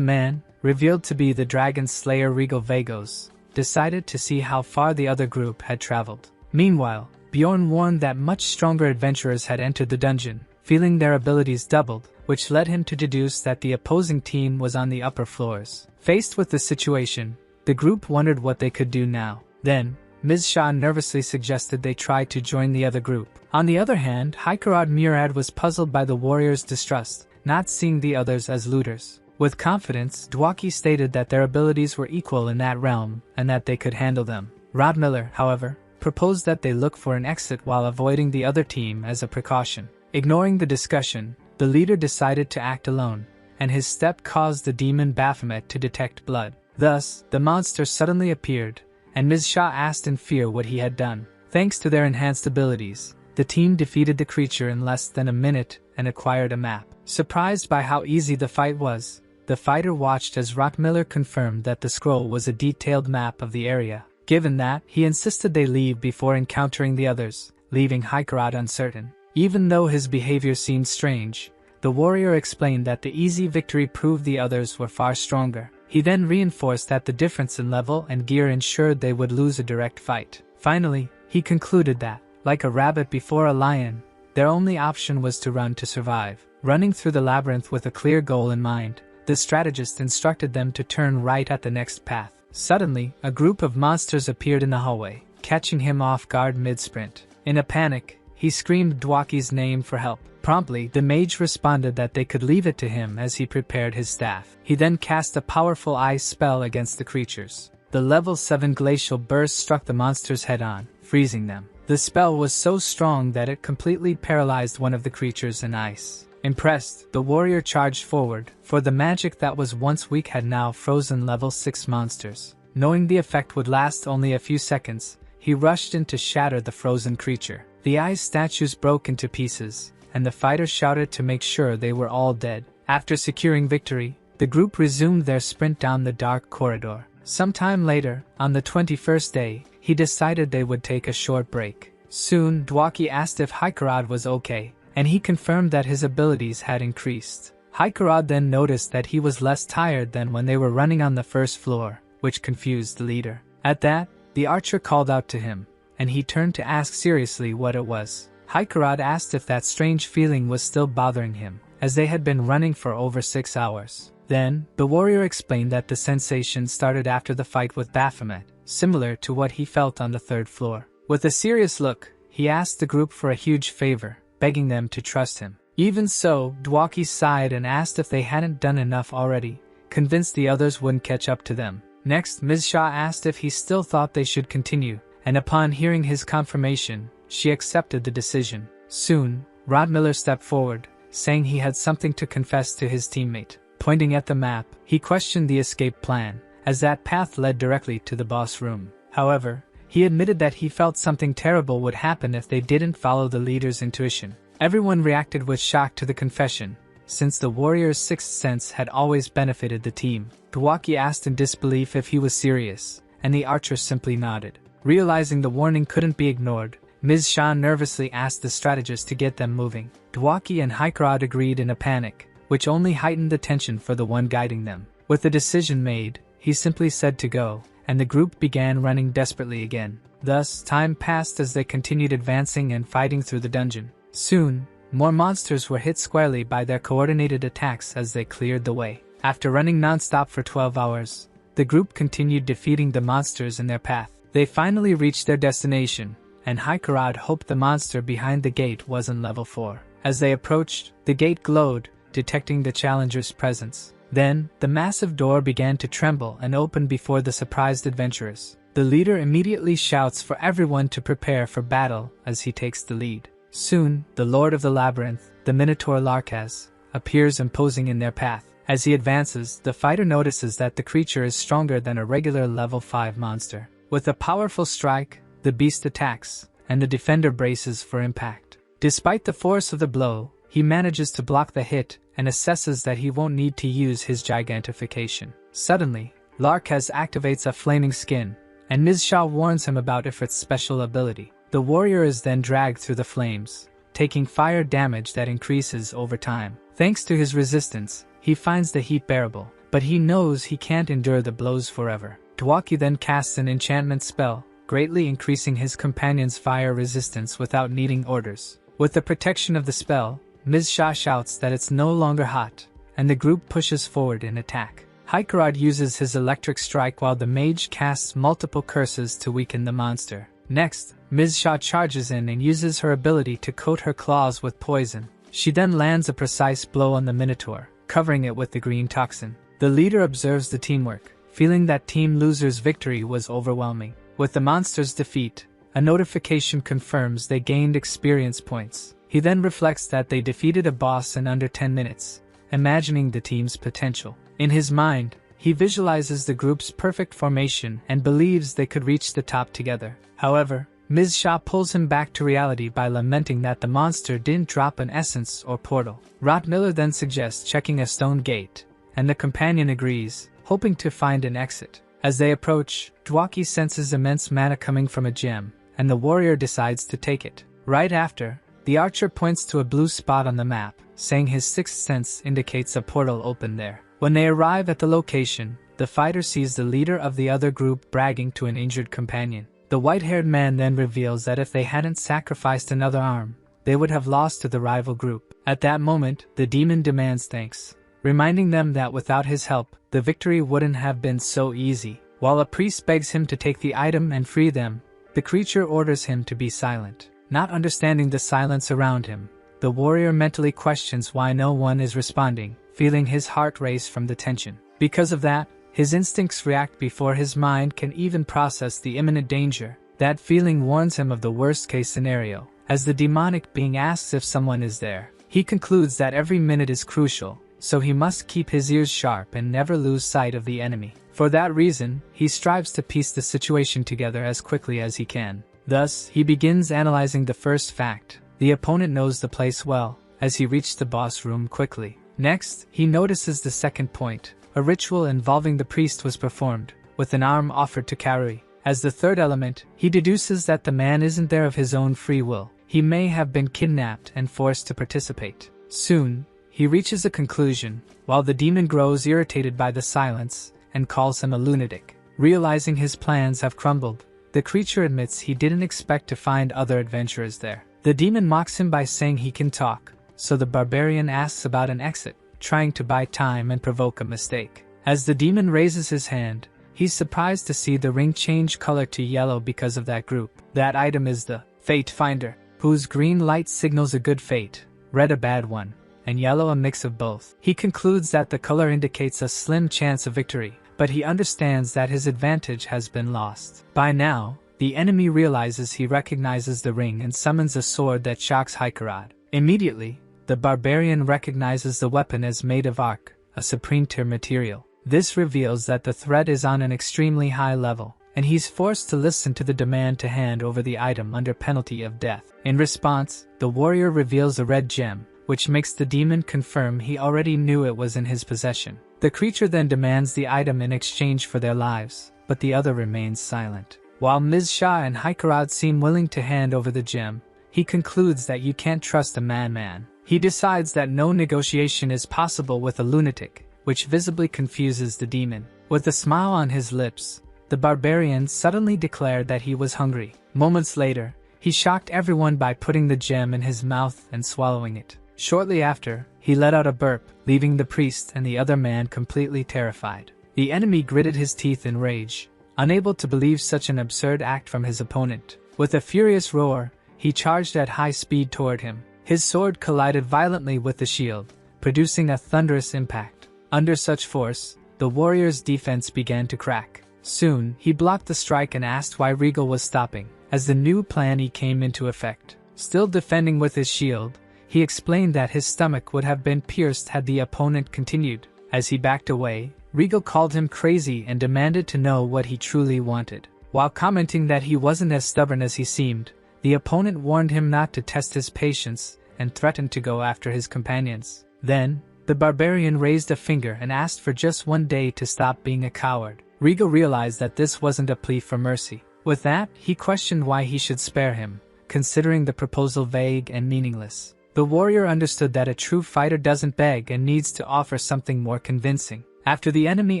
man, revealed to be the dragon slayer Regal Vagos, decided to see how far the other group had traveled. Meanwhile, Bjorn warned that much stronger adventurers had entered the dungeon, feeling their abilities doubled, which led him to deduce that the opposing team was on the upper floors. Faced with the situation, the group wondered what they could do now. Then, Ms. Shah nervously suggested they try to join the other group. On the other hand, Haikarad Murad was puzzled by the warriors' distrust, not seeing the others as looters. With confidence, Dwaki stated that their abilities were equal in that realm and that they could handle them. Rod Miller, however, proposed that they look for an exit while avoiding the other team as a precaution. Ignoring the discussion, the leader decided to act alone, and his step caused the demon Baphomet to detect blood. Thus, the monster suddenly appeared, and Ms. Shah asked in fear what he had done. Thanks to their enhanced abilities, the team defeated the creature in less than a minute and acquired a map. Surprised by how easy the fight was, the fighter watched as Rockmiller confirmed that the scroll was a detailed map of the area. Given that, he insisted they leave before encountering the others, leaving Haikarad uncertain. Even though his behavior seemed strange, the warrior explained that the easy victory proved the others were far stronger. He then reinforced that the difference in level and gear ensured they would lose a direct fight. Finally, he concluded that, like a rabbit before a lion, their only option was to run to survive. Running through the labyrinth with a clear goal in mind, the strategist instructed them to turn right at the next path. Suddenly, a group of monsters appeared in the hallway, catching him off guard mid-sprint. In a panic, he screamed Dwaki's name for help. Promptly, the mage responded that they could leave it to him as he prepared his staff. He then cast a powerful ice spell against the creatures. The level 7 glacial burst struck the monsters head-on, freezing them. The spell was so strong that it completely paralyzed one of the creatures in ice. Impressed, the warrior charged forward, for the magic that was once weak had now frozen level 6 monsters. Knowing the effect would last only a few seconds, he rushed in to shatter the frozen creature. The ice statues broke into pieces, and the fighter shouted to make sure they were all dead. After securing victory, the group resumed their sprint down the dark corridor. Sometime later, on the 21st day, he decided they would take a short break. Soon, Dwaki asked if Haikarad was okay, and he confirmed that his abilities had increased. Haikarad then noticed that he was less tired than when they were running on the first floor, which confused the leader. At that, the archer called out to him, and he turned to ask seriously what it was. Haikarad asked if that strange feeling was still bothering him, as they had been running for over 6 hours. Then, the warrior explained that the sensation started after the fight with Baphomet, similar to what he felt on the 3rd floor. With a serious look, he asked the group for a huge favor, begging them to trust him. Even so, Dwaki sighed and asked if they hadn't done enough already, convinced the others wouldn't catch up to them. Next, Ms. Shah asked if he still thought they should continue, and upon hearing his confirmation, she accepted the decision. Soon, Rod Miller stepped forward, saying he had something to confess to his teammate. Pointing at the map, he questioned the escape plan, as that path led directly to the boss room. However, he admitted that he felt something terrible would happen if they didn't follow the leader's intuition. Everyone reacted with shock to the confession, since the warrior's sixth sense had always benefited the team. Dwaki asked in disbelief if he was serious, and the archer simply nodded. Realizing the warning couldn't be ignored, Ms. Shah nervously asked the strategist to get them moving. Dwaki and Haikarad agreed in a panic, which only heightened the tension for the one guiding them. With the decision made, he simply said to go, and the group began running desperately again. Thus, time passed as they continued advancing and fighting through the dungeon. Soon, more monsters were hit squarely by their coordinated attacks as they cleared the way. After running non-stop for 12 hours, the group continued defeating the monsters in their path. They finally reached their destination, and Haikarad hoped the monster behind the gate was in level 4. As they approached, the gate glowed, detecting the challenger's presence. Then, the massive door began to tremble and open before the surprised adventurers. The leader immediately shouts for everyone to prepare for battle as he takes the lead. Soon, the Lord of the Labyrinth, the Minotaur Larkaz, appears imposing in their path. As he advances, the fighter notices that the creature is stronger than a regular level 5 monster. With a powerful strike, the beast attacks, and the defender braces for impact. Despite the force of the blow, he manages to block the hit and assesses that he won't need to use his gigantification. Suddenly, Larkaz activates a flaming skin, and Ms. Shah warns him about Ifrit's special ability. The warrior is then dragged through the flames, taking fire damage that increases over time. Thanks to his resistance, he finds the heat bearable, but he knows he can't endure the blows forever. Dwaki then casts an enchantment spell, greatly increasing his companion's fire resistance without needing orders. With the protection of the spell, Ms. Shah shouts that it's no longer hot, and the group pushes forward in attack. Haikarad uses his electric strike while the mage casts multiple curses to weaken the monster. Next, Ms. Shah charges in and uses her ability to coat her claws with poison. She then lands a precise blow on the Minotaur, covering it with the green toxin. The leader observes the teamwork, feeling that Team Loser's victory was overwhelming. With the monster's defeat, a notification confirms they gained experience points. He then reflects that they defeated a boss in under 10 minutes, imagining the team's potential. In his mind, he visualizes the group's perfect formation and believes they could reach the top together. However, Ms. Shah pulls him back to reality by lamenting that the monster didn't drop an essence or portal. Rot Miller then suggests checking a stone gate, and the companion agrees, hoping to find an exit. As they approach, Dwaki senses immense mana coming from a gem, and the warrior decides to take it. Right after, the archer points to a blue spot on the map, saying his sixth sense indicates a portal open there. When they arrive at the location, the fighter sees the leader of the other group bragging to an injured companion. The white-haired man then reveals that if they hadn't sacrificed another arm, they would have lost to the rival group. At that moment, the demon demands thanks, reminding them that without his help, the victory wouldn't have been so easy. While a priest begs him to take the item and free them, the creature orders him to be silent. Not understanding the silence around him, the warrior mentally questions why no one is responding, feeling his heart race from the tension. Because of that, his instincts react before his mind can even process the imminent danger. That feeling warns him of the worst-case scenario. As the demonic being asks if someone is there, he concludes that every minute is crucial, so he must keep his ears sharp and never lose sight of the enemy. For that reason, he strives to piece the situation together as quickly as he can. Thus, he begins analyzing the first fact. The opponent knows the place well, as he reached the boss room quickly. Next, he notices the second point. A ritual involving the priest was performed, with an arm offered to carry. As the third element, he deduces that the man isn't there of his own free will. He may have been kidnapped and forced to participate. Soon, he reaches a conclusion, while the demon grows irritated by the silence and calls him a lunatic. Realizing his plans have crumbled, the the creature admits he didn't expect to find other adventurers there. The demon mocks him by saying he can talk, so the barbarian asks about an exit, trying to buy time and provoke a mistake. As the demon raises his hand, he's surprised to see the ring change color to yellow because of that group. That item is the Fate Finder, whose green light signals a good fate, red a bad one, and yellow a mix of both. He concludes that the color indicates a slim chance of victory, but he understands that his advantage has been lost. By now, the enemy realizes he recognizes the ring and summons a sword that shocks Haikarad. Immediately, the barbarian recognizes the weapon as made of arc, a supreme tier material. This reveals that the threat is on an extremely high level, and he's forced to listen to the demand to hand over the item under penalty of death. In response, the warrior reveals a red gem, which makes the demon confirm he already knew it was in his possession. The creature then demands the item in exchange for their lives, but the other remains silent. While Ms. Shah and Haikarad seem willing to hand over the gem, he concludes that you can't trust a madman. He decides that no negotiation is possible with a lunatic, which visibly confuses the demon. With a smile on his lips, the barbarian suddenly declared that he was hungry. Moments later, he shocked everyone by putting the gem in his mouth and swallowing it. Shortly after, he let out a burp, leaving the priest and the other man completely terrified. The enemy gritted his teeth in rage, unable to believe such an absurd act from his opponent. With a furious roar, he charged at high speed toward him. His sword collided violently with the shield, producing a thunderous impact. Under such force, the warrior's defense began to crack. Soon, he blocked the strike and asked why Regal was stopping, as the new plan came into effect. Still defending with his shield, he explained that his stomach would have been pierced had the opponent continued. As he backed away, Regal called him crazy and demanded to know what he truly wanted. While commenting that he wasn't as stubborn as he seemed, the opponent warned him not to test his patience and threatened to go after his companions. Then, the barbarian raised a finger and asked for just one day to stop being a coward. Regal realized that this wasn't a plea for mercy. With that, he questioned why he should spare him, considering the proposal vague and meaningless. The warrior understood that a true fighter doesn't beg and needs to offer something more convincing. After the enemy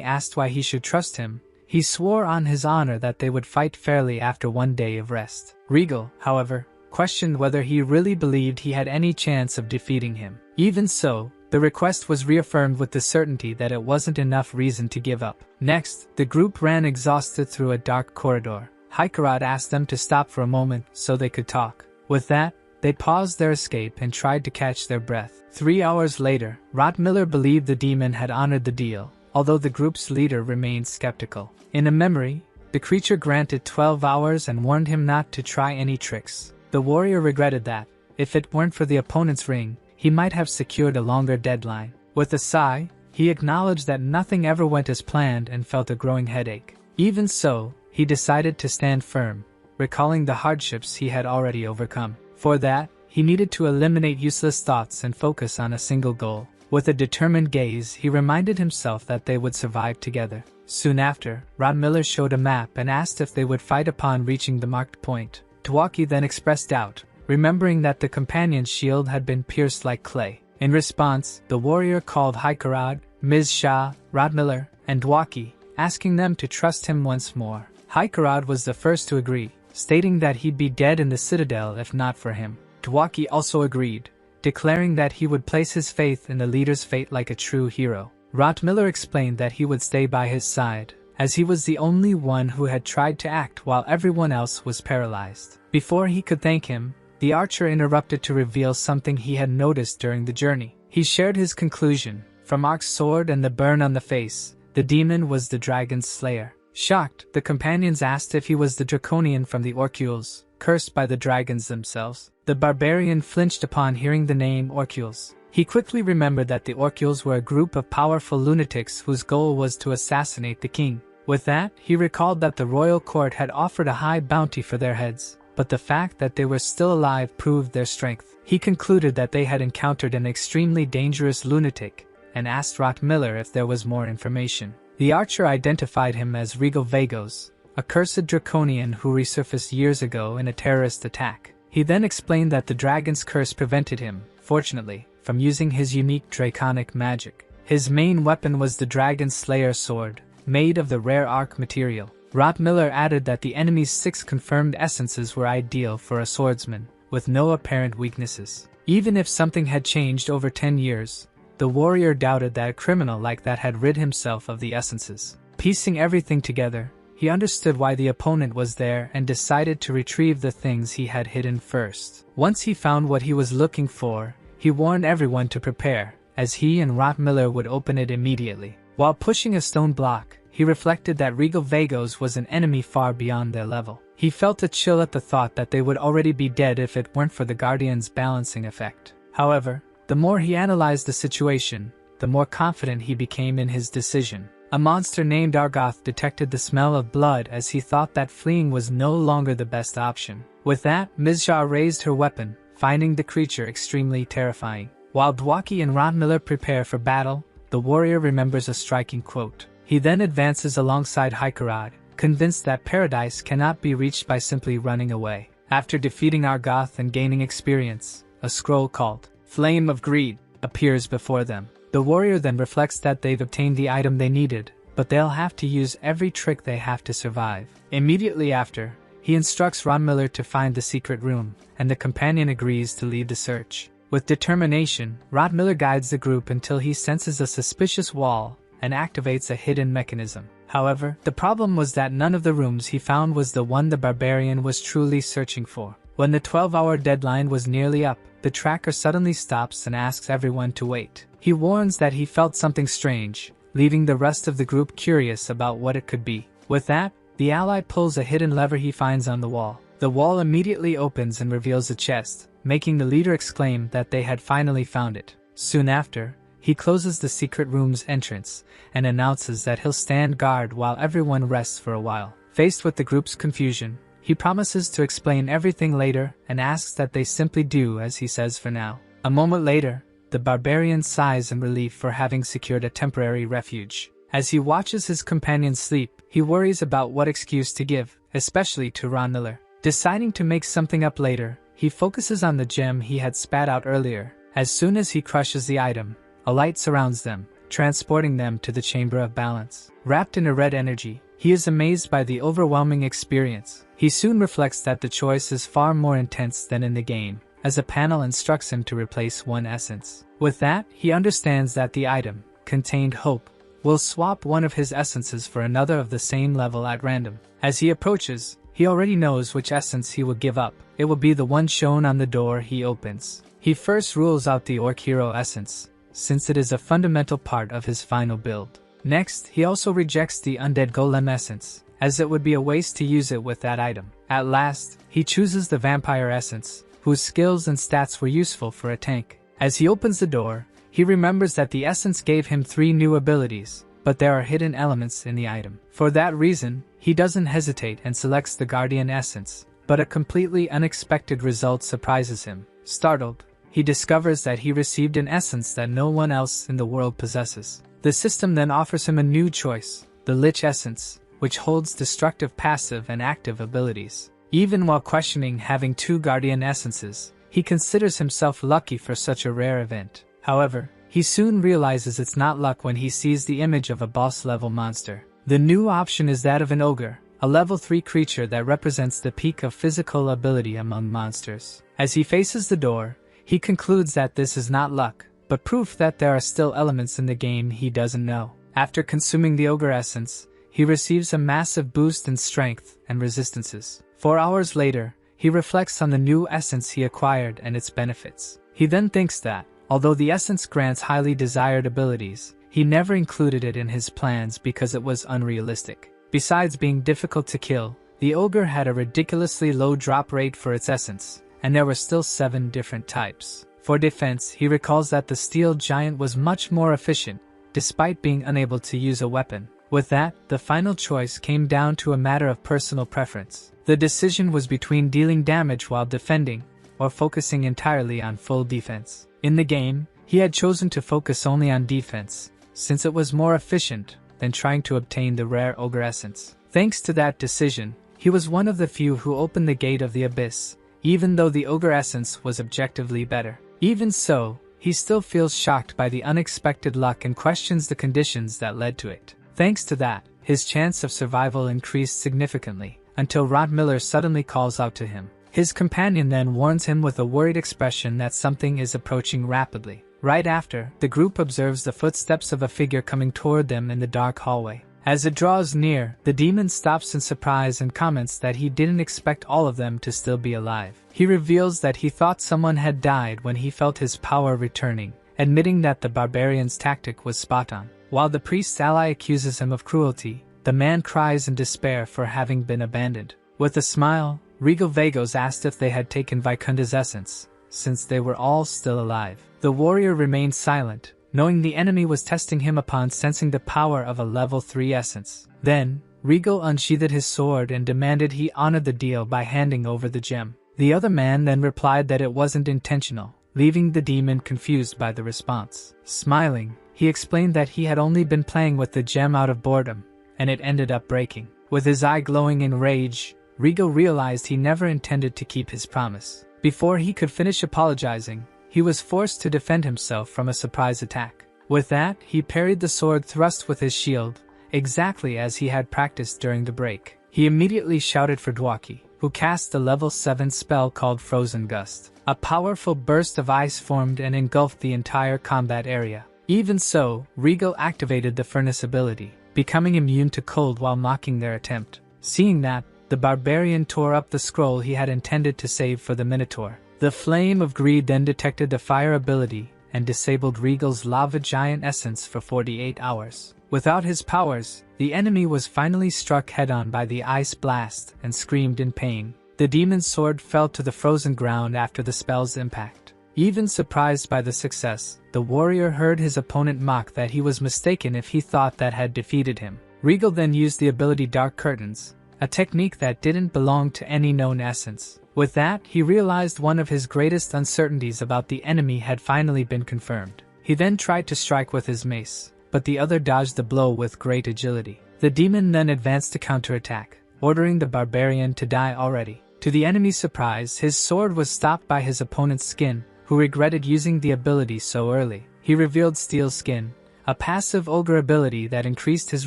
asked why he should trust him, he swore on his honor that they would fight fairly after one day of rest. Regal, however, questioned whether he really believed he had any chance of defeating him. Even so, the request was reaffirmed with the certainty that it wasn't enough reason to give up. Next, the group ran exhausted through a dark corridor. Haikarad asked them to stop for a moment so they could talk. With that, they paused their escape and tried to catch their breath. 3 hours later, Rotmiller believed the demon had honored the deal, although the group's leader remained skeptical. In a memory, the creature granted 12 hours and warned him not to try any tricks. The warrior regretted that, if it weren't for the opponent's ring, he might have secured a longer deadline. With a sigh, he acknowledged that nothing ever went as planned and felt a growing headache. Even so, he decided to stand firm, recalling the hardships he had already overcome. For that, he needed to eliminate useless thoughts and focus on a single goal. With a determined gaze, he reminded himself that they would survive together. Soon after, Rotmiller showed a map and asked if they would fight upon reaching the marked point. Tawaki then expressed doubt, remembering that the companion's shield had been pierced like clay. In response, the warrior called Haikarad, Ms. Shah, Rotmiller, and Dwaki, asking them to trust him once more. Haikarad was the first to agree, stating that he'd be dead in the citadel if not for him. Dwaki also agreed, declaring that he would place his faith in the leader's fate like a true hero. Rotmiller explained that he would stay by his side, as he was the only one who had tried to act while everyone else was paralyzed. Before he could thank him, the archer interrupted to reveal something he had noticed during the journey. He shared his conclusion: from Ark's sword and the burn on the face, the demon was the dragon's slayer. Shocked, the companions asked if he was the draconian from the Orcules, cursed by the dragons themselves. The barbarian flinched upon hearing the name Orcules. He quickly remembered that the Orcules were a group of powerful lunatics whose goal was to assassinate the king. With that, he recalled that the royal court had offered a high bounty for their heads, but the fact that they were still alive proved their strength. He concluded that they had encountered an extremely dangerous lunatic, and asked Rotmiller if there was more information. The archer identified him as Regal Vagos, a cursed draconian who resurfaced years ago in a terrorist attack. He then explained that the dragon's curse prevented him, fortunately, from using his unique draconic magic. His main weapon was the dragon slayer sword, made of the rare arc material. Rot Miller added that the enemy's 6 confirmed essences were ideal for a swordsman, with no apparent weaknesses. Even if something had changed over 10 years, the warrior doubted that a criminal like that had rid himself of the essences. Piecing everything together, he understood why the opponent was there and decided to retrieve the things he had hidden first. Once he found what he was looking for, he warned everyone to prepare, as he and Rot Miller would open it immediately. While pushing a stone block, he reflected that Regal Vagos was an enemy far beyond their level. He felt a chill at the thought that they would already be dead if it weren't for the Guardian's balancing effect. However, the more he analyzed the situation, the more confident he became in his decision. A monster named Argoth detected the smell of blood as he thought that fleeing was no longer the best option. With that, Mizja raised her weapon, finding the creature extremely terrifying. While Dwaki and Rot Miller prepare for battle, the warrior remembers a striking quote. He then advances alongside Hikarad, convinced that paradise cannot be reached by simply running away. After defeating Argoth and gaining experience, a scroll called Flame of Greed appears before them. The warrior then reflects that they've obtained the item they needed, but they'll have to use every trick they have to survive. Immediately after, he instructs Rot Miller to find the secret room, and the companion agrees to lead the search. With determination, Rot Miller guides the group until he senses a suspicious wall and activates a hidden mechanism. However, the problem was that none of the rooms he found was the one the barbarian was truly searching for. When the 12-hour deadline was nearly up, the tracker suddenly stops and asks everyone to wait. He warns that he felt something strange, leaving the rest of the group curious about what it could be. With that, the ally pulls a hidden lever he finds on the wall. The wall immediately opens and reveals a chest, making the leader exclaim that they had finally found it. Soon after, he closes the secret room's entrance and announces that he'll stand guard while everyone rests for a while. Faced with the group's confusion, he promises to explain everything later and asks that they simply do as he says for now. A moment later, the barbarian sighs in relief for having secured a temporary refuge. As he watches his companion sleep, he worries about what excuse to give, especially to Rot Miller. Deciding to make something up later, he focuses on the gem he had spat out earlier. As soon as he crushes the item, a light surrounds them, transporting them to the Chamber of Balance. Wrapped in a red energy, he is amazed by the overwhelming experience. He soon reflects that the choice is far more intense than in the game, as a panel instructs him to replace one essence. With that, he understands that the item, contained Hope, will swap one of his essences for another of the same level at random. As he approaches, he already knows which essence he will give up. It will be the one shown on the door he opens. He first rules out the Orc Hero essence, since it is a fundamental part of his final build. Next, he also rejects the Undead Golem essence, as it would be a waste to use it with that item. At last, he chooses the Vampire essence, whose skills and stats were useful for a tank. As he opens the door, he remembers that the essence gave him 3 new abilities, but there are hidden elements in the item. For that reason, he doesn't hesitate and selects the Guardian essence, but a completely unexpected result surprises him. Startled, he discovers that he received an essence that no one else in the world possesses. The system then offers him a new choice, the Lich essence, which holds destructive passive and active abilities. Even while questioning having 2 Guardian essences, he considers himself lucky for such a rare event. However, he soon realizes it's not luck when he sees the image of a boss-level monster. The new option is that of an ogre, a level 3 creature that represents the peak of physical ability among monsters. As he faces the door, he concludes that this is not luck, but proof that there are still elements in the game he doesn't know. After consuming the ogre essence, he receives a massive boost in strength and resistances. 4 hours later, he reflects on the new essence he acquired and its benefits. He then thinks that, although the essence grants highly desired abilities, he never included it in his plans because it was unrealistic. Besides being difficult to kill, the ogre had a ridiculously low drop rate for its essence, and there were still 7 different types. For defense, he recalls that the steel giant was much more efficient, despite being unable to use a weapon. With that, the final choice came down to a matter of personal preference. The decision was between dealing damage while defending, or focusing entirely on full defense. In the game, he had chosen to focus only on defense, since it was more efficient than trying to obtain the rare ogre essence. Thanks to that decision, he was one of the few who opened the gate of the abyss, even though the ogre essence was objectively better. Even so, he still feels shocked by the unexpected luck and questions the conditions that led to it. Thanks to that, his chance of survival increased significantly, until Rottmiller suddenly calls out to him. His companion then warns him with a worried expression that something is approaching rapidly. Right after, the group observes the footsteps of a figure coming toward them in the dark hallway. As it draws near, the demon stops in surprise and comments that he didn't expect all of them to still be alive. He reveals that he thought someone had died when he felt his power returning, admitting that the barbarian's tactic was spot on. While the priest's ally accuses him of cruelty, the man cries in despair for having been abandoned. With a smile, Regal Vagos asked if they had taken Vaikunda's essence, since they were all still alive. The warrior remained silent, knowing the enemy was testing him upon sensing the power of a level 3 essence. Then, Regal unsheathed his sword and demanded he honor the deal by handing over the gem. The other man then replied that it wasn't intentional, leaving the demon confused by the response. Smiling, he explained that he had only been playing with the gem out of boredom, and it ended up breaking. With his eye glowing in rage, Regal realized he never intended to keep his promise. Before he could finish apologizing, he was forced to defend himself from a surprise attack. With that, he parried the sword thrust with his shield, exactly as he had practiced during the break. He immediately shouted for Dwaki, who cast a level 7 spell called Frozen Gust. A powerful burst of ice formed and engulfed the entire combat area. Even so, Regal activated the Furnace ability, becoming immune to cold while mocking their attempt. Seeing that, the barbarian tore up the scroll he had intended to save for the Minotaur. The Flame of Greed then detected the fire ability and disabled Regal's lava giant essence for 48 hours. Without his powers, the enemy was finally struck head-on by the ice blast and screamed in pain. The demon's sword fell to the frozen ground after the spell's impact. Even surprised by the success, the warrior heard his opponent mock that he was mistaken if he thought that had defeated him. Regal then used the ability Dark Curtains, a technique that didn't belong to any known essence. With that, he realized one of his greatest uncertainties about the enemy had finally been confirmed. He then tried to strike with his mace, but the other dodged the blow with great agility. The demon then advanced to counterattack, ordering the barbarian to die already. To the enemy's surprise, his sword was stopped by his opponent's skin, who regretted using the ability so early. He revealed Steel Skin, a passive ogre ability that increased his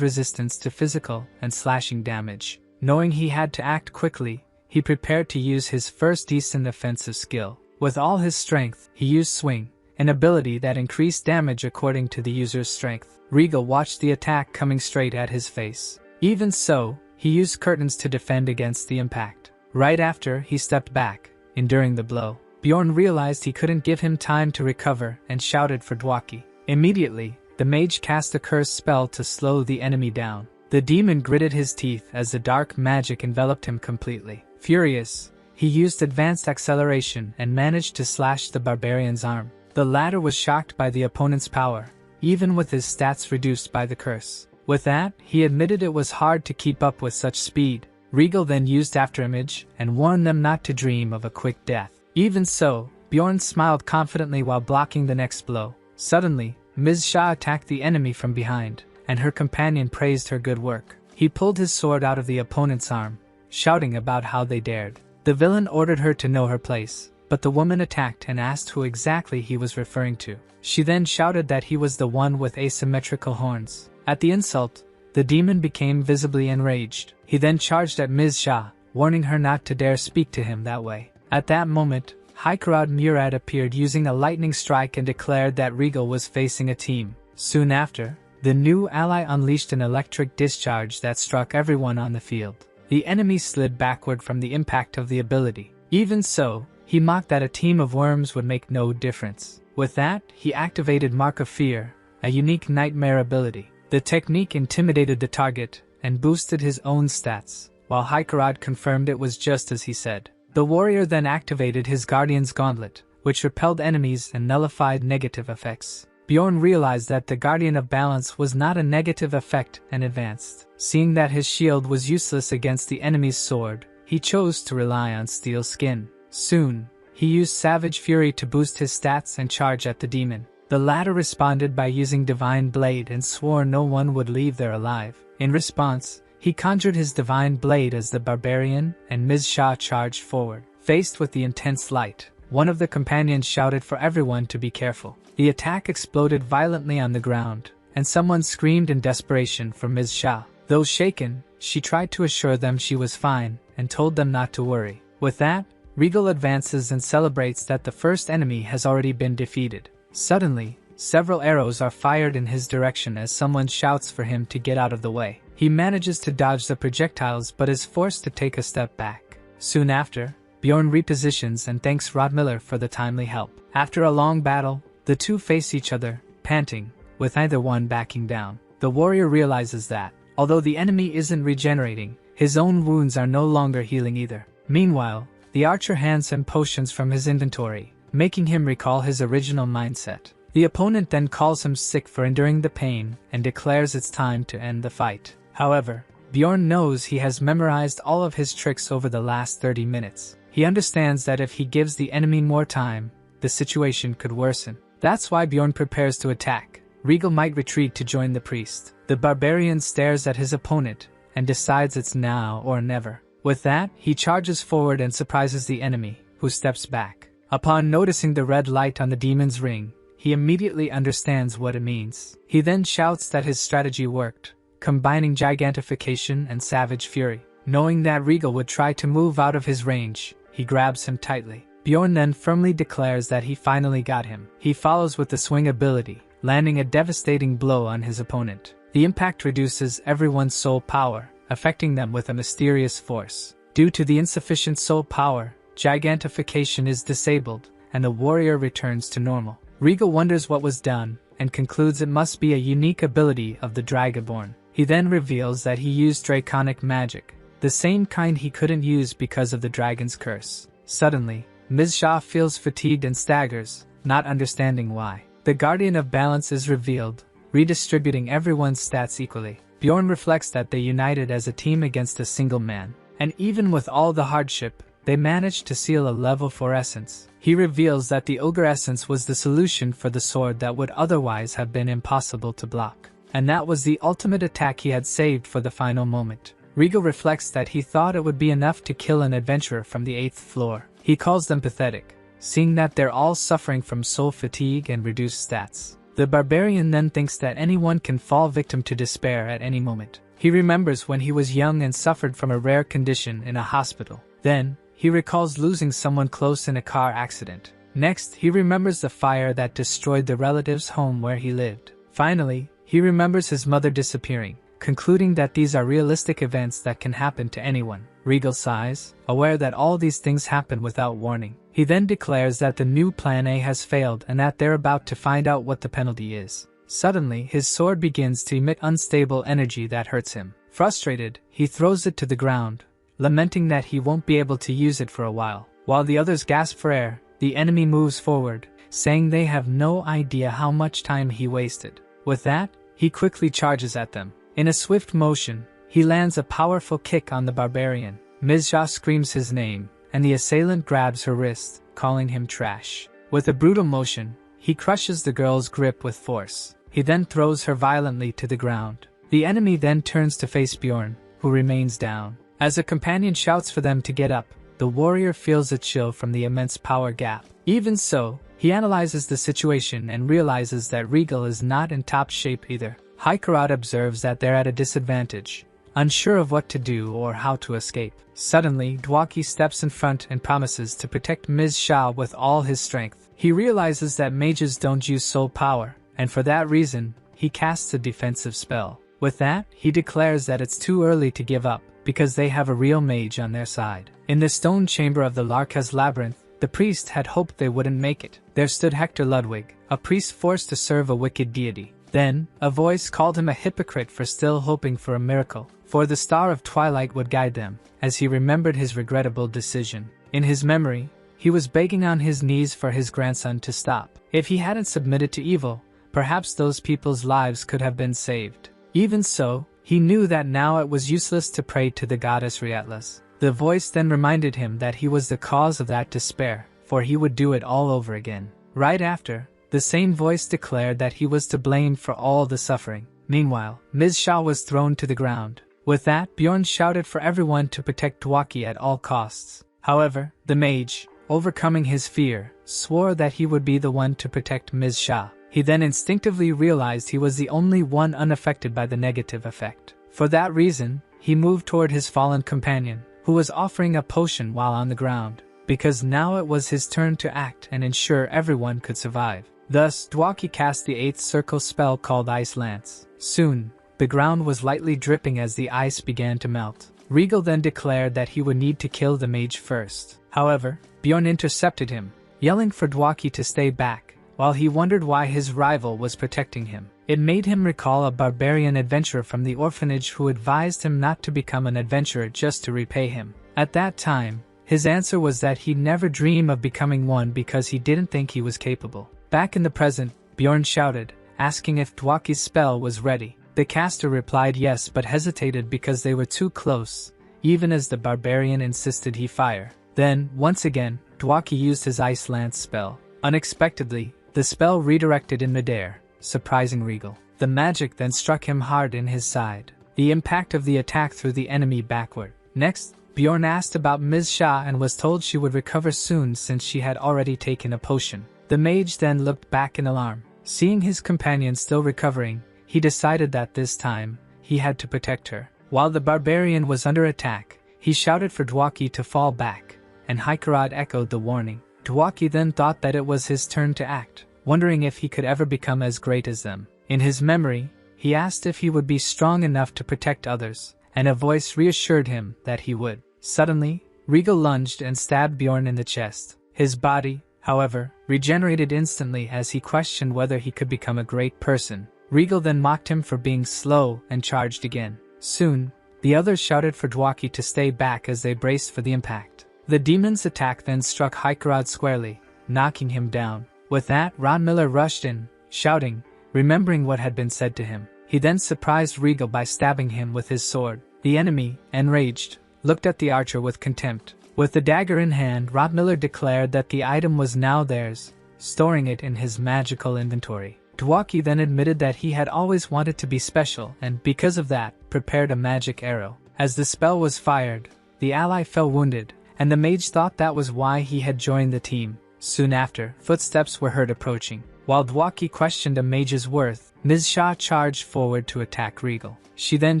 resistance to physical and slashing damage. Knowing he had to act quickly, he prepared to use his first decent offensive skill. With all his strength, he used Swing, an ability that increased damage according to the user's strength. Regal watched the attack coming straight at his face. Even so, he used Curtains to defend against the impact. Right after, he stepped back, enduring the blow. Bjorn realized he couldn't give him time to recover and shouted for Dwaki. Immediately, the mage cast a curse spell to slow the enemy down. The demon gritted his teeth as the dark magic enveloped him completely. Furious, he used advanced acceleration and managed to slash the barbarian's arm. The latter was shocked by the opponent's power, even with his stats reduced by the curse. With that, he admitted it was hard to keep up with such speed. Regal then used Afterimage and warned them not to dream of a quick death. Even so, Bjorn smiled confidently while blocking the next blow. Suddenly, Ms. Shah attacked the enemy from behind, and her companion praised her good work. He pulled his sword out of the opponent's arm, shouting about how they dared. The villain ordered her to know her place, but the woman attacked and asked who exactly he was referring to. She then shouted that he was the one with asymmetrical horns. At the insult, the demon became visibly enraged. He then charged at Ms. Shah, warning her not to dare speak to him that way. At that moment, Haikarad Murad appeared using a lightning strike and declared that Regal was facing a team. Soon after, the new ally unleashed an electric discharge that struck everyone on the field. The enemy slid backward from the impact of the ability. Even so, he mocked that a team of worms would make no difference. With that, he activated Mark of Fear, a unique nightmare ability. The technique intimidated the target and boosted his own stats, while Haikarad confirmed it was just as he said. The warrior then activated his Guardian's Gauntlet, which repelled enemies and nullified negative effects. Bjorn realized that the Guardian of Balance was not a negative effect and advanced. Seeing that his shield was useless against the enemy's sword, he chose to rely on Steel Skin. Soon, he used Savage Fury to boost his stats and charge at the demon. The latter responded by using Divine Blade and swore no one would leave there alive. In response, he conjured his Divine Blade as the barbarian, and Ms. Shah charged forward. Faced with the intense light, one of the companions shouted for everyone to be careful. The attack exploded violently on the ground, and someone screamed in desperation for Ms. Shah. Though shaken, she tried to assure them she was fine, and told them not to worry. With that, Regal advances and celebrates that the first enemy has already been defeated. Suddenly, several arrows are fired in his direction as someone shouts for him to get out of the way. He manages to dodge the projectiles but is forced to take a step back. Soon after, Bjorn repositions and thanks Rodmiller for the timely help. After a long battle, the two face each other, panting, with neither one backing down. The warrior realizes that, although the enemy isn't regenerating, his own wounds are no longer healing either. Meanwhile, the archer hands him potions from his inventory, making him recall his original mindset. The opponent then calls him sick for enduring the pain and declares it's time to end the fight. However, Bjorn knows he has memorized all of his tricks over the last 30 minutes. He understands that if he gives the enemy more time, the situation could worsen. That's why Bjorn prepares to attack. Regal might retreat to join the priest. The barbarian stares at his opponent and decides it's now or never. With that, he charges forward and surprises the enemy, who steps back. Upon noticing the red light on the demon's ring, he immediately understands what it means. He then shouts that his strategy worked, combining gigantification and savage fury. Knowing that Regal would try to move out of his range, he grabs him tightly. Bjorn then firmly declares that he finally got him. He follows with the swing ability, landing a devastating blow on his opponent. The impact reduces everyone's soul power, affecting them with a mysterious force. Due to the insufficient soul power, gigantification is disabled, and the warrior returns to normal. Regal wonders what was done, and concludes it must be a unique ability of the Dragonborn. He then reveals that he used draconic magic, the same kind he couldn't use because of the dragon's curse. Suddenly, Ms. Shah feels fatigued and staggers, not understanding why. The Guardian of Balance is revealed, redistributing everyone's stats equally. Bjorn reflects that they united as a team against a single man, and even with all the hardship, they managed to seal a level 4 essence. He reveals that the ogre essence was the solution for the sword that would otherwise have been impossible to block, and that was the ultimate attack he had saved for the final moment. Regal reflects that he thought it would be enough to kill an adventurer from the 8th floor. He calls them pathetic, seeing that they're all suffering from soul fatigue and reduced stats. The barbarian then thinks that anyone can fall victim to despair at any moment. He remembers when he was young and suffered from a rare condition in a hospital. Then, he recalls losing someone close in a car accident. Next, he remembers the fire that destroyed the relative's home where he lived. Finally, he remembers his mother disappearing, concluding that these are realistic events that can happen to anyone. Regal sighs, aware that all these things happen without warning. He then declares that the new Plan A has failed and that they're about to find out what the penalty is. Suddenly, his sword begins to emit unstable energy that hurts him. Frustrated, he throws it to the ground, lamenting that he won't be able to use it for a while. While the others gasp for air, the enemy moves forward, saying they have no idea how much time he wasted. With that, he quickly charges at them. In a swift motion, he lands a powerful kick on the barbarian. Mizja screams his name, and the assailant grabs her wrist, calling him trash. With a brutal motion, he crushes the girl's grip with force. He then throws her violently to the ground. The enemy then turns to face Bjorn, who remains down. As a companion shouts for them to get up, the warrior feels a chill from the immense power gap. Even so, he analyzes the situation and realizes that Regal is not in top shape either. Haikarat observes that they're at a disadvantage, unsure of what to do or how to escape. Suddenly, Dwaki steps in front and promises to protect Ms. Shah with all his strength. He realizes that mages don't use soul power, and for that reason, he casts a defensive spell. With that, he declares that it's too early to give up, because they have a real mage on their side. In the stone chamber of the Larka's labyrinth, the priest had hoped they wouldn't make it. There stood Hector Ludwig, a priest forced to serve a wicked deity. Then, a voice called him a hypocrite for still hoping for a miracle, for the Star of Twilight would guide them, as he remembered his regrettable decision. In his memory, he was begging on his knees for his grandson to stop. If he hadn't submitted to evil, perhaps those people's lives could have been saved. Even so, he knew that now it was useless to pray to the goddess Riatlas. The voice then reminded him that he was the cause of that despair, for he would do it all over again. Right after, the same voice declared that he was to blame for all the suffering. Meanwhile, Ms. Shah was thrown to the ground. With that, Bjorn shouted for everyone to protect Dwaki at all costs. However, the mage, overcoming his fear, swore that he would be the one to protect Ms. Shah. He then instinctively realized he was the only one unaffected by the negative effect. For that reason, he moved toward his fallen companion, who was offering a potion while on the ground, because now it was his turn to act and ensure everyone could survive. Thus, Dwaki cast the 8th circle spell called Ice Lance. Soon, the ground was lightly dripping as the ice began to melt. Regal then declared that he would need to kill the mage first. However, Bjorn intercepted him, yelling for Dwaki to stay back, while he wondered why his rival was protecting him. It made him recall a barbarian adventurer from the orphanage who advised him not to become an adventurer just to repay him. At that time, his answer was that he'd never dream of becoming one because he didn't think he was capable. Back in the present, Bjorn shouted, asking if Dwaki's spell was ready. The caster replied yes but hesitated because they were too close, even as the barbarian insisted he fire. Then, once again, Dwaki used his Ice Lance spell. Unexpectedly, the spell redirected in midair, surprising Regal. The magic then struck him hard in his side. The impact of the attack threw the enemy backward. Next, Bjorn asked about Ms. Sha and was told she would recover soon since she had already taken a potion. The mage then looked back in alarm. Seeing his companion still recovering, he decided that this time, he had to protect her. While the barbarian was under attack, he shouted for Dwaki to fall back, and Haikarad echoed the warning. Dwaki then thought that it was his turn to act, wondering if he could ever become as great as them. In his memory, he asked if he would be strong enough to protect others, and a voice reassured him that he would. Suddenly, Regal lunged and stabbed Bjorn in the chest. His body, however, regenerated instantly as he questioned whether he could become a great person. Regal then mocked him for being slow and charged again. Soon, the others shouted for Dwaki to stay back as they braced for the impact. The demon's attack then struck Haikarad squarely, knocking him down. With that, Ron Miller rushed in, shouting, remembering what had been said to him. He then surprised Regal by stabbing him with his sword. The enemy, enraged, looked at the archer with contempt. With the dagger in hand, Ron Miller declared that the item was now theirs, storing it in his magical inventory. Dwaki then admitted that he had always wanted to be special and, because of that, prepared a magic arrow. As the spell was fired, the ally fell wounded, and the mage thought that was why he had joined the team. Soon after, footsteps were heard approaching. While Dwaki questioned a mage's worth, Ms. Shah charged forward to attack Regal. She then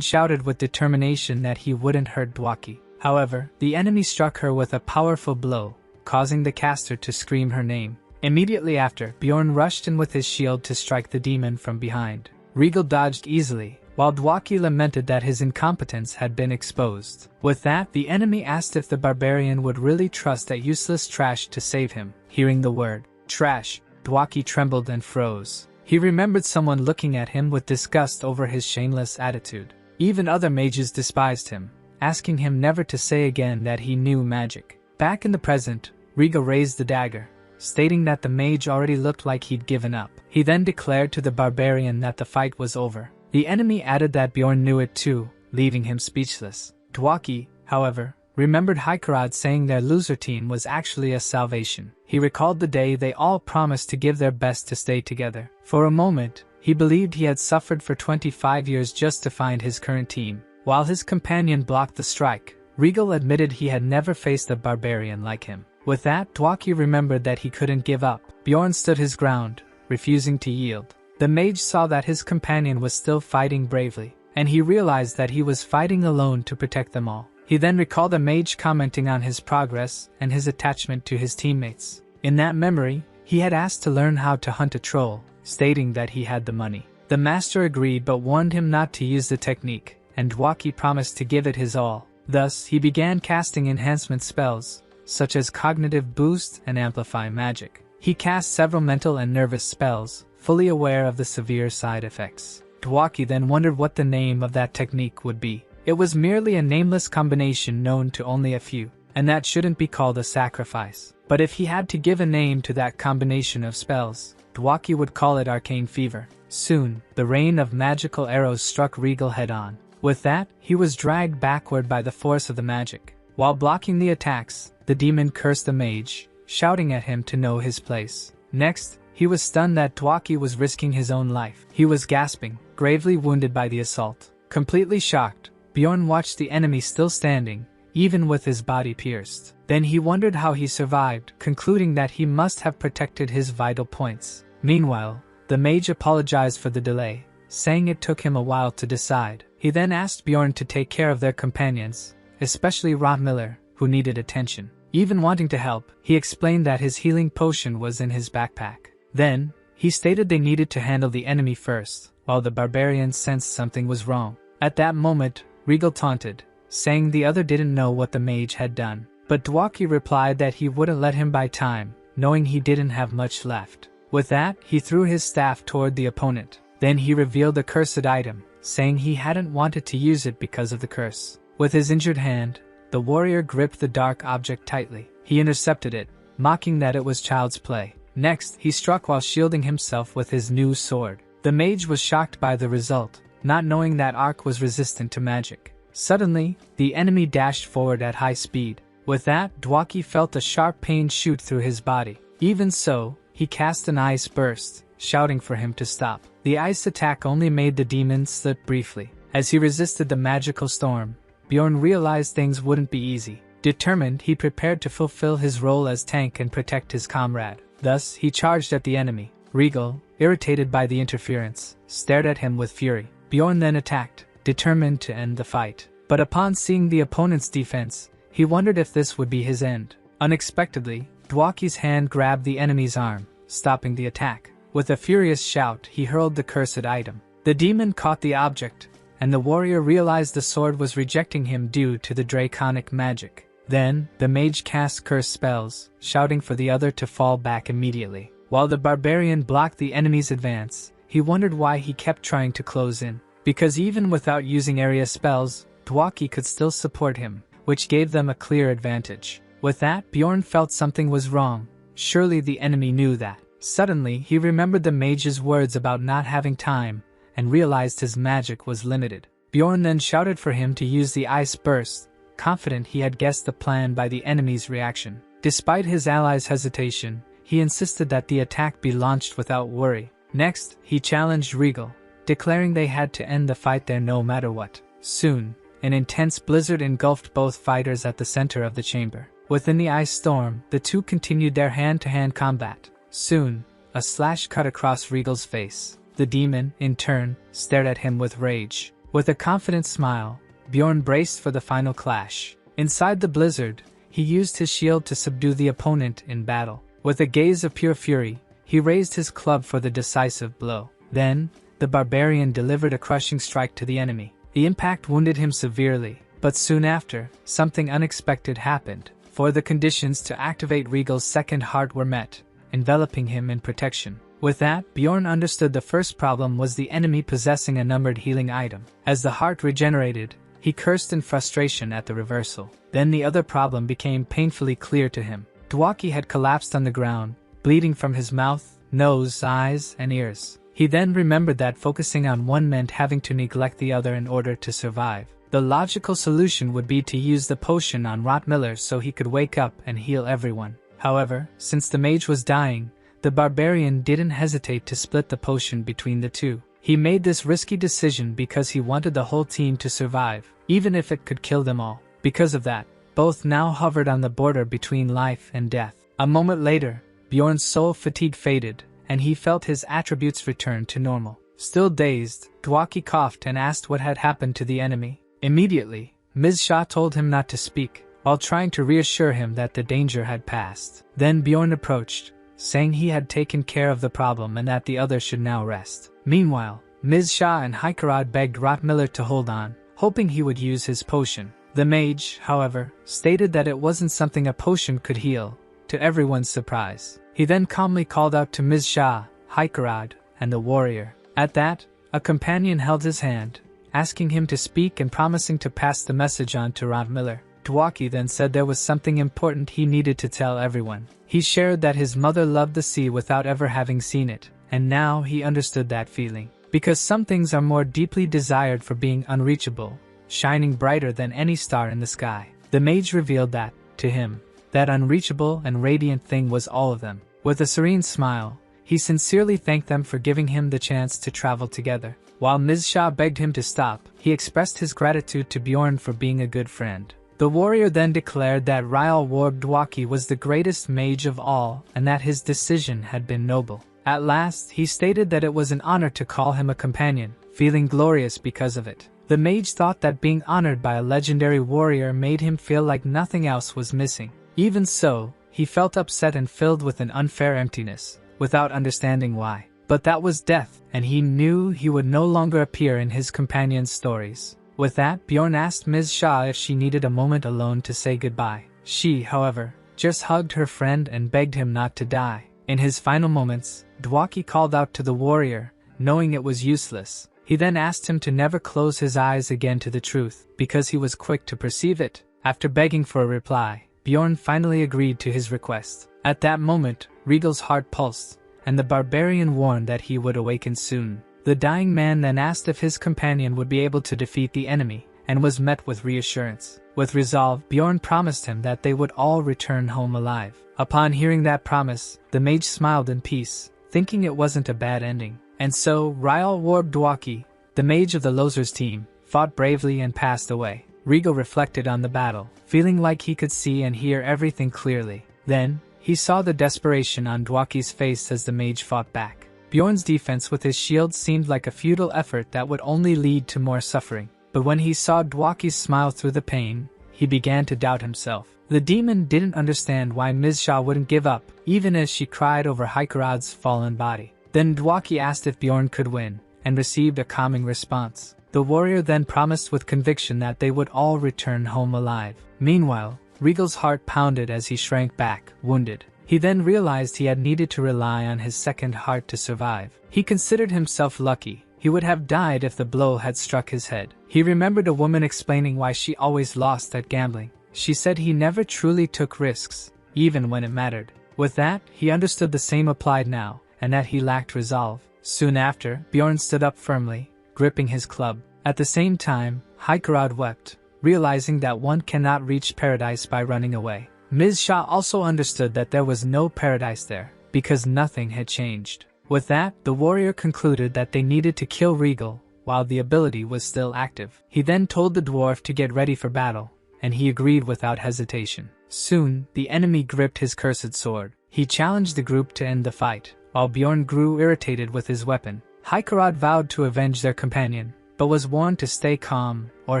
shouted with determination that he wouldn't hurt Dwaki. However, the enemy struck her with a powerful blow, causing the caster to scream her name. Immediately after, Bjorn rushed in with his shield to strike the demon from behind. Regal dodged easily, while Dwaki lamented that his incompetence had been exposed. With that, the enemy asked if the barbarian would really trust that useless trash to save him. Hearing the word, trash, Dwaki trembled and froze. He remembered someone looking at him with disgust over his shameless attitude. Even other mages despised him, asking him never to say again that he knew magic. Back in the present, Regal raised the dagger, stating that the mage already looked like he'd given up. He then declared to the barbarian that the fight was over. The enemy added that Bjorn knew it too, leaving him speechless. Dwaki, however, remembered Haikarad saying their loser team was actually a salvation. He recalled the day they all promised to give their best to stay together. For a moment, he believed he had suffered for 25 years just to find his current team. While his companion blocked the strike, Regal admitted he had never faced a barbarian like him. With that, Dwaki remembered that he couldn't give up. Bjorn stood his ground, refusing to yield. The mage saw that his companion was still fighting bravely, and he realized that he was fighting alone to protect them all. He then recalled the mage commenting on his progress and his attachment to his teammates. In that memory, he had asked to learn how to hunt a troll, stating that he had the money. The master agreed but warned him not to use the technique, and Dwaki promised to give it his all. Thus, he began casting enhancement spells, such as cognitive boost and amplify magic. He cast several mental and nervous spells, fully aware of the severe side effects. Dwaki then wondered what the name of that technique would be. It was merely a nameless combination known to only a few, and that shouldn't be called a sacrifice. But if he had to give a name to that combination of spells, Dwaki would call it Arcane Fever. Soon, the rain of magical arrows struck Regal head-on. With that, he was dragged backward by the force of the magic. While blocking the attacks, the demon cursed the mage, shouting at him to know his place. Next, he was stunned that Dwaki was risking his own life. He was gasping, gravely wounded by the assault. Completely shocked, Bjorn watched the enemy still standing, even with his body pierced. Then he wondered how he survived, concluding that he must have protected his vital points. Meanwhile, the mage apologized for the delay, saying it took him a while to decide. He then asked Bjorn to take care of their companions, especially Rottmiller, who needed attention. Even wanting to help, he explained that his healing potion was in his backpack. Then, he stated they needed to handle the enemy first, while the barbarian sensed something was wrong. At that moment, Regal taunted, saying the other didn't know what the mage had done. But Dwaki replied that he wouldn't let him buy time, knowing he didn't have much left. With that, he threw his staff toward the opponent. Then he revealed the cursed item, saying he hadn't wanted to use it because of the curse. With his injured hand, the warrior gripped the dark object tightly. He intercepted it, mocking that it was child's play. Next, he struck while shielding himself with his new sword. The mage was shocked by the result, not knowing that Arc was resistant to magic. Suddenly, the enemy dashed forward at high speed. With that, Dwaki felt a sharp pain shoot through his body. Even so, he cast an ice burst, shouting for him to stop. The ice attack only made the demon slip briefly. As he resisted the magical storm, Bjorn realized things wouldn't be easy. Determined, he prepared to fulfill his role as tank and protect his comrade. Thus, he charged at the enemy. Regal, irritated by the interference, stared at him with fury. Bjorn then attacked, determined to end the fight. But upon seeing the opponent's defense, he wondered if this would be his end. Unexpectedly, Dwaki's hand grabbed the enemy's arm, stopping the attack. With a furious shout, he hurled the cursed item. The demon caught the object, and the warrior realized the sword was rejecting him due to the draconic magic. Then, the mage cast curse spells, shouting for the other to fall back immediately. While the barbarian blocked the enemy's advance, he wondered why he kept trying to close in. Because even without using area spells, Dwaki could still support him, which gave them a clear advantage. With that, Bjorn felt something was wrong. Surely the enemy knew that. Suddenly, he remembered the mage's words about not having time, and realized his magic was limited. Bjorn then shouted for him to use the ice burst, confident he had guessed the plan by the enemy's reaction. Despite his allies' hesitation, he insisted that the attack be launched without worry. Next, he challenged Regal, declaring they had to end the fight there no matter what. Soon, an intense blizzard engulfed both fighters at the center of the chamber. Within the ice storm, the two continued their hand-to-hand combat. Soon, a slash cut across Regal's face. The demon, in turn, stared at him with rage. With a confident smile, Bjorn braced for the final clash. Inside the blizzard, he used his shield to subdue the opponent in battle. With a gaze of pure fury, he raised his club for the decisive blow. Then, the barbarian delivered a crushing strike to the enemy. The impact wounded him severely, but soon after, something unexpected happened. For the conditions to activate Regal's second heart were met, enveloping him in protection. With that, Bjorn understood the first problem was the enemy possessing a numbered healing item. As the heart regenerated, he cursed in frustration at the reversal. Then the other problem became painfully clear to him. Dwaki had collapsed on the ground, bleeding from his mouth, nose, eyes, and ears. He then remembered that focusing on one meant having to neglect the other in order to survive. The logical solution would be to use the potion on Rottmiller so he could wake up and heal everyone. However, since the mage was dying, the barbarian didn't hesitate to split the potion between the two. He made this risky decision because he wanted the whole team to survive, even if it could kill them all. Because of that, both now hovered on the border between life and death. A moment later, Bjorn's soul fatigue faded, and he felt his attributes return to normal. Still dazed, Dwaki coughed and asked what had happened to the enemy. Immediately, Ms. Shah told him not to speak, while trying to reassure him that the danger had passed. Then Bjorn approached, saying he had taken care of the problem and that the other should now rest. Meanwhile, Ms. Shah and Hikarad begged Rottmiller to hold on, hoping he would use his potion. The mage, however, stated that it wasn't something a potion could heal, to everyone's surprise. He then calmly called out to Ms. Shah, Hikarad, and the warrior. At that, a companion held his hand, asking him to speak and promising to pass the message on to Rottmiller. Dwaki then said there was something important he needed to tell everyone. He shared that his mother loved the sea without ever having seen it, and now he understood that feeling. Because some things are more deeply desired for being unreachable, shining brighter than any star in the sky. The mage revealed that, to him, that unreachable and radiant thing was all of them. With a serene smile, he sincerely thanked them for giving him the chance to travel together. While Ms. Shah begged him to stop, he expressed his gratitude to Bjorn for being a good friend. The warrior then declared that Ryal Warg Dwaki was the greatest mage of all and that his decision had been noble. At last, he stated that it was an honor to call him a companion, feeling glorious because of it. The mage thought that being honored by a legendary warrior made him feel like nothing else was missing. Even so, he felt upset and filled with an unfair emptiness, without understanding why. But that was death, and he knew he would no longer appear in his companion's stories. With that, Bjorn asked Ms. Shaw if she needed a moment alone to say goodbye. She, however, just hugged her friend and begged him not to die. In his final moments, Dwaki called out to the warrior, knowing it was useless. He then asked him to never close his eyes again to the truth, because he was quick to perceive it. After begging for a reply, Bjorn finally agreed to his request. At that moment, Regal's heart pulsed, and the barbarian warned that he would awaken soon. The dying man then asked if his companion would be able to defeat the enemy, and was met with reassurance. With resolve, Bjorn promised him that they would all return home alive. Upon hearing that promise, the mage smiled in peace, thinking it wasn't a bad ending. And so, Ryal Warb Dwaki, the mage of the Losers team, fought bravely and passed away. Regal reflected on the battle, feeling like he could see and hear everything clearly. Then, he saw the desperation on Dwaki's face as the mage fought back. Bjorn's defense with his shield seemed like a futile effort that would only lead to more suffering. But when he saw Dwaki's smile through the pain, he began to doubt himself. The demon didn't understand why Ms. Shaw wouldn't give up, even as she cried over Haikarad's fallen body. Then Dwaki asked if Bjorn could win, and received a calming response. The warrior then promised with conviction that they would all return home alive. Meanwhile, Regal's heart pounded as he shrank back, wounded. He then realized he had needed to rely on his second heart to survive. He considered himself lucky. He would have died if the blow had struck his head. He remembered a woman explaining why she always lost at gambling. She said he never truly took risks, even when it mattered. With that, he understood the same applied now, and that he lacked resolve. Soon after, Bjorn stood up firmly, gripping his club. At the same time, Haikarad wept, realizing that one cannot reach paradise by running away. Ms. Shaw also understood that there was no paradise there, because nothing had changed. With that, the warrior concluded that they needed to kill Regal, while the ability was still active. He then told the dwarf to get ready for battle, and he agreed without hesitation. Soon, the enemy gripped his cursed sword. He challenged the group to end the fight, while Bjorn grew irritated with his weapon. Haikarad vowed to avenge their companion, but was warned to stay calm, or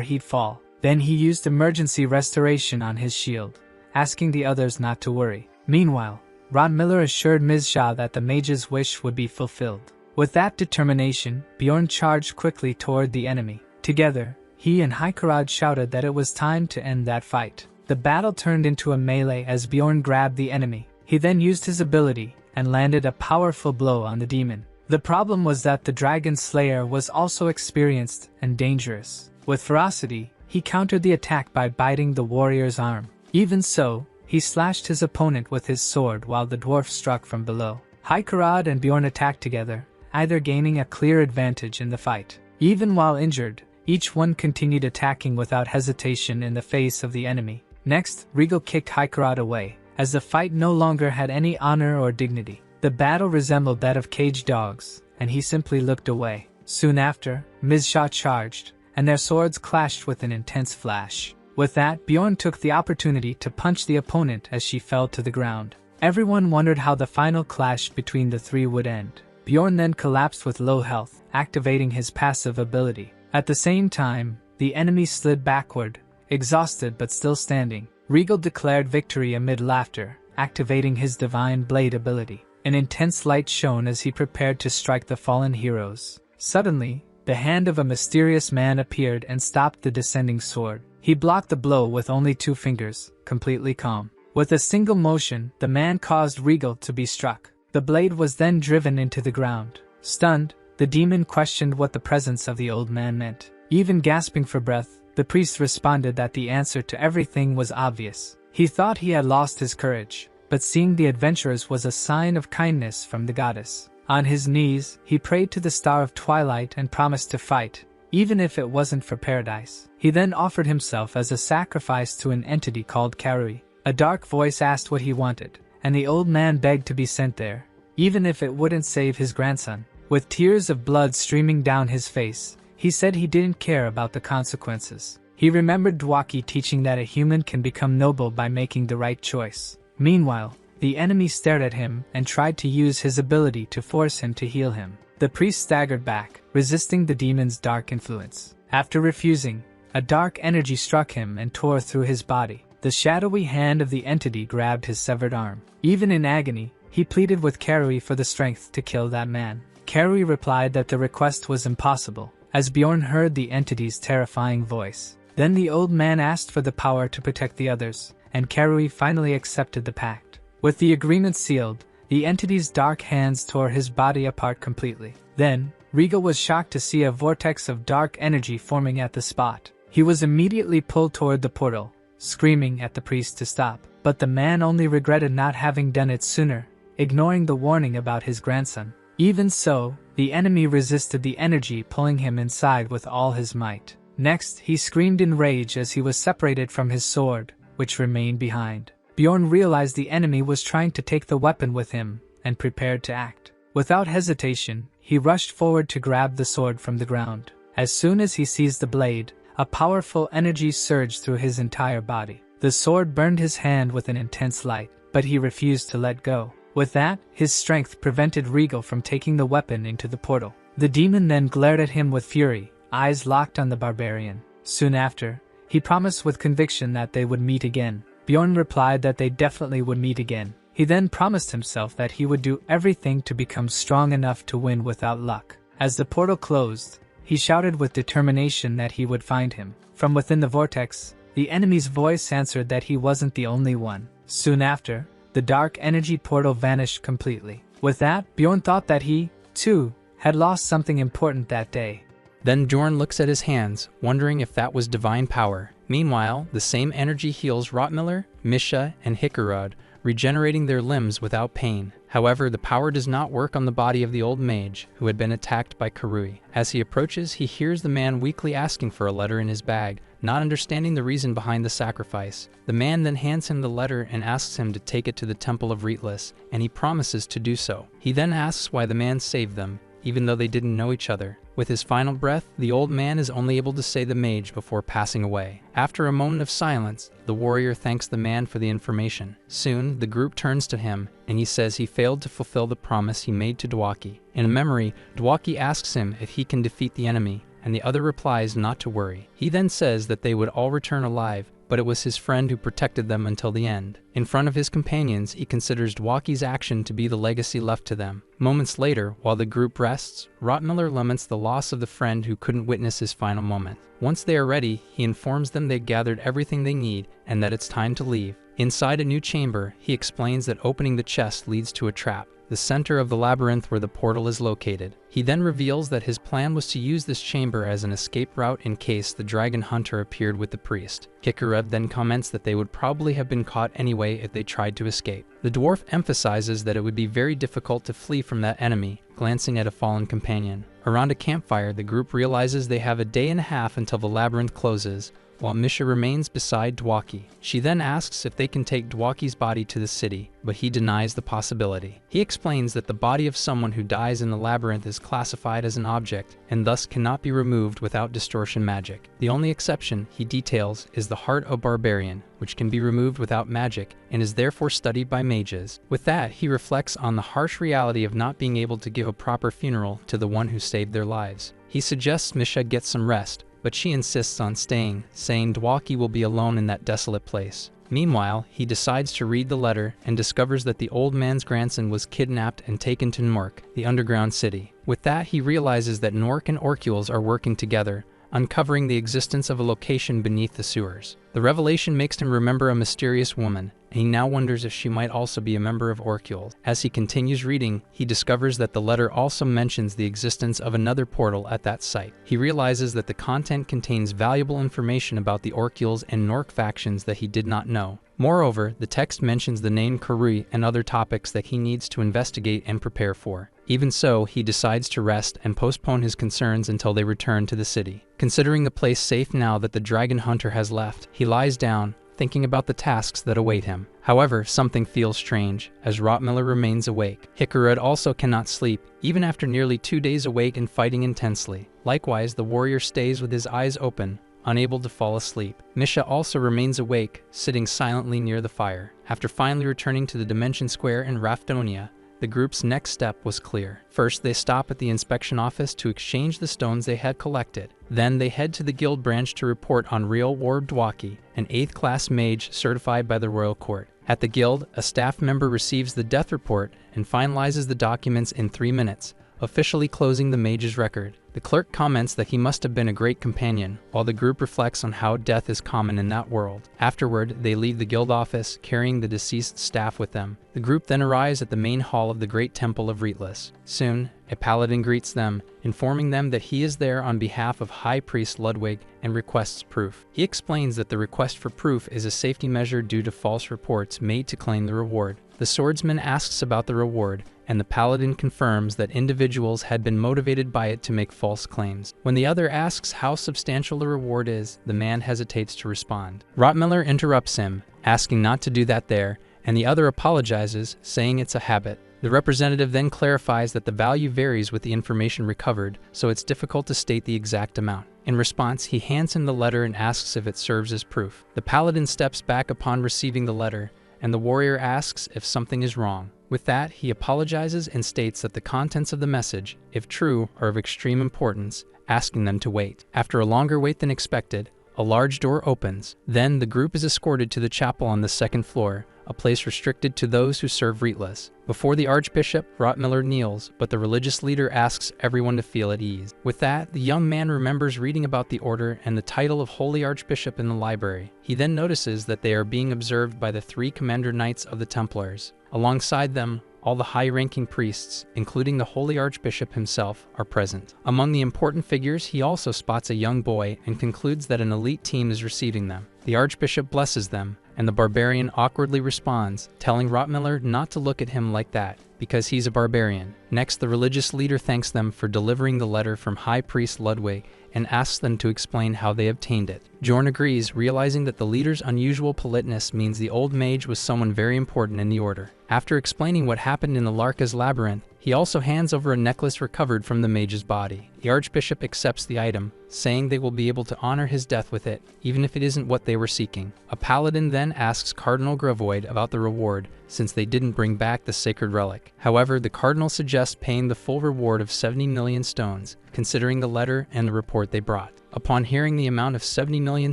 he'd fall. Then he used emergency restoration on his shield, asking the others not to worry. Meanwhile, Ron Miller assured Ms. Shaw that the mage's wish would be fulfilled. With that determination, Bjorn charged quickly toward the enemy. Together, he and Haikarad shouted that it was time to end that fight. The battle turned into a melee as Bjorn grabbed the enemy. He then used his ability and landed a powerful blow on the demon. The problem was that the Dragon Slayer was also experienced and dangerous. With ferocity, he countered the attack by biting the warrior's arm. Even so, he slashed his opponent with his sword while the dwarf struck from below. Haikarad and Bjorn attacked together, either gaining a clear advantage in the fight. Even while injured, each one continued attacking without hesitation in the face of the enemy. Next, Regal kicked Haikarad away, as the fight no longer had any honor or dignity. The battle resembled that of caged dogs, and he simply looked away. Soon after, Ms. Shaw charged, and their swords clashed with an intense flash. With that, Bjorn took the opportunity to punch the opponent as she fell to the ground. Everyone wondered how the final clash between the three would end. Bjorn then collapsed with low health, activating his passive ability. At the same time, the enemy slid backward, exhausted but still standing. Regal declared victory amid laughter, activating his Divine Blade ability. An intense light shone as he prepared to strike the fallen heroes. Suddenly, the hand of a mysterious man appeared and stopped the descending sword. He blocked the blow with only 2 fingers, completely calm. With a single motion, the man caused Regal to be struck. The blade was then driven into the ground. Stunned, the demon questioned what the presence of the old man meant. Even gasping for breath, the priest responded that the answer to everything was obvious. He thought he had lost his courage, but seeing the adventurers was a sign of kindness from the goddess. On his knees, he prayed to the Star of Twilight and promised to fight, even if it wasn't for paradise. He then offered himself as a sacrifice to an entity called Karui. A dark voice asked what he wanted, and the old man begged to be sent there, even if it wouldn't save his grandson. With tears of blood streaming down his face, he said he didn't care about the consequences. He remembered Dwaki teaching that a human can become noble by making the right choice. Meanwhile, the enemy stared at him and tried to use his ability to force him to heal him. The priest staggered back, resisting the demon's dark influence. After refusing, a dark energy struck him and tore through his body. The shadowy hand of the entity grabbed his severed arm. Even in agony, he pleaded with Karui for the strength to kill that man. Karui replied that the request was impossible, as Bjorn heard the entity's terrifying voice. Then the old man asked for the power to protect the others, and Karui finally accepted the pact. With the agreement sealed, the entity's dark hands tore his body apart completely. Then, Riga was shocked to see a vortex of dark energy forming at the spot. He was immediately pulled toward the portal, screaming at the priest to stop. But the man only regretted not having done it sooner, ignoring the warning about his grandson. Even so, the enemy resisted the energy pulling him inside with all his might. Next, he screamed in rage as he was separated from his sword, which remained behind. Bjorn realized the enemy was trying to take the weapon with him, and prepared to act. Without hesitation, he rushed forward to grab the sword from the ground. As soon as he seized the blade, a powerful energy surged through his entire body. The sword burned his hand with an intense light, but he refused to let go. With that, his strength prevented Regal from taking the weapon into the portal. The demon then glared at him with fury, eyes locked on the barbarian. Soon after, he promised with conviction that they would meet again. Bjorn replied that they definitely would meet again. He then promised himself that he would do everything to become strong enough to win without luck. As the portal closed, he shouted with determination that he would find him. From within the vortex, the enemy's voice answered that he wasn't the only one. Soon after, the dark energy portal vanished completely. With that, Bjorn thought that he, too, had lost something important that day. Then Bjorn looks at his hands, wondering if that was divine power. Meanwhile, the same energy heals Rotmiller, Misha, and Hickarud, regenerating their limbs without pain. However, the power does not work on the body of the old mage, who had been attacked by Karui. As he approaches, he hears the man weakly asking for a letter in his bag, not understanding the reason behind the sacrifice. The man then hands him the letter and asks him to take it to the Temple of Reatless, and he promises to do so. He then asks why the man saved them, even though they didn't know each other. With his final breath, the old man is only able to say the mage before passing away. After a moment of silence, the warrior thanks the man for the information. Soon, the group turns to him, and he says he failed to fulfill the promise he made to Dwaki. In a memory, Dwaki asks him if he can defeat the enemy, and the other replies not to worry. He then says that they would all return alive, but it was his friend who protected them until the end. In front of his companions, he considers Dwaki's action to be the legacy left to them. Moments later, while the group rests, Rotmiller laments the loss of the friend who couldn't witness his final moment. Once they are ready, he informs them they gathered everything they need and that it's time to leave. Inside a new chamber, he explains that opening the chest leads to a trap, the center of the labyrinth where the portal is located. He then reveals that his plan was to use this chamber as an escape route in case the dragon hunter appeared with the priest. Kikarev then comments that they would probably have been caught anyway if they tried to escape. The dwarf emphasizes that it would be very difficult to flee from that enemy, glancing at a fallen companion. Around a campfire, the group realizes they have a day and a half until the labyrinth closes, while Misha remains beside Dwaki. She then asks if they can take Dwaki's body to the city, but he denies the possibility. He explains that the body of someone who dies in the labyrinth is classified as an object, and thus cannot be removed without distortion magic. The only exception, he details, is the heart of barbarian, which can be removed without magic, and is therefore studied by mages. With that, he reflects on the harsh reality of not being able to give a proper funeral to the one who saved their lives. He suggests Misha get some rest, but she insists on staying, saying Dwaki will be alone in that desolate place. Meanwhile, he decides to read the letter and discovers that the old man's grandson was kidnapped and taken to Nork, the underground city. With that, he realizes that Nork and Orcules are working together, uncovering the existence of a location beneath the sewers. The revelation makes him remember a mysterious woman, and he now wonders if she might also be a member of Orcules. As he continues reading, he discovers that the letter also mentions the existence of another portal at that site. He realizes that the content contains valuable information about the Orcules and Nork factions that he did not know. Moreover, the text mentions the name Karui and other topics that he needs to investigate and prepare for. Even so, he decides to rest and postpone his concerns until they return to the city. Considering the place safe now that the dragon hunter has left, he lies down, thinking about the tasks that await him. However, something feels strange, as Rotmiller remains awake. Hickarud also cannot sleep, even after nearly 2 days awake and fighting intensely. Likewise, the warrior stays with his eyes open, unable to fall asleep. Misha also remains awake, sitting silently near the fire. After finally returning to the Dimension Square in Rafdonia, the group's next step was clear. First, they stop at the inspection office to exchange the stones they had collected. Then they head to the guild branch to report on Real War Dwaki, an 8th class mage certified by the royal court. At the guild, a staff member receives the death report and finalizes the documents in 3 minutes, officially closing the mage's record. The clerk comments that he must have been a great companion, while the group reflects on how death is common in that world. Afterward, they leave the guild office, carrying the deceased staff with them. The group then arrives at the main hall of the Great Temple of Reatless. Soon, a paladin greets them, informing them that he is there on behalf of High Priest Ludwig and requests proof. He explains that the request for proof is a safety measure due to false reports made to claim the reward. The swordsman asks about the reward, and the paladin confirms that individuals had been motivated by it to make false claims. When the other asks how substantial the reward is, the man hesitates to respond. Rottmiller interrupts him, asking not to do that there, and the other apologizes, saying it's a habit. The representative then clarifies that the value varies with the information recovered, so it's difficult to state the exact amount. In response, he hands him the letter and asks if it serves as proof. The paladin steps back upon receiving the letter, and the warrior asks if something is wrong. With that, he apologizes and states that the contents of the message, if true, are of extreme importance, asking them to wait. After a longer wait than expected, a large door opens. Then the group is escorted to the chapel on the 2nd floor, a place restricted to those who serve Reatless. Before the Archbishop, Rottmiller kneels, but the religious leader asks everyone to feel at ease. With that, the young man remembers reading about the order and the title of Holy Archbishop in the library. He then notices that they are being observed by the 3 Commander Knights of the Templars. Alongside them, all the high-ranking priests, including the Holy Archbishop himself, are present. Among the important figures, he also spots a young boy and concludes that an elite team is receiving them. The Archbishop blesses them, and the barbarian awkwardly responds, telling Rottmiller not to look at him like that, because he's a barbarian. Next, the religious leader thanks them for delivering the letter from High Priest Ludwig and asks them to explain how they obtained it. Jorn agrees, realizing that the leader's unusual politeness means the old mage was someone very important in the order. After explaining what happened in the Larka's labyrinth, he also hands over a necklace recovered from the mage's body. The Archbishop accepts the item, saying they will be able to honor his death with it, even if it isn't what they were seeking. A paladin then asks Cardinal Gravoid about the reward, since they didn't bring back the sacred relic. However, the Cardinal suggests paying the full reward of 70 million stones, considering the letter and the report they brought. Upon hearing the amount of 70 million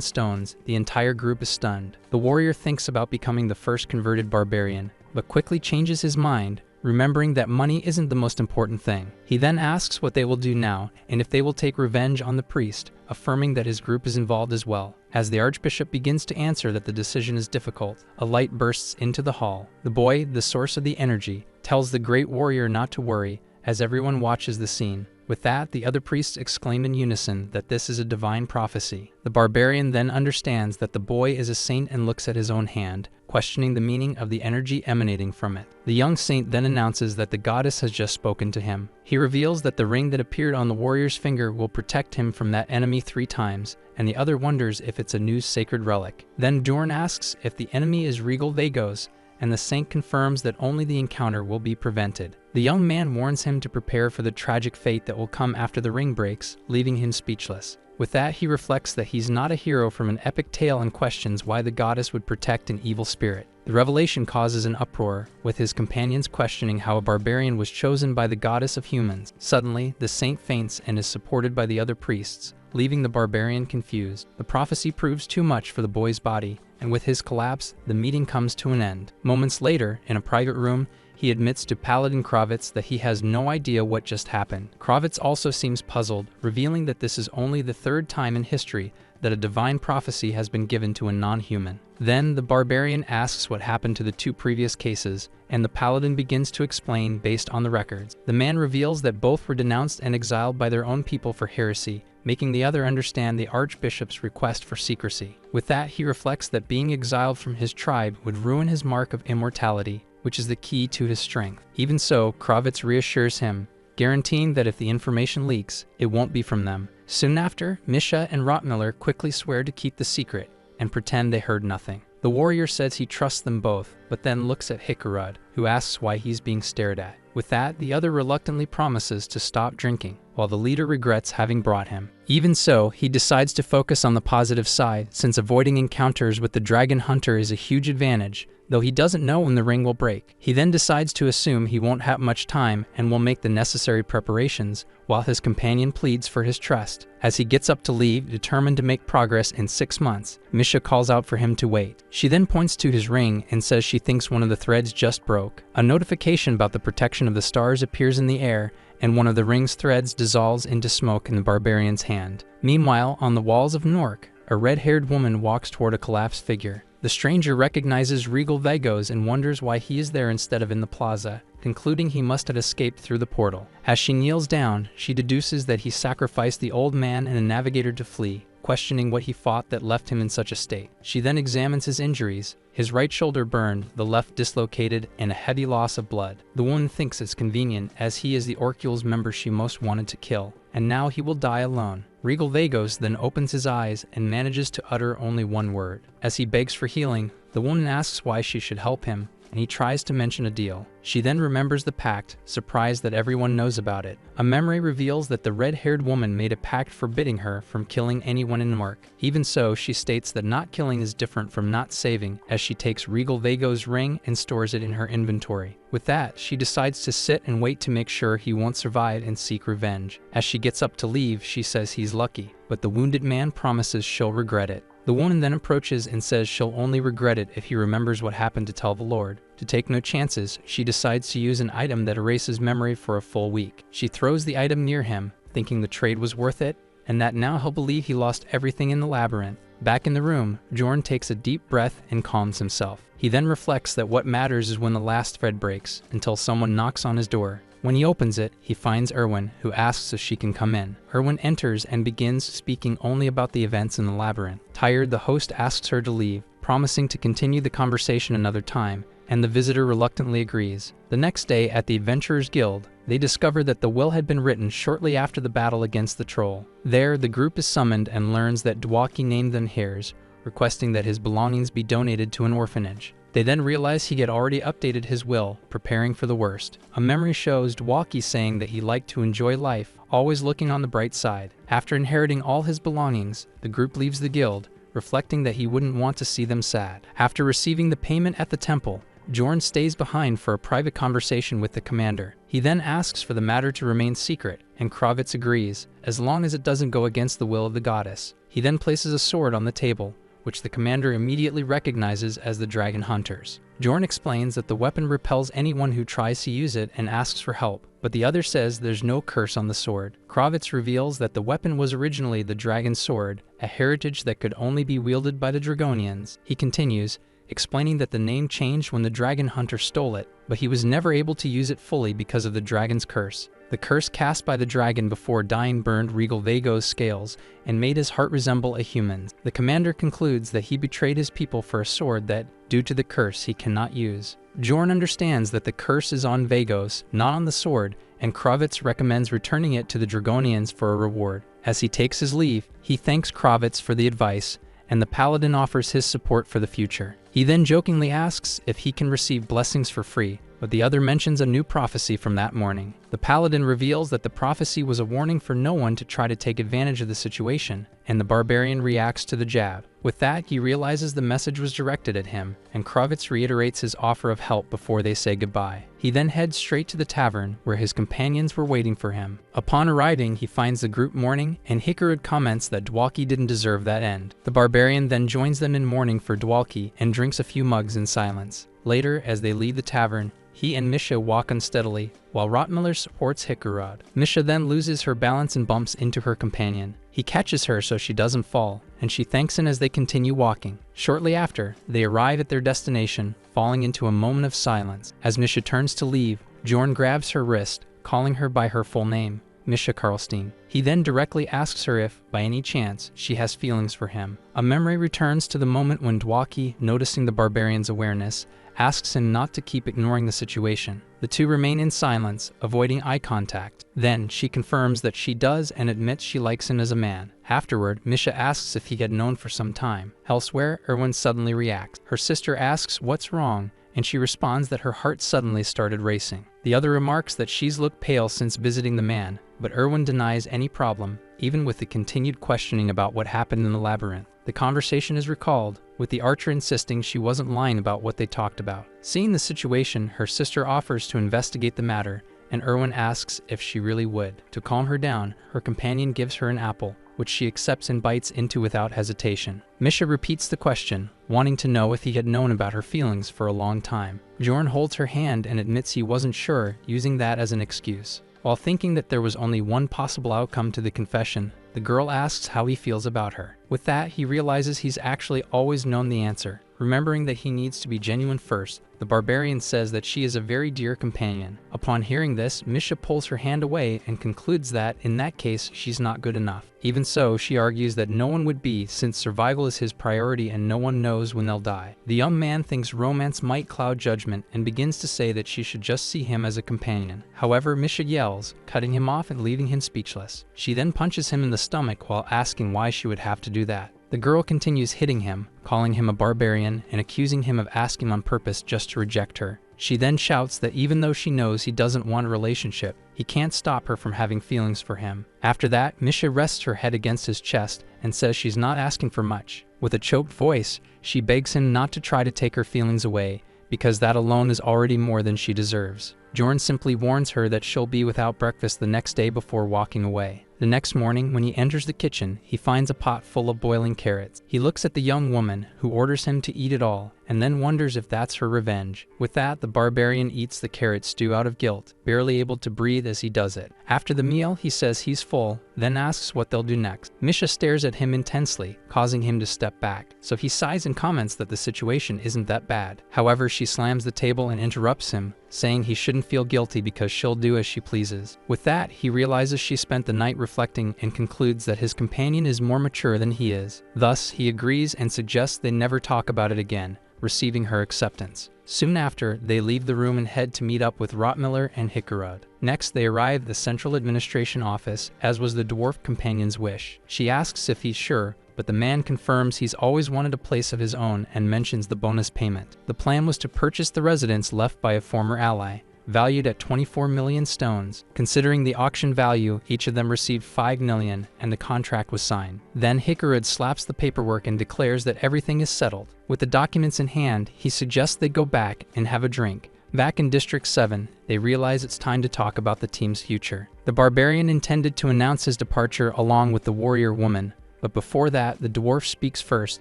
stones, the entire group is stunned. The warrior thinks about becoming the first converted barbarian, but quickly changes his mind, remembering that money isn't the most important thing. He then asks what they will do now, and if they will take revenge on the priest, affirming that his group is involved as well. As the Archbishop begins to answer that the decision is difficult, a light bursts into the hall. The boy, the source of the energy, tells the great warrior not to worry, as everyone watches the scene. With that, the other priests exclaim in unison that this is a divine prophecy. The barbarian then understands that the boy is a saint and looks at his own hand, questioning the meaning of the energy emanating from it. The young saint then announces that the goddess has just spoken to him. He reveals that the ring that appeared on the warrior's finger will protect him from that enemy 3 times, and the other wonders if it's a new sacred relic. Then Dorn asks if the enemy is Regal Vagos, and the saint confirms that only the encounter will be prevented. The young man warns him to prepare for the tragic fate that will come after the ring breaks, leaving him speechless. With that, he reflects that he's not a hero from an epic tale and questions why the goddess would protect an evil spirit. The revelation causes an uproar, with his companions questioning how a barbarian was chosen by the goddess of humans. Suddenly, the saint faints and is supported by the other priests, leaving the barbarian confused. The prophecy proves too much for the boy's body, and with his collapse, the meeting comes to an end. Moments later, in a private room, he admits to Paladin Kravitz that he has no idea what just happened. Kravitz also seems puzzled, revealing that this is only the 3rd time in history that a divine prophecy has been given to a non-human. Then, the barbarian asks what happened to the 2 previous cases, and the paladin begins to explain based on the records. The man reveals that both were denounced and exiled by their own people for heresy, making the other understand the Archbishop's request for secrecy. With that, he reflects that being exiled from his tribe would ruin his mark of immortality, which is the key to his strength. Even so, Kravitz reassures him, guaranteeing that if the information leaks, it won't be from them. Soon after, Misha and Rottmiller quickly swear to keep the secret and pretend they heard nothing. The warrior says he trusts them both, but then looks at Hikarud, who asks why he's being stared at. With that, the other reluctantly promises to stop drinking. while the leader regrets having brought him. Even so, he decides to focus on the positive side, since avoiding encounters with the dragon hunter is a huge advantage, though he doesn't know when the ring will break. He then decides to assume he won't have much time and will make the necessary preparations, while his companion pleads for his trust. As he gets up to leave, determined to make progress in 6 months, Misha calls out for him to wait. She then points to his ring and says she thinks one of the threads just broke. A notification about the protection of the stars appears in the air, and one of the ring's threads dissolves into smoke in the barbarian's hand. Meanwhile, on the walls of Nork, a red-haired woman walks toward a collapsed figure. The stranger recognizes Regal Vagos and wonders why he is there instead of in the plaza, concluding he must have escaped through the portal. As she kneels down, she deduces that he sacrificed the old man and a navigator to flee, questioning what he fought that left him in such a state. She then examines his injuries: his right shoulder burned, the left dislocated, and a heavy loss of blood. The woman thinks it's convenient, as he is the Orcule's member she most wanted to kill, and now he will die alone. Regal Vagos then opens his eyes and manages to utter only one word. As he begs for healing, the woman asks why she should help him, and he tries to mention a deal. She then remembers the pact, surprised that everyone knows about it. A memory reveals that the red-haired woman made a pact forbidding her from killing anyone in Nork. Even so, she states that not killing is different from not saving, as she takes Regal Vagos' ring and stores it in her inventory. With that, she decides to sit and wait to make sure he won't survive and seek revenge. As she gets up to leave, she says he's lucky, but the wounded man promises she'll regret it. The woman then approaches and says she'll only regret it if he remembers what happened to tell the Lord. To take no chances, she decides to use an item that erases memory for a full week. She throws the item near him, thinking the trade was worth it, and that now he'll believe he lost everything in the labyrinth. Back in the room, Jorn takes a deep breath and calms himself. He then reflects that what matters is when the last thread breaks, until someone knocks on his door. When he opens it, he finds Erwin, who asks if she can come in. Erwin enters and begins speaking only about the events in the labyrinth. Tired, the host asks her to leave, promising to continue the conversation another time, and the visitor reluctantly agrees. The next day, at the Adventurers Guild, they discover that the will had been written shortly after the battle against the troll. There, the group is summoned and learns that Dwalki named them heirs, requesting that his belongings be donated to an orphanage. They then realize he had already updated his will, preparing for the worst. A memory shows Dwalki saying that he liked to enjoy life, always looking on the bright side. After inheriting all his belongings, the group leaves the guild, reflecting that he wouldn't want to see them sad. After receiving the payment at the temple, Jorn stays behind for a private conversation with the commander. He then asks for the matter to remain secret, and Kravitz agrees, as long as it doesn't go against the will of the goddess. He then places a sword on the table, which the commander immediately recognizes as the dragon hunters. Jorn explains that the weapon repels anyone who tries to use it and asks for help, but the other says there's no curse on the sword. Kravitz reveals that the weapon was originally the dragon sword, a heritage that could only be wielded by the Dragonians. He continues, explaining that the name changed when the dragon hunter stole it, but he was never able to use it fully because of the dragon's curse. The curse cast by the dragon before dying burned Regal Vagos' scales and made his heart resemble a human's. The commander concludes that he betrayed his people for a sword that, due to the curse, he cannot use. Jorn understands that the curse is on Vagos, not on the sword, and Kravitz recommends returning it to the Dragonians for a reward. As he takes his leave, he thanks Kravitz for the advice, and the paladin offers his support for the future. He then jokingly asks if he can receive blessings for free, but the other mentions a new prophecy from that morning. The paladin reveals that the prophecy was a warning for no one to try to take advantage of the situation, and the barbarian reacts to the jab. With that, he realizes the message was directed at him, and Kravitz reiterates his offer of help before they say goodbye. He then heads straight to the tavern, where his companions were waiting for him. Upon arriving, he finds the group mourning, and Hikarud comments that Dwalki didn't deserve that end. The barbarian then joins them in mourning for Dwalki and drinks a few mugs in silence. Later, as they leave the tavern, he and Misha walk unsteadily, while Rotmiller supports Hikarud. Misha then loses her balance and bumps into her companion. He catches her so she doesn't fall, and she thanks him as they continue walking. Shortly after, they arrive at their destination, falling into a moment of silence. As Misha turns to leave, Jorn grabs her wrist, calling her by her full name, Misha Karlstein. He then directly asks her if, by any chance, she has feelings for him. A memory returns to the moment when Dwalki, noticing the barbarian's awareness, asks him not to keep ignoring the situation. The two remain in silence, avoiding eye contact. Then, she confirms that she does and admits she likes him as a man. Afterward, Misha asks if he had known for some time. Elsewhere, Erwin suddenly reacts. Her sister asks what's wrong, and she responds that her heart suddenly started racing. The other remarks that she's looked pale since visiting the man, but Erwin denies any problem, even with the continued questioning about what happened in the labyrinth. The conversation is recalled, with the archer insisting she wasn't lying about what they talked about. Seeing the situation, her sister offers to investigate the matter, and Erwin asks if she really would. To calm her down, her companion gives her an apple, which she accepts and bites into without hesitation. Misha repeats the question, wanting to know if he had known about her feelings for a long time. Jorn holds her hand and admits he wasn't sure, using that as an excuse. While thinking that there was only one possible outcome to the confession, the girl asks how he feels about her. With that, he realizes he's actually always known the answer. Remembering that he needs to be genuine first, the barbarian says that she is a very dear companion. Upon hearing this, Misha pulls her hand away and concludes that, in that case, she's not good enough. Even so, she argues that no one would be, since survival is his priority and no one knows when they'll die. The young man thinks romance might cloud judgment and begins to say that she should just see him as a companion. However, Misha yells, cutting him off and leaving him speechless. She then punches him in the stomach while asking why she would have to do that. The girl continues hitting him, calling him a barbarian and accusing him of asking on purpose just to reject her. She then shouts that even though she knows he doesn't want a relationship, he can't stop her from having feelings for him. After that, Misha rests her head against his chest and says she's not asking for much. With a choked voice, she begs him not to try to take her feelings away, because that alone is already more than she deserves. Jorn simply warns her that she'll be without breakfast the next day before walking away. The next morning, when he enters the kitchen, he finds a pot full of boiling carrots. He looks at the young woman, who orders him to eat it all, and then wonders if that's her revenge. With that, the barbarian eats the carrot stew out of guilt, barely able to breathe as he does it. After the meal, he says he's full, then asks what they'll do next. Misha stares at him intensely, causing him to step back, so he sighs and comments that the situation isn't that bad. However, she slams the table and interrupts him, saying he shouldn't feel guilty because she'll do as she pleases. With that, he realizes she spent the night reflecting and concludes that his companion is more mature than he is. Thus, he agrees and suggests they never talk about it again, receiving her acceptance. Soon after, they leave the room and head to meet up with Rotmiller and Hickerud. Next, they arrive at the central administration office, as was the dwarf companion's wish. She asks if he's sure, but the man confirms he's always wanted a place of his own and mentions the bonus payment. The plan was to purchase the residence left by a former ally, valued at 24 million stones. Considering the auction value, each of them received 5 million, and the contract was signed. Then Hickerud slaps the paperwork and declares that everything is settled. With the documents in hand, he suggests they go back and have a drink. Back in District 7, they realize it's time to talk about the team's future. The barbarian intended to announce his departure along with the warrior woman, but before that, the dwarf speaks first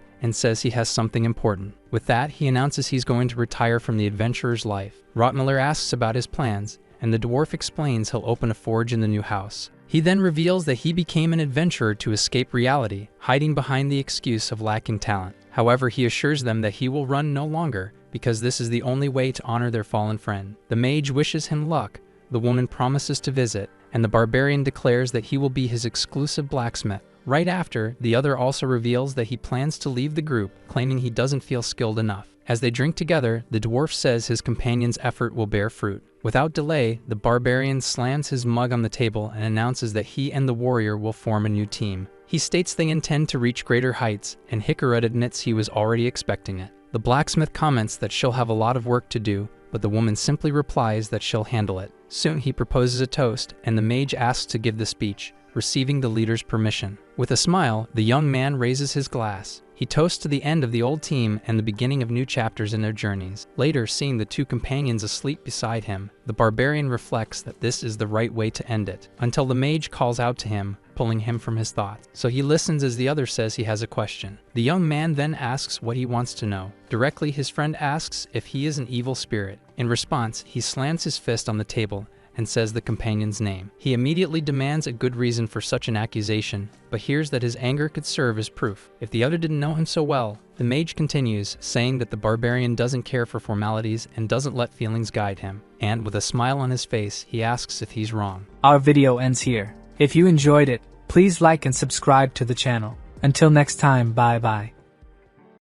and says he has something important. With that, he announces he's going to retire from the adventurer's life. Rotmiller asks about his plans, and the dwarf explains he'll open a forge in the new house. He then reveals that he became an adventurer to escape reality, hiding behind the excuse of lacking talent. However, he assures them that he will run no longer, because this is the only way to honor their fallen friend. The mage wishes him luck, the woman promises to visit, and the barbarian declares that he will be his exclusive blacksmith. Right after, the other also reveals that he plans to leave the group, claiming he doesn't feel skilled enough. As they drink together, the dwarf says his companion's effort will bear fruit. Without delay, the barbarian slams his mug on the table and announces that he and the warrior will form a new team. He states they intend to reach greater heights, and Hickerud admits he was already expecting it. The blacksmith comments that she'll have a lot of work to do, but the woman simply replies that she'll handle it. Soon he proposes a toast, and the mage asks to give the speech, receiving the leader's permission. With a smile, the young man raises his glass. He toasts to the end of the old team and the beginning of new chapters in their journeys. Later, seeing the two companions asleep beside him, the barbarian reflects that this is the right way to end it, until the mage calls out to him, pulling him from his thoughts. So he listens as the other says he has a question. The young man then asks what he wants to know. Directly, his friend asks if he is an evil spirit. In response, he slams his fist on the table and says the companion's name. He immediately demands a good reason for such an accusation, but hears that his anger could serve as proof. If the other didn't know him so well, the mage continues, saying that the barbarian doesn't care for formalities and doesn't let feelings guide him. And with a smile on his face, he asks if he's wrong. Our video ends here. If you enjoyed it, please like and subscribe to the channel. Until next time, bye bye.